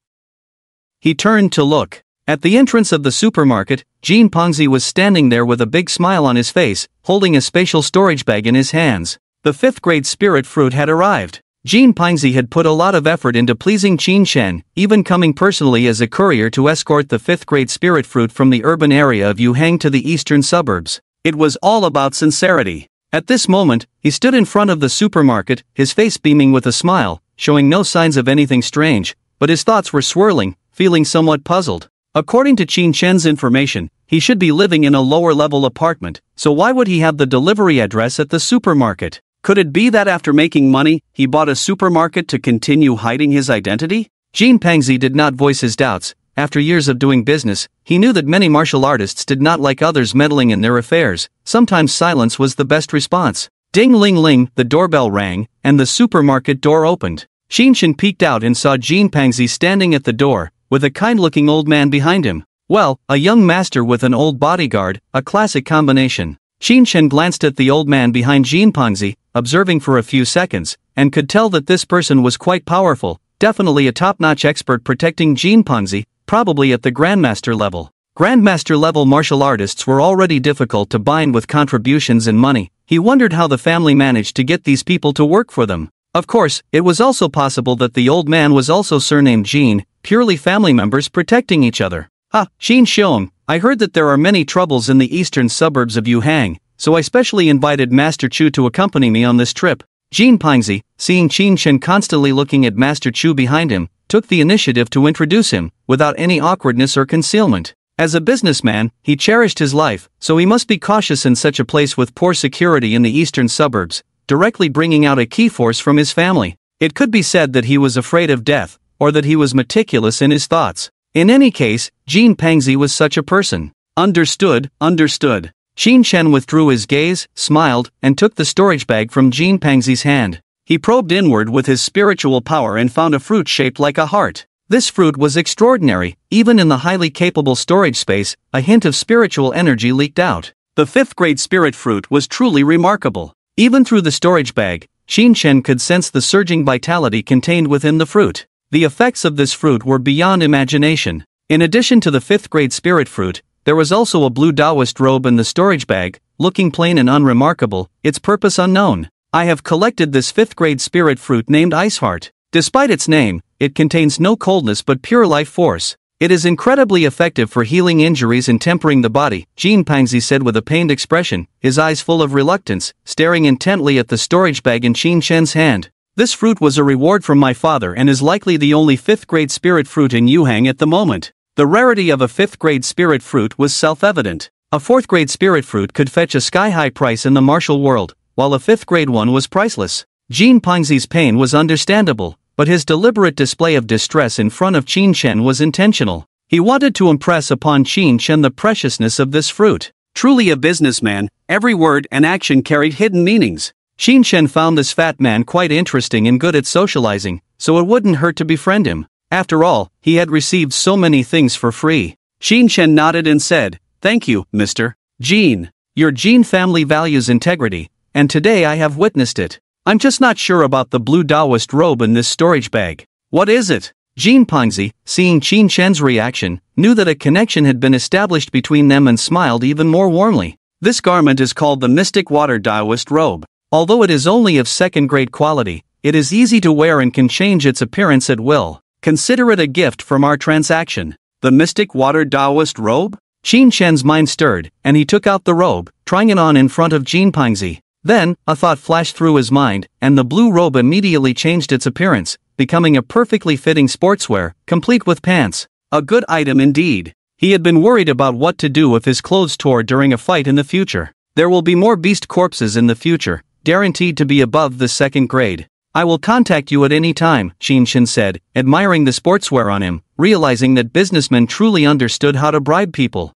He turned to look. At the entrance of the supermarket, Jean Pengzi was standing there with a big smile on his face, holding a spatial storage bag in his hands. The 5th grade spirit fruit had arrived. Jean Pengzi had put a lot of effort into pleasing Qin Chen, even coming personally as a courier to escort the 5th grade spirit fruit from the urban area of Yuhang to the eastern suburbs. It was all about sincerity. At this moment, he stood in front of the supermarket, his face beaming with a smile, showing no signs of anything strange, but his thoughts were swirling, feeling somewhat puzzled. According to Qin Chen's information, he should be living in a lower-level apartment, so why would he have the delivery address at the supermarket? Could it be that after making money, he bought a supermarket to continue hiding his identity? Jean Pengzi did not voice his doubts. After years of doing business, he knew that many martial artists did not like others meddling in their affairs. Sometimes silence was the best response. Ding-ling-ling, the doorbell rang, and the supermarket door opened. Qin Chen peeked out and saw Jean Pengzi standing at the door, with a kind-looking old man behind him. Well, a young master with an old bodyguard, a classic combination. Qin Chen glanced at the old man behind Jean Pengzi, observing for a few seconds, and could tell that this person was quite powerful, definitely a top-notch expert protecting Jean Pengzi, probably at the Grandmaster level. Grandmaster level martial artists were already difficult to bind with contributions and money. He wondered how the family managed to get these people to work for them. Of course, it was also possible that the old man was also surnamed Jean, purely family members protecting each other. Qin Xiong, I heard that there are many troubles in the eastern suburbs of Yuhang, so I specially invited Master Chu to accompany me on this trip. Jean Pengzi, seeing Qin Chen constantly looking at Master Chu behind him, took the initiative to introduce him, without any awkwardness or concealment. As a businessman, he cherished his life, so he must be cautious in such a place with poor security in the eastern suburbs, directly bringing out a key force from his family. It could be said that he was afraid of death, or that he was meticulous in his thoughts. In any case, Jean Pengzi was such a person. Understood. Qin Chen withdrew his gaze, smiled, and took the storage bag from Jean Pengzi's hand. He probed inward with his spiritual power and found a fruit shaped like a heart. This fruit was extraordinary. Even in the highly capable storage space, a hint of spiritual energy leaked out. The 5th grade spirit fruit was truly remarkable. Even through the storage bag, Qin Chen could sense the surging vitality contained within the fruit. The effects of this fruit were beyond imagination. In addition to the 5th grade spirit fruit, there was also a blue Taoist robe in the storage bag, looking plain and unremarkable, its purpose unknown. I have collected this 5th grade spirit fruit named Ice Heart. Despite its name, it contains no coldness but pure life force. It is incredibly effective for healing injuries and tempering the body, Jean Pengzi said with a pained expression, his eyes full of reluctance, staring intently at the storage bag in Qin Chen's hand. This fruit was a reward from my father and is likely the only 5th grade spirit fruit in Yuhang at the moment. The rarity of a 5th grade spirit fruit was self-evident. A 4th grade spirit fruit could fetch a sky-high price in the martial world, while a 5th grade one was priceless. Jean Pengzi's pain was understandable, but his deliberate display of distress in front of Qin Chen was intentional. He wanted to impress upon Qin Chen the preciousness of this fruit. Truly a businessman, every word and action carried hidden meanings. Qin Chen found this fat man quite interesting and good at socializing, so it wouldn't hurt to befriend him. After all, he had received so many things for free. Qin Chen nodded and said, "Thank you, Mr. Jean. Your Jean family values integrity, and today I have witnessed it. I'm just not sure about the blue Taoist robe in this storage bag. What is it?" Jin Pingzi, seeing Qin Shen's reaction, knew that a connection had been established between them and smiled even more warmly. This garment is called the Mystic Water Taoist Robe. Although it is only of second-grade quality, it is easy to wear and can change its appearance at will. Consider it a gift from our transaction. The Mystic Water Taoist Robe? Qin Shen's mind stirred, and he took out the robe, trying it on in front of Jin Pingzi. Then, a thought flashed through his mind, and the blue robe immediately changed its appearance, becoming a perfectly fitting sportswear, complete with pants. A good item indeed. He had been worried about what to do if his clothes tore during a fight in the future. There will be more beast corpses in the future, guaranteed to be above the second grade. I will contact you at any time, Qin Shen said, admiring the sportswear on him, realizing that businessmen truly understood how to bribe people.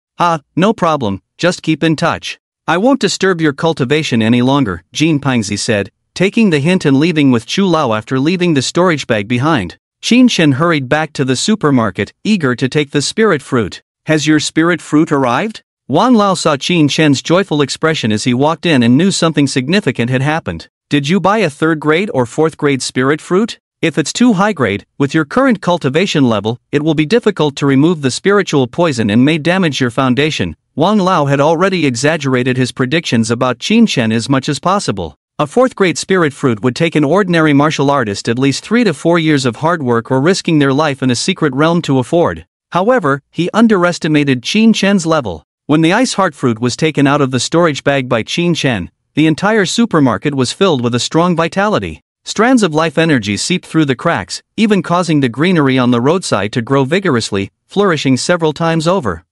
No problem, just keep in touch. I won't disturb your cultivation any longer, Jin Pingzi said, taking the hint and leaving with Chu Lao after leaving the storage bag behind. Qin Shen hurried back to the supermarket, eager to take the spirit fruit. Has your spirit fruit arrived? Wan Lao saw Qin Shen's joyful expression as he walked in and knew something significant had happened. Did you buy a third grade or fourth grade spirit fruit? If it's too high grade, with your current cultivation level, it will be difficult to remove the spiritual poison and may damage your foundation. Wang Lao had already exaggerated his predictions about Qin Shen as much as possible. A fourth grade spirit fruit would take an ordinary martial artist at least 3 to 4 years of hard work or risking their life in a secret realm to afford. However, he underestimated Qin Shen's level. When the ice heart fruit was taken out of the storage bag by Qin Shen, the entire supermarket was filled with a strong vitality. Strands of life energy seeped through the cracks, even causing the greenery on the roadside to grow vigorously, flourishing several times over.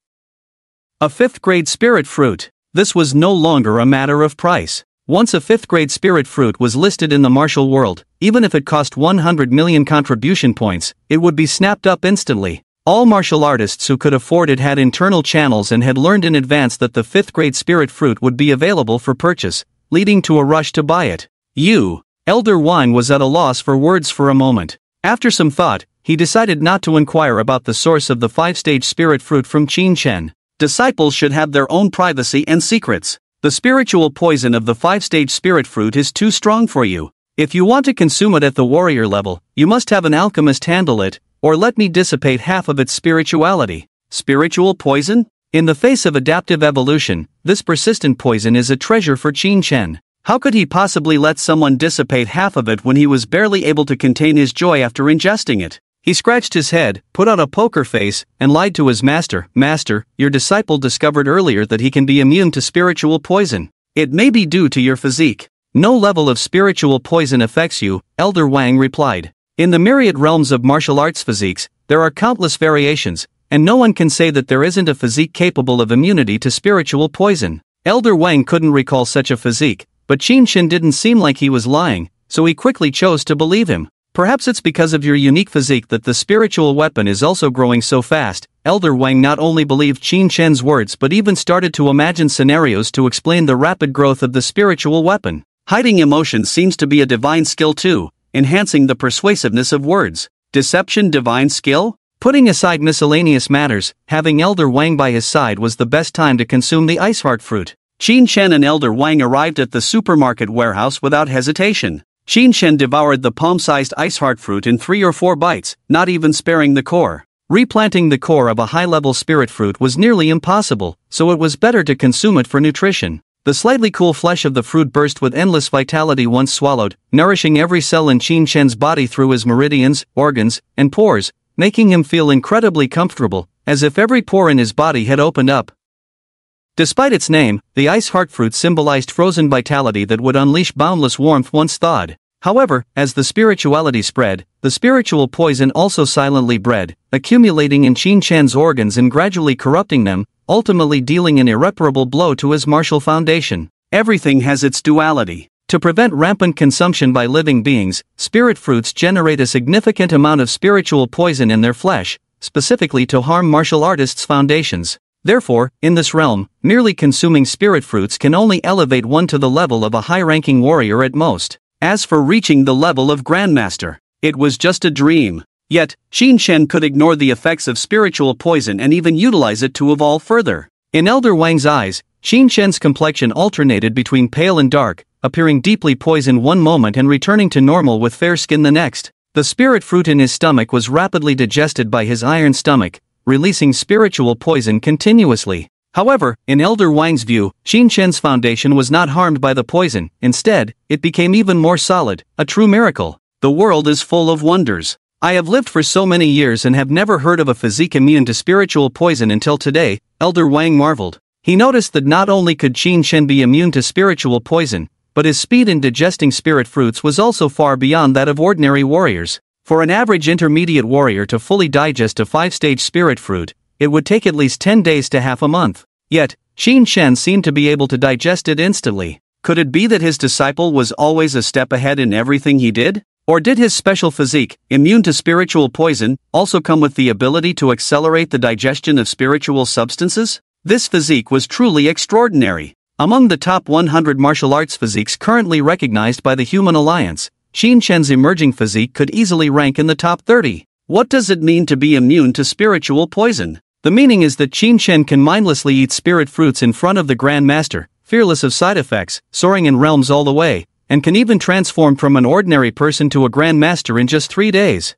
A fifth grade spirit fruit. This was no longer a matter of price. Once a fifth grade spirit fruit was listed in the martial world, even if it cost 100 million contribution points, it would be snapped up instantly. All martial artists who could afford it had internal channels and had learned in advance that the fifth grade spirit fruit would be available for purchase, leading to a rush to buy it. Elder Wang was at a loss for words for a moment. After some thought, he decided not to inquire about the source of the 5-stage spirit fruit from Qin Shen. Disciples should have their own privacy and secrets. The spiritual poison of the 5-stage spirit fruit is too strong for you. If you want to consume it at the warrior level, you must have an alchemist handle it, or let me dissipate half of its spirituality. Spiritual poison? In the face of adaptive evolution, this persistent poison is a treasure for Qin Shen. How could he possibly let someone dissipate half of it when he was barely able to contain his joy after ingesting it? He scratched his head, put on a poker face, and lied to his master. Master, your disciple discovered earlier that he can be immune to spiritual poison. It may be due to your physique. No level of spiritual poison affects you, Elder Wang replied. In the myriad realms of martial arts physiques, there are countless variations, and no one can say that there isn't a physique capable of immunity to spiritual poison. Elder Wang couldn't recall such a physique, but Qin Shen didn't seem like he was lying, so he quickly chose to believe him. Perhaps it's because of your unique physique that the spiritual weapon is also growing so fast. Elder Wang not only believed Qin Shen's words but even started to imagine scenarios to explain the rapid growth of the spiritual weapon. Hiding emotions seems to be a divine skill too, enhancing the persuasiveness of words. Deception divine skill? Putting aside miscellaneous matters, having Elder Wang by his side was the best time to consume the ice heart fruit. Qin Shen and Elder Wang arrived at the supermarket warehouse without hesitation. Qin Shen devoured the palm-sized ice heart fruit in 3 or 4 bites, not even sparing the core. Replanting the core of a high-level spirit fruit was nearly impossible, so it was better to consume it for nutrition. The slightly cool flesh of the fruit burst with endless vitality once swallowed, nourishing every cell in Qin Shen's body through his meridians, organs, and pores, making him feel incredibly comfortable, as if every pore in his body had opened up. Despite its name, the ice heart fruit symbolized frozen vitality that would unleash boundless warmth once thawed. However, as the spirituality spread, the spiritual poison also silently bred, accumulating in Qin Shen's organs and gradually corrupting them, ultimately dealing an irreparable blow to his martial foundation. Everything has its duality. To prevent rampant consumption by living beings, spirit fruits generate a significant amount of spiritual poison in their flesh, specifically to harm martial artists' foundations. Therefore, in this realm, merely consuming spirit fruits can only elevate one to the level of a high-ranking warrior at most. As for reaching the level of Grandmaster, it was just a dream. Yet, Qin Shen could ignore the effects of spiritual poison and even utilize it to evolve further. In Elder Wang's eyes, Qin Shen's complexion alternated between pale and dark, appearing deeply poisoned one moment and returning to normal with fair skin the next. The spirit fruit in his stomach was rapidly digested by his iron stomach, releasing spiritual poison continuously. However, in Elder Wang's view, Qin Shen's foundation was not harmed by the poison. Instead, it became even more solid, a true miracle. The world is full of wonders. I have lived for so many years and have never heard of a physique immune to spiritual poison until today, Elder Wang marveled. He noticed that not only could Qin Shen be immune to spiritual poison, but his speed in digesting spirit fruits was also far beyond that of ordinary warriors. For an average intermediate warrior to fully digest a 5-stage spirit fruit, it would take at least 10 days to half a month. Yet, Qin Shen seemed to be able to digest it instantly. Could it be that his disciple was always a step ahead in everything he did? Or did his special physique, immune to spiritual poison, also come with the ability to accelerate the digestion of spiritual substances? This physique was truly extraordinary. Among the top 100 martial arts physiques currently recognized by the Human Alliance, Qin Shen's emerging physique could easily rank in the top 30. What does it mean to be immune to spiritual poison? The meaning is that Qin Shen can mindlessly eat spirit fruits in front of the Grand Master, fearless of side effects, soaring in realms all the way, and can even transform from an ordinary person to a Grand Master in just 3 days.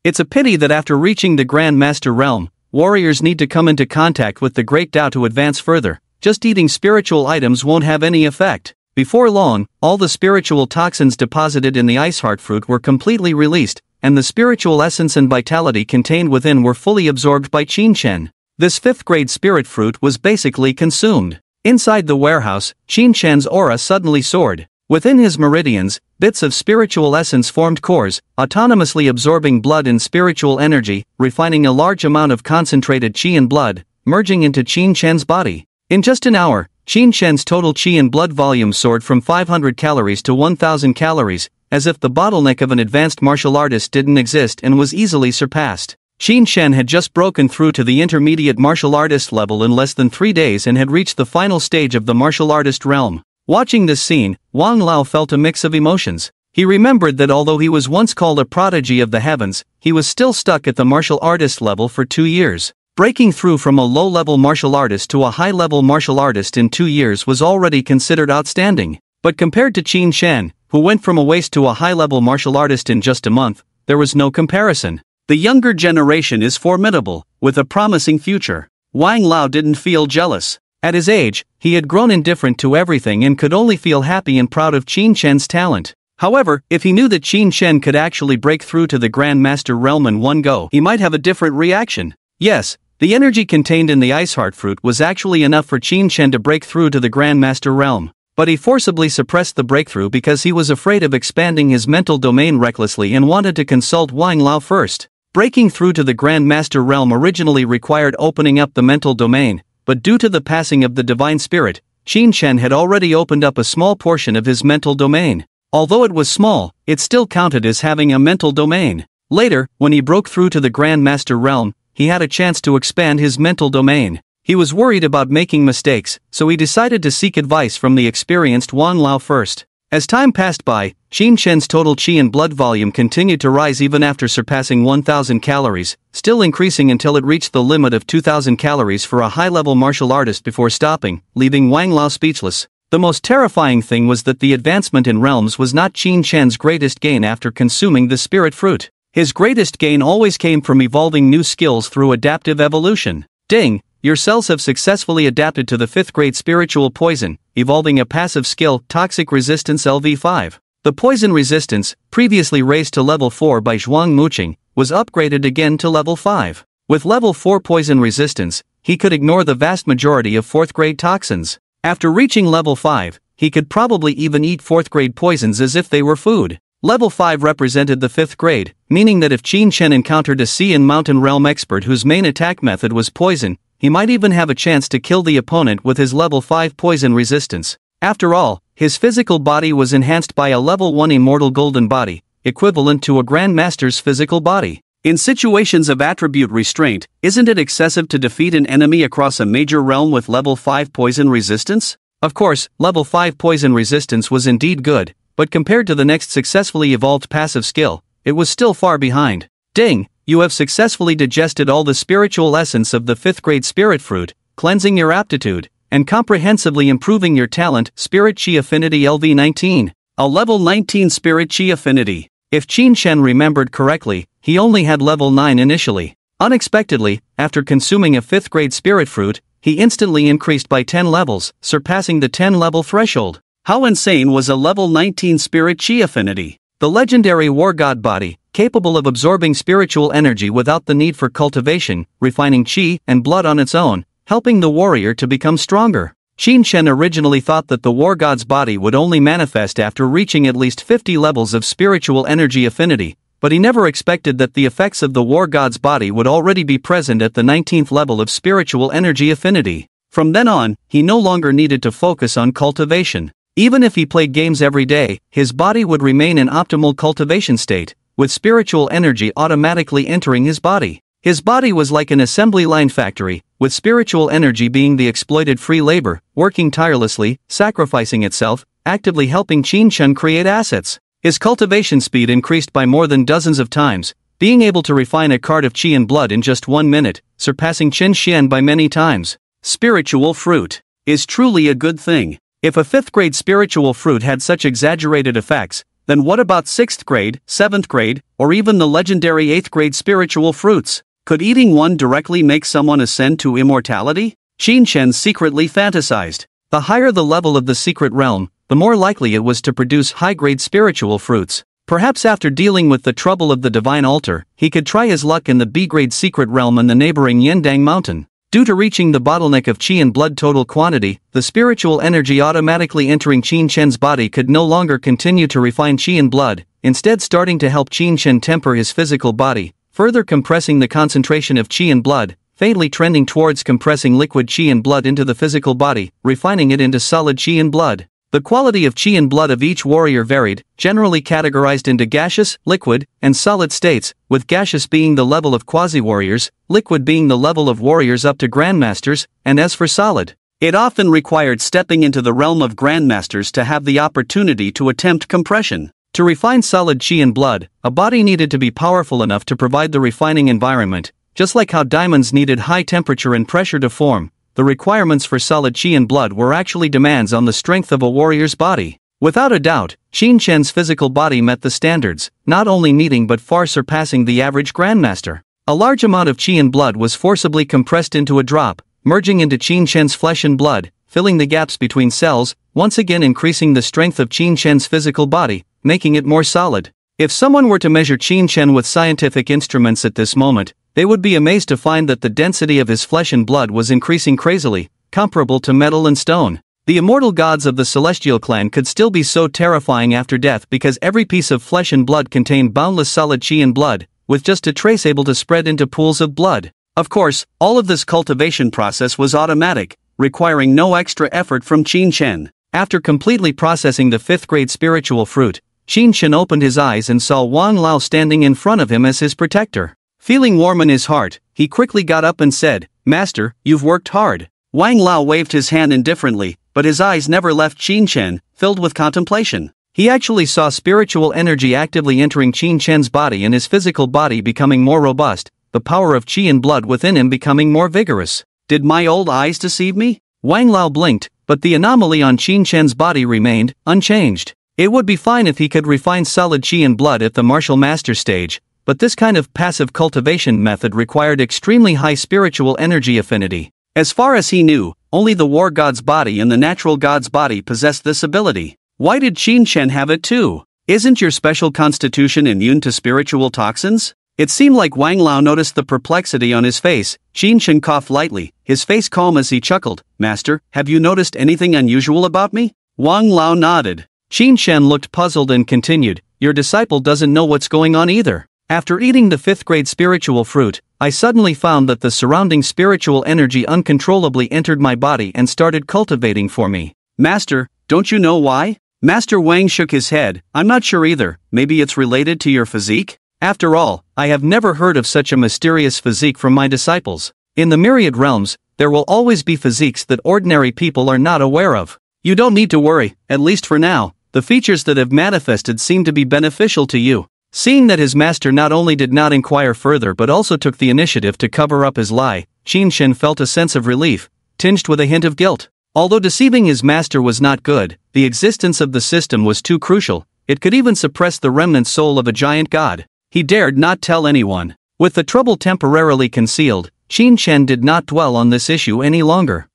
It's a pity that after reaching the Grand Master realm, warriors need to come into contact with the Great Tao to advance further. Just eating spiritual items won't have any effect. Before long, all the spiritual toxins deposited in the ice heart fruit were completely released, and the spiritual essence and vitality contained within were fully absorbed by Qin Shen. This 5th grade spirit fruit was basically consumed. Inside the warehouse, Qin Shen's aura suddenly soared. Within his meridians, bits of spiritual essence formed cores, autonomously absorbing blood and spiritual energy, refining a large amount of concentrated qi and blood, merging into Qin Shen's body. In just an hour, Qin Shen's total qi and blood volume soared from 500 calories to 1000 calories, as if the bottleneck of an advanced martial artist didn't exist and was easily surpassed. Qin Shen had just broken through to the intermediate martial artist level in less than 3 days and had reached the final stage of the martial artist realm. Watching this scene, Wang Lao felt a mix of emotions. He remembered that although he was once called a prodigy of the heavens, he was still stuck at the martial artist level for 2 years. Breaking through from a low-level martial artist to a high-level martial artist in 2 years was already considered outstanding. But compared to Qin Shen, who went from a waste to a high-level martial artist in just a month, there was no comparison. The younger generation is formidable, with a promising future. Wang Lao didn't feel jealous. At his age, he had grown indifferent to everything and could only feel happy and proud of Qin Shen's talent. However, if he knew that Qin Shen could actually break through to the Grand Master realm in one go, he might have a different reaction. Yes, the energy contained in the ice heart fruit was actually enough for Qin Shen to break through to the Grand Master realm. But he forcibly suppressed the breakthrough because he was afraid of expanding his mental domain recklessly and wanted to consult Wang Lao first. Breaking through to the Grand Master realm originally required opening up the mental domain, but due to the passing of the Divine Spirit, Qin Shen had already opened up a small portion of his mental domain. Although it was small, it still counted as having a mental domain. Later, when he broke through to the Grand Master realm, he had a chance to expand his mental domain. He was worried about making mistakes, so he decided to seek advice from the experienced Wang Lao first. As time passed by, Qin Shen's total qi and blood volume continued to rise even after surpassing 1000 calories, still increasing until it reached the limit of 2000 calories for a high-level martial artist before stopping, leaving Wang Lao speechless. The most terrifying thing was that the advancement in realms was not Qin Shen's greatest gain after consuming the spirit fruit. His greatest gain always came from evolving new skills through adaptive evolution. Ding! Your cells have successfully adapted to the 5th grade spiritual poison, evolving a passive skill, Toxic Resistance LV5. The poison resistance, previously raised to level 4 by Zhuang Muqing, was upgraded again to level 5. With level 4 poison resistance, he could ignore the vast majority of 4th grade toxins. After reaching level 5, he could probably even eat 4th grade poisons as if they were food. Level 5 represented the 5th grade, meaning that if Qin Shen encountered a sea and mountain realm expert whose main attack method was poison, he might even have a chance to kill the opponent with his level 5 poison resistance. After all, his physical body was enhanced by a level 1 immortal golden body, equivalent to a Grand Master's physical body. In situations of attribute restraint, isn't it excessive to defeat an enemy across a major realm with level 5 poison resistance? Of course, level 5 poison resistance was indeed good, but compared to the next successfully evolved passive skill, it was still far behind. Ding! You have successfully digested all the spiritual essence of the 5th grade spirit fruit, cleansing your aptitude, and comprehensively improving your talent, Spirit Chi Affinity LV19. A level 19 Spirit Chi Affinity. If Qin Shen remembered correctly, he only had level 9 initially. Unexpectedly, after consuming a 5th grade spirit fruit, he instantly increased by 10 levels, surpassing the 10-level threshold. How insane was a level 19 spirit chi affinity? The legendary war god body, capable of absorbing spiritual energy without the need for cultivation, refining chi and blood on its own, helping the warrior to become stronger. Qin Shen originally thought that the war god's body would only manifest after reaching at least 50 levels of spiritual energy affinity, but he never expected that the effects of the war god's body would already be present at the 19th level of spiritual energy affinity. From then on, he no longer needed to focus on cultivation. Even if he played games every day, his body would remain in optimal cultivation state, with spiritual energy automatically entering his body. His body was like an assembly line factory, with spiritual energy being the exploited free labor, working tirelessly, sacrificing itself, actively helping Qin Shen create assets. His cultivation speed increased by more than dozens of times, being able to refine a card of qi and blood in just 1 minute, surpassing Qin Shen by many times. Spiritual fruit is truly a good thing. If a 5th grade spiritual fruit had such exaggerated effects, then what about 6th grade, 7th grade, or even the legendary 8th grade spiritual fruits? Could eating one directly make someone ascend to immortality? Qin Shen secretly fantasized. The higher the level of the secret realm, the more likely it was to produce high-grade spiritual fruits. Perhaps after dealing with the trouble of the divine altar, he could try his luck in the B-grade secret realm in the neighboring Yendang mountain. Due to reaching the bottleneck of qi and blood total quantity, the spiritual energy automatically entering Qin Shen's body could no longer continue to refine qi and blood, instead starting to help Qin Shen temper his physical body, further compressing the concentration of qi and blood, faintly trending towards compressing liquid qi and blood into the physical body, refining it into solid qi and blood. The quality of qi and blood of each warrior varied, generally categorized into gaseous, liquid, and solid states, with gaseous being the level of quasi-warriors, liquid being the level of warriors up to grandmasters, and as for solid, it often required stepping into the realm of grandmasters to have the opportunity to attempt compression. To refine solid qi and blood, a body needed to be powerful enough to provide the refining environment, just like how diamonds needed high temperature and pressure to form. The requirements for solid qi and blood were actually demands on the strength of a warrior's body. Without a doubt, Qin Shen's physical body met the standards, not only meeting but far surpassing the average grandmaster. A large amount of qi and blood was forcibly compressed into a drop, merging into Qin Shen's flesh and blood, filling the gaps between cells, once again increasing the strength of Qin Shen's physical body, making it more solid. If someone were to measure Qin Shen with scientific instruments at this moment, they would be amazed to find that the density of his flesh and blood was increasing crazily, comparable to metal and stone. The immortal gods of the Celestial clan could still be so terrifying after death because every piece of flesh and blood contained boundless solid qi and blood, with just a trace able to spread into pools of blood. Of course, all of this cultivation process was automatic, requiring no extra effort from Qin Shen. After completely processing the 5th grade spiritual fruit, Qin Shen opened his eyes and saw Wang Lao standing in front of him as his protector. Feeling warm in his heart, he quickly got up and said, "Master, you've worked hard." Wang Lao waved his hand indifferently, but his eyes never left Qin Shen, filled with contemplation. He actually saw spiritual energy actively entering Qin Shen's body and his physical body becoming more robust, the power of qi and blood within him becoming more vigorous. Did my old eyes deceive me? Wang Lao blinked, but the anomaly on Qin Shen's body remained unchanged. It would be fine if he could refine solid qi and blood at the martial master stage, but this kind of passive cultivation method required extremely high spiritual energy affinity. As far as he knew, only the war god's body and the natural god's body possessed this ability. Why did Qin Shen have it too? Isn't your special constitution immune to spiritual toxins? It seemed like Wang Lao noticed the perplexity on his face. Qin Shen coughed lightly, his face calm as he chuckled. "Master, have you noticed anything unusual about me?" Wang Lao nodded. Qin Shen looked puzzled and continued, "Your disciple doesn't know what's going on either. After eating the 5th grade spiritual fruit, I suddenly found that the surrounding spiritual energy uncontrollably entered my body and started cultivating for me." "Master, don't you know why?" Master Wang shook his head. "I'm not sure either. Maybe it's related to your physique? After all, I have never heard of such a mysterious physique from my disciples. In the myriad realms, there will always be physiques that ordinary people are not aware of. You don't need to worry, at least for now. The features that have manifested seem to be beneficial to you." Seeing that his master not only did not inquire further but also took the initiative to cover up his lie, Qin Shen felt a sense of relief, tinged with a hint of guilt. Although deceiving his master was not good, the existence of the system was too crucial. it could even suppress the remnant soul of a giant god. He dared not tell anyone. With the trouble temporarily concealed, Qin Chen did not dwell on this issue any longer.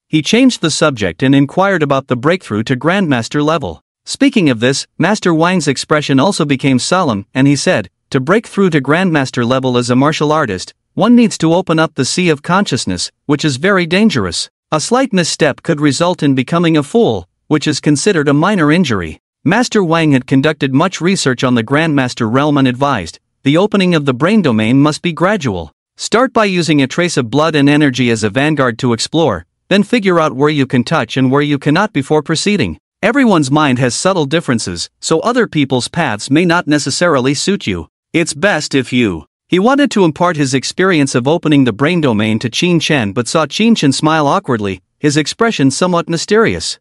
He changed the subject and inquired about the breakthrough to Grandmaster level. Speaking of this, Master Wang's expression also became solemn, and he said, "To break through to Grandmaster level as a martial artist, one needs to open up the sea of consciousness, which is very dangerous. A slight misstep could result in becoming a fool, which is considered a minor injury." Master Wang had conducted much research on the Grandmaster realm and advised, the opening of the brain domain must be gradual. Start by using a trace of blood and energy as a vanguard to explore, then figure out where you can touch and where you cannot before proceeding. Everyone's mind has subtle differences, so other people's paths may not necessarily suit you. It's best if you. He wanted to impart his experience of opening the brain domain to Qin Chen but saw Qin Chen smile awkwardly, his expression somewhat mysterious.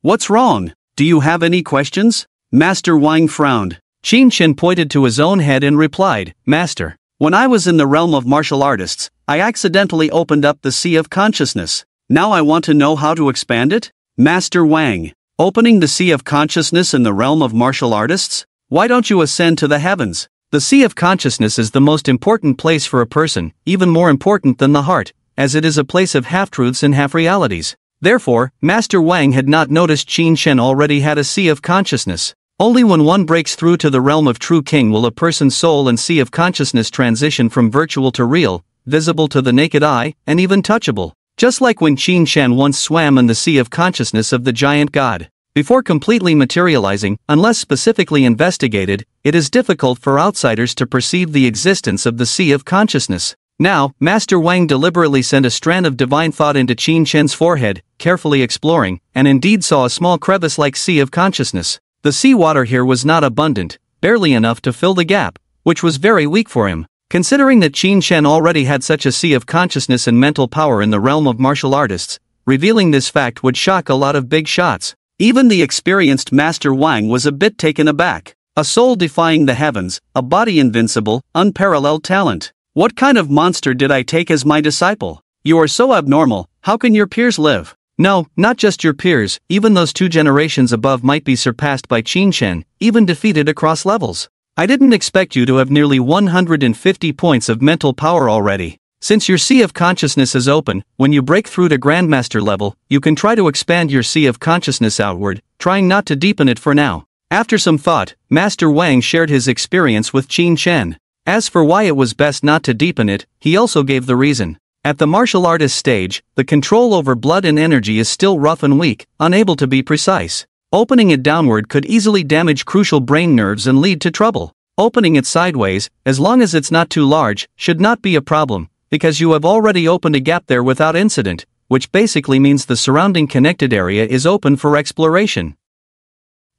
"What's wrong? Do you have any questions?" Master Wang frowned. Qin Chen pointed to his own head and replied, "Master, when I was in the realm of martial artists, I accidentally opened up the sea of consciousness. Now I want to know how to expand it?" Master Wang, opening the sea of consciousness in the realm of martial artists? Why don't you ascend to the heavens? The sea of consciousness is the most important place for a person, even more important than the heart, as it is a place of half-truths and half-realities. Therefore, Master Wang had not noticed Qin Chen already had a sea of consciousness. Only when one breaks through to the realm of true king will a person's soul and sea of consciousness transition from virtual to real, visible to the naked eye, and even touchable. Just like when Qin Chen once swam in the sea of consciousness of the giant god. Before completely materializing, unless specifically investigated, it is difficult for outsiders to perceive the existence of the sea of consciousness. Now, Master Wang deliberately sent a strand of divine thought into Qin Chen's forehead, carefully exploring, and indeed saw a small crevice-like sea of consciousness. The seawater here was not abundant, barely enough to fill the gap, which was very weak for him. Considering that Qin Chen already had such a sea of consciousness and mental power in the realm of martial artists, revealing this fact would shock a lot of big shots. Even the experienced Master Wang was a bit taken aback. A soul defying the heavens, a body invincible, unparalleled talent. What kind of monster did I take as my disciple? You are so abnormal, how can your peers live? No, not just your peers, even those 2 generations above might be surpassed by Qin Chen, even defeated across levels. I didn't expect you to have nearly 150 points of mental power already. Since your sea of consciousness is open, when you break through to Grandmaster level, you can try to expand your sea of consciousness outward, trying not to deepen it for now. After some thought, Master Wang shared his experience with Qin Chen. As for why it was best not to deepen it, he also gave the reason. At the martial artist stage, the control over blood and energy is still rough and weak, unable to be precise. Opening it downward could easily damage crucial brain nerves and lead to trouble. Opening it sideways, as long as it's not too large, should not be a problem, because you have already opened a gap there without incident, which basically means the surrounding connected area is open for exploration.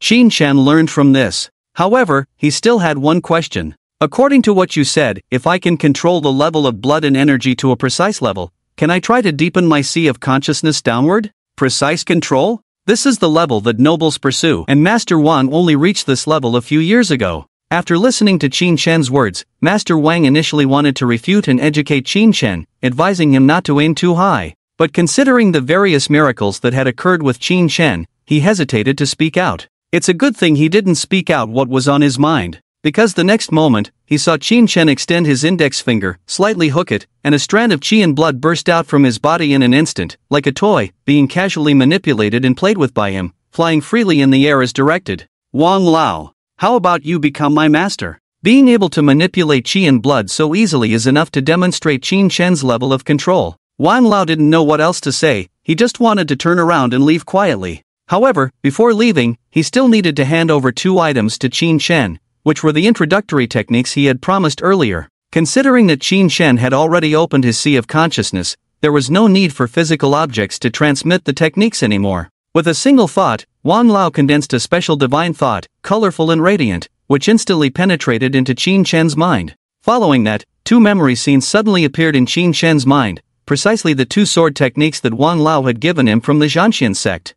Qin Chen learned from this. However, he still had one question. According to what you said, if I can control the level of blood and energy to a precise level, can I try to deepen my sea of consciousness downward? Precise control? This is the level that nobles pursue, and Master Wang only reached this level a few years ago. After listening to Qin Chen's words, Master Wang initially wanted to refute and educate Qin Chen, advising him not to aim too high. But considering the various miracles that had occurred with Qin Chen, he hesitated to speak out. It's a good thing he didn't speak out what was on his mind, because the next moment, he saw Qin Chen extend his index finger, slightly hook it, and a strand of qi and blood burst out from his body in an instant, like a toy, being casually manipulated and played with by him, flying freely in the air as directed. Wang Lao, how about you become my master? Being able to manipulate qi and blood so easily is enough to demonstrate Qin Chen's level of control. Wang Lao didn't know what else to say, he just wanted to turn around and leave quietly. However, before leaving, he still needed to hand over 2 items to Qin Chen, which were the introductory techniques he had promised earlier. Considering that Qin Chen had already opened his sea of consciousness, there was no need for physical objects to transmit the techniques anymore. With a single thought, Wang Lao condensed a special divine thought, colorful and radiant, which instantly penetrated into Qin Chen's mind. Following that, 2 memory scenes suddenly appeared in Qin Chen's mind, precisely the 2 sword techniques that Wang Lao had given him from the Zhanxian sect.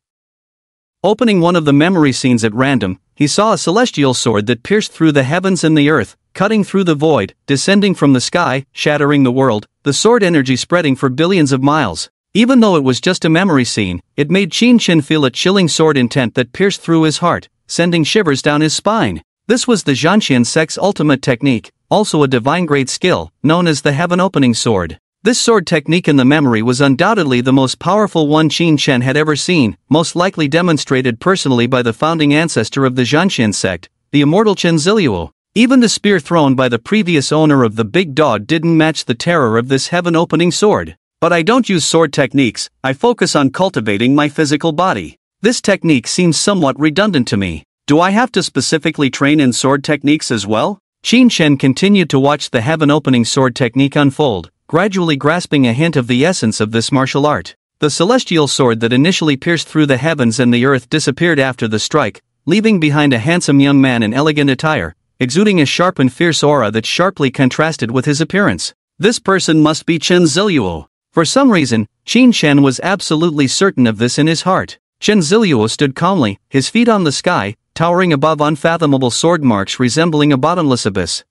Opening one of the memory scenes at random, he saw a celestial sword that pierced through the heavens and the earth, cutting through the void, descending from the sky, shattering the world, the sword energy spreading for billions of miles. Even though it was just a memory scene, it made Qin Chen feel a chilling sword intent that pierced through his heart, sending shivers down his spine. This was the Zhanxian sect's ultimate technique, also a divine-grade skill, known as the heaven-opening sword. This sword technique in the memory was undoubtedly the most powerful one Qin Shen had ever seen, most likely demonstrated personally by the founding ancestor of the Zhanxian sect, the immortal Chen Ziliuo. Even the spear thrown by the previous owner of the big dog didn't match the terror of this heaven-opening sword. But I don't use sword techniques, I focus on cultivating my physical body. This technique seems somewhat redundant to me. Do I have to specifically train in sword techniques as well? Qin Shen continued to watch the heaven-opening sword technique unfold, gradually grasping a hint of the essence of this martial art. The celestial sword that initially pierced through the heavens and the earth disappeared after the strike, leaving behind a handsome young man in elegant attire, exuding a sharp and fierce aura that sharply contrasted with his appearance. This person must be Chen Ziliuo. For some reason, Qin Shen was absolutely certain of this in his heart. Chen Ziliuo stood calmly, his feet on the sky, towering above unfathomable sword marks resembling a bottomless abyss.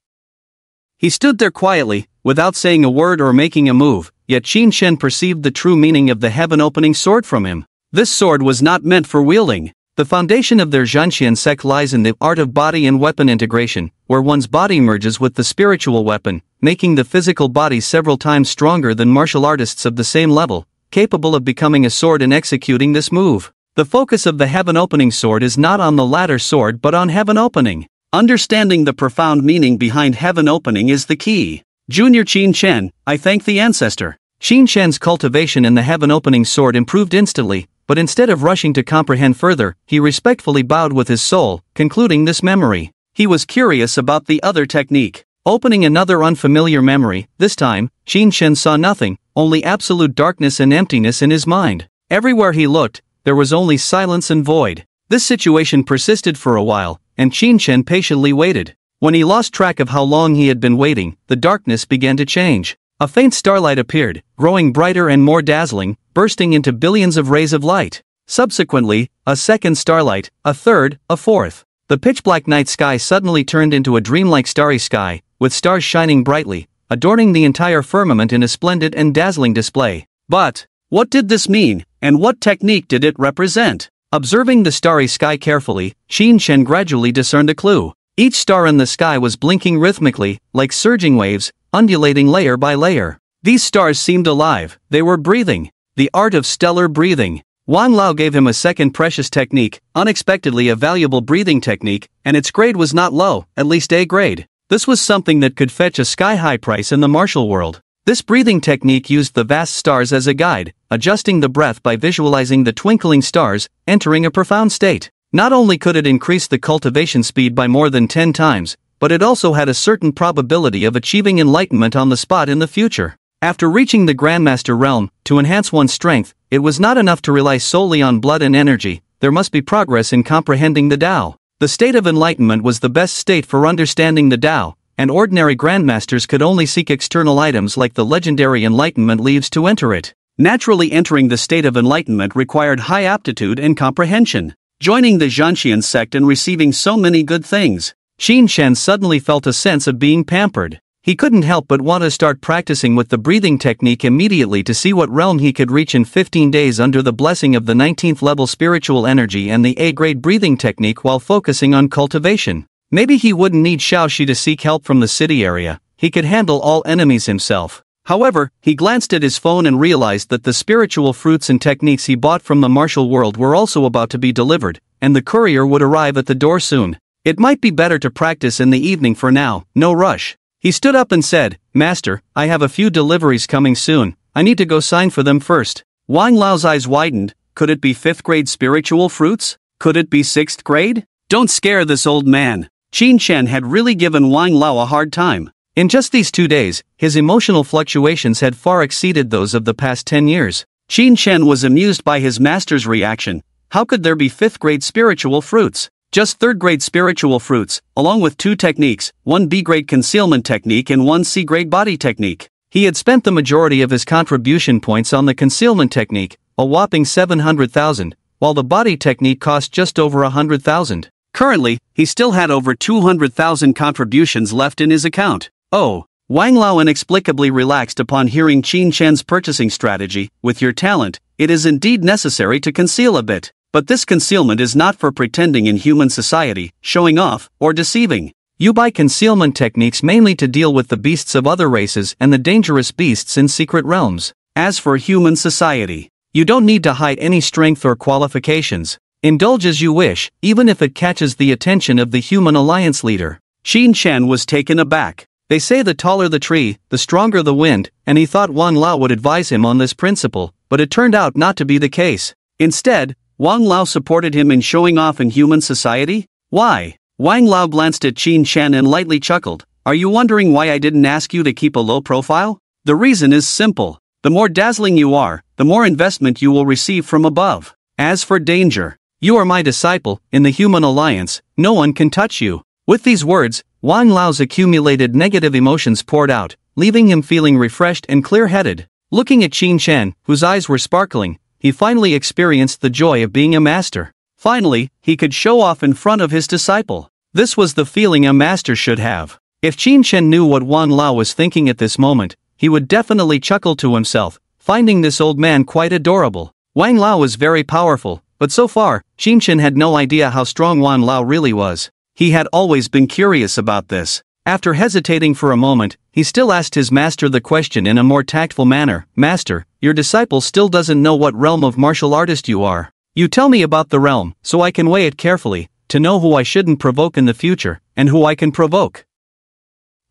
He stood there quietly, without saying a word or making a move, yet Qin Shen perceived the true meaning of the heaven-opening sword from him. This sword was not meant for wielding. The foundation of their Zhanxian sect lies in the art of body and weapon integration, where one's body merges with the spiritual weapon, making the physical body several times stronger than martial artists of the same level, capable of becoming a sword and executing this move. The focus of the heaven-opening sword is not on the latter sword but on heaven-opening. Understanding the profound meaning behind heaven-opening is the key. Junior Qin Shen, I thank the ancestor. Qin Shen's cultivation in the heaven-opening sword improved instantly, but instead of rushing to comprehend further, he respectfully bowed with his soul, concluding this memory. He was curious about the other technique. Opening another unfamiliar memory, this time, Qin Shen saw nothing, only absolute darkness and emptiness in his mind. Everywhere he looked, there was only silence and void. This situation persisted for a while, and Qin Shen patiently waited. When he lost track of how long he had been waiting, the darkness began to change. A faint starlight appeared, growing brighter and more dazzling, bursting into billions of rays of light. Subsequently, a second starlight, a third, a fourth. The pitch-black night sky suddenly turned into a dreamlike starry sky, with stars shining brightly, adorning the entire firmament in a splendid and dazzling display. But what did this mean, and what technique did it represent? Observing the starry sky carefully, Qin Shen gradually discerned a clue. Each star in the sky was blinking rhythmically, like surging waves, undulating layer by layer. These stars seemed alive, they were breathing. The art of stellar breathing. Wang Lao gave him a second precious technique, unexpectedly a valuable breathing technique, and its grade was not low, at least A grade. This was something that could fetch a sky-high price in the martial world. This breathing technique used the vast stars as a guide, adjusting the breath by visualizing the twinkling stars, entering a profound state. Not only could it increase the cultivation speed by more than 10 times, but it also had a certain probability of achieving enlightenment on the spot in the future. After reaching the Grandmaster realm, to enhance one's strength, it was not enough to rely solely on blood and energy, there must be progress in comprehending the Tao. The state of enlightenment was the best state for understanding the Tao, and ordinary Grandmasters could only seek external items like the legendary enlightenment leaves to enter it. Naturally, entering the state of enlightenment required high aptitude and comprehension. Joining the Zhanxian sect and receiving so many good things, Qin Shen suddenly felt a sense of being pampered. He couldn't help but want to start practicing with the breathing technique immediately to see what realm he could reach in 15 days under the blessing of the 19th level spiritual energy and the A-grade breathing technique while focusing on cultivation. Maybe he wouldn't need Shaoxi to seek help from the city area, he could handle all enemies himself. However, he glanced at his phone and realized that the spiritual fruits and techniques he bought from the martial world were also about to be delivered, and the courier would arrive at the door soon. It might be better to practice in the evening for now, no rush. He stood up and said, "Master, I have a few deliveries coming soon, I need to go sign for them first." Wang Lao's eyes widened. Could it be 5th grade spiritual fruits? Could it be 6th grade? Don't scare this old man. Qin Shen had really given Wang Lao a hard time. In just these 2 days, his emotional fluctuations had far exceeded those of the past 10 years. Qin Shen was amused by his master's reaction. How could there be 5th grade spiritual fruits? Just 3rd grade spiritual fruits, along with 2 techniques, 1 B grade concealment technique and 1 C grade body technique. He had spent the majority of his contribution points on the concealment technique, a whopping 700,000, while the body technique cost just over 100,000. Currently, he still had over 200,000 contributions left in his account. Oh, Wang Lao inexplicably relaxed upon hearing Qin Shen's purchasing strategy. With your talent, it is indeed necessary to conceal a bit. But this concealment is not for pretending in human society, showing off, or deceiving. You buy concealment techniques mainly to deal with the beasts of other races and the dangerous beasts in secret realms. As for human society, you don't need to hide any strength or qualifications. Indulge as you wish, even if it catches the attention of the human alliance leader. Qin Shan was taken aback. They say the taller the tree, the stronger the wind, and he thought Wang Lao would advise him on this principle, but it turned out not to be the case. Instead, Wang Lao supported him in showing off in human society? Why? Wang Lao glanced at Qin Shan and lightly chuckled. Are you wondering why I didn't ask you to keep a low profile? The reason is simple. The more dazzling you are, the more investment you will receive from above. As for danger, you are my disciple, in the human alliance, no one can touch you. With these words, Wang Lao's accumulated negative emotions poured out, leaving him feeling refreshed and clear-headed. Looking at Qin Shan, whose eyes were sparkling, he finally experienced the joy of being a master. Finally, he could show off in front of his disciple. This was the feeling a master should have. If Qin Shan knew what Wang Lao was thinking at this moment, he would definitely chuckle to himself, finding this old man quite adorable. Wang Lao was very powerful, but so far, Qin Shan had no idea how strong Wang Lao really was. He had always been curious about this. After hesitating for a moment, he still asked his master the question in a more tactful manner. Master, your disciple still doesn't know what realm of martial artist you are. You tell me about the realm, so I can weigh it carefully, to know who I shouldn't provoke in the future, and who I can provoke.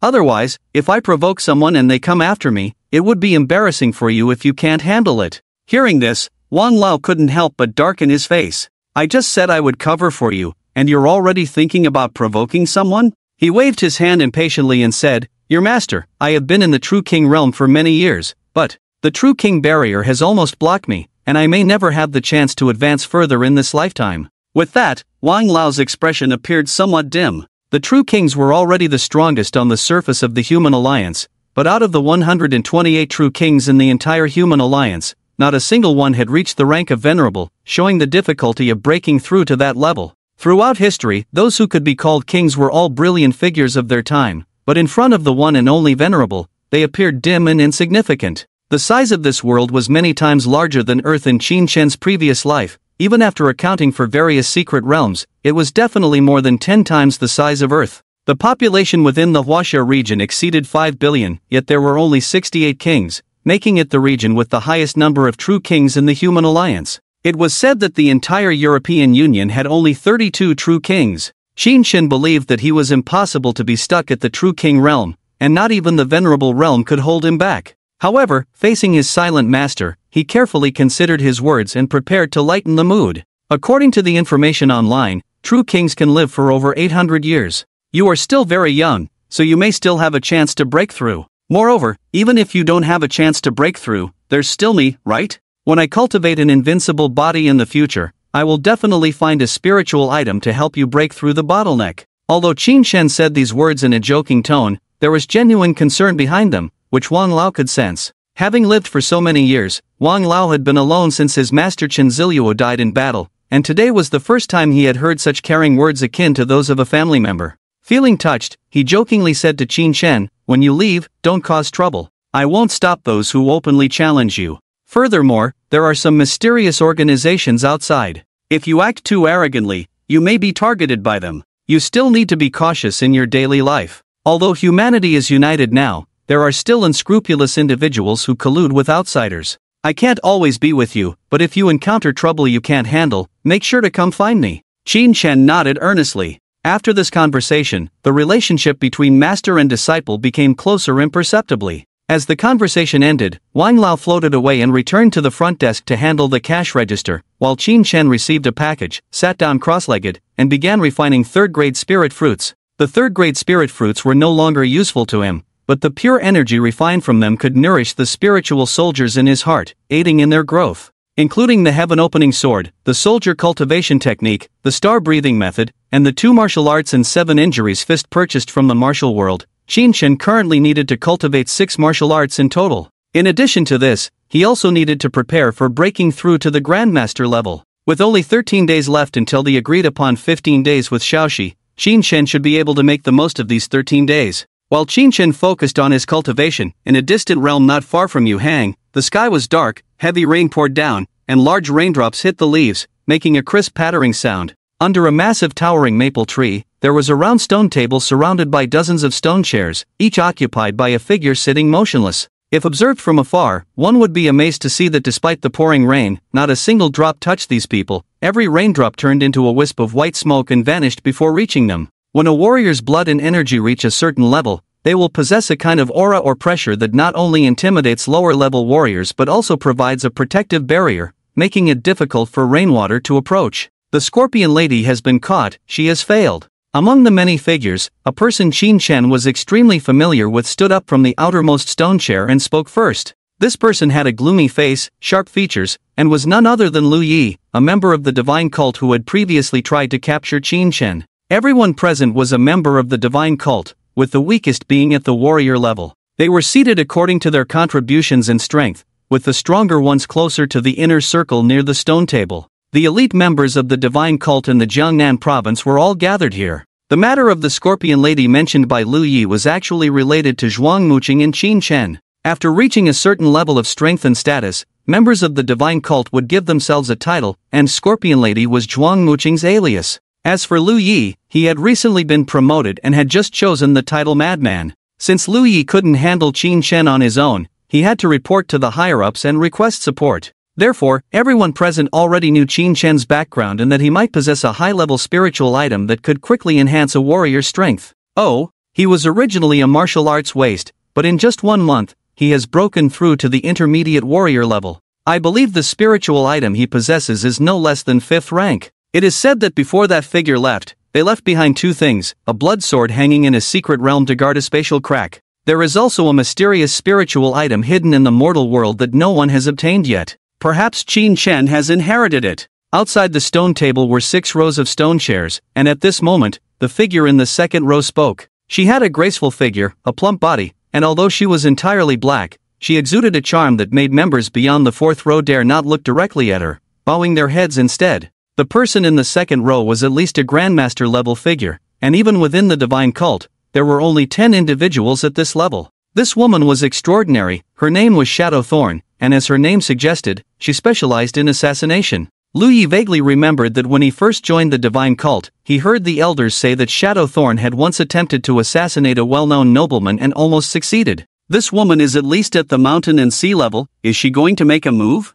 Otherwise, if I provoke someone and they come after me, it would be embarrassing for you if you can't handle it. Hearing this, Wang Lao couldn't help but darken his face. I just said I would cover for you, and you're already thinking about provoking someone? He waved his hand impatiently and said, Your master, I have been in the True King realm for many years, but the True King barrier has almost blocked me, and I may never have the chance to advance further in this lifetime. With that, Wang Lao's expression appeared somewhat dim. The True Kings were already the strongest on the surface of the human alliance, but out of the 128 True Kings in the entire human alliance, not a single one had reached the rank of Venerable, showing the difficulty of breaking through to that level. Throughout history, those who could be called kings were all brilliant figures of their time, but in front of the one and only Venerable, they appeared dim and insignificant. The size of this world was many times larger than Earth in Qin Shan's previous life. Even after accounting for various secret realms, it was definitely more than 10 times the size of Earth. The population within the Huaxia region exceeded 5 billion, yet there were only 68 kings, making it the region with the highest number of true kings in the human alliance. It was said that the entire European Union had only 32 true kings. Qin Shan believed that he was impossible to be stuck at the true king realm, and not even the venerable realm could hold him back. However, facing his silent master, he carefully considered his words and prepared to lighten the mood. According to the information online, true kings can live for over 800 years. You are still very young, so you may still have a chance to break through. Moreover, even if you don't have a chance to break through, there's still me, right? When I cultivate an invincible body in the future, I will definitely find a spiritual item to help you break through the bottleneck. Although Qin Shan said these words in a joking tone, there was genuine concern behind them, which Wang Lao could sense. Having lived for so many years, Wang Lao had been alone since his master Chen Ziluo died in battle, and today was the first time he had heard such caring words akin to those of a family member. Feeling touched, he jokingly said to Qin Shan, When you leave, don't cause trouble. I won't stop those who openly challenge you. Furthermore, there are some mysterious organizations outside. If you act too arrogantly, you may be targeted by them. You still need to be cautious in your daily life. Although humanity is united now, there are still unscrupulous individuals who collude with outsiders. I can't always be with you, but if you encounter trouble you can't handle, make sure to come find me. Qin Shan nodded earnestly. After this conversation, the relationship between master and disciple became closer imperceptibly. As the conversation ended, Wang Lao floated away and returned to the front desk to handle the cash register, while Qin Shan received a package, sat down cross-legged, and began refining third-grade spirit fruits. The third-grade spirit fruits were no longer useful to him, but the pure energy refined from them could nourish the spiritual soldiers in his heart, aiding in their growth. Including the heaven-opening sword, the soldier cultivation technique, the star-breathing method, and the 2 martial arts and 7 injuries fist purchased from the martial world, Qin Shan currently needed to cultivate 6 martial arts in total. In addition to this, he also needed to prepare for breaking through to the Grandmaster level. With only 13 days left until the agreed-upon 15 days with Xiaoxi, Qin Shan should be able to make the most of these 13 days. While Qin Shan focused on his cultivation, in a distant realm not far from Yuhang, the sky was dark, heavy rain poured down, and large raindrops hit the leaves, making a crisp pattering sound. Under a massive towering maple tree, there was a round stone table surrounded by dozens of stone chairs, each occupied by a figure sitting motionless. If observed from afar, one would be amazed to see that despite the pouring rain, not a single drop touched these people. Every raindrop turned into a wisp of white smoke and vanished before reaching them. When a warrior's blood and energy reach a certain level, they will possess a kind of aura or pressure that not only intimidates lower-level warriors but also provides a protective barrier, making it difficult for rainwater to approach. The Scorpion Lady has been caught, she has failed. Among the many figures, a person Qin Chen was extremely familiar with stood up from the outermost stone chair and spoke first. This person had a gloomy face, sharp features, and was none other than Lu Yi, a member of the divine cult who had previously tried to capture Qin Chen. Everyone present was a member of the divine cult, with the weakest being at the warrior level. They were seated according to their contributions and strength, with the stronger ones closer to the inner circle near the stone table. The elite members of the divine cult in the Jiangnan province were all gathered here. The matter of the Scorpion Lady mentioned by Lu Yi was actually related to Zhuang Muqing and Qin Chen. After reaching a certain level of strength and status, members of the divine cult would give themselves a title, and Scorpion Lady was Zhuang Muqing's alias. As for Lu Yi, he had recently been promoted and had just chosen the title Madman. Since Lu Yi couldn't handle Qin Chen on his own, he had to report to the higher-ups and request support. Therefore, everyone present already knew Qin Chen's background and that he might possess a high-level spiritual item that could quickly enhance a warrior's strength. Oh, he was originally a martial arts waste, but in just 1 month, he has broken through to the intermediate warrior level. I believe the spiritual item he possesses is no less than 5th rank. It is said that before that figure left, they left behind 2 things, a blood sword hanging in a secret realm to guard a spatial crack. There is also a mysterious spiritual item hidden in the mortal world that no one has obtained yet. Perhaps Qin Chen has inherited it. Outside the stone table were 6 rows of stone chairs, and at this moment, the figure in the second row spoke. She had a graceful figure, a plump body, and although she was entirely black, she exuded a charm that made members beyond the 4th row dare not look directly at her, bowing their heads instead. The person in the second row was at least a grandmaster-level figure, and even within the divine cult, there were only 10 individuals at this level. This woman was extraordinary. Her name was Shadow Thorn, and as her name suggested, she specialized in assassination. Lu Yi vaguely remembered that when he first joined the divine cult, he heard the elders say that Shadow Thorn had once attempted to assassinate a well-known nobleman and almost succeeded. This woman is at least at the mountain and sea level. Is she going to make a move?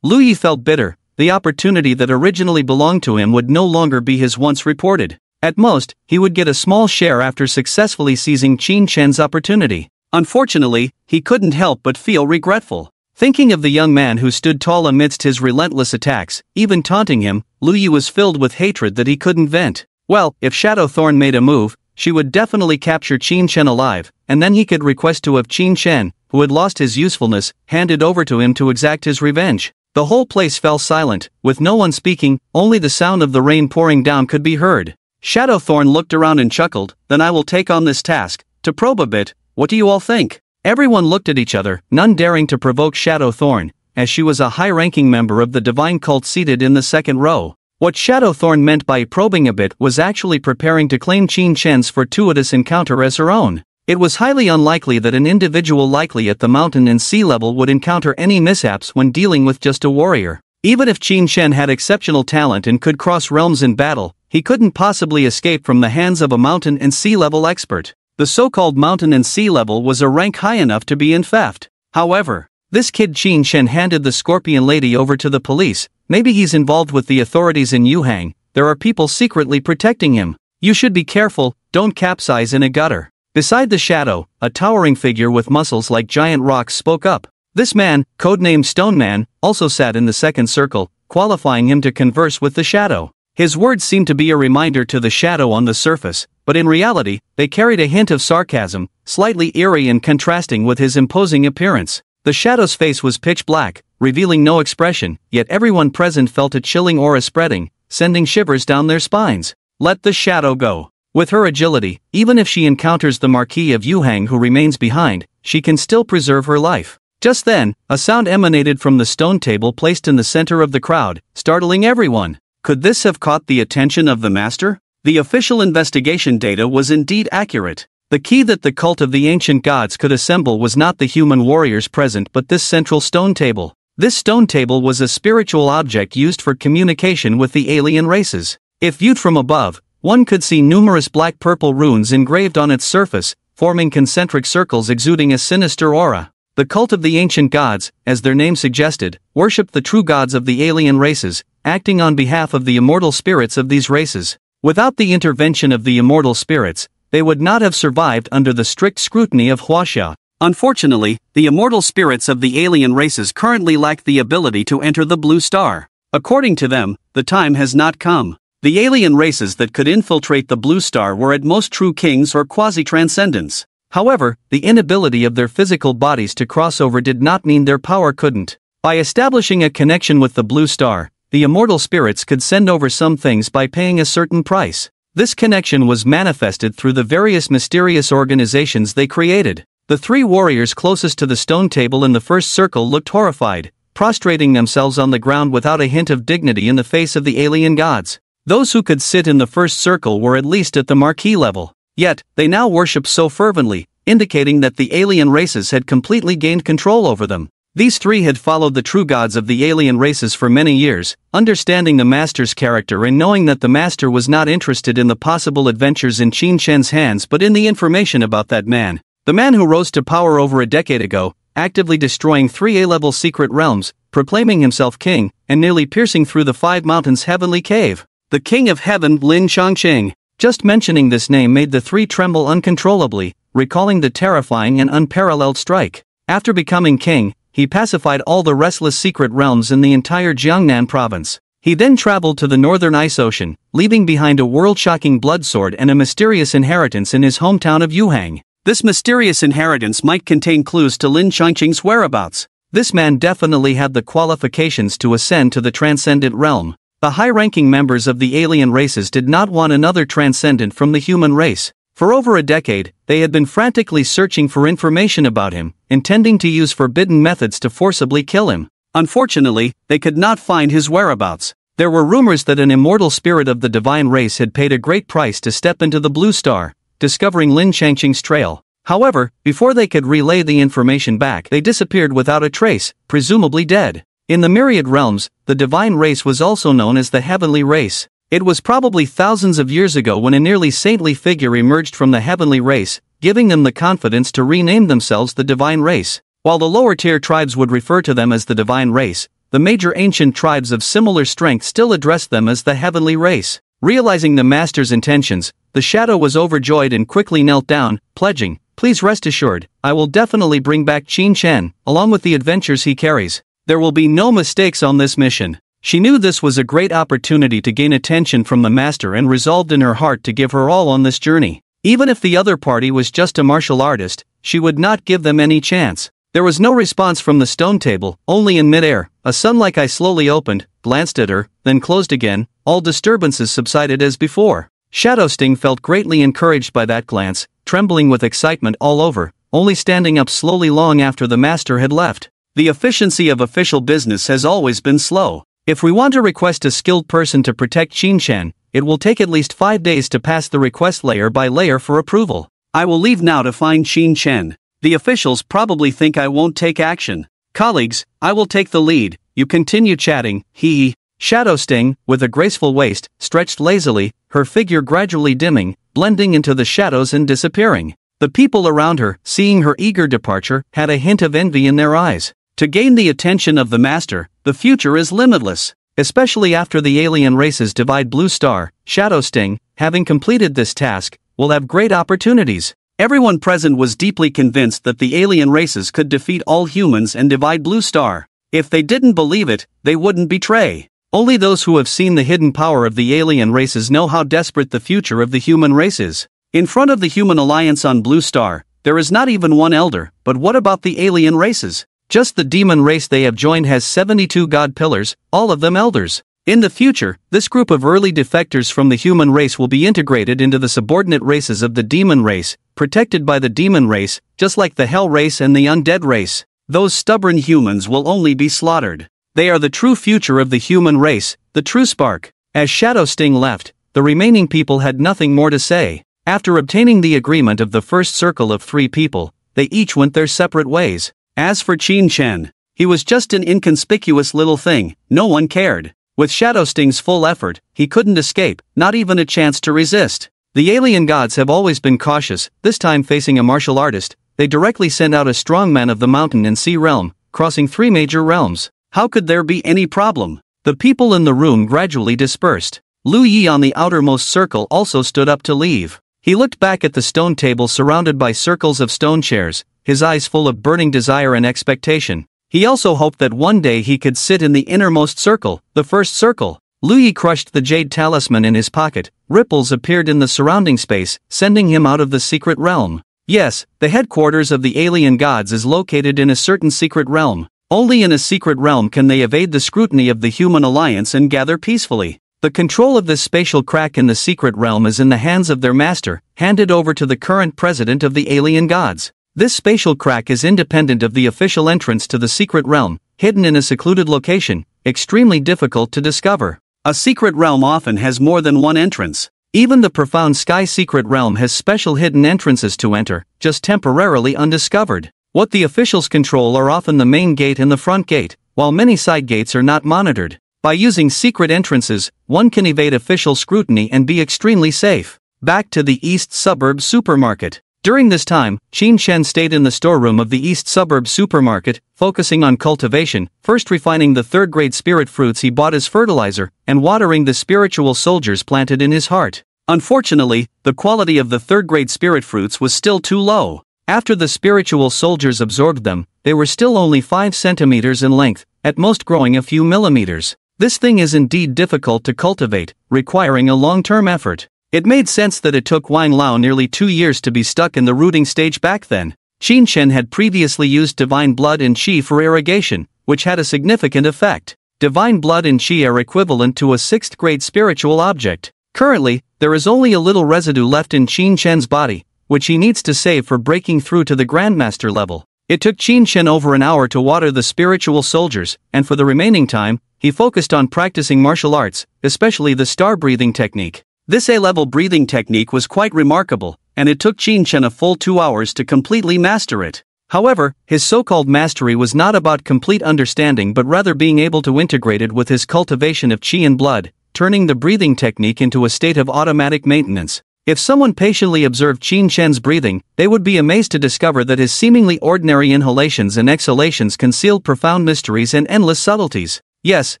Lu Yi felt bitter. The opportunity that originally belonged to him would no longer be his once reported. At most, he would get a small share after successfully seizing Qin Chen's opportunity. Unfortunately, he couldn't help but feel regretful. Thinking of the young man who stood tall amidst his relentless attacks, even taunting him, Lu Yi was filled with hatred that he couldn't vent. Well, if Shadow Thorn made a move, she would definitely capture Qin Chen alive, and then he could request to have Qin Chen, who had lost his usefulness, handed over to him to exact his revenge. The whole place fell silent, with no one speaking, only the sound of the rain pouring down could be heard. Shadow Thorn looked around and chuckled. Then I will take on this task, to probe a bit. What do you all think? Everyone looked at each other, none daring to provoke Shadow Thorn, as she was a high-ranking member of the divine cult seated in the second row. What Shadow Thorn meant by probing a bit was actually preparing to claim Qin Chen's fortuitous encounter as her own. It was highly unlikely that an individual likely at the mountain and sea level would encounter any mishaps when dealing with just a warrior. Even if Qin Chen had exceptional talent and could cross realms in battle, he couldn't possibly escape from the hands of a mountain and sea level expert. The so-called mountain and sea level was a rank high enough to be in theft. However, this kid Qin Chen handed the Scorpion Lady over to the police. Maybe he's involved with the authorities in Yuhang. There are people secretly protecting him. You should be careful, don't capsize in a gutter. Beside the shadow, a towering figure with muscles like giant rocks spoke up. This man, codenamed Stone Man, also sat in the second circle, qualifying him to converse with the shadow. His words seemed to be a reminder to the shadow on the surface, but in reality, they carried a hint of sarcasm, slightly eerie and contrasting with his imposing appearance. The shadow's face was pitch black, revealing no expression, yet everyone present felt a chilling aura spreading, sending shivers down their spines. Let the shadow go. With her agility, even if she encounters the Marquis of Yuhang who remains behind, she can still preserve her life. Just then, a sound emanated from the stone table placed in the center of the crowd, startling everyone. Could this have caught the attention of the master? The official investigation data was indeed accurate. The key that the cult of the ancient gods could assemble was not the human warriors present but this central stone table. This stone table was a spiritual object used for communication with the alien races. If viewed from above, one could see numerous black-purple runes engraved on its surface, forming concentric circles exuding a sinister aura. The cult of the ancient gods, as their name suggested, worshipped the true gods of the alien races, acting on behalf of the immortal spirits of these races. Without the intervention of the immortal spirits, they would not have survived under the strict scrutiny of Huaxia. Unfortunately, the immortal spirits of the alien races currently lack the ability to enter the blue star. According to them, the time has not come. The alien races that could infiltrate the blue star were at most true kings or quasi-transcendents. However, the inability of their physical bodies to cross over did not mean their power couldn't. By establishing a connection with the blue star, the immortal spirits could send over some things by paying a certain price. This connection was manifested through the various mysterious organizations they created. The three warriors closest to the stone table in the first circle looked horrified, prostrating themselves on the ground without a hint of dignity in the face of the alien gods. Those who could sit in the first circle were at least at the marquee level. Yet, they now worshipped so fervently, indicating that the alien races had completely gained control over them. These three had followed the true gods of the alien races for many years, understanding the master's character and knowing that the master was not interested in the possible adventures in Qin Shen's hands but in the information about that man. The man who rose to power over a decade ago, actively destroying 3 A-level secret realms, proclaiming himself king, and nearly piercing through the 5 mountains' heavenly cave. The King of Heaven, Lin Changqing. Just mentioning this name made the three tremble uncontrollably, recalling the terrifying and unparalleled strike. After becoming king, he pacified all the restless secret realms in the entire Jiangnan province. He then traveled to the northern ice ocean, leaving behind a world-shocking blood sword and a mysterious inheritance in his hometown of Yuhang. This mysterious inheritance might contain clues to Lin Changqing's whereabouts. This man definitely had the qualifications to ascend to the transcendent realm. The high-ranking members of the alien races did not want another transcendent from the human race. For over a decade, they had been frantically searching for information about him, intending to use forbidden methods to forcibly kill him. Unfortunately, they could not find his whereabouts. There were rumors that an immortal spirit of the divine race had paid a great price to step into the blue star, discovering Lin Changqing's trail. However, before they could relay the information back, they disappeared without a trace, presumably dead. In the myriad realms, the divine race was also known as the heavenly race. It was probably thousands of years ago when a nearly saintly figure emerged from the heavenly race, giving them the confidence to rename themselves the divine race. While the lower-tier tribes would refer to them as the divine race, the major ancient tribes of similar strength still addressed them as the heavenly race. Realizing the master's intentions, the shadow was overjoyed and quickly knelt down, pledging, "Please rest assured, I will definitely bring back Qin Shen, along with the adventures he carries. There will be no mistakes on this mission." She knew this was a great opportunity to gain attention from the master and resolved in her heart to give her all on this journey. Even if the other party was just a martial artist, she would not give them any chance. There was no response from the stone table, only in midair. A sun-like eye slowly opened, glanced at her, then closed again. All disturbances subsided as before. Shadow Sting felt greatly encouraged by that glance, trembling with excitement all over, only standing up slowly long after the master had left. The efficiency of official business has always been slow. If we want to request a skilled person to protect Qin Shen, it will take at least 5 days to pass the request layer by layer for approval. I will leave now to find Qin Shen. The officials probably think I won't take action. Colleagues, I will take the lead. You continue chatting, hee. Shadow Sting, with a graceful waist, stretched lazily, her figure gradually dimming, blending into the shadows and disappearing. The people around her, seeing her eager departure, had a hint of envy in their eyes. To gain the attention of the master, the future is limitless. Especially after the alien races divide Blue Star, Shadow Sting, having completed this task, will have great opportunities. Everyone present was deeply convinced that the alien races could defeat all humans and divide Blue Star. If they didn't believe it, they wouldn't betray. Only those who have seen the hidden power of the alien races know how desperate the future of the human race is. In front of the human alliance on Blue Star, there is not even one elder, but what about the alien races? Just the demon race they have joined has 72 god pillars, all of them elders. In the future, this group of early defectors from the human race will be integrated into the subordinate races of the demon race, protected by the demon race, just like the hell race and the undead race. Those stubborn humans will only be slaughtered. They are the true future of the human race, the true spark. As Shadow Sting left, the remaining people had nothing more to say. After obtaining the agreement of the first circle of 3 people, they each went their separate ways. As for Qin Shen, He was just an inconspicuous little thing, no one cared. With Shadow Sting's full effort, he couldn't escape, not even a chance to resist. The alien gods have always been cautious. This time facing a martial artist, they directly sent out a strongman of the mountain and sea realm, crossing 3 major realms. How could there be any problem? The people in the room gradually dispersed. Lu Yi on the outermost circle also stood up to leave. He looked back at the stone table surrounded by circles of stone chairs, his eyes full of burning desire and expectation. He also hoped that one day he could sit in the innermost circle, the first circle. Lu Yi crushed the jade talisman in his pocket. Ripples appeared in the surrounding space, sending him out of the secret realm. Yes, the headquarters of the alien gods is located in a certain secret realm. Only in a secret realm can they evade the scrutiny of the human alliance and gather peacefully. The control of this spatial crack in the secret realm is in the hands of their master, handed over to the current president of the alien gods. This spatial crack is independent of the official entrance to the secret realm, hidden in a secluded location, extremely difficult to discover. A secret realm often has more than one entrance. Even the profound sky secret realm has special hidden entrances to enter, just temporarily undiscovered. What the officials control are often the main gate and the front gate, while many side gates are not monitored. By using secret entrances, one can evade official scrutiny and be extremely safe. Back to the East Suburb Supermarket. During this time, Qin Shen stayed in the storeroom of the East Suburb Supermarket, focusing on cultivation, first refining the third-grade spirit fruits he bought as fertilizer, and watering the spiritual soldiers planted in his heart. Unfortunately, the quality of the third-grade spirit fruits was still too low. After the spiritual soldiers absorbed them, they were still only 5 centimeters in length, at most growing a few millimeters. This thing is indeed difficult to cultivate, requiring a long-term effort. It made sense that it took Wang Lao nearly 2 years to be stuck in the rooting stage back then. Qin Shen had previously used divine blood and qi for irrigation, which had a significant effect. Divine blood and qi are equivalent to a 6th-grade spiritual object. Currently, there is only a little residue left in Qin Shen's body, which he needs to save for breaking through to the Grandmaster level. It took Qin Shen over an hour to water the spiritual soldiers, and for the remaining time, he focused on practicing martial arts, especially the star breathing technique. This A-level breathing technique was quite remarkable, and it took Qin Shen a full 2 hours to completely master it. However, his so-called mastery was not about complete understanding but rather being able to integrate it with his cultivation of qi and blood, turning the breathing technique into a state of automatic maintenance. If someone patiently observed Qin Shen's breathing, they would be amazed to discover that his seemingly ordinary inhalations and exhalations concealed profound mysteries and endless subtleties. Yes,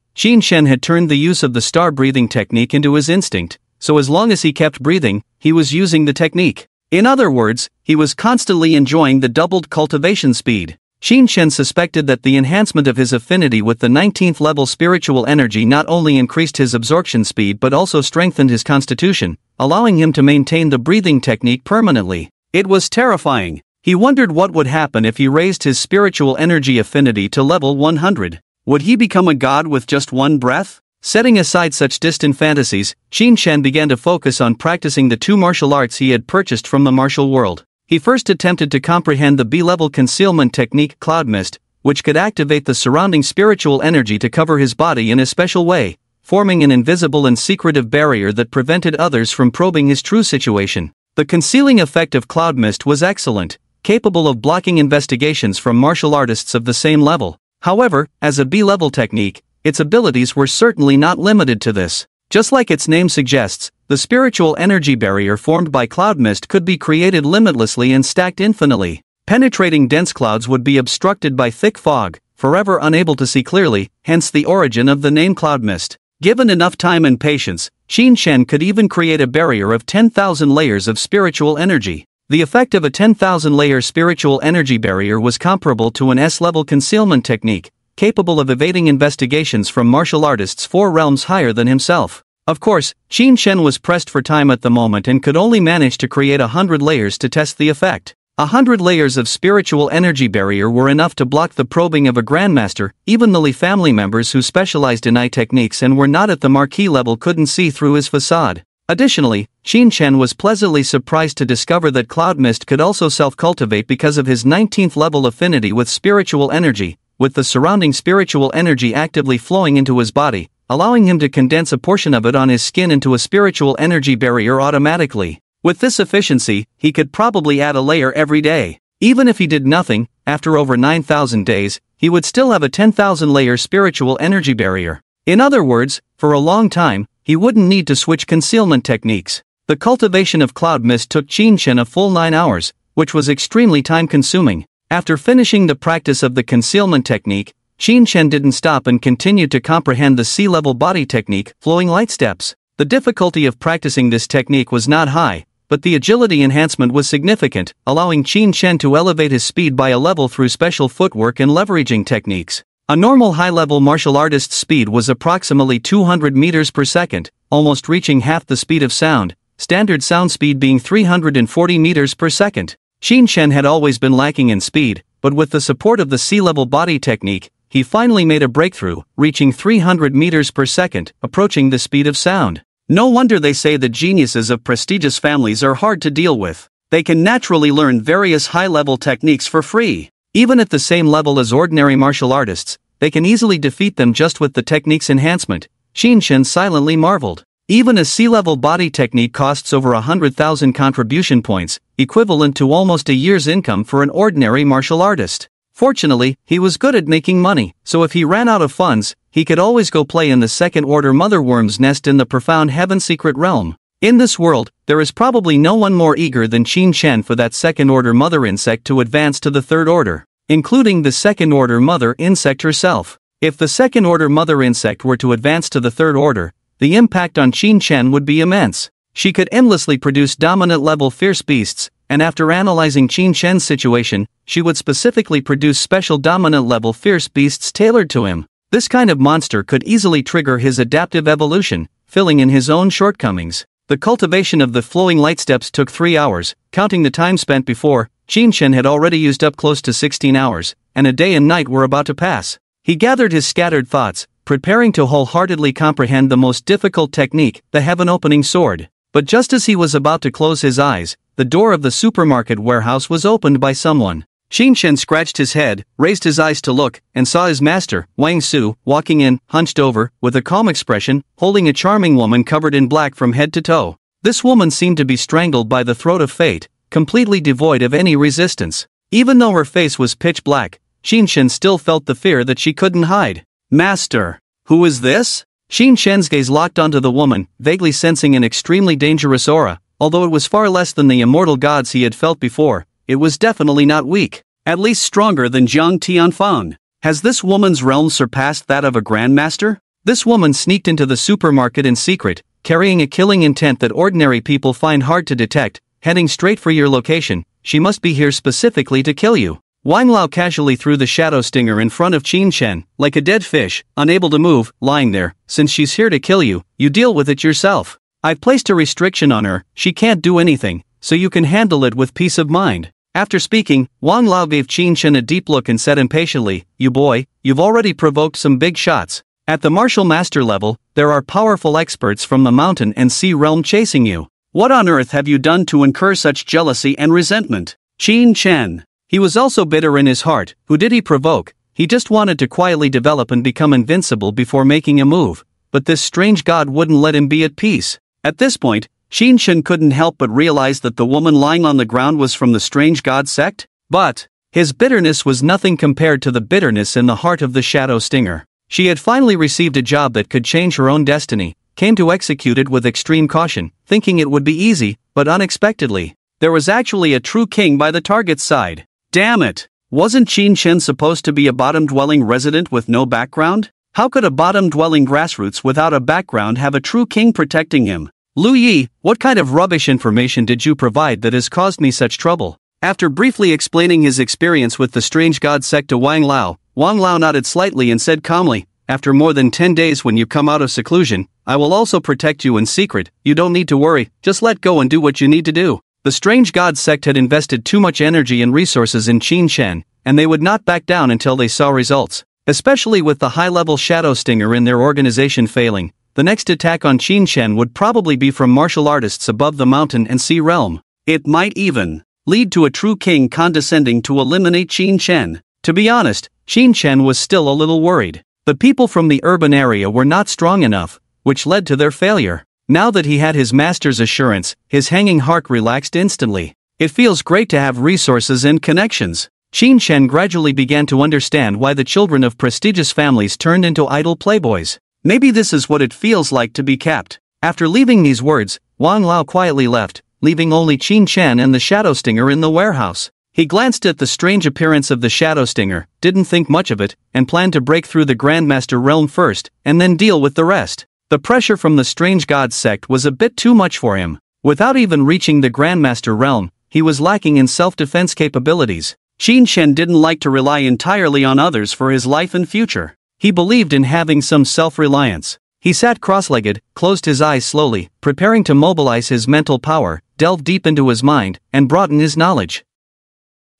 Qin Shen had turned the use of the star breathing technique into his instinct, so as long as he kept breathing, he was using the technique. In other words, he was constantly enjoying the doubled cultivation speed. Qin Shen suspected that the enhancement of his affinity with the 19th level spiritual energy not only increased his absorption speed but also strengthened his constitution, allowing him to maintain the breathing technique permanently. It was terrifying. He wondered what would happen if he raised his spiritual energy affinity to level 100. Would he become a god with just one breath? Setting aside such distant fantasies, Qin Shen began to focus on practicing the 2 martial arts he had purchased from the martial world. He first attempted to comprehend the B-level concealment technique Cloud Mist, which could activate the surrounding spiritual energy to cover his body in a special way, forming an invisible and secretive barrier that prevented others from probing his true situation. The concealing effect of Cloud Mist was excellent, capable of blocking investigations from martial artists of the same level. However, as a B-level technique, its abilities were certainly not limited to this. Just like its name suggests, the spiritual energy barrier formed by cloud mist could be created limitlessly and stacked infinitely. Penetrating dense clouds would be obstructed by thick fog, forever unable to see clearly, hence the origin of the name cloud mist. Given enough time and patience, Qin Shen could even create a barrier of 10,000 layers of spiritual energy. The effect of a 10,000-layer spiritual energy barrier was comparable to an S-level concealment technique, capable of evading investigations from martial artists 4 realms higher than himself. Of course, Qin Shen was pressed for time at the moment and could only manage to create 100 layers to test the effect. 100 layers of spiritual energy barrier were enough to block the probing of a grandmaster. Even the Li family members who specialized in eye techniques and were not at the marquee level couldn't see through his facade. Additionally, Qin Shen was pleasantly surprised to discover that Cloud Mist could also self-cultivate because of his 19th level affinity with spiritual energy, with the surrounding spiritual energy actively flowing into his body, allowing him to condense a portion of it on his skin into a spiritual energy barrier automatically. With this efficiency, he could probably add a layer every day. Even if he did nothing, after over 9,000 days, he would still have a 10,000-layer spiritual energy barrier. In other words, for a long time, he wouldn't need to switch concealment techniques. The cultivation of cloud mist took Qin Shen a full 9 hours, which was extremely time-consuming. After finishing the practice of the concealment technique, Qin Shen didn't stop and continued to comprehend the sea-level body technique, flowing light steps. The difficulty of practicing this technique was not high, but the agility enhancement was significant, allowing Qin Shen to elevate his speed by a level through special footwork and leveraging techniques. A normal high-level martial artist's speed was approximately 200 meters per second, almost reaching half the speed of sound, standard sound speed being 340 meters per second. Qin Shen had always been lacking in speed, but with the support of the sea-level body technique, he finally made a breakthrough, reaching 300 meters per second, approaching the speed of sound. No wonder they say that geniuses of prestigious families are hard to deal with. They can naturally learn various high-level techniques for free. Even at the same level as ordinary martial artists, they can easily defeat them just with the technique's enhancement. Qin Shen silently marveled. Even a sea-level body technique costs over 100,000 contribution points, equivalent to almost a year's income for an ordinary martial artist. Fortunately, he was good at making money, so if he ran out of funds, he could always go play in the second-order motherworm's nest in the profound heaven-secret realm. In this world, there is probably no one more eager than Qin Shen for that second-order mother insect to advance to the third order, including the second-order mother insect herself. If the second-order mother insect were to advance to the third order, the impact on Qin Shen would be immense. She could endlessly produce dominant-level fierce beasts, and after analyzing Qin Shen's situation, she would specifically produce special dominant-level fierce beasts tailored to him. This kind of monster could easily trigger his adaptive evolution, filling in his own shortcomings. The cultivation of the flowing light steps took 3 hours, counting the time spent before. Qin Shen had already used up close to 16 hours, and a day and night were about to pass. He gathered his scattered thoughts, preparing to wholeheartedly comprehend the most difficult technique, the heaven-opening sword. But just as he was about to close his eyes, the door of the supermarket warehouse was opened by someone. Qin Shen scratched his head, raised his eyes to look, and saw his master, Wang Su, walking in, hunched over, with a calm expression, holding a charming woman covered in black from head to toe. This woman seemed to be strangled by the throat of fate, completely devoid of any resistance. Even though her face was pitch black, Qin Shen still felt the fear that she couldn't hide. "Master, who is this?" Qin Shen's gaze locked onto the woman, vaguely sensing an extremely dangerous aura. Although it was far less than the immortal gods he had felt before, it was definitely not weak. At least stronger than Jiang Tianfang. Has this woman's realm surpassed that of a grandmaster? This woman sneaked into the supermarket in secret, carrying a killing intent that ordinary people find hard to detect, heading straight for your location. She must be here specifically to kill you. Wang Lao casually threw the shadow stinger in front of Qin Shen, like a dead fish, unable to move, lying there. Since she's here to kill you, you deal with it yourself. I've placed a restriction on her, she can't do anything, so you can handle it with peace of mind. After speaking, Wang Lao gave Qin Shen a deep look and said impatiently, "You boy, you've already provoked some big shots. At the martial master level, there are powerful experts from the mountain and sea realm chasing you. What on earth have you done to incur such jealousy and resentment?" Qin Shen. He was also bitter in his heart. Who did he provoke? He just wanted to quietly develop and become invincible before making a move. But this strange god wouldn't let him be at peace. At this point, Qin Shen couldn't help but realize that the woman lying on the ground was from the strange god sect. But his bitterness was nothing compared to the bitterness in the heart of the shadow stinger. She had finally received a job that could change her own destiny, came to execute it with extreme caution, thinking it would be easy, but unexpectedly, there was actually a true king by the target's side. Damn it! Wasn't Qin Shen supposed to be a bottom-dwelling resident with no background? How could a bottom-dwelling grassroots without a background have a true king protecting him? Lu Yi, what kind of rubbish information did you provide that has caused me such trouble? After briefly explaining his experience with the strange god sect to Wang Lao nodded slightly and said calmly, "After more than 10 days when you come out of seclusion, I will also protect you in secret. You don't need to worry, just let go and do what you need to do." The strange god sect had invested too much energy and resources in Qin Shen, and they would not back down until they saw results. Especially with the high-level shadow stinger in their organization failing, the next attack on Qin Shen would probably be from martial artists above the mountain and sea realm. It might even lead to a true king condescending to eliminate Qin Shen. To be honest, Qin Shen was still a little worried. The people from the urban area were not strong enough, which led to their failure. Now that he had his master's assurance, his hanging heart relaxed instantly. It feels great to have resources and connections. Qin Shen gradually began to understand why the children of prestigious families turned into idle playboys. Maybe this is what it feels like to be capped. After leaving these words, Wang Lao quietly left, leaving only Qin Shen and the Shadow Stinger in the warehouse. He glanced at the strange appearance of the Shadow Stinger, didn't think much of it, and planned to break through the Grandmaster realm first, and then deal with the rest. The pressure from the strange god sect was a bit too much for him. Without even reaching the Grandmaster realm, he was lacking in self-defense capabilities. Qin Shen didn't like to rely entirely on others for his life and future. He believed in having some self-reliance. He sat cross-legged, closed his eyes slowly, preparing to mobilize his mental power, delve deep into his mind, and broaden his knowledge.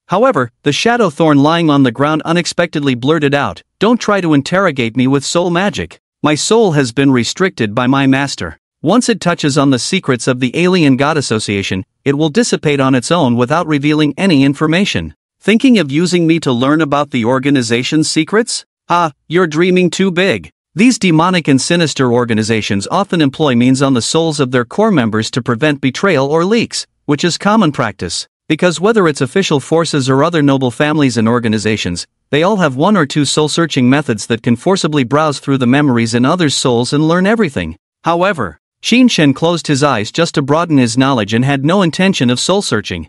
However, the shadow thorn lying on the ground unexpectedly blurted out, "Don't try to interrogate me with soul magic. My soul has been restricted by my master. Once it touches on the secrets of the Alien God Association, it will dissipate on its own without revealing any information. Thinking of using me to learn about the organization's secrets? Ah, you're dreaming too big." These demonic and sinister organizations often employ means on the souls of their core members to prevent betrayal or leaks, which is common practice. Because whether it's official forces or other noble families and organizations, they all have one or two soul-searching methods that can forcibly browse through the memories in others' souls and learn everything. However, Qin Shen closed his eyes just to broaden his knowledge and had no intention of soul-searching.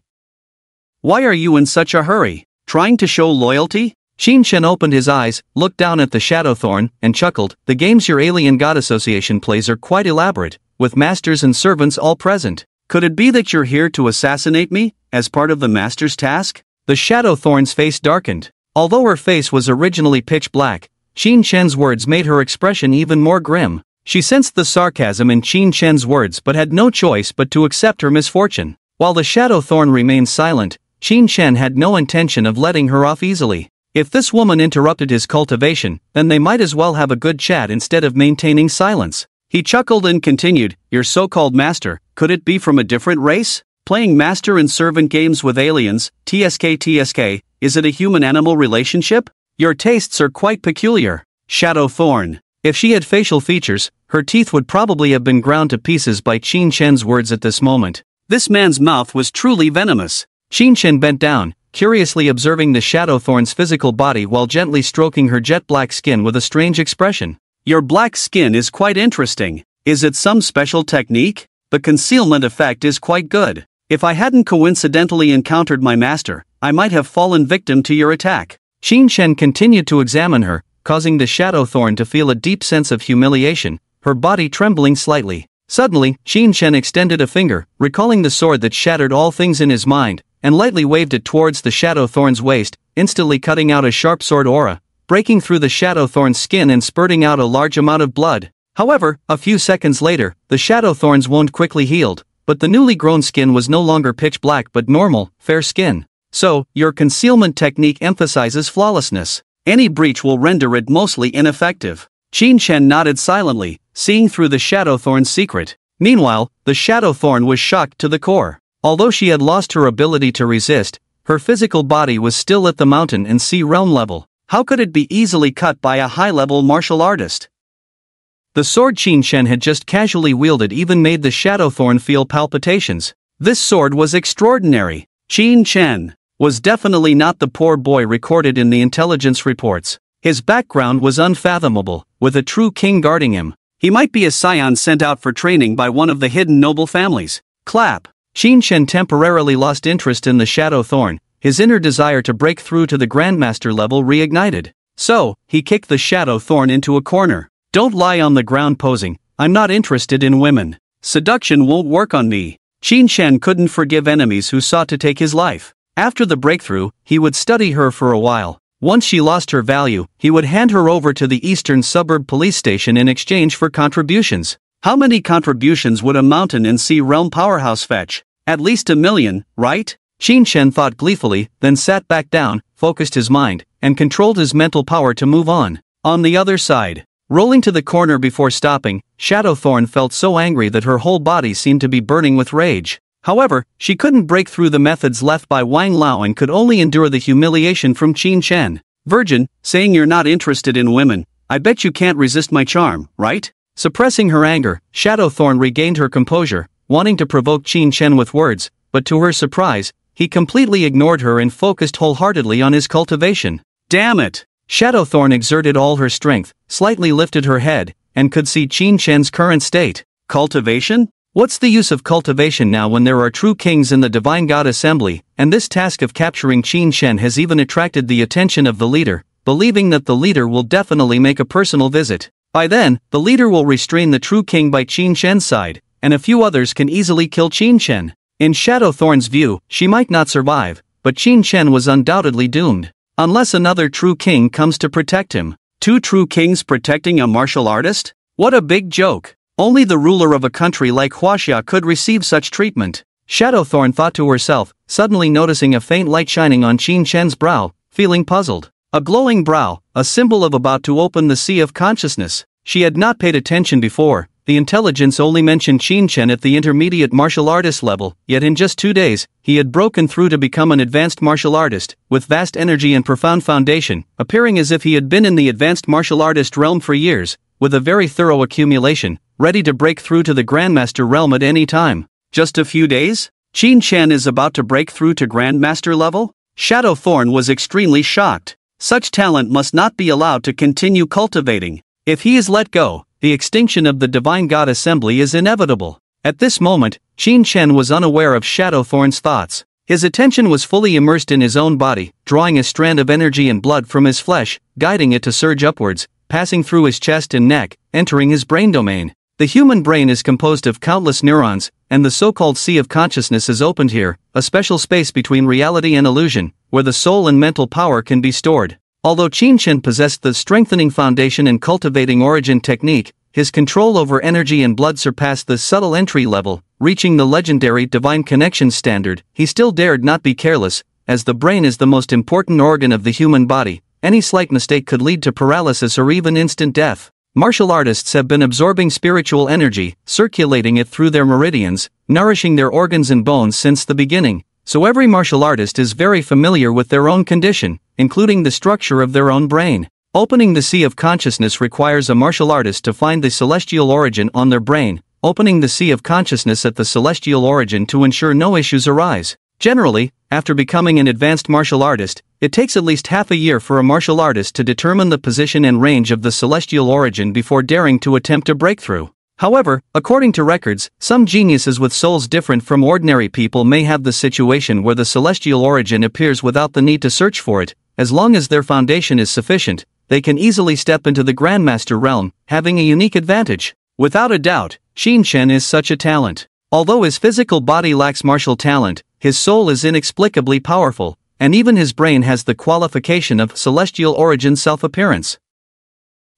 "Why are you in such a hurry? Trying to show loyalty?" Qin Shen opened his eyes, looked down at the shadow thorn, and chuckled. "The games your Alien God Association plays are quite elaborate, with masters and servants all present. Could it be that you're here to assassinate me, as part of the master's task?" The shadow thorn's face darkened. Although her face was originally pitch black, Qin Shen's words made her expression even more grim. She sensed the sarcasm in Qin Shen's words but had no choice but to accept her misfortune. While the shadow thorn remained silent, Qin Shen had no intention of letting her off easily. If this woman interrupted his cultivation, then they might as well have a good chat instead of maintaining silence. He chuckled and continued, "Your so-called master, could it be from a different race? Playing master and servant games with aliens, TSK, is it a human-animal relationship? Your tastes are quite peculiar." Shadow thorn. If she had facial features, her teeth would probably have been ground to pieces by Qin Shen's words at this moment. This man's mouth was truly venomous. Qin Shen bent down, curiously observing the shadow thorn's physical body while gently stroking her jet-black skin with a strange expression. "Your black skin is quite interesting. Is it some special technique? The concealment effect is quite good. If I hadn't coincidentally encountered my master, I might have fallen victim to your attack." Qin Shen continued to examine her, causing the shadow thorn to feel a deep sense of humiliation, her body trembling slightly. Suddenly, Qin Shen extended a finger, recalling the sword that shattered all things in his mind, and lightly waved it towards the shadow thorn's waist, instantly cutting out a sharp sword aura, breaking through the shadow thorn's skin and spurting out a large amount of blood. However, a few seconds later, the shadow thorn's wound quickly healed, but the newly grown skin was no longer pitch black but normal, fair skin. "So, your concealment technique emphasizes flawlessness. Any breach will render it mostly ineffective." Qin Shen nodded silently, seeing through the shadow thorn's secret. Meanwhile, the shadow thorn was shocked to the core. Although she had lost her ability to resist, her physical body was still at the mountain and sea realm level. How could it be easily cut by a high-level martial artist? The sword Qin Shen had just casually wielded even made the shadow thorn feel palpitations. This sword was extraordinary. Qin Shen was definitely not the poor boy recorded in the intelligence reports. His background was unfathomable, with a true king guarding him. He might be a scion sent out for training by one of the hidden noble families. Clap. Qin Shen temporarily lost interest in the shadow thorn, his inner desire to break through to the Grandmaster level reignited. So, he kicked the shadow thorn into a corner. "Don't lie on the ground posing, I'm not interested in women. Seduction won't work on me." Qin Shen couldn't forgive enemies who sought to take his life. After the breakthrough, he would study her for a while. Once she lost her value, he would hand her over to the eastern suburb police station in exchange for contributions. How many contributions would a mountain and sea realm powerhouse fetch? At least 1 million, right? Qin Shen thought gleefully, then sat back down, focused his mind, and controlled his mental power to move on. On the other side, rolling to the corner before stopping, Shadow Thorn felt so angry that her whole body seemed to be burning with rage. However, she couldn't break through the methods left by Wang Lao and could only endure the humiliation from Qin Shen. "Virgin, saying you're not interested in women, I bet you can't resist my charm, right?" Suppressing her anger, Shadow Thorn regained her composure, wanting to provoke Qin Shen with words, but to her surprise, he completely ignored her and focused wholeheartedly on his cultivation. Damn it! Shadowthorn exerted all her strength, slightly lifted her head, and could see Qin Shen's current state. Cultivation? What's the use of cultivation now when there are true kings in the Divine God Assembly, and this task of capturing Qin Shen has even attracted the attention of the leader, believing that the leader will definitely make a personal visit. By then, the leader will restrain the true king by Qin Shen's side, and a few others can easily kill Qin Shen. In Shadowthorn's view, she might not survive, but Qin Shen was undoubtedly doomed. Unless another true king comes to protect him. 2 true kings protecting a martial artist? What a big joke. Only the ruler of a country like Huaxia could receive such treatment. Shadowthorn thought to herself, suddenly noticing a faint light shining on Qin Shen's brow, feeling puzzled. A glowing brow, a symbol of about to open the sea of consciousness. She had not paid attention before. The intelligence only mentioned Qin Shen at the intermediate martial artist level, yet in just 2 days, he had broken through to become an advanced martial artist, with vast energy and profound foundation, appearing as if he had been in the advanced martial artist realm for years, with a very thorough accumulation, ready to break through to the Grandmaster realm at any time. Just a few days? Qin Shen is about to break through to Grandmaster level? Shadowthorn was extremely shocked. Such talent must not be allowed to continue cultivating. If he is let go, the extinction of the Divine God Assembly is inevitable. At this moment, Qin Shen was unaware of Shadowthorn's thoughts. His attention was fully immersed in his own body, drawing a strand of energy and blood from his flesh, guiding it to surge upwards, passing through his chest and neck, entering his brain domain. The human brain is composed of countless neurons, and the so-called sea of consciousness is opened here, a special space between reality and illusion, where the soul and mental power can be stored. Although Qin Shen possessed the strengthening foundation and cultivating origin technique, his control over energy and blood surpassed the subtle entry level, reaching the legendary divine connection standard. He still dared not be careless, as the brain is the most important organ of the human body. Any slight mistake could lead to paralysis or even instant death. Martial artists have been absorbing spiritual energy, circulating it through their meridians, nourishing their organs and bones since the beginning. So every martial artist is very familiar with their own condition, including the structure of their own brain. Opening the sea of consciousness requires a martial artist to find the celestial origin on their brain, opening the sea of consciousness at the celestial origin to ensure no issues arise. Generally, after becoming an advanced martial artist, it takes at least half a year for a martial artist to determine the position and range of the celestial origin before daring to attempt a breakthrough. However, according to records, some geniuses with souls different from ordinary people may have the situation where the celestial origin appears without the need to search for it. As long as their foundation is sufficient, they can easily step into the Grandmaster realm, having a unique advantage. Without a doubt, Qin Shen is such a talent. Although his physical body lacks martial talent, his soul is inexplicably powerful, and even his brain has the qualification of celestial origin self-appearance.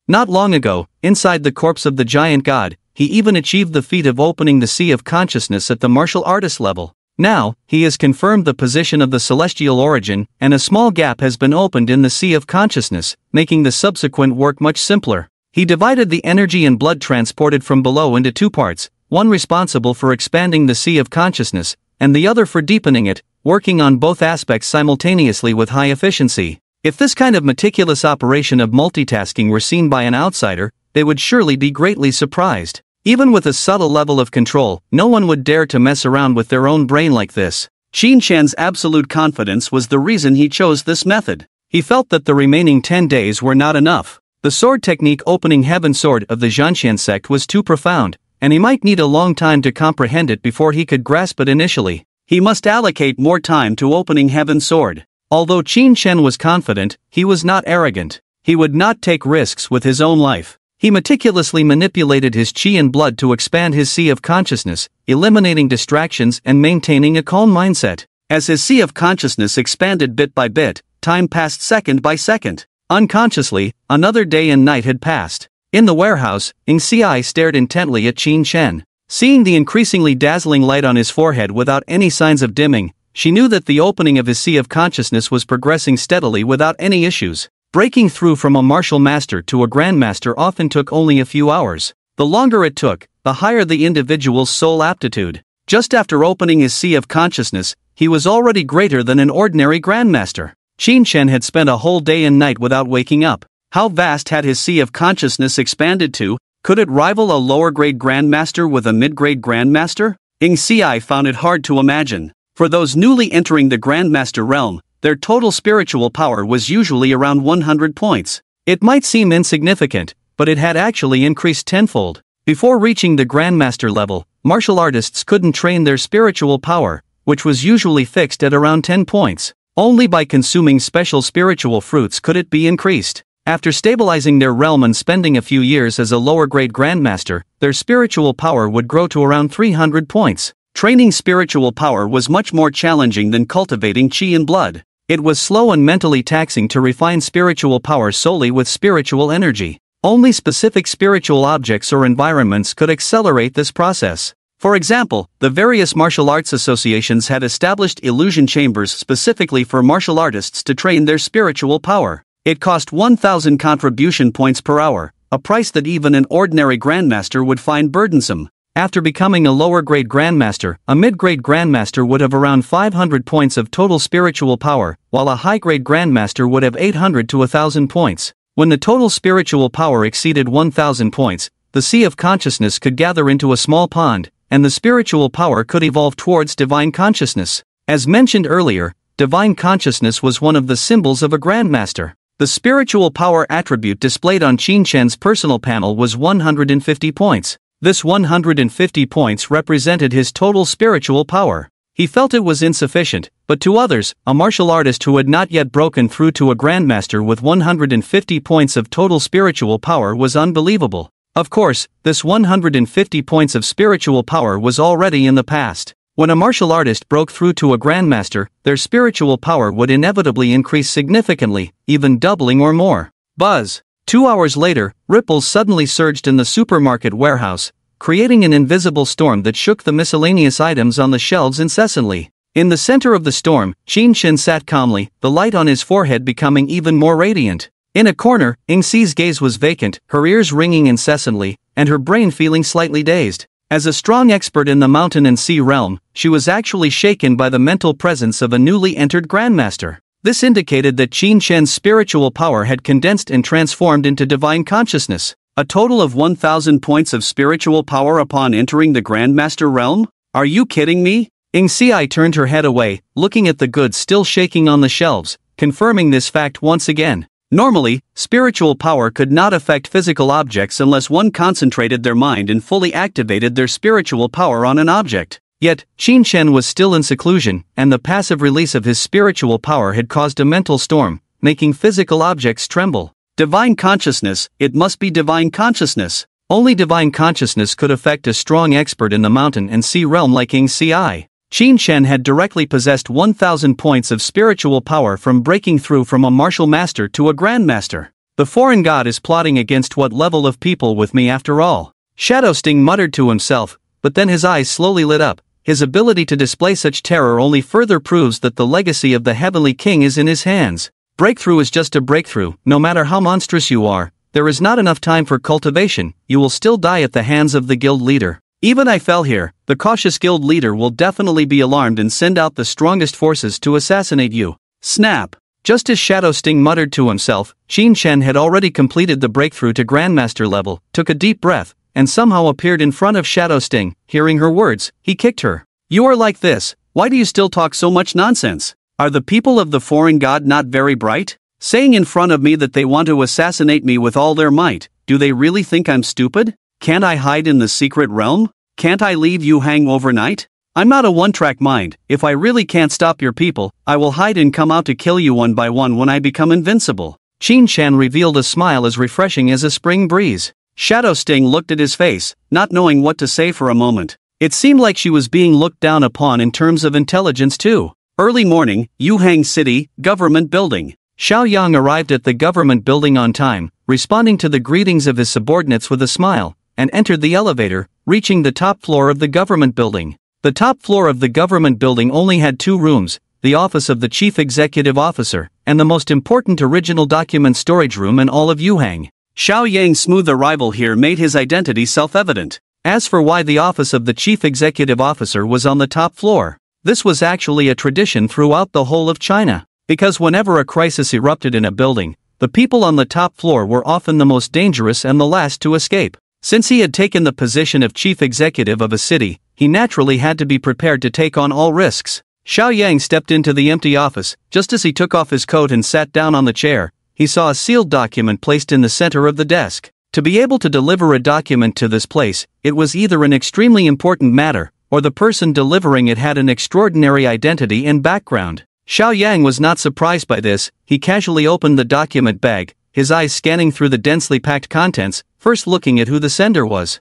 Not long ago, inside the corpse of the giant god, he even achieved the feat of opening the sea of consciousness at the martial artist level. Now, he has confirmed the position of the celestial origin, and a small gap has been opened in the sea of consciousness, making the subsequent work much simpler. He divided the energy and blood transported from below into 2 parts, one responsible for expanding the sea of consciousness, and the other for deepening it, working on both aspects simultaneously with high efficiency. If this kind of meticulous operation of multitasking were seen by an outsider, they would surely be greatly surprised. Even with a subtle level of control, no one would dare to mess around with their own brain like this. Qin Shen's absolute confidence was the reason he chose this method. He felt that the remaining 10 days were not enough. The sword technique opening Heaven Sword of the Zhanxian sect was too profound, and he might need a long time to comprehend it before he could grasp it initially. He must allocate more time to opening Heaven Sword. Although Qin Shen was confident, he was not arrogant. He would not take risks with his own life. He meticulously manipulated his qi and blood to expand his sea of consciousness, eliminating distractions and maintaining a calm mindset. As his sea of consciousness expanded bit by bit, time passed second by second. Unconsciously, another day and night had passed. In the warehouse, Ing Xi stared intently at Qin Shen. Seeing the increasingly dazzling light on his forehead without any signs of dimming, she knew that the opening of his sea of consciousness was progressing steadily without any issues. Breaking through from a martial master to a grandmaster often took only a few hours. The longer it took, the higher the individual's soul aptitude. Just after opening his sea of consciousness, he was already greater than an ordinary grandmaster. Qin Shen had spent a whole day and night without waking up. How vast had his sea of consciousness expanded to? Could it rival a lower-grade grandmaster with a mid-grade grandmaster? Ing Xi found it hard to imagine. For those newly entering the Grandmaster realm, their total spiritual power was usually around 100 points. It might seem insignificant, but it had actually increased tenfold. Before reaching the Grandmaster level, martial artists couldn't train their spiritual power, which was usually fixed at around 10 points. Only by consuming special spiritual fruits could it be increased. After stabilizing their realm and spending a few years as a lower-grade Grandmaster, their spiritual power would grow to around 300 points. Training spiritual power was much more challenging than cultivating chi in blood. It was slow and mentally taxing to refine spiritual power solely with spiritual energy. Only specific spiritual objects or environments could accelerate this process. For example, the various martial arts associations had established illusion chambers specifically for martial artists to train their spiritual power. It cost 1,000 contribution points per hour, a price that even an ordinary Grandmaster would find burdensome. After becoming a lower-grade Grandmaster, a mid-grade Grandmaster would have around 500 points of total spiritual power, while a high-grade Grandmaster would have 800 to 1,000 points. When the total spiritual power exceeded 1,000 points, the sea of consciousness could gather into a small pond, and the spiritual power could evolve towards divine consciousness. As mentioned earlier, divine consciousness was one of the symbols of a Grandmaster. The spiritual power attribute displayed on Qin Shen's personal panel was 150 points. This 150 points represented his total spiritual power. He felt it was insufficient, but to others, a martial artist who had not yet broken through to a Grandmaster with 150 points of total spiritual power was unbelievable. Of course, this 150 points of spiritual power was already in the past. When a martial artist broke through to a Grandmaster, their spiritual power would inevitably increase significantly, even doubling or more. Buzz! 2 hours later, ripples suddenly surged in the supermarket warehouse, creating an invisible storm that shook the miscellaneous items on the shelves incessantly. In the center of the storm, Qin Shen sat calmly, the light on his forehead becoming even more radiant. In a corner, Yingxi's gaze was vacant, her ears ringing incessantly, and her brain feeling slightly dazed. As a strong expert in the mountain and sea realm, she was actually shaken by the mental presence of a newly entered Grandmaster. This indicated that Qin Shen's spiritual power had condensed and transformed into divine consciousness. A total of 1,000 points of spiritual power upon entering the Grandmaster realm? Are you kidding me? Yingxi turned her head away, looking at the goods still shaking on the shelves, confirming this fact once again. Normally, spiritual power could not affect physical objects unless one concentrated their mind and fully activated their spiritual power on an object. Yet, Qin Shen was still in seclusion, and the passive release of his spiritual power had caused a mental storm, making physical objects tremble. Divine consciousness, it must be divine consciousness. Only divine consciousness could affect a strong expert in the mountain and sea realm like Yingxi. Qin Shen had directly possessed 1,000 points of spiritual power from breaking through from a martial master to a Grandmaster. The foreign god is plotting against what level of people with me after all? Shadow Sting muttered to himself, but then his eyes slowly lit up. His ability to display such terror only further proves that the legacy of the Heavenly King is in his hands. Breakthrough is just a breakthrough, no matter how monstrous you are. There is not enough time for cultivation, you will still die at the hands of the guild leader. Even I fell here, the cautious guild leader will definitely be alarmed and send out the strongest forces to assassinate you. Snap! Just as Shadow Sting muttered to himself, Qin Shen had already completed the breakthrough to Grandmaster level, took a deep breath, and somehow appeared in front of Shadow Sting. Hearing her words, he kicked her. You are like this, why do you still talk so much nonsense? Are the people of the foreign god not very bright? Saying in front of me that they want to assassinate me with all their might, do they really think I'm stupid? Can't I hide in the secret realm? Can't I leave you hang overnight? I'm not a one-track mind. If I really can't stop your people, I will hide and come out to kill you one by one when I become invincible. Qin Shen revealed a smile as refreshing as a spring breeze. Shadow Sting looked at his face, not knowing what to say for a moment. It seemed like she was being looked down upon in terms of intelligence too. Early morning, Yuhang City, Government Building. Xiao Yang arrived at the government building on time, responding to the greetings of his subordinates with a smile, and entered the elevator, reaching the top floor of the government building. The top floor of the government building only had 2 rooms, the office of the chief executive officer, and the most important original document storage room in all of Yuhang. Xiao Yang's smooth arrival here made his identity self-evident. As for why the office of the chief executive officer was on the top floor, this was actually a tradition throughout the whole of China. Because whenever a crisis erupted in a building, the people on the top floor were often the most dangerous and the last to escape. Since he had taken the position of chief executive of a city, he naturally had to be prepared to take on all risks. Xiao Yang stepped into the empty office. Just as he took off his coat and sat down on the chair, he saw a sealed document placed in the center of the desk. To be able to deliver a document to this place, it was either an extremely important matter, or the person delivering it had an extraordinary identity and background. Xiao Yang was not surprised by this. He casually opened the document bag, his eyes scanning through the densely packed contents, first looking at who the sender was.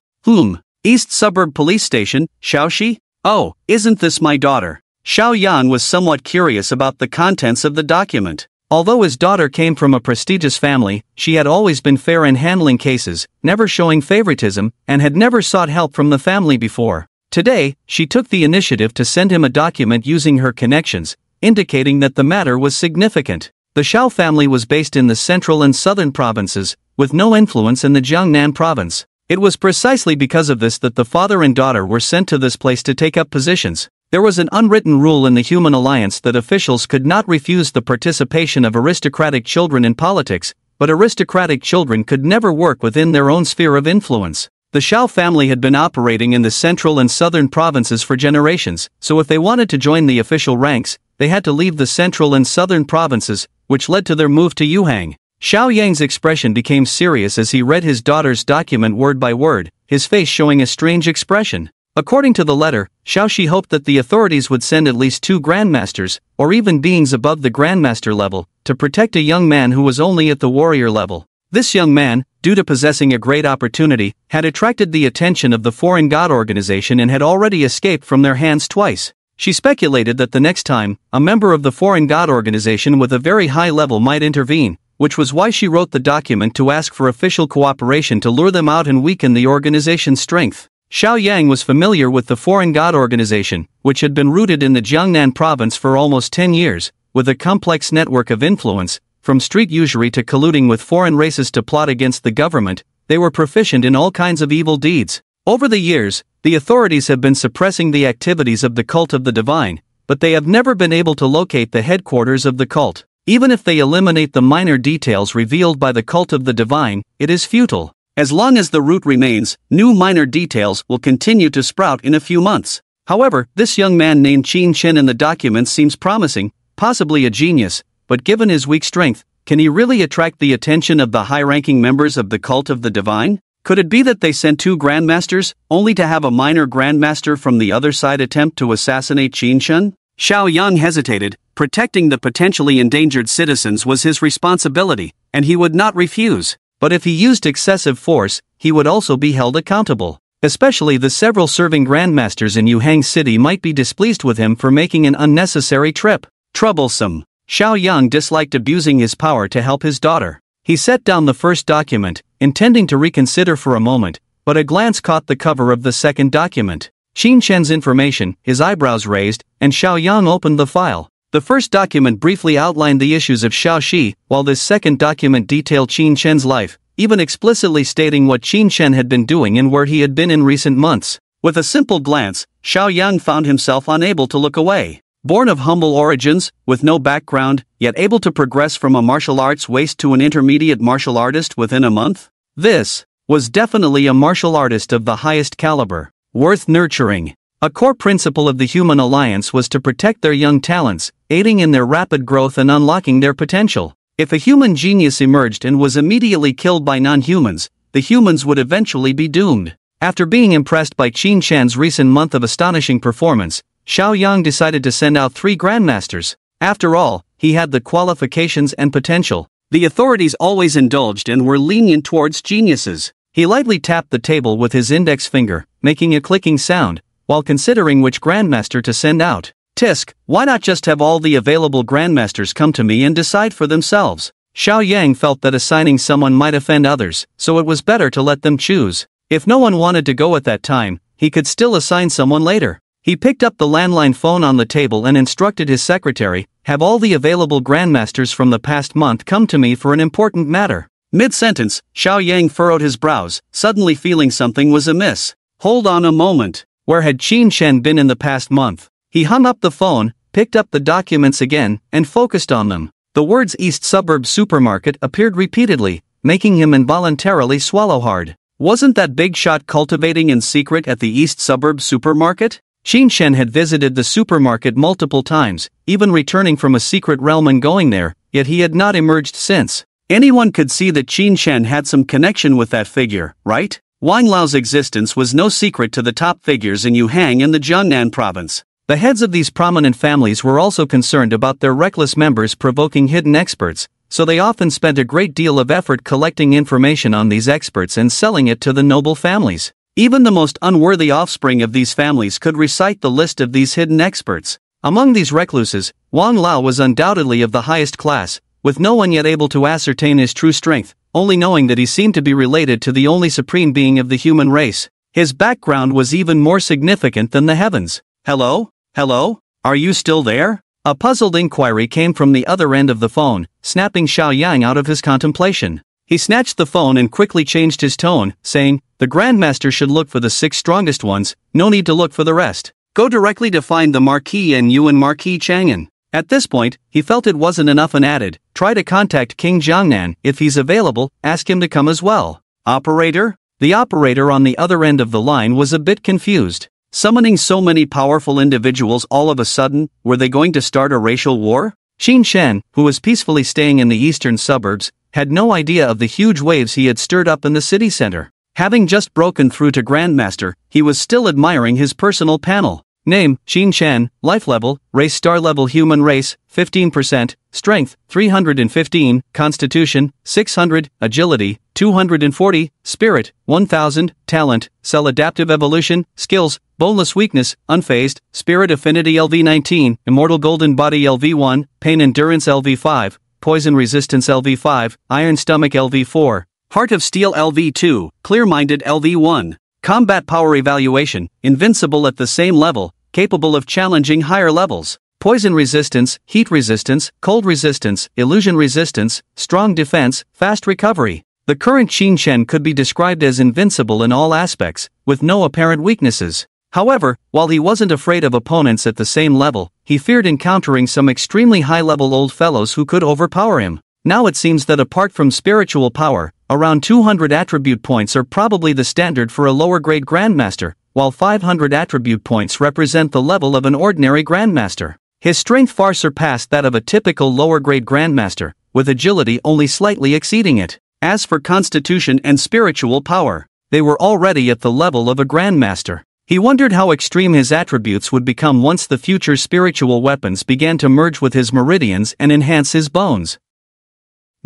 East Suburb Police Station, Shaoxi? Oh, isn't this my daughter? Xiao Yang was somewhat curious about the contents of the document. Although his daughter came from a prestigious family, she had always been fair in handling cases, never showing favoritism, and had never sought help from the family before. Today, she took the initiative to send him a document using her connections, indicating that the matter was significant. The Xiao family was based in the central and southern provinces, with no influence in the Jiangnan province. It was precisely because of this that the father and daughter were sent to this place to take up positions. There was an unwritten rule in the human alliance that officials could not refuse the participation of aristocratic children in politics, but aristocratic children could never work within their own sphere of influence. The Xiao family had been operating in the central and southern provinces for generations, so if they wanted to join the official ranks, they had to leave the central and southern provinces, which led to their move to Yuhang. Xiao Yang's expression became serious as he read his daughter's document word by word, his face showing a strange expression. According to the letter, Shaoxi hoped that the authorities would send at least 2 grandmasters, or even beings above the grandmaster level, to protect a young man who was only at the warrior level. This young man, due to possessing a great opportunity, had attracted the attention of the Foreign God Organization and had already escaped from their hands twice. She speculated that the next time, a member of the Foreign God Organization with a very high level might intervene, which was why she wrote the document to ask for official cooperation to lure them out and weaken the organization's strength. Xiao Yang was familiar with the Foreign God Organization, which had been rooted in the Jiangnan province for almost 10 years, with a complex network of influence. From street usury to colluding with foreign races to plot against the government, they were proficient in all kinds of evil deeds. Over the years, the authorities have been suppressing the activities of the cult of the divine, but they have never been able to locate the headquarters of the cult. Even if they eliminate the minor details revealed by the cult of the divine, it is futile. As long as the root remains, new minor details will continue to sprout in a few months. However, this young man named Qin Chen in the documents seems promising, possibly a genius, but given his weak strength, can he really attract the attention of the high-ranking members of the cult of the divine? Could it be that they sent 2 grandmasters, only to have a minor grandmaster from the other side attempt to assassinate Qin Chen? Xiao Yang hesitated. Protecting the potentially endangered citizens was his responsibility, and he would not refuse. But if he used excessive force, he would also be held accountable. Especially the several serving grandmasters in Yuhang City might be displeased with him for making an unnecessary trip. Troublesome. Xiao Yang disliked abusing his power to help his daughter. He set down the first document, intending to reconsider for a moment, but a glance caught the cover of the second document. Qin Chen's information, his eyebrows raised, and Xiao Yang opened the file. The first document briefly outlined the issues of Shaoxi, while this second document detailed Qin Chen's life, even explicitly stating what Qin Chen had been doing and where he had been in recent months. With a simple glance, Xiao Yang found himself unable to look away. Born of humble origins, with no background, yet able to progress from a martial arts waste to an intermediate martial artist within a month? This was definitely a martial artist of the highest caliber, worth nurturing. A core principle of the human alliance was to protect their young talents, aiding in their rapid growth and unlocking their potential. If a human genius emerged and was immediately killed by non-humans, the humans would eventually be doomed. After being impressed by Qin Chen's recent month of astonishing performance, Xiao Yang decided to send out 3 grandmasters. After all, he had the qualifications and potential. The authorities always indulged and were lenient towards geniuses. He lightly tapped the table with his index finger, making a clicking sound, while considering which grandmaster to send out. Tisk, why not just have all the available grandmasters come to me and decide for themselves? Xiao Yang felt that assigning someone might offend others, so it was better to let them choose. If no one wanted to go at that time, he could still assign someone later. He picked up the landline phone on the table and instructed his secretary, have all the available grandmasters from the past month come to me for an important matter. Mid-sentence, Xiao Yang furrowed his brows, suddenly feeling something was amiss. Hold on a moment. Where had Qin Chen been in the past month? He hung up the phone, picked up the documents again, and focused on them. The words East Suburb Supermarket appeared repeatedly, making him involuntarily swallow hard. Wasn't that big shot cultivating in secret at the East Suburb Supermarket? Qin Shen had visited the supermarket multiple times, even returning from a secret realm and going there, yet he had not emerged since. Anyone could see that Qin Shen had some connection with that figure, right? Wang Lao's existence was no secret to the top figures in Yuhang and the Jiangnan province. The heads of these prominent families were also concerned about their reckless members provoking hidden experts, so they often spent a great deal of effort collecting information on these experts and selling it to the noble families. Even the most unworthy offspring of these families could recite the list of these hidden experts. Among these recluses, Wang Lao was undoubtedly of the highest class, with no one yet able to ascertain his true strength, only knowing that he seemed to be related to the only supreme being of the human race. His background was even more significant than the heavens. Hello? Hello? Are you still there? A puzzled inquiry came from the other end of the phone, snapping Xiao Yang out of his contemplation. He snatched the phone and quickly changed his tone, saying, "The Grandmaster should look for the 6 strongest ones, no need to look for the rest. Go directly to find the Marquis and Yuan Marquis Chang'an." At this point, he felt it wasn't enough and added, "Try to contact King Jiangnan, if he's available, ask him to come as well." Operator? The operator on the other end of the line was a bit confused. Summoning so many powerful individuals all of a sudden, were they going to start a racial war? Qin Shen, who was peacefully staying in the eastern suburbs, had no idea of the huge waves he had stirred up in the city center. Having just broken through to Grandmaster, he was still admiring his personal panel. Name, Qin Shen, life level, race star level human race, 15%, strength, 315, constitution, 600, agility, 240, spirit, 1000, talent, cell adaptive evolution, skills, boneless weakness, unfazed, spirit affinity LV19, immortal golden body LV1, pain endurance LV5, poison resistance LV5, iron stomach LV4, heart of steel LV2, clear-minded LV1. Combat power evaluation, invincible at the same level, capable of challenging higher levels. Poison resistance, heat resistance, cold resistance, illusion resistance, strong defense, fast recovery. The current Qin Shen could be described as invincible in all aspects, with no apparent weaknesses. However, while he wasn't afraid of opponents at the same level, he feared encountering some extremely high-level old fellows who could overpower him. Now it seems that apart from spiritual power, around 200 attribute points are probably the standard for a lower-grade Grandmaster, while 500 attribute points represent the level of an ordinary Grandmaster. His strength far surpassed that of a typical lower-grade Grandmaster, with agility only slightly exceeding it. As for constitution and spiritual power, they were already at the level of a Grandmaster. He wondered how extreme his attributes would become once the future spiritual weapons began to merge with his meridians and enhance his bones.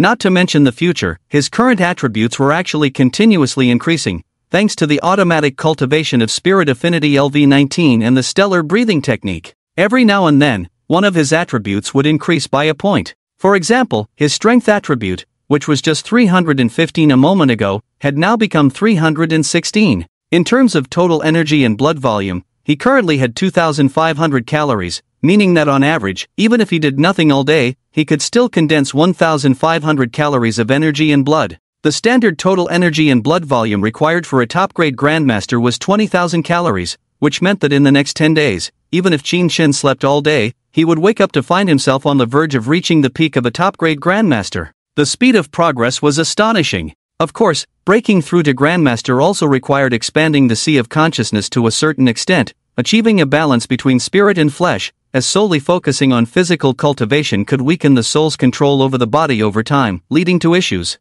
Not to mention the future, his current attributes were actually continuously increasing, thanks to the automatic cultivation of Spirit Affinity LV19 and the stellar breathing technique. Every now and then, one of his attributes would increase by a point. For example, his strength attribute, which was just 315 a moment ago, had now become 316. In terms of total energy and blood volume, he currently had 2,500 calories, meaning that on average, even if he did nothing all day, he could still condense 1,500 calories of energy and blood. The standard total energy and blood volume required for a top-grade Grandmaster was 20,000 calories, which meant that in the next 10 days, even if Qin Shen slept all day, he would wake up to find himself on the verge of reaching the peak of a top-grade Grandmaster. The speed of progress was astonishing. Of course, breaking through to Grandmaster also required expanding the sea of consciousness to a certain extent, achieving a balance between spirit and flesh, as solely focusing on physical cultivation could weaken the soul's control over the body over time, leading to issues.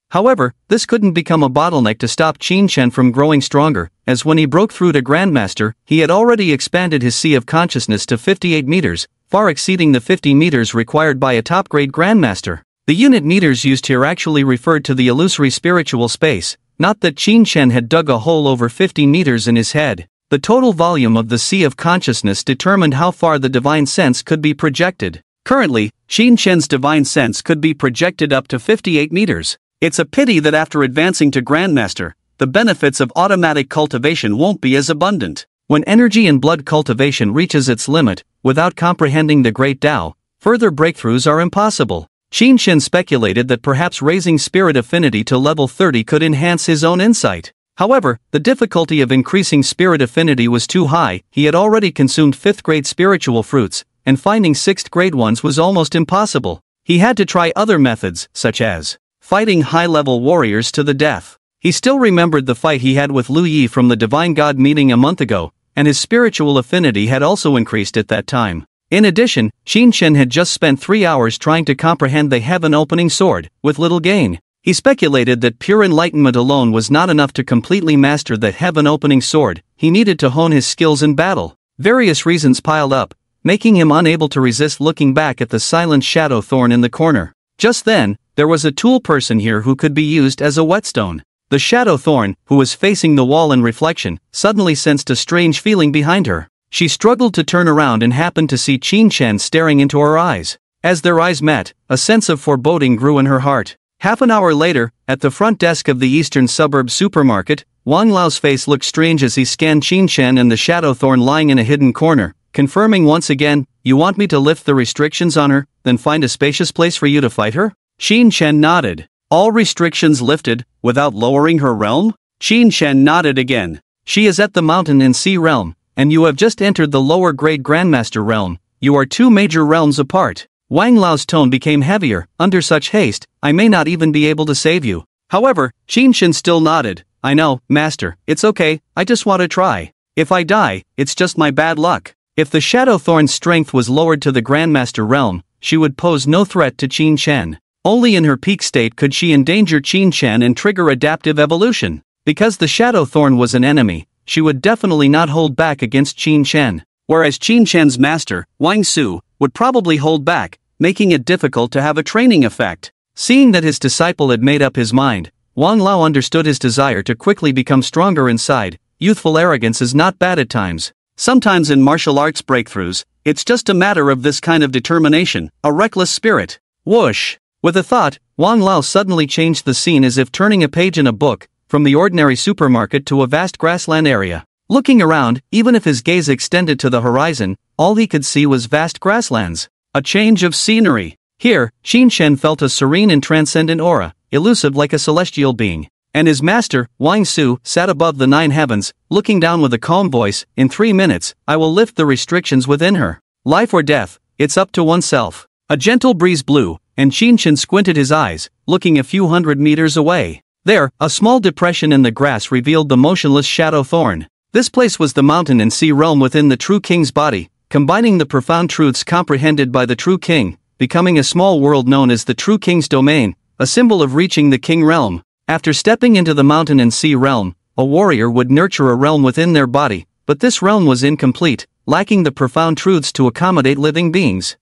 However, this couldn't become a bottleneck to stop Qin Shen from growing stronger, as when he broke through to Grandmaster, he had already expanded his sea of consciousness to 58 meters, far exceeding the 50 meters required by a top-grade Grandmaster. The unit meters used here actually referred to the illusory spiritual space, not that Qin Shen had dug a hole over 50 meters in his head. The total volume of the sea of consciousness determined how far the divine sense could be projected. Currently, Qin Shen's divine sense could be projected up to 58 meters. It's a pity that after advancing to Grandmaster, the benefits of automatic cultivation won't be as abundant. When energy and blood cultivation reaches its limit, without comprehending the Great Tao, further breakthroughs are impossible. Qin Shen speculated that perhaps raising spirit affinity to level 30 could enhance his own insight. However, the difficulty of increasing spirit affinity was too high. He had already consumed 5th grade spiritual fruits, and finding 6th grade ones was almost impossible. He had to try other methods, such as fighting high-level warriors to the death. He still remembered the fight he had with Lu Yi from the Divine God meeting a month ago, and his spiritual affinity had also increased at that time. In addition, Qin Shen had just spent 3 hours trying to comprehend the heaven-opening sword, with little gain. He speculated that pure enlightenment alone was not enough to completely master the heaven-opening sword. He needed to hone his skills in battle. Various reasons piled up, making him unable to resist looking back at the silent shadow thorn in the corner. Just then, there was a tool person here who could be used as a whetstone. The shadow thorn, who was facing the wall in reflection, suddenly sensed a strange feeling behind her. She struggled to turn around and happened to see Qin Shen staring into her eyes. As their eyes met, a sense of foreboding grew in her heart. Half an hour later, at the front desk of the eastern suburb supermarket, Wang Lao's face looked strange as he scanned Qin Shen and the shadow thorn lying in a hidden corner, confirming once again, "You want me to lift the restrictions on her, then find a spacious place for you to fight her?" Qin Shen nodded. "All restrictions lifted, without lowering her realm?" Qin Shen nodded again. "She is at the mountain and sea realm, and you have just entered the lower grade Grandmaster realm. You are 2 major realms apart." Wang Lao's tone became heavier. "Under such haste, I may not even be able to save you." However, Qin Shen still nodded. "I know, Master, it's okay, I just want to try. If I die, it's just my bad luck." If the Shadow Thorn's strength was lowered to the Grandmaster realm, she would pose no threat to Qin Shen. Only in her peak state could she endanger Qin Shen and trigger adaptive evolution. Because the Shadow Thorn was an enemy, she would definitely not hold back against Qin Shen. Whereas Qin Shen's master, Wang Su, would probably hold back, making it difficult to have a training effect. Seeing that his disciple had made up his mind, Wang Lao understood his desire to quickly become stronger inside. Youthful arrogance is not bad at times. Sometimes in martial arts breakthroughs, it's just a matter of this kind of determination, a reckless spirit. Whoosh! With a thought, Wang Lao suddenly changed the scene as if turning a page in a book, from the ordinary supermarket to a vast grassland area. Looking around, even if his gaze extended to the horizon, all he could see was vast grasslands. A change of scenery. Here, Qin Shen felt a serene and transcendent aura, elusive like a celestial being. And his master, Wang Su, sat above the 9 heavens, looking down with a calm voice. "In 3 minutes, I will lift the restrictions within her. Life or death, it's up to oneself." A gentle breeze blew, and Qin Shen squinted his eyes, looking a few hundred meters away. There, a small depression in the grass revealed the motionless shadow thorn. This place was the mountain and sea realm within the true king's body, combining the profound truths comprehended by the true king, becoming a small world known as the true king's domain, a symbol of reaching the king realm. After stepping into the mountain and sea realm, a warrior would nurture a realm within their body, but this realm was incomplete, lacking the profound truths to accommodate living beings.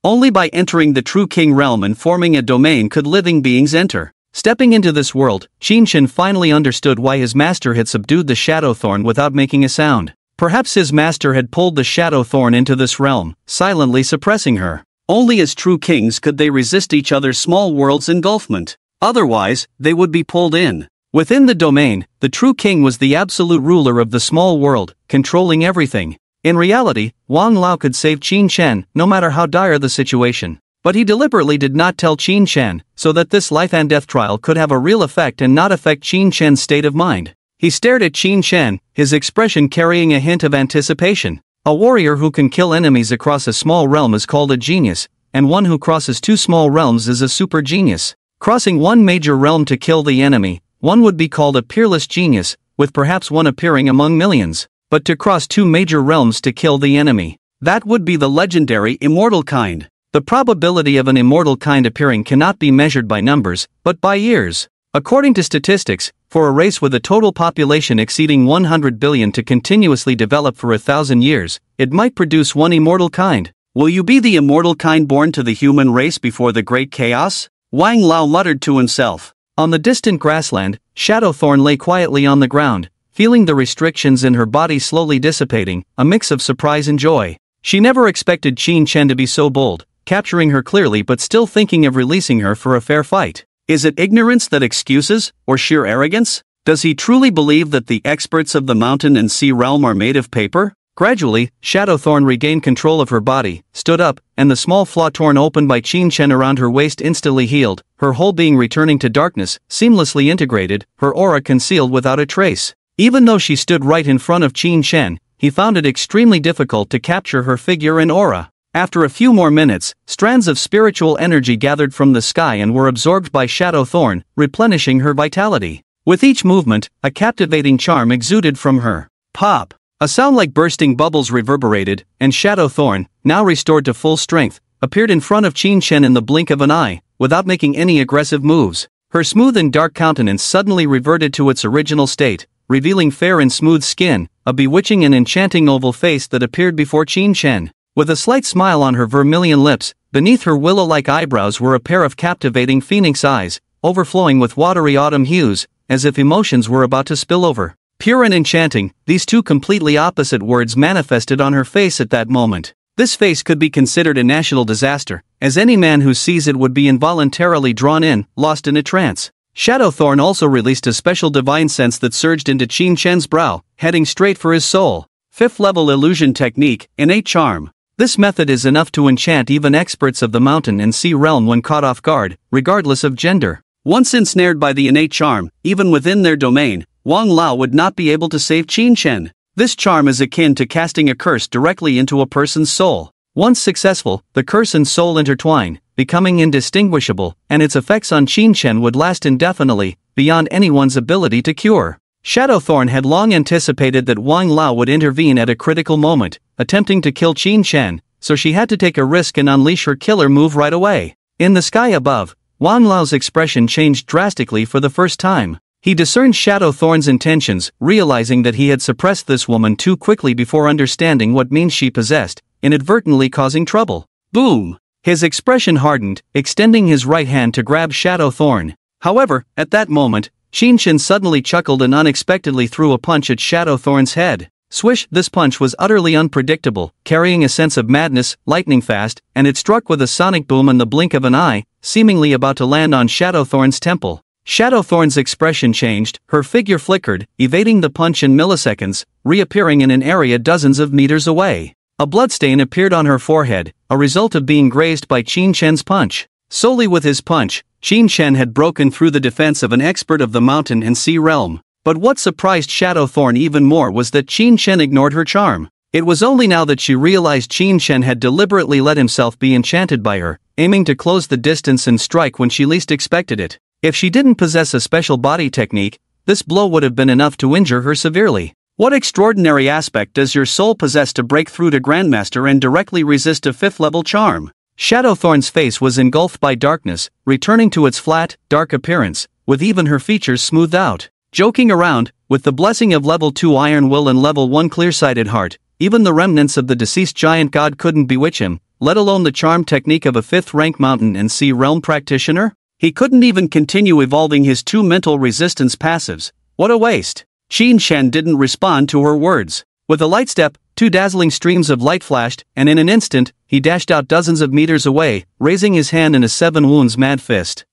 Only by entering the true king realm and forming a domain could living beings enter. Stepping into this world, Qin Shen finally understood why his master had subdued the shadow thorn without making a sound. Perhaps his master had pulled the shadow thorn into this realm, silently suppressing her. Only as true kings could they resist each other's small world's engulfment. Otherwise, they would be pulled in. Within the domain, the true king was the absolute ruler of the small world, controlling everything. In reality, Wang Lao could save Qin Shen, no matter how dire the situation. But he deliberately did not tell Qin Shen, so that this life and death trial could have a real effect and not affect Qin Shen's state of mind. He stared at Qin Shen, his expression carrying a hint of anticipation. A warrior who can kill enemies across a small realm is called a genius, and one who crosses 2 small realms is a super genius. Crossing 1 major realm to kill the enemy, one would be called a peerless genius, with perhaps one appearing among millions. But to cross 2 major realms to kill the enemy, that would be the legendary immortal kind. The probability of an immortal kind appearing cannot be measured by numbers, but by years. According to statistics, for a race with a total population exceeding 100 billion to continuously develop for 1,000 years, it might produce 1 immortal kind. Will you be the immortal kind born to the human race before the great chaos? Wang Lao muttered to himself. On the distant grassland, Shadowthorn lay quietly on the ground, feeling the restrictions in her body slowly dissipating, a mix of surprise and joy. She never expected Qin Shen to be so bold, capturing her clearly but still thinking of releasing her for a fair fight. Is it ignorance that excuses, or sheer arrogance? Does he truly believe that the experts of the mountain and sea realm are made of paper? Gradually, Shadowthorn regained control of her body, stood up, and the small flaw torn open by Qin Shen around her waist instantly healed, her whole being returning to darkness, seamlessly integrated, her aura concealed without a trace. Even though she stood right in front of Qin Shen, he found it extremely difficult to capture her figure and aura. After a few more minutes, strands of spiritual energy gathered from the sky and were absorbed by Shadowthorn, replenishing her vitality. With each movement, a captivating charm exuded from her. Pop! A sound like bursting bubbles reverberated, and Shadow Thorn, now restored to full strength, appeared in front of Qin Shen in the blink of an eye, without making any aggressive moves. Her smooth and dark countenance suddenly reverted to its original state, revealing fair and smooth skin, a bewitching and enchanting oval face that appeared before Qin Shen. With a slight smile on her vermilion lips, beneath her willow-like eyebrows were a pair of captivating phoenix eyes, overflowing with watery autumn hues, as if emotions were about to spill over. Pure and enchanting, these two completely opposite words manifested on her face at that moment. This face could be considered a national disaster, as any man who sees it would be involuntarily drawn in, lost in a trance. Shadow Thorn also released a special divine sense that surged into Qin Shen's brow, heading straight for his soul. 5th level illusion technique, innate charm. This method is enough to enchant even experts of the mountain and sea realm when caught off guard, regardless of gender. Once ensnared by the innate charm, even within their domain, Wang Lao would not be able to save Qin Shen. This charm is akin to casting a curse directly into a person's soul. Once successful, the curse and soul intertwine, becoming indistinguishable, and its effects on Qin Shen would last indefinitely, beyond anyone's ability to cure. Shadow Thorn had long anticipated that Wang Lao would intervene at a critical moment, attempting to kill Qin Shen, so she had to take a risk and unleash her killer move right away. In the sky above, Wang Lao's expression changed drastically for the first time. He discerned Shadow Thorn's intentions, realizing that he had suppressed this woman too quickly before understanding what means she possessed, inadvertently causing trouble. Boom! His expression hardened, extending his right hand to grab Shadow Thorn. However, at that moment, Qin Shen suddenly chuckled and unexpectedly threw a punch at Shadow Thorn's head. Swish! This punch was utterly unpredictable, carrying a sense of madness, lightning fast, and it struck with a sonic boom in the blink of an eye, seemingly about to land on Shadow Thorn's temple. Shadow Thorn's expression changed, her figure flickered, evading the punch in milliseconds, reappearing in an area dozens of meters away. A bloodstain appeared on her forehead, a result of being grazed by Qin Shen's punch. Solely with his punch, Qin Shen had broken through the defense of an expert of the mountain and sea realm. But what surprised Shadow Thorn even more was that Qin Shen ignored her charm. It was only now that she realized Qin Shen had deliberately let himself be enchanted by her, aiming to close the distance and strike when she least expected it. If she didn't possess a special body technique, this blow would have been enough to injure her severely. What extraordinary aspect does your soul possess to break through to Grandmaster and directly resist a 5th level charm? Shadow Thorn's face was engulfed by darkness, returning to its flat, dark appearance, with even her features smoothed out. Joking around, with the blessing of level 2 Iron Will and level 1 Clear-Sighted Heart, even the remnants of the deceased giant god couldn't bewitch him, let alone the charm technique of a 5th rank mountain and sea realm practitioner? He couldn't even continue evolving his 2 mental resistance passives. What a waste. Qin Shen didn't respond to her words. With a light step, 2 dazzling streams of light flashed, and in an instant, he dashed out dozens of meters away, raising his hand in a 7 wounds mad fist.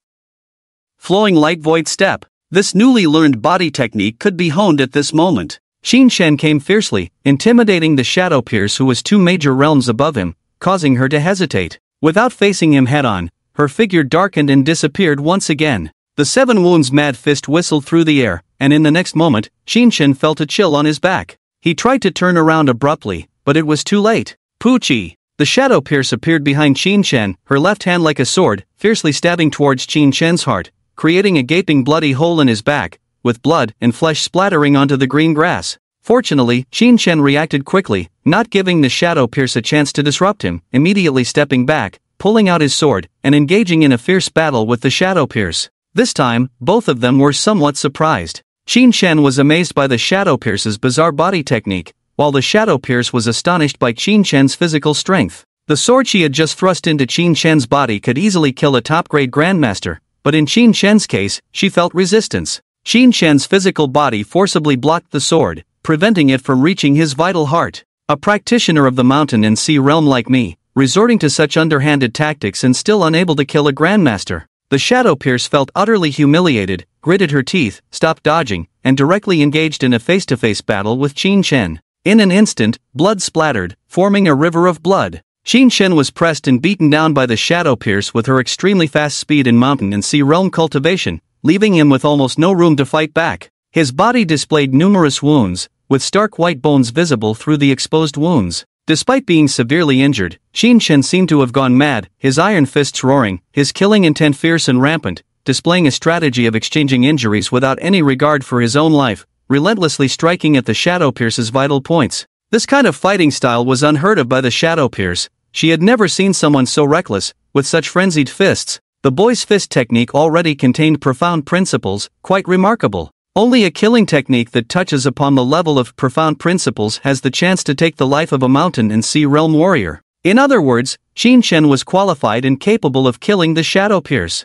Flowing light void step. This newly learned body technique could be honed at this moment. Qin Shen came fiercely, intimidating the Shadow Pierce who was 2 major realms above him, causing her to hesitate. Without facing him head-on, her figure darkened and disappeared once again. The 7 wounds mad fist whistled through the air, and in the next moment, Qin Shen felt a chill on his back. He tried to turn around abruptly, but it was too late. Poochie! The Shadow Pierce appeared behind Qin Shen, her left hand like a sword, fiercely stabbing towards Qin Shen's heart, creating a gaping bloody hole in his back, with blood and flesh splattering onto the green grass. Fortunately, Qin Shen reacted quickly, not giving the Shadow Pierce a chance to disrupt him, immediately stepping back, pulling out his sword, and engaging in a fierce battle with the Shadow Pierce. This time, both of them were somewhat surprised. Qin Shen was amazed by the Shadow Pierce's bizarre body technique, while the Shadow Pierce was astonished by Qin Shen's physical strength. The sword she had just thrust into Qin Shen's body could easily kill a top-grade Grandmaster, but in Qin Shen's case, she felt resistance. Qin Shen's physical body forcibly blocked the sword, preventing it from reaching his vital heart. A practitioner of the mountain and sea realm like me, resorting to such underhanded tactics and still unable to kill a Grandmaster. The Shadow Pierce felt utterly humiliated, gritted her teeth, stopped dodging, and directly engaged in a face-to-face battle with Qin Shen. In an instant, blood splattered, forming a river of blood. Qin Shen was pressed and beaten down by the Shadow Pierce with her extremely fast speed in mountain and sea realm cultivation, leaving him with almost no room to fight back. His body displayed numerous wounds, with stark white bones visible through the exposed wounds. Despite being severely injured, Qin Shen seemed to have gone mad, his iron fists roaring, his killing intent fierce and rampant, displaying a strategy of exchanging injuries without any regard for his own life, relentlessly striking at the Shadowpierce's vital points. This kind of fighting style was unheard of by the Shadowpierce. She had never seen someone so reckless, with such frenzied fists. The boy's fist technique already contained profound principles, quite remarkable. Only a killing technique that touches upon the level of profound principles has the chance to take the life of a mountain and sea realm warrior. In other words, Xin Shen was qualified and capable of killing the Shadowpierce.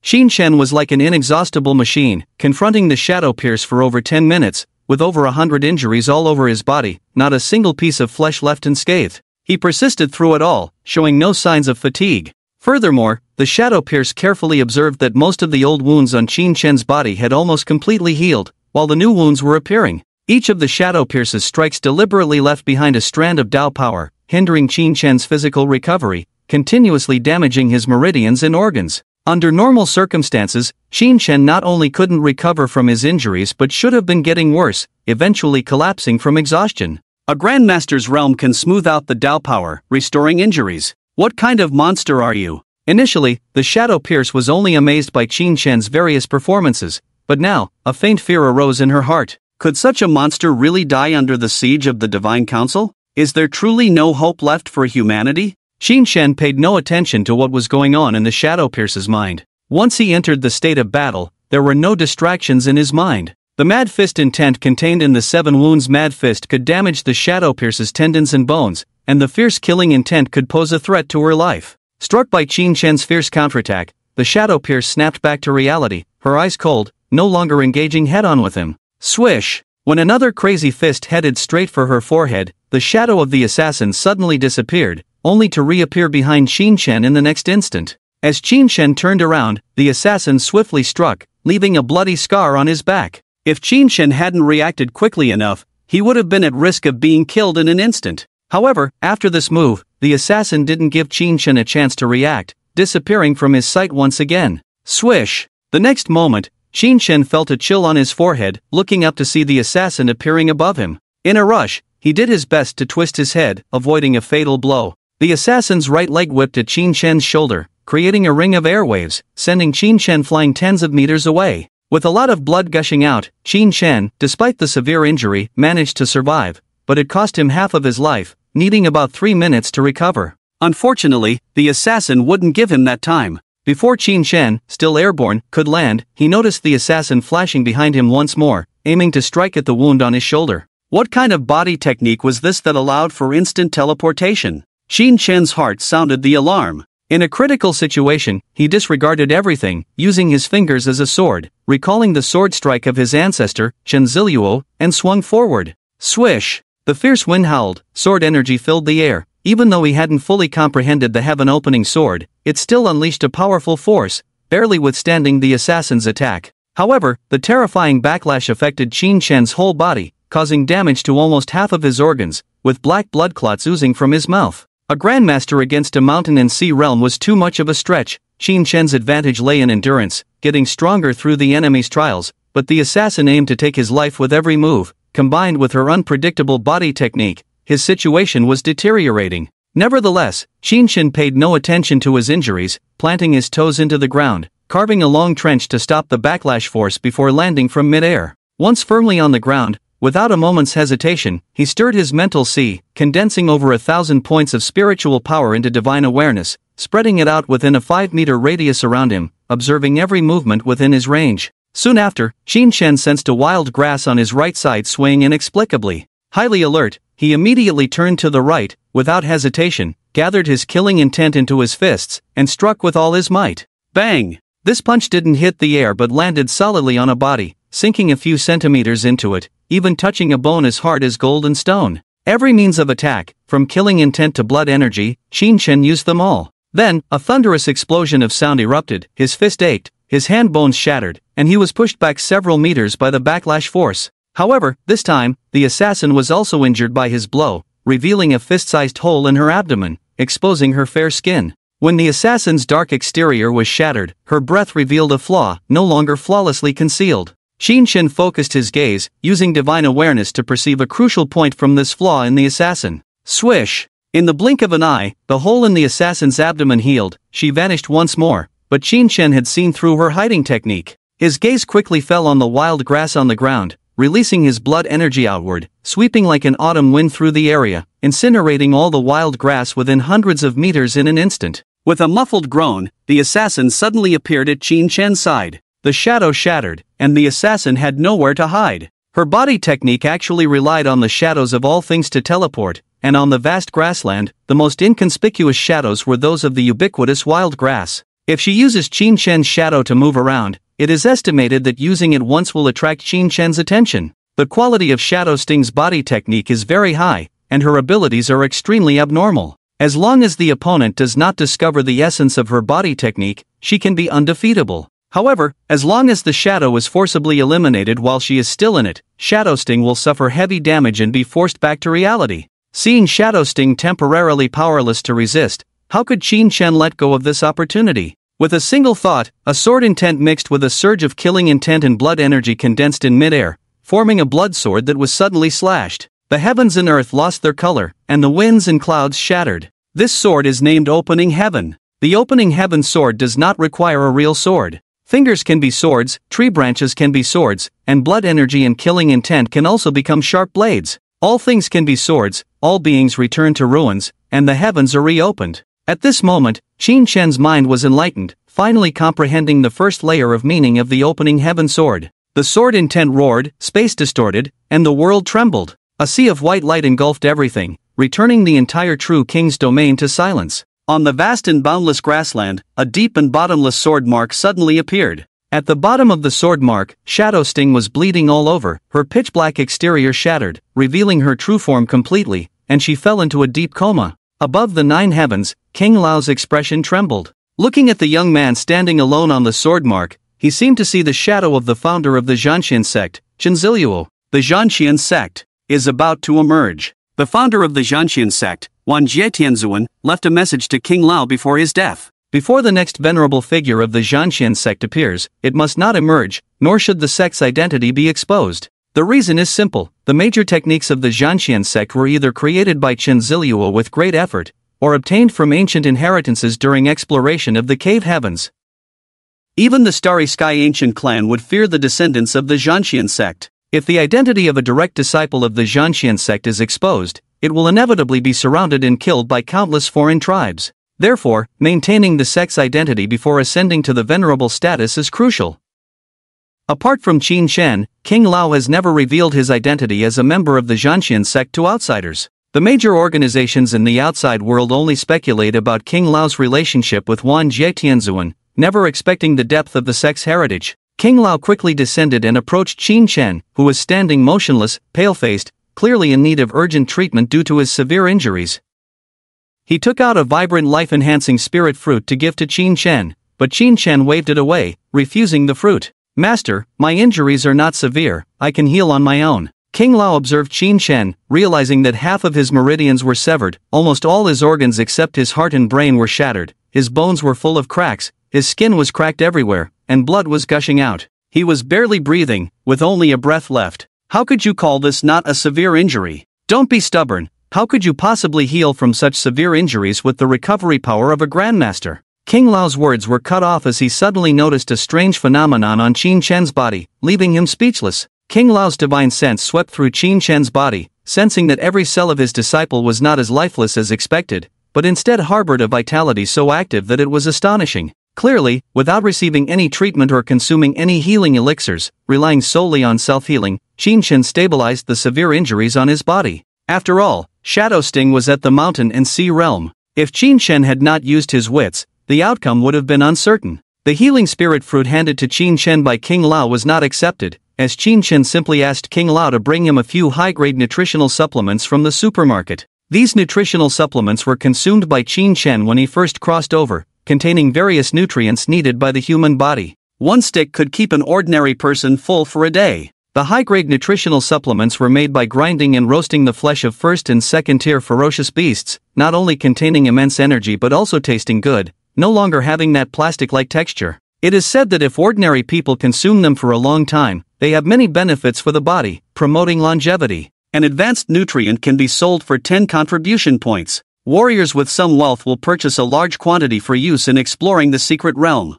Xin Shen was like an inexhaustible machine, confronting the Shadowpierce for over 10 minutes, with over 100 injuries all over his body, not a single piece of flesh left unscathed. He persisted through it all, showing no signs of fatigue. Furthermore, the Shadowpierce carefully observed that most of the old wounds on Xin Shen's body had almost completely healed, while the new wounds were appearing. Each of the Shadowpierce's strikes deliberately left behind a strand of Dao power, hindering Xin Shen's physical recovery, continuously damaging his meridians and organs. Under normal circumstances, Xin Shen not only couldn't recover from his injuries but should have been getting worse, eventually collapsing from exhaustion. A Grandmaster's realm can smooth out the Dao power, restoring injuries. What kind of monster are you? Initially, the Shadowpierce was only amazed by Xin Shen's various performances, but now, a faint fear arose in her heart. Could such a monster really die under the siege of the Divine Council? Is there truly no hope left for humanity? Xin Shen paid no attention to what was going on in the Shadowpierce's mind. Once he entered the state of battle, there were no distractions in his mind. The Mad Fist intent contained in the 7 wounds Mad Fist could damage the Shadowpierce's tendons and bones, and the fierce killing intent could pose a threat to her life. Struck by Xin Shen's fierce counterattack, the Shadowpierce snapped back to reality, her eyes cold, no longer engaging head-on with him. Swish! When another crazy fist headed straight for her forehead, the shadow of the assassin suddenly disappeared, only to reappear behind Xin Shen in the next instant. As Xin Shen turned around, the assassin swiftly struck, leaving a bloody scar on his back. If Xin Shen hadn't reacted quickly enough, he would have been at risk of being killed in an instant. However, after this move, the assassin didn't give Xin Shen a chance to react, disappearing from his sight once again. Swish! The next moment, Xin Shen felt a chill on his forehead, looking up to see the assassin appearing above him. In a rush, he did his best to twist his head, avoiding a fatal blow. The assassin's right leg whipped at Xin Shen's shoulder, creating a ring of airwaves, sending Xin Shen flying tens of meters away. With a lot of blood gushing out, Xin Shen, despite the severe injury, managed to survive, but it cost him half of his life, needing about 3 minutes to recover. Unfortunately, the assassin wouldn't give him that time. Before Xin Shen, still airborne, could land, he noticed the assassin flashing behind him once more, aiming to strike at the wound on his shoulder. What kind of body technique was this that allowed for instant teleportation? Xin Shen's heart sounded the alarm. In a critical situation, he disregarded everything, using his fingers as a sword, recalling the sword strike of his ancestor, Chen Ziluo, and swung forward. Swish! The fierce wind howled, sword energy filled the air. Even though he hadn't fully comprehended the heaven-opening sword, it still unleashed a powerful force, barely withstanding the assassin's attack. However, the terrifying backlash affected Xin Shen's whole body, causing damage to almost half of his organs, with black blood clots oozing from his mouth. A Grandmaster against a mountain and sea realm was too much of a stretch. Xin Shen's advantage lay in endurance, getting stronger through the enemy's trials, but the assassin aimed to take his life with every move. Combined with her unpredictable body technique, his situation was deteriorating. Nevertheless, Xin Shen paid no attention to his injuries, planting his toes into the ground, carving a long trench to stop the backlash force before landing from mid-air. Once firmly on the ground, without a moment's hesitation, he stirred his mental sea, condensing over 1,000 points of spiritual power into divine awareness, spreading it out within a 5-meter radius around him, observing every movement within his range. Soon after, Xin Shen sensed a wild grass on his right side swaying inexplicably. Highly alert, he immediately turned to the right, without hesitation, gathered his killing intent into his fists, and struck with all his might. Bang! This punch didn't hit the air but landed solidly on a body, sinking a few centimeters into it, even touching a bone as hard as gold and stone. Every means of attack, from killing intent to blood energy, Xin Shen used them all. Then, a thunderous explosion of sound erupted, his fist ached, his hand bones shattered, and he was pushed back several meters by the backlash force. However, this time, the assassin was also injured by his blow, revealing a fist-sized hole in her abdomen, exposing her fair skin. When the assassin's dark exterior was shattered, her breath revealed a flaw, no longer flawlessly concealed. Xin Shen focused his gaze, using divine awareness to perceive a crucial point from this flaw in the assassin. Swish! In the blink of an eye, the hole in the assassin's abdomen healed, she vanished once more, but Xin Shen had seen through her hiding technique. His gaze quickly fell on the wild grass on the ground, releasing his blood energy outward, sweeping like an autumn wind through the area, incinerating all the wild grass within hundreds of meters in an instant. With a muffled groan, the assassin suddenly appeared at Qin Shen's side. The shadow shattered, and the assassin had nowhere to hide. Her body technique actually relied on the shadows of all things to teleport, and on the vast grassland, the most inconspicuous shadows were those of the ubiquitous wild grass. If she uses Qin Shen's shadow to move around, it is estimated that using it once will attract Qin Shen's attention. The quality of Shadow Sting's body technique is very high, and her abilities are extremely abnormal. As long as the opponent does not discover the essence of her body technique, she can be undefeatable. However, as long as the shadow is forcibly eliminated while she is still in it, Shadow Sting will suffer heavy damage and be forced back to reality. Seeing Shadow Sting temporarily powerless to resist, how could Qin Shen let go of this opportunity? With a single thought, a sword intent mixed with a surge of killing intent and blood energy condensed in midair, forming a blood sword that was suddenly slashed. The heavens and earth lost their color, and the winds and clouds shattered. This sword is named Opening Heaven. The Opening Heaven sword does not require a real sword. Fingers can be swords, tree branches can be swords, and blood energy and killing intent can also become sharp blades. All things can be swords, all beings return to ruins, and the heavens are reopened. At this moment, Qin Shen's mind was enlightened, finally comprehending the first layer of meaning of the Opening Heaven sword. The sword intent roared, space distorted, and the world trembled. A sea of white light engulfed everything, returning the entire true king's domain to silence. On the vast and boundless grassland, a deep and bottomless sword mark suddenly appeared. At the bottom of the sword mark, Shadow Sting was bleeding all over, her pitch-black exterior shattered, revealing her true form completely, and she fell into a deep coma. Above the 9 heavens, King Lao's expression trembled. Looking at the young man standing alone on the sword mark, he seemed to see the shadow of the founder of the Zhanxian sect, Cellular. The Zhanxian sect is about to emerge. The founder of the Zhanxian sect, Wan Jietianzuan, left a message to King Lao before his death. Before the next venerable figure of the Zhanxian sect appears, it must not emerge, nor should the sect's identity be exposed. The reason is simple: the major techniques of the Zhanxian sect were either created by Chen Zilua with great effort, or obtained from ancient inheritances during exploration of the cave heavens. Even the Starry Sky ancient clan would fear the descendants of the Zhanxian sect. If the identity of a direct disciple of the Zhanxian sect is exposed, it will inevitably be surrounded and killed by countless foreign tribes. Therefore, maintaining the sect's identity before ascending to the venerable status is crucial. Apart from Qin Shen, King Lao has never revealed his identity as a member of the Zhanxian sect to outsiders. The major organizations in the outside world only speculate about King Lao's relationship with Wan Jietianzuan, never expecting the depth of the sect's heritage. King Lao quickly descended and approached Qin Shen, who was standing motionless, pale-faced, clearly in need of urgent treatment due to his severe injuries. He took out a vibrant life-enhancing spirit fruit to give to Qin Shen, but Qin Shen waved it away, refusing the fruit. "Master, my injuries are not severe, I can heal on my own." King Lao observed Qin Shen, realizing that half of his meridians were severed, almost all his organs except his heart and brain were shattered, his bones were full of cracks, his skin was cracked everywhere, and blood was gushing out. He was barely breathing, with only a breath left. How could you call this not a severe injury? Don't be stubborn. How could you possibly heal from such severe injuries with the recovery power of a grandmaster? King Lao's words were cut off as he suddenly noticed a strange phenomenon on Qin Shen's body, leaving him speechless. King Lao's divine sense swept through Qin Shen's body, sensing that every cell of his disciple was not as lifeless as expected, but instead harbored a vitality so active that it was astonishing. Clearly, without receiving any treatment or consuming any healing elixirs, relying solely on self-healing, Qin Shen stabilized the severe injuries on his body. After all, Shadow Sting was at the mountain and sea realm. If Qin Shen had not used his wits, the outcome would have been uncertain. The healing spirit fruit handed to Qin Shen by King Lao was not accepted, as Qin Shen simply asked King Lao to bring him a few high-grade nutritional supplements from the supermarket. These nutritional supplements were consumed by Qin Shen when he first crossed over, containing various nutrients needed by the human body. One stick could keep an ordinary person full for a day. The high-grade nutritional supplements were made by grinding and roasting the flesh of first and second-tier ferocious beasts, not only containing immense energy but also tasting good, no longer having that plastic-like texture. It is said that if ordinary people consume them for a long time, they have many benefits for the body, promoting longevity. An advanced nutrient can be sold for 10 contribution points. Warriors with some wealth will purchase a large quantity for use in exploring the secret realm.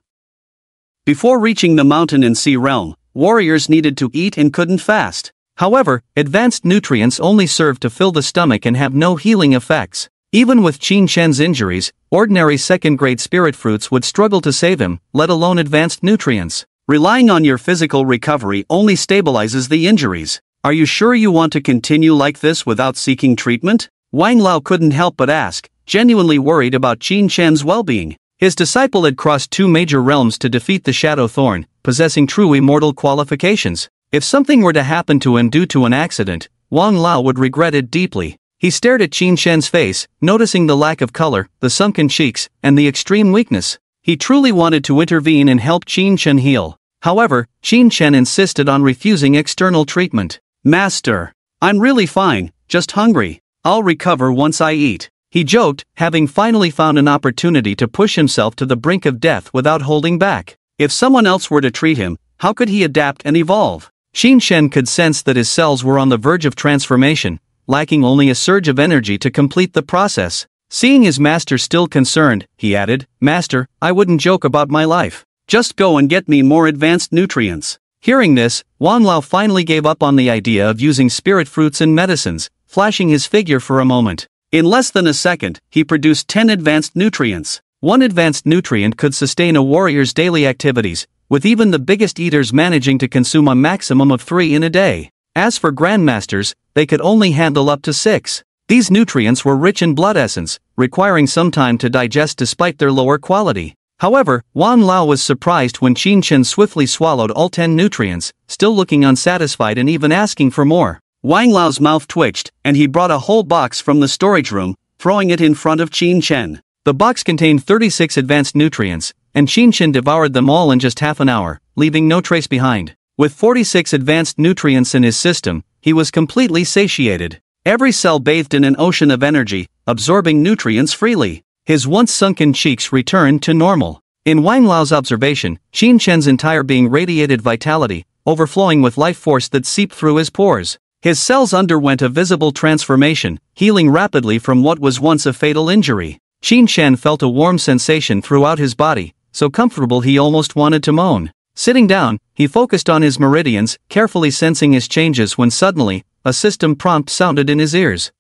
Before reaching the mountain and sea realm, warriors needed to eat and couldn't fast. However, advanced nutrients only serve to fill the stomach and have no healing effects. Even with Qin Shen's injuries, ordinary second-grade spirit fruits would struggle to save him, let alone advanced nutrients. Relying on your physical recovery only stabilizes the injuries. Are you sure you want to continue like this without seeking treatment? Wang Lao couldn't help but ask, genuinely worried about Qin Shen's well-being. His disciple had crossed 2 major realms to defeat the Shadow Thorn, possessing true immortal qualifications. If something were to happen to him due to an accident, Wang Lao would regret it deeply. He stared at Qin Shen's face, noticing the lack of color, the sunken cheeks, and the extreme weakness. He truly wanted to intervene and help Qin Shen heal. However, Qin Shen insisted on refusing external treatment. "Master, I'm really fine, just hungry. I'll recover once I eat," he joked, having finally found an opportunity to push himself to the brink of death without holding back. If someone else were to treat him, how could he adapt and evolve? Qin Shen could sense that his cells were on the verge of transformation, lacking only a surge of energy to complete the process. Seeing his master still concerned, he added, "Master, I wouldn't joke about my life. Just go and get me more advanced nutrients." Hearing this, Wang Lao finally gave up on the idea of using spirit fruits and medicines, flashing his figure for a moment. In less than a second, he produced 10 advanced nutrients. One advanced nutrient could sustain a warrior's daily activities, with even the biggest eaters managing to consume a maximum of 3 in a day. As for grandmasters, they could only handle up to 6. These nutrients were rich in blood essence, requiring some time to digest despite their lower quality. However, Wang Lao was surprised when Qin Shen swiftly swallowed all 10 nutrients, still looking unsatisfied and even asking for more. Wang Lao's mouth twitched, and he brought a whole box from the storage room, throwing it in front of Qin Shen. The box contained 36 advanced nutrients, and Qin Shen devoured them all in just half an hour, leaving no trace behind. With 46 advanced nutrients in his system, he was completely satiated. Every cell bathed in an ocean of energy, absorbing nutrients freely. His once sunken cheeks returned to normal. In Wang Lao's observation, Qin Shen's entire being radiated vitality, overflowing with life force that seeped through his pores. His cells underwent a visible transformation, healing rapidly from what was once a fatal injury. Qin Shen felt a warm sensation throughout his body, so comfortable he almost wanted to moan. Sitting down, he focused on his meridians, carefully sensing his changes when suddenly, a system prompt sounded in his ears.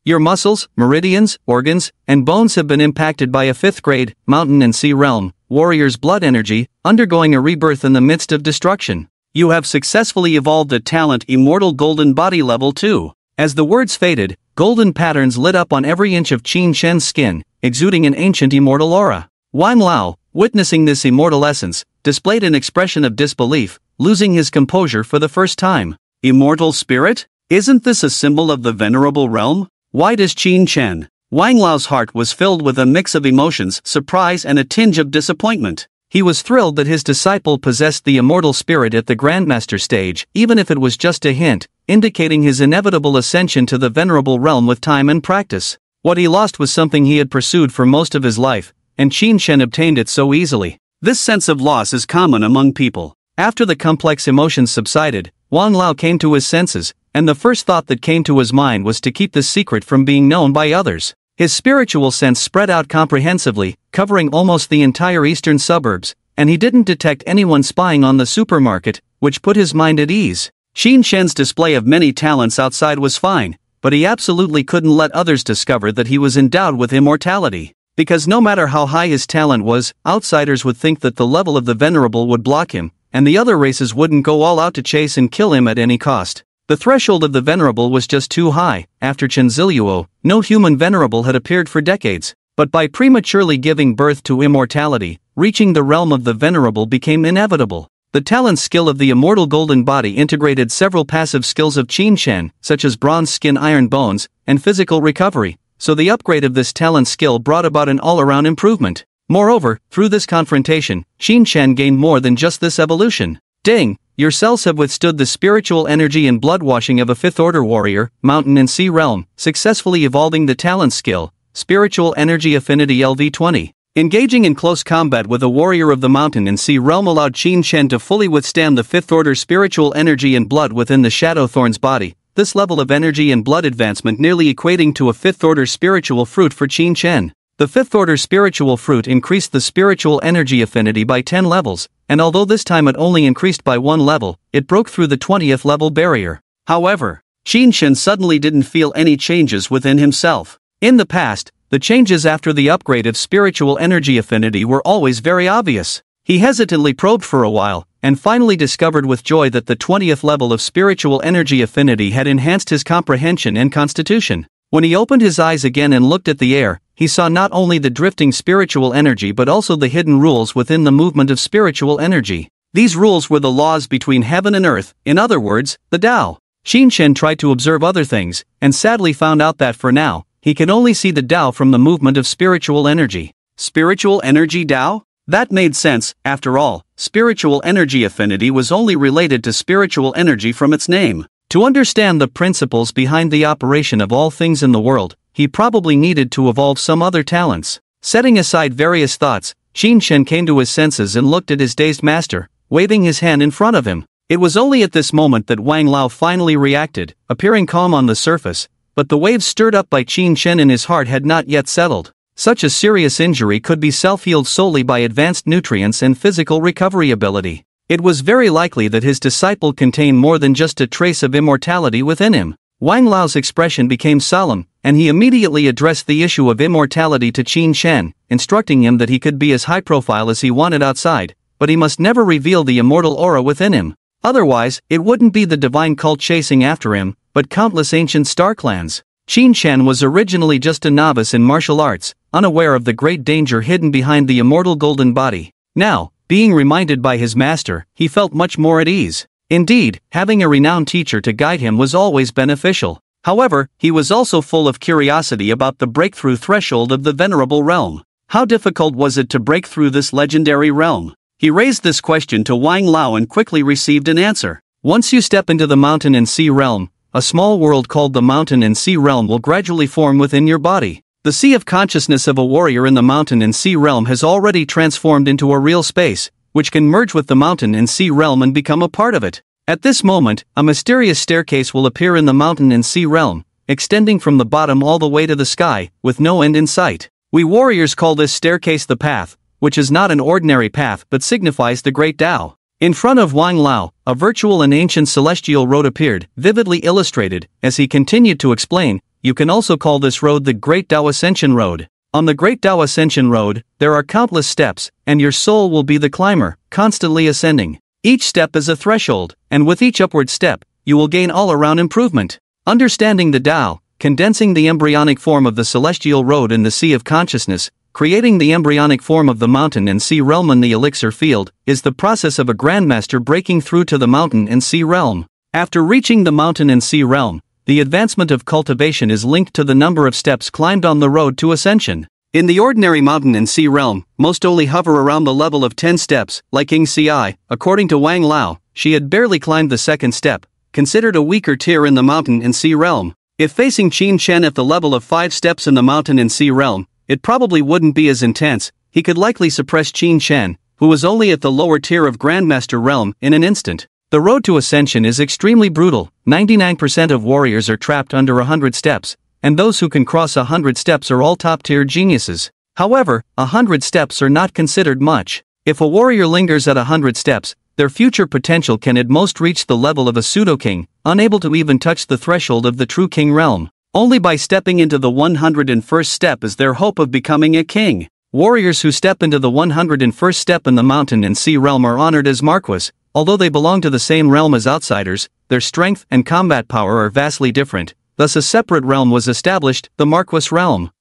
"Your muscles, meridians, organs, and bones have been impacted by a 5th grade, mountain and sea realm, warrior's blood energy, undergoing a rebirth in the midst of destruction. You have successfully evolved a talent Immortal Golden Body Level 2. As the words faded, golden patterns lit up on every inch of Qin Shen's skin, exuding an ancient immortal aura. Wang Lao, witnessing this immortal essence, displayed an expression of disbelief, losing his composure for the first time. "Immortal spirit? Isn't this a symbol of the venerable realm? Why does Qin Shen?" Wang Lao's heart was filled with a mix of emotions, surprise and a tinge of disappointment. He was thrilled that his disciple possessed the immortal spirit at the Grandmaster stage, even if it was just a hint, indicating his inevitable ascension to the venerable realm with time and practice. What he lost was something he had pursued for most of his life, and Qin Shen obtained it so easily. This sense of loss is common among people. After the complex emotions subsided, Wang Lao came to his senses, and the first thought that came to his mind was to keep this secret from being known by others. His spiritual sense spread out comprehensively, covering almost the entire eastern suburbs, and he didn't detect anyone spying on the supermarket, which put his mind at ease. Qin Shen's display of many talents outside was fine, but he absolutely couldn't let others discover that he was endowed with immortality. Because no matter how high his talent was, outsiders would think that the level of the venerable would block him, and the other races wouldn't go all out to chase and kill him at any cost. The threshold of the venerable was just too high. After Chen Ziluo, no human venerable had appeared for decades, but by prematurely giving birth to immortality, reaching the realm of the venerable became inevitable. The talent skill of the immortal golden body integrated several passive skills of Qin Shen, such as bronze skin, iron bones, and physical recovery, so the upgrade of this talent skill brought about an all-around improvement. Moreover, through this confrontation, Qin Shen gained more than just this evolution. Ding! Your cells have withstood the spiritual energy and blood washing of a 5th-order warrior, mountain and sea realm, successfully evolving the talent skill, Spiritual Energy Affinity LV20. Engaging in close combat with a warrior of the mountain and sea realm allowed Qin Shen to fully withstand the 5th-order spiritual energy and blood within the Shadow Thorn's body, this level of energy and blood advancement nearly equating to a 5th-order spiritual fruit for Qin Shen. The 5th-order spiritual fruit increased the spiritual energy affinity by 10 levels, and although this time it only increased by 1 level, it broke through the 20th level barrier. However, Qin Shen suddenly didn't feel any changes within himself. In the past, the changes after the upgrade of spiritual energy affinity were always very obvious. He hesitantly probed for a while, and finally discovered with joy that the 20th level of spiritual energy affinity had enhanced his comprehension and constitution. When he opened his eyes again and looked at the air, he saw not only the drifting spiritual energy but also the hidden rules within the movement of spiritual energy. These rules were the laws between heaven and earth, in other words, the Tao. Qin Shen tried to observe other things, and sadly found out that for now, he can only see the Tao from the movement of spiritual energy. Spiritual energy Tao? That made sense. After all, spiritual energy affinity was only related to spiritual energy from its name. To understand the principles behind the operation of all things in the world, he probably needed to evolve some other talents. Setting aside various thoughts, Qin Shen came to his senses and looked at his dazed master, waving his hand in front of him. It was only at this moment that Wang Lao finally reacted, appearing calm on the surface, but the waves stirred up by Qin Shen in his heart had not yet settled. Such a serious injury could be self-healed solely by advanced nutrients and physical recovery ability. It was very likely that his disciple contained more than just a trace of immortality within him. Wang Lao's expression became solemn, and he immediately addressed the issue of immortality to Qin Shen, instructing him that he could be as high profile as he wanted outside, but he must never reveal the immortal aura within him. Otherwise, it wouldn't be the divine cult chasing after him, but countless ancient star clans. Qin Shen was originally just a novice in martial arts, unaware of the great danger hidden behind the immortal golden body. Now, being reminded by his master, he felt much more at ease. Indeed, having a renowned teacher to guide him was always beneficial. However, he was also full of curiosity about the breakthrough threshold of the venerable realm. How difficult was it to break through this legendary realm? He raised this question to Wang Lao and quickly received an answer. Once you step into the mountain and sea realm, a small world called the mountain and sea realm will gradually form within your body. The sea of consciousness of a warrior in the mountain and sea realm has already transformed into a real space, which can merge with the mountain and sea realm and become a part of it. At this moment, a mysterious staircase will appear in the mountain and sea realm, extending from the bottom all the way to the sky, with no end in sight. We warriors call this staircase the path, which is not an ordinary path but signifies the great Tao. In front of Wang Lao, a virtual and ancient celestial road appeared, vividly illustrated. As he continued to explain, you can also call this road the Great Tao Ascension Road. On the Great Tao Ascension Road, there are countless steps, and your soul will be the climber, constantly ascending. Each step is a threshold, and with each upward step, you will gain all-around improvement. Understanding the Tao, condensing the embryonic form of the celestial road in the sea of consciousness, creating the embryonic form of the mountain and sea realm in the elixir field, is the process of a grandmaster breaking through to the mountain and sea realm. After reaching the mountain and sea realm, the advancement of cultivation is linked to the number of steps climbed on the road to ascension. In the ordinary mountain and sea realm, most only hover around the level of 10 steps, like King Ci. According to Wang Lao, she had barely climbed the second step, considered a weaker tier in the mountain and sea realm. If facing Qin Shen at the level of 5 steps in the mountain and sea realm, it probably wouldn't be as intense. He could likely suppress Qin Shen, who was only at the lower tier of Grandmaster realm, in an instant. The road to ascension is extremely brutal. 99% of warriors are trapped under 100 steps, and those who can cross 100 steps are all top-tier geniuses. However, 100 steps are not considered much. If a warrior lingers at 100 steps, their future potential can at most reach the level of a pseudo-king, unable to even touch the threshold of the true king realm. Only by stepping into the 101st step is there hope of becoming a king. Warriors who step into the 101st step in the mountain and sea realm are honored as marquis. Although they belong to the same realm as outsiders, their strength and combat power are vastly different. Thus a separate realm was established, the Marquis realm.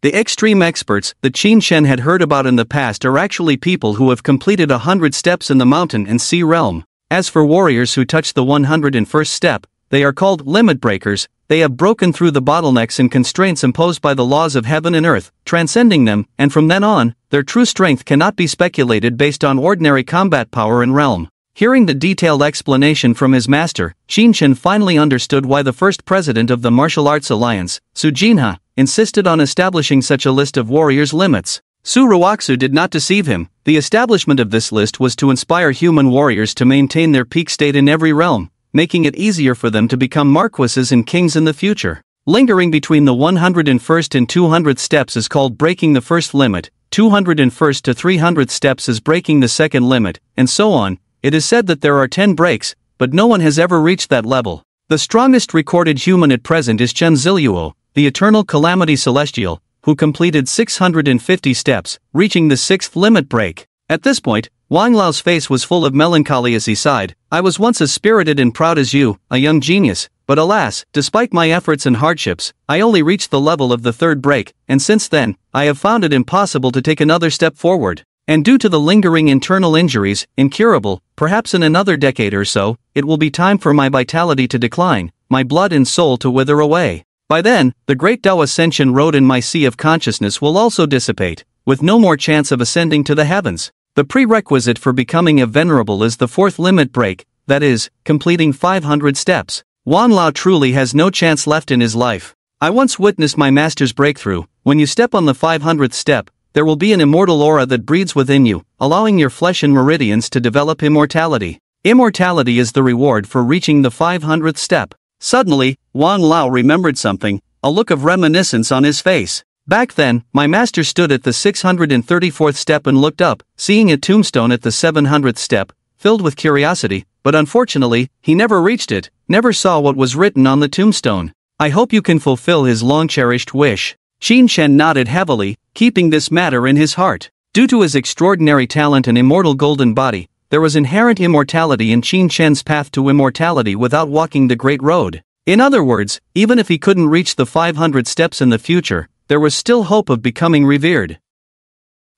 The extreme experts that Qin Shen had heard about in the past are actually people who have completed 100 steps in the mountain and sea realm. As for warriors who touch the 101st step, they are called limit breakers. They have broken through the bottlenecks and constraints imposed by the laws of heaven and earth, transcending them, and from then on, their true strength cannot be speculated based on ordinary combat power and realm. Hearing the detailed explanation from his master, Qin Shen finally understood why the first president of the Martial Arts Alliance, Su Jinha, insisted on establishing such a list of warriors' limits. Su Ruoxu did not deceive him. The establishment of this list was to inspire human warriors to maintain their peak state in every realm, making it easier for them to become marquises and kings in the future. Lingering between the 101st and 200th steps is called breaking the first limit. 201st to 300th steps is breaking the second limit, and so on. It is said that there are 10 breaks, but no one has ever reached that level. The strongest recorded human at present is Chen Ziluo, the eternal calamity celestial, who completed 650 steps, reaching the 6th limit break. At this point, Wang Lao's face was full of melancholy as he sighed. I was once as spirited and proud as you, a young genius, but alas, despite my efforts and hardships, I only reached the level of the 3rd break, and since then, I have found it impossible to take another step forward. And due to the lingering internal injuries, incurable, perhaps in another decade or so, it will be time for my vitality to decline, my blood and soul to wither away. By then, the great Tao Ascension road in my sea of consciousness will also dissipate, with no more chance of ascending to the heavens. The prerequisite for becoming a venerable is the 4th limit break, that is, completing 500 steps. Wang Lao truly has no chance left in his life. I once witnessed my master's breakthrough. When you step on the 500th step, there will be an immortal aura that breathes within you, allowing your flesh and meridians to develop immortality. Immortality is the reward for reaching the 500th step. Suddenly, Wang Lao remembered something, a look of reminiscence on his face. Back then, my master stood at the 634th step and looked up, seeing a tombstone at the 700th step, filled with curiosity, but unfortunately, he never reached it, never saw what was written on the tombstone. I hope you can fulfill his long-cherished wish. Qin Shen nodded heavily, keeping this matter in his heart. Due to his extraordinary talent and immortal golden body, there was inherent immortality in Qin Shen's path to immortality without walking the Great Road. In other words, even if he couldn't reach the 500 steps in the future, there was still hope of becoming revered.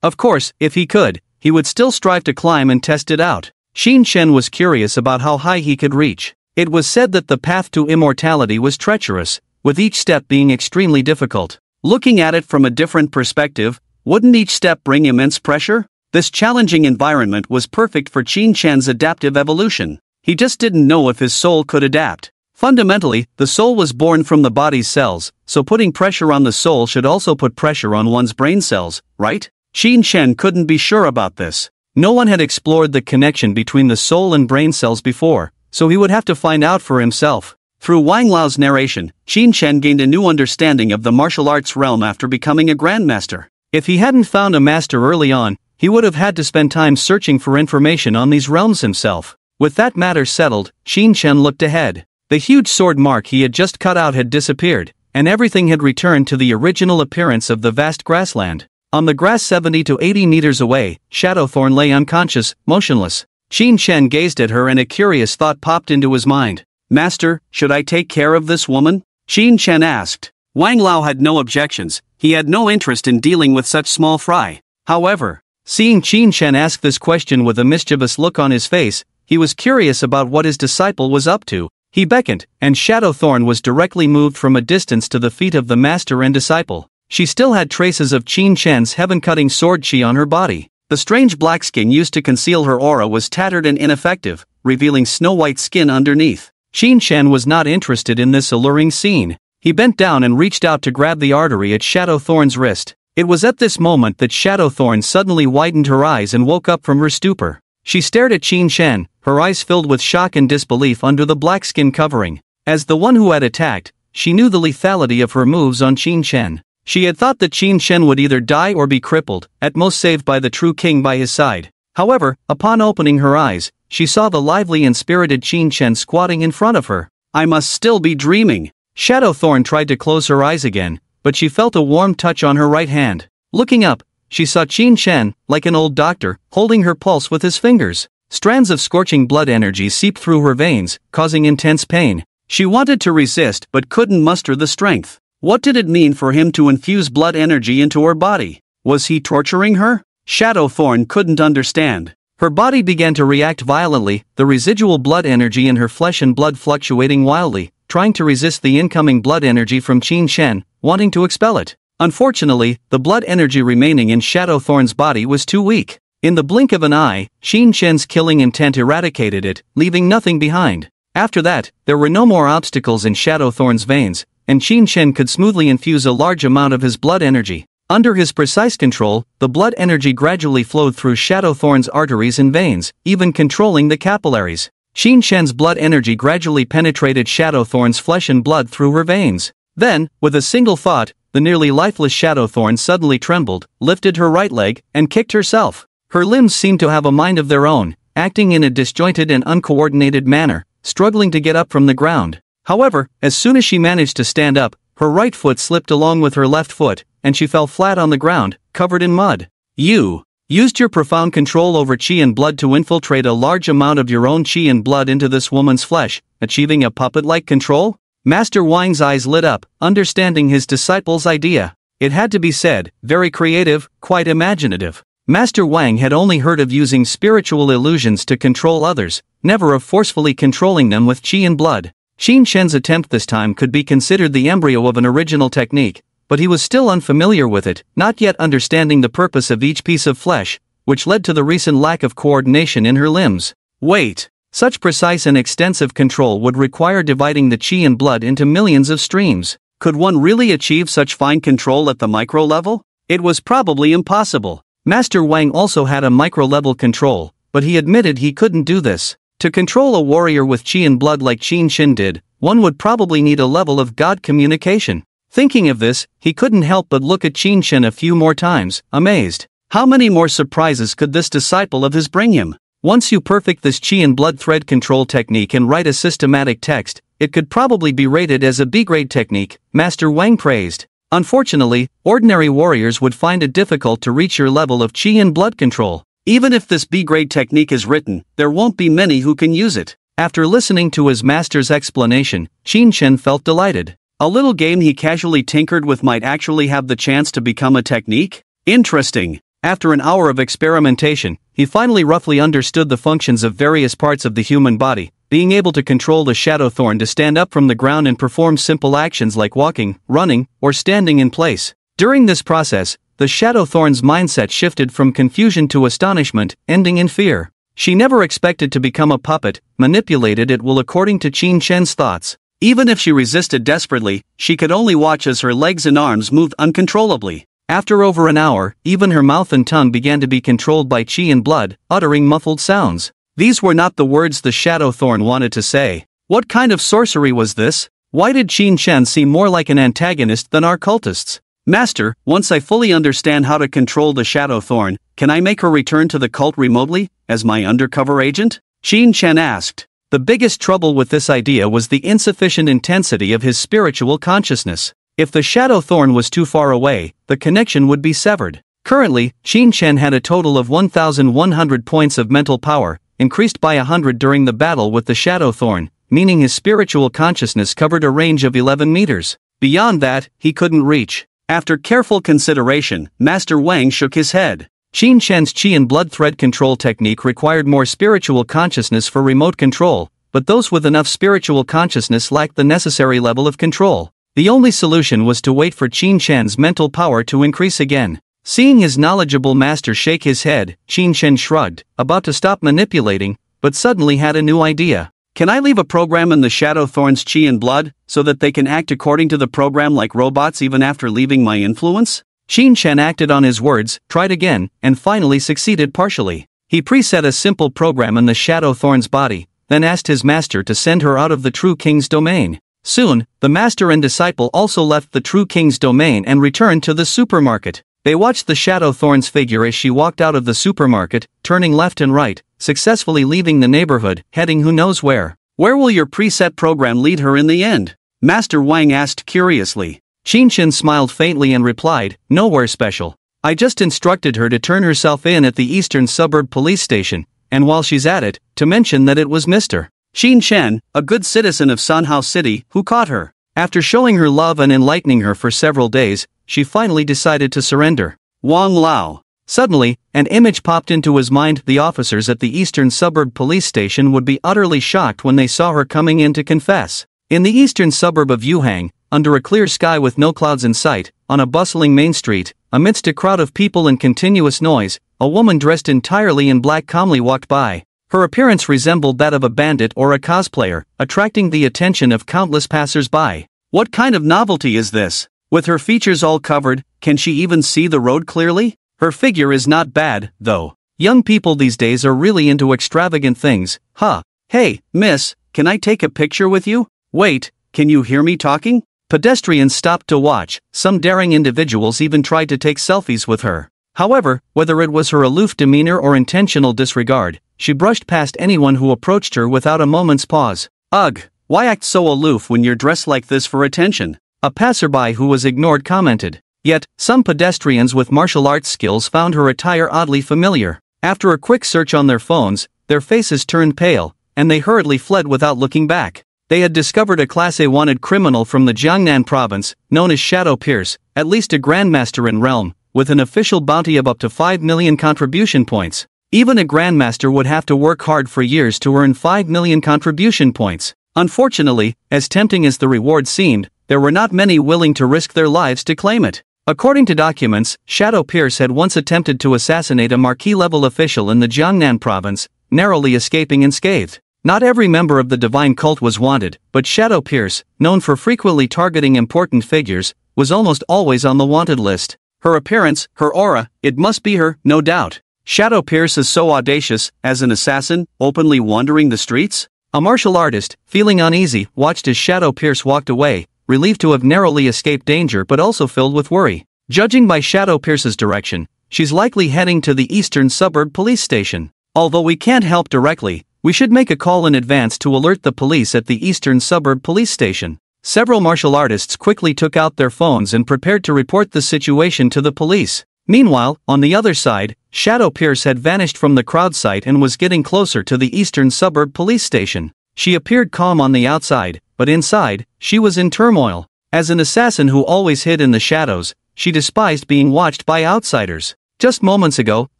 Of course, if he could, he would still strive to climb and test it out. Qin Shen was curious about how high he could reach. It was said that the path to immortality was treacherous, with each step being extremely difficult. Looking at it from a different perspective, wouldn't each step bring immense pressure? This challenging environment was perfect for Qin Shen's adaptive evolution. He just didn't know if his soul could adapt. Fundamentally, the soul was born from the body's cells, so putting pressure on the soul should also put pressure on one's brain cells, right? Qin Shen couldn't be sure about this. No one had explored the connection between the soul and brain cells before, so he would have to find out for himself. Through Wang Lao's narration, Qin Shen gained a new understanding of the martial arts realm after becoming a grandmaster. If he hadn't found a master early on, he would have had to spend time searching for information on these realms himself. With that matter settled, Qin Shen looked ahead. The huge sword mark he had just cut out had disappeared, and everything had returned to the original appearance of the vast grassland. On the grass 70 to 80 meters away, Shadowthorn lay unconscious, motionless. Qin Shen gazed at her and a curious thought popped into his mind. Master, should I take care of this woman? Qin Shen asked. Wang Lao had no objections. He had no interest in dealing with such small fry. However, seeing Qin Shen ask this question with a mischievous look on his face, he was curious about what his disciple was up to. He beckoned, and Shadowthorn was directly moved from a distance to the feet of the master and disciple. She still had traces of Qin Shen's heaven-cutting sword chi on her body. The strange black skin used to conceal her aura was tattered and ineffective, revealing snow-white skin underneath. Qin Shen was not interested in this alluring scene. He bent down and reached out to grab the artery at Shadowthorn's wrist. It was at this moment that Shadowthorn suddenly widened her eyes and woke up from her stupor. She stared at Qin Shen, her eyes filled with shock and disbelief under the black skin covering. As the one who had attacked, she knew the lethality of her moves on Qin Shen. She had thought that Qin Shen would either die or be crippled, at most saved by the true king by his side. However, upon opening her eyes, she saw the lively and spirited Qin Shen squatting in front of her. I must still be dreaming. Shadowthorn tried to close her eyes again, but she felt a warm touch on her right hand. Looking up, she saw Qin Shen, like an old doctor, holding her pulse with his fingers. Strands of scorching blood energy seeped through her veins, causing intense pain. She wanted to resist but couldn't muster the strength. What did it mean for him to infuse blood energy into her body? Was he torturing her? Shadowthorn couldn't understand. Her body began to react violently, the residual blood energy in her flesh and blood fluctuating wildly, trying to resist the incoming blood energy from Qin Shen, wanting to expel it. Unfortunately, the blood energy remaining in Shadowthorn's body was too weak. In the blink of an eye, Qin Shen's killing intent eradicated it, leaving nothing behind. After that, there were no more obstacles in Shadowthorn's veins, and Qin Shen could smoothly infuse a large amount of his blood energy. Under his precise control, the blood energy gradually flowed through Shadowthorn's arteries and veins, even controlling the capillaries. Qin Shen's blood energy gradually penetrated Shadowthorn's flesh and blood through her veins. Then, with a single thought, the nearly lifeless shadow thorn suddenly trembled, lifted her right leg, and kicked herself. Her limbs seemed to have a mind of their own, acting in a disjointed and uncoordinated manner, struggling to get up from the ground. However, as soon as she managed to stand up, her right foot slipped along with her left foot, and she fell flat on the ground, covered in mud. You used your profound control over qi and blood to infiltrate a large amount of your own qi and blood into this woman's flesh, achieving a puppet-like control? Master Wang's eyes lit up, understanding his disciple's idea. It had to be said, very creative, quite imaginative. Master Wang had only heard of using spiritual illusions to control others, never of forcefully controlling them with qi and blood. Qin Shen's attempt this time could be considered the embryo of an original technique, but he was still unfamiliar with it, not yet understanding the purpose of each piece of flesh, which led to the recent lack of coordination in her limbs. Wait! Such precise and extensive control would require dividing the qi and blood into millions of streams. Could one really achieve such fine control at the micro level? It was probably impossible. Master Wang also had a micro-level control, but he admitted he couldn't do this. To control a warrior with qi and blood like Qin Shen did, one would probably need a level of God communication. Thinking of this, he couldn't help but look at Qin Shen a few more times, amazed. How many more surprises could this disciple of his bring him? Once you perfect this qi and blood thread control technique and write a systematic text, it could probably be rated as a B-grade technique, Master Wang praised. Unfortunately, ordinary warriors would find it difficult to reach your level of qi and blood control. Even if this B-grade technique is written, there won't be many who can use it. After listening to his master's explanation, Qin Shen felt delighted. A little game he casually tinkered with might actually have the chance to become a technique? Interesting. After an hour of experimentation, he finally roughly understood the functions of various parts of the human body, being able to control the shadow thorn to stand up from the ground and perform simple actions like walking, running, or standing in place. During this process, the shadow thorn's mindset shifted from confusion to astonishment, ending in fear. She never expected to become a puppet, manipulated at will according to Qin Shen's thoughts. Even if she resisted desperately, she could only watch as her legs and arms moved uncontrollably. After over an hour, even her mouth and tongue began to be controlled by qi and blood, uttering muffled sounds. These were not the words the shadow thorn wanted to say. What kind of sorcery was this? Why did Qin Shen seem more like an antagonist than our cultists? Master, once I fully understand how to control the shadow thorn, can I make her return to the cult remotely, as my undercover agent? Qin Shen asked. The biggest trouble with this idea was the insufficient intensity of his spiritual consciousness. If the shadow thorn was too far away, the connection would be severed. Currently, Qin Shen had a total of 1,100 points of mental power, increased by 100 during the battle with the shadow thorn, meaning his spiritual consciousness covered a range of 11 meters. Beyond that, he couldn't reach. After careful consideration, Master Wang shook his head. Qin Shen's qi and blood thread control technique required more spiritual consciousness for remote control, but those with enough spiritual consciousness lacked the necessary level of control. The only solution was to wait for Qin Shen's mental power to increase again. Seeing his knowledgeable master shake his head, Qin Shen shrugged, about to stop manipulating, but suddenly had a new idea. Can I leave a program in the shadow thorn's qi and blood, so that they can act according to the program like robots even after leaving my influence? Qin Shen acted on his words, tried again, and finally succeeded partially. He preset a simple program in the shadow thorn's body, then asked his master to send her out of the true king's domain. Soon, the master and disciple also left the true king's domain and returned to the supermarket. They watched the shadow thorn's figure as she walked out of the supermarket, turning left and right, successfully leaving the neighborhood, heading who knows where. Where will your preset program lead her in the end? Master Wang asked curiously. Qin Shen smiled faintly and replied, nowhere special. I just instructed her to turn herself in at the eastern suburb police station, and while she's at it, to mention that it was Mr. Qin Shen, a good citizen of Sanhao City, who caught her. After showing her love and enlightening her for several days, she finally decided to surrender. Wang Lao. Suddenly, an image popped into his mind. The officers at the eastern suburb police station would be utterly shocked when they saw her coming in to confess. In the eastern suburb of Yuhang, under a clear sky with no clouds in sight, on a bustling main street, amidst a crowd of people and continuous noise, a woman dressed entirely in black calmly walked by. Her appearance resembled that of a bandit or a cosplayer, attracting the attention of countless passers-by. What kind of novelty is this? With her features all covered, can she even see the road clearly? Her figure is not bad, though. Young people these days are really into extravagant things, huh? Hey, miss, can I take a picture with you? Wait, can you hear me talking? Pedestrians stopped to watch, some daring individuals even tried to take selfies with her. However, whether it was her aloof demeanor or intentional disregard, she brushed past anyone who approached her without a moment's pause. "Ugh, why act so aloof when you're dressed like this for attention?" a passerby who was ignored commented. Yet, some pedestrians with martial arts skills found her attire oddly familiar. After a quick search on their phones, their faces turned pale, and they hurriedly fled without looking back. They had discovered a Class A wanted criminal from the Jiangnan province, known as Shadow Pierce, at least a grandmaster in realm, with an official bounty of up to 5 million contribution points. Even a grandmaster would have to work hard for years to earn 5 million contribution points. Unfortunately, as tempting as the reward seemed, there were not many willing to risk their lives to claim it. According to documents, Shadow Pierce had once attempted to assassinate a marquis-level official in the Jiangnan province, narrowly escaping unscathed. Not every member of the divine cult was wanted, but Shadow Pierce, known for frequently targeting important figures, was almost always on the wanted list. Her appearance, her aura, it must be her, no doubt. Shadow Pierce is so audacious, as an assassin, openly wandering the streets? A martial artist, feeling uneasy, watched as Shadow Pierce walked away, relieved to have narrowly escaped danger but also filled with worry. Judging by Shadow Pierce's direction, she's likely heading to the eastern suburb police station. Although we can't help directly, we should make a call in advance to alert the police at the eastern suburb police station. Several martial artists quickly took out their phones and prepared to report the situation to the police. Meanwhile, on the other side, Shadow Pierce had vanished from the crowd site and was getting closer to the eastern suburb police station. She appeared calm on the outside, but inside, she was in turmoil. As an assassin who always hid in the shadows, she despised being watched by outsiders. Just moments ago,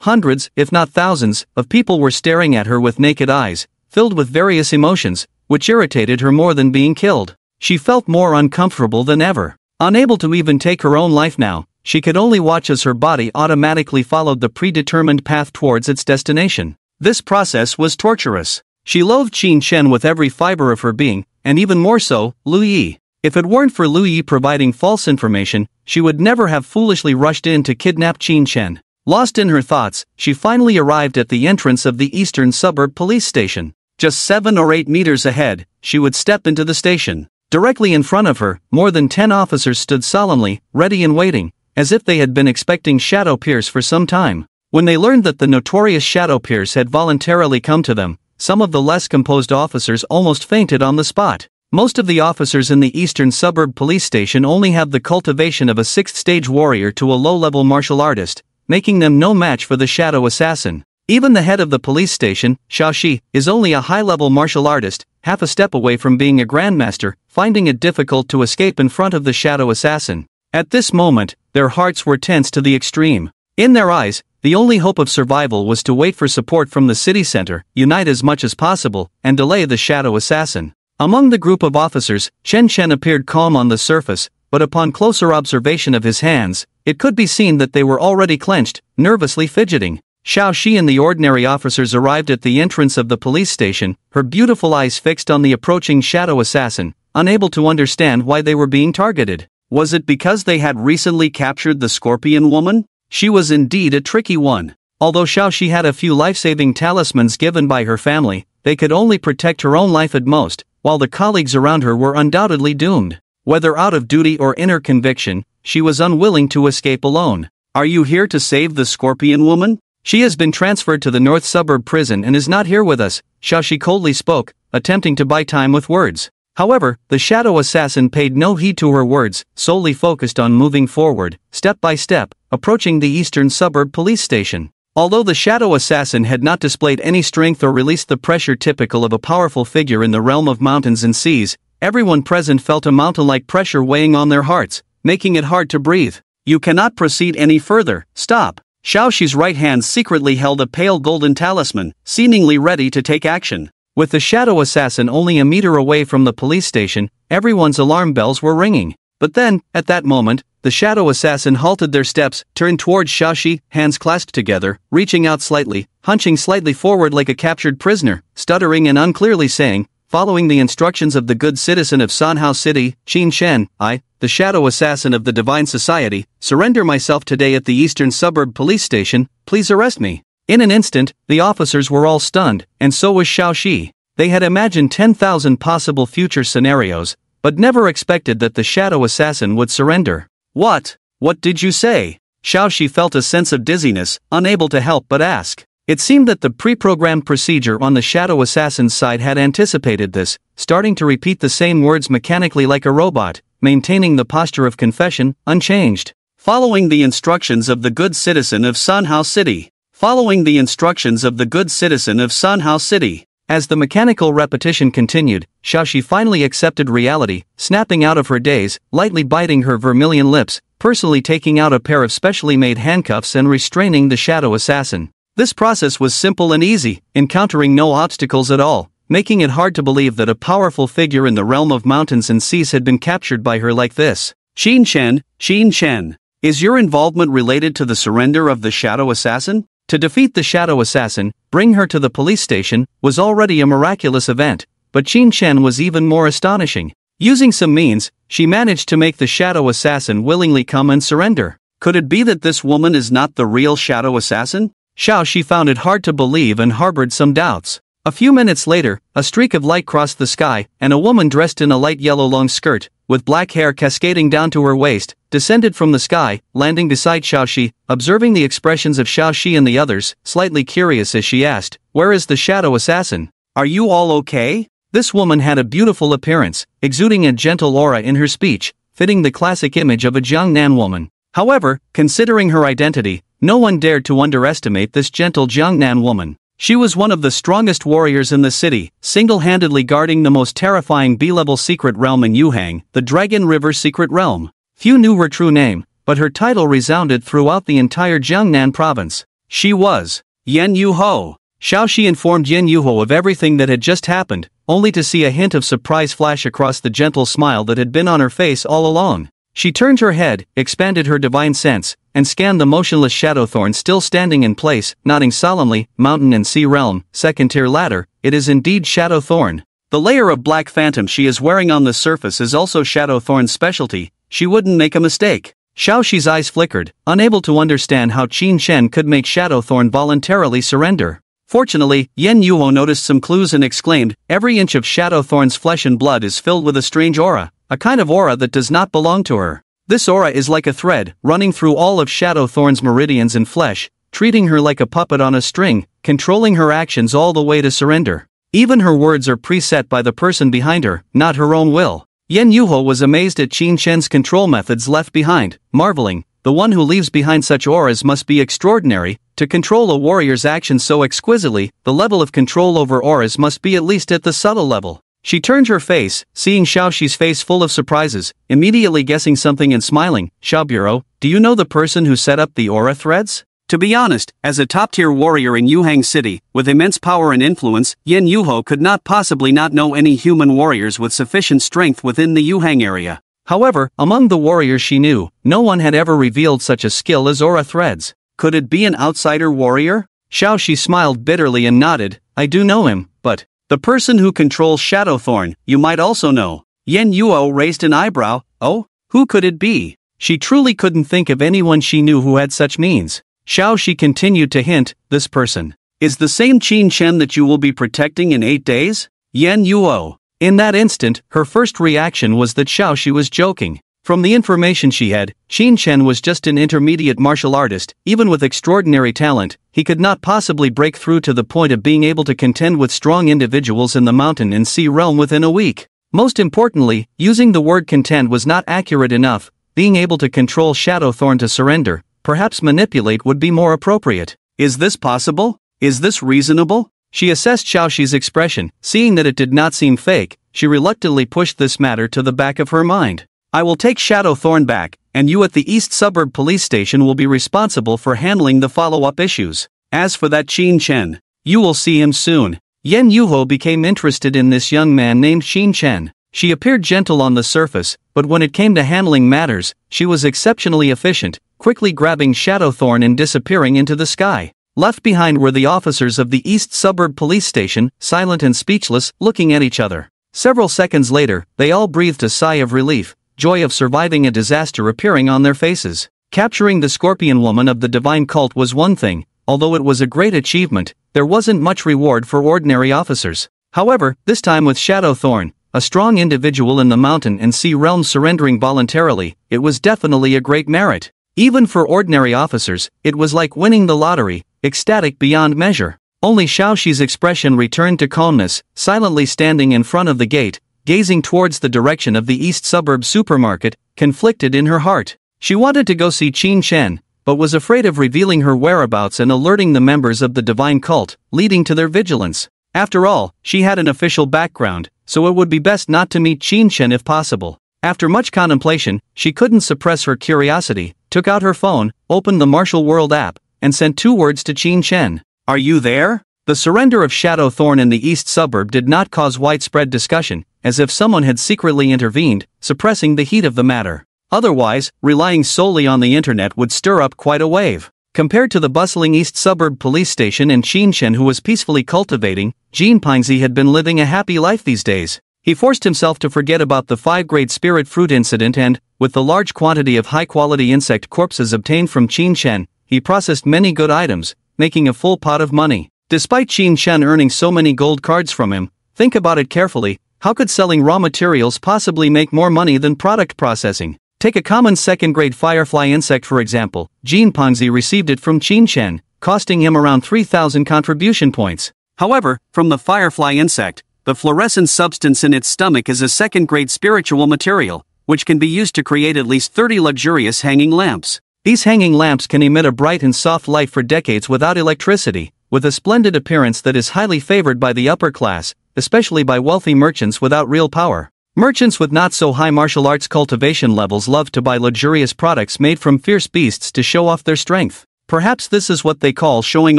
hundreds, if not thousands, of people were staring at her with naked eyes, filled with various emotions, which irritated her more than being killed. She felt more uncomfortable than ever. Unable to even take her own life now, she could only watch as her body automatically followed the predetermined path towards its destination. This process was torturous. She loathed Qin Shen with every fiber of her being, and even more so, Lu Yi. If it weren't for Lu Yi providing false information, she would never have foolishly rushed in to kidnap Qin Shen. Lost in her thoughts, she finally arrived at the entrance of the eastern suburb police station. Just 7 or 8 meters ahead, she would step into the station. Directly in front of her, more than 10 officers stood solemnly, ready and waiting, as if they had been expecting Shadow Pierce for some time. When they learned that the notorious Shadow Pierce had voluntarily come to them, some of the less composed officers almost fainted on the spot. Most of the officers in the eastern suburb police station only have the cultivation of a 6th-stage warrior to a low-level martial artist, making them no match for the shadow assassin. Even the head of the police station, Xiao Shi, is only a high-level martial artist, half a step away from being a grandmaster, finding it difficult to escape in front of the shadow assassin. At this moment, their hearts were tense to the extreme. In their eyes, the only hope of survival was to wait for support from the city center, unite as much as possible, and delay the shadow assassin. Among the group of officers, Chen Chen appeared calm on the surface, but upon closer observation of his hands, it could be seen that they were already clenched, nervously fidgeting. Xiao Shi and the ordinary officers arrived at the entrance of the police station, her beautiful eyes fixed on the approaching shadow assassin, unable to understand why they were being targeted. Was it because they had recently captured the Scorpion Woman? She was indeed a tricky one. Although Xiao Shi had a few life-saving talismans given by her family, they could only protect her own life at most, while the colleagues around her were undoubtedly doomed. Whether out of duty or inner conviction, she was unwilling to escape alone. "Are you here to save the Scorpion Woman? She has been transferred to the North Suburb prison and is not here with us," Xiao Shi coldly spoke, attempting to buy time with words. However, the shadow assassin paid no heed to her words, solely focused on moving forward, step by step, approaching the eastern suburb police station. Although the shadow assassin had not displayed any strength or released the pressure typical of a powerful figure in the realm of mountains and seas, everyone present felt a mountain-like pressure weighing on their hearts, making it hard to breathe. "You cannot proceed any further, stop." Xiao Shi's right hand secretly held a pale golden talisman, seemingly ready to take action. With the shadow assassin only a meter away from the police station, everyone's alarm bells were ringing. But then, at that moment, the shadow assassin halted their steps, turned towards Xiao Shi, hands clasped together, reaching out slightly, hunching slightly forward like a captured prisoner, stuttering and unclearly saying, "Following the instructions of the good citizen of Sanhao City, Qin Shen, I, the shadow assassin of the Divine Society, surrender myself today at the eastern suburb police station, please arrest me." In an instant, the officers were all stunned, and so was Xiao Shi. They had imagined 10,000 possible future scenarios, but never expected that the shadow assassin would surrender. What? What did you say? Xiaoxi felt a sense of dizziness, unable to help but ask. It seemed that the pre-programmed procedure on the shadow assassin's side had anticipated this, starting to repeat the same words mechanically like a robot, maintaining the posture of confession, unchanged. Following the instructions of the good citizen of Sunhouse City. Following the instructions of the good citizen of Sunhouse City. As the mechanical repetition continued, Xiaoxi finally accepted reality, snapping out of her daze, lightly biting her vermilion lips, personally taking out a pair of specially made handcuffs and restraining the shadow assassin. This process was simple and easy, encountering no obstacles at all, making it hard to believe that a powerful figure in the realm of mountains and seas had been captured by her like this. Qin Chen, is your involvement related to the surrender of the shadow assassin? To defeat the shadow assassin, bring her to the police station, was already a miraculous event, but Qin Chen was even more astonishing. Using some means, she managed to make the shadow assassin willingly come and surrender. Could it be that this woman is not the real shadow assassin? Xiaoxi found it hard to believe and harbored some doubts. A few minutes later, a streak of light crossed the sky, and a woman dressed in a light yellow long skirt, with black hair cascading down to her waist, descended from the sky, landing beside Xiaoxi. Observing the expressions of Xiaoxi and the others, slightly curious as she asked, "Where is the shadow assassin? Are you all okay?" This woman had a beautiful appearance, exuding a gentle aura in her speech, fitting the classic image of a Jiangnan woman. However, considering her identity, no one dared to underestimate this gentle Jiangnan woman. She was one of the strongest warriors in the city, single-handedly guarding the most terrifying B-level secret realm in Yuhang, the Dragon River Secret Realm. Few knew her true name, but her title resounded throughout the entire Jiangnan province. She was Yan Yuho. Xiaoxi informed Yan Yuho of everything that had just happened, only to see a hint of surprise flash across the gentle smile that had been on her face all along. She turned her head, expanded her divine sense, and scanned the motionless Shadowthorn still standing in place, nodding solemnly. Mountain and Sea Realm, second-tier ladder, it is indeed Shadowthorn. The layer of black phantom she is wearing on the surface is also Shadowthorn's specialty, she wouldn't make a mistake. Xiaoxi's eyes flickered, unable to understand how Qin Chen could make Shadowthorn voluntarily surrender. Fortunately, Yan Yuo noticed some clues and exclaimed, "Every inch of Shadowthorn's flesh and blood is filled with a strange aura, a kind of aura that does not belong to her. This aura is like a thread, running through all of Shadowthorn's meridians and flesh, treating her like a puppet on a string, controlling her actions all the way to surrender. Even her words are preset by the person behind her, not her own will." Yan Yuho was amazed at Qin Chen's control methods left behind, marveling, the one who leaves behind such auras must be extraordinary. To control a warrior's actions so exquisitely, the level of control over auras must be at least at the subtle level. She turned her face, seeing Xiaoxi's face full of surprises, immediately guessing something and smiling. "Xiaobureau, do you know the person who set up the aura threads?" To be honest, as a top-tier warrior in Yuhang City, with immense power and influence, Yan Yuho could not possibly not know any human warriors with sufficient strength within the Yuhang area. However, among the warriors she knew, no one had ever revealed such a skill as aura threads. Could it be an outsider warrior? Xiaoxi smiled bitterly and nodded. "I do know him, but the person who controls Shadowthorn, you might also know." Yan Yuo raised an eyebrow. "Oh? Who could it be?" She truly couldn't think of anyone she knew who had such means. Xiaoxi continued to hint, "This person is the same Qin Chen that you will be protecting in 8 days? Yan Yuo. In that instant, her first reaction was that Xiaoxi was joking. From the information she had, Qin Chen was just an intermediate martial artist. Even with extraordinary talent, he could not possibly break through to the point of being able to contend with strong individuals in the mountain and sea realm within a week. Most importantly, using the word contend was not accurate enough. Being able to control Shadowthorn to surrender, perhaps manipulate, would be more appropriate. Is this possible? Is this reasonable? She assessed Xiaoxi's expression. Seeing that it did not seem fake, she reluctantly pushed this matter to the back of her mind. "I will take Shadowthorn back, and you at the East Suburb Police Station will be responsible for handling the follow-up issues. As for that Qin Chen, you will see him soon." Yan Yuho became interested in this young man named Qin Chen. She appeared gentle on the surface, but when it came to handling matters, she was exceptionally efficient, quickly grabbing Shadowthorn and disappearing into the sky. Left behind were the officers of the East Suburb Police Station, silent and speechless, looking at each other. Several seconds later, they all breathed a sigh of relief, joy of surviving a disaster appearing on their faces. Capturing the Scorpion Woman of the Divine Cult was one thing. Although it was a great achievement, there wasn't much reward for ordinary officers. However, this time with Shadowthorn, a strong individual in the mountain and sea realm surrendering voluntarily, it was definitely a great merit. Even for ordinary officers, it was like winning the lottery, ecstatic beyond measure. Only Xiaoxi's expression returned to calmness, silently standing in front of the gate, gazing towards the direction of the east suburb supermarket, conflicted in her heart. She wanted to go see Qin Shen, but was afraid of revealing her whereabouts and alerting the members of the divine cult, leading to their vigilance. After all, she had an official background, so it would be best not to meet Qin Shen if possible. After much contemplation, she couldn't suppress her curiosity, took out her phone, opened the Martial World app, and sent 2 words to Qin Shen. "Are you there?" The surrender of Shadow Thorn in the east suburb did not cause widespread discussion, as if someone had secretly intervened, suppressing the heat of the matter. Otherwise, relying solely on the internet would stir up quite a wave. Compared to the bustling east suburb police station and Qin Shen who was peacefully cultivating, Jean Pingzi had been living a happy life these days. He forced himself to forget about the 5-grade spirit fruit incident and, with the large quantity of high-quality insect corpses obtained from Qin Shen, he processed many good items, making a full pot of money. Despite Qin Shen earning so many gold cards from him, think about it carefully, how could selling raw materials possibly make more money than product processing? Take a common 2nd-grade firefly insect for example. Jean Pingzi received it from Qin Shen, costing him around 3,000 contribution points. However, from the firefly insect, the fluorescent substance in its stomach is a 2nd-grade spiritual material, which can be used to create at least 30 luxurious hanging lamps. These hanging lamps can emit a bright and soft light for decades without electricity, with a splendid appearance that is highly favored by the upper class, especially by wealthy merchants without real power. Merchants with not so high martial arts cultivation levels love to buy luxurious products made from fierce beasts to show off their strength. Perhaps this is what they call showing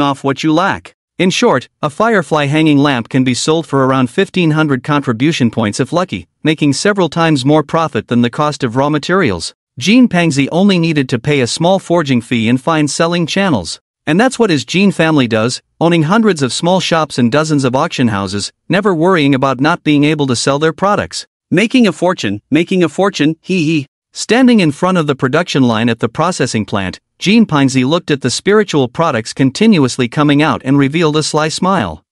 off what you lack. In short, a firefly hanging lamp can be sold for around 1,500 contribution points if lucky, making several times more profit than the cost of raw materials. Jean Pingzi only needed to pay a small forging fee and find selling channels. And that's what his Jean family does, owning hundreds of small shops and dozens of auction houses, never worrying about not being able to sell their products. Making a fortune, hee hee. Standing in front of the production line at the processing plant, Jean Pingzi looked at the spiritual products continuously coming out and revealed a sly smile.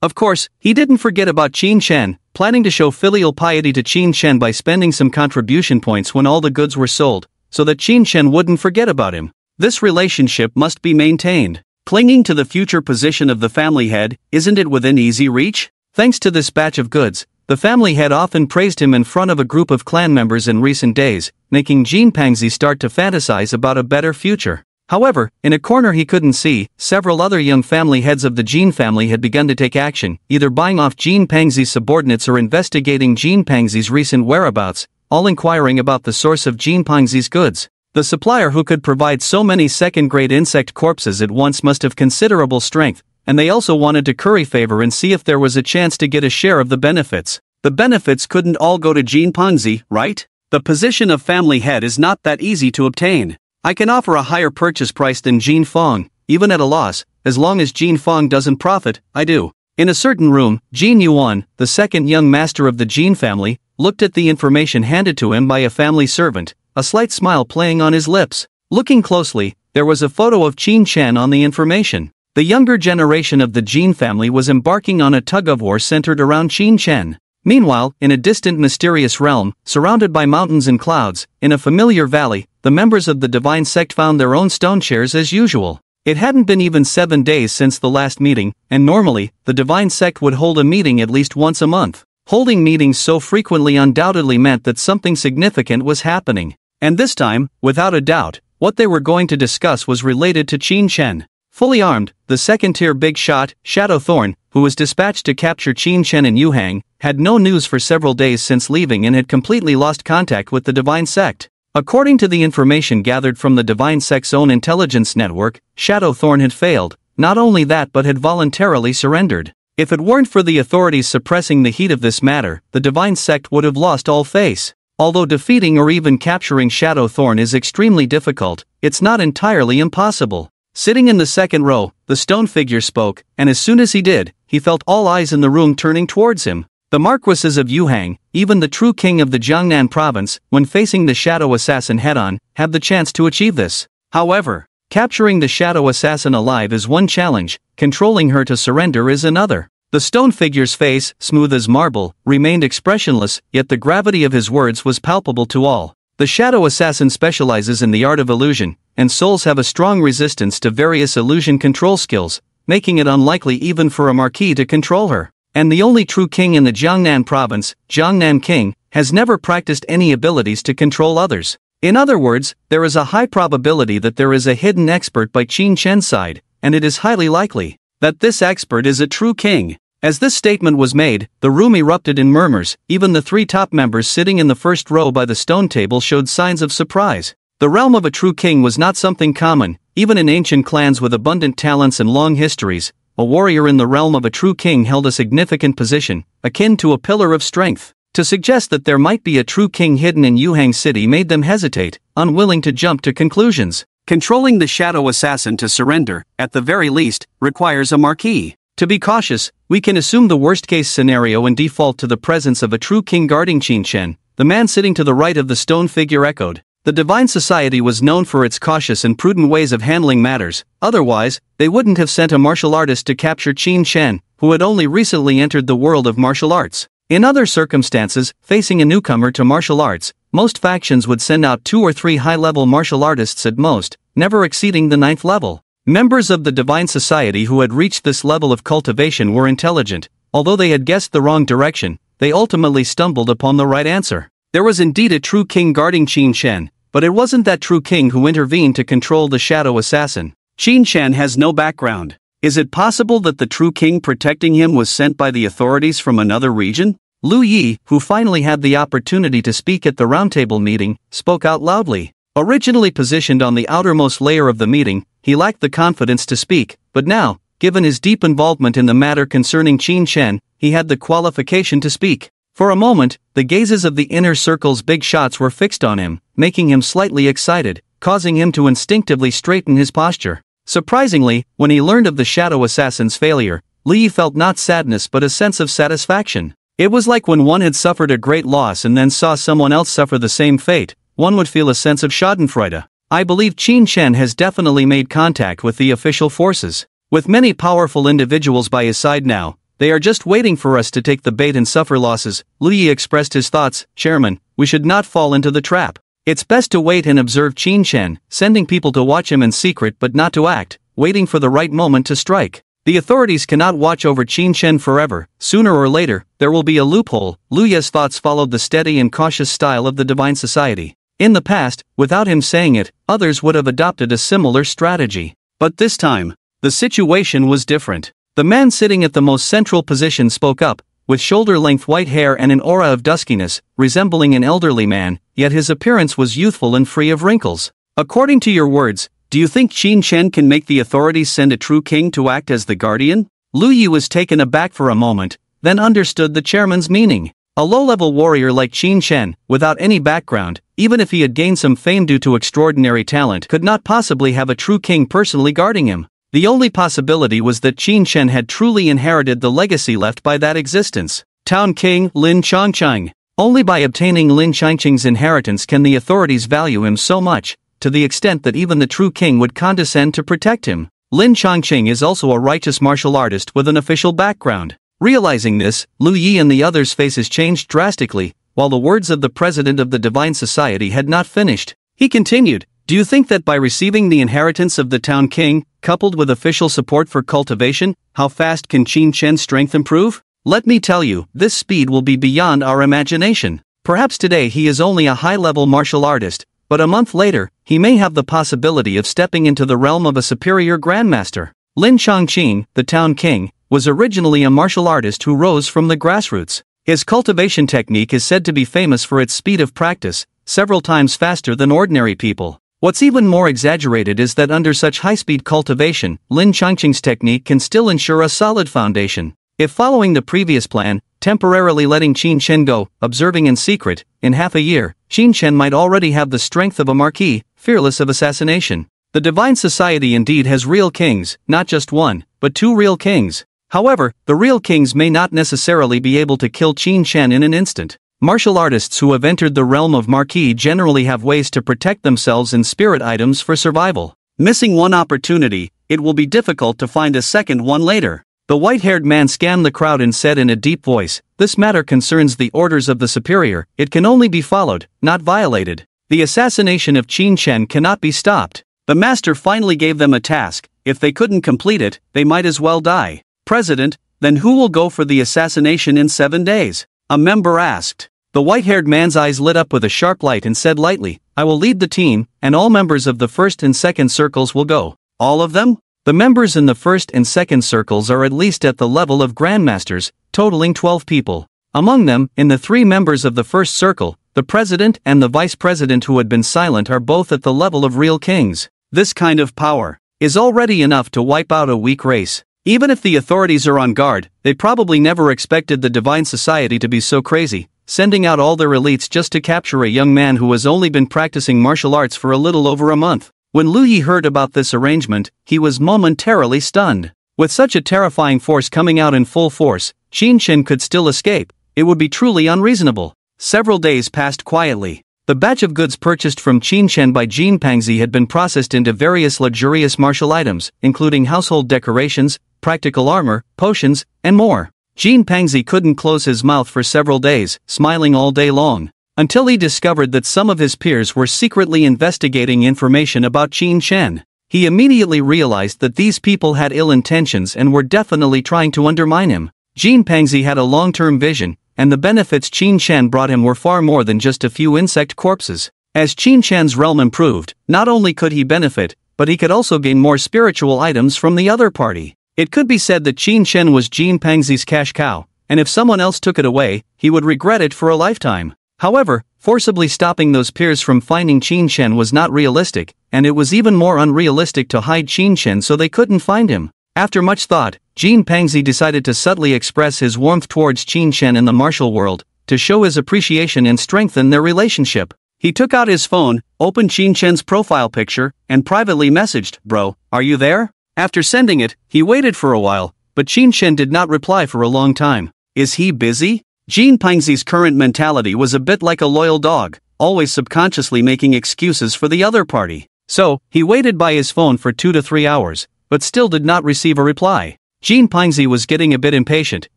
Of course, he didn't forget about Qin Shen, planning to show filial piety to Qin Shen by spending some contribution points when all the goods were sold, so that Qin Shen wouldn't forget about him. This relationship must be maintained. Clinging to the future position of the family head, isn't it within easy reach? Thanks to this batch of goods, the family had often praised him in front of a group of clan members in recent days, making Jean Pingzi start to fantasize about a better future. However, in a corner he couldn't see, several other young family heads of the Jean family had begun to take action, either buying off Jean Pingzi's subordinates or investigating Jean Pingzi's recent whereabouts, all inquiring about the source of Jean Pingzi's goods. The supplier who could provide so many 2nd-grade insect corpses at once must have considerable strength, and they also wanted to curry favor and see if there was a chance to get a share of the benefits. The benefits couldn't all go to Jean Pingzi, right? The position of family head is not that easy to obtain. I can offer a higher purchase price than Jean Fong, even at a loss, as long as Jean Fong doesn't profit, I do. In a certain room, Jean Yuan, the 2nd young master of the Jean family, looked at the information handed to him by a family servant, a slight smile playing on his lips. Looking closely, there was a photo of Qin Shen on the information. The younger generation of the Jean family was embarking on a tug-of-war centered around Qin Shen. Meanwhile, in a distant mysterious realm, surrounded by mountains and clouds, in a familiar valley, the members of the divine sect found their own stone chairs as usual. It hadn't been even 7 days since the last meeting, and normally, the divine sect would hold a meeting at least once a month. Holding meetings so frequently undoubtedly meant that something significant was happening. And this time, without a doubt, what they were going to discuss was related to Qin Shen. Fully armed, the 2nd-tier big shot, Shadow Thorn, who was dispatched to capture Qin Shen and Yuhang, had no news for several days since leaving and had completely lost contact with the divine sect. According to the information gathered from the divine sect's own intelligence network, Shadow Thorn had failed, not only that but had voluntarily surrendered. If it weren't for the authorities suppressing the heat of this matter, the divine sect would have lost all face. Although defeating or even capturing Shadow Thorn is extremely difficult, it's not entirely impossible. Sitting in the 2nd row, the stone figure spoke, and as soon as he did, he felt all eyes in the room turning towards him. The marquises of Yuhang, even the true king of the Jiangnan province, when facing the shadow assassin head-on, have the chance to achieve this. However, capturing the shadow assassin alive is one challenge, controlling her to surrender is another. The stone figure's face, smooth as marble, remained expressionless, yet the gravity of his words was palpable to all. The shadow assassin specializes in the art of illusion, and souls have a strong resistance to various illusion control skills, making it unlikely even for a marquis to control her. And the only true king in the Jiangnan province, Jiangnan King, has never practiced any abilities to control others. In other words, there is a high probability that there is a hidden expert by Qin Shen's side, and it is highly likely that this expert is a true king. As this statement was made, the room erupted in murmurs. Even the three top members sitting in the first row by the stone table showed signs of surprise. The realm of a true king was not something common, even in ancient clans with abundant talents and long histories. A warrior in the realm of a true king held a significant position, akin to a pillar of strength. To suggest that there might be a true king hidden in Yuhang City made them hesitate, unwilling to jump to conclusions. Controlling the shadow assassin to surrender, at the very least, requires a marquis. To be cautious, we can assume the worst-case scenario and default to the presence of a true king guarding Qin Shen. The man sitting to the right of the stone figure echoed. The Divine Society was known for its cautious and prudent ways of handling matters, otherwise, they wouldn't have sent a martial artist to capture Qin Shen, who had only recently entered the world of martial arts. In other circumstances, facing a newcomer to martial arts, most factions would send out 2 or 3 high-level martial artists at most, never exceeding the 9th level. Members of the Divine Society who had reached this level of cultivation were intelligent. Although they had guessed the wrong direction, they ultimately stumbled upon the right answer. There was indeed a true king guarding Qin Shen, but it wasn't that true king who intervened to control the shadow assassin. Qin Shen has no background. Is it possible that the true king protecting him was sent by the authorities from another region? Lu Yi, who finally had the opportunity to speak at the roundtable meeting, spoke out loudly. Originally positioned on the outermost layer of the meeting, he lacked the confidence to speak, but now, given his deep involvement in the matter concerning Qin Shen, he had the qualification to speak. For a moment, the gazes of the inner circle's big shots were fixed on him, making him slightly excited, causing him to instinctively straighten his posture. Surprisingly, when he learned of the shadow assassin's failure, Li felt not sadness but a sense of satisfaction. It was like when one had suffered a great loss and then saw someone else suffer the same fate, one would feel a sense of schadenfreude. I believe Qin Shen has definitely made contact with the official forces. With many powerful individuals by his side now, they are just waiting for us to take the bait and suffer losses. Li expressed his thoughts. Chairman, we should not fall into the trap. It's best to wait and observe Qin Shen, sending people to watch him in secret but not to act, waiting for the right moment to strike. The authorities cannot watch over Qin Shen forever. Sooner or later, there will be a loophole. Lu Ye's thoughts followed the steady and cautious style of the Divine Society. In the past, without him saying it, others would have adopted a similar strategy. But this time, the situation was different. The man sitting at the most central position spoke up, with shoulder-length white hair and an aura of duskiness, resembling an elderly man, yet his appearance was youthful and free of wrinkles. According to your words, do you think Qin Shen can make the authorities send a true king to act as the guardian? Lu Yi was taken aback for a moment, then understood the chairman's meaning. A low-level warrior like Qin Shen, without any background, even if he had gained some fame due to extraordinary talent, could not possibly have a true king personally guarding him. The only possibility was that Qin Shen had truly inherited the legacy left by that existence. Town King Lin Changqing. Only by obtaining Lin Changqing's inheritance can the authorities value him so much, to the extent that even the true king would condescend to protect him. Lin Changqing is also a righteous martial artist with an official background. Realizing this, Lu Yi and the others' faces changed drastically, while the words of the president of the Divine Society had not finished. He continued, do you think that by receiving the inheritance of the town king, coupled with official support for cultivation, how fast can Qin Shen's strength improve? Let me tell you, this speed will be beyond our imagination. Perhaps today he is only a high-level martial artist, but a month later, he may have the possibility of stepping into the realm of a superior grandmaster. Lin Changqing, the town king, was originally a martial artist who rose from the grassroots. His cultivation technique is said to be famous for its speed of practice, several times faster than ordinary people. What's even more exaggerated is that under such high-speed cultivation, Lin Changqing's technique can still ensure a solid foundation. If following the previous plan, temporarily letting Qin Shen go, observing in secret, in half a year, Qin Shen might already have the strength of a marquis, fearless of assassination. The Divine Society indeed has real kings, not just one, but 2 real kings. However, the real kings may not necessarily be able to kill Qin Shen in an instant. Martial artists who have entered the realm of marquis generally have ways to protect themselves and spirit items for survival. Missing one opportunity, it will be difficult to find a second one later. The white-haired man scanned the crowd and said in a deep voice, "This matter concerns the orders of the superior, it can only be followed, not violated. The assassination of Qin Shen cannot be stopped." The master finally gave them a task. If they couldn't complete it, they might as well die. "President, then who will go for the assassination in 7 days?" a member asked. The white-haired man's eyes lit up with a sharp light and said lightly, "I will lead the team, and all members of the first and second circles will go." "All of them?" The members in the first and second circles are at least at the level of grandmasters, totaling 12 people. Among them, in the 3 members of the first circle, the president and the vice president who had been silent are both at the level of real kings. This kind of power is already enough to wipe out a weak race. Even if the authorities are on guard, they probably never expected the divine society to be so crazy, sending out all their elites just to capture a young man who has only been practicing martial arts for a little over a month. When Lu Yi heard about this arrangement, he was momentarily stunned. With such a terrifying force coming out in full force, Qin Shen could still escape. It would be truly unreasonable. Several days passed quietly. The batch of goods purchased from Qin Shen by Jin Pangzi had been processed into various luxurious martial items, including household decorations, practical armor, potions, and more. Jin Pangzi couldn't close his mouth for several days, smiling all day long, until he discovered that some of his peers were secretly investigating information about Qin Shen. He immediately realized that these people had ill intentions and were definitely trying to undermine him. Jin Pangzi had a long-term vision, and the benefits Qin Shen brought him were far more than just a few insect corpses. As Qin Shen's realm improved, not only could he benefit, but he could also gain more spiritual items from the other party. It could be said that Qin Shen was Jin Pangzi's cash cow, and if someone else took it away, he would regret it for a lifetime. However, forcibly stopping those peers from finding Qin Shen was not realistic, and it was even more unrealistic to hide Qin Shen so they couldn't find him. After much thought, Jin Pangzi decided to subtly express his warmth towards Qin Shen in the martial world, to show his appreciation and strengthen their relationship. He took out his phone, opened Qin Shen's profile picture, and privately messaged, "Bro, are you there?" After sending it, he waited for a while, but Qin Shen did not reply for a long time. Is he busy? Jin Pangzi's current mentality was a bit like a loyal dog, always subconsciously making excuses for the other party. So, he waited by his phone for 2 to 3 hours, but still did not receive a reply. Jin Pangzi was getting a bit impatient,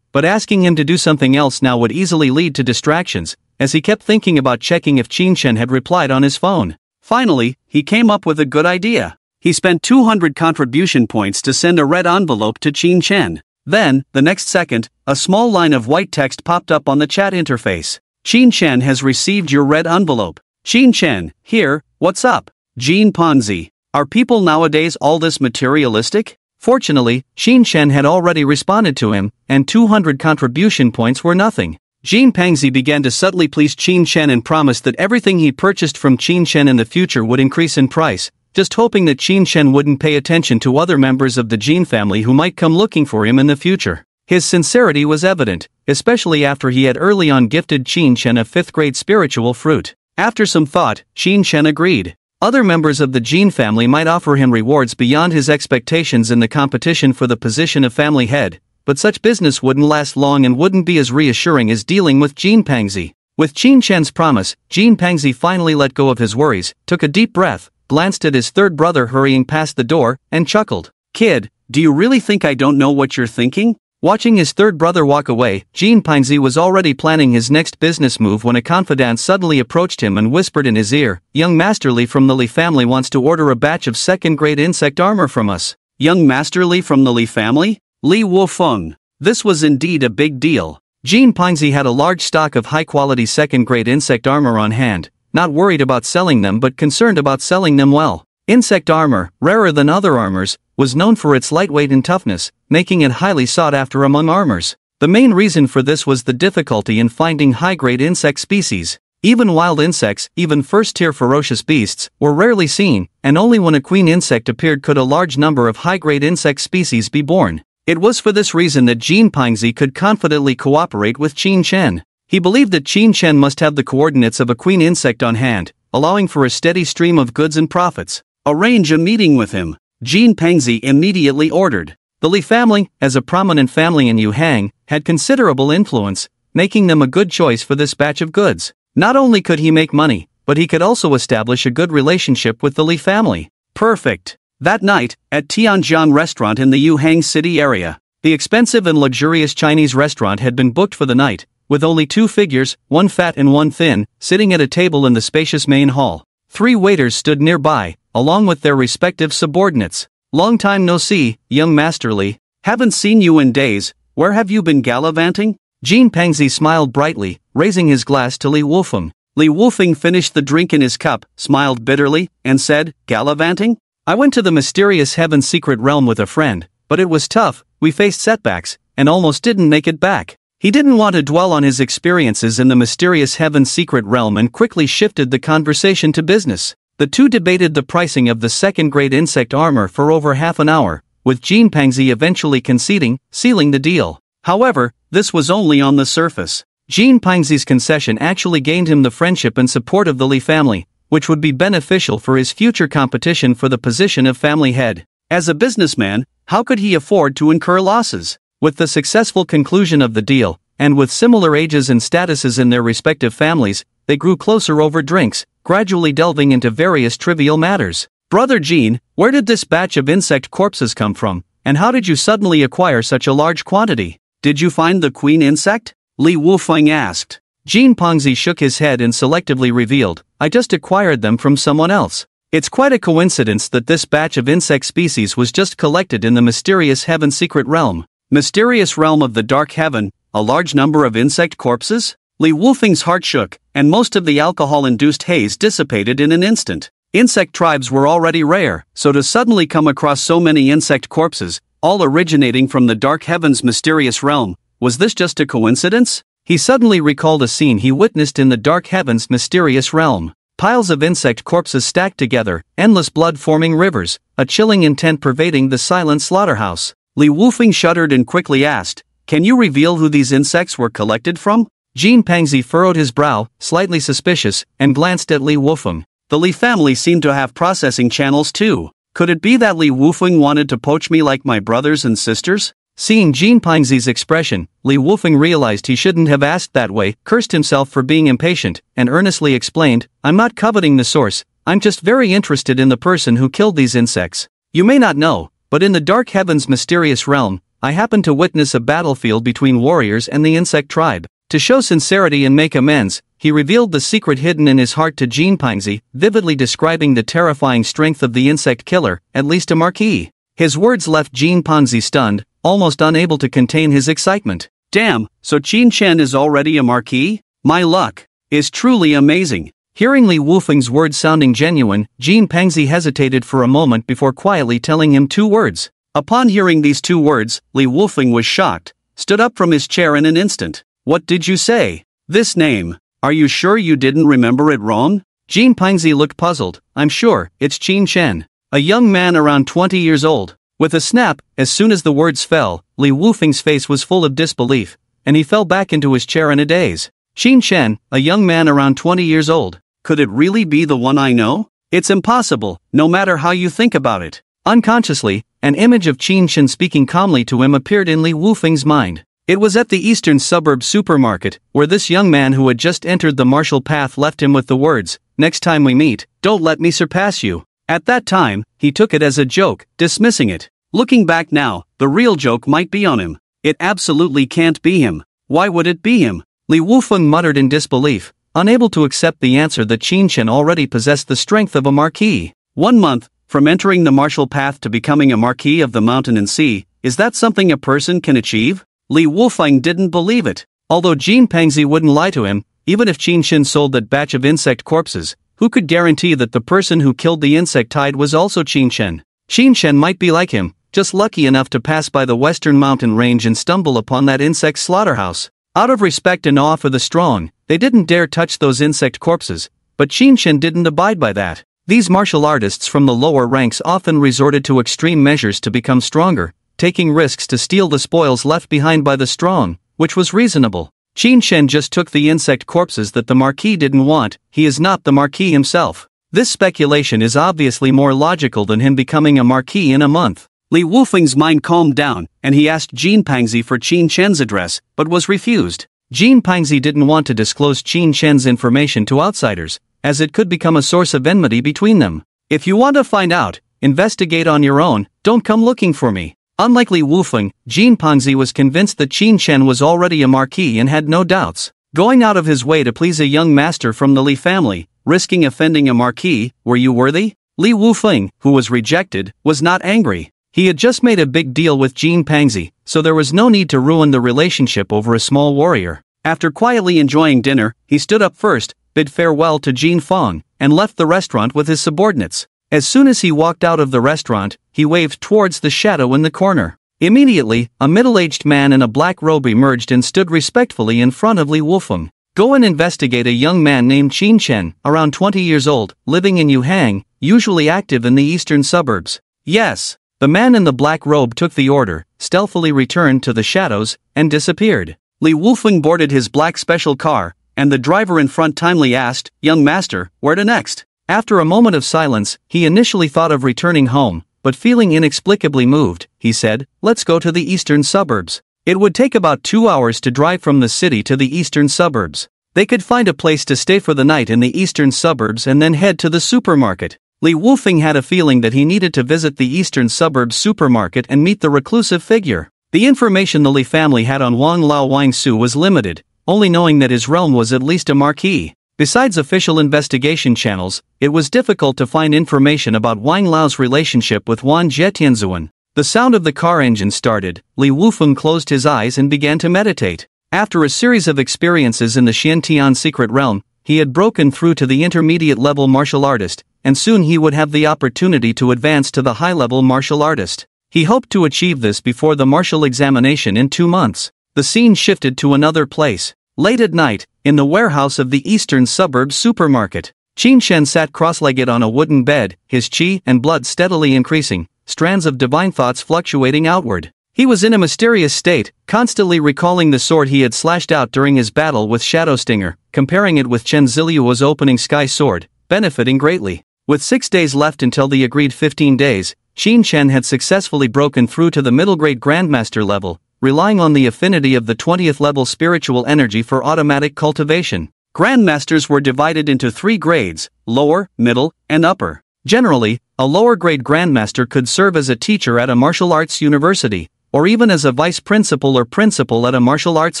but asking him to do something else now would easily lead to distractions, as he kept thinking about checking if Qin Shen had replied on his phone. Finally, he came up with a good idea. He spent 200 contribution points to send a red envelope to Qin Shen. Then, the next second, a small line of white text popped up on the chat interface. "Qin Shen has received your red envelope. Qin Shen, here, what's up? Jin Pangzi. Are people nowadays all this materialistic?" Fortunately, Qin Shen had already responded to him, and 200 contribution points were nothing. Jin Pangzi began to subtly please Qin Shen and promised that everything he purchased from Qin Shen in the future would increase in price, just hoping that Qin Shen wouldn't pay attention to other members of the Jin family who might come looking for him in the future. His sincerity was evident, especially after he had early on gifted Qin Shen a 5th-grade spiritual fruit. After some thought, Qin Shen agreed. Other members of the Jin family might offer him rewards beyond his expectations in the competition for the position of family head, but such business wouldn't last long and wouldn't be as reassuring as dealing with Jin Pangzi. With Qin Shen's promise, Jin Pangzi finally let go of his worries, took a deep breath, glanced at his third brother hurrying past the door, and chuckled. "Kid, do you really think I don't know what you're thinking?" Watching his third brother walk away, Jin Pangzi was already planning his next business move when a confidant suddenly approached him and whispered in his ear, "Young Master Li from the Li family wants to order a batch of 2nd-grade insect armor from us." Young Master Li from the Li family? Li Wufeng. This was indeed a big deal. Jin Pangzi had a large stock of high-quality 2nd-grade insect armor on hand, not worried about selling them but concerned about selling them well. Insect armor, rarer than other armors, was known for its lightweight and toughness, making it highly sought after among armors. The main reason for this was the difficulty in finding high-grade insect species. Even wild insects, even first-tier ferocious beasts, were rarely seen, and only when a queen insect appeared could a large number of high-grade insect species be born. It was for this reason that Jin Pangzi could confidently cooperate with Qin Shen. He believed that Qin Shen must have the coordinates of a queen insect on hand, allowing for a steady stream of goods and profits. Arrange a meeting with him, Jin Pangzi immediately ordered. The Li family, as a prominent family in Yuhang, had considerable influence, making them a good choice for this batch of goods. Not only could he make money, but he could also establish a good relationship with the Li family. Perfect. That night, at Tianjiang restaurant in the Yuhang city area, The expensive and luxurious Chinese restaurant had been booked for the night, with only two figures, one fat and one thin, sitting at a table in the spacious main hall. 3 waiters stood nearby, along with their respective subordinates. "Long time no see, young Master Li. Haven't seen you in days. Where have you been gallivanting?" Jin Pangzi smiled brightly, raising his glass to Li Wufeng. Li Wufeng finished the drink in his cup, smiled bitterly, and said, "Gallivanting? I went to the mysterious heaven's secret realm with a friend, but it was tough. We faced setbacks, and almost didn't make it back." He didn't want to dwell on his experiences in the mysterious heaven's secret realm and quickly shifted the conversation to business. The two debated the pricing of the second-grade insect armor for over half an hour, with Jin Pangzi eventually conceding, sealing the deal. However, this was only on the surface. Jin Pangzi's concession actually gained him the friendship and support of the Li family, which would be beneficial for his future competition for the position of family head. As a businessman, how could he afford to incur losses? With the successful conclusion of the deal, and with similar ages and statuses in their respective families, they grew closer over drinks, gradually delving into various trivial matters. "Brother Jin, where did this batch of insect corpses come from, and how did you suddenly acquire such a large quantity? Did you find the queen insect?" Li Wufeng asked. Jin Pangzi shook his head and selectively revealed, "I just acquired them from someone else. It's quite a coincidence that this batch of insect species was just collected in the mysterious heaven secret realm." Mysterious realm of the dark heaven, a large number of insect corpses? Li Wufeng's heart shook, and most of the alcohol-induced haze dissipated in an instant. Insect tribes were already rare, so to suddenly come across so many insect corpses, all originating from the dark heaven's mysterious realm, was this just a coincidence? He suddenly recalled a scene he witnessed in the dark heaven's mysterious realm. Piles of insect corpses stacked together, endless blood-forming rivers, a chilling intent pervading the silent slaughterhouse. Li Wufeng shuddered and quickly asked, "Can you reveal who these insects were collected from?" Jin Pangzi furrowed his brow, slightly suspicious, and glanced at Li Wufeng. The Li family seemed to have processing channels too. Could it be that Li Wufeng wanted to poach me like my brothers and sisters? Seeing Jin Pangzi's expression, Li Wufeng realized he shouldn't have asked that way, cursed himself for being impatient, and earnestly explained, "I'm not coveting the source, I'm just very interested in the person who killed these insects. You may not know, but in the dark heaven's mysterious realm, I happened to witness a battlefield between warriors and the insect tribe." To show sincerity and make amends, he revealed the secret hidden in his heart to Jin Pangzi, vividly describing the terrifying strength of the insect killer, at least a marquis. His words left Jin Pangzi stunned, almost unable to contain his excitement. "Damn, so Qin Chen is already a marquis? My luck is truly amazing." Hearing Li Wufeng's words sounding genuine, Jin Pangzi hesitated for a moment before quietly telling him 2 words. Upon hearing these 2 words, Li Wufeng was shocked, stood up from his chair in an instant. "What did you say? This name? Are you sure you didn't remember it wrong?" Jin Pangzi looked puzzled. "I'm sure, it's Qin Chen. A young man around 20 years old." With a snap, as soon as the words fell, Li Wufeng's face was full of disbelief, and he fell back into his chair in a daze. "Qin Chen, a young man around 20 years old. Could it really be the one I know? It's impossible, no matter how you think about it." Unconsciously, an image of Qin Chen speaking calmly to him appeared in Li Wufeng's mind. It was at the eastern suburb supermarket, where this young man who had just entered the martial path left him with the words, "Next time we meet, don't let me surpass you." At that time, he took it as a joke, dismissing it. Looking back now, the real joke might be on him. It absolutely can't be him. Why would it be him? Li Wufeng muttered in disbelief, unable to accept the answer that Qin Chen already possessed the strength of a marquis. 1 month, from entering the martial path to becoming a marquis of the mountain and sea, is that something a person can achieve? Li Wufeng didn't believe it. Although Jin Pangzi wouldn't lie to him, even if Qin Chen sold that batch of insect corpses, who could guarantee that the person who killed the insectide was also Qin Chen? Qin Chen might be like him, just lucky enough to pass by the western mountain range and stumble upon that insect slaughterhouse. Out of respect and awe for the strong, they didn't dare touch those insect corpses, but Qin Chen didn't abide by that. These martial artists from the lower ranks often resorted to extreme measures to become stronger, taking risks to steal the spoils left behind by the strong, which was reasonable. Qin Chen just took the insect corpses that the marquis didn't want. He is not the marquis himself. This speculation is obviously more logical than him becoming a marquis in a month. Li Wufeng's mind calmed down, and he asked Jin Pangzi for Qin Chen's address, but was refused. Jin Pangzi didn't want to disclose Qin Chen's information to outsiders, as it could become a source of enmity between them. "If you want to find out, investigate on your own, don't come looking for me." Unlike Li Wufeng, Jin Pengzi was convinced that Qin Shen was already a marquis and had no doubts. Going out of his way to please a young master from the Li family, risking offending a marquis, were you worthy? Li Wufeng, who was rejected, was not angry. He had just made a big deal with Jin Pengzi, so there was no need to ruin the relationship over a small warrior. After quietly enjoying dinner, he stood up first, bid farewell to Jin Feng, and left the restaurant with his subordinates. As soon as he walked out of the restaurant, he waved towards the shadow in the corner. Immediately, a middle-aged man in a black robe emerged and stood respectfully in front of Li Wufeng. Go and investigate a young man named Qin Shen, around 20 years old, living in Yuhang, usually active in the eastern suburbs. Yes. The man in the black robe took the order, stealthily returned to the shadows, and disappeared. Li Wufeng boarded his black special car, and the driver in front timely asked, "Young master, where to next?" After a moment of silence, he initially thought of returning home, but feeling inexplicably moved, he said, "Let's go to the eastern suburbs." It would take about 2 hours to drive from the city to the eastern suburbs. They could find a place to stay for the night in the eastern suburbs and then head to the supermarket. Li Wufeng had a feeling that he needed to visit the eastern suburbs supermarket and meet the reclusive figure. The information the Li family had on Wang Lao Wangsu was limited, only knowing that his realm was at least a marquis. Besides official investigation channels, it was difficult to find information about Wang Lao's relationship with Wan Zhetianzuan. The sound of the car engine started. Li Wufeng closed his eyes and began to meditate. After a series of experiences in the Xiantian secret realm, he had broken through to the intermediate level martial artist, and soon he would have the opportunity to advance to the high-level martial artist. He hoped to achieve this before the martial examination in 2 months. The scene shifted to another place. Late at night, in the warehouse of the eastern suburbs supermarket, Qin Shen sat cross-legged on a wooden bed, his qi and blood steadily increasing, strands of divine thoughts fluctuating outward. He was in a mysterious state, constantly recalling the sword he had slashed out during his battle with Shadow Stinger, comparing it with Chen Ziliu's opening sky sword, benefiting greatly. With 6 days left until the agreed 15 days, Qin Shen had successfully broken through to the middle-grade Grandmaster level, relying on the affinity of the 20th level spiritual energy for automatic cultivation. Grandmasters were divided into 3 grades, lower, middle, and upper. Generally, a lower-grade Grandmaster could serve as a teacher at a martial arts university, or even as a vice principal or principal at a martial arts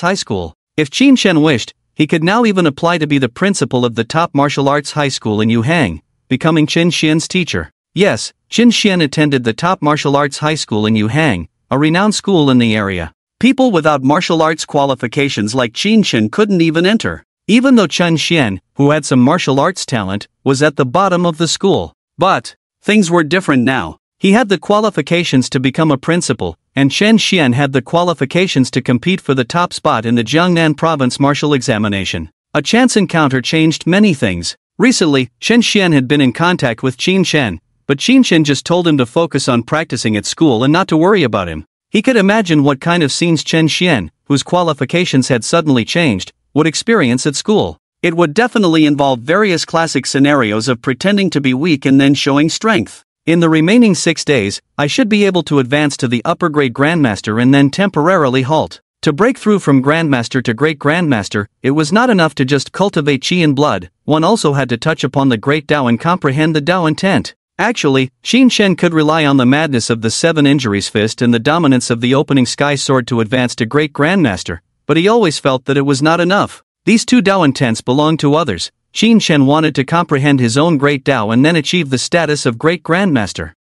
high school. If Qin Shen wished, he could now even apply to be the principal of the top martial arts high school in Yuhang, becoming Qin Xian's teacher. Yes, Qin Xian attended the top martial arts high school in Yuhang, a renowned school in the area. People without martial arts qualifications like Qin Shen couldn't even enter, even though Chen Xian, who had some martial arts talent, was at the bottom of the school. But things were different now. He had the qualifications to become a principal, and Chen Xian had the qualifications to compete for the top spot in the Jiangnan province martial examination. A chance encounter changed many things. Recently, Chen Xian had been in contact with Qin Shen, but Qin Shen just told him to focus on practicing at school and not to worry about him. He could imagine what kind of scenes Chen Xian, whose qualifications had suddenly changed, would experience at school. It would definitely involve various classic scenarios of pretending to be weak and then showing strength. In the remaining 6 days, I should be able to advance to the upper grade Grandmaster and then temporarily halt. To break through from Grandmaster to Great Grandmaster, it was not enough to just cultivate Qi and blood, one also had to touch upon the Great Tao and comprehend the Tao intent. Actually, Qin Shen could rely on the madness of the 7 injuries fist and the dominance of the opening sky sword to advance to Great Grandmaster, but he always felt that it was not enough. These 2 Tao intents belonged to others. Qin Shen wanted to comprehend his own Great Tao and then achieve the status of Great Grandmaster.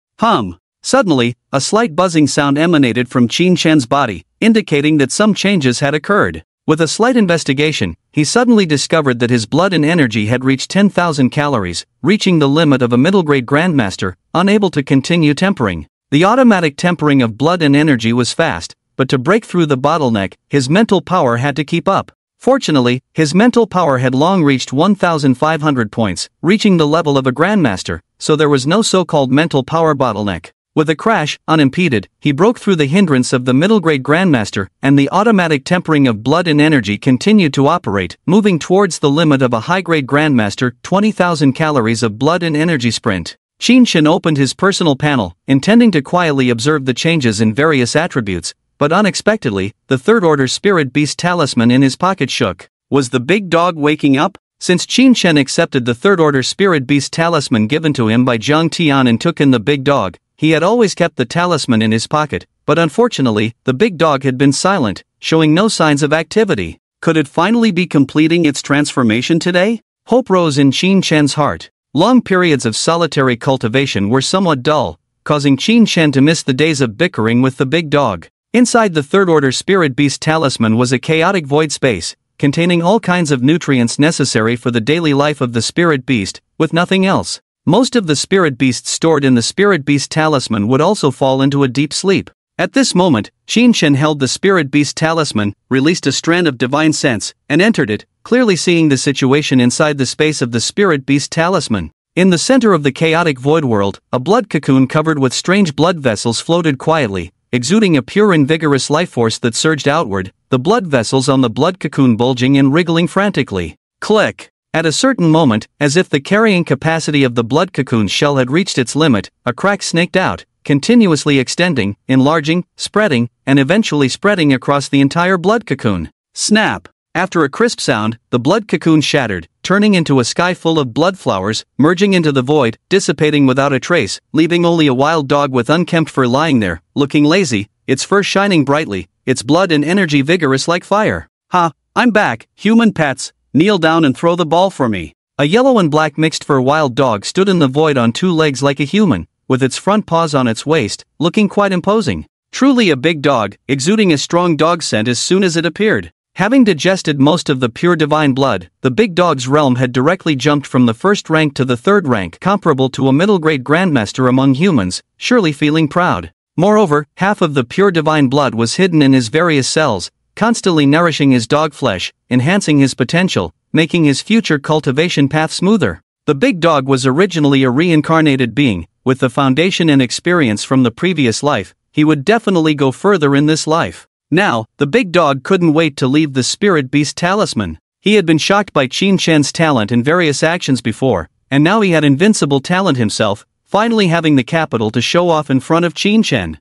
Suddenly, a slight buzzing sound emanated from Qin Shen's body, indicating that some changes had occurred. With a slight investigation, he suddenly discovered that his blood and energy had reached 10,000 calories, reaching the limit of a middle-grade Grandmaster, unable to continue tempering. The automatic tempering of blood and energy was fast, but to break through the bottleneck, his mental power had to keep up. Fortunately, his mental power had long reached 1,500 points, reaching the level of a Grandmaster, so there was no so-called mental power bottleneck. With a crash, unimpeded, he broke through the hindrance of the middle-grade Grandmaster, and the automatic tempering of blood and energy continued to operate, moving towards the limit of a high-grade Grandmaster, 20,000 calories of blood and energy sprint. Qin Shen opened his personal panel, intending to quietly observe the changes in various attributes, but unexpectedly, the third-order spirit beast talisman in his pocket shook. Was the big dog waking up? Since Qin Shen accepted the third-order spirit beast talisman given to him by Zhang Tian and took in the big dog, he had always kept the talisman in his pocket, but unfortunately, the big dog had been silent, showing no signs of activity. Could it finally be completing its transformation today? Hope rose in Qin Shen's heart. Long periods of solitary cultivation were somewhat dull, causing Qin Shen to miss the days of bickering with the big dog. Inside the third-order spirit beast talisman was a chaotic void space, containing all kinds of nutrients necessary for the daily life of the spirit beast, with nothing else. Most of the spirit beasts stored in the spirit beast talisman would also fall into a deep sleep. At this moment, Qin Shen held the spirit beast talisman, released a strand of divine sense, and entered it, clearly seeing the situation inside the space of the spirit beast talisman. In the center of the chaotic void world, a blood cocoon covered with strange blood vessels floated quietly, exuding a pure and vigorous life force that surged outward, the blood vessels on the blood cocoon bulging and wriggling frantically. Click! At a certain moment, as if the carrying capacity of the blood cocoon shell had reached its limit, a crack snaked out, continuously extending, enlarging, spreading, and eventually spreading across the entire blood cocoon. Snap! After a crisp sound, the blood cocoon shattered, turning into a sky full of blood flowers, merging into the void, dissipating without a trace, leaving only a wild dog with unkempt fur lying there, looking lazy, its fur shining brightly, its blood and energy vigorous like fire. Ha! I'm back, human pets, kneel down and throw the ball for me. A yellow and black mixed fur wild dog stood in the void on two legs like a human, with its front paws on its waist, looking quite imposing. Truly a big dog, exuding a strong dog scent as soon as it appeared. Having digested most of the pure divine blood, the big dog's realm had directly jumped from the first rank to the third rank, comparable to a middle-grade grandmaster among humans, surely feeling proud. Moreover, half of the pure divine blood was hidden in his various cells, constantly nourishing his dog flesh, enhancing his potential, making his future cultivation path smoother. The big dog was originally a reincarnated being. With the foundation and experience from the previous life, he would definitely go further in this life. Now, the big dog couldn't wait to leave the spirit beast talisman. He had been shocked by Qin Shen's talent and various actions before, and now he had invincible talent himself, finally having the capital to show off in front of Qin Shen.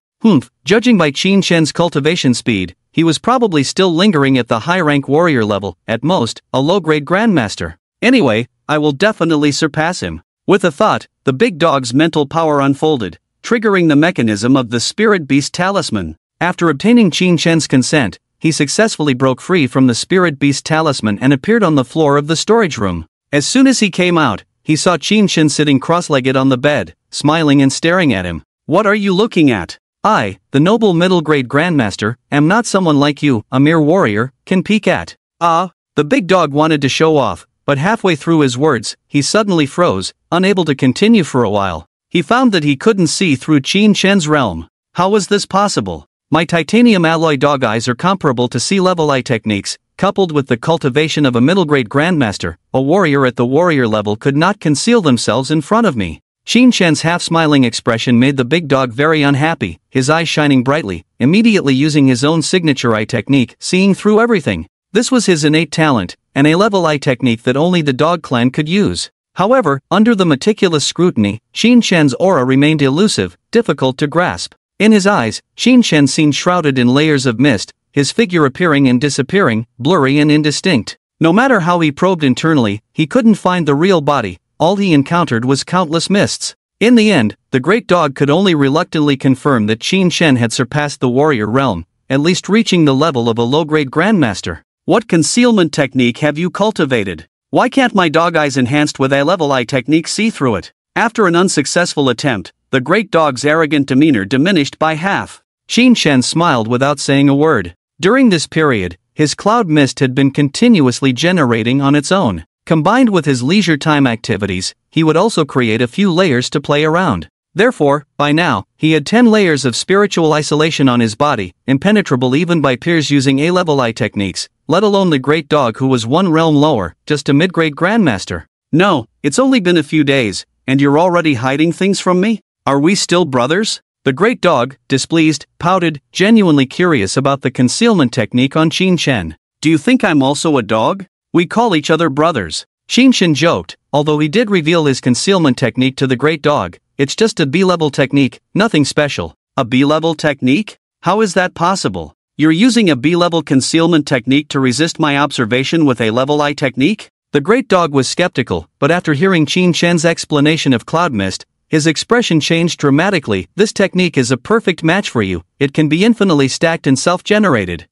Judging by Qin Shen's cultivation speed, he was probably still lingering at the high-rank warrior level, at most, a low-grade grandmaster. Anyway, I will definitely surpass him. With a thought, the big dog's mental power unfolded, triggering the mechanism of the spirit beast talisman. After obtaining Qin Shen's consent, he successfully broke free from the spirit beast talisman and appeared on the floor of the storage room. As soon as he came out, he saw Qin Shen sitting cross-legged on the bed, smiling and staring at him. What are you looking at? I, the noble middle-grade grandmaster, am not someone like you, a mere warrior, can peek at. The big dog wanted to show off, but halfway through his words, he suddenly froze, unable to continue for a while. He found that he couldn't see through Qin Shen's realm. How was this possible? My titanium alloy dog eyes are comparable to sea-level eye techniques, coupled with the cultivation of a middle-grade grandmaster. A warrior at the warrior level could not conceal themselves in front of me. Qin Shen's half-smiling expression made the big dog very unhappy, his eyes shining brightly, immediately using his own signature eye technique, seeing through everything. This was his innate talent, an A-level eye technique that only the dog clan could use. However, under the meticulous scrutiny, Qin Shen's aura remained elusive, difficult to grasp. In his eyes, Qin Shen seemed shrouded in layers of mist, his figure appearing and disappearing, blurry and indistinct. No matter how he probed internally, he couldn't find the real body. All he encountered was countless mists. In the end, the great dog could only reluctantly confirm that Qin Shen had surpassed the warrior realm, at least reaching the level of a low-grade grandmaster. What concealment technique have you cultivated? Why can't my dog eyes enhanced with A-level eye technique see through it? After an unsuccessful attempt, the great dog's arrogant demeanor diminished by half. Qin Shen smiled without saying a word. During this period, his cloud mist had been continuously generating on its own. Combined with his leisure time activities, he would also create a few layers to play around. Therefore, by now, he had 10 layers of spiritual isolation on his body, impenetrable even by peers using A-level eye techniques, let alone the great dog who was one realm lower, just a mid-grade grandmaster. No, it's only been a few days, and you're already hiding things from me? Are we still brothers? The great dog, displeased, pouted, genuinely curious about the concealment technique on Qin Shen. Do you think I'm also a dog? We call each other brothers. Qin Shen joked, although he did reveal his concealment technique to the great dog. It's just a B-level technique, nothing special. A B-level technique? How is that possible? You're using a B-level concealment technique to resist my observation with A-level eye technique? The great dog was skeptical, but after hearing Qin Shen's explanation of cloud mist, His expression changed dramatically. This technique is a perfect match for you, it can be infinitely stacked and self-generated.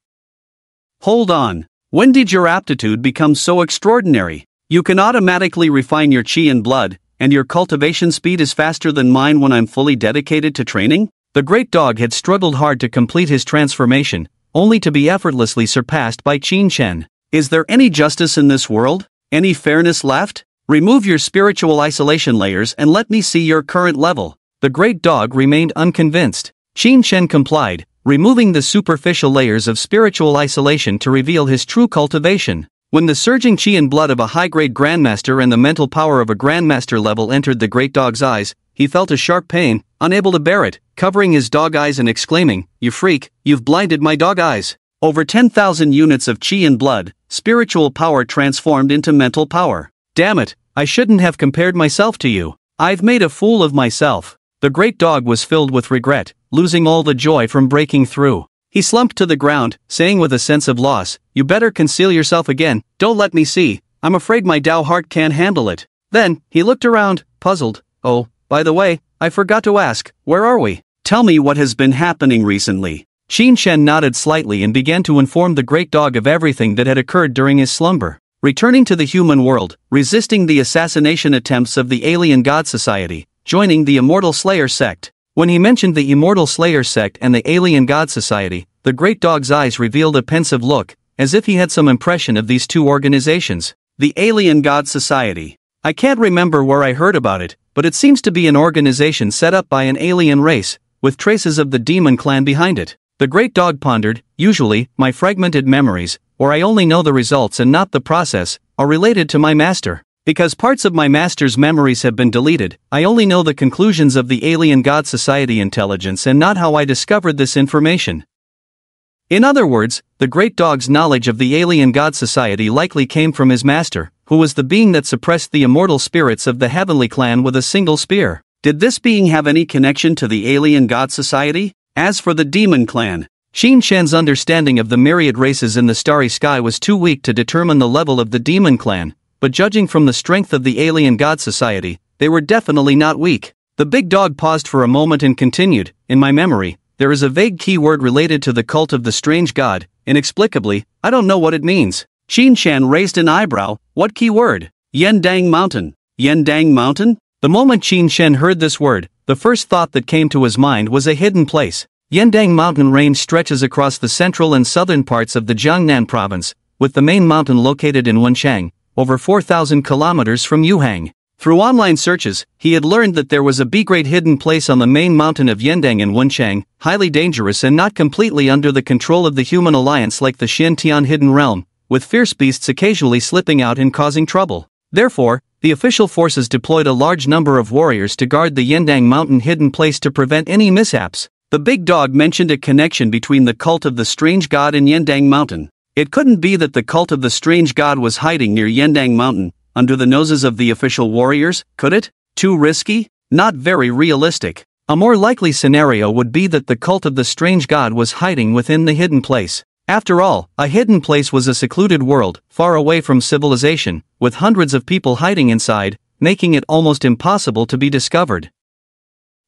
Hold on. When did your aptitude become so extraordinary? You can automatically refine your chi and blood, and your cultivation speed is faster than mine when I'm fully dedicated to training? The great dog had struggled hard to complete his transformation, only to be effortlessly surpassed by Qin Shen. Is there any justice in this world? Any fairness left? Remove your spiritual isolation layers and let me see your current level. The great dog remained unconvinced. Qin Shen complied, removing the superficial layers of spiritual isolation to reveal his true cultivation. When the surging chi and blood of a high-grade grandmaster and the mental power of a grandmaster level entered the great dog's eyes, he felt a sharp pain, unable to bear it, covering his dog eyes and exclaiming, "You freak, you've blinded my dog eyes." Over 10,000 units of chi and blood, spiritual power transformed into mental power. Damn it, I shouldn't have compared myself to you. I've made a fool of myself. The great dog was filled with regret, losing all the joy from breaking through. He slumped to the ground, saying with a sense of loss, "You better conceal yourself again, don't let me see, I'm afraid my Tao heart can't handle it." Then, he looked around, puzzled. "Oh, by the way, I forgot to ask, where are we? Tell me what has been happening recently." Qin Shen nodded slightly and began to inform the great dog of everything that had occurred during his slumber. Returning to the human world, resisting the assassination attempts of the alien god society, joining the Immortal Slayer sect. When he mentioned the Immortal Slayer sect and the alien god society, the great dog's eyes revealed a pensive look, as if he had some impression of these two organizations. The alien god society. I can't remember where I heard about it, but it seems to be an organization set up by an alien race, with traces of the demon clan behind it. The great dog pondered. Usually, my fragmented memories, or I only know the results and not the process, are related to my master. Because parts of my master's memories have been deleted, I only know the conclusions of the alien god society intelligence and not how I discovered this information. In other words, the great dog's knowledge of the alien god society likely came from his master, who was the being that suppressed the immortal spirits of the heavenly clan with a single spear. Did this being have any connection to the alien god society? As for the demon clan, Qin Shen's understanding of the myriad races in the starry sky was too weak to determine the level of the demon clan, but judging from the strength of the alien god society, they were definitely not weak. The big dog paused for a moment and continued, "In my memory, there is a vague keyword related to the cult of the strange god, inexplicably, I don't know what it means." Qin Shen raised an eyebrow. "What keyword?" "Yendang Mountain." "Yendang Mountain?" The moment Qin Shen heard this word, the first thought that came to his mind was a hidden place. Yendang Mountain range stretches across the central and southern parts of the Jiangnan province, with the main mountain located in Wenchang, over 4,000 kilometers from Yuhang. Through online searches, he had learned that there was a B-grade hidden place on the main mountain of Yendang in Wenchang, highly dangerous and not completely under the control of the human alliance like the Xintian Hidden Realm, with fierce beasts occasionally slipping out and causing trouble. Therefore, the official forces deployed a large number of warriors to guard the Yendang Mountain hidden place to prevent any mishaps. The big dog mentioned a connection between the cult of the strange god and Yendang Mountain. It couldn't be that the cult of the strange god was hiding near Yendang Mountain, under the noses of the official warriors, could it? Too risky? Not very realistic. A more likely scenario would be that the cult of the strange god was hiding within the hidden place. After all, a hidden place was a secluded world, far away from civilization, with hundreds of people hiding inside, making it almost impossible to be discovered.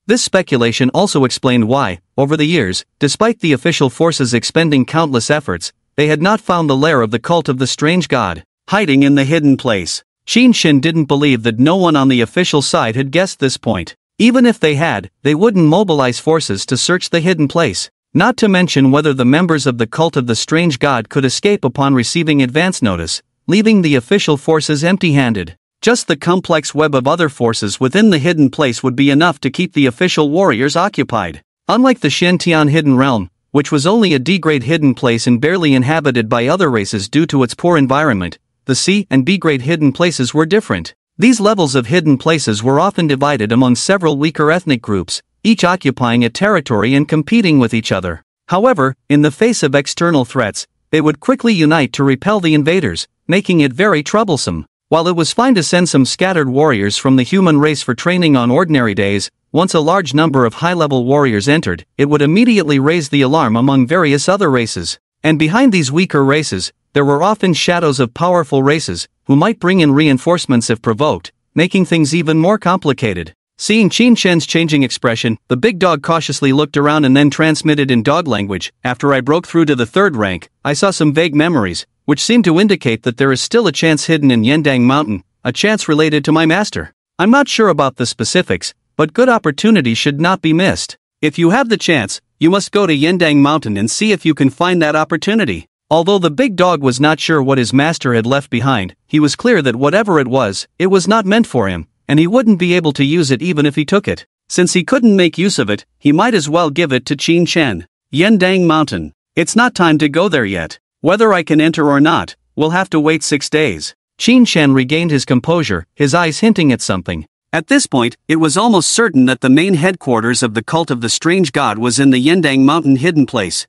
This speculation also explained why, over the years, despite the official forces expending countless efforts, they had not found the lair of the cult of the strange god, hiding in the hidden place. Qin Shen didn't believe that no one on the official side had guessed this point. Even if they had, they wouldn't mobilize forces to search the hidden place. Not to mention whether the members of the cult of the strange god could escape upon receiving advance notice, leaving the official forces empty-handed. Just the complex web of other forces within the hidden place would be enough to keep the official warriors occupied. Unlike the Xintian Hidden Realm, which was only a D-grade hidden place and barely inhabited by other races due to its poor environment, the C and B-grade hidden places were different. These levels of hidden places were often divided among several weaker ethnic groups, each occupying a territory and competing with each other. However, in the face of external threats, they would quickly unite to repel the invaders, making it very troublesome. While it was fine to send some scattered warriors from the human race for training on ordinary days, once a large number of high-level warriors entered, it would immediately raise the alarm among various other races. And behind these weaker races, there were often shadows of powerful races, who might bring in reinforcements if provoked, making things even more complicated. Seeing Qin Shen's changing expression, the big dog cautiously looked around and then transmitted in dog language. After I broke through to the third rank, I saw some vague memories, which seemed to indicate that there is still a chance hidden in Yendang Mountain, a chance related to my master. I'm not sure about the specifics, but good opportunity should not be missed. If you have the chance, you must go to Yendang Mountain and see if you can find that opportunity. Although the big dog was not sure what his master had left behind, he was clear that whatever it was not meant for him, and he wouldn't be able to use it even if he took it. Since he couldn't make use of it, he might as well give it to Qin Shen. Yendang Mountain. It's not time to go there yet. Whether I can enter or not, we'll have to wait 6 days. Qin Shen regained his composure, his eyes hinting at something. At this point, it was almost certain that the main headquarters of the cult of the strange god was in the Yendang Mountain hidden place.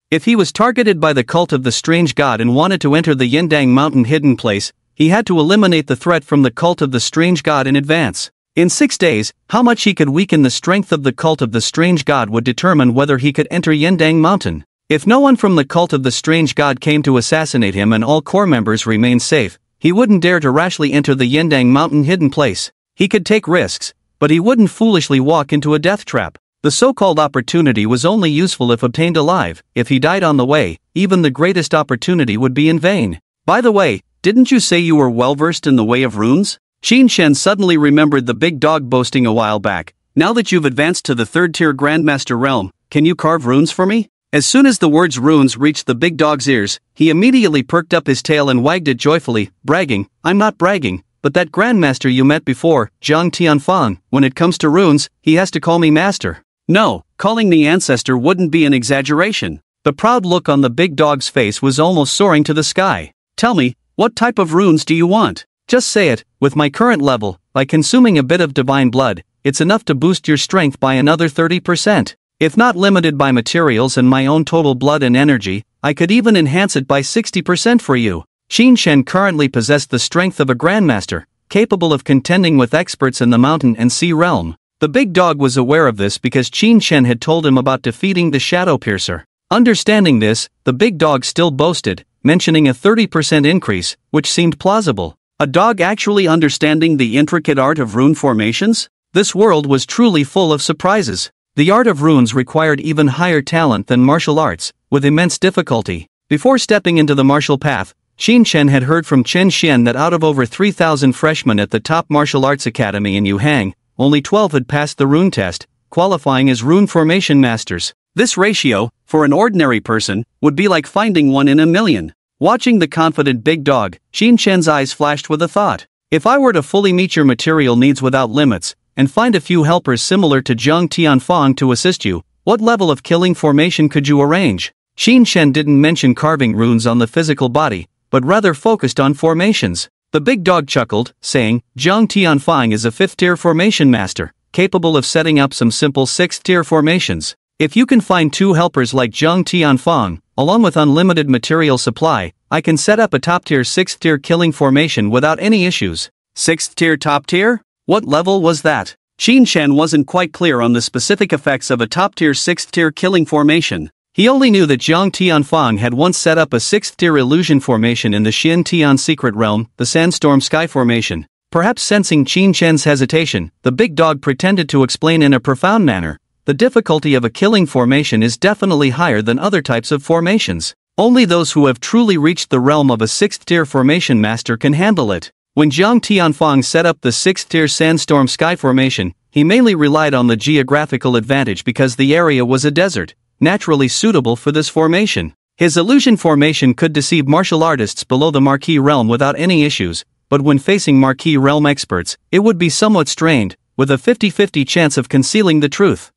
If he was targeted by the cult of the strange god and wanted to enter the Yendang Mountain hidden place, he had to eliminate the threat from the cult of the strange god in advance. In 6 days, how much he could weaken the strength of the cult of the strange god would determine whether he could enter Yendang Mountain. If no one from the cult of the strange god came to assassinate him and all core members remained safe, he wouldn't dare to rashly enter the Yendang Mountain hidden place. He could take risks, but he wouldn't foolishly walk into a death trap. The so-called opportunity was only useful if obtained alive. If he died on the way, even the greatest opportunity would be in vain. By the way, didn't you say you were well-versed in the way of runes? Qin Shen suddenly remembered the big dog boasting a while back. Now that you've advanced to the 3rd-tier Grandmaster realm, can you carve runes for me? As soon as the words runes reached the big dog's ears, he immediately perked up his tail and wagged it joyfully, bragging. I'm not bragging, but that Grandmaster you met before, Zhang Tianfang, when it comes to runes, he has to call me master. No, calling me ancestor wouldn't be an exaggeration. The proud look on the big dog's face was almost soaring to the sky. Tell me, what type of runes do you want? Just say it. With my current level, by consuming a bit of divine blood, it's enough to boost your strength by another 30%. If not limited by materials and my own total blood and energy, I could even enhance it by 60% for you. Qin Shen currently possessed the strength of a grandmaster, capable of contending with experts in the mountain and sea realm. The big dog was aware of this because Qin Shen had told him about defeating the Shadow Piercer. Understanding this, the big dog still boasted, mentioning a 30% increase, which seemed plausible. A dog actually understanding the intricate art of rune formations? This world was truly full of surprises. The art of runes required even higher talent than martial arts, with immense difficulty. Before stepping into the martial path, Qin Shen had heard from Chen Xian that out of over 3,000 freshmen at the top martial arts academy in Yuhang, only 12 had passed the rune test, qualifying as rune formation masters. This ratio, for an ordinary person, would be like finding one in a million. Watching the confident big dog, Qin Shen's eyes flashed with a thought. If I were to fully meet your material needs without limits, and find a few helpers similar to Zhang Tianfang to assist you, what level of killing formation could you arrange? Qin Shen didn't mention carving runes on the physical body, but rather focused on formations. The big dog chuckled, saying, Zhang Tianfang is a 5th-tier formation master, capable of setting up some simple 6th-tier formations. If you can find 2 helpers like Zhang Tianfang, along with unlimited material supply, I can set up a top-tier 6th-tier killing formation without any issues. 6th-tier top-tier? What level was that? Qin Shen wasn't quite clear on the specific effects of a top-tier 6th-tier killing formation. He only knew that Zhang Tianfang had once set up a 6th-tier illusion formation in the Xin Tian secret realm, the Sandstorm Sky Formation. Perhaps sensing Qin Shen's hesitation, the big dog pretended to explain in a profound manner. The difficulty of a killing formation is definitely higher than other types of formations. Only those who have truly reached the realm of a 6th-tier formation master can handle it. When Zhang Tianfang set up the 6th-tier Sandstorm Sky Formation, he mainly relied on the geographical advantage because the area was a desert, naturally suitable for this formation. His illusion formation could deceive martial artists below the Marquis realm without any issues, but when facing Marquis realm experts, it would be somewhat strained, with a 50-50 chance of concealing the truth.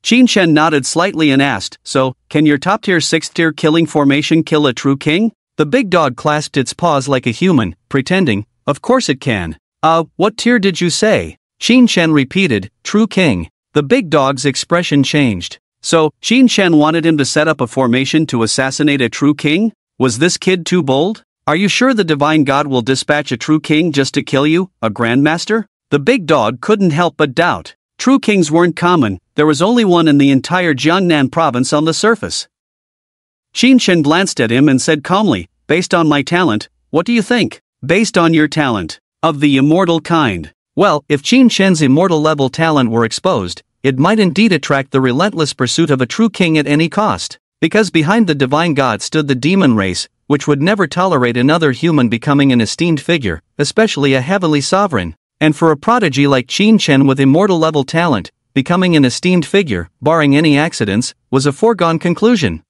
Qin Shen nodded slightly and asked, so, can your top-tier 6th-tier killing formation kill a true king? The big dog clasped its paws like a human, pretending, of course it can. What tier did you say? Qin Shen repeated, true king. The big dog's expression changed. So, Qin Shen wanted him to set up a formation to assassinate a true king? Was this kid too bold? Are you sure the divine god will dispatch a true king just to kill you, a grandmaster? The big dog couldn't help but doubt. True kings weren't common, there was only one in the entire Jiangnan province on the surface. Qin Shen glanced at him and said calmly, based on my talent, what do you think? Based on your talent. Of the immortal kind. Well, if Qin Shen's immortal-level talent were exposed, it might indeed attract the relentless pursuit of a true king at any cost. Because behind the divine god stood the demon race, which would never tolerate another human becoming an esteemed figure, especially a heavenly sovereign. And for a prodigy like Qin Shen with immortal-level talent, becoming an esteemed figure, barring any accidents, was a foregone conclusion.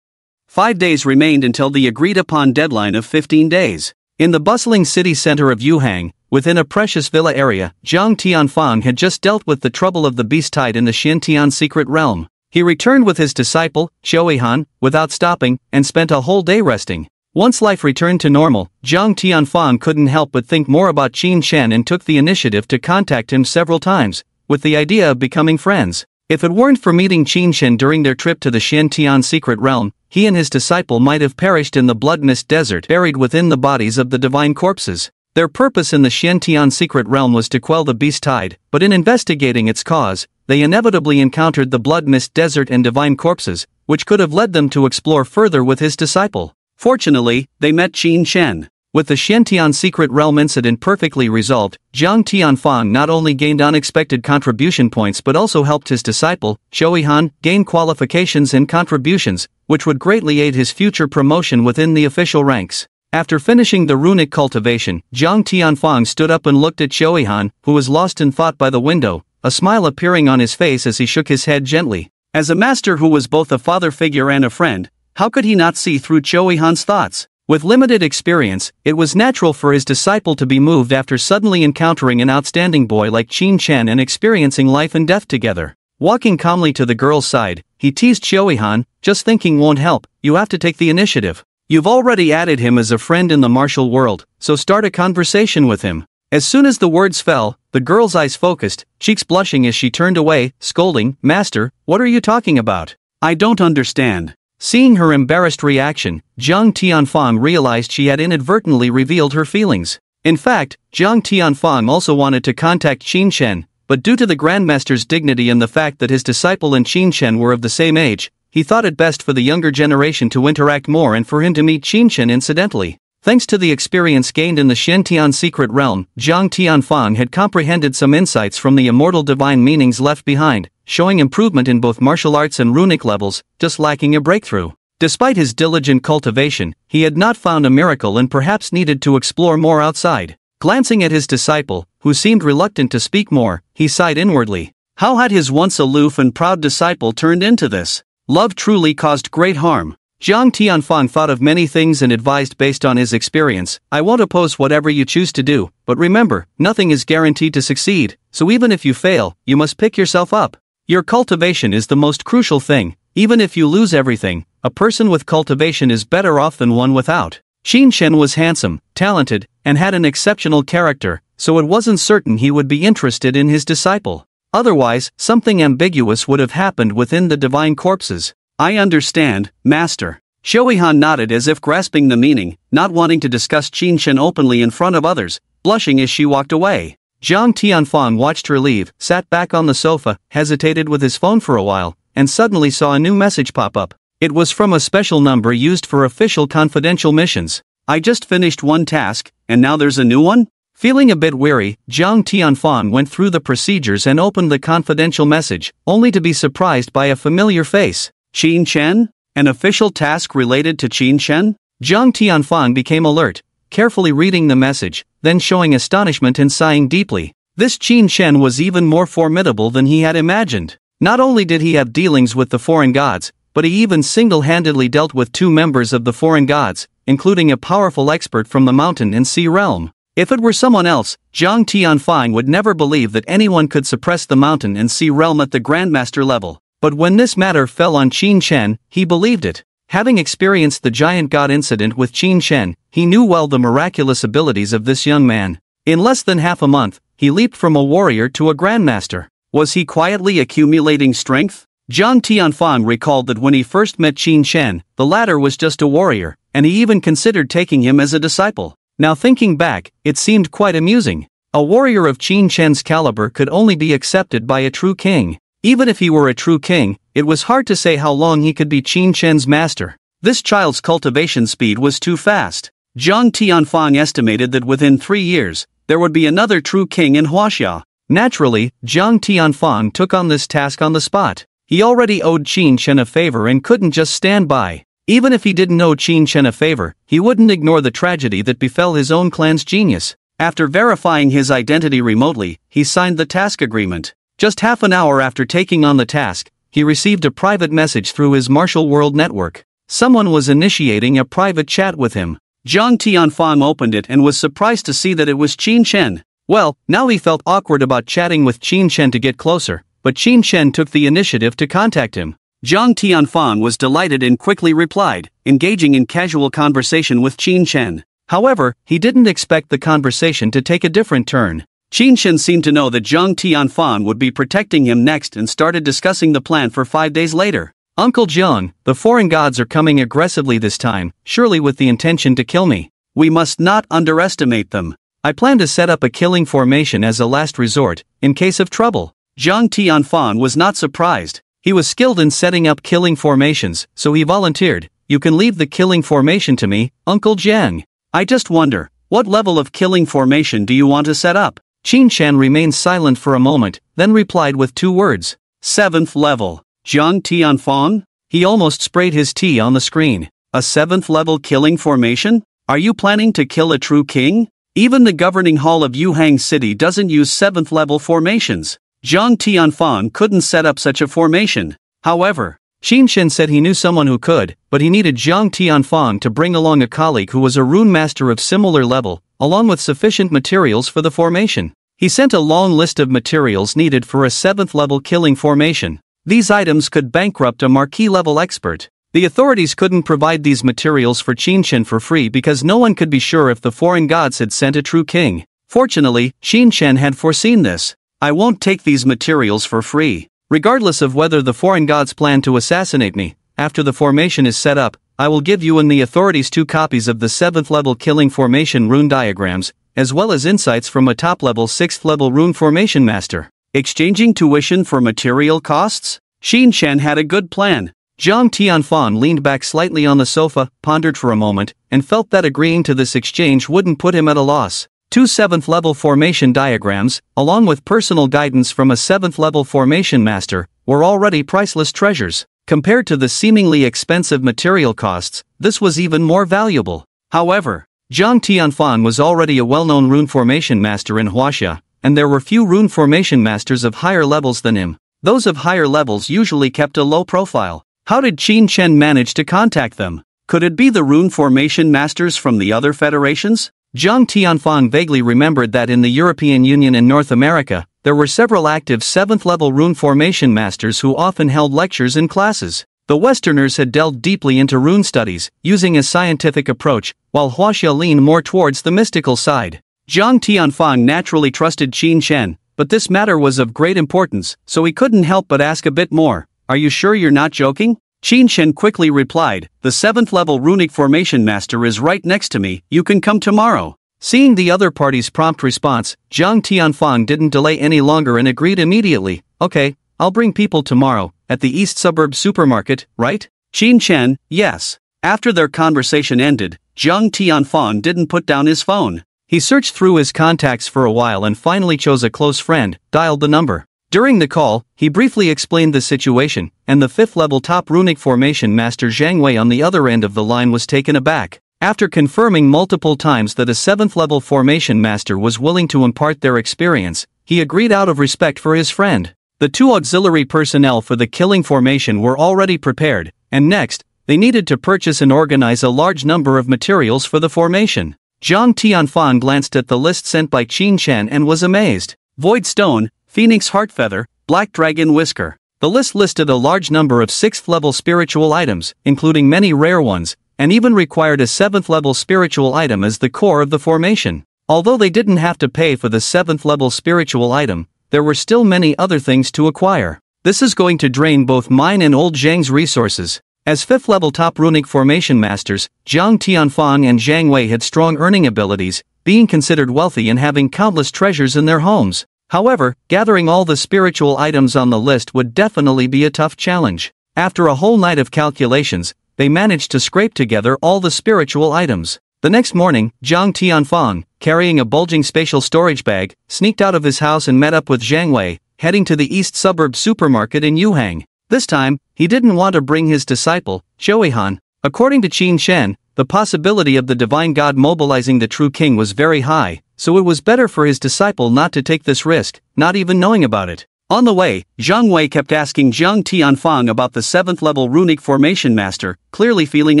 5 days remained until the agreed-upon deadline of 15 days. In the bustling city center of Yuhang, within a precious villa area, Zhang Tianfang had just dealt with the trouble of the beast tide in the Xintian secret realm. He returned with his disciple, Xiaoyihan, without stopping, and spent a whole day resting. Once life returned to normal, Zhang Tianfang couldn't help but think more about Qin Shen and took the initiative to contact him several times, with the idea of becoming friends. If it weren't for meeting Qin Shen during their trip to the Xintian secret realm, he and his disciple might have perished in the blood mist desert buried within the bodies of the divine corpses. Their purpose in the Xintian secret realm was to quell the beast tide, but in investigating its cause, they inevitably encountered the blood mist desert and divine corpses, which could have led them to explore further with his disciple. Fortunately, they met Qin Shen. With the Xintian secret realm incident perfectly resolved, Zhang Tianfang not only gained unexpected contribution points but also helped his disciple, Xiaoyihan, gain qualifications and contributions, which would greatly aid his future promotion within the official ranks. After finishing the runic cultivation, Zhang Tianfang stood up and looked at Xiaoyihan, who was lost in thought by the window, a smile appearing on his face as he shook his head gently. As a master who was both a father figure and a friend, how could he not see through Xiaoyihan's thoughts? With limited experience, it was natural for his disciple to be moved after suddenly encountering an outstanding boy like Qin Shen and experiencing life and death together. Walking calmly to the girl's side, he teased Xiaoyihan, "Just thinking won't help, you have to take the initiative. You've already added him as a friend in the martial world, so start a conversation with him." As soon as the words fell, the girl's eyes focused, cheeks blushing as she turned away, scolding, "Master, what are you talking about? I don't understand." Seeing her embarrassed reaction, Zhang Tianfang realized she had inadvertently revealed her feelings. In fact, Zhang Tianfang also wanted to contact Qin Shen, but due to the Grandmaster's dignity and the fact that his disciple and Qin Shen were of the same age, he thought it best for the younger generation to interact more and for him to meet Qin Shen incidentally. Thanks to the experience gained in the Xintian secret realm, Zhang Tianfang had comprehended some insights from the immortal divine meanings left behind, showing improvement in both martial arts and runic levels, just lacking a breakthrough. Despite his diligent cultivation, he had not found a miracle and perhaps needed to explore more outside. Glancing at his disciple, who seemed reluctant to speak more, he sighed inwardly. How had his once aloof and proud disciple turned into this? Love truly caused great harm. Zhang Tianfang thought of many things and advised based on his experience. "I won't oppose whatever you choose to do, but remember, nothing is guaranteed to succeed, so even if you fail, you must pick yourself up. Your cultivation is the most crucial thing. Even if you lose everything, a person with cultivation is better off than one without." Qin Shen was handsome, talented, and had an exceptional character, so it wasn't certain he would be interested in his disciple. Otherwise, something ambiguous would have happened within the divine corpses. "I understand, Master." Xiaoyihan nodded as if grasping the meaning, not wanting to discuss Qin Shen openly in front of others, blushing as she walked away. Zhang Tianfang watched her leave, sat back on the sofa, hesitated with his phone for a while, and suddenly saw a new message pop up. It was from a special number used for official confidential missions. "I just finished one task, and now there's a new one?" Feeling a bit weary, Zhang Tianfang went through the procedures and opened the confidential message, only to be surprised by a familiar face. Qin Shen? An official task related to Qin Shen? Zhang Tianfang became alert, carefully reading the message, then showing astonishment and sighing deeply. This Qin Shen was even more formidable than he had imagined. Not only did he have dealings with the foreign gods, but he even single-handedly dealt with 2 members of the foreign gods, including a powerful expert from the mountain and sea realm. If it were someone else, Zhang Tianfang would never believe that anyone could suppress the mountain and sea realm at the Grandmaster level. But when this matter fell on Qin Shen, he believed it. Having experienced the giant god incident with Qin Shen, he knew well the miraculous abilities of this young man. In less than half a month, he leaped from a warrior to a grandmaster. Was he quietly accumulating strength? Zhang Tianfang recalled that when he first met Qin Shen, the latter was just a warrior, and he even considered taking him as a disciple. Now thinking back, it seemed quite amusing. A warrior of Qin Shen's caliber could only be accepted by a true king. Even if he were a true king, it was hard to say how long he could be Qin Shen's master. This child's cultivation speed was too fast. Zhang Tianfang estimated that within 3 years, there would be another true king in Huaxia. Naturally, Jiang Tianfang took on this task on the spot. He already owed Qin Shen a favor and couldn't just stand by. Even if he didn't owe Qin Shen a favor, he wouldn't ignore the tragedy that befell his own clan's genius. After verifying his identity remotely, he signed the task agreement. Just half an hour after taking on the task, he received a private message through his Martial World network. Someone was initiating a private chat with him. Jiang Tianfang opened it and was surprised to see that it was Qin Shen. Well, now he felt awkward about chatting with Qin Shen to get closer, but Qin Shen took the initiative to contact him. Jiang Tianfang was delighted and quickly replied, engaging in casual conversation with Qin Shen. However, he didn't expect the conversation to take a different turn. Qin Shen seemed to know that Jiang Tianfang would be protecting him next and started discussing the plan for 5 days later. Uncle Jiang, the foreign gods are coming aggressively this time, surely with the intention to kill me. We must not underestimate them. I plan to set up a killing formation as a last resort, in case of trouble. Jiang Tianfang was not surprised. He was skilled in setting up killing formations, so he volunteered. You can leave the killing formation to me, Uncle Jiang. I just wonder, what level of killing formation do you want to set up? Qin Shen remained silent for a moment, then replied with 2 words. 7th level. Jiang Tianfang? He almost sprayed his tea on the screen. A 7th level killing formation? Are you planning to kill a true king? Even the governing hall of Yuhang City doesn't use 7th level formations. Jiang Tianfang couldn't set up such a formation. However, Qin Shen said he knew someone who could, but he needed Jiang Tianfang to bring along a colleague who was a rune master of similar level, along with sufficient materials for the formation. He sent a long list of materials needed for a 7th level killing formation. These items could bankrupt a marquis level expert. The authorities couldn't provide these materials for Qin Shen for free because no one could be sure if the foreign gods had sent a true king. Fortunately, Qin Shen had foreseen this. I won't take these materials for free. Regardless of whether the foreign gods plan to assassinate me, after the formation is set up, I will give you and the authorities 2 copies of the 7th level killing formation rune diagrams, as well as insights from a top level 6th level rune formation master. Exchanging tuition for material costs? Qin Shen had a good plan. Jiang Tianfang leaned back slightly on the sofa, pondered for a moment, and felt that agreeing to this exchange wouldn't put him at a loss. 2 7th level formation diagrams, along with personal guidance from a 7th level formation master, were already priceless treasures. Compared to the seemingly expensive material costs, this was even more valuable. However, Jiang Tianfang was already a well-known rune formation master in Huaxia, and there were few rune formation masters of higher levels than him. Those of higher levels usually kept a low profile. How did Qin Shen manage to contact them? Could it be the rune formation masters from the other federations? Jiang Tianfang vaguely remembered that in the European Union and North America, there were several active 7th level rune formation masters who often held lectures in classes. The Westerners had delved deeply into rune studies, using a scientific approach, while Huaxia leaned more towards the mystical side. Jiang Tianfang naturally trusted Qin Shen, but this matter was of great importance, so he couldn't help but ask a bit more. Are you sure you're not joking? Qin Shen quickly replied, the 7th level runic formation master is right next to me, you can come tomorrow. Seeing the other party's prompt response, Jiang Tianfang didn't delay any longer and agreed immediately. Okay, I'll bring people tomorrow, at the East Suburb supermarket, right? Qin Shen, yes. After their conversation ended, Jiang Tianfang didn't put down his phone. He searched through his contacts for a while and finally chose a close friend, dialed the number. During the call, he briefly explained the situation, and the 5th level top runic formation master Zhang Wei on the other end of the line was taken aback. After confirming multiple times that a 7th level formation master was willing to impart their experience, he agreed out of respect for his friend. The 2 auxiliary personnel for the killing formation were already prepared, and next, they needed to purchase and organize a large number of materials for the formation. Jiang Tianfang glanced at the list sent by Qin Shen and was amazed. Void Stone, Phoenix Heartfeather, Black Dragon Whisker. The list listed a large number of 6th level spiritual items, including many rare ones, and even required a 7th level spiritual item as the core of the formation. Although they didn't have to pay for the 7th level spiritual item, there were still many other things to acquire. This is going to drain both mine and old Zhang's resources. As 5th level top runic formation masters, Jiang Tianfang and Zhang Wei had strong earning abilities, being considered wealthy and having countless treasures in their homes. However, gathering all the spiritual items on the list would definitely be a tough challenge. After a whole night of calculations, they managed to scrape together all the spiritual items. The next morning, Jiang Tianfang, carrying a bulging spatial storage bag, sneaked out of his house and met up with Zhang Wei, heading to the east suburb supermarket in Yuhang. This time, he didn't want to bring his disciple, Zhouyihan. According to Qin Shen, the possibility of the divine god mobilizing the true king was very high, so it was better for his disciple not to take this risk, not even knowing about it. On the way, Zhang Wei kept asking Zhang Tianfang about the 7th level runic formation master, clearly feeling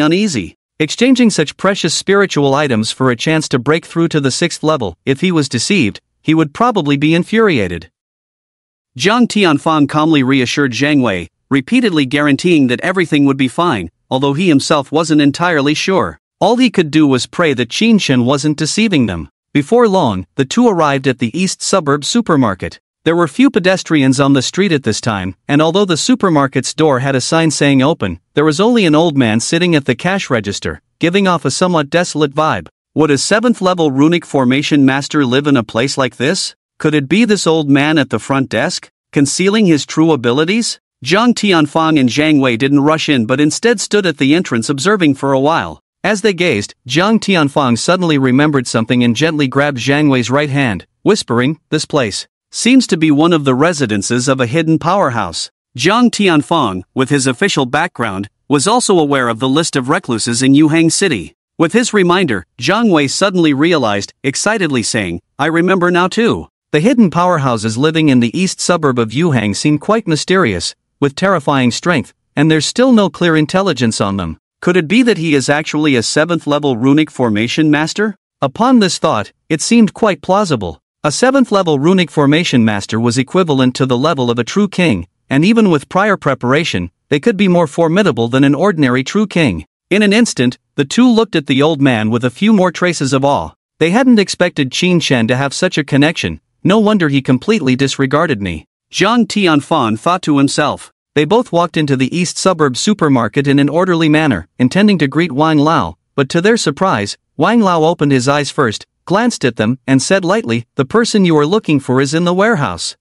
uneasy. Exchanging such precious spiritual items for a chance to break through to the 6th level, if he was deceived, he would probably be infuriated. Zhang Tianfang calmly reassured Zhang Wei, repeatedly guaranteeing that everything would be fine, although he himself wasn't entirely sure. All he could do was pray that Qin Shen wasn't deceiving them. Before long, the two arrived at the east suburb supermarket. There were few pedestrians on the street at this time, and although the supermarket's door had a sign saying open, there was only an old man sitting at the cash register, giving off a somewhat desolate vibe. Would a 7th level runic formation master live in a place like this? Could it be this old man at the front desk, concealing his true abilities? Zhang Tianfang and Zhang Wei didn't rush in but instead stood at the entrance observing for a while. As they gazed, Zhang Tianfang suddenly remembered something and gently grabbed Zhang Wei's right hand, whispering, "This place seems to be one of the residences of a hidden powerhouse." Zhang Tianfang, with his official background, was also aware of the list of recluses in Yuhang City. With his reminder, Zhang Wei suddenly realized, excitedly saying, "I remember now too." The hidden powerhouses living in the east suburb of Yuhang seem quite mysterious, with terrifying strength, and there's still no clear intelligence on them. Could it be that he is actually a 7th level runic formation master? Upon this thought, it seemed quite plausible. A 7th level runic formation master was equivalent to the level of a true king, and even with prior preparation, they could be more formidable than an ordinary true king. In an instant, the two looked at the old man with a few more traces of awe. They hadn't expected Qin Shen to have such a connection. No wonder he completely disregarded me. Zhang Tianfan thought to himself. They both walked into the east suburb supermarket in an orderly manner, intending to greet Wang Lao, but to their surprise, Wang Lao opened his eyes first, glanced at them, and said lightly, "The person you are looking for is in the warehouse."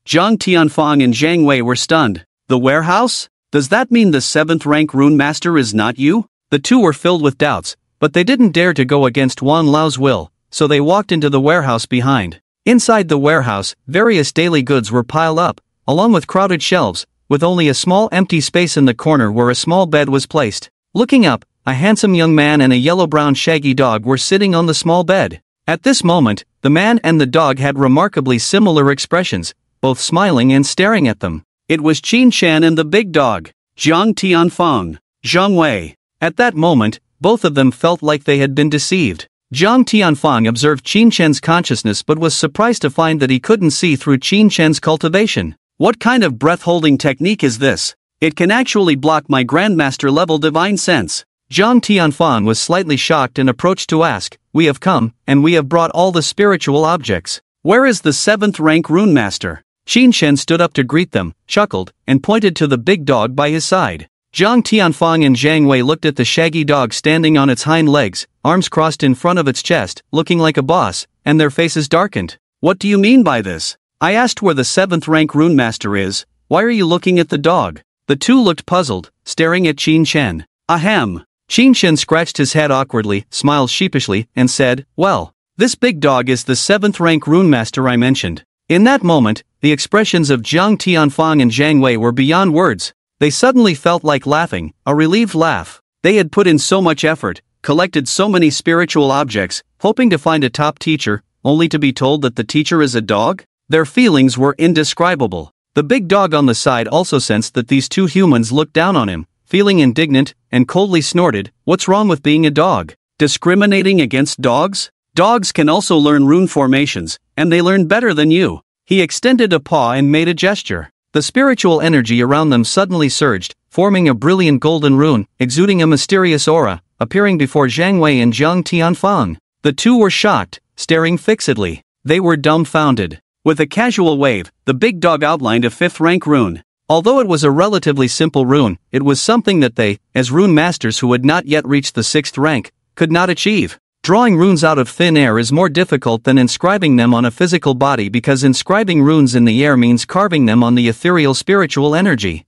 Zhang Tianfang and Zhang Wei were stunned. The warehouse? Does that mean the 7th rank rune master is not you? The two were filled with doubts, but they didn't dare to go against Wang Lao's will, so they walked into the warehouse behind. Inside the warehouse, various daily goods were piled up, along with crowded shelves, with only a small empty space in the corner where a small bed was placed. Looking up, a handsome young man and a yellow-brown shaggy dog were sitting on the small bed. At this moment, the man and the dog had remarkably similar expressions, both smiling and staring at them. It was Qin Shen and the big dog, Zhang Tianfang, Zhang Wei. At that moment, both of them felt like they had been deceived. Zhang Tianfang observed Qin Shen's consciousness but was surprised to find that he couldn't see through Qin Shen's cultivation. What kind of breath-holding technique is this? It can actually block my Grandmaster-level divine sense. Zhang Tianfang was slightly shocked and approached to ask, "We have come, and we have brought all the spiritual objects. Where is the 7th rank rune master?" Qin Shen stood up to greet them, chuckled, and pointed to the big dog by his side. Zhang Tianfang and Zhang Wei looked at the shaggy dog standing on its hind legs, arms crossed in front of its chest, looking like a boss, and their faces darkened. "What do you mean by this? I asked where the 7th rank rune master is. Why are you looking at the dog?" The two looked puzzled, staring at Qin Shen. "Ahem." Qin Shen scratched his head awkwardly, smiled sheepishly, and said, "Well, this big dog is the 7th rank rune master I mentioned." In that moment, the expressions of Zhang Tianfang and Zhang Wei were beyond words. They suddenly felt like laughing, a relieved laugh. They had put in so much effort, collected so many spiritual objects, hoping to find a top teacher, only to be told that the teacher is a dog? Their feelings were indescribable. The big dog on the side also sensed that these two humans looked down on him, feeling indignant, and coldly snorted, "What's wrong with being a dog? Discriminating against dogs? Dogs can also learn rune formations, and they learn better than you." He extended a paw and made a gesture. The spiritual energy around them suddenly surged, forming a brilliant golden rune, exuding a mysterious aura, appearing before Zhang Wei and Zhang Tianfang. The two were shocked, staring fixedly. They were dumbfounded. With a casual wave, the big dog outlined a 5th rank rune. Although it was a relatively simple rune, it was something that they, as rune masters who had not yet reached the 6th rank, could not achieve. Drawing runes out of thin air is more difficult than inscribing them on a physical body because inscribing runes in the air means carving them on the ethereal spiritual energy.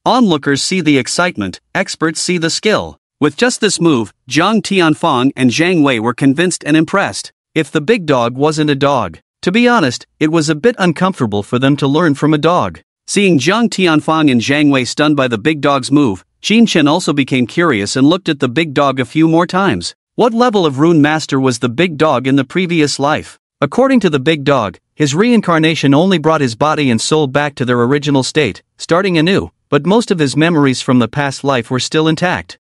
Onlookers see the excitement, experts see the skill. With just this move, Zhang Tianfang and Zhang Wei were convinced and impressed. If the big dog wasn't a dog. To be honest, it was a bit uncomfortable for them to learn from a dog. Seeing Zhang Tianfang and Zhang Wei stunned by the big dog's move, Qin Shen also became curious and looked at the big dog a few more times. What level of rune master was the big dog in the previous life? According to the big dog, his reincarnation only brought his body and soul back to their original state, starting anew, but most of his memories from the past life were still intact.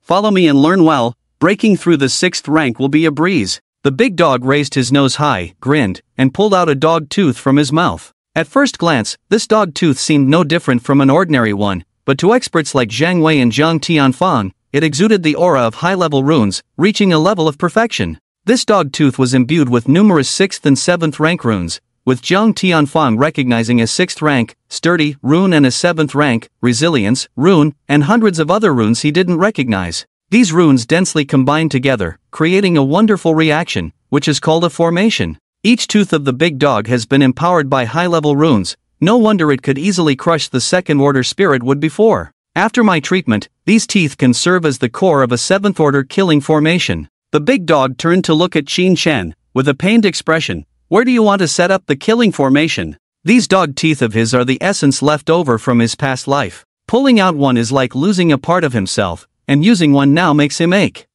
Follow me and learn well, breaking through the 6th rank will be a breeze. The big dog raised his nose high, grinned, and pulled out a dog tooth from his mouth. At first glance, this dog tooth seemed no different from an ordinary one, but to experts like Zhang Wei and Zhang Tianfang, it exuded the aura of high-level runes, reaching a level of perfection. This dog tooth was imbued with numerous 6th and 7th rank runes, with Zhang Tianfang recognizing a 6th rank, sturdy, rune and a 7th rank, resilience, rune, and hundreds of other runes he didn't recognize. These runes densely combined together, creating a wonderful reaction, which is called a formation. Each tooth of the big dog has been empowered by high-level runes. No wonder it could easily crush the 2nd-order spirit wood before. After my treatment, these teeth can serve as the core of a 7th-order killing formation. The big dog turned to look at Qin Shen, with a pained expression. Where do you want to set up the killing formation? These dog teeth of his are the essence left over from his past life. Pulling out one is like losing a part of himself, and using one now makes him ache.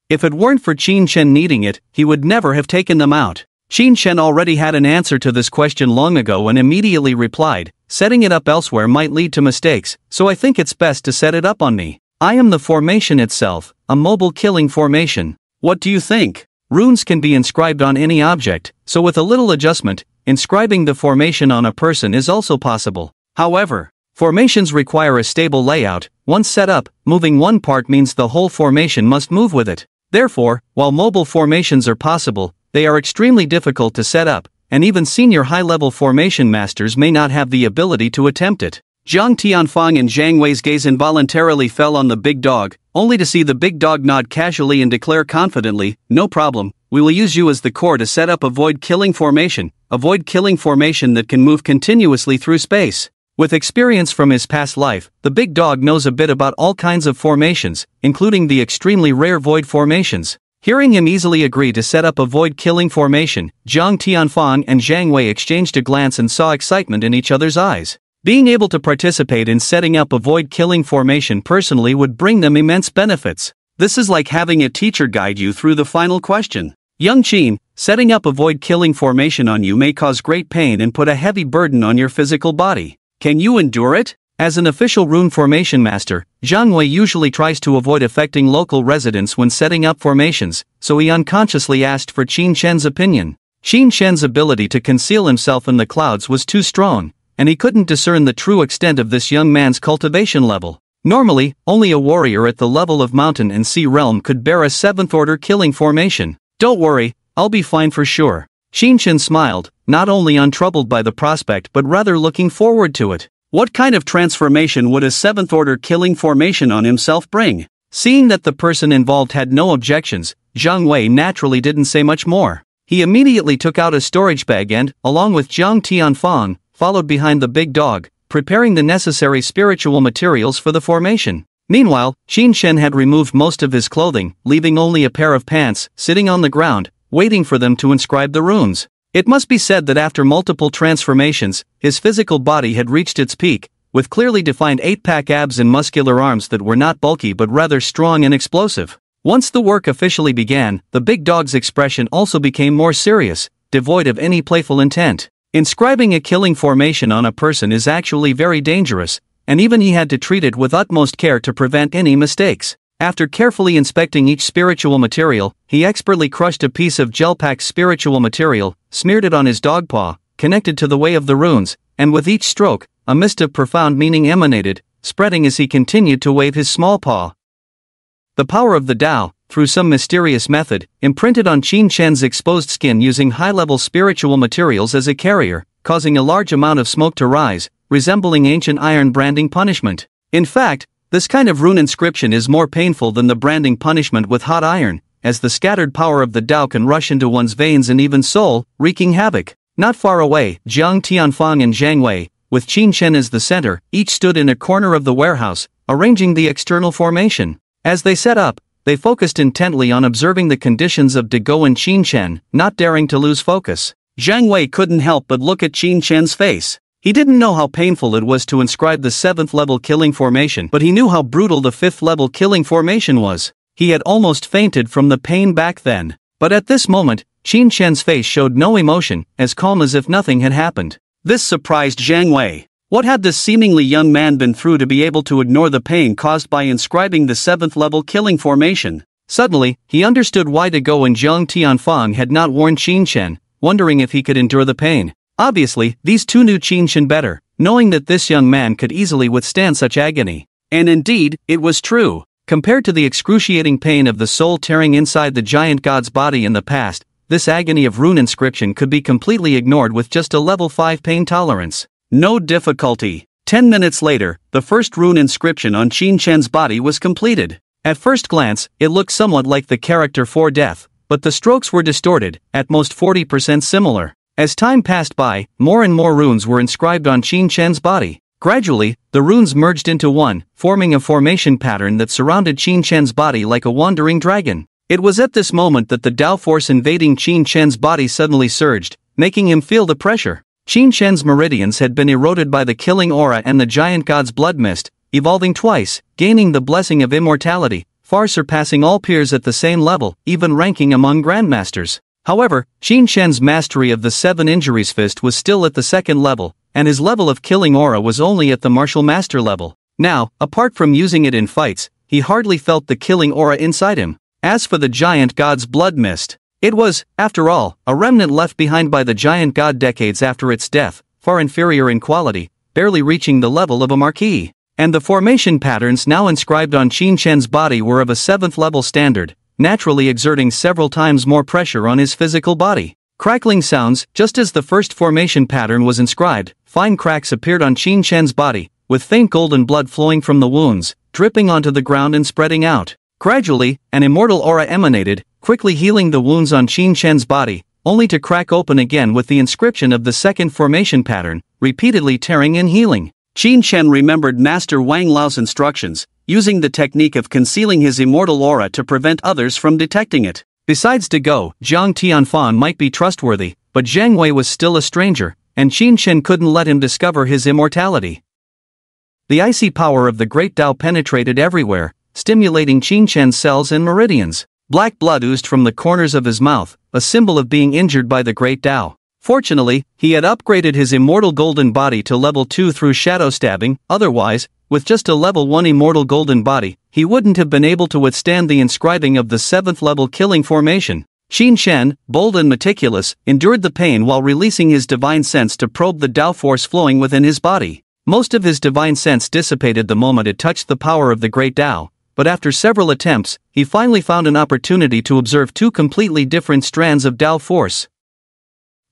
If it weren't for Qin Shen needing it, he would never have taken them out. Qin Shen already had an answer to this question long ago and immediately replied, setting it up elsewhere might lead to mistakes, so I think it's best to set it up on me. I am the formation itself, a mobile killing formation. What do you think? Runes can be inscribed on any object, so with a little adjustment, inscribing the formation on a person is also possible. However, formations require a stable layout. Once set up, moving one part means the whole formation must move with it. Therefore, while mobile formations are possible, they are extremely difficult to set up, and even senior high-level formation masters may not have the ability to attempt it. Zhang Tianfang and Zhang Wei's gaze involuntarily fell on the big dog, only to see the big dog nod casually and declare confidently, "No problem, we will use you as the core to set up a void killing formation, a void killing formation that can move continuously through space." With experience from his past life, the big dog knows a bit about all kinds of formations, including the extremely rare void formations. Hearing him easily agree to set up a void-killing formation, Zhang Tianfang and Zhang Wei exchanged a glance and saw excitement in each other's eyes. Being able to participate in setting up a void-killing formation personally would bring them immense benefits. This is like having a teacher guide you through the final question. Young Qin, setting up a void-killing formation on you may cause great pain and put a heavy burden on your physical body. Can you endure it? As an official rune formation master, Zhang Wei usually tries to avoid affecting local residents when setting up formations, so he unconsciously asked for Qin Shen's opinion. Qin Shen's ability to conceal himself in the clouds was too strong, and he couldn't discern the true extent of this young man's cultivation level. Normally, only a warrior at the level of mountain and sea realm could bear a 7th-order killing formation. Don't worry, I'll be fine for sure. Qin Shen smiled, not only untroubled by the prospect but rather looking forward to it. What kind of transformation would a 7th-order killing formation on himself bring? Seeing that the person involved had no objections, Zhang Wei naturally didn't say much more. He immediately took out a storage bag and, along with Zhang Tianfang, followed behind the big dog, preparing the necessary spiritual materials for the formation. Meanwhile, Qin Shen had removed most of his clothing, leaving only a pair of pants, sitting on the ground, waiting for them to inscribe the runes. It must be said that after multiple transformations, his physical body had reached its peak, with clearly defined 8-pack abs and muscular arms that were not bulky but rather strong and explosive. Once the work officially began, the big dog's expression also became more serious, devoid of any playful intent. Inscribing a killing formation on a person is actually very dangerous, and even he had to treat it with utmost care to prevent any mistakes. After carefully inspecting each spiritual material, he expertly crushed a piece of gel-packed spiritual material, smeared it on his dog paw, connected to the way of the runes, and with each stroke, a mist of profound meaning emanated, spreading as he continued to wave his small paw. The power of the Tao, through some mysterious method, imprinted on Qin Shen's exposed skin using high-level spiritual materials as a carrier, causing a large amount of smoke to rise, resembling ancient iron branding punishment. In fact, this kind of rune inscription is more painful than the branding punishment with hot iron, as the scattered power of the Tao can rush into one's veins and even soul, wreaking havoc. Not far away, Zhang Tianfang and Zhang Wei, with Qin Shen as the center, each stood in a corner of the warehouse, arranging the external formation. As they set up, they focused intently on observing the conditions of Dego and Qin Chen, not daring to lose focus. Jiang Wei couldn't help but look at Qin Chen's face. He didn't know how painful it was to inscribe the 7th level killing formation, but he knew how brutal the 5th level killing formation was. He had almost fainted from the pain back then. But at this moment, Qin Chen's face showed no emotion, as calm as if nothing had happened. This surprised Jiang Wei. What had this seemingly young man been through to be able to ignore the pain caused by inscribing the 7th level killing formation? Suddenly, he understood why Dego and Zhang Tianfang had not warned Qin Chen, wondering if he could endure the pain. Obviously, these two knew Qin Chen better, knowing that this young man could easily withstand such agony. And indeed, it was true. Compared to the excruciating pain of the soul tearing inside the giant god's body in the past, this agony of rune inscription could be completely ignored with just a level 5 pain tolerance. No difficulty. 10 minutes later, the first rune inscription on Qin Chen's body was completed. At first glance, it looked somewhat like the character for death, but the strokes were distorted, at most 40% similar. As time passed by, more and more runes were inscribed on Qin Chen's body. Gradually, the runes merged into one, forming a formation pattern that surrounded Qin Chen's body like a wandering dragon. It was at this moment that the Tao force invading Qin Chen's body suddenly surged, making him feel the pressure. Qin Chen's meridians had been eroded by the killing aura and the giant god's blood mist, evolving twice, gaining the blessing of immortality, far surpassing all peers at the same level, even ranking among grandmasters. However, Qin Chen's mastery of the 7 injuries fist was still at the 2nd level, and his level of killing aura was only at the martial master level. Now, apart from using it in fights, he hardly felt the killing aura inside him. As for the giant god's blood mist, it was, after all, a remnant left behind by the giant god decades after its death, far inferior in quality, barely reaching the level of a marquis. And the formation patterns now inscribed on Qin Chen's body were of a 7th level standard, naturally exerting several times more pressure on his physical body. Crackling sounds, just as the first formation pattern was inscribed, fine cracks appeared on Qin Chen's body, with faint golden blood flowing from the wounds, dripping onto the ground and spreading out. Gradually, an immortal aura emanated, quickly healing the wounds on Qin Chen's body, only to crack open again with the inscription of the 2nd formation pattern, repeatedly tearing and healing. Qin Chen remembered Master Wang Lao's instructions, using the technique of concealing his immortal aura to prevent others from detecting it. Besides Dego, Zhang Tianfang might be trustworthy, but Jiang Wei was still a stranger, and Qin Chen couldn't let him discover his immortality. The icy power of the great Tao penetrated everywhere, stimulating Qin Chen's cells and meridians. Black blood oozed from the corners of his mouth, a symbol of being injured by the great Tao. Fortunately, he had upgraded his immortal golden body to level 2 through shadow stabbing, otherwise, with just a level 1 immortal golden body, he wouldn't have been able to withstand the inscribing of the 7th level killing formation. Qin Chen, bold and meticulous, endured the pain while releasing his divine sense to probe the Tao force flowing within his body. Most of his divine sense dissipated the moment it touched the power of the great Tao, but after several attempts, he finally found an opportunity to observe 2 completely different strands of Tao force.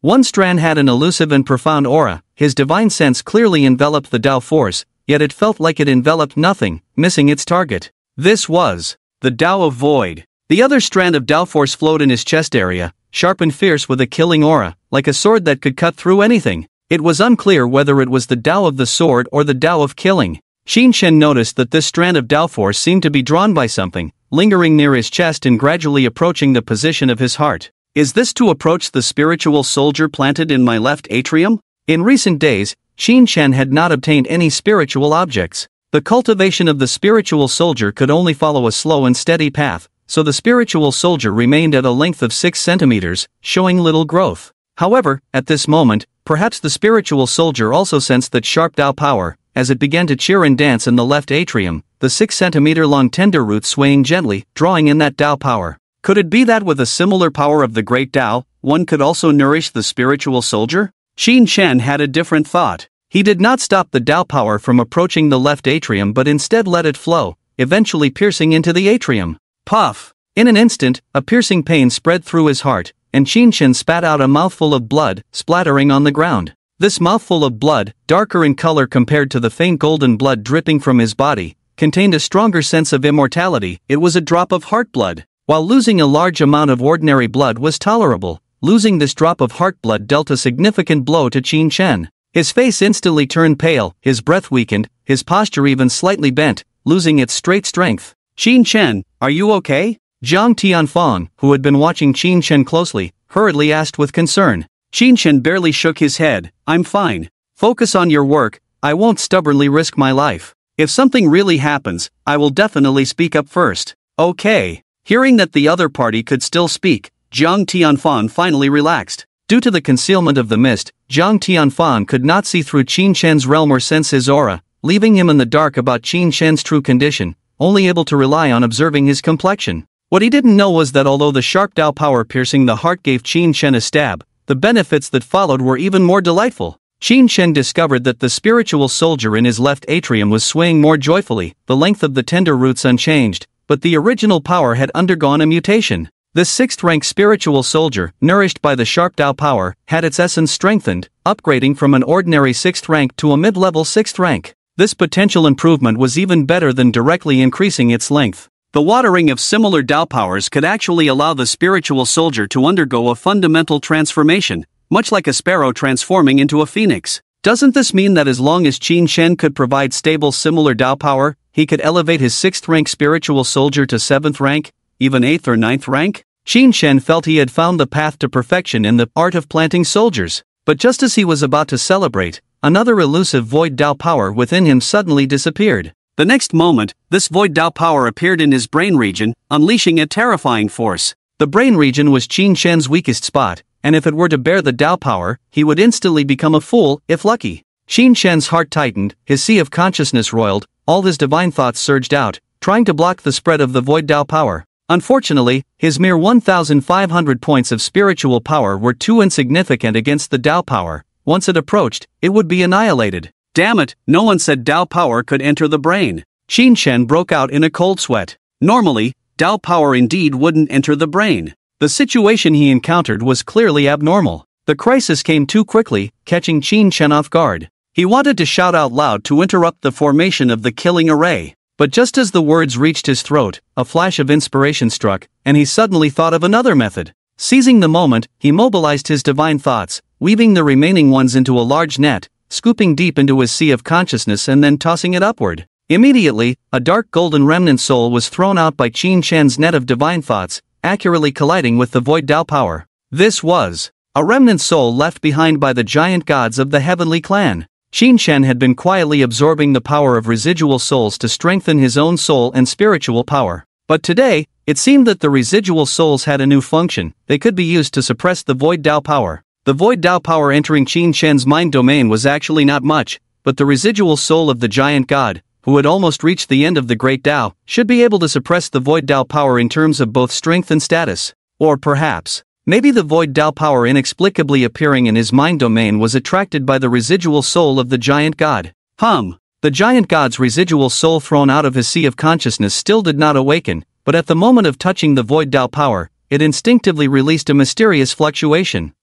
One strand had an elusive and profound aura, his divine sense clearly enveloped the Tao force, yet it felt like it enveloped nothing, missing its target. This was the Tao of Void. The other strand of Tao force flowed in his chest area, sharp and fierce with a killing aura, like a sword that could cut through anything. It was unclear whether it was the Tao of the sword or the Tao of killing. Qin Chen noticed that this strand of Tao force seemed to be drawn by something, lingering near his chest and gradually approaching the position of his heart. Is this to approach the spiritual soldier planted in my left atrium? In recent days, Qin Chen had not obtained any spiritual objects. The cultivation of the spiritual soldier could only follow a slow and steady path, so the spiritual soldier remained at a length of 6 centimeters, showing little growth. However, at this moment, perhaps the spiritual soldier also sensed that sharp Tao power, as it began to cheer and dance in the left atrium, the 6 centimeter long tender roots swaying gently, drawing in that Tao power. Could it be that with a similar power of the great Tao, one could also nourish the spiritual soldier? Qin Chen had a different thought. He did not stop the Tao power from approaching the left atrium but instead let it flow, eventually piercing into the atrium. Puff! In an instant, a piercing pain spread through his heart, and Qin Chen spat out a mouthful of blood, splattering on the ground. This mouthful of blood, darker in color compared to the faint golden blood dripping from his body, contained a stronger sense of immortality. It was a drop of heart blood. While losing a large amount of ordinary blood was tolerable, losing this drop of heart blood dealt a significant blow to Qin Chen. His face instantly turned pale, his breath weakened, his posture even slightly bent, losing its straight strength. Qin Chen, are you okay? Zhang Tianfang, who had been watching Qin Chen closely, hurriedly asked with concern. Qin Chen barely shook his head. I'm fine. Focus on your work, I won't stubbornly risk my life. If something really happens, I will definitely speak up first. Okay. Hearing that the other party could still speak, Zhang Tianfang finally relaxed. Due to the concealment of the mist, Zhang Tianfang could not see through Qin Chen's realm or sense his aura, leaving him in the dark about Qin Chen's true condition, only able to rely on observing his complexion. What he didn't know was that although the sharp Dao power piercing the heart gave Qin Chen a stab, the benefits that followed were even more delightful. Qin Chen discovered that the spiritual soldier in his left atrium was swaying more joyfully, the length of the tender roots unchanged, but the original power had undergone a mutation. This 6th-rank spiritual soldier, nourished by the sharp Dao power, had its essence strengthened, upgrading from an ordinary 6th rank to a mid-level 6th rank. This potential improvement was even better than directly increasing its length. The watering of similar Dao powers could actually allow the spiritual soldier to undergo a fundamental transformation, much like a sparrow transforming into a phoenix. Doesn't this mean that as long as Qin Chen could provide stable similar Dao power, he could elevate his 6th-rank spiritual soldier to 7th rank, even 8th or 9th rank? Qin Chen felt he had found the path to perfection in the art of planting soldiers, but just as he was about to celebrate, another elusive void Dao power within him suddenly disappeared. The next moment, this void Dao power appeared in his brain region, unleashing a terrifying force. The brain region was Qin Chen's weakest spot, and if it were to bear the Dao power, he would instantly become a fool, if lucky. Qin Chen's heart tightened, his sea of consciousness roiled, all his divine thoughts surged out, trying to block the spread of the void Dao power. Unfortunately, his mere 1,500 points of spiritual power were too insignificant against the Dao power. Once it approached, it would be annihilated. Damn it, no one said Dao power could enter the brain. Qin Chen broke out in a cold sweat. Normally, Dao power indeed wouldn't enter the brain. The situation he encountered was clearly abnormal. The crisis came too quickly, catching Qin Chen off guard. He wanted to shout out loud to interrupt the formation of the killing array. But just as the words reached his throat, a flash of inspiration struck, and he suddenly thought of another method. Seizing the moment, he mobilized his divine thoughts, weaving the remaining ones into a large net, scooping deep into his sea of consciousness and then tossing it upward. Immediately, a dark golden remnant soul was thrown out by Qin Chen's net of divine thoughts, accurately colliding with the void Dao power. This was a remnant soul left behind by the giant gods of the heavenly clan. Qin Chen had been quietly absorbing the power of residual souls to strengthen his own soul and spiritual power. But today, it seemed that the residual souls had a new function. They could be used to suppress the void Dao power. The void Dao power entering Qin Chen's mind domain was actually not much, but the residual soul of the giant god, who had almost reached the end of the great Dao, should be able to suppress the void Dao power in terms of both strength and status. Or perhaps, maybe the void Dao power inexplicably appearing in his mind domain was attracted by the residual soul of the giant god. The giant god's residual soul thrown out of his sea of consciousness still did not awaken, but at the moment of touching the void Dao power, it instinctively released a mysterious fluctuation.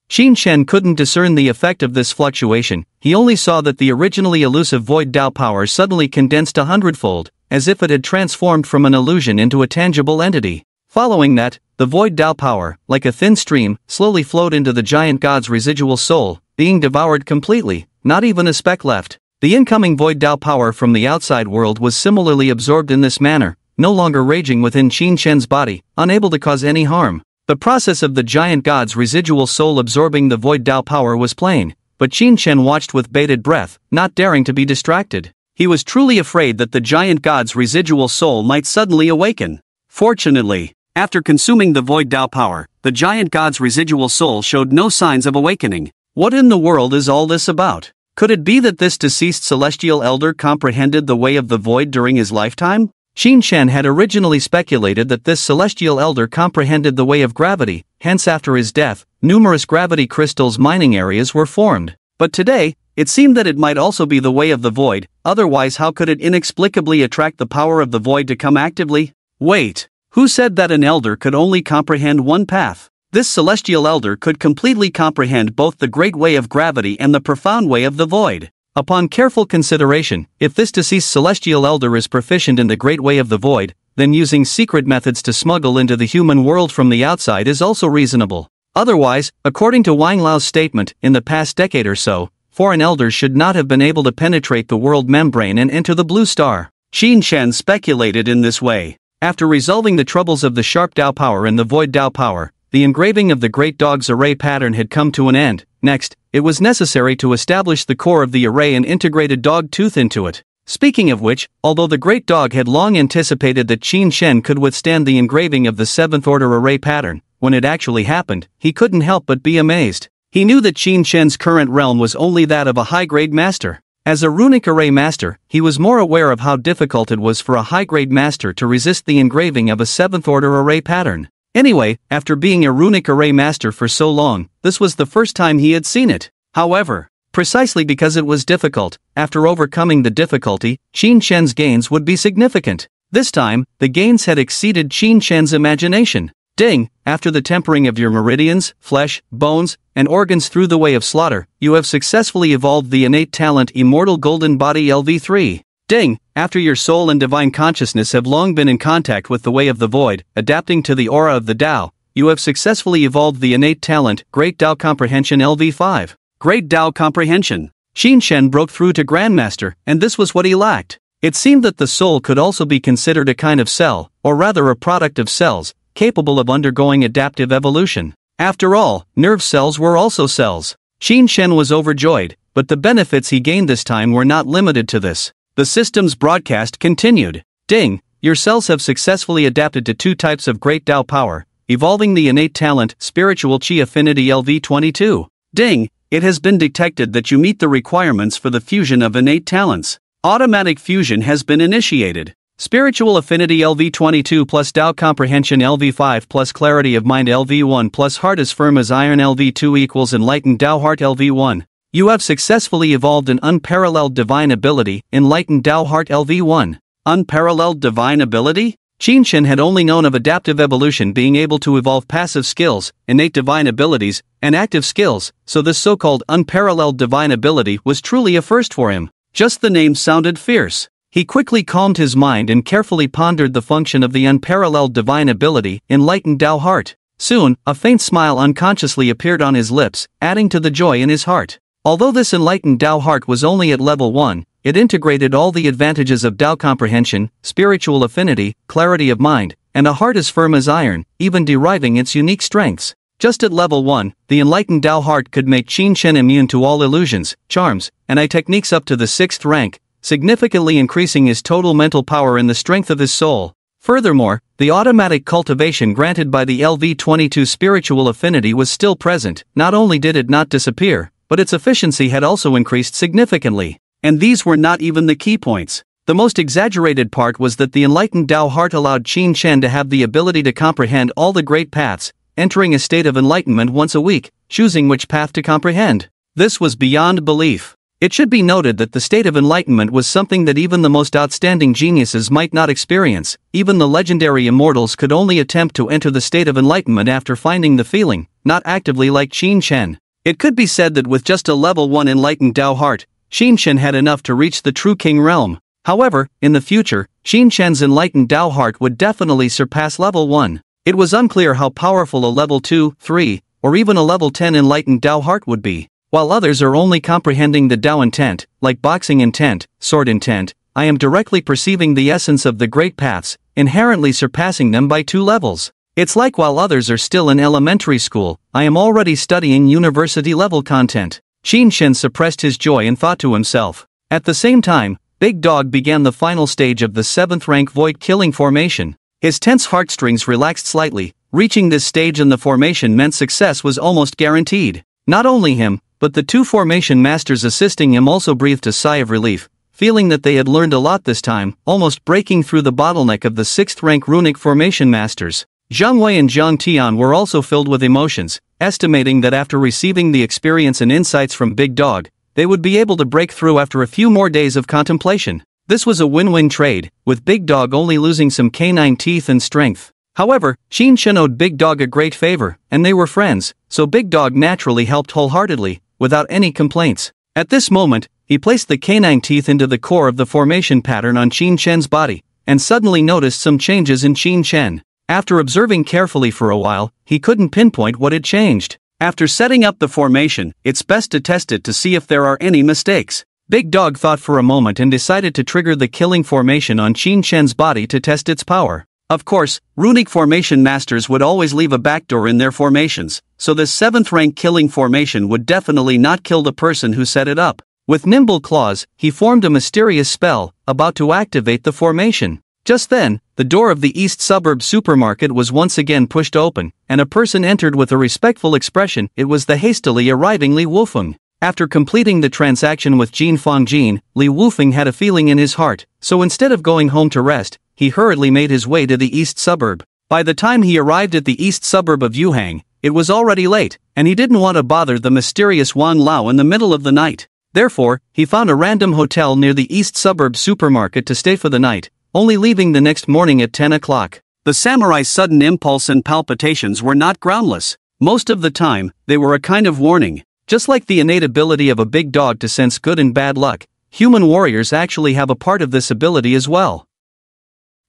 Qin Chen couldn't discern the effect of this fluctuation, he only saw that the originally elusive void Dao power suddenly condensed 100-fold, as if it had transformed from an illusion into a tangible entity. Following that, the void Dao power, like a thin stream, slowly flowed into the giant god's residual soul, being devoured completely, not even a speck left. The incoming void Dao power from the outside world was similarly absorbed in this manner, no longer raging within Qin Chen's body, unable to cause any harm. The process of the giant god's residual soul absorbing the void Dao power was plain, but Qin Chen watched with bated breath, not daring to be distracted. He was truly afraid that the giant god's residual soul might suddenly awaken. Fortunately, after consuming the void Dao power, the giant god's residual soul showed no signs of awakening. What in the world is all this about? Could it be that this deceased celestial elder comprehended the way of the void during his lifetime? Qin Chen had originally speculated that this celestial elder comprehended the way of gravity, hence after his death, numerous gravity crystals mining areas were formed. But today, it seemed that it might also be the way of the void, otherwise how could it inexplicably attract the power of the void to come actively? Wait, who said that an elder could only comprehend one path? This celestial elder could completely comprehend both the great way of gravity and the profound way of the void. Upon careful consideration, if this deceased celestial elder is proficient in the great way of the void, then using secret methods to smuggle into the human world from the outside is also reasonable. Otherwise, according to Wang Lao's statement, in the past decade or so, foreign elders should not have been able to penetrate the world membrane and enter the blue star. Qin Shen speculated in this way. After resolving the troubles of the sharp Dao power and the void Dao power, the engraving of the great dog's array pattern had come to an end. Next, it was necessary to establish the core of the array and integrate a dog tooth into it. Speaking of which, although the great dog had long anticipated that Qin Shen could withstand the engraving of the 7th order array pattern, when it actually happened, he couldn't help but be amazed. He knew that Qin Shen's current realm was only that of a high-grade master. As a runic array master, he was more aware of how difficult it was for a high-grade master to resist the engraving of a 7th order array pattern. Anyway, after being a runic array master for so long, this was the first time he had seen it. However, precisely because it was difficult, after overcoming the difficulty, Qin Shen's gains would be significant. This time, the gains had exceeded Qin Shen's imagination. Ding! After the tempering of your meridians, flesh, bones, and organs through the way of slaughter, you have successfully evolved the innate talent Immortal Golden Body LV3. Ding! After your soul and divine consciousness have long been in contact with the way of the void, adapting to the aura of the Tao, you have successfully evolved the innate talent Great Tao Comprehension LV5. Great Tao Comprehension. Qin Shen broke through to Grandmaster, and this was what he lacked. It seemed that the soul could also be considered a kind of cell, or rather a product of cells, capable of undergoing adaptive evolution. After all, nerve cells were also cells. Qin Shen was overjoyed, but the benefits he gained this time were not limited to this. The system's broadcast continued. Ding! Your cells have successfully adapted to 2 types of Great Tao power, evolving the innate talent Spiritual Qi Affinity LV22. Ding! It has been detected that you meet the requirements for the fusion of innate talents. Automatic fusion has been initiated. Spiritual Affinity LV22 plus Tao Comprehension LV5 plus Clarity of Mind LV1 plus Heart as Firm as Iron LV2 equals Enlightened Tao Heart LV1. You have successfully evolved an unparalleled divine ability, Enlightened Tao Heart LV1. Unparalleled divine ability? Qin Shen had only known of adaptive evolution being able to evolve passive skills, innate divine abilities, and active skills, so this so-called unparalleled divine ability was truly a first for him. Just the name sounded fierce. He quickly calmed his mind and carefully pondered the function of the unparalleled divine ability, Enlightened Tao Heart. Soon, a faint smile unconsciously appeared on his lips, adding to the joy in his heart. Although this Enlightened Tao Heart was only at level 1, it integrated all the advantages of Tao Comprehension, Spiritual Affinity, Clarity of Mind, and a heart as firm as iron, even deriving its unique strengths. Just at level 1, the Enlightened Tao Heart could make Qin Shen immune to all illusions, charms, and techniques up to the 6th rank, significantly increasing his total mental power and the strength of his soul. Furthermore, the automatic cultivation granted by the LV22 Spiritual Affinity was still present. Not only did it not disappear, but its efficiency had also increased significantly. And these were not even the key points. The most exaggerated part was that the Enlightened Tao Heart allowed Qin Shen to have the ability to comprehend all the great paths, entering a state of enlightenment once a week, choosing which path to comprehend. This was beyond belief. It should be noted that the state of enlightenment was something that even the most outstanding geniuses might not experience. Even the legendary immortals could only attempt to enter the state of enlightenment after finding the feeling, not actively like Qin Shen. It could be said that with just a level 1 Enlightened Tao Heart, Qin Shen had enough to reach the true king realm. However, in the future, Qin Shen's Enlightened Tao Heart would definitely surpass level 1. It was unclear how powerful a level 2, 3, or even a level 10 Enlightened Tao Heart would be. While others are only comprehending the Tao intent, like boxing intent, sword intent, I am directly perceiving the essence of the great paths, inherently surpassing them by 2 levels. It's like while others are still in elementary school, I am already studying university-level content. Qin Shen suppressed his joy and thought to himself. At the same time, Big Dog began the final stage of the 7th rank Void Killing formation. His tense heartstrings relaxed slightly. Reaching this stage in the formation meant success was almost guaranteed. Not only him, but the 2 formation masters assisting him also breathed a sigh of relief, feeling that they had learned a lot this time, almost breaking through the bottleneck of the 6th rank runic formation masters. Zhang Wei and Zhang Tian were also filled with emotions, estimating that after receiving the experience and insights from Big Dog, they would be able to break through after a few more days of contemplation. This was a win-win trade, with Big Dog only losing some canine teeth and strength. However, Qin Shen owed Big Dog a great favor, and they were friends, so Big Dog naturally helped wholeheartedly, without any complaints. At this moment, he placed the canine teeth into the core of the formation pattern on Qin Shen's body, and suddenly noticed some changes in Qin Shen. After observing carefully for a while, he couldn't pinpoint what had changed. After setting up the formation, it's best to test it to see if there are any mistakes. Big Dog thought for a moment and decided to trigger the killing formation on Qin Shen's body to test its power. Of course, runic formation masters would always leave a backdoor in their formations, so this 7th rank killing formation would definitely not kill the person who set it up. With nimble claws, he formed a mysterious spell, about to activate the formation. Just then, the door of the East Suburb supermarket was once again pushed open, and a person entered with a respectful expression. It was the hastily arriving Li Wufeng. After completing the transaction with Jin Fongjin, Li Wufeng had a feeling in his heart, so instead of going home to rest, he hurriedly made his way to the East Suburb. By the time he arrived at the East Suburb of Yuhang, it was already late, and he didn't want to bother the mysterious Wang Lao in the middle of the night. Therefore, he found a random hotel near the East Suburb supermarket to stay for the night, only leaving the next morning at 10 o'clock. The samurai's sudden impulse and palpitations were not groundless. Most of the time, they were a kind of warning. Just like the innate ability of a big dog to sense good and bad luck, human warriors actually have a part of this ability as well.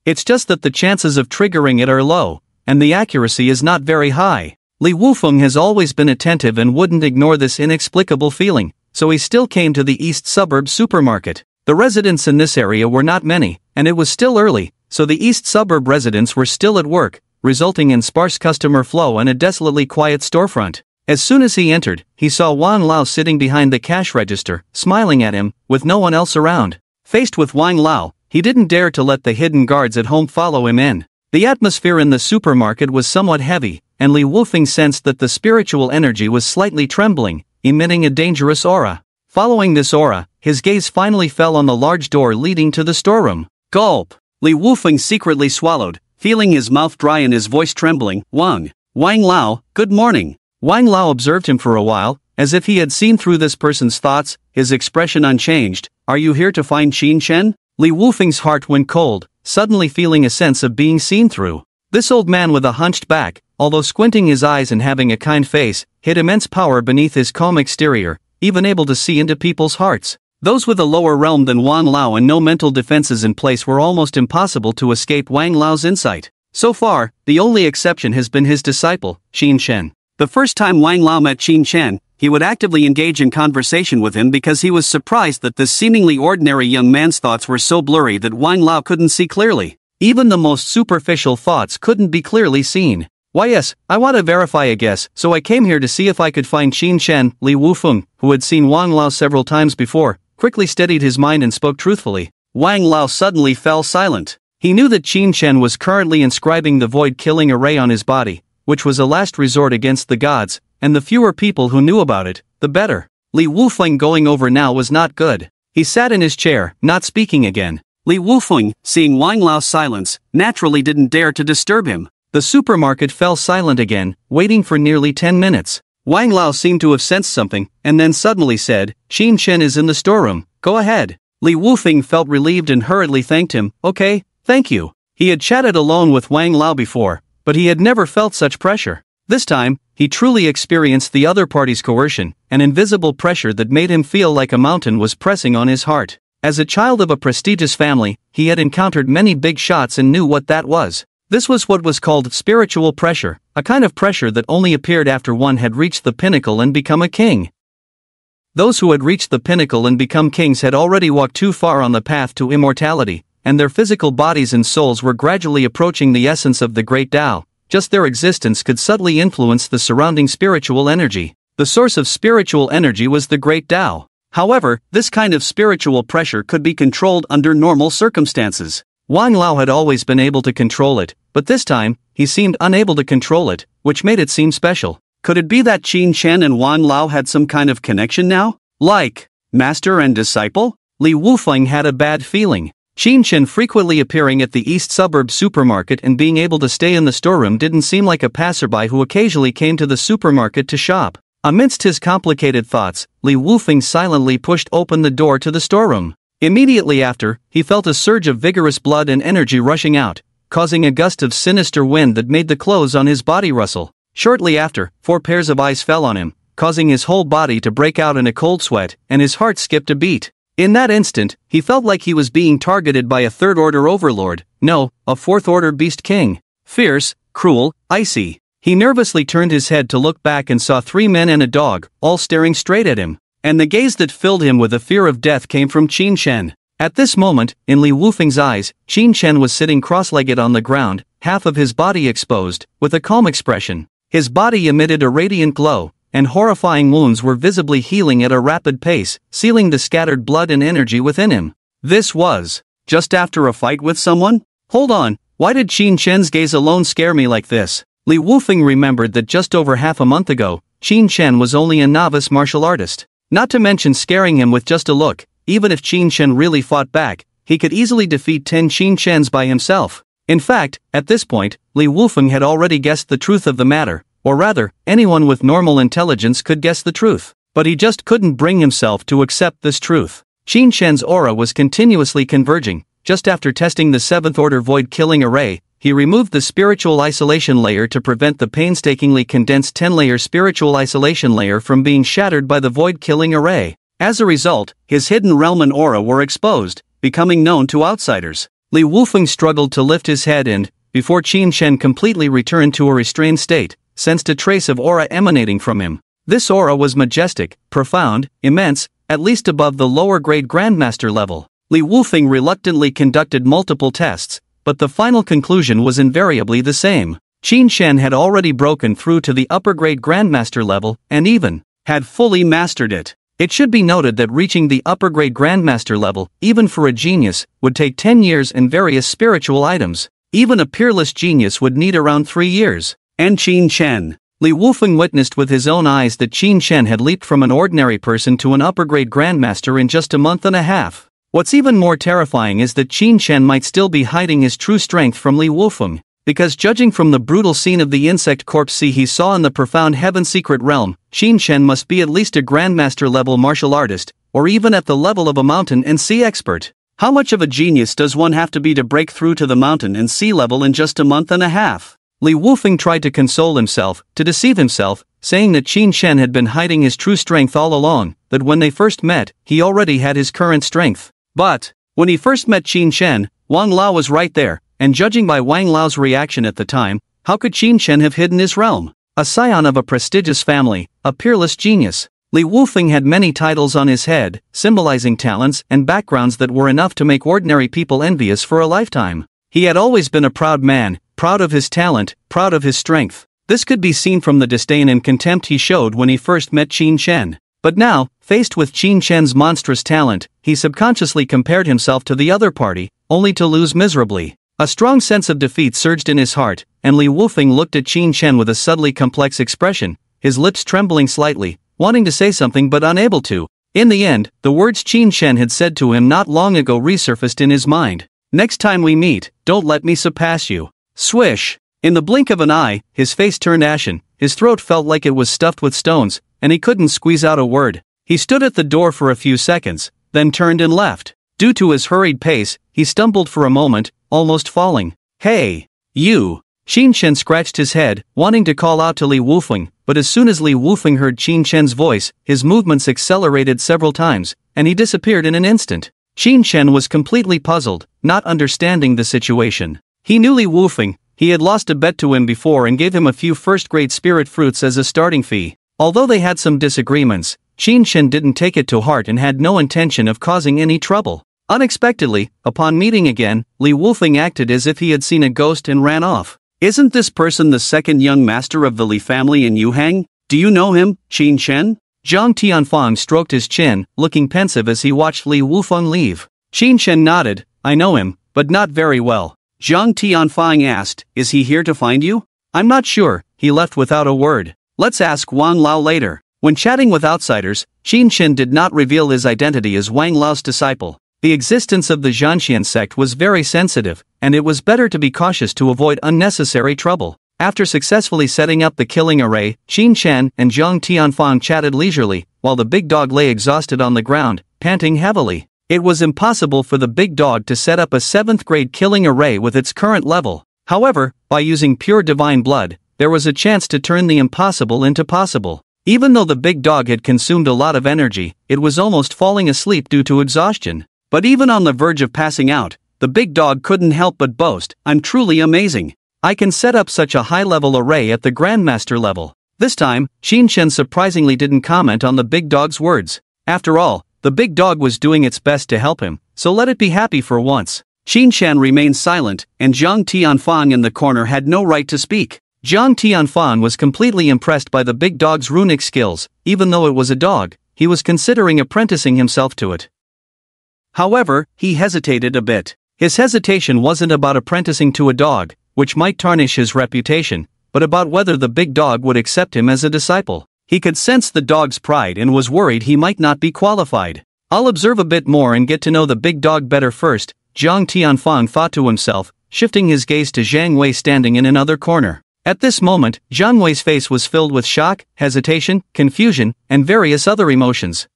It's just that the chances of triggering it are low, and the accuracy is not very high. Li Wufeng has always been attentive and wouldn't ignore this inexplicable feeling, so he still came to the East Suburb supermarket. The residents in this area were not many, and it was still early, so the East Suburb residents were still at work, resulting in sparse customer flow and a desolately quiet storefront. As soon as he entered, he saw Wang Lao sitting behind the cash register, smiling at him, with no one else around. Faced with Wang Lao, he didn't dare to let the hidden guards at home follow him in. The atmosphere in the supermarket was somewhat heavy, and Li Wufeng sensed that the spiritual energy was slightly trembling, emitting a dangerous aura. Following this aura, his gaze finally fell on the large door leading to the storeroom. Gulp! Li Wufeng secretly swallowed, feeling his mouth dry and his voice trembling. Wang Lao, good morning. Wang Lao observed him for a while, as if he had seen through this person's thoughts, his expression unchanged. Are you here to find Qin Shen? Li Wufeng's heart went cold, suddenly feeling a sense of being seen through. This old man with a hunched back, although squinting his eyes and having a kind face, hid immense power beneath his calm exterior, even able to see into people's hearts. Those with a lower realm than Wang Lao and no mental defenses in place were almost impossible to escape Wang Lao's insight. So far, the only exception has been his disciple, Qin Shen. The first time Wang Lao met Qin Shen, he would actively engage in conversation with him because he was surprised that this seemingly ordinary young man's thoughts were so blurry that Wang Lao couldn't see clearly. Even the most superficial thoughts couldn't be clearly seen. Why yes, I want to verify a guess, so I came here to see if I could find Qin Shen. Li Wufeng, who had seen Wang Lao several times before, quickly steadied his mind and spoke truthfully. Wang Lao suddenly fell silent. He knew that Qin Shen was currently inscribing the void-killing array on his body, which was a last resort against the gods, and the fewer people who knew about it, the better. Li Wufeng going over now was not good. He sat in his chair, not speaking again. Li Wufeng, seeing Wang Lao's silence, naturally didn't dare to disturb him. The supermarket fell silent again, waiting for nearly 10 minutes. Wang Lao seemed to have sensed something, and then suddenly said, Qin Shen is in the storeroom, go ahead. Li Wufeng felt relieved and hurriedly thanked him. Okay, thank you. He had chatted alone with Wang Lao before, but he had never felt such pressure. This time, he truly experienced the other party's coercion, an invisible pressure that made him feel like a mountain was pressing on his heart. As a child of a prestigious family, he had encountered many big shots and knew what that was. This was what was called spiritual pressure, a kind of pressure that only appeared after one had reached the pinnacle and become a king. Those who had reached the pinnacle and become kings had already walked too far on the path to immortality, and their physical bodies and souls were gradually approaching the essence of the great Tao. Just their existence could subtly influence the surrounding spiritual energy. The source of spiritual energy was the great Tao. However, this kind of spiritual pressure could be controlled under normal circumstances. Wang Lao had always been able to control it, but this time, he seemed unable to control it, which made it seem special. Could it be that Qin Shen and Wang Lao had some kind of connection now? Like, master and disciple? Li Wufeng had a bad feeling. Qin Shen frequently appearing at the East Suburb supermarket and being able to stay in the storeroom didn't seem like a passerby who occasionally came to the supermarket to shop. Amidst his complicated thoughts, Li Wufeng silently pushed open the door to the storeroom. Immediately after, he felt a surge of vigorous blood and energy rushing out, causing a gust of sinister wind that made the clothes on his body rustle. Shortly after, 4 pairs of eyes fell on him, causing his whole body to break out in a cold sweat, and his heart skipped a beat. In that instant, he felt like he was being targeted by a third-order overlord, no, a fourth-order beast king. Fierce, cruel, icy. He nervously turned his head to look back and saw 3 men and a dog, all staring straight at him. and the gaze that filled him with a fear of death came from Qin Shen. At this moment, in Li Wufeng's eyes, Qin Shen was sitting cross-legged on the ground, half of his body exposed, with a calm expression. His body emitted a radiant glow, and horrifying wounds were visibly healing at a rapid pace, sealing the scattered blood and energy within him. This was just after a fight with someone? Hold on, why did Qin Shen's gaze alone scare me like this? Li Wufeng remembered that just over half a month ago, Qin Shen was only a novice martial artist. Not to mention scaring him with just a look. Even if Qin Shen really fought back, he could easily defeat 10 Qin Shens by himself. In fact, at this point, Li Wufeng had already guessed the truth of the matter, or rather, anyone with normal intelligence could guess the truth. But he just couldn't bring himself to accept this truth. Qin Shen's aura was continuously converging. Just after testing the 7th order void killing array, he removed the spiritual isolation layer to prevent the painstakingly condensed 10-layer spiritual isolation layer from being shattered by the void killing array. As a result, his hidden realm and aura were exposed, becoming known to outsiders. Li Wufeng struggled to lift his head and, before Qin Shen completely returned to a restrained state, sensed a trace of aura emanating from him. This aura was majestic, profound, immense, at least above the lower-grade Grandmaster level. Li Wufeng reluctantly conducted multiple tests, but the final conclusion was invariably the same. Qin Shen had already broken through to the upper-grade Grandmaster level, and even had fully mastered it. It should be noted that reaching the upper-grade Grandmaster level, even for a genius, would take 10 years and various spiritual items. Even a peerless genius would need around 3 years. And Qin Shen. Li Wufeng witnessed with his own eyes that Qin Shen had leaped from an ordinary person to an upper-grade Grandmaster in just a month and a half. What's even more terrifying is that Qin Shen might still be hiding his true strength from Li Wufeng. Because judging from the brutal scene of the insect corpse sea he saw in the profound heaven secret realm, Qin Shen must be at least a Grandmaster level martial artist, or even at the level of a mountain and sea expert. How much of a genius does one have to be to break through to the mountain and sea level in just a month and a half? Li Wufeng tried to console himself, to deceive himself, saying that Qin Shen had been hiding his true strength all along, that when they first met, he already had his current strength. But, when he first met Qin Shen, Wang Lao was right there. And judging by Wang Lao's reaction at the time, how could Qin Shen have hidden his realm? A scion of a prestigious family, a peerless genius. Li Wufeng had many titles on his head, symbolizing talents and backgrounds that were enough to make ordinary people envious for a lifetime. He had always been a proud man, proud of his talent, proud of his strength. This could be seen from the disdain and contempt he showed when he first met Qin Shen. But now, faced with Qin Shen's monstrous talent, he subconsciously compared himself to the other party, only to lose miserably. A strong sense of defeat surged in his heart, and Li Wufeng looked at Qin Shen with a subtly complex expression, his lips trembling slightly, wanting to say something but unable to. In the end, the words Qin Shen had said to him not long ago resurfaced in his mind. "Next time we meet, don't let me surpass you." Swish! In the blink of an eye, his face turned ashen, his throat felt like it was stuffed with stones, and he couldn't squeeze out a word. He stood at the door for a few seconds, then turned and left. Due to his hurried pace, he stumbled for a moment, almost falling. "Hey! You!" Qin Shen scratched his head, wanting to call out to Li Wufeng, but as soon as Li Wufeng heard Qin Shen's voice, his movements accelerated several times, and he disappeared in an instant. Qin Shen was completely puzzled, not understanding the situation. He knew Li Wufeng, he had lost a bet to him before and gave him a few first-grade spirit fruits as a starting fee. Although they had some disagreements, Qin Shen didn't take it to heart and had no intention of causing any trouble. Unexpectedly, upon meeting again, Li Wufeng acted as if he had seen a ghost and ran off. "Isn't this person the second young master of the Li family in Yuhang? Do you know him, Qin Shen?" Zhang Tianfang stroked his chin, looking pensive as he watched Li Wufeng leave. Qin Shen nodded. "I know him, but not very well." Zhang Tianfang asked, "Is he here to find you?" "I'm not sure," he left without a word. "Let's ask Wang Lao later." When chatting with outsiders, Qin Shen did not reveal his identity as Wang Lao's disciple. The existence of the Zhanxian sect was very sensitive, and it was better to be cautious to avoid unnecessary trouble. After successfully setting up the killing array, Qin Shen and Zhang Tianfang chatted leisurely, while the big dog lay exhausted on the ground, panting heavily. It was impossible for the big dog to set up a 7th-grade killing array with its current level. However, by using pure divine blood, there was a chance to turn the impossible into possible. Even though the big dog had consumed a lot of energy, it was almost falling asleep due to exhaustion. But even on the verge of passing out, the big dog couldn't help but boast, "I'm truly amazing. I can set up such a high-level array at the Grandmaster level." This time, Qin Shen surprisingly didn't comment on the big dog's words. After all, the big dog was doing its best to help him, so let it be happy for once. Qin Shan remained silent, and Zhang Tianfang in the corner had no right to speak. Zhang Tianfang was completely impressed by the big dog's runic skills. Even though it was a dog, he was considering apprenticing himself to it. However, he hesitated a bit. His hesitation wasn't about apprenticing to a dog, which might tarnish his reputation, but about whether the big dog would accept him as a disciple. He could sense the dog's pride and was worried he might not be qualified. I'll observe a bit more and get to know the big dog better first, Zhang Tianfang thought to himself, shifting his gaze to Zhang Wei standing in another corner. At this moment, Zhang Wei's face was filled with shock, hesitation, confusion, and various other emotions.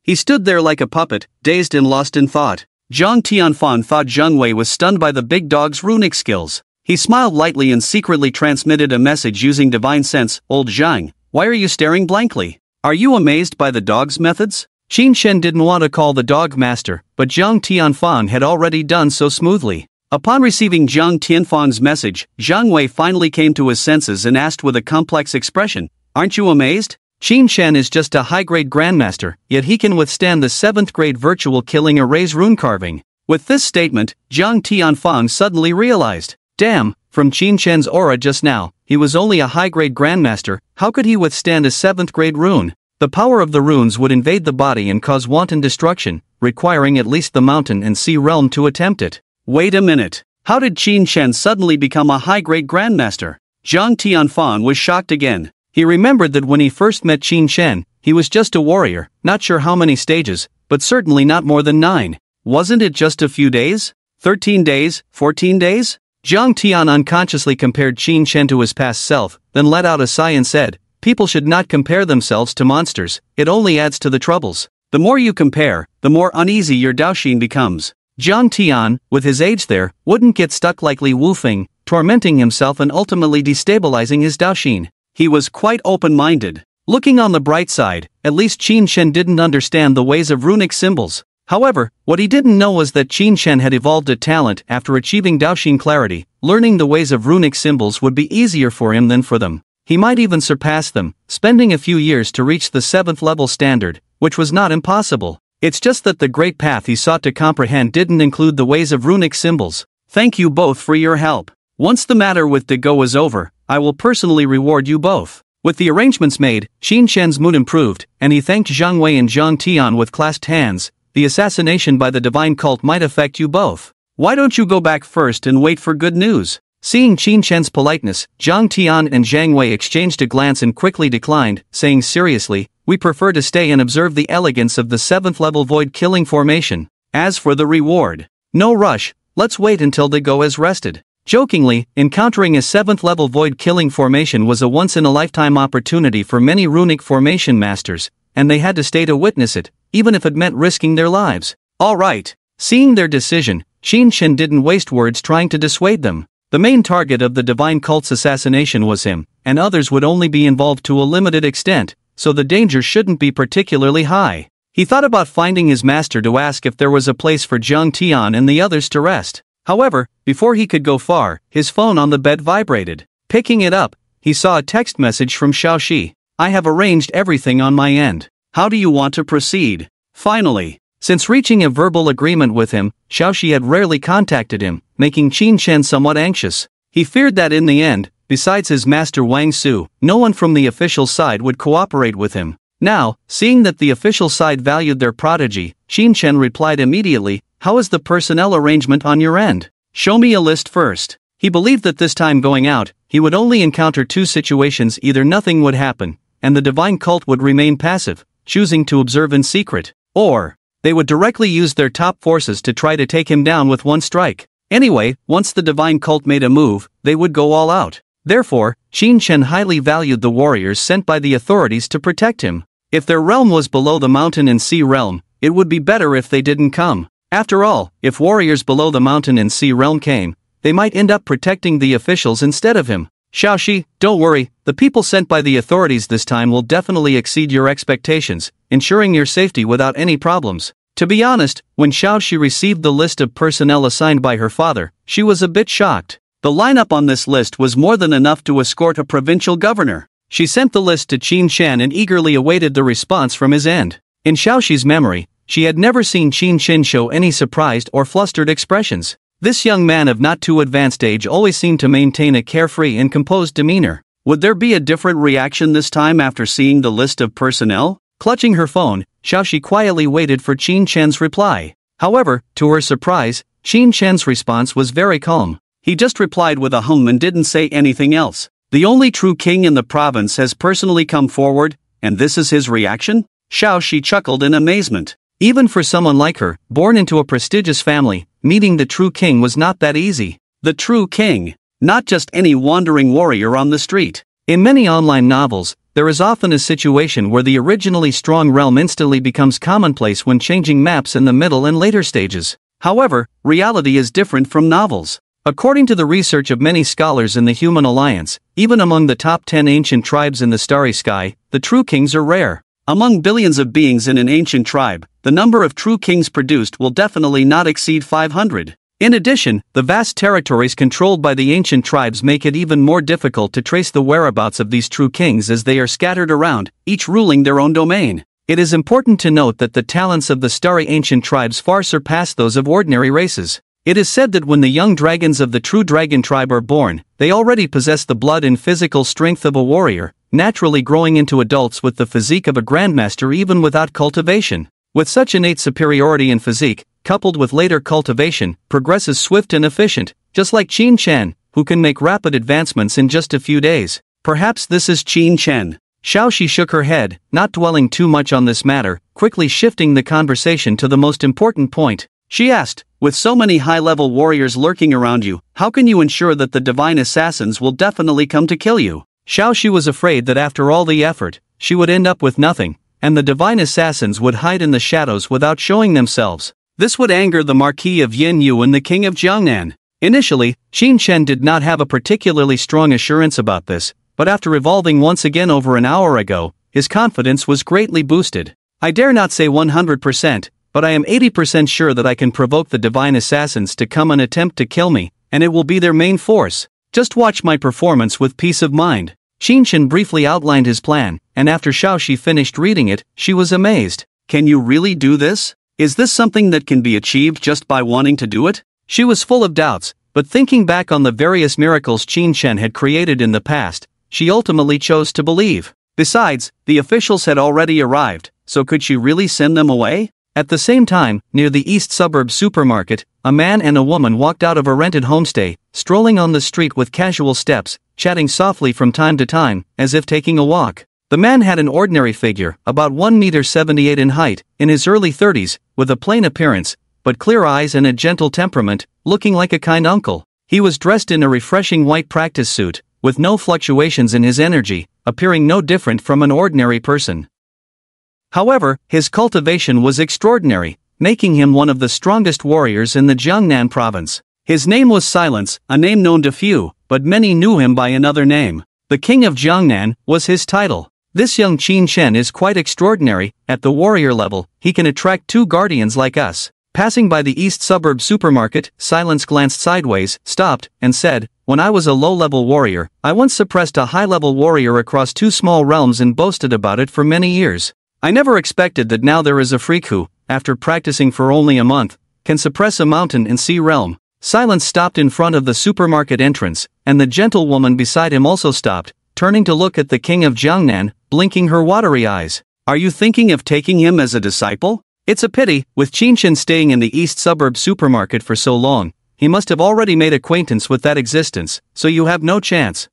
He stood there like a puppet, dazed and lost in thought. Zhang Tianfang thought Zhang Wei was stunned by the big dog's runic skills. He smiled lightly and secretly transmitted a message using divine sense. Old Zhang, why are you staring blankly? Are you amazed by the dog's methods? Qin Shen didn't want to call the dog master, but Zhang Tianfang had already done so smoothly. Upon receiving Zhang Tianfang's message, Zhang Wei finally came to his senses and asked with a complex expression, "Aren't you amazed? Qin Shen is just a high-grade grandmaster, yet he can withstand the 7th-grade virtual killing array's rune carving." With this statement, Zhang Tianfang suddenly realized, damn, from Qin Shen's aura just now, he was only a high-grade grandmaster. How could he withstand a 7th-grade rune? The power of the runes would invade the body and cause wanton destruction, requiring at least the mountain and sea realm to attempt it. Wait a minute. How did Qin Shen suddenly become a high-grade grandmaster? Zhang Tianfang was shocked again. He remembered that when he first met Qin Shen, he was just a warrior, not sure how many stages, but certainly not more than 9. Wasn't it just a few days? 13 days? 14 days? Zhang Tian unconsciously compared Qin Shen to his past self, then let out a sigh and said, "People should not compare themselves to monsters, it only adds to the troubles. The more you compare, the more uneasy your Daoxin becomes." Zhang Tian, with his age there, wouldn't get stuck like Li Wufeng, tormenting himself and ultimately destabilizing his Daoxin. He was quite open-minded. Looking on the bright side, at least Qin Shen didn't understand the ways of runic symbols. However, what he didn't know was that Qin Shen had evolved a talent after achieving Daoxin clarity. Learning the ways of runic symbols would be easier for him than for them. He might even surpass them, spending a few years to reach the 7th level standard, which was not impossible. It's just that the great path he sought to comprehend didn't include the ways of runic symbols. Thank you both for your help. Once the matter with De Go is over, I will personally reward you both. With the arrangements made, Qin Shen's mood improved, and he thanked Zhang Wei and Zhang Tian with clasped hands. The assassination by the divine cult might affect you both. Why don't you go back first and wait for good news? Seeing Qin Shen's politeness, Zhang Tian and Zhang Wei exchanged a glance and quickly declined, saying seriously, "We prefer to stay and observe the elegance of the 7th level void killing formation. As for the reward, no rush, let's wait until De Go has rested." Jokingly, encountering a 7th level void killing formation was a once-in-a-lifetime opportunity for many runic formation masters, and they had to stay to witness it, even if it meant risking their lives. Alright. Seeing their decision, Qin Shen didn't waste words trying to dissuade them. The main target of the divine cult's assassination was him, and others would only be involved to a limited extent, so the danger shouldn't be particularly high. He thought about finding his master to ask if there was a place for Zhang Tian and the others to rest. However, before he could go far, his phone on the bed vibrated. Picking it up, he saw a text message from Xiaoxi. "I have arranged everything on my end. How do you want to proceed?" Finally, since reaching a verbal agreement with him, Xiaoxi had rarely contacted him, making Qin Shen somewhat anxious. He feared that in the end, besides his master Wang Su, no one from the official side would cooperate with him. Now, seeing that the official side valued their prodigy, Qin Shen replied immediately, "How is the personnel arrangement on your end? Show me a list first." He believed that this time going out, he would only encounter 2 situations: either nothing would happen, and the divine cult would remain passive, choosing to observe in secret, or they would directly use their top forces to try to take him down with one strike. Anyway, once the divine cult made a move, they would go all out. Therefore, Qin Shen highly valued the warriors sent by the authorities to protect him. If their realm was below the mountain and sea realm, it would be better if they didn't come. After all, if warriors below the mountain and sea realm came, they might end up protecting the officials instead of him. "Xiaoxi, don't worry, the people sent by the authorities this time will definitely exceed your expectations, ensuring your safety without any problems." To be honest, when Xiaoxi received the list of personnel assigned by her father, she was a bit shocked. The lineup on this list was more than enough to escort a provincial governor. She sent the list to Qin Shen and eagerly awaited the response from his end. In Xiaoxi's memory, she had never seen Qin Shin show any surprised or flustered expressions. This young man of not too advanced age always seemed to maintain a carefree and composed demeanor. Would there be a different reaction this time after seeing the list of personnel? Clutching her phone, Xiaoxi quietly waited for Qin Chen's reply. However, to her surprise, Qin Chen's response was very calm. He just replied with a hum and didn't say anything else. The only true king in the province has personally come forward, and this is his reaction? Xiaoxi chuckled in amazement. Even for someone like her, born into a prestigious family, meeting the true king was not that easy. The true king, not just any wandering warrior on the street. In many online novels, there is often a situation where the originally strong realm instantly becomes commonplace when changing maps in the middle and later stages. However, reality is different from novels. According to the research of many scholars in the Human Alliance, even among the top 10 ancient tribes in the starry sky, the true kings are rare. Among billions of beings in an ancient tribe, the number of true kings produced will definitely not exceed 500. In addition, the vast territories controlled by the ancient tribes make it even more difficult to trace the whereabouts of these true kings as they are scattered around, each ruling their own domain. It is important to note that the talents of the starry ancient tribes far surpass those of ordinary races. It is said that when the young dragons of the true dragon tribe are born, they already possess the blood and physical strength of a warrior, naturally growing into adults with the physique of a grandmaster even without cultivation. With such innate superiority in physique, coupled with later cultivation, progress is swift and efficient, just like Qin Chen, who can make rapid advancements in just a few days. Perhaps this is Qin Chen. Xiaoxi shook her head, not dwelling too much on this matter, quickly shifting the conversation to the most important point. She asked, with so many high-level warriors lurking around you, how can you ensure that the divine assassins will definitely come to kill you? Xiaoxi was afraid that after all the effort, she would end up with nothing, and the divine assassins would hide in the shadows without showing themselves. This would anger the Marquis of Yin Yu and the King of Jiangnan. Initially, Qin Chen did not have a particularly strong assurance about this, but after evolving once again over an hour ago, his confidence was greatly boosted. I dare not say 100%, but I am 80% sure that I can provoke the divine assassins to come and attempt to kill me, and it will be their main force. Just watch my performance with peace of mind. Qin Chen briefly outlined his plan, and after Xiaoxi finished reading it, she was amazed. Can you really do this? Is this something that can be achieved just by wanting to do it? She was full of doubts, but thinking back on the various miracles Qin Chen had created in the past, she ultimately chose to believe. Besides, the officials had already arrived, so could she really send them away? At the same time, near the East Suburb supermarket, a man and a woman walked out of a rented homestay, strolling on the street with casual steps, chatting softly from time to time, as if taking a walk. The man had an ordinary figure, about 1.78 meters in height, in his early 30s, with a plain appearance, but clear eyes and a gentle temperament, looking like a kind uncle. He was dressed in a refreshing white practice suit, with no fluctuations in his energy, appearing no different from an ordinary person. However, his cultivation was extraordinary, making him one of the strongest warriors in the Jiangnan province. His name was Silence, a name known to few, but many knew him by another name. The King of Jiangnan was his title. This young Qin Chen is quite extraordinary. At the warrior level, he can attract two guardians like us. Passing by the East Suburb supermarket, Silence glanced sideways, stopped, and said, "When I was a low-level warrior, I once suppressed a high-level warrior across two small realms and boasted about it for many years. I never expected that now there is a freak who, after practicing for only a month, can suppress a mountain and sea realm." Silence stopped in front of the supermarket entrance, and the gentlewoman beside him also stopped, turning to look at the King of Jiangnan, blinking her watery eyes. "Are you thinking of taking him as a disciple? It's a pity, with Qin Chen staying in the East Suburb supermarket for so long, he must have already made acquaintance with that existence, so you have no chance."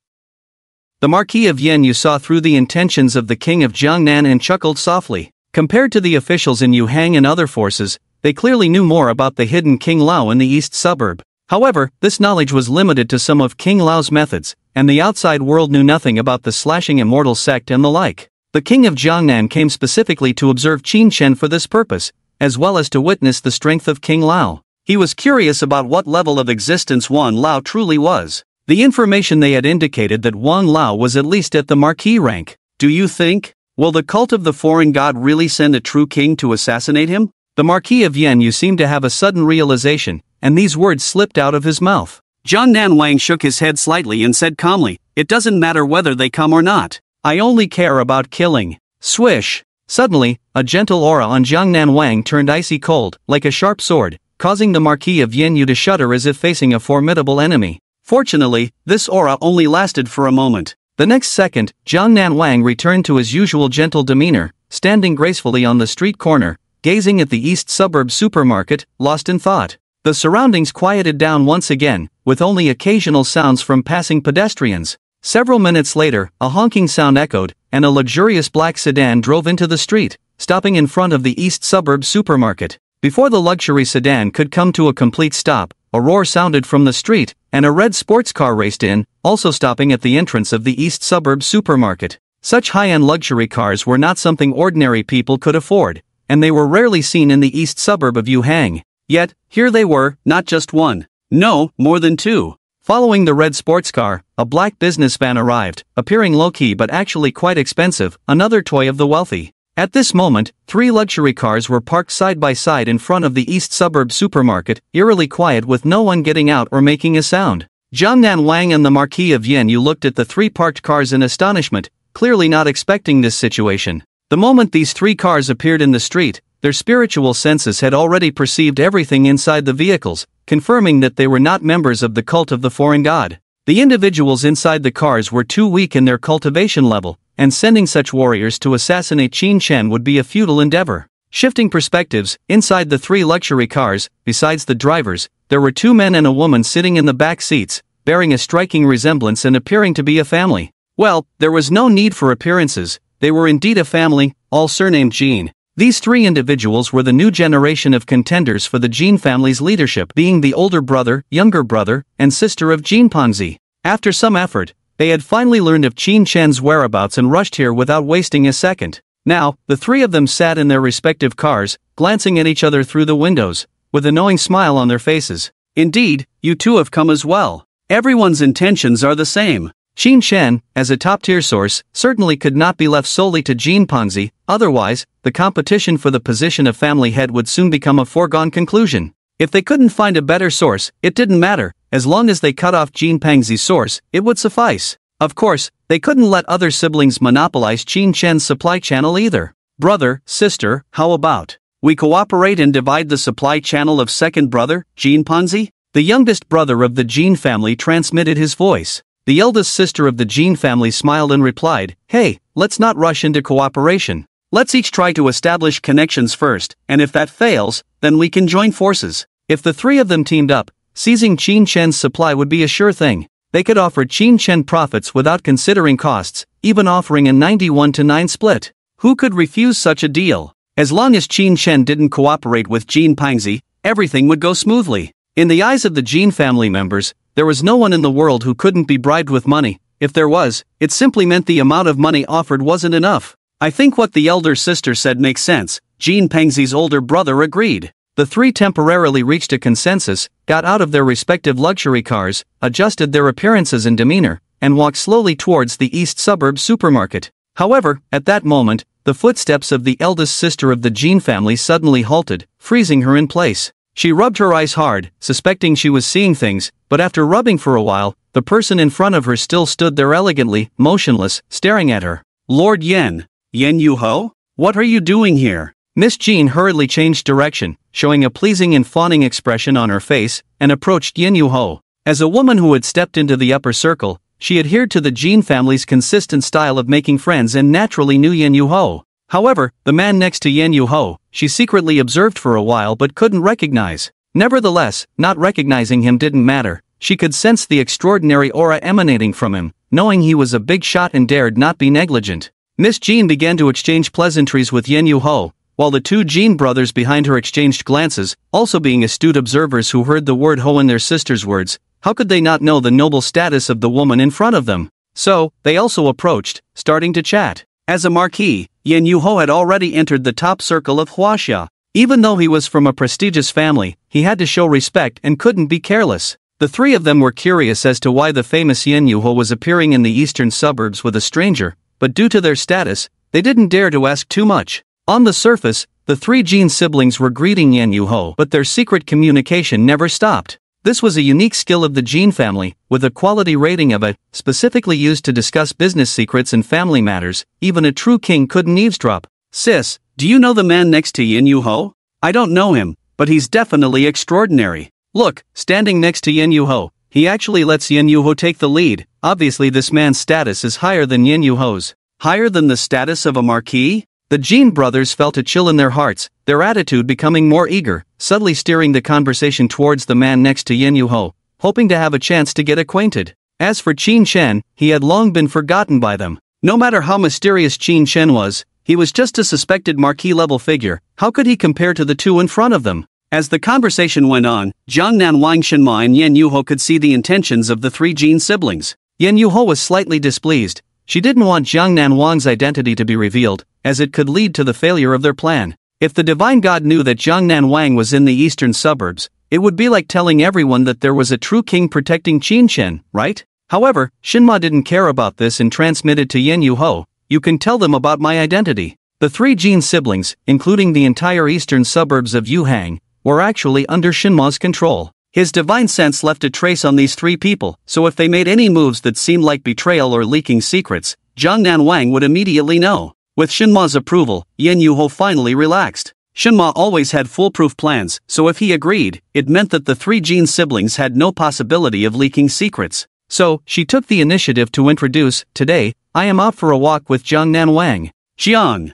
The Marquis of Yin Yu saw through the intentions of the King of Jiangnan and chuckled softly. Compared to the officials in Yuhang and other forces, they clearly knew more about the hidden King Lao in the East Suburb. However, this knowledge was limited to some of King Lao's methods, and the outside world knew nothing about the slashing immortal sect and the like. The King of Jiangnan came specifically to observe Qin Chen for this purpose, as well as to witness the strength of King Lao. He was curious about what level of existence Wang Lao truly was. The information they had indicated that Wang Lao was at least at the Marquis rank. "Do you think? Will the cult of the foreign god really send a true king to assassinate him?" The Marquis of Yin Yu seemed to have a sudden realization, and these words slipped out of his mouth. Jiangnan Wang shook his head slightly and said calmly, "It doesn't matter whether they come or not. I only care about killing." Swish! Suddenly, a gentle aura on Jiangnan Wang turned icy cold, like a sharp sword, causing the Marquis of Yanyu to shudder as if facing a formidable enemy. Fortunately, this aura only lasted for a moment. The next second, Jiangnan Wang returned to his usual gentle demeanor, standing gracefully on the street corner, gazing at the East Suburb supermarket, lost in thought. The surroundings quieted down once again, with only occasional sounds from passing pedestrians. Several minutes later, a honking sound echoed, and a luxurious black sedan drove into the street, stopping in front of the East Suburb supermarket. Before the luxury sedan could come to a complete stop, a roar sounded from the street, and a red sports car raced in, also stopping at the entrance of the East Suburb supermarket. Such high-end luxury cars were not something ordinary people could afford, and they were rarely seen in the East Suburb of Yuhang. Yet, here they were, not just one. No, more than two. Following the red sports car, a black business van arrived, appearing low-key but actually quite expensive, another toy of the wealthy. At this moment, 3 luxury cars were parked side by side in front of the East Suburb supermarket, eerily quiet with no one getting out or making a sound. Jiangnan Wang and the Marquis of Yanyu looked at the 3 parked cars in astonishment, clearly not expecting this situation. The moment these 3 cars appeared in the street, their spiritual senses had already perceived everything inside the vehicles, confirming that they were not members of the cult of the foreign god. The individuals inside the cars were too weak in their cultivation level, and sending such warriors to assassinate Qin Chen would be a futile endeavor. Shifting perspectives, inside the 3 luxury cars, besides the drivers, there were 2 men and a woman sitting in the back seats, bearing a striking resemblance and appearing to be a family. Well, there was no need for appearances, they were indeed a family, all surnamed Jin. These 3 individuals were the new generation of contenders for the Jin family's leadership, being the older brother, younger brother, and sister of Jin Panzi. After some effort, they had finally learned of Qin Chen's whereabouts and rushed here without wasting a second. Now, the 3 of them sat in their respective cars, glancing at each other through the windows, with a knowing smile on their faces. Indeed, you two have come as well. Everyone's intentions are the same. Qin Chen, as a top-tier source, certainly could not be left solely to Jin Panzi, otherwise, the competition for the position of family head would soon become a foregone conclusion. If they couldn't find a better source, it didn't matter, as long as they cut off Jin Panzi's source, it would suffice. Of course, they couldn't let other siblings monopolize Qin Chen's supply channel either. Brother, sister, how about we cooperate and divide the supply channel of second brother, Jin Panzi? The youngest brother of the Jin family transmitted his voice. The eldest sister of the Jin family smiled and replied, "Hey, let's not rush into cooperation. Let's each try to establish connections first, and if that fails, then we can join forces." If the 3 of them teamed up, seizing Qin Chen's supply would be a sure thing. They could offer Qin Chen profits without considering costs, even offering a 91-9 split. Who could refuse such a deal? As long as Qin Chen didn't cooperate with Jin Panzi, everything would go smoothly. In the eyes of the Jin family members, there was no one in the world who couldn't be bribed with money. If there was, it simply meant the amount of money offered wasn't enough. I think what the elder sister said makes sense. Jin Panzi's older brother agreed. The 3 temporarily reached a consensus, got out of their respective luxury cars, adjusted their appearances and demeanor, and walked slowly towards the East Suburb supermarket. However, at that moment, the footsteps of the eldest sister of the Jin family suddenly halted, freezing her in place. She rubbed her eyes hard, suspecting she was seeing things, but after rubbing for a while, the person in front of her still stood there elegantly, motionless, staring at her. "Lord Yen Yu-ho? What are you doing here?" Miss Jean hurriedly changed direction, showing a pleasing and fawning expression on her face, and approached Yen Yu-ho. As a woman who had stepped into the upper circle, she adhered to the Jin family's consistent style of making friends and naturally knew Yen Yu-ho. However, the man next to Yen Yu-ho, she secretly observed for a while but couldn't recognize. Nevertheless, not recognizing him didn't matter. She could sense the extraordinary aura emanating from him, knowing he was a big shot and dared not be negligent. Miss Jean began to exchange pleasantries with Yen Yu-ho, while the 2 Jean brothers behind her exchanged glances, also being astute observers who heard the word ho in their sister's words. How could they not know the noble status of the woman in front of them? So, they also approached, starting to chat. As a marquis, Yen Yu-ho had already entered the top circle of Huaxia. Even though he was from a prestigious family, he had to show respect and couldn't be careless. The 3 of them were curious as to why the famous Yen Yu-ho was appearing in the eastern suburbs with a stranger, but due to their status, they didn't dare to ask too much. On the surface, the 3 Jin siblings were greeting Yen Yu-ho, but their secret communication never stopped. This was a unique skill of the Jin family, with a quality rating of A, specifically used to discuss business secrets and family matters. Even a true king couldn't eavesdrop. Sis, do you know the man next to Yin Yu-ho? I don't know him, but he's definitely extraordinary. Look, standing next to Yin Yu-ho, he actually lets Yin Yu-ho take the lead. Obviously this man's status is higher than Yin Yu-ho's. Higher than the status of a marquis? The Jean brothers felt a chill in their hearts, their attitude becoming more eager, subtly steering the conversation towards the man next to Yin Yu-ho, hoping to have a chance to get acquainted. As for Qin Shen, he had long been forgotten by them. No matter how mysterious Qin Shen was, he was just a suspected marquis-level figure. How could he compare to the two in front of them? As the conversation went on, Jiangnan Wang Shenma and Yin Yu-ho could see the intentions of the three Jean siblings. Yin Yu-ho was slightly displeased. She didn't want Jiangnan Wang's identity to be revealed, as it could lead to the failure of their plan. If the divine god knew that Jiangnan Wang was in the eastern suburbs, it would be like telling everyone that there was a true king protecting Qin Shen, right? However, Shenma didn't care about this and transmitted to Yin Yu-ho, "You can tell them about my identity." The three Jean siblings, including the entire eastern suburbs of Yuhang, were actually under Shenma's control. His divine sense left a trace on these three people, so if they made any moves that seemed like betrayal or leaking secrets, Jiangnan Wang would immediately know. With Shenma's approval, Yin Yu-ho finally relaxed. Shenma always had foolproof plans, so if he agreed, it meant that the three Jean siblings had no possibility of leaking secrets. So, she took the initiative to introduce, "Today, I am out for a walk with Jiangnan Wang." Jiang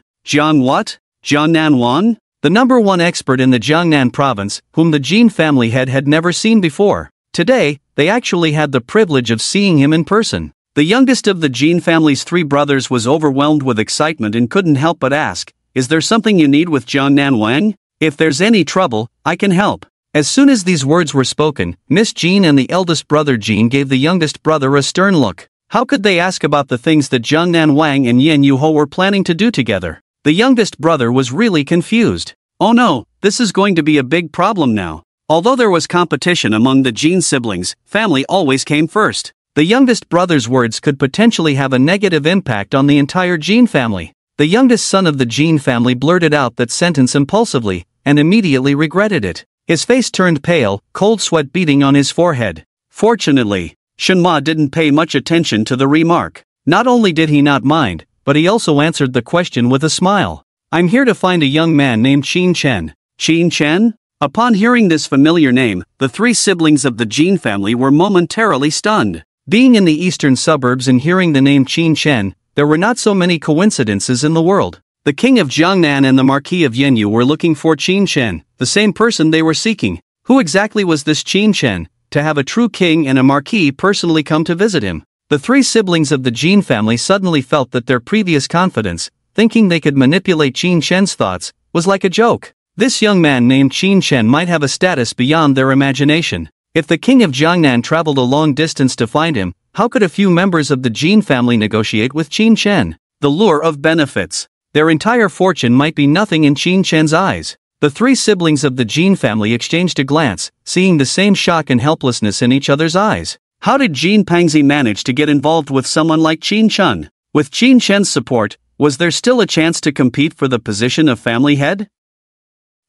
what? Jiangnan Wang? The number one expert in the Jiangnan province, whom the Jean family had never seen before. Today, they actually had the privilege of seeing him in person. The youngest of the Jean family's three brothers was overwhelmed with excitement and couldn't help but ask, "Is there something you need with Jiangnan Wang? If there's any trouble, I can help." As soon as these words were spoken, Miss Jean and the eldest brother Jean gave the youngest brother a stern look. How could they ask about the things that Jiangnan Wang and Yin Yu-ho were planning to do together? The youngest brother was really confused. Oh no, this is going to be a big problem now. Although there was competition among the Jean siblings, family always came first. The youngest brother's words could potentially have a negative impact on the entire Jean family. The youngest son of the Jean family blurted out that sentence impulsively, and immediately regretted it. His face turned pale, cold sweat beading on his forehead. Fortunately, Shenma didn't pay much attention to the remark. Not only did he not mind, but he also answered the question with a smile. "I'm here to find a young man named Qin Chen." Qin Chen? Upon hearing this familiar name, the three siblings of the Jean family were momentarily stunned. Being in the eastern suburbs and hearing the name Qin Chen, there were not so many coincidences in the world. The king of Jiangnan and the Marquis of Yenyu were looking for Qin Chen, the same person they were seeking. Who exactly was this Qin Chen, to have a true king and a marquis personally come to visit him? The three siblings of the Jean family suddenly felt that their previous confidence, thinking they could manipulate Qin Shen's thoughts, was like a joke. This young man named Qin Shen might have a status beyond their imagination. If the king of Jiangnan traveled a long distance to find him, how could a few members of the Jean family negotiate with Qin Shen? The lure of benefits. Their entire fortune might be nothing in Qin Shen's eyes. The three siblings of the Jean family exchanged a glance, seeing the same shock and helplessness in each other's eyes. How did Jean Pangzi manage to get involved with someone like Qin Chen? With Qin Shen's support, was there still a chance to compete for the position of family head?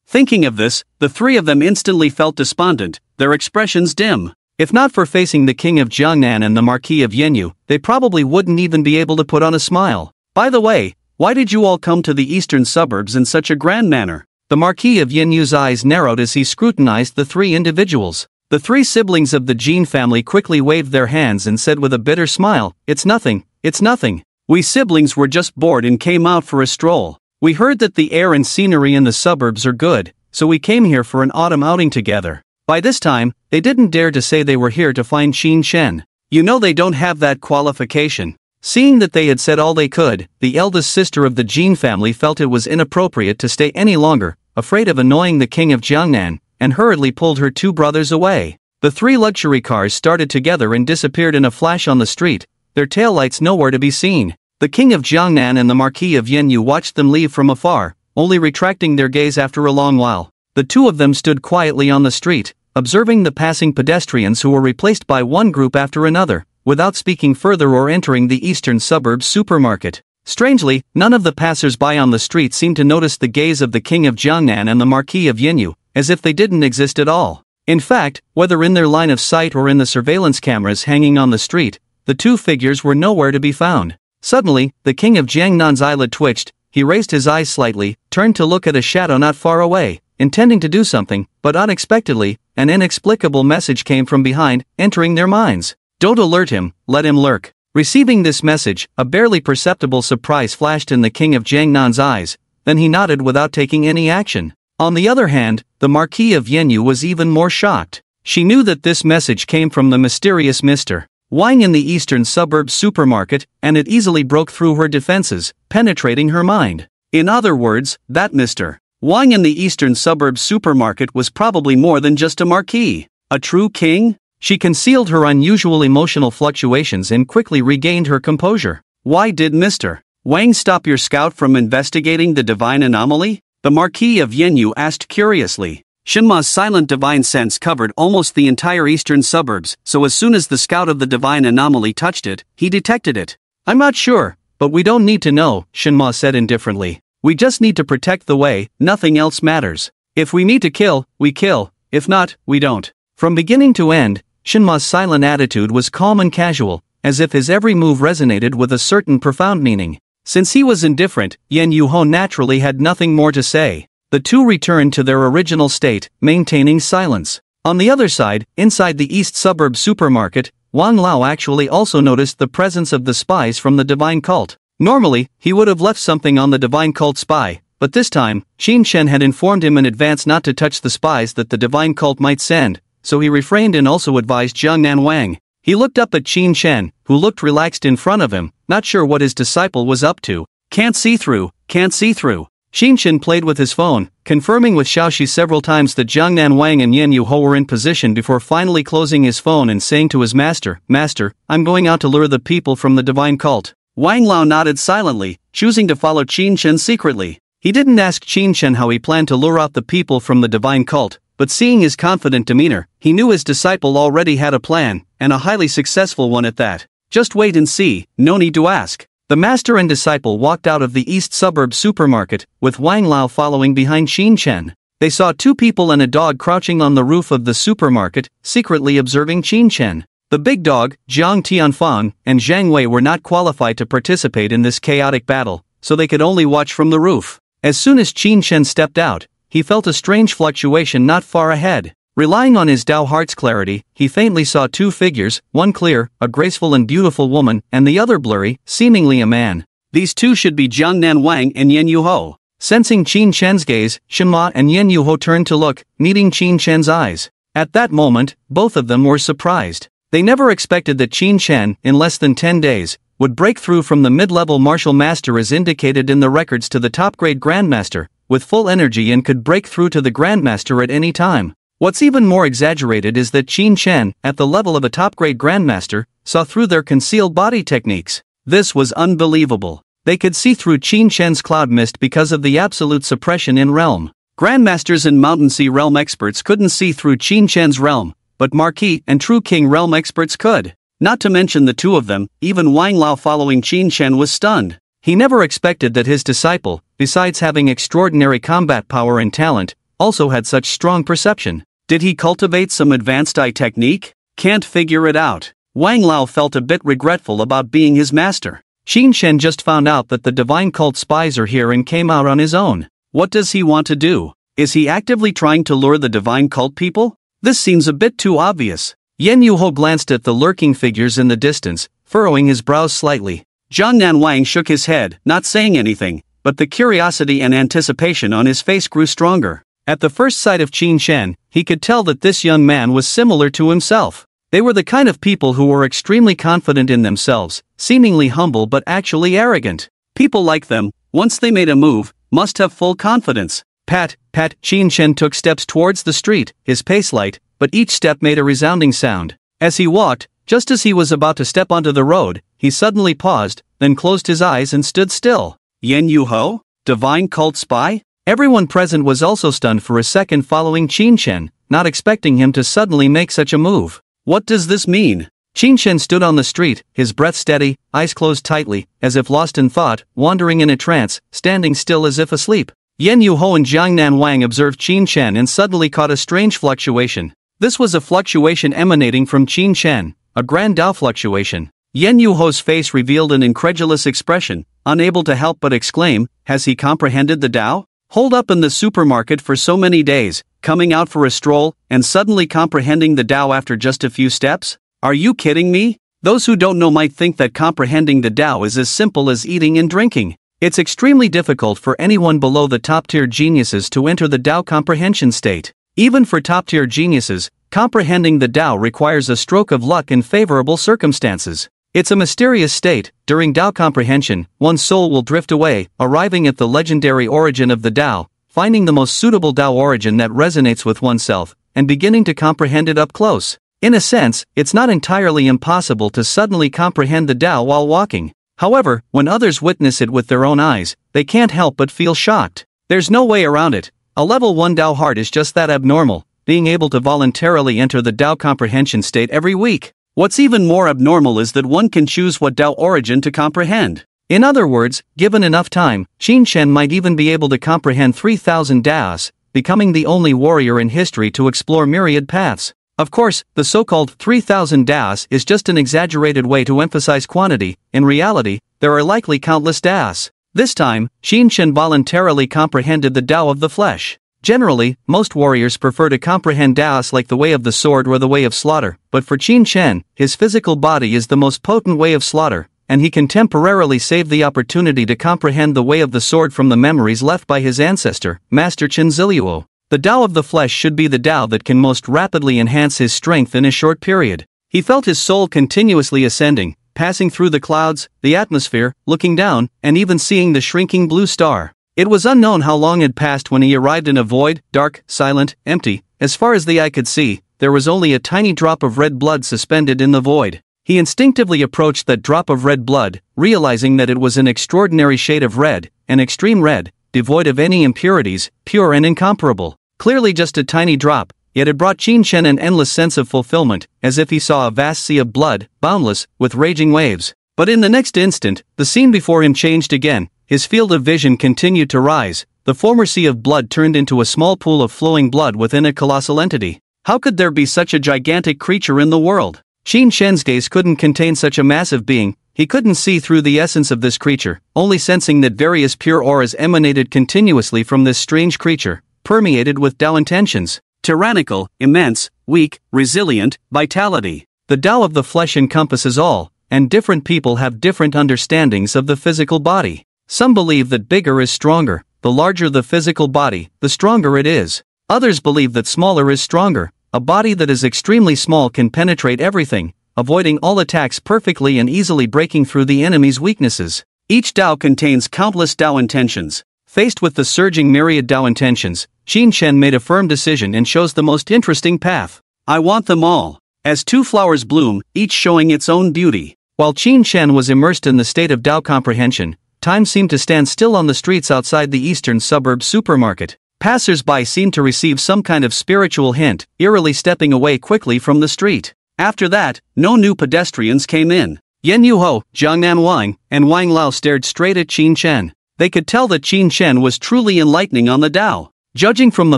Thinking of this, the three of them instantly felt despondent, their expressions dim. If not for facing the king of Jiangnan and the Marquis of Yenyu, they probably wouldn't even be able to put on a smile. By the way, why did you all come to the eastern suburbs in such a grand manner? The Marquis of Yenyu's eyes narrowed as he scrutinized the three individuals. The three siblings of the Jean family quickly waved their hands and said with a bitter smile, "It's nothing, it's nothing. We siblings were just bored and came out for a stroll. We heard that the air and scenery in the suburbs are good, so we came here for an autumn outing together." By this time, they didn't dare to say they were here to find Qin Shen. You know they don't have that qualification. Seeing that they had said all they could, the eldest sister of the Jean family felt it was inappropriate to stay any longer, afraid of annoying the king of Jiangnan, and hurriedly pulled her two brothers away. The three luxury cars started together and disappeared in a flash on the street, their taillights nowhere to be seen. The king of Jiangnan and the Marquis of Yenyu watched them leave from afar, only retracting their gaze after a long while. The two of them stood quietly on the street, observing the passing pedestrians who were replaced by one group after another, without speaking further or entering the eastern suburbs supermarket. Strangely, none of the passers-by on the street seemed to notice the gaze of the king of Jiangnan and the Marquis of Yenyu, as if they didn't exist at all. In fact, whether in their line of sight or in the surveillance cameras hanging on the street, the two figures were nowhere to be found. Suddenly, the king of Jiangnan's eyelid twitched, he raised his eyes slightly, turned to look at a shadow not far away, intending to do something, but unexpectedly, an inexplicable message came from behind, entering their minds. Don't alert him, let him lurk. Receiving this message, a barely perceptible surprise flashed in the King of Jiangnan's eyes, then he nodded without taking any action. On the other hand, the Marquis of Yenyu was even more shocked. She knew that this message came from the mysterious Mr. Wang in the eastern suburbs supermarket, and it easily broke through her defenses, penetrating her mind. In other words, that Mr. Wang in the eastern suburbs supermarket was probably more than just a marquis. A true king? She concealed her unusual emotional fluctuations and quickly regained her composure. Why did Mr. Wang stop your scout from investigating the divine anomaly? The Marquis of Yenyu asked curiously. Shenma's silent divine sense covered almost the entire eastern suburbs, so as soon as the scout of the divine anomaly touched it, he detected it. I'm not sure, but we don't need to know, Shenma said indifferently. We just need to protect the way, nothing else matters. If we need to kill, we kill, if not, we don't. From beginning to end, Shenma's silent attitude was calm and casual, as if his every move resonated with a certain profound meaning. Since he was indifferent, Yen Yuho naturally had nothing more to say. The two returned to their original state, maintaining silence. On the other side, inside the East Suburb supermarket, Wang Lao actually also noticed the presence of the spies from the divine cult. Normally, he would have left something on the divine cult spy, but this time, Qin Shen had informed him in advance not to touch the spies that the divine cult might send, so he refrained and also advised Jiangnan Wang. He looked up at Qin Shen, who looked relaxed in front of him, not sure what his disciple was up to. Can't see through, can't see through. Qin Shen played with his phone, confirming with Xiaoxi several times that Jiangnan Wang and Yen Yuho were in position before finally closing his phone and saying to his master, Master, I'm going out to lure the people from the divine cult. Wang Lao nodded silently, choosing to follow Qin Shen secretly. He didn't ask Qin Shen how he planned to lure out the people from the divine cult, but seeing his confident demeanor, he knew his disciple already had a plan, and a highly successful one at that. Just wait and see, no need to ask. The master and disciple walked out of the East Suburb supermarket, with Wang Lao following behind Qin Shen. They saw two people and a dog crouching on the roof of the supermarket, secretly observing Qin Shen. The big dog, Jiang Tianfang, and Zhang Wei were not qualified to participate in this chaotic battle, so they could only watch from the roof. As soon as Qin Shen stepped out, he felt a strange fluctuation not far ahead. Relying on his Dao heart's clarity, he faintly saw two figures, one clear, a graceful and beautiful woman, and the other blurry, seemingly a man. These two should be Jiangnan Wang and Yen Yuho. Sensing Qin Shen's gaze, Shenma and Yen Yuho turned to look, meeting Qin Shen's eyes. At that moment, both of them were surprised. They never expected that Qin Shen, in less than 10 days, would break through from the mid-level martial master as indicated in the records to the top-grade grandmaster, with full energy and could break through to the grandmaster at any time. What's even more exaggerated is that Qin Shen, at the level of a top-grade grandmaster, saw through their concealed body techniques. This was unbelievable. They could see through Qin Shen's cloud mist because of the absolute suppression in realm. Grandmasters and Mountain Sea realm experts couldn't see through Qin Shen's realm, but Marquis and True King realm experts could. Not to mention the two of them, even Wang Lao following Qin Shen was stunned. He never expected that his disciple, besides having extraordinary combat power and talent, also had such strong perception. Did he cultivate some advanced eye technique? Can't figure it out. Wang Lao felt a bit regretful about being his master. Qin Shen just found out that the divine cult spies are here and came out on his own. What does he want to do? Is he actively trying to lure the divine cult people? This seems a bit too obvious. Yen Yuho glanced at the lurking figures in the distance, furrowing his brows slightly. Jiangnan Wang shook his head, not saying anything, but the curiosity and anticipation on his face grew stronger. At the first sight of Qin Shen, he could tell that this young man was similar to himself. They were the kind of people who were extremely confident in themselves, seemingly humble but actually arrogant. People like them, once they made a move, must have full confidence. Pat, Qin Shen took steps towards the street, his pace light, but each step made a resounding sound. As he walked, just as he was about to step onto the road, he suddenly paused, then closed his eyes and stood still. Yen Yuho? Divine cult spy? Everyone present was also stunned for a second following Qin Shen, not expecting him to suddenly make such a move. What does this mean? Qin Shen stood on the street, his breath steady, eyes closed tightly, as if lost in thought, wandering in a trance, standing still as if asleep. Yen Yuho and Jiangnan Wang observed Qin Shen and suddenly caught a strange fluctuation. This was a fluctuation emanating from Qin Shen, a grand Dao fluctuation. Yen Yuho's face revealed an incredulous expression, unable to help but exclaim, has he comprehended the Tao? Holed up in the supermarket for so many days, coming out for a stroll, and suddenly comprehending the Tao after just a few steps? Are you kidding me? Those who don't know might think that comprehending the Tao is as simple as eating and drinking. It's extremely difficult for anyone below the top-tier geniuses to enter the Tao comprehension state. Even for top-tier geniuses, comprehending the Tao requires a stroke of luck in favorable circumstances. It's a mysterious state. During Tao comprehension, one's soul will drift away, arriving at the legendary origin of the Tao, finding the most suitable Tao origin that resonates with oneself, and beginning to comprehend it up close. In a sense, it's not entirely impossible to suddenly comprehend the Tao while walking. However, when others witness it with their own eyes, they can't help but feel shocked. There's no way around it. A level 1 Tao heart is just that abnormal, being able to voluntarily enter the Tao comprehension state every week. What's even more abnormal is that one can choose what Tao origin to comprehend. In other words, given enough time, Qin Shen might even be able to comprehend 3,000 Taos, becoming the only warrior in history to explore myriad paths. Of course, the so-called 3,000 Taos is just an exaggerated way to emphasize quantity. In reality, there are likely countless Taos. This time, Qin Shen voluntarily comprehended the Tao of the flesh. Generally, most warriors prefer to comprehend Taos like the way of the sword or the way of slaughter, but for Qin Shen, his physical body is the most potent way of slaughter, and he can temporarily save the opportunity to comprehend the way of the sword from the memories left by his ancestor, Master Chen Ziluo. The Tao of the flesh should be the Tao that can most rapidly enhance his strength in a short period. He felt his soul continuously ascending, passing through the clouds, the atmosphere, looking down, and even seeing the shrinking blue star. It was unknown how long had passed when he arrived in a void, dark, silent, empty. As far as the eye could see, there was only a tiny drop of red blood suspended in the void. He instinctively approached that drop of red blood, realizing that it was an extraordinary shade of red, an extreme red, devoid of any impurities, pure and incomparable. Clearly just a tiny drop, yet it brought Qin Shen an endless sense of fulfillment, as if he saw a vast sea of blood, boundless, with raging waves. But in the next instant, the scene before him changed again. His field of vision continued to rise. The former sea of blood turned into a small pool of flowing blood within a colossal entity. How could there be such a gigantic creature in the world? Qin Shen's gaze couldn't contain such a massive being. He couldn't see through the essence of this creature, only sensing that various pure auras emanated continuously from this strange creature, permeated with Tao intentions. Tyrannical, immense, weak, resilient, vitality. The Tao of the flesh encompasses all, and different people have different understandings of the physical body. Some believe that bigger is stronger. The larger the physical body, the stronger it is. Others believe that smaller is stronger. A body that is extremely small can penetrate everything, avoiding all attacks perfectly and easily breaking through the enemy's weaknesses. Each Tao contains countless Tao intentions. Faced with the surging myriad Tao intentions, Qin Shen made a firm decision and chose the most interesting path. I want them all. As two flowers bloom, each showing its own beauty. While Qin Shen was immersed in the state of Tao comprehension, time seemed to stand still on the streets outside the eastern suburb supermarket. Passers-by seemed to receive some kind of spiritual hint, eerily stepping away quickly from the street. After that, no new pedestrians came in. Yen Yuho, Jiangnan Wang, and Wang Lao stared straight at Qin Shen. They could tell that Qin Shen was truly enlightening on the Tao. Judging from the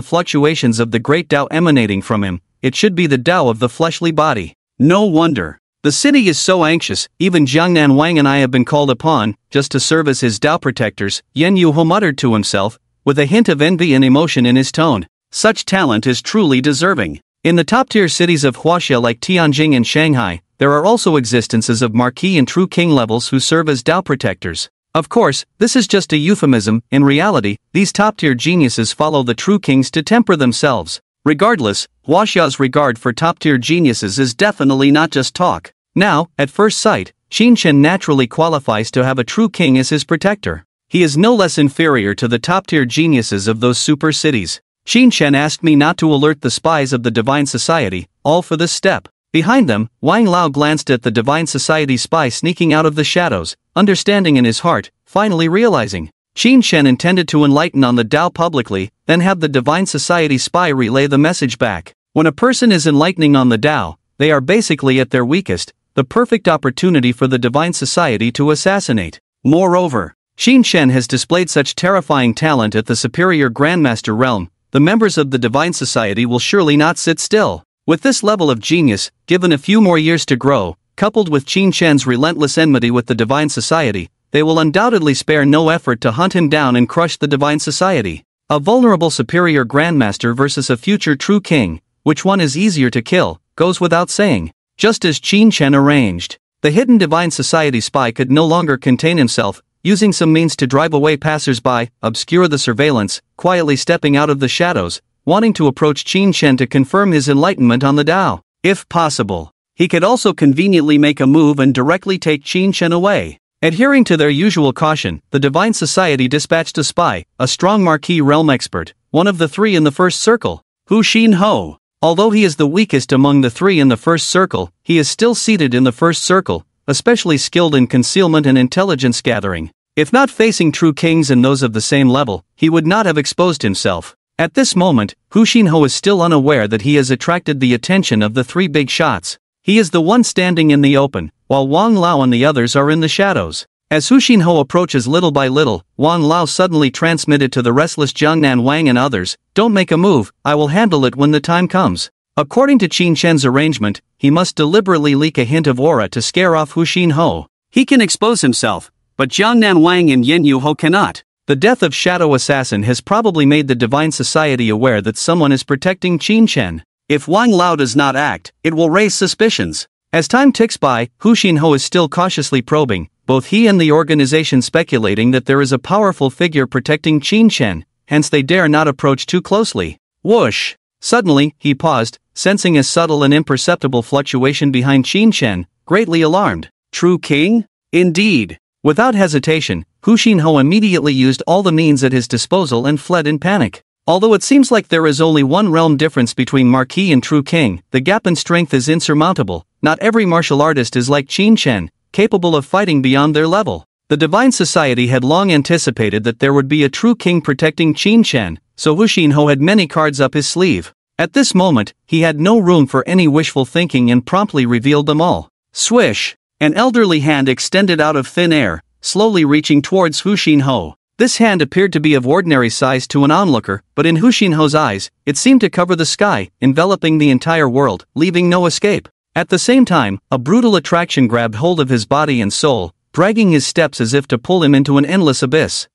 fluctuations of the great Tao emanating from him, it should be the Tao of the fleshly body. No wonder. The city is so anxious. Even Jiangnan Wang and I have been called upon, just to serve as his Tao protectors, Yen Yuho muttered to himself, with a hint of envy and emotion in his tone. Such talent is truly deserving. In the top-tier cities of Huaxia like Tianjin and Shanghai, there are also existences of marquis and true king levels who serve as Tao protectors. Of course, this is just a euphemism. In reality, these top-tier geniuses follow the true kings to temper themselves. Regardless, Huaxia's regard for top-tier geniuses is definitely not just talk. Now, at first sight, Qin Shen naturally qualifies to have a true king as his protector. He is no less inferior to the top-tier geniuses of those super cities. Qin Shen asked me not to alert the spies of the Divine Society, all for this step. Behind them, Wang Lao glanced at the Divine Society spy sneaking out of the shadows, understanding in his heart, finally realizing. Qin Shen intended to enlighten on the Tao publicly, then have the Divine Society spy relay the message back. When a person is enlightening on the Tao, they are basically at their weakest, the perfect opportunity for the Divine Society to assassinate. Moreover, Qin Shen has displayed such terrifying talent at the Superior Grandmaster realm, the members of the Divine Society will surely not sit still. With this level of genius, given a few more years to grow, coupled with Qin Shen's relentless enmity with the Divine Society, they will undoubtedly spare no effort to hunt him down and crush the Divine Society. A vulnerable superior grandmaster versus a future true king, which one is easier to kill, goes without saying. Just as Qin Shen arranged, the hidden Divine Society spy could no longer contain himself, using some means to drive away passers-by, obscure the surveillance, quietly stepping out of the shadows, wanting to approach Qin Shen to confirm his enlightenment on the Tao. If possible, he could also conveniently make a move and directly take Qin Shen away. Adhering to their usual caution, the Divine Society dispatched a spy, a strong Marquis realm expert, one of the three in the first circle, Hu Xinho. Although he is the weakest among the three in the first circle, he is still seated in the first circle, especially skilled in concealment and intelligence gathering. If not facing true kings and those of the same level, he would not have exposed himself. At this moment, Hu Xinho is still unaware that he has attracted the attention of the three big shots. He is the one standing in the open, while Wang Lao and the others are in the shadows. As Hu Xinho approaches little by little, Wang Lao suddenly transmitted to the restless Jiangnan Wang and others, "Don't make a move, I will handle it when the time comes." According to Qin Shen's arrangement, he must deliberately leak a hint of aura to scare off Hu Xinho. He can expose himself, but Jiangnan Wang and Yen Yuho cannot. The death of Shadow Assassin has probably made the Divine Society aware that someone is protecting Qin Shen. If Wang Lao does not act, it will raise suspicions. As time ticks by, Hu Xinho is still cautiously probing, both he and the organization speculating that there is a powerful figure protecting Qin Shen, hence they dare not approach too closely. Whoosh! Suddenly, he paused, sensing a subtle and imperceptible fluctuation behind Qin Shen, greatly alarmed. True king? Indeed. Without hesitation, Hu Xinho immediately used all the means at his disposal and fled in panic. Although it seems like there is only one realm difference between Marquis and True King, the gap in strength is insurmountable. Not every martial artist is like Qin Shen, capable of fighting beyond their level. The Divine Society had long anticipated that there would be a true king protecting Qin Shen, so Hu Xinho had many cards up his sleeve. At this moment, he had no room for any wishful thinking and promptly revealed them all. Swish! An elderly hand extended out of thin air, slowly reaching towards Hu Xinho. This hand appeared to be of ordinary size to an onlooker, but in Hu Xinho's eyes, it seemed to cover the sky, enveloping the entire world, leaving no escape. At the same time, a brutal attraction grabbed hold of his body and soul, dragging his steps as if to pull him into an endless abyss.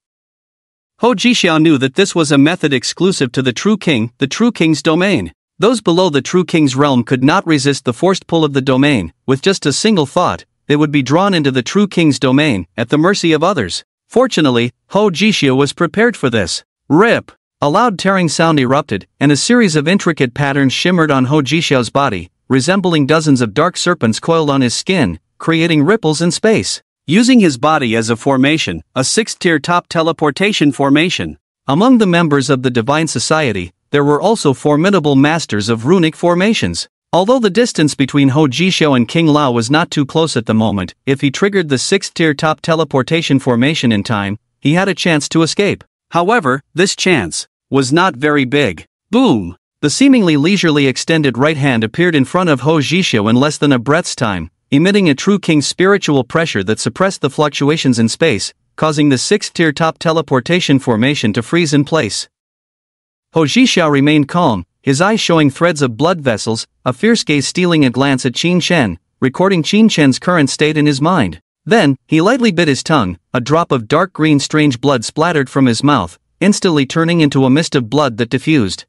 Ho Jixiao knew that this was a method exclusive to the True King's domain. Those below the True King's realm could not resist the forced pull of the domain. With just a single thought, they would be drawn into the True King's domain, at the mercy of others. Fortunately, Ho Jixiao was prepared for this. Rip! A loud tearing sound erupted, and a series of intricate patterns shimmered on Ho Jixiao's body, resembling dozens of dark serpents coiled on his skin, creating ripples in space. Using his body as a formation, a 6th-tier top teleportation formation. Among the members of the Divine Society, there were also formidable masters of runic formations. Although the distance between Ho Jixiao and King Lao was not too close at the moment, if he triggered the 6th-tier top teleportation formation in time, he had a chance to escape. However, this chance was not very big. Boom! The seemingly leisurely extended right hand appeared in front of Ho Jixiao in less than a breath's time, emitting a True King's spiritual pressure that suppressed the fluctuations in space, causing the 6th-tier top teleportation formation to freeze in place. Ho Jixiao remained calm, his eyes showing threads of blood vessels, a fierce gaze stealing a glance at Qin Shen, recording Qin Shen's current state in his mind. Then, he lightly bit his tongue, a drop of dark green strange blood splattered from his mouth, instantly turning into a mist of blood that diffused.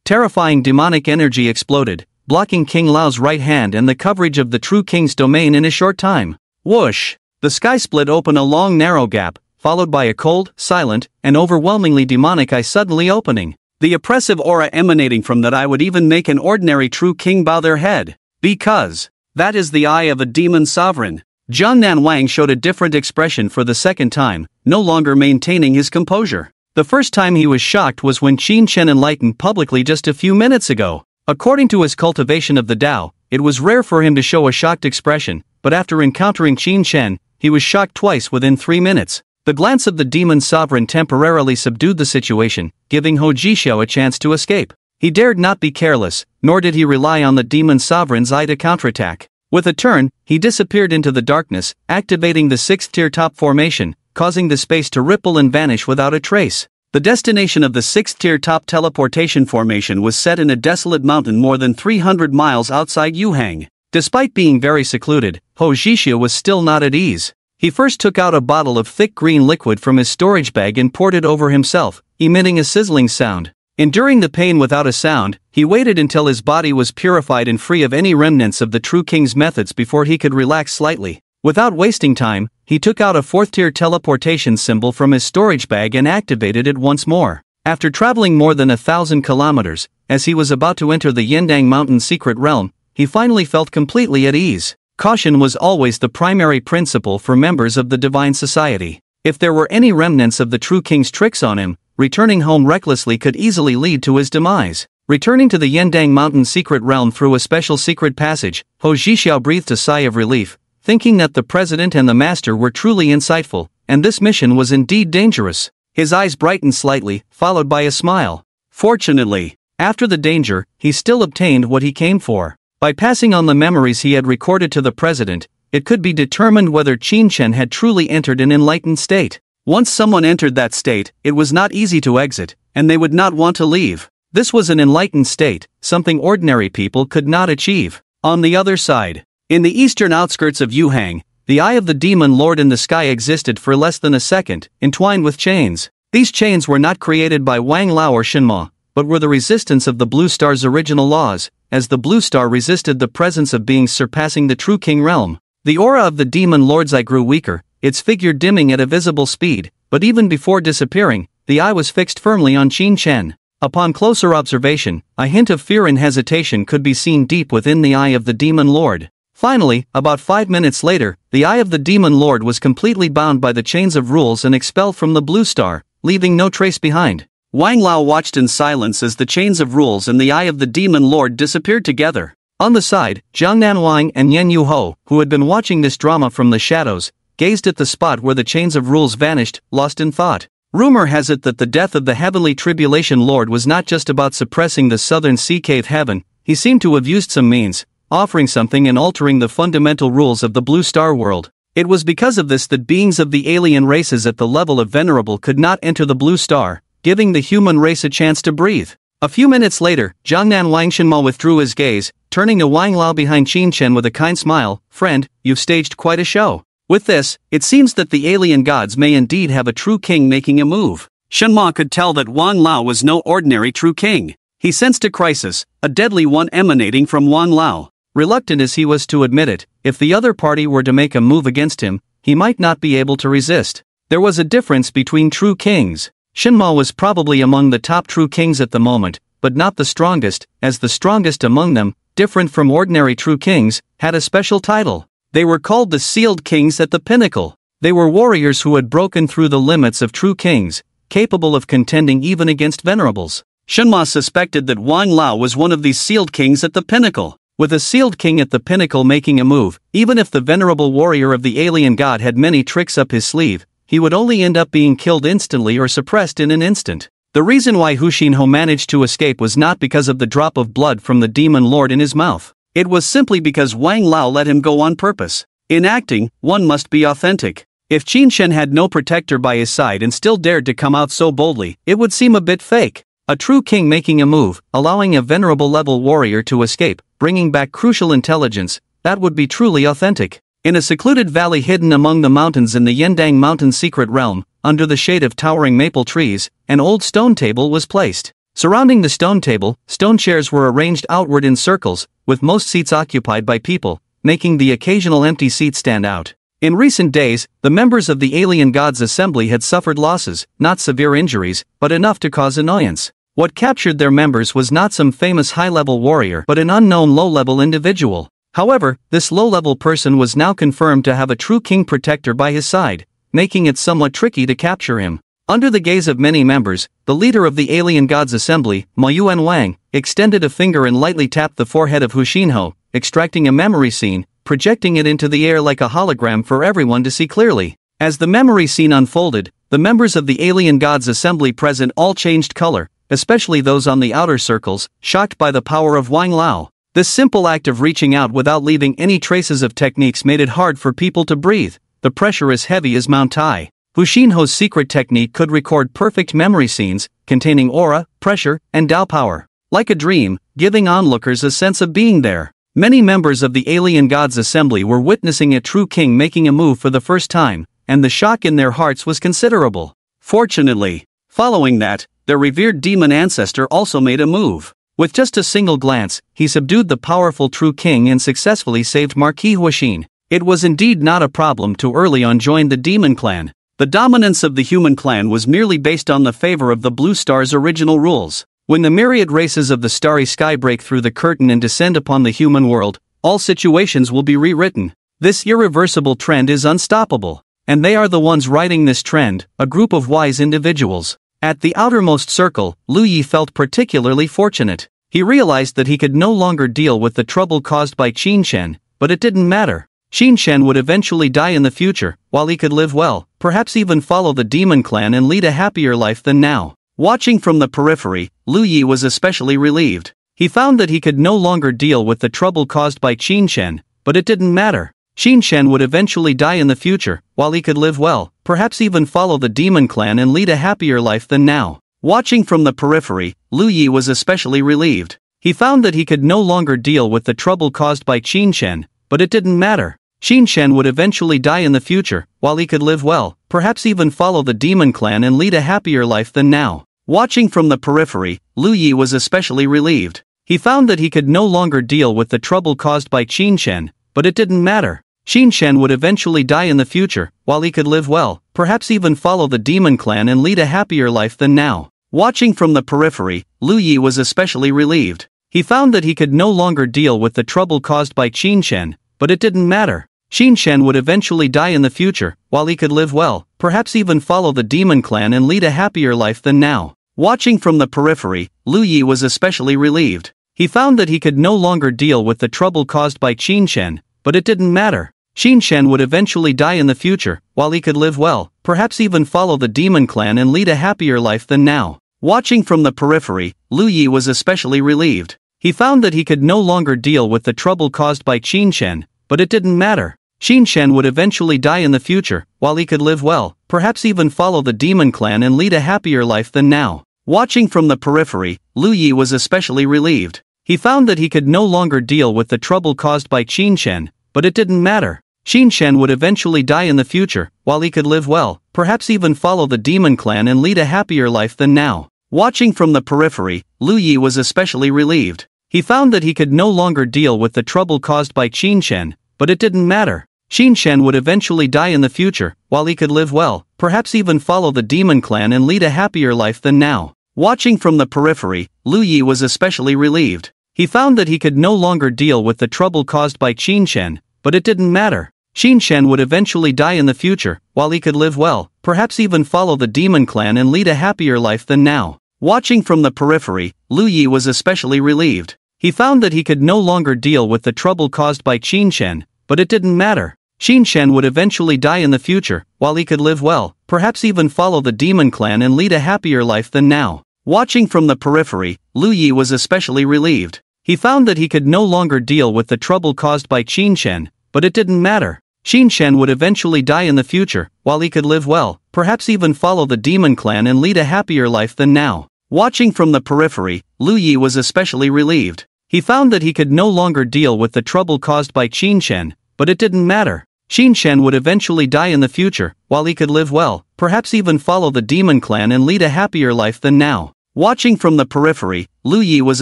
Terrifying demonic energy exploded, blocking King Lao's right hand and the coverage of the True King's domain in a short time. Whoosh! The sky split open a long narrow gap, followed by a cold, silent, and overwhelmingly demonic eye suddenly opening. The oppressive aura emanating from that eye would even make an ordinary True King bow their head. Because that is the eye of a demon sovereign. Jiangnan Wang showed a different expression for the second time, no longer maintaining his composure. The first time he was shocked was when Qin Shen enlightened publicly just a few minutes ago. According to his cultivation of the Tao, it was rare for him to show a shocked expression, but after encountering Qin Shen, he was shocked twice within 3 minutes. The glance of the demon sovereign temporarily subdued the situation, giving Ho Jixiao a chance to escape. He dared not be careless, nor did he rely on the demon sovereign's eye to counterattack. With a turn, he disappeared into the darkness, activating the 6th-tier top formation, causing the space to ripple and vanish without a trace. The destination of the 6th-tier top teleportation formation was set in a desolate mountain more than 300 miles outside Yuhang. Despite being very secluded, Ho Jixia was still not at ease. He first took out a bottle of thick green liquid from his storage bag and poured it over himself, emitting a sizzling sound. Enduring the pain without a sound, he waited until his body was purified and free of any remnants of the true king's methods before he could relax slightly. Without wasting time, he took out a fourth-tier teleportation symbol from his storage bag and activated it once more. After traveling more than 1,000 kilometers, as he was about to enter the Yendang Mountain secret realm, he finally felt completely at ease. Caution was always the primary principle for members of the Divine Society. If there were any remnants of the true king's tricks on him, returning home recklessly could easily lead to his demise. Returning to the Yendang Mountain secret realm through a special secret passage, Ho Jixia breathed a sigh of relief, thinking that the president and the master were truly insightful, and this mission was indeed dangerous. His eyes brightened slightly, followed by a smile. Fortunately, after the danger, he still obtained what he came for. By passing on the memories he had recorded to the president, it could be determined whether Qin Chen had truly entered an enlightened state. Once someone entered that state, it was not easy to exit, and they would not want to leave. This was an enlightened state, something ordinary people could not achieve. On the other side, in the eastern outskirts of Yuhang, the eye of the demon lord in the sky existed for less than a second, entwined with chains. These chains were not created by Wang Lao or Shenma, but were the resistance of the Blue Star's original laws, as the Blue Star resisted the presence of beings surpassing the true king realm. The aura of the demon lord's eye grew weaker, its figure dimming at a visible speed, but even before disappearing, the eye was fixed firmly on Qin Chen. Upon closer observation, a hint of fear and hesitation could be seen deep within the eye of the demon lord. Finally, about 5 minutes later, the eye of the demon lord was completely bound by the chains of rules and expelled from the Blue Star, leaving no trace behind. Wang Lao watched in silence as the chains of rules and the eye of the demon lord disappeared together. On the side, Jiang Nanwang and Yan Yuho, who had been watching this drama from the shadows, gazed at the spot where the chains of rules vanished, lost in thought. Rumor has it that the death of the heavenly tribulation lord was not just about suppressing the southern sea cave heaven, he seemed to have used some means, offering something and altering the fundamental rules of the Blue Star world. It was because of this that beings of the alien races at the level of Venerable could not enter the Blue Star, giving the human race a chance to breathe. A few minutes later, Jiangnan Wang Shenma withdrew his gaze, turning to Wang Lao behind Qin Chen with a kind smile. "Friend, you've staged quite a show. With this, it seems that the alien gods may indeed have a true king making a move." Shenma could tell that Wang Lao was no ordinary true king. He sensed a crisis, a deadly one emanating from Wang Lao. Reluctant as he was to admit it, if the other party were to make a move against him, he might not be able to resist. There was a difference between true kings. Shenma was probably among the top true kings at the moment, but not the strongest, as the strongest among them, different from ordinary true kings, had a special title. They were called the Sealed Kings at the Pinnacle. They were warriors who had broken through the limits of true kings, capable of contending even against venerables. Shenma suspected that Wang Lao was one of these Sealed Kings at the Pinnacle. With a Sealed King at the Pinnacle making a move, even if the venerable warrior of the alien god had many tricks up his sleeve, he would only end up being killed instantly or suppressed in an instant. The reason why Hu Xinho managed to escape was not because of the drop of blood from the demon lord in his mouth. It was simply because Wang Lao let him go on purpose. In acting, one must be authentic. If Qin Chen had no protector by his side and still dared to come out so boldly, it would seem a bit fake. A true king making a move, allowing a venerable level warrior to escape, bringing back crucial intelligence, that would be truly authentic. In a secluded valley hidden among the mountains in the Yendang Mountain secret realm, under the shade of towering maple trees, an old stone table was placed. Surrounding the stone table, stone chairs were arranged outward in circles, with most seats occupied by people, making the occasional empty seat stand out. In recent days, the members of the Alien Gods Assembly had suffered losses, not severe injuries, but enough to cause annoyance. What captured their members was not some famous high-level warrior but an unknown low-level individual. However, this low-level person was now confirmed to have a true king protector by his side, making it somewhat tricky to capture him. Under the gaze of many members, the leader of the Alien Gods Assembly, Ma Yuan Wang, extended a finger and lightly tapped the forehead of Hu Xinho, extracting a memory scene, projecting it into the air like a hologram for everyone to see clearly. As the memory scene unfolded, the members of the Alien Gods Assembly present all changed color, especially those on the outer circles, shocked by the power of Wang Lao. This simple act of reaching out without leaving any traces of techniques made it hard for people to breathe. The pressure as heavy as Mount Tai. Hu Xinho's secret technique could record perfect memory scenes, containing aura, pressure, and Dao power. Like a dream, giving onlookers a sense of being there. Many members of the alien gods' assembly were witnessing a true king making a move for the first time, and the shock in their hearts was considerable. Fortunately, following that, their revered demon ancestor also made a move. With just a single glance, he subdued the powerful true king and successfully saved Marquis Huashin. It was indeed not a problem to early on join the demon clan. The dominance of the human clan was merely based on the favor of the Blue Star's original rules. When the myriad races of the starry sky break through the curtain and descend upon the human world, all situations will be rewritten. This irreversible trend is unstoppable. And they are the ones riding this trend, a group of wise individuals. At the outermost circle, Lu Yi felt particularly fortunate. He realized that he could no longer deal with the trouble caused by Qin Shen, but it didn't matter. Qin Shen would eventually die in the future, while he could live well, perhaps even follow the demon clan and lead a happier life than now. Watching from the periphery, Lu Yi was especially relieved. He found that he could no longer deal with the trouble caused by Qin Shen, but it didn't matter. Qin Shen would eventually die in the future, while he could live well, perhaps even follow the demon clan and lead a happier life than now. Watching from the periphery, Lu Yi was especially relieved. He found that he could no longer deal with the trouble caused by Qin Shen, but it didn't matter. Qin Shen would eventually die in the future, while he could live well, perhaps even follow the demon clan and lead a happier life than now. Watching from the periphery, Lu Yi was especially relieved. He found that he could no longer deal with the trouble caused by Qin Shen, but it didn't matter. Qin Shen would eventually die in the future, while he could live well, perhaps even follow the demon clan and lead a happier life than now. Watching from the periphery, Lu Yi was especially relieved. He found that he could no longer deal with the trouble caused by Qin Shen, but it didn't matter. Qin Shen would eventually die in the future, while he could live well, perhaps even follow the demon clan and lead a happier life than now. Watching from the periphery, Lu Yi was especially relieved. He found that he could no longer deal with the trouble caused by Qin Shen, but it didn't matter. Qin Shen would eventually die in the future, while he could live well, perhaps even follow the demon clan and lead a happier life than now. Watching from the periphery, Lu Yi was especially relieved. He found that he could no longer deal with the trouble caused by Qin Shen, but it didn't matter. Qin Shen would eventually die in the future, while he could live well, perhaps even follow the demon clan and lead a happier life than now. Watching from the periphery, Lu Yi was especially relieved. He found that he could no longer deal with the trouble caused by Qin Shen, but it didn't matter. Qin Shen would eventually die in the future, while he could live well, perhaps even follow the demon clan and lead a happier life than now. Watching from the periphery, Lu Yi was especially relieved. He found that he could no longer deal with the trouble caused by Qin Shen, but it didn't matter. Qin Shen would eventually die in the future, while he could live well, perhaps even follow the demon clan and lead a happier life than now. Watching from the periphery, Lu Yi was especially relieved. He found that he could no longer deal with the trouble caused by Qin Shen, but it didn't matter. Qin Shen would eventually die in the future, while he could live well, perhaps even follow the demon clan and lead a happier life than now. Watching from the periphery, Lu Yi was especially relieved. He found that he could no longer deal with the trouble caused by Qin Shen, but it didn't matter. Qin Shen would eventually die in the future, while he could live well, perhaps even follow the demon clan and lead a happier life than now. Watching from the periphery, Lu Yi was especially relieved. He found that he could no longer deal with the trouble caused by Qin Shen, but it didn't matter. Qin Shen would eventually die in the future, while he could live well, perhaps even follow the demon clan and lead a happier life than now. Watching from the periphery, Lu Yi was especially relieved. He found that he could no longer deal with the trouble caused by Qin Shen, but it didn't matter. Qin Shen would eventually die in the future, while he could live well, perhaps even follow the demon clan and lead a happier life than now. Watching from the periphery, Lu Yi was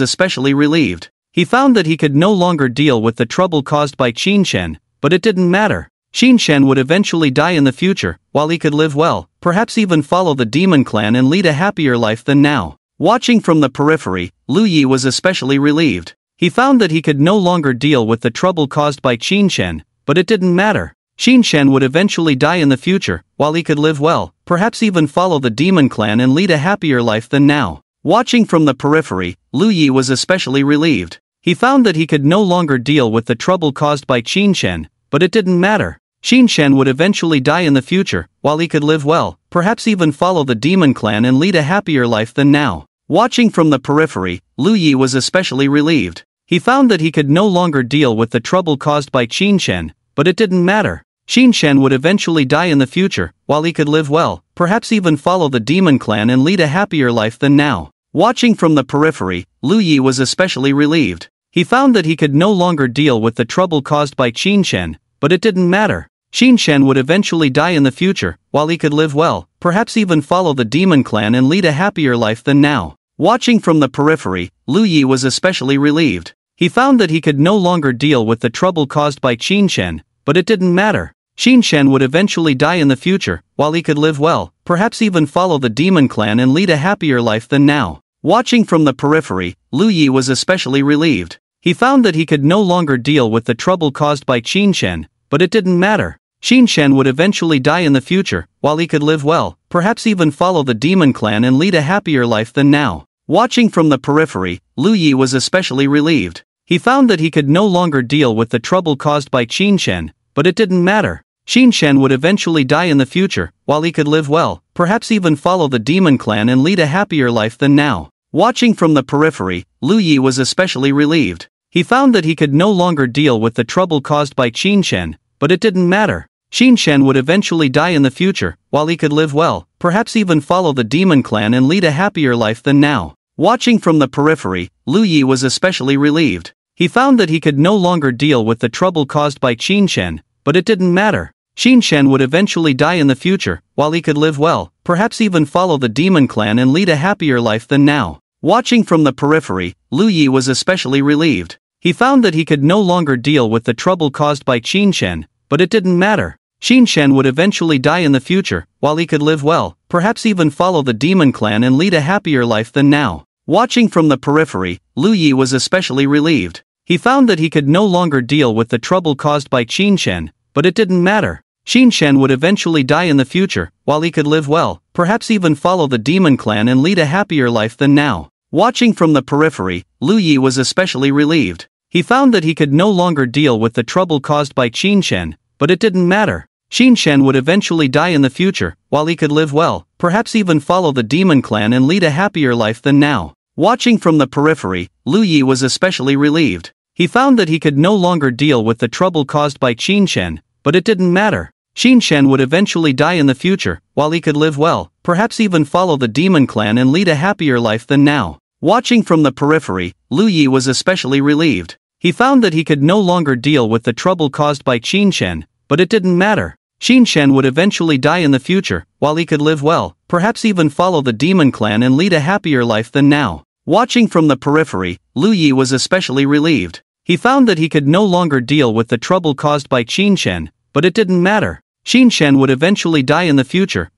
especially relieved. He found that he could no longer deal with the trouble caused by Qin Shen, but it didn't matter. Qin Shen would eventually die in the future, while he could live well, perhaps even follow the demon clan and lead a happier life than now. Watching from the periphery, Lu Yi was especially relieved. He found that he could no longer deal with the trouble caused by Qin Shen, but it didn't matter. Qin Shen would eventually die in the future, while he could live well, perhaps even follow the demon clan and lead a happier life than now. Watching from the periphery, Lu Yi was especially relieved. He found that he could no longer deal with the trouble caused by Qin Shen, but it didn't matter. Qin Shen would eventually die in the future, while he could live well, perhaps even follow the demon clan and lead a happier life than now. Watching from the periphery, Lu Yi was especially relieved. He found that he could no longer deal with the trouble caused by Qin Shen, but it didn't matter. Qin Shen would eventually die in the future, while he could live well, perhaps even follow the demon clan and lead a happier life than now. Watching from the periphery, Lu Yi was especially relieved. He found that he could no longer deal with the trouble caused by Qin Shen, but it didn't matter. Qin Shen would eventually die in the future, while he could live well, perhaps even follow the demon clan and lead a happier life than now. Watching from the periphery, Lu Yi was especially relieved. He found that he could no longer deal with the trouble caused by Qin Shen, but it didn't matter. Qin Shen would eventually die in the future, while he could live well, perhaps even follow the demon clan and lead a happier life than now. Watching from the periphery, Lu Yi was especially relieved. He found that he could no longer deal with the trouble caused by Qin Shen, but it didn't matter. Qin Shen would eventually die in the future, while he could live well, perhaps even follow the demon clan and lead a happier life than now. Watching from the periphery, Lu Yi was especially relieved. He found that he could no longer deal with the trouble caused by Qin Shen, but it didn't matter. Qin Shen would eventually die in the future, while he could live well, perhaps even follow the demon clan and lead a happier life than now. Watching from the periphery, Lu Yi was especially relieved. He found that he could no longer deal with the trouble caused by Qin Shen, but it didn't matter. Qin Shen would eventually die in the future, while he could live well, perhaps even follow the demon clan and lead a happier life than now. Watching from the periphery, Lu Yi was especially relieved. He found that he could no longer deal with the trouble caused by Qin Shen, but it didn't matter. Qin Shen would eventually die in the future, while he could live well, perhaps even follow the demon clan and lead a happier life than now. Watching from the periphery, Lu Yi was especially relieved. He found that he could no longer deal with the trouble caused by Qin Shen, but it didn't matter. Qin Shen would eventually die in the future, while he could live well, perhaps even follow the demon clan and lead a happier life than now. Watching from the periphery, Lu Yi was especially relieved. He found that he could no longer deal with the trouble caused by Qin Shen, but it didn't matter. Qin Shen would eventually die in the future, while he could live well, perhaps even follow the demon clan and lead a happier life than now. Watching from the periphery, Lu Yi was especially relieved. He found that he could no longer deal with the trouble caused by Qin Shen, but it didn't matter. Qin Shen would eventually die in the future, while he could live well, perhaps even follow the demon clan and lead a happier life than now. Watching from the periphery, Lu Yi was especially relieved. He found that he could no longer deal with the trouble caused by Qin Shen, but it didn't matter. Qin Shen would eventually die in the future, while he could live well, perhaps even follow the demon clan and lead a happier life than now. Watching from the periphery, Lu Yi was especially relieved. He found that he could no longer deal with the trouble caused by Qin Shen, but it didn't matter. Qin Shen would eventually die in the future,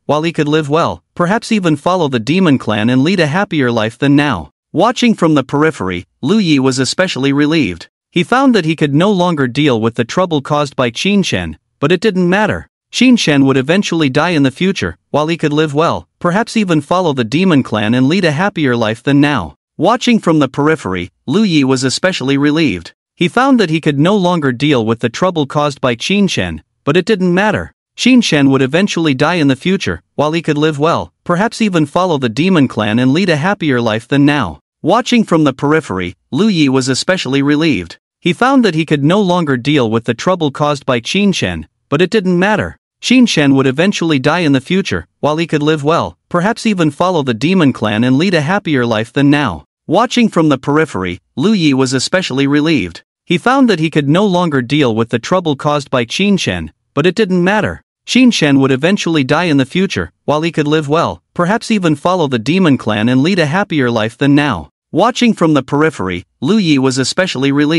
while he could live well, perhaps even follow the demon clan and lead a happier life than now. Watching from the periphery, Lu Yi was especially relieved. He found that he could no longer deal with the trouble caused by Qin Shen, but it didn't matter. Qin Shen would eventually die in the future, while he could live well, perhaps even follow the demon clan and lead a happier life than now. Watching from the periphery, Lu Yi was especially relieved. He found that he could no longer deal with the trouble caused by Qin Shen, but it didn't matter. Qin Shen would eventually die in the future, while he could live well, perhaps even follow the demon clan and lead a happier life than now. Watching from the periphery, Lu Yi was especially relieved. He found that he could no longer deal with the trouble caused by Qin Shen, but it didn't matter. Qin Shen would eventually die in the future, while he could live well, perhaps even follow the demon clan and lead a happier life than now. Watching from the periphery, Lu Yi was especially relieved. He found that he could no longer deal with the trouble caused by Qin Shen, but it didn't matter. Qin Shen would eventually die in the future, while he could live well, perhaps even follow the demon clan and lead a happier life than now. Watching from the periphery, Lu Yi was especially relieved. He found that he could no longer deal with the trouble caused by Qin Shen, but it didn't matter. Qin Shen would eventually die in the future, while he could live well, perhaps even follow the demon clan and lead a happier life than now. Watching from the periphery, Lu Yi was especially relieved.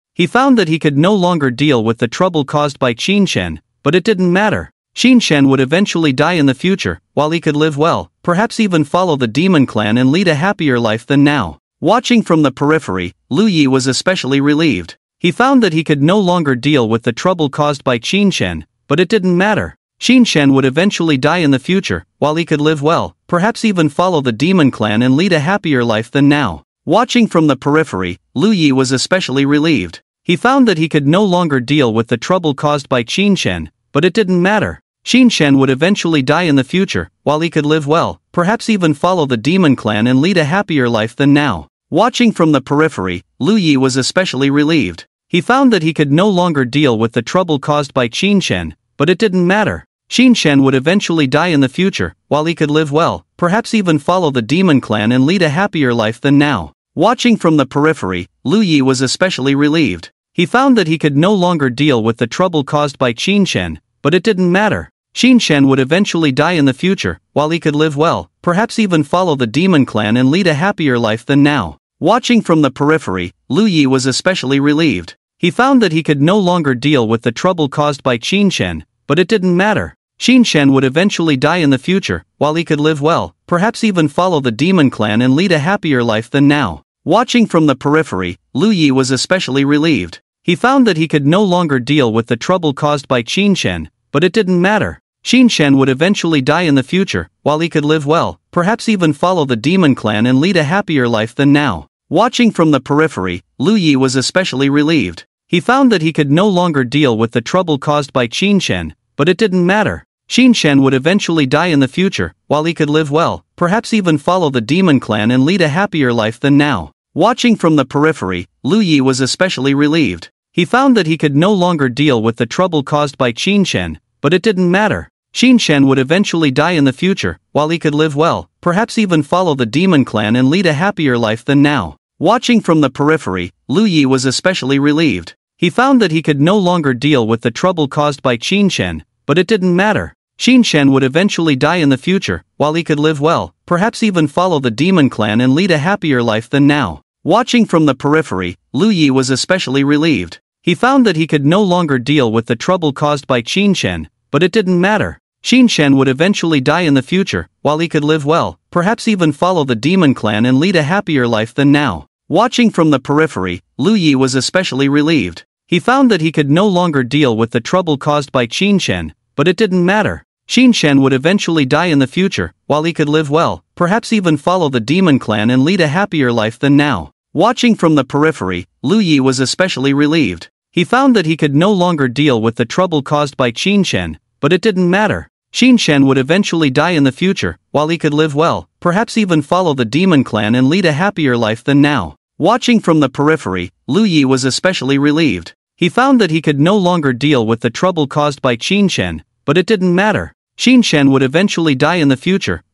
He found that he could no longer deal with the trouble caused by Qin Shen, but it didn't matter. Qin Shen would eventually die in the future, while he could live well, perhaps even follow the demon clan and lead a happier life than now. Watching from the periphery, Lu Yi was especially relieved. He found that he could no longer deal with the trouble caused by Qin Shen, but it didn't matter. Qin Shen would eventually die in the future, while he could live well, perhaps even follow the demon clan and lead a happier life than now. Watching from the periphery, Lu Yi was especially relieved. He found that he could no longer deal with the trouble caused by Qin Shen, but it didn't matter. Qin Shen would eventually die in the future, while he could live well, perhaps even follow the demon clan and lead a happier life than now. Watching from the periphery, Lu Yi was especially relieved. He found that he could no longer deal with the trouble caused by Qin Shen, but it didn't matter. Qin Shen would eventually die in the future, while he could live well, perhaps even follow the demon clan and lead a happier life than now. Watching from the periphery, Lu Yi was especially relieved. He found that he could no longer deal with the trouble caused by Qin Shen, but it didn't matter. Qin Shen would eventually die in the future, while he could live well, perhaps even follow the demon clan and lead a happier life than now. Watching from the periphery, Lu Yi was especially relieved. He found that he could no longer deal with the trouble caused by Qin Shen, but it didn't matter. Qin Shen would eventually die in the future, while he could live well, perhaps even follow the demon clan and lead a happier life than now. Watching from the periphery, Lu Yi was especially relieved. He found that he could no longer deal with the trouble caused by Qin Shen, but it didn't matter. Qin Shen would eventually die in the future, while he could live well, perhaps even follow the demon clan and lead a happier life than now. Watching from the periphery, Lu Yi was especially relieved. He found that he could no longer deal with the trouble caused by Qin Shen, but it didn't matter. Qin Shen would eventually die in the future, while he could live well, perhaps even follow the demon clan and lead a happier life than now. Watching from the periphery, Lu Yi was especially relieved. He found that he could no longer deal with the trouble caused by Qin Shen, but it didn't matter. Qin Shen would eventually die in the future, while he could live well, perhaps even follow the demon clan and lead a happier life than now. Watching from the periphery, Lu Yi was especially relieved. He found that he could no longer deal with the trouble caused by Qin Shen, but it didn't matter. Qin Shen would eventually die in the future, while he could live well, perhaps even follow the demon clan and lead a happier life than now. Watching from the periphery, Lu Yi was especially relieved. He found that he could no longer deal with the trouble caused by Qin Shen, but it didn't matter. Qin Shen would eventually die in the future, while he could live well, perhaps even follow the demon clan and lead a happier life than now. Watching from the periphery, Lu Yi was especially relieved. He found that he could no longer deal with the trouble caused by Qin Shen, but it didn't matter. Qin Shen would eventually die in the future, while he could live well, perhaps even follow the demon clan and lead a happier life than now. Watching from the periphery, Lu Yi was especially relieved. He found that he could no longer deal with the trouble caused by Qin Shen, but it didn't matter. Qin Shen would eventually die in the future, while he could live well, perhaps even follow the demon clan and lead a happier life than now. Watching from the periphery, Lu Yi was especially relieved. He found that he could no longer deal with the trouble caused by Qin Shen, but it didn't matter. Qin Shen would eventually die in the future,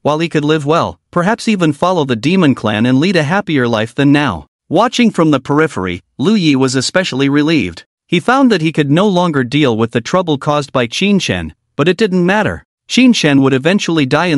while he could live well, perhaps even follow the demon clan and lead a happier life than now. Watching from the periphery, Lu Yi was especially relieved. He found that he could no longer deal with the trouble caused by Qin Shen, but it didn't matter. Qin Shen would eventually die in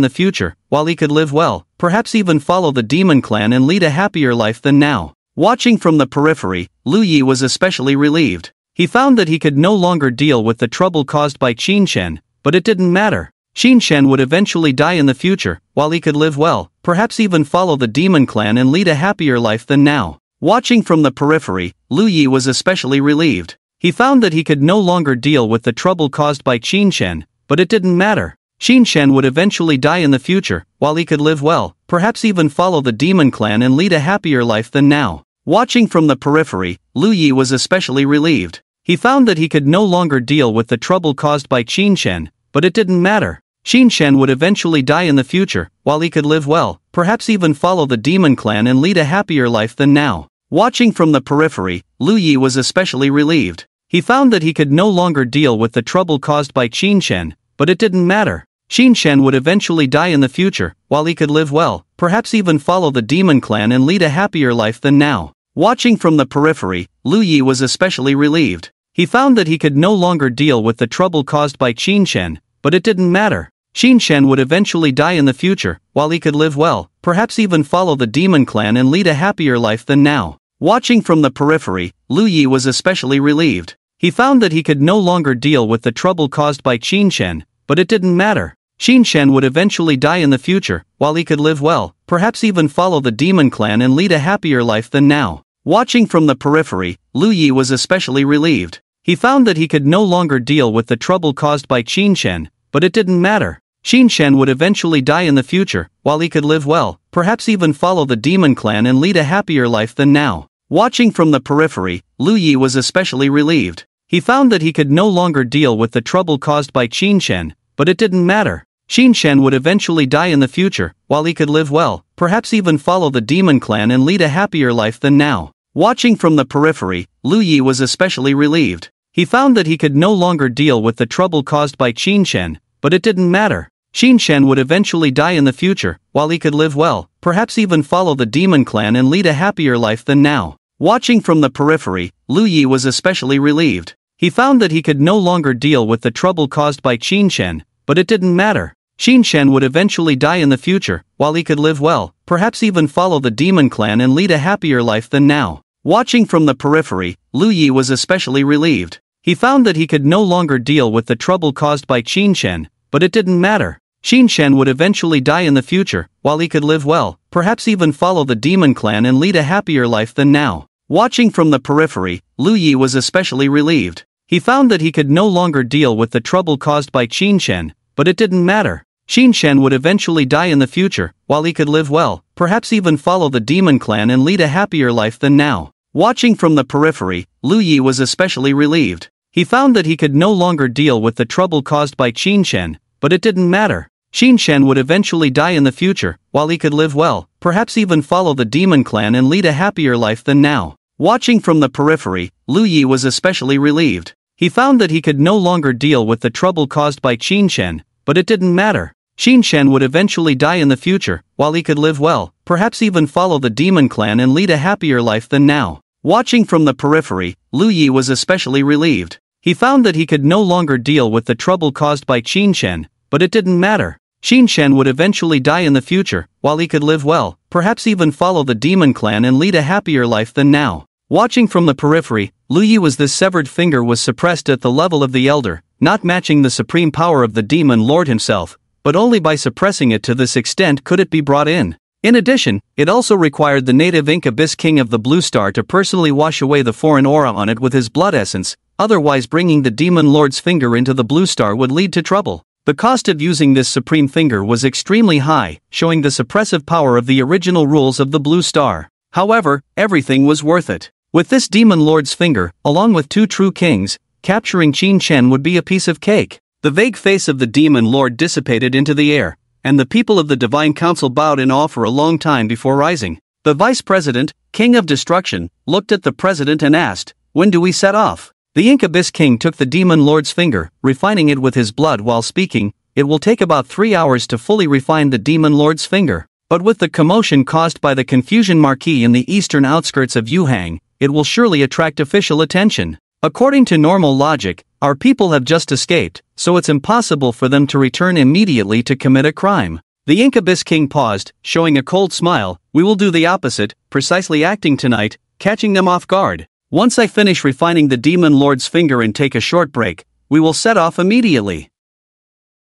the future, while he could live well, perhaps even follow the demon clan and lead a happier life than now. Watching from the periphery, Lu Yi was especially relieved. He found that he could no longer deal with the trouble caused by Qin Shen, but it didn't matter. Qin Shen would eventually die in the future, while he could live well, perhaps even follow the demon clan and lead a happier life than now. Watching from the periphery, Lu Yi was especially relieved. He found that he could no longer deal with the trouble caused by Qin Shen, but it didn't matter. Qin Shen would eventually die in the future, while he could live well, perhaps even follow the demon clan and lead a happier life than now. Watching from the periphery, Lu Yi was especially relieved. He found that he could no longer deal with the trouble caused by Qin Shen, but it didn't matter. Qin Shen would eventually die in the future, while he could live well, perhaps even follow the demon clan and lead a happier life than now. Watching from the periphery, Lu Yi was especially relieved. He found that he could no longer deal with the trouble caused by Qin Shen, but it didn't matter. Qin Shen would eventually die in the future, while he could live well, perhaps even follow the demon clan and lead a happier life than now. Watching from the periphery, Lu Yi was especially relieved. He found that he could no longer deal with the trouble caused by Qin Shen, but it didn't matter. Qin Shen would eventually die in the future, while he could live well, perhaps even follow the demon clan and lead a happier life than now. Watching from the periphery, Lu Yi was especially relieved. He found that he could no longer deal with the trouble caused by Qin Shen, but it didn't matter. Qin Shen would eventually die in the future, while he could live well, perhaps even follow the demon clan and lead a happier life than now. Watching from the periphery, Lu Yi was especially relieved. He found that he could no longer deal with the trouble caused by Qin Shen, but it didn't matter. Qin Shen would eventually die in the future, while he could live well, perhaps even follow the demon clan and lead a happier life than now. Watching from the periphery, Lu Yi was especially relieved. He found that he could no longer deal with the trouble caused by Qin Shen, but it didn't matter. Qin Shen would eventually die in the future, while he could live well, perhaps even follow the demon clan and lead a happier life than now. Watching from the periphery, Lu Yi was especially relieved. He found that he could no longer deal with the trouble caused by Qin Shen, but it didn't matter. Qin Shen would eventually die in the future, while he could live well, perhaps even follow the demon clan and lead a happier life than now. Watching from the periphery, Lu Yi was especially relieved. He found that he could no longer deal with the trouble caused by Qin Shen, but it didn't matter. Qin Shen would eventually die in the future, while he could live well, perhaps even follow the demon clan and lead a happier life than now. Watching from the periphery, Lu Yi was especially relieved. He found that he could no longer deal with the trouble caused by Qin Shen, but it didn't matter. Qin Shen would eventually die in the future, while he could live well, perhaps even follow the demon clan and lead a happier life than now. Watching from the periphery, Lu Yi was especially relieved. He found that he could no longer deal with the trouble caused by Qin Shen, but it didn't matter. Qin Shen would eventually die in the future, while he could live well, perhaps even follow the demon clan and lead a happier life than now. Watching from the periphery, Lu Yi was especially relieved. He found that he could no longer deal with the trouble caused by Qin Shen, but it didn't matter. Qin Shen would eventually die in the future, while he could live well, perhaps even follow the demon clan and lead a happier life than now. Watching from the periphery, Lu Yi was especially relieved. He found that he could no longer deal with the trouble caused by Qin Shen, but it didn't matter. Qin Shen would eventually die in the future, while he could live well, perhaps even follow the demon clan and lead a happier life than now. Watching from the periphery, Lu Yi was especially relieved. He found that he could no longer deal with the trouble caused by Qin Shen, but it didn't matter. Qin Shen would eventually die in the future, while he could live well, perhaps even follow the demon clan and lead a happier life than now. Watching from the periphery, Lu Yi was this severed finger was suppressed at the level of the elder, not matching the supreme power of the demon lord himself, but only by suppressing it to this extent could it be brought in. In addition, it also required the native Ink Abyss King of the Blue Star to personally wash away the foreign aura on it with his blood essence, otherwise bringing the demon lord's finger into the Blue Star would lead to trouble. The cost of using this supreme finger was extremely high, showing the suppressive power of the original rules of the Blue Star. However, everything was worth it. With this demon lord's finger, along with 2 true kings, capturing Qin Shen would be a piece of cake. The vague face of the demon lord dissipated into the air, and the people of the Divine Council bowed in awe for a long time before rising. The vice president, King of Destruction, looked at the president and asked, "When do we set off?" The Ink Abyss King took the demon lord's finger, refining it with his blood while speaking. "It will take about 3 hours to fully refine the demon lord's finger. But with the commotion caused by the Confusion Marquis in the eastern outskirts of Yuhang, it will surely attract official attention. According to normal logic, our people have just escaped, so it's impossible for them to return immediately to commit a crime." The Ink Abyss King paused, showing a cold smile. "We will do the opposite, precisely acting tonight, catching them off guard. Once I finish refining the demon lord's finger and take a short break, we will set off immediately.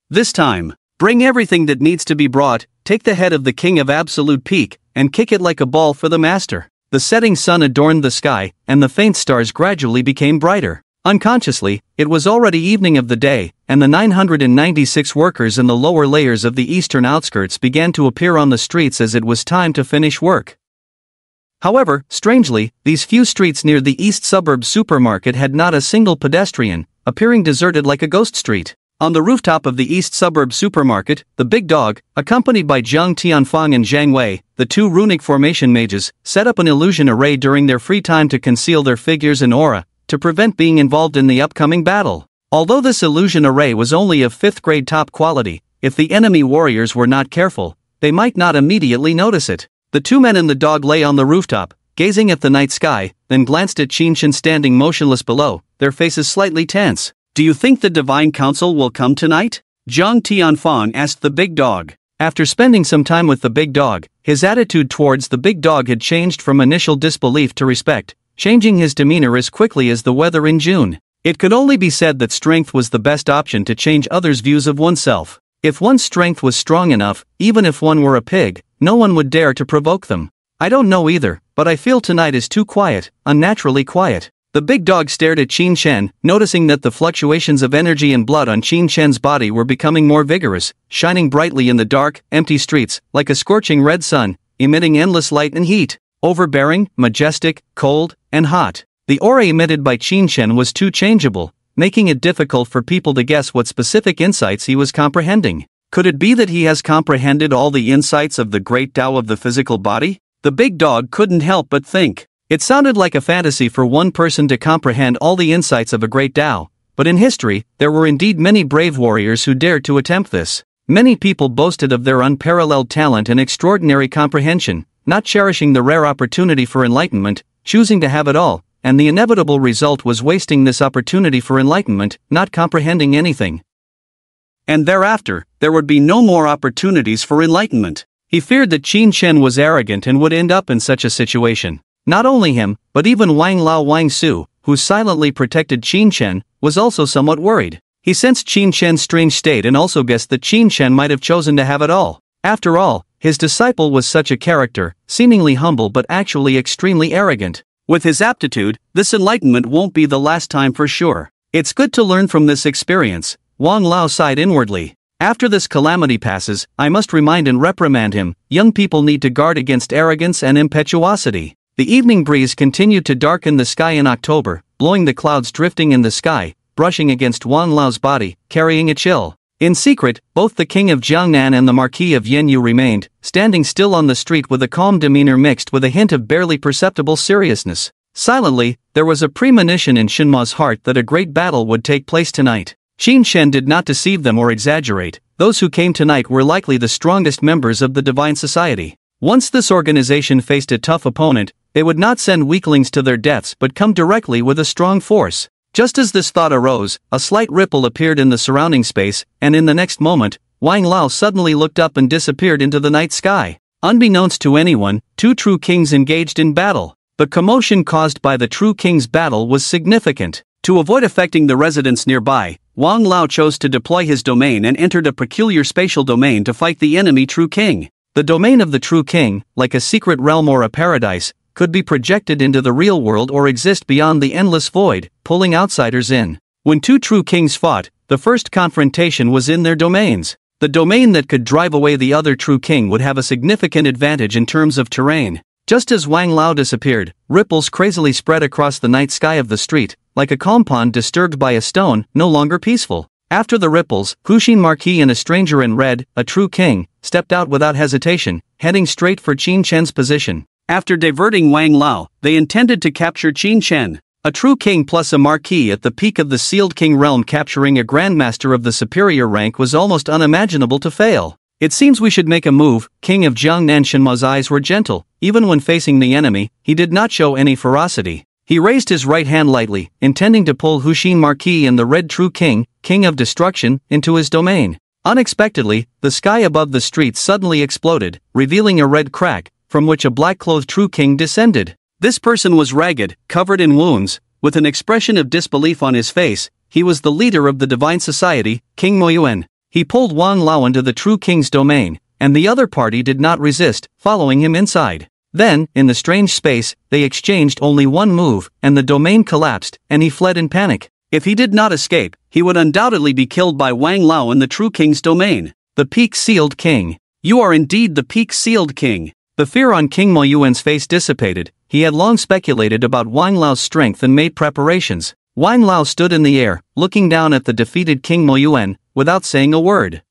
This time, bring everything that needs to be brought, take the head of the King of Absolute Peak, and kick it like a ball for the master." The setting sun adorned the sky, and the faint stars gradually became brighter. Unconsciously, it was already evening of the day, and the 996 workers in the lower layers of the eastern outskirts began to appear on the streets as it was time to finish work. However, strangely, these few streets near the east suburb supermarket had not a single pedestrian, appearing deserted like a ghost street. On the rooftop of the east suburb supermarket, the big dog, accompanied by Zhang Tianfang and Zhang Wei, the 2 runic formation mages, set up an illusion array during their free time to conceal their figures and aura, to prevent being involved in the upcoming battle. Although this illusion array was only of 5th grade top quality, if the enemy warriors were not careful, they might not immediately notice it. The 2 men and the dog lay on the rooftop, gazing at the night sky, then glanced at Qin Shen standing motionless below, their faces slightly tense. "Do you think the Divine Council will come tonight?" Zhang Tianfang asked the big dog. After spending some time with the big dog, his attitude towards the big dog had changed from initial disbelief to respect, changing his demeanor as quickly as the weather in June. It could only be said that strength was the best option to change others' views of oneself. If one's strength was strong enough, even if one were a pig, no one would dare to provoke them. "I don't know either, but I feel tonight is too quiet, unnaturally quiet." The big dog stared at Qin Shen, noticing that the fluctuations of energy and blood on Qin Shen's body were becoming more vigorous, shining brightly in the dark, empty streets, like a scorching red sun, emitting endless light and heat. Overbearing, majestic, cold, and hot. The aura emitted by Qin Shen was too changeable, making it difficult for people to guess what specific insights he was comprehending. Could it be that he has comprehended all the insights of the great Tao of the physical body? The big dog couldn't help but think. It sounded like a fantasy for one person to comprehend all the insights of a great Tao, but in history, there were indeed many brave warriors who dared to attempt this. Many people boasted of their unparalleled talent and extraordinary comprehension, not cherishing the rare opportunity for enlightenment, choosing to have it all, and the inevitable result was wasting this opportunity for enlightenment, not comprehending anything. And thereafter, there would be no more opportunities for enlightenment. He feared that Qin Chen was arrogant and would end up in such a situation. Not only him, but even Wang Lao Wang Su, who silently protected Qin Chen, was also somewhat worried. He sensed Qin Chen's strange state and also guessed that Qin Chen might have chosen to have it all. After all, his disciple was such a character, seemingly humble but actually extremely arrogant. With his aptitude, this enlightenment won't be the last time for sure. It's good to learn from this experience, Wang Lao sighed inwardly. After this calamity passes, I must remind and reprimand him. Young people need to guard against arrogance and impetuosity. The evening breeze continued to darken the sky in October, blowing the clouds drifting in the sky, brushing against Wang Lao's body, carrying a chill. In secret, both the king of Jiangnan and the Marquis of Yanyu remained, standing still on the street with a calm demeanor mixed with a hint of barely perceptible seriousness. Silently, there was a premonition in Shenma's heart that a great battle would take place tonight. Qin Chen did not deceive them or exaggerate. Those who came tonight were likely the strongest members of the Divine Society. Once this organization faced a tough opponent, they would not send weaklings to their deaths but come directly with a strong force. Just as this thought arose, a slight ripple appeared in the surrounding space, and in the next moment, Wang Lao suddenly looked up and disappeared into the night sky. Unbeknownst to anyone, two true kings engaged in battle. The commotion caused by the true king's battle was significant. To avoid affecting the residents nearby, Wang Lao chose to deploy his domain and entered a peculiar spatial domain to fight the enemy true king. The domain of the true king, like a secret realm or a paradise, could be projected into the real world or exist beyond the endless void, pulling outsiders in. When two true kings fought, the first confrontation was in their domains. The domain that could drive away the other true king would have a significant advantage in terms of terrain. Just as Wang Lao disappeared, ripples crazily spread across the night sky of the street, like a calm pond disturbed by a stone, no longer peaceful. After the ripples, Huxin Marquis and a stranger in red, a true king, stepped out without hesitation, heading straight for Qin Chen's position. After diverting Wang Lao, they intended to capture Qin Chen. A true king plus a marquis at the peak of the sealed king realm capturing a grandmaster of the superior rank was almost unimaginable to fail. It seems we should make a move. King of Jiangnan. Shenma's eyes were gentle. Even when facing the enemy, he did not show any ferocity. He raised his right hand lightly, intending to pull Huxin Marquis and the red true king, king of destruction, into his domain. Unexpectedly, the sky above the street suddenly exploded, revealing a red crack, from which a black-clothed true king descended. This person was ragged, covered in wounds, with an expression of disbelief on his face. He was the leader of the Divine Society, King Moyuan. He pulled Wang Lao into the true king's domain, and the other party did not resist, following him inside. Then, in the strange space, they exchanged only one move, and the domain collapsed, and he fled in panic. If he did not escape, he would undoubtedly be killed by Wang Lao in the true king's domain. The peak-sealed king. You are indeed the peak-sealed king. The fear on King Moyuan's face dissipated. He had long speculated about Wang Lao's strength and made preparations. Wang Lao stood in the air, looking down at the defeated King Moyuan, without saying a word.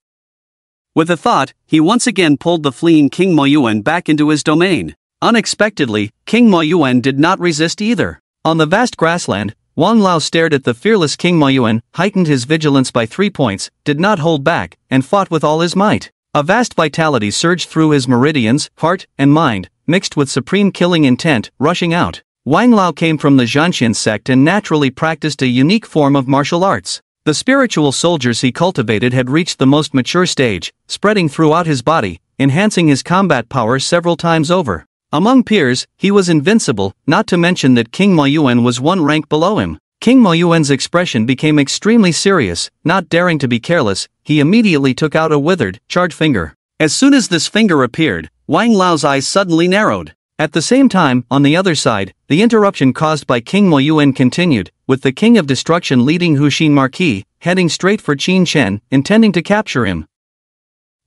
With a thought, he once again pulled the fleeing King Moyuan back into his domain. Unexpectedly, King Moyuan did not resist either. On the vast grassland, Wang Lao stared at the fearless King Moyuan, heightened his vigilance by 3 points, did not hold back, and fought with all his might. A vast vitality surged through his meridians, heart, and mind, mixed with supreme killing intent, rushing out. Wang Lao came from the Zhanxian sect and naturally practiced a unique form of martial arts. The spiritual soldiers he cultivated had reached the most mature stage, spreading throughout his body, enhancing his combat power several times over. Among peers, he was invincible, not to mention that King Moyuan was one rank below him. King Moyuan's expression became extremely serious. Not daring to be careless, he immediately took out a withered, charred finger. As soon as this finger appeared, Wang Lao's eyes suddenly narrowed. At the same time, on the other side, the interruption caused by King Moyuan continued, with the King of Destruction leading Huxin Marquis, heading straight for Qin Chen, intending to capture him.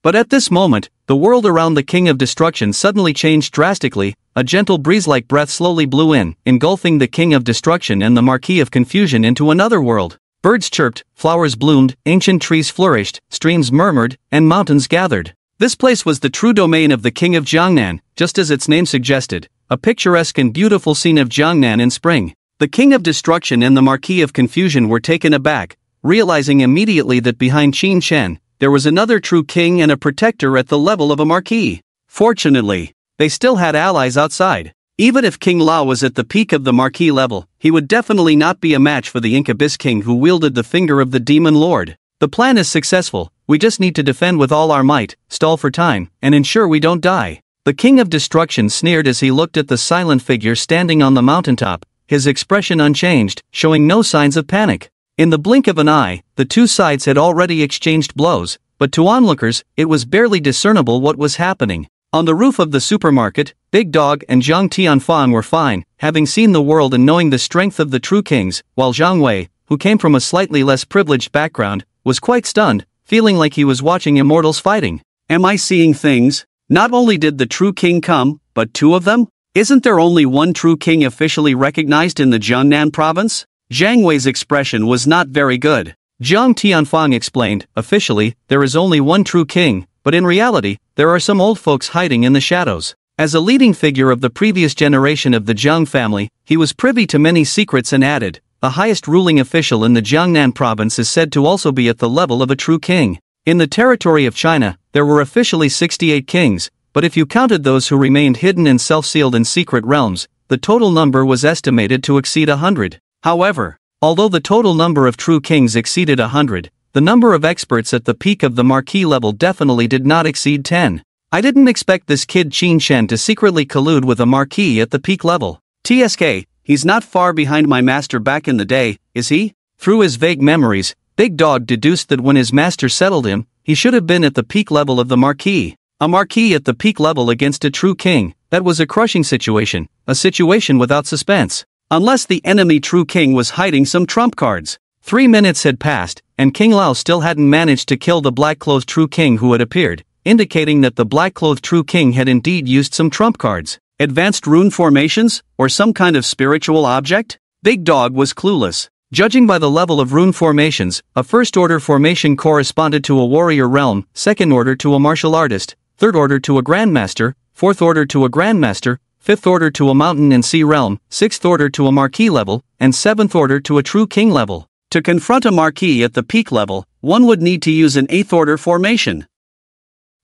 But at this moment, the world around the King of Destruction suddenly changed drastically. A gentle breeze-like breath slowly blew in, engulfing the King of Destruction and the Marquis of Confusion into another world. Birds chirped, flowers bloomed, ancient trees flourished, streams murmured, and mountains gathered. This place was the true domain of the King of Jiangnan, just as its name suggested, a picturesque and beautiful scene of Jiangnan in spring. The King of Destruction and the Marquis of Confusion were taken aback, realizing immediately that behind Qin Chen, there was another true king and a protector at the level of a marquis. Fortunately, they still had allies outside. Even if King Lao was at the peak of the marquee level, he would definitely not be a match for the Incubus King who wielded the finger of the Demon Lord. The plan is successful, we just need to defend with all our might, stall for time, and ensure we don't die. The King of Destruction sneered as he looked at the silent figure standing on the mountaintop, his expression unchanged, showing no signs of panic. In the blink of an eye, the two sides had already exchanged blows, but to onlookers, it was barely discernible what was happening. On the roof of the supermarket, Big Dog and Zhang Tianfang were fine, having seen the world and knowing the strength of the true kings, while Zhang Wei, who came from a slightly less privileged background, was quite stunned, feeling like he was watching immortals fighting. Am I seeing things? Not only did the true king come, but two of them? Isn't there only one true king officially recognized in the Jiangnan province? Zhang Wei's expression was not very good. Zhang Tianfang explained, officially, there is only one true king, but in reality, there are some old folks hiding in the shadows. As a leading figure of the previous generation of the Zhang family, he was privy to many secrets and added, the highest ruling official in the Jiangnan province is said to also be at the level of a true king. In the territory of China, there were officially 68 kings, but if you counted those who remained hidden and self-sealed in secret realms, the total number was estimated to exceed 100. However, although the total number of true kings exceeded 100, the number of experts at the peak of the marquee level definitely did not exceed 10. I didn't expect this kid Qin Shen to secretly collude with a marquee at the peak level. TSK, he's not far behind my master back in the day, is he? Through his vague memories, Big Dog deduced that when his master settled him, he should have been at the peak level of the marquee. A marquee at the peak level against a true king, that was a crushing situation, a situation without suspense. Unless the enemy true king was hiding some trump cards. 3 minutes had passed, and King Lao still hadn't managed to kill the black-clothed true king who had appeared, indicating that the black-clothed true king had indeed used some trump cards. Advanced rune formations, or some kind of spiritual object? Big Dog was clueless. Judging by the level of rune formations, a first-order formation corresponded to a warrior realm, second order to a martial artist, third order to a grandmaster, fourth order to a grandmaster, fifth order to a mountain and sea realm, sixth order to a marquee level, and seventh order to a true king level. To confront a marquee at the peak level, one would need to use an eighth order formation.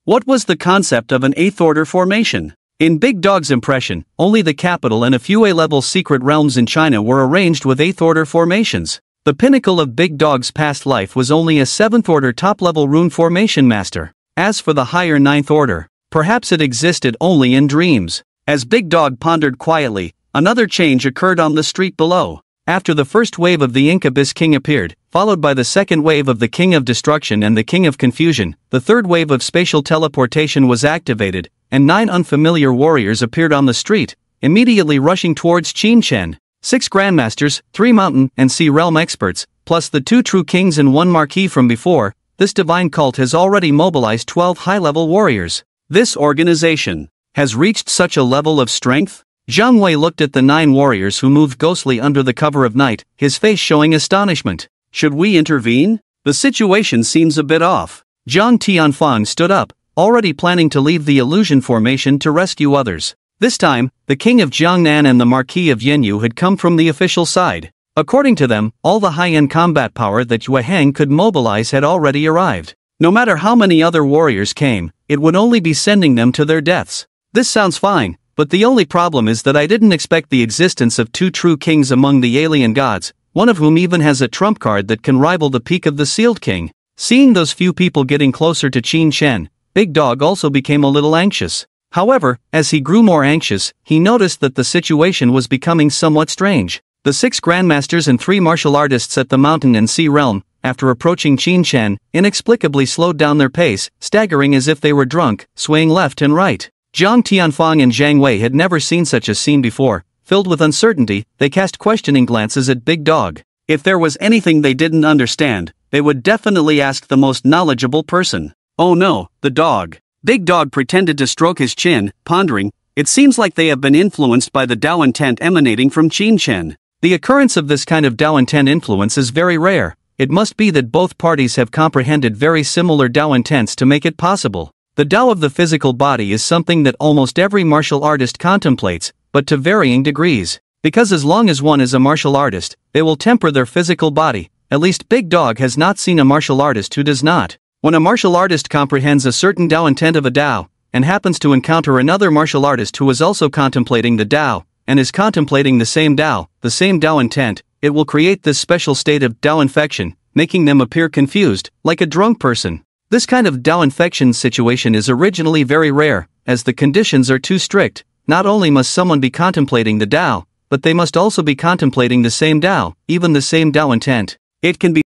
What was the concept of an eighth order formation? In Big Dog's impression, only the capital and a few A-level secret realms in China were arranged with eighth order formations. The pinnacle of Big Dog's past life was only a seventh order top-level rune formation master. As for the higher ninth order, perhaps it existed only in dreams. As Big Dog pondered quietly, another change occurred on the street below. After the first wave of the Incubus King appeared, followed by the second wave of the King of Destruction and the King of Confusion, the third wave of spatial teleportation was activated, and 9 unfamiliar warriors appeared on the street, immediately rushing towards Qin Shen. 6 grandmasters, 3 mountain and sea realm experts, plus the 2 true kings and 1 marquis from before, this divine cult has already mobilized 12 high-level warriors. This organization has reached such a level of strength? Zhang Wei looked at the 9 warriors who moved ghostly under the cover of night, his face showing astonishment. Should we intervene? The situation seems a bit off. Zhang Tianfang stood up, already planning to leave the illusion formation to rescue others. This time, the king of Jiangnan and the marquis of Yanyu had come from the official side. According to them, all the high-end combat power that Yue Heng could mobilize had already arrived. No matter how many other warriors came, it would only be sending them to their deaths. This sounds fine. But the only problem is that I didn't expect the existence of 2 true kings among the alien gods, one of whom even has a trump card that can rival the peak of the sealed king. Seeing those few people getting closer to Qin Shen, Big Dog also became a little anxious. However, as he grew more anxious, he noticed that the situation was becoming somewhat strange. The 6 grandmasters and 3 martial artists at the mountain and sea realm, after approaching Qin Shen, inexplicably slowed down their pace, staggering as if they were drunk, swaying left and right. Zhang Tianfang and Zhang Wei had never seen such a scene before. Filled with uncertainty, they cast questioning glances at Big Dog. If there was anything they didn't understand, they would definitely ask the most knowledgeable person. Oh no, the dog. Big Dog pretended to stroke his chin, pondering. It seems like they have been influenced by the Dao intent emanating from Qin Shen. The occurrence of this kind of Dao intent influence is very rare. It must be that both parties have comprehended very similar Dao intents to make it possible. The Tao of the physical body is something that almost every martial artist contemplates, but to varying degrees. Because as long as one is a martial artist, they will temper their physical body. At least Big Dog has not seen a martial artist who does not. When a martial artist comprehends a certain Tao intent of a Tao, and happens to encounter another martial artist who is also contemplating the Tao, and is contemplating the same Tao intent, it will create this special state of Tao infection, making them appear confused, like a drunk person. This kind of Tao infection situation is originally very rare, as the conditions are too strict. Not only must someone be contemplating the Tao, but they must also be contemplating the same Tao, even the same Tao intent. It can be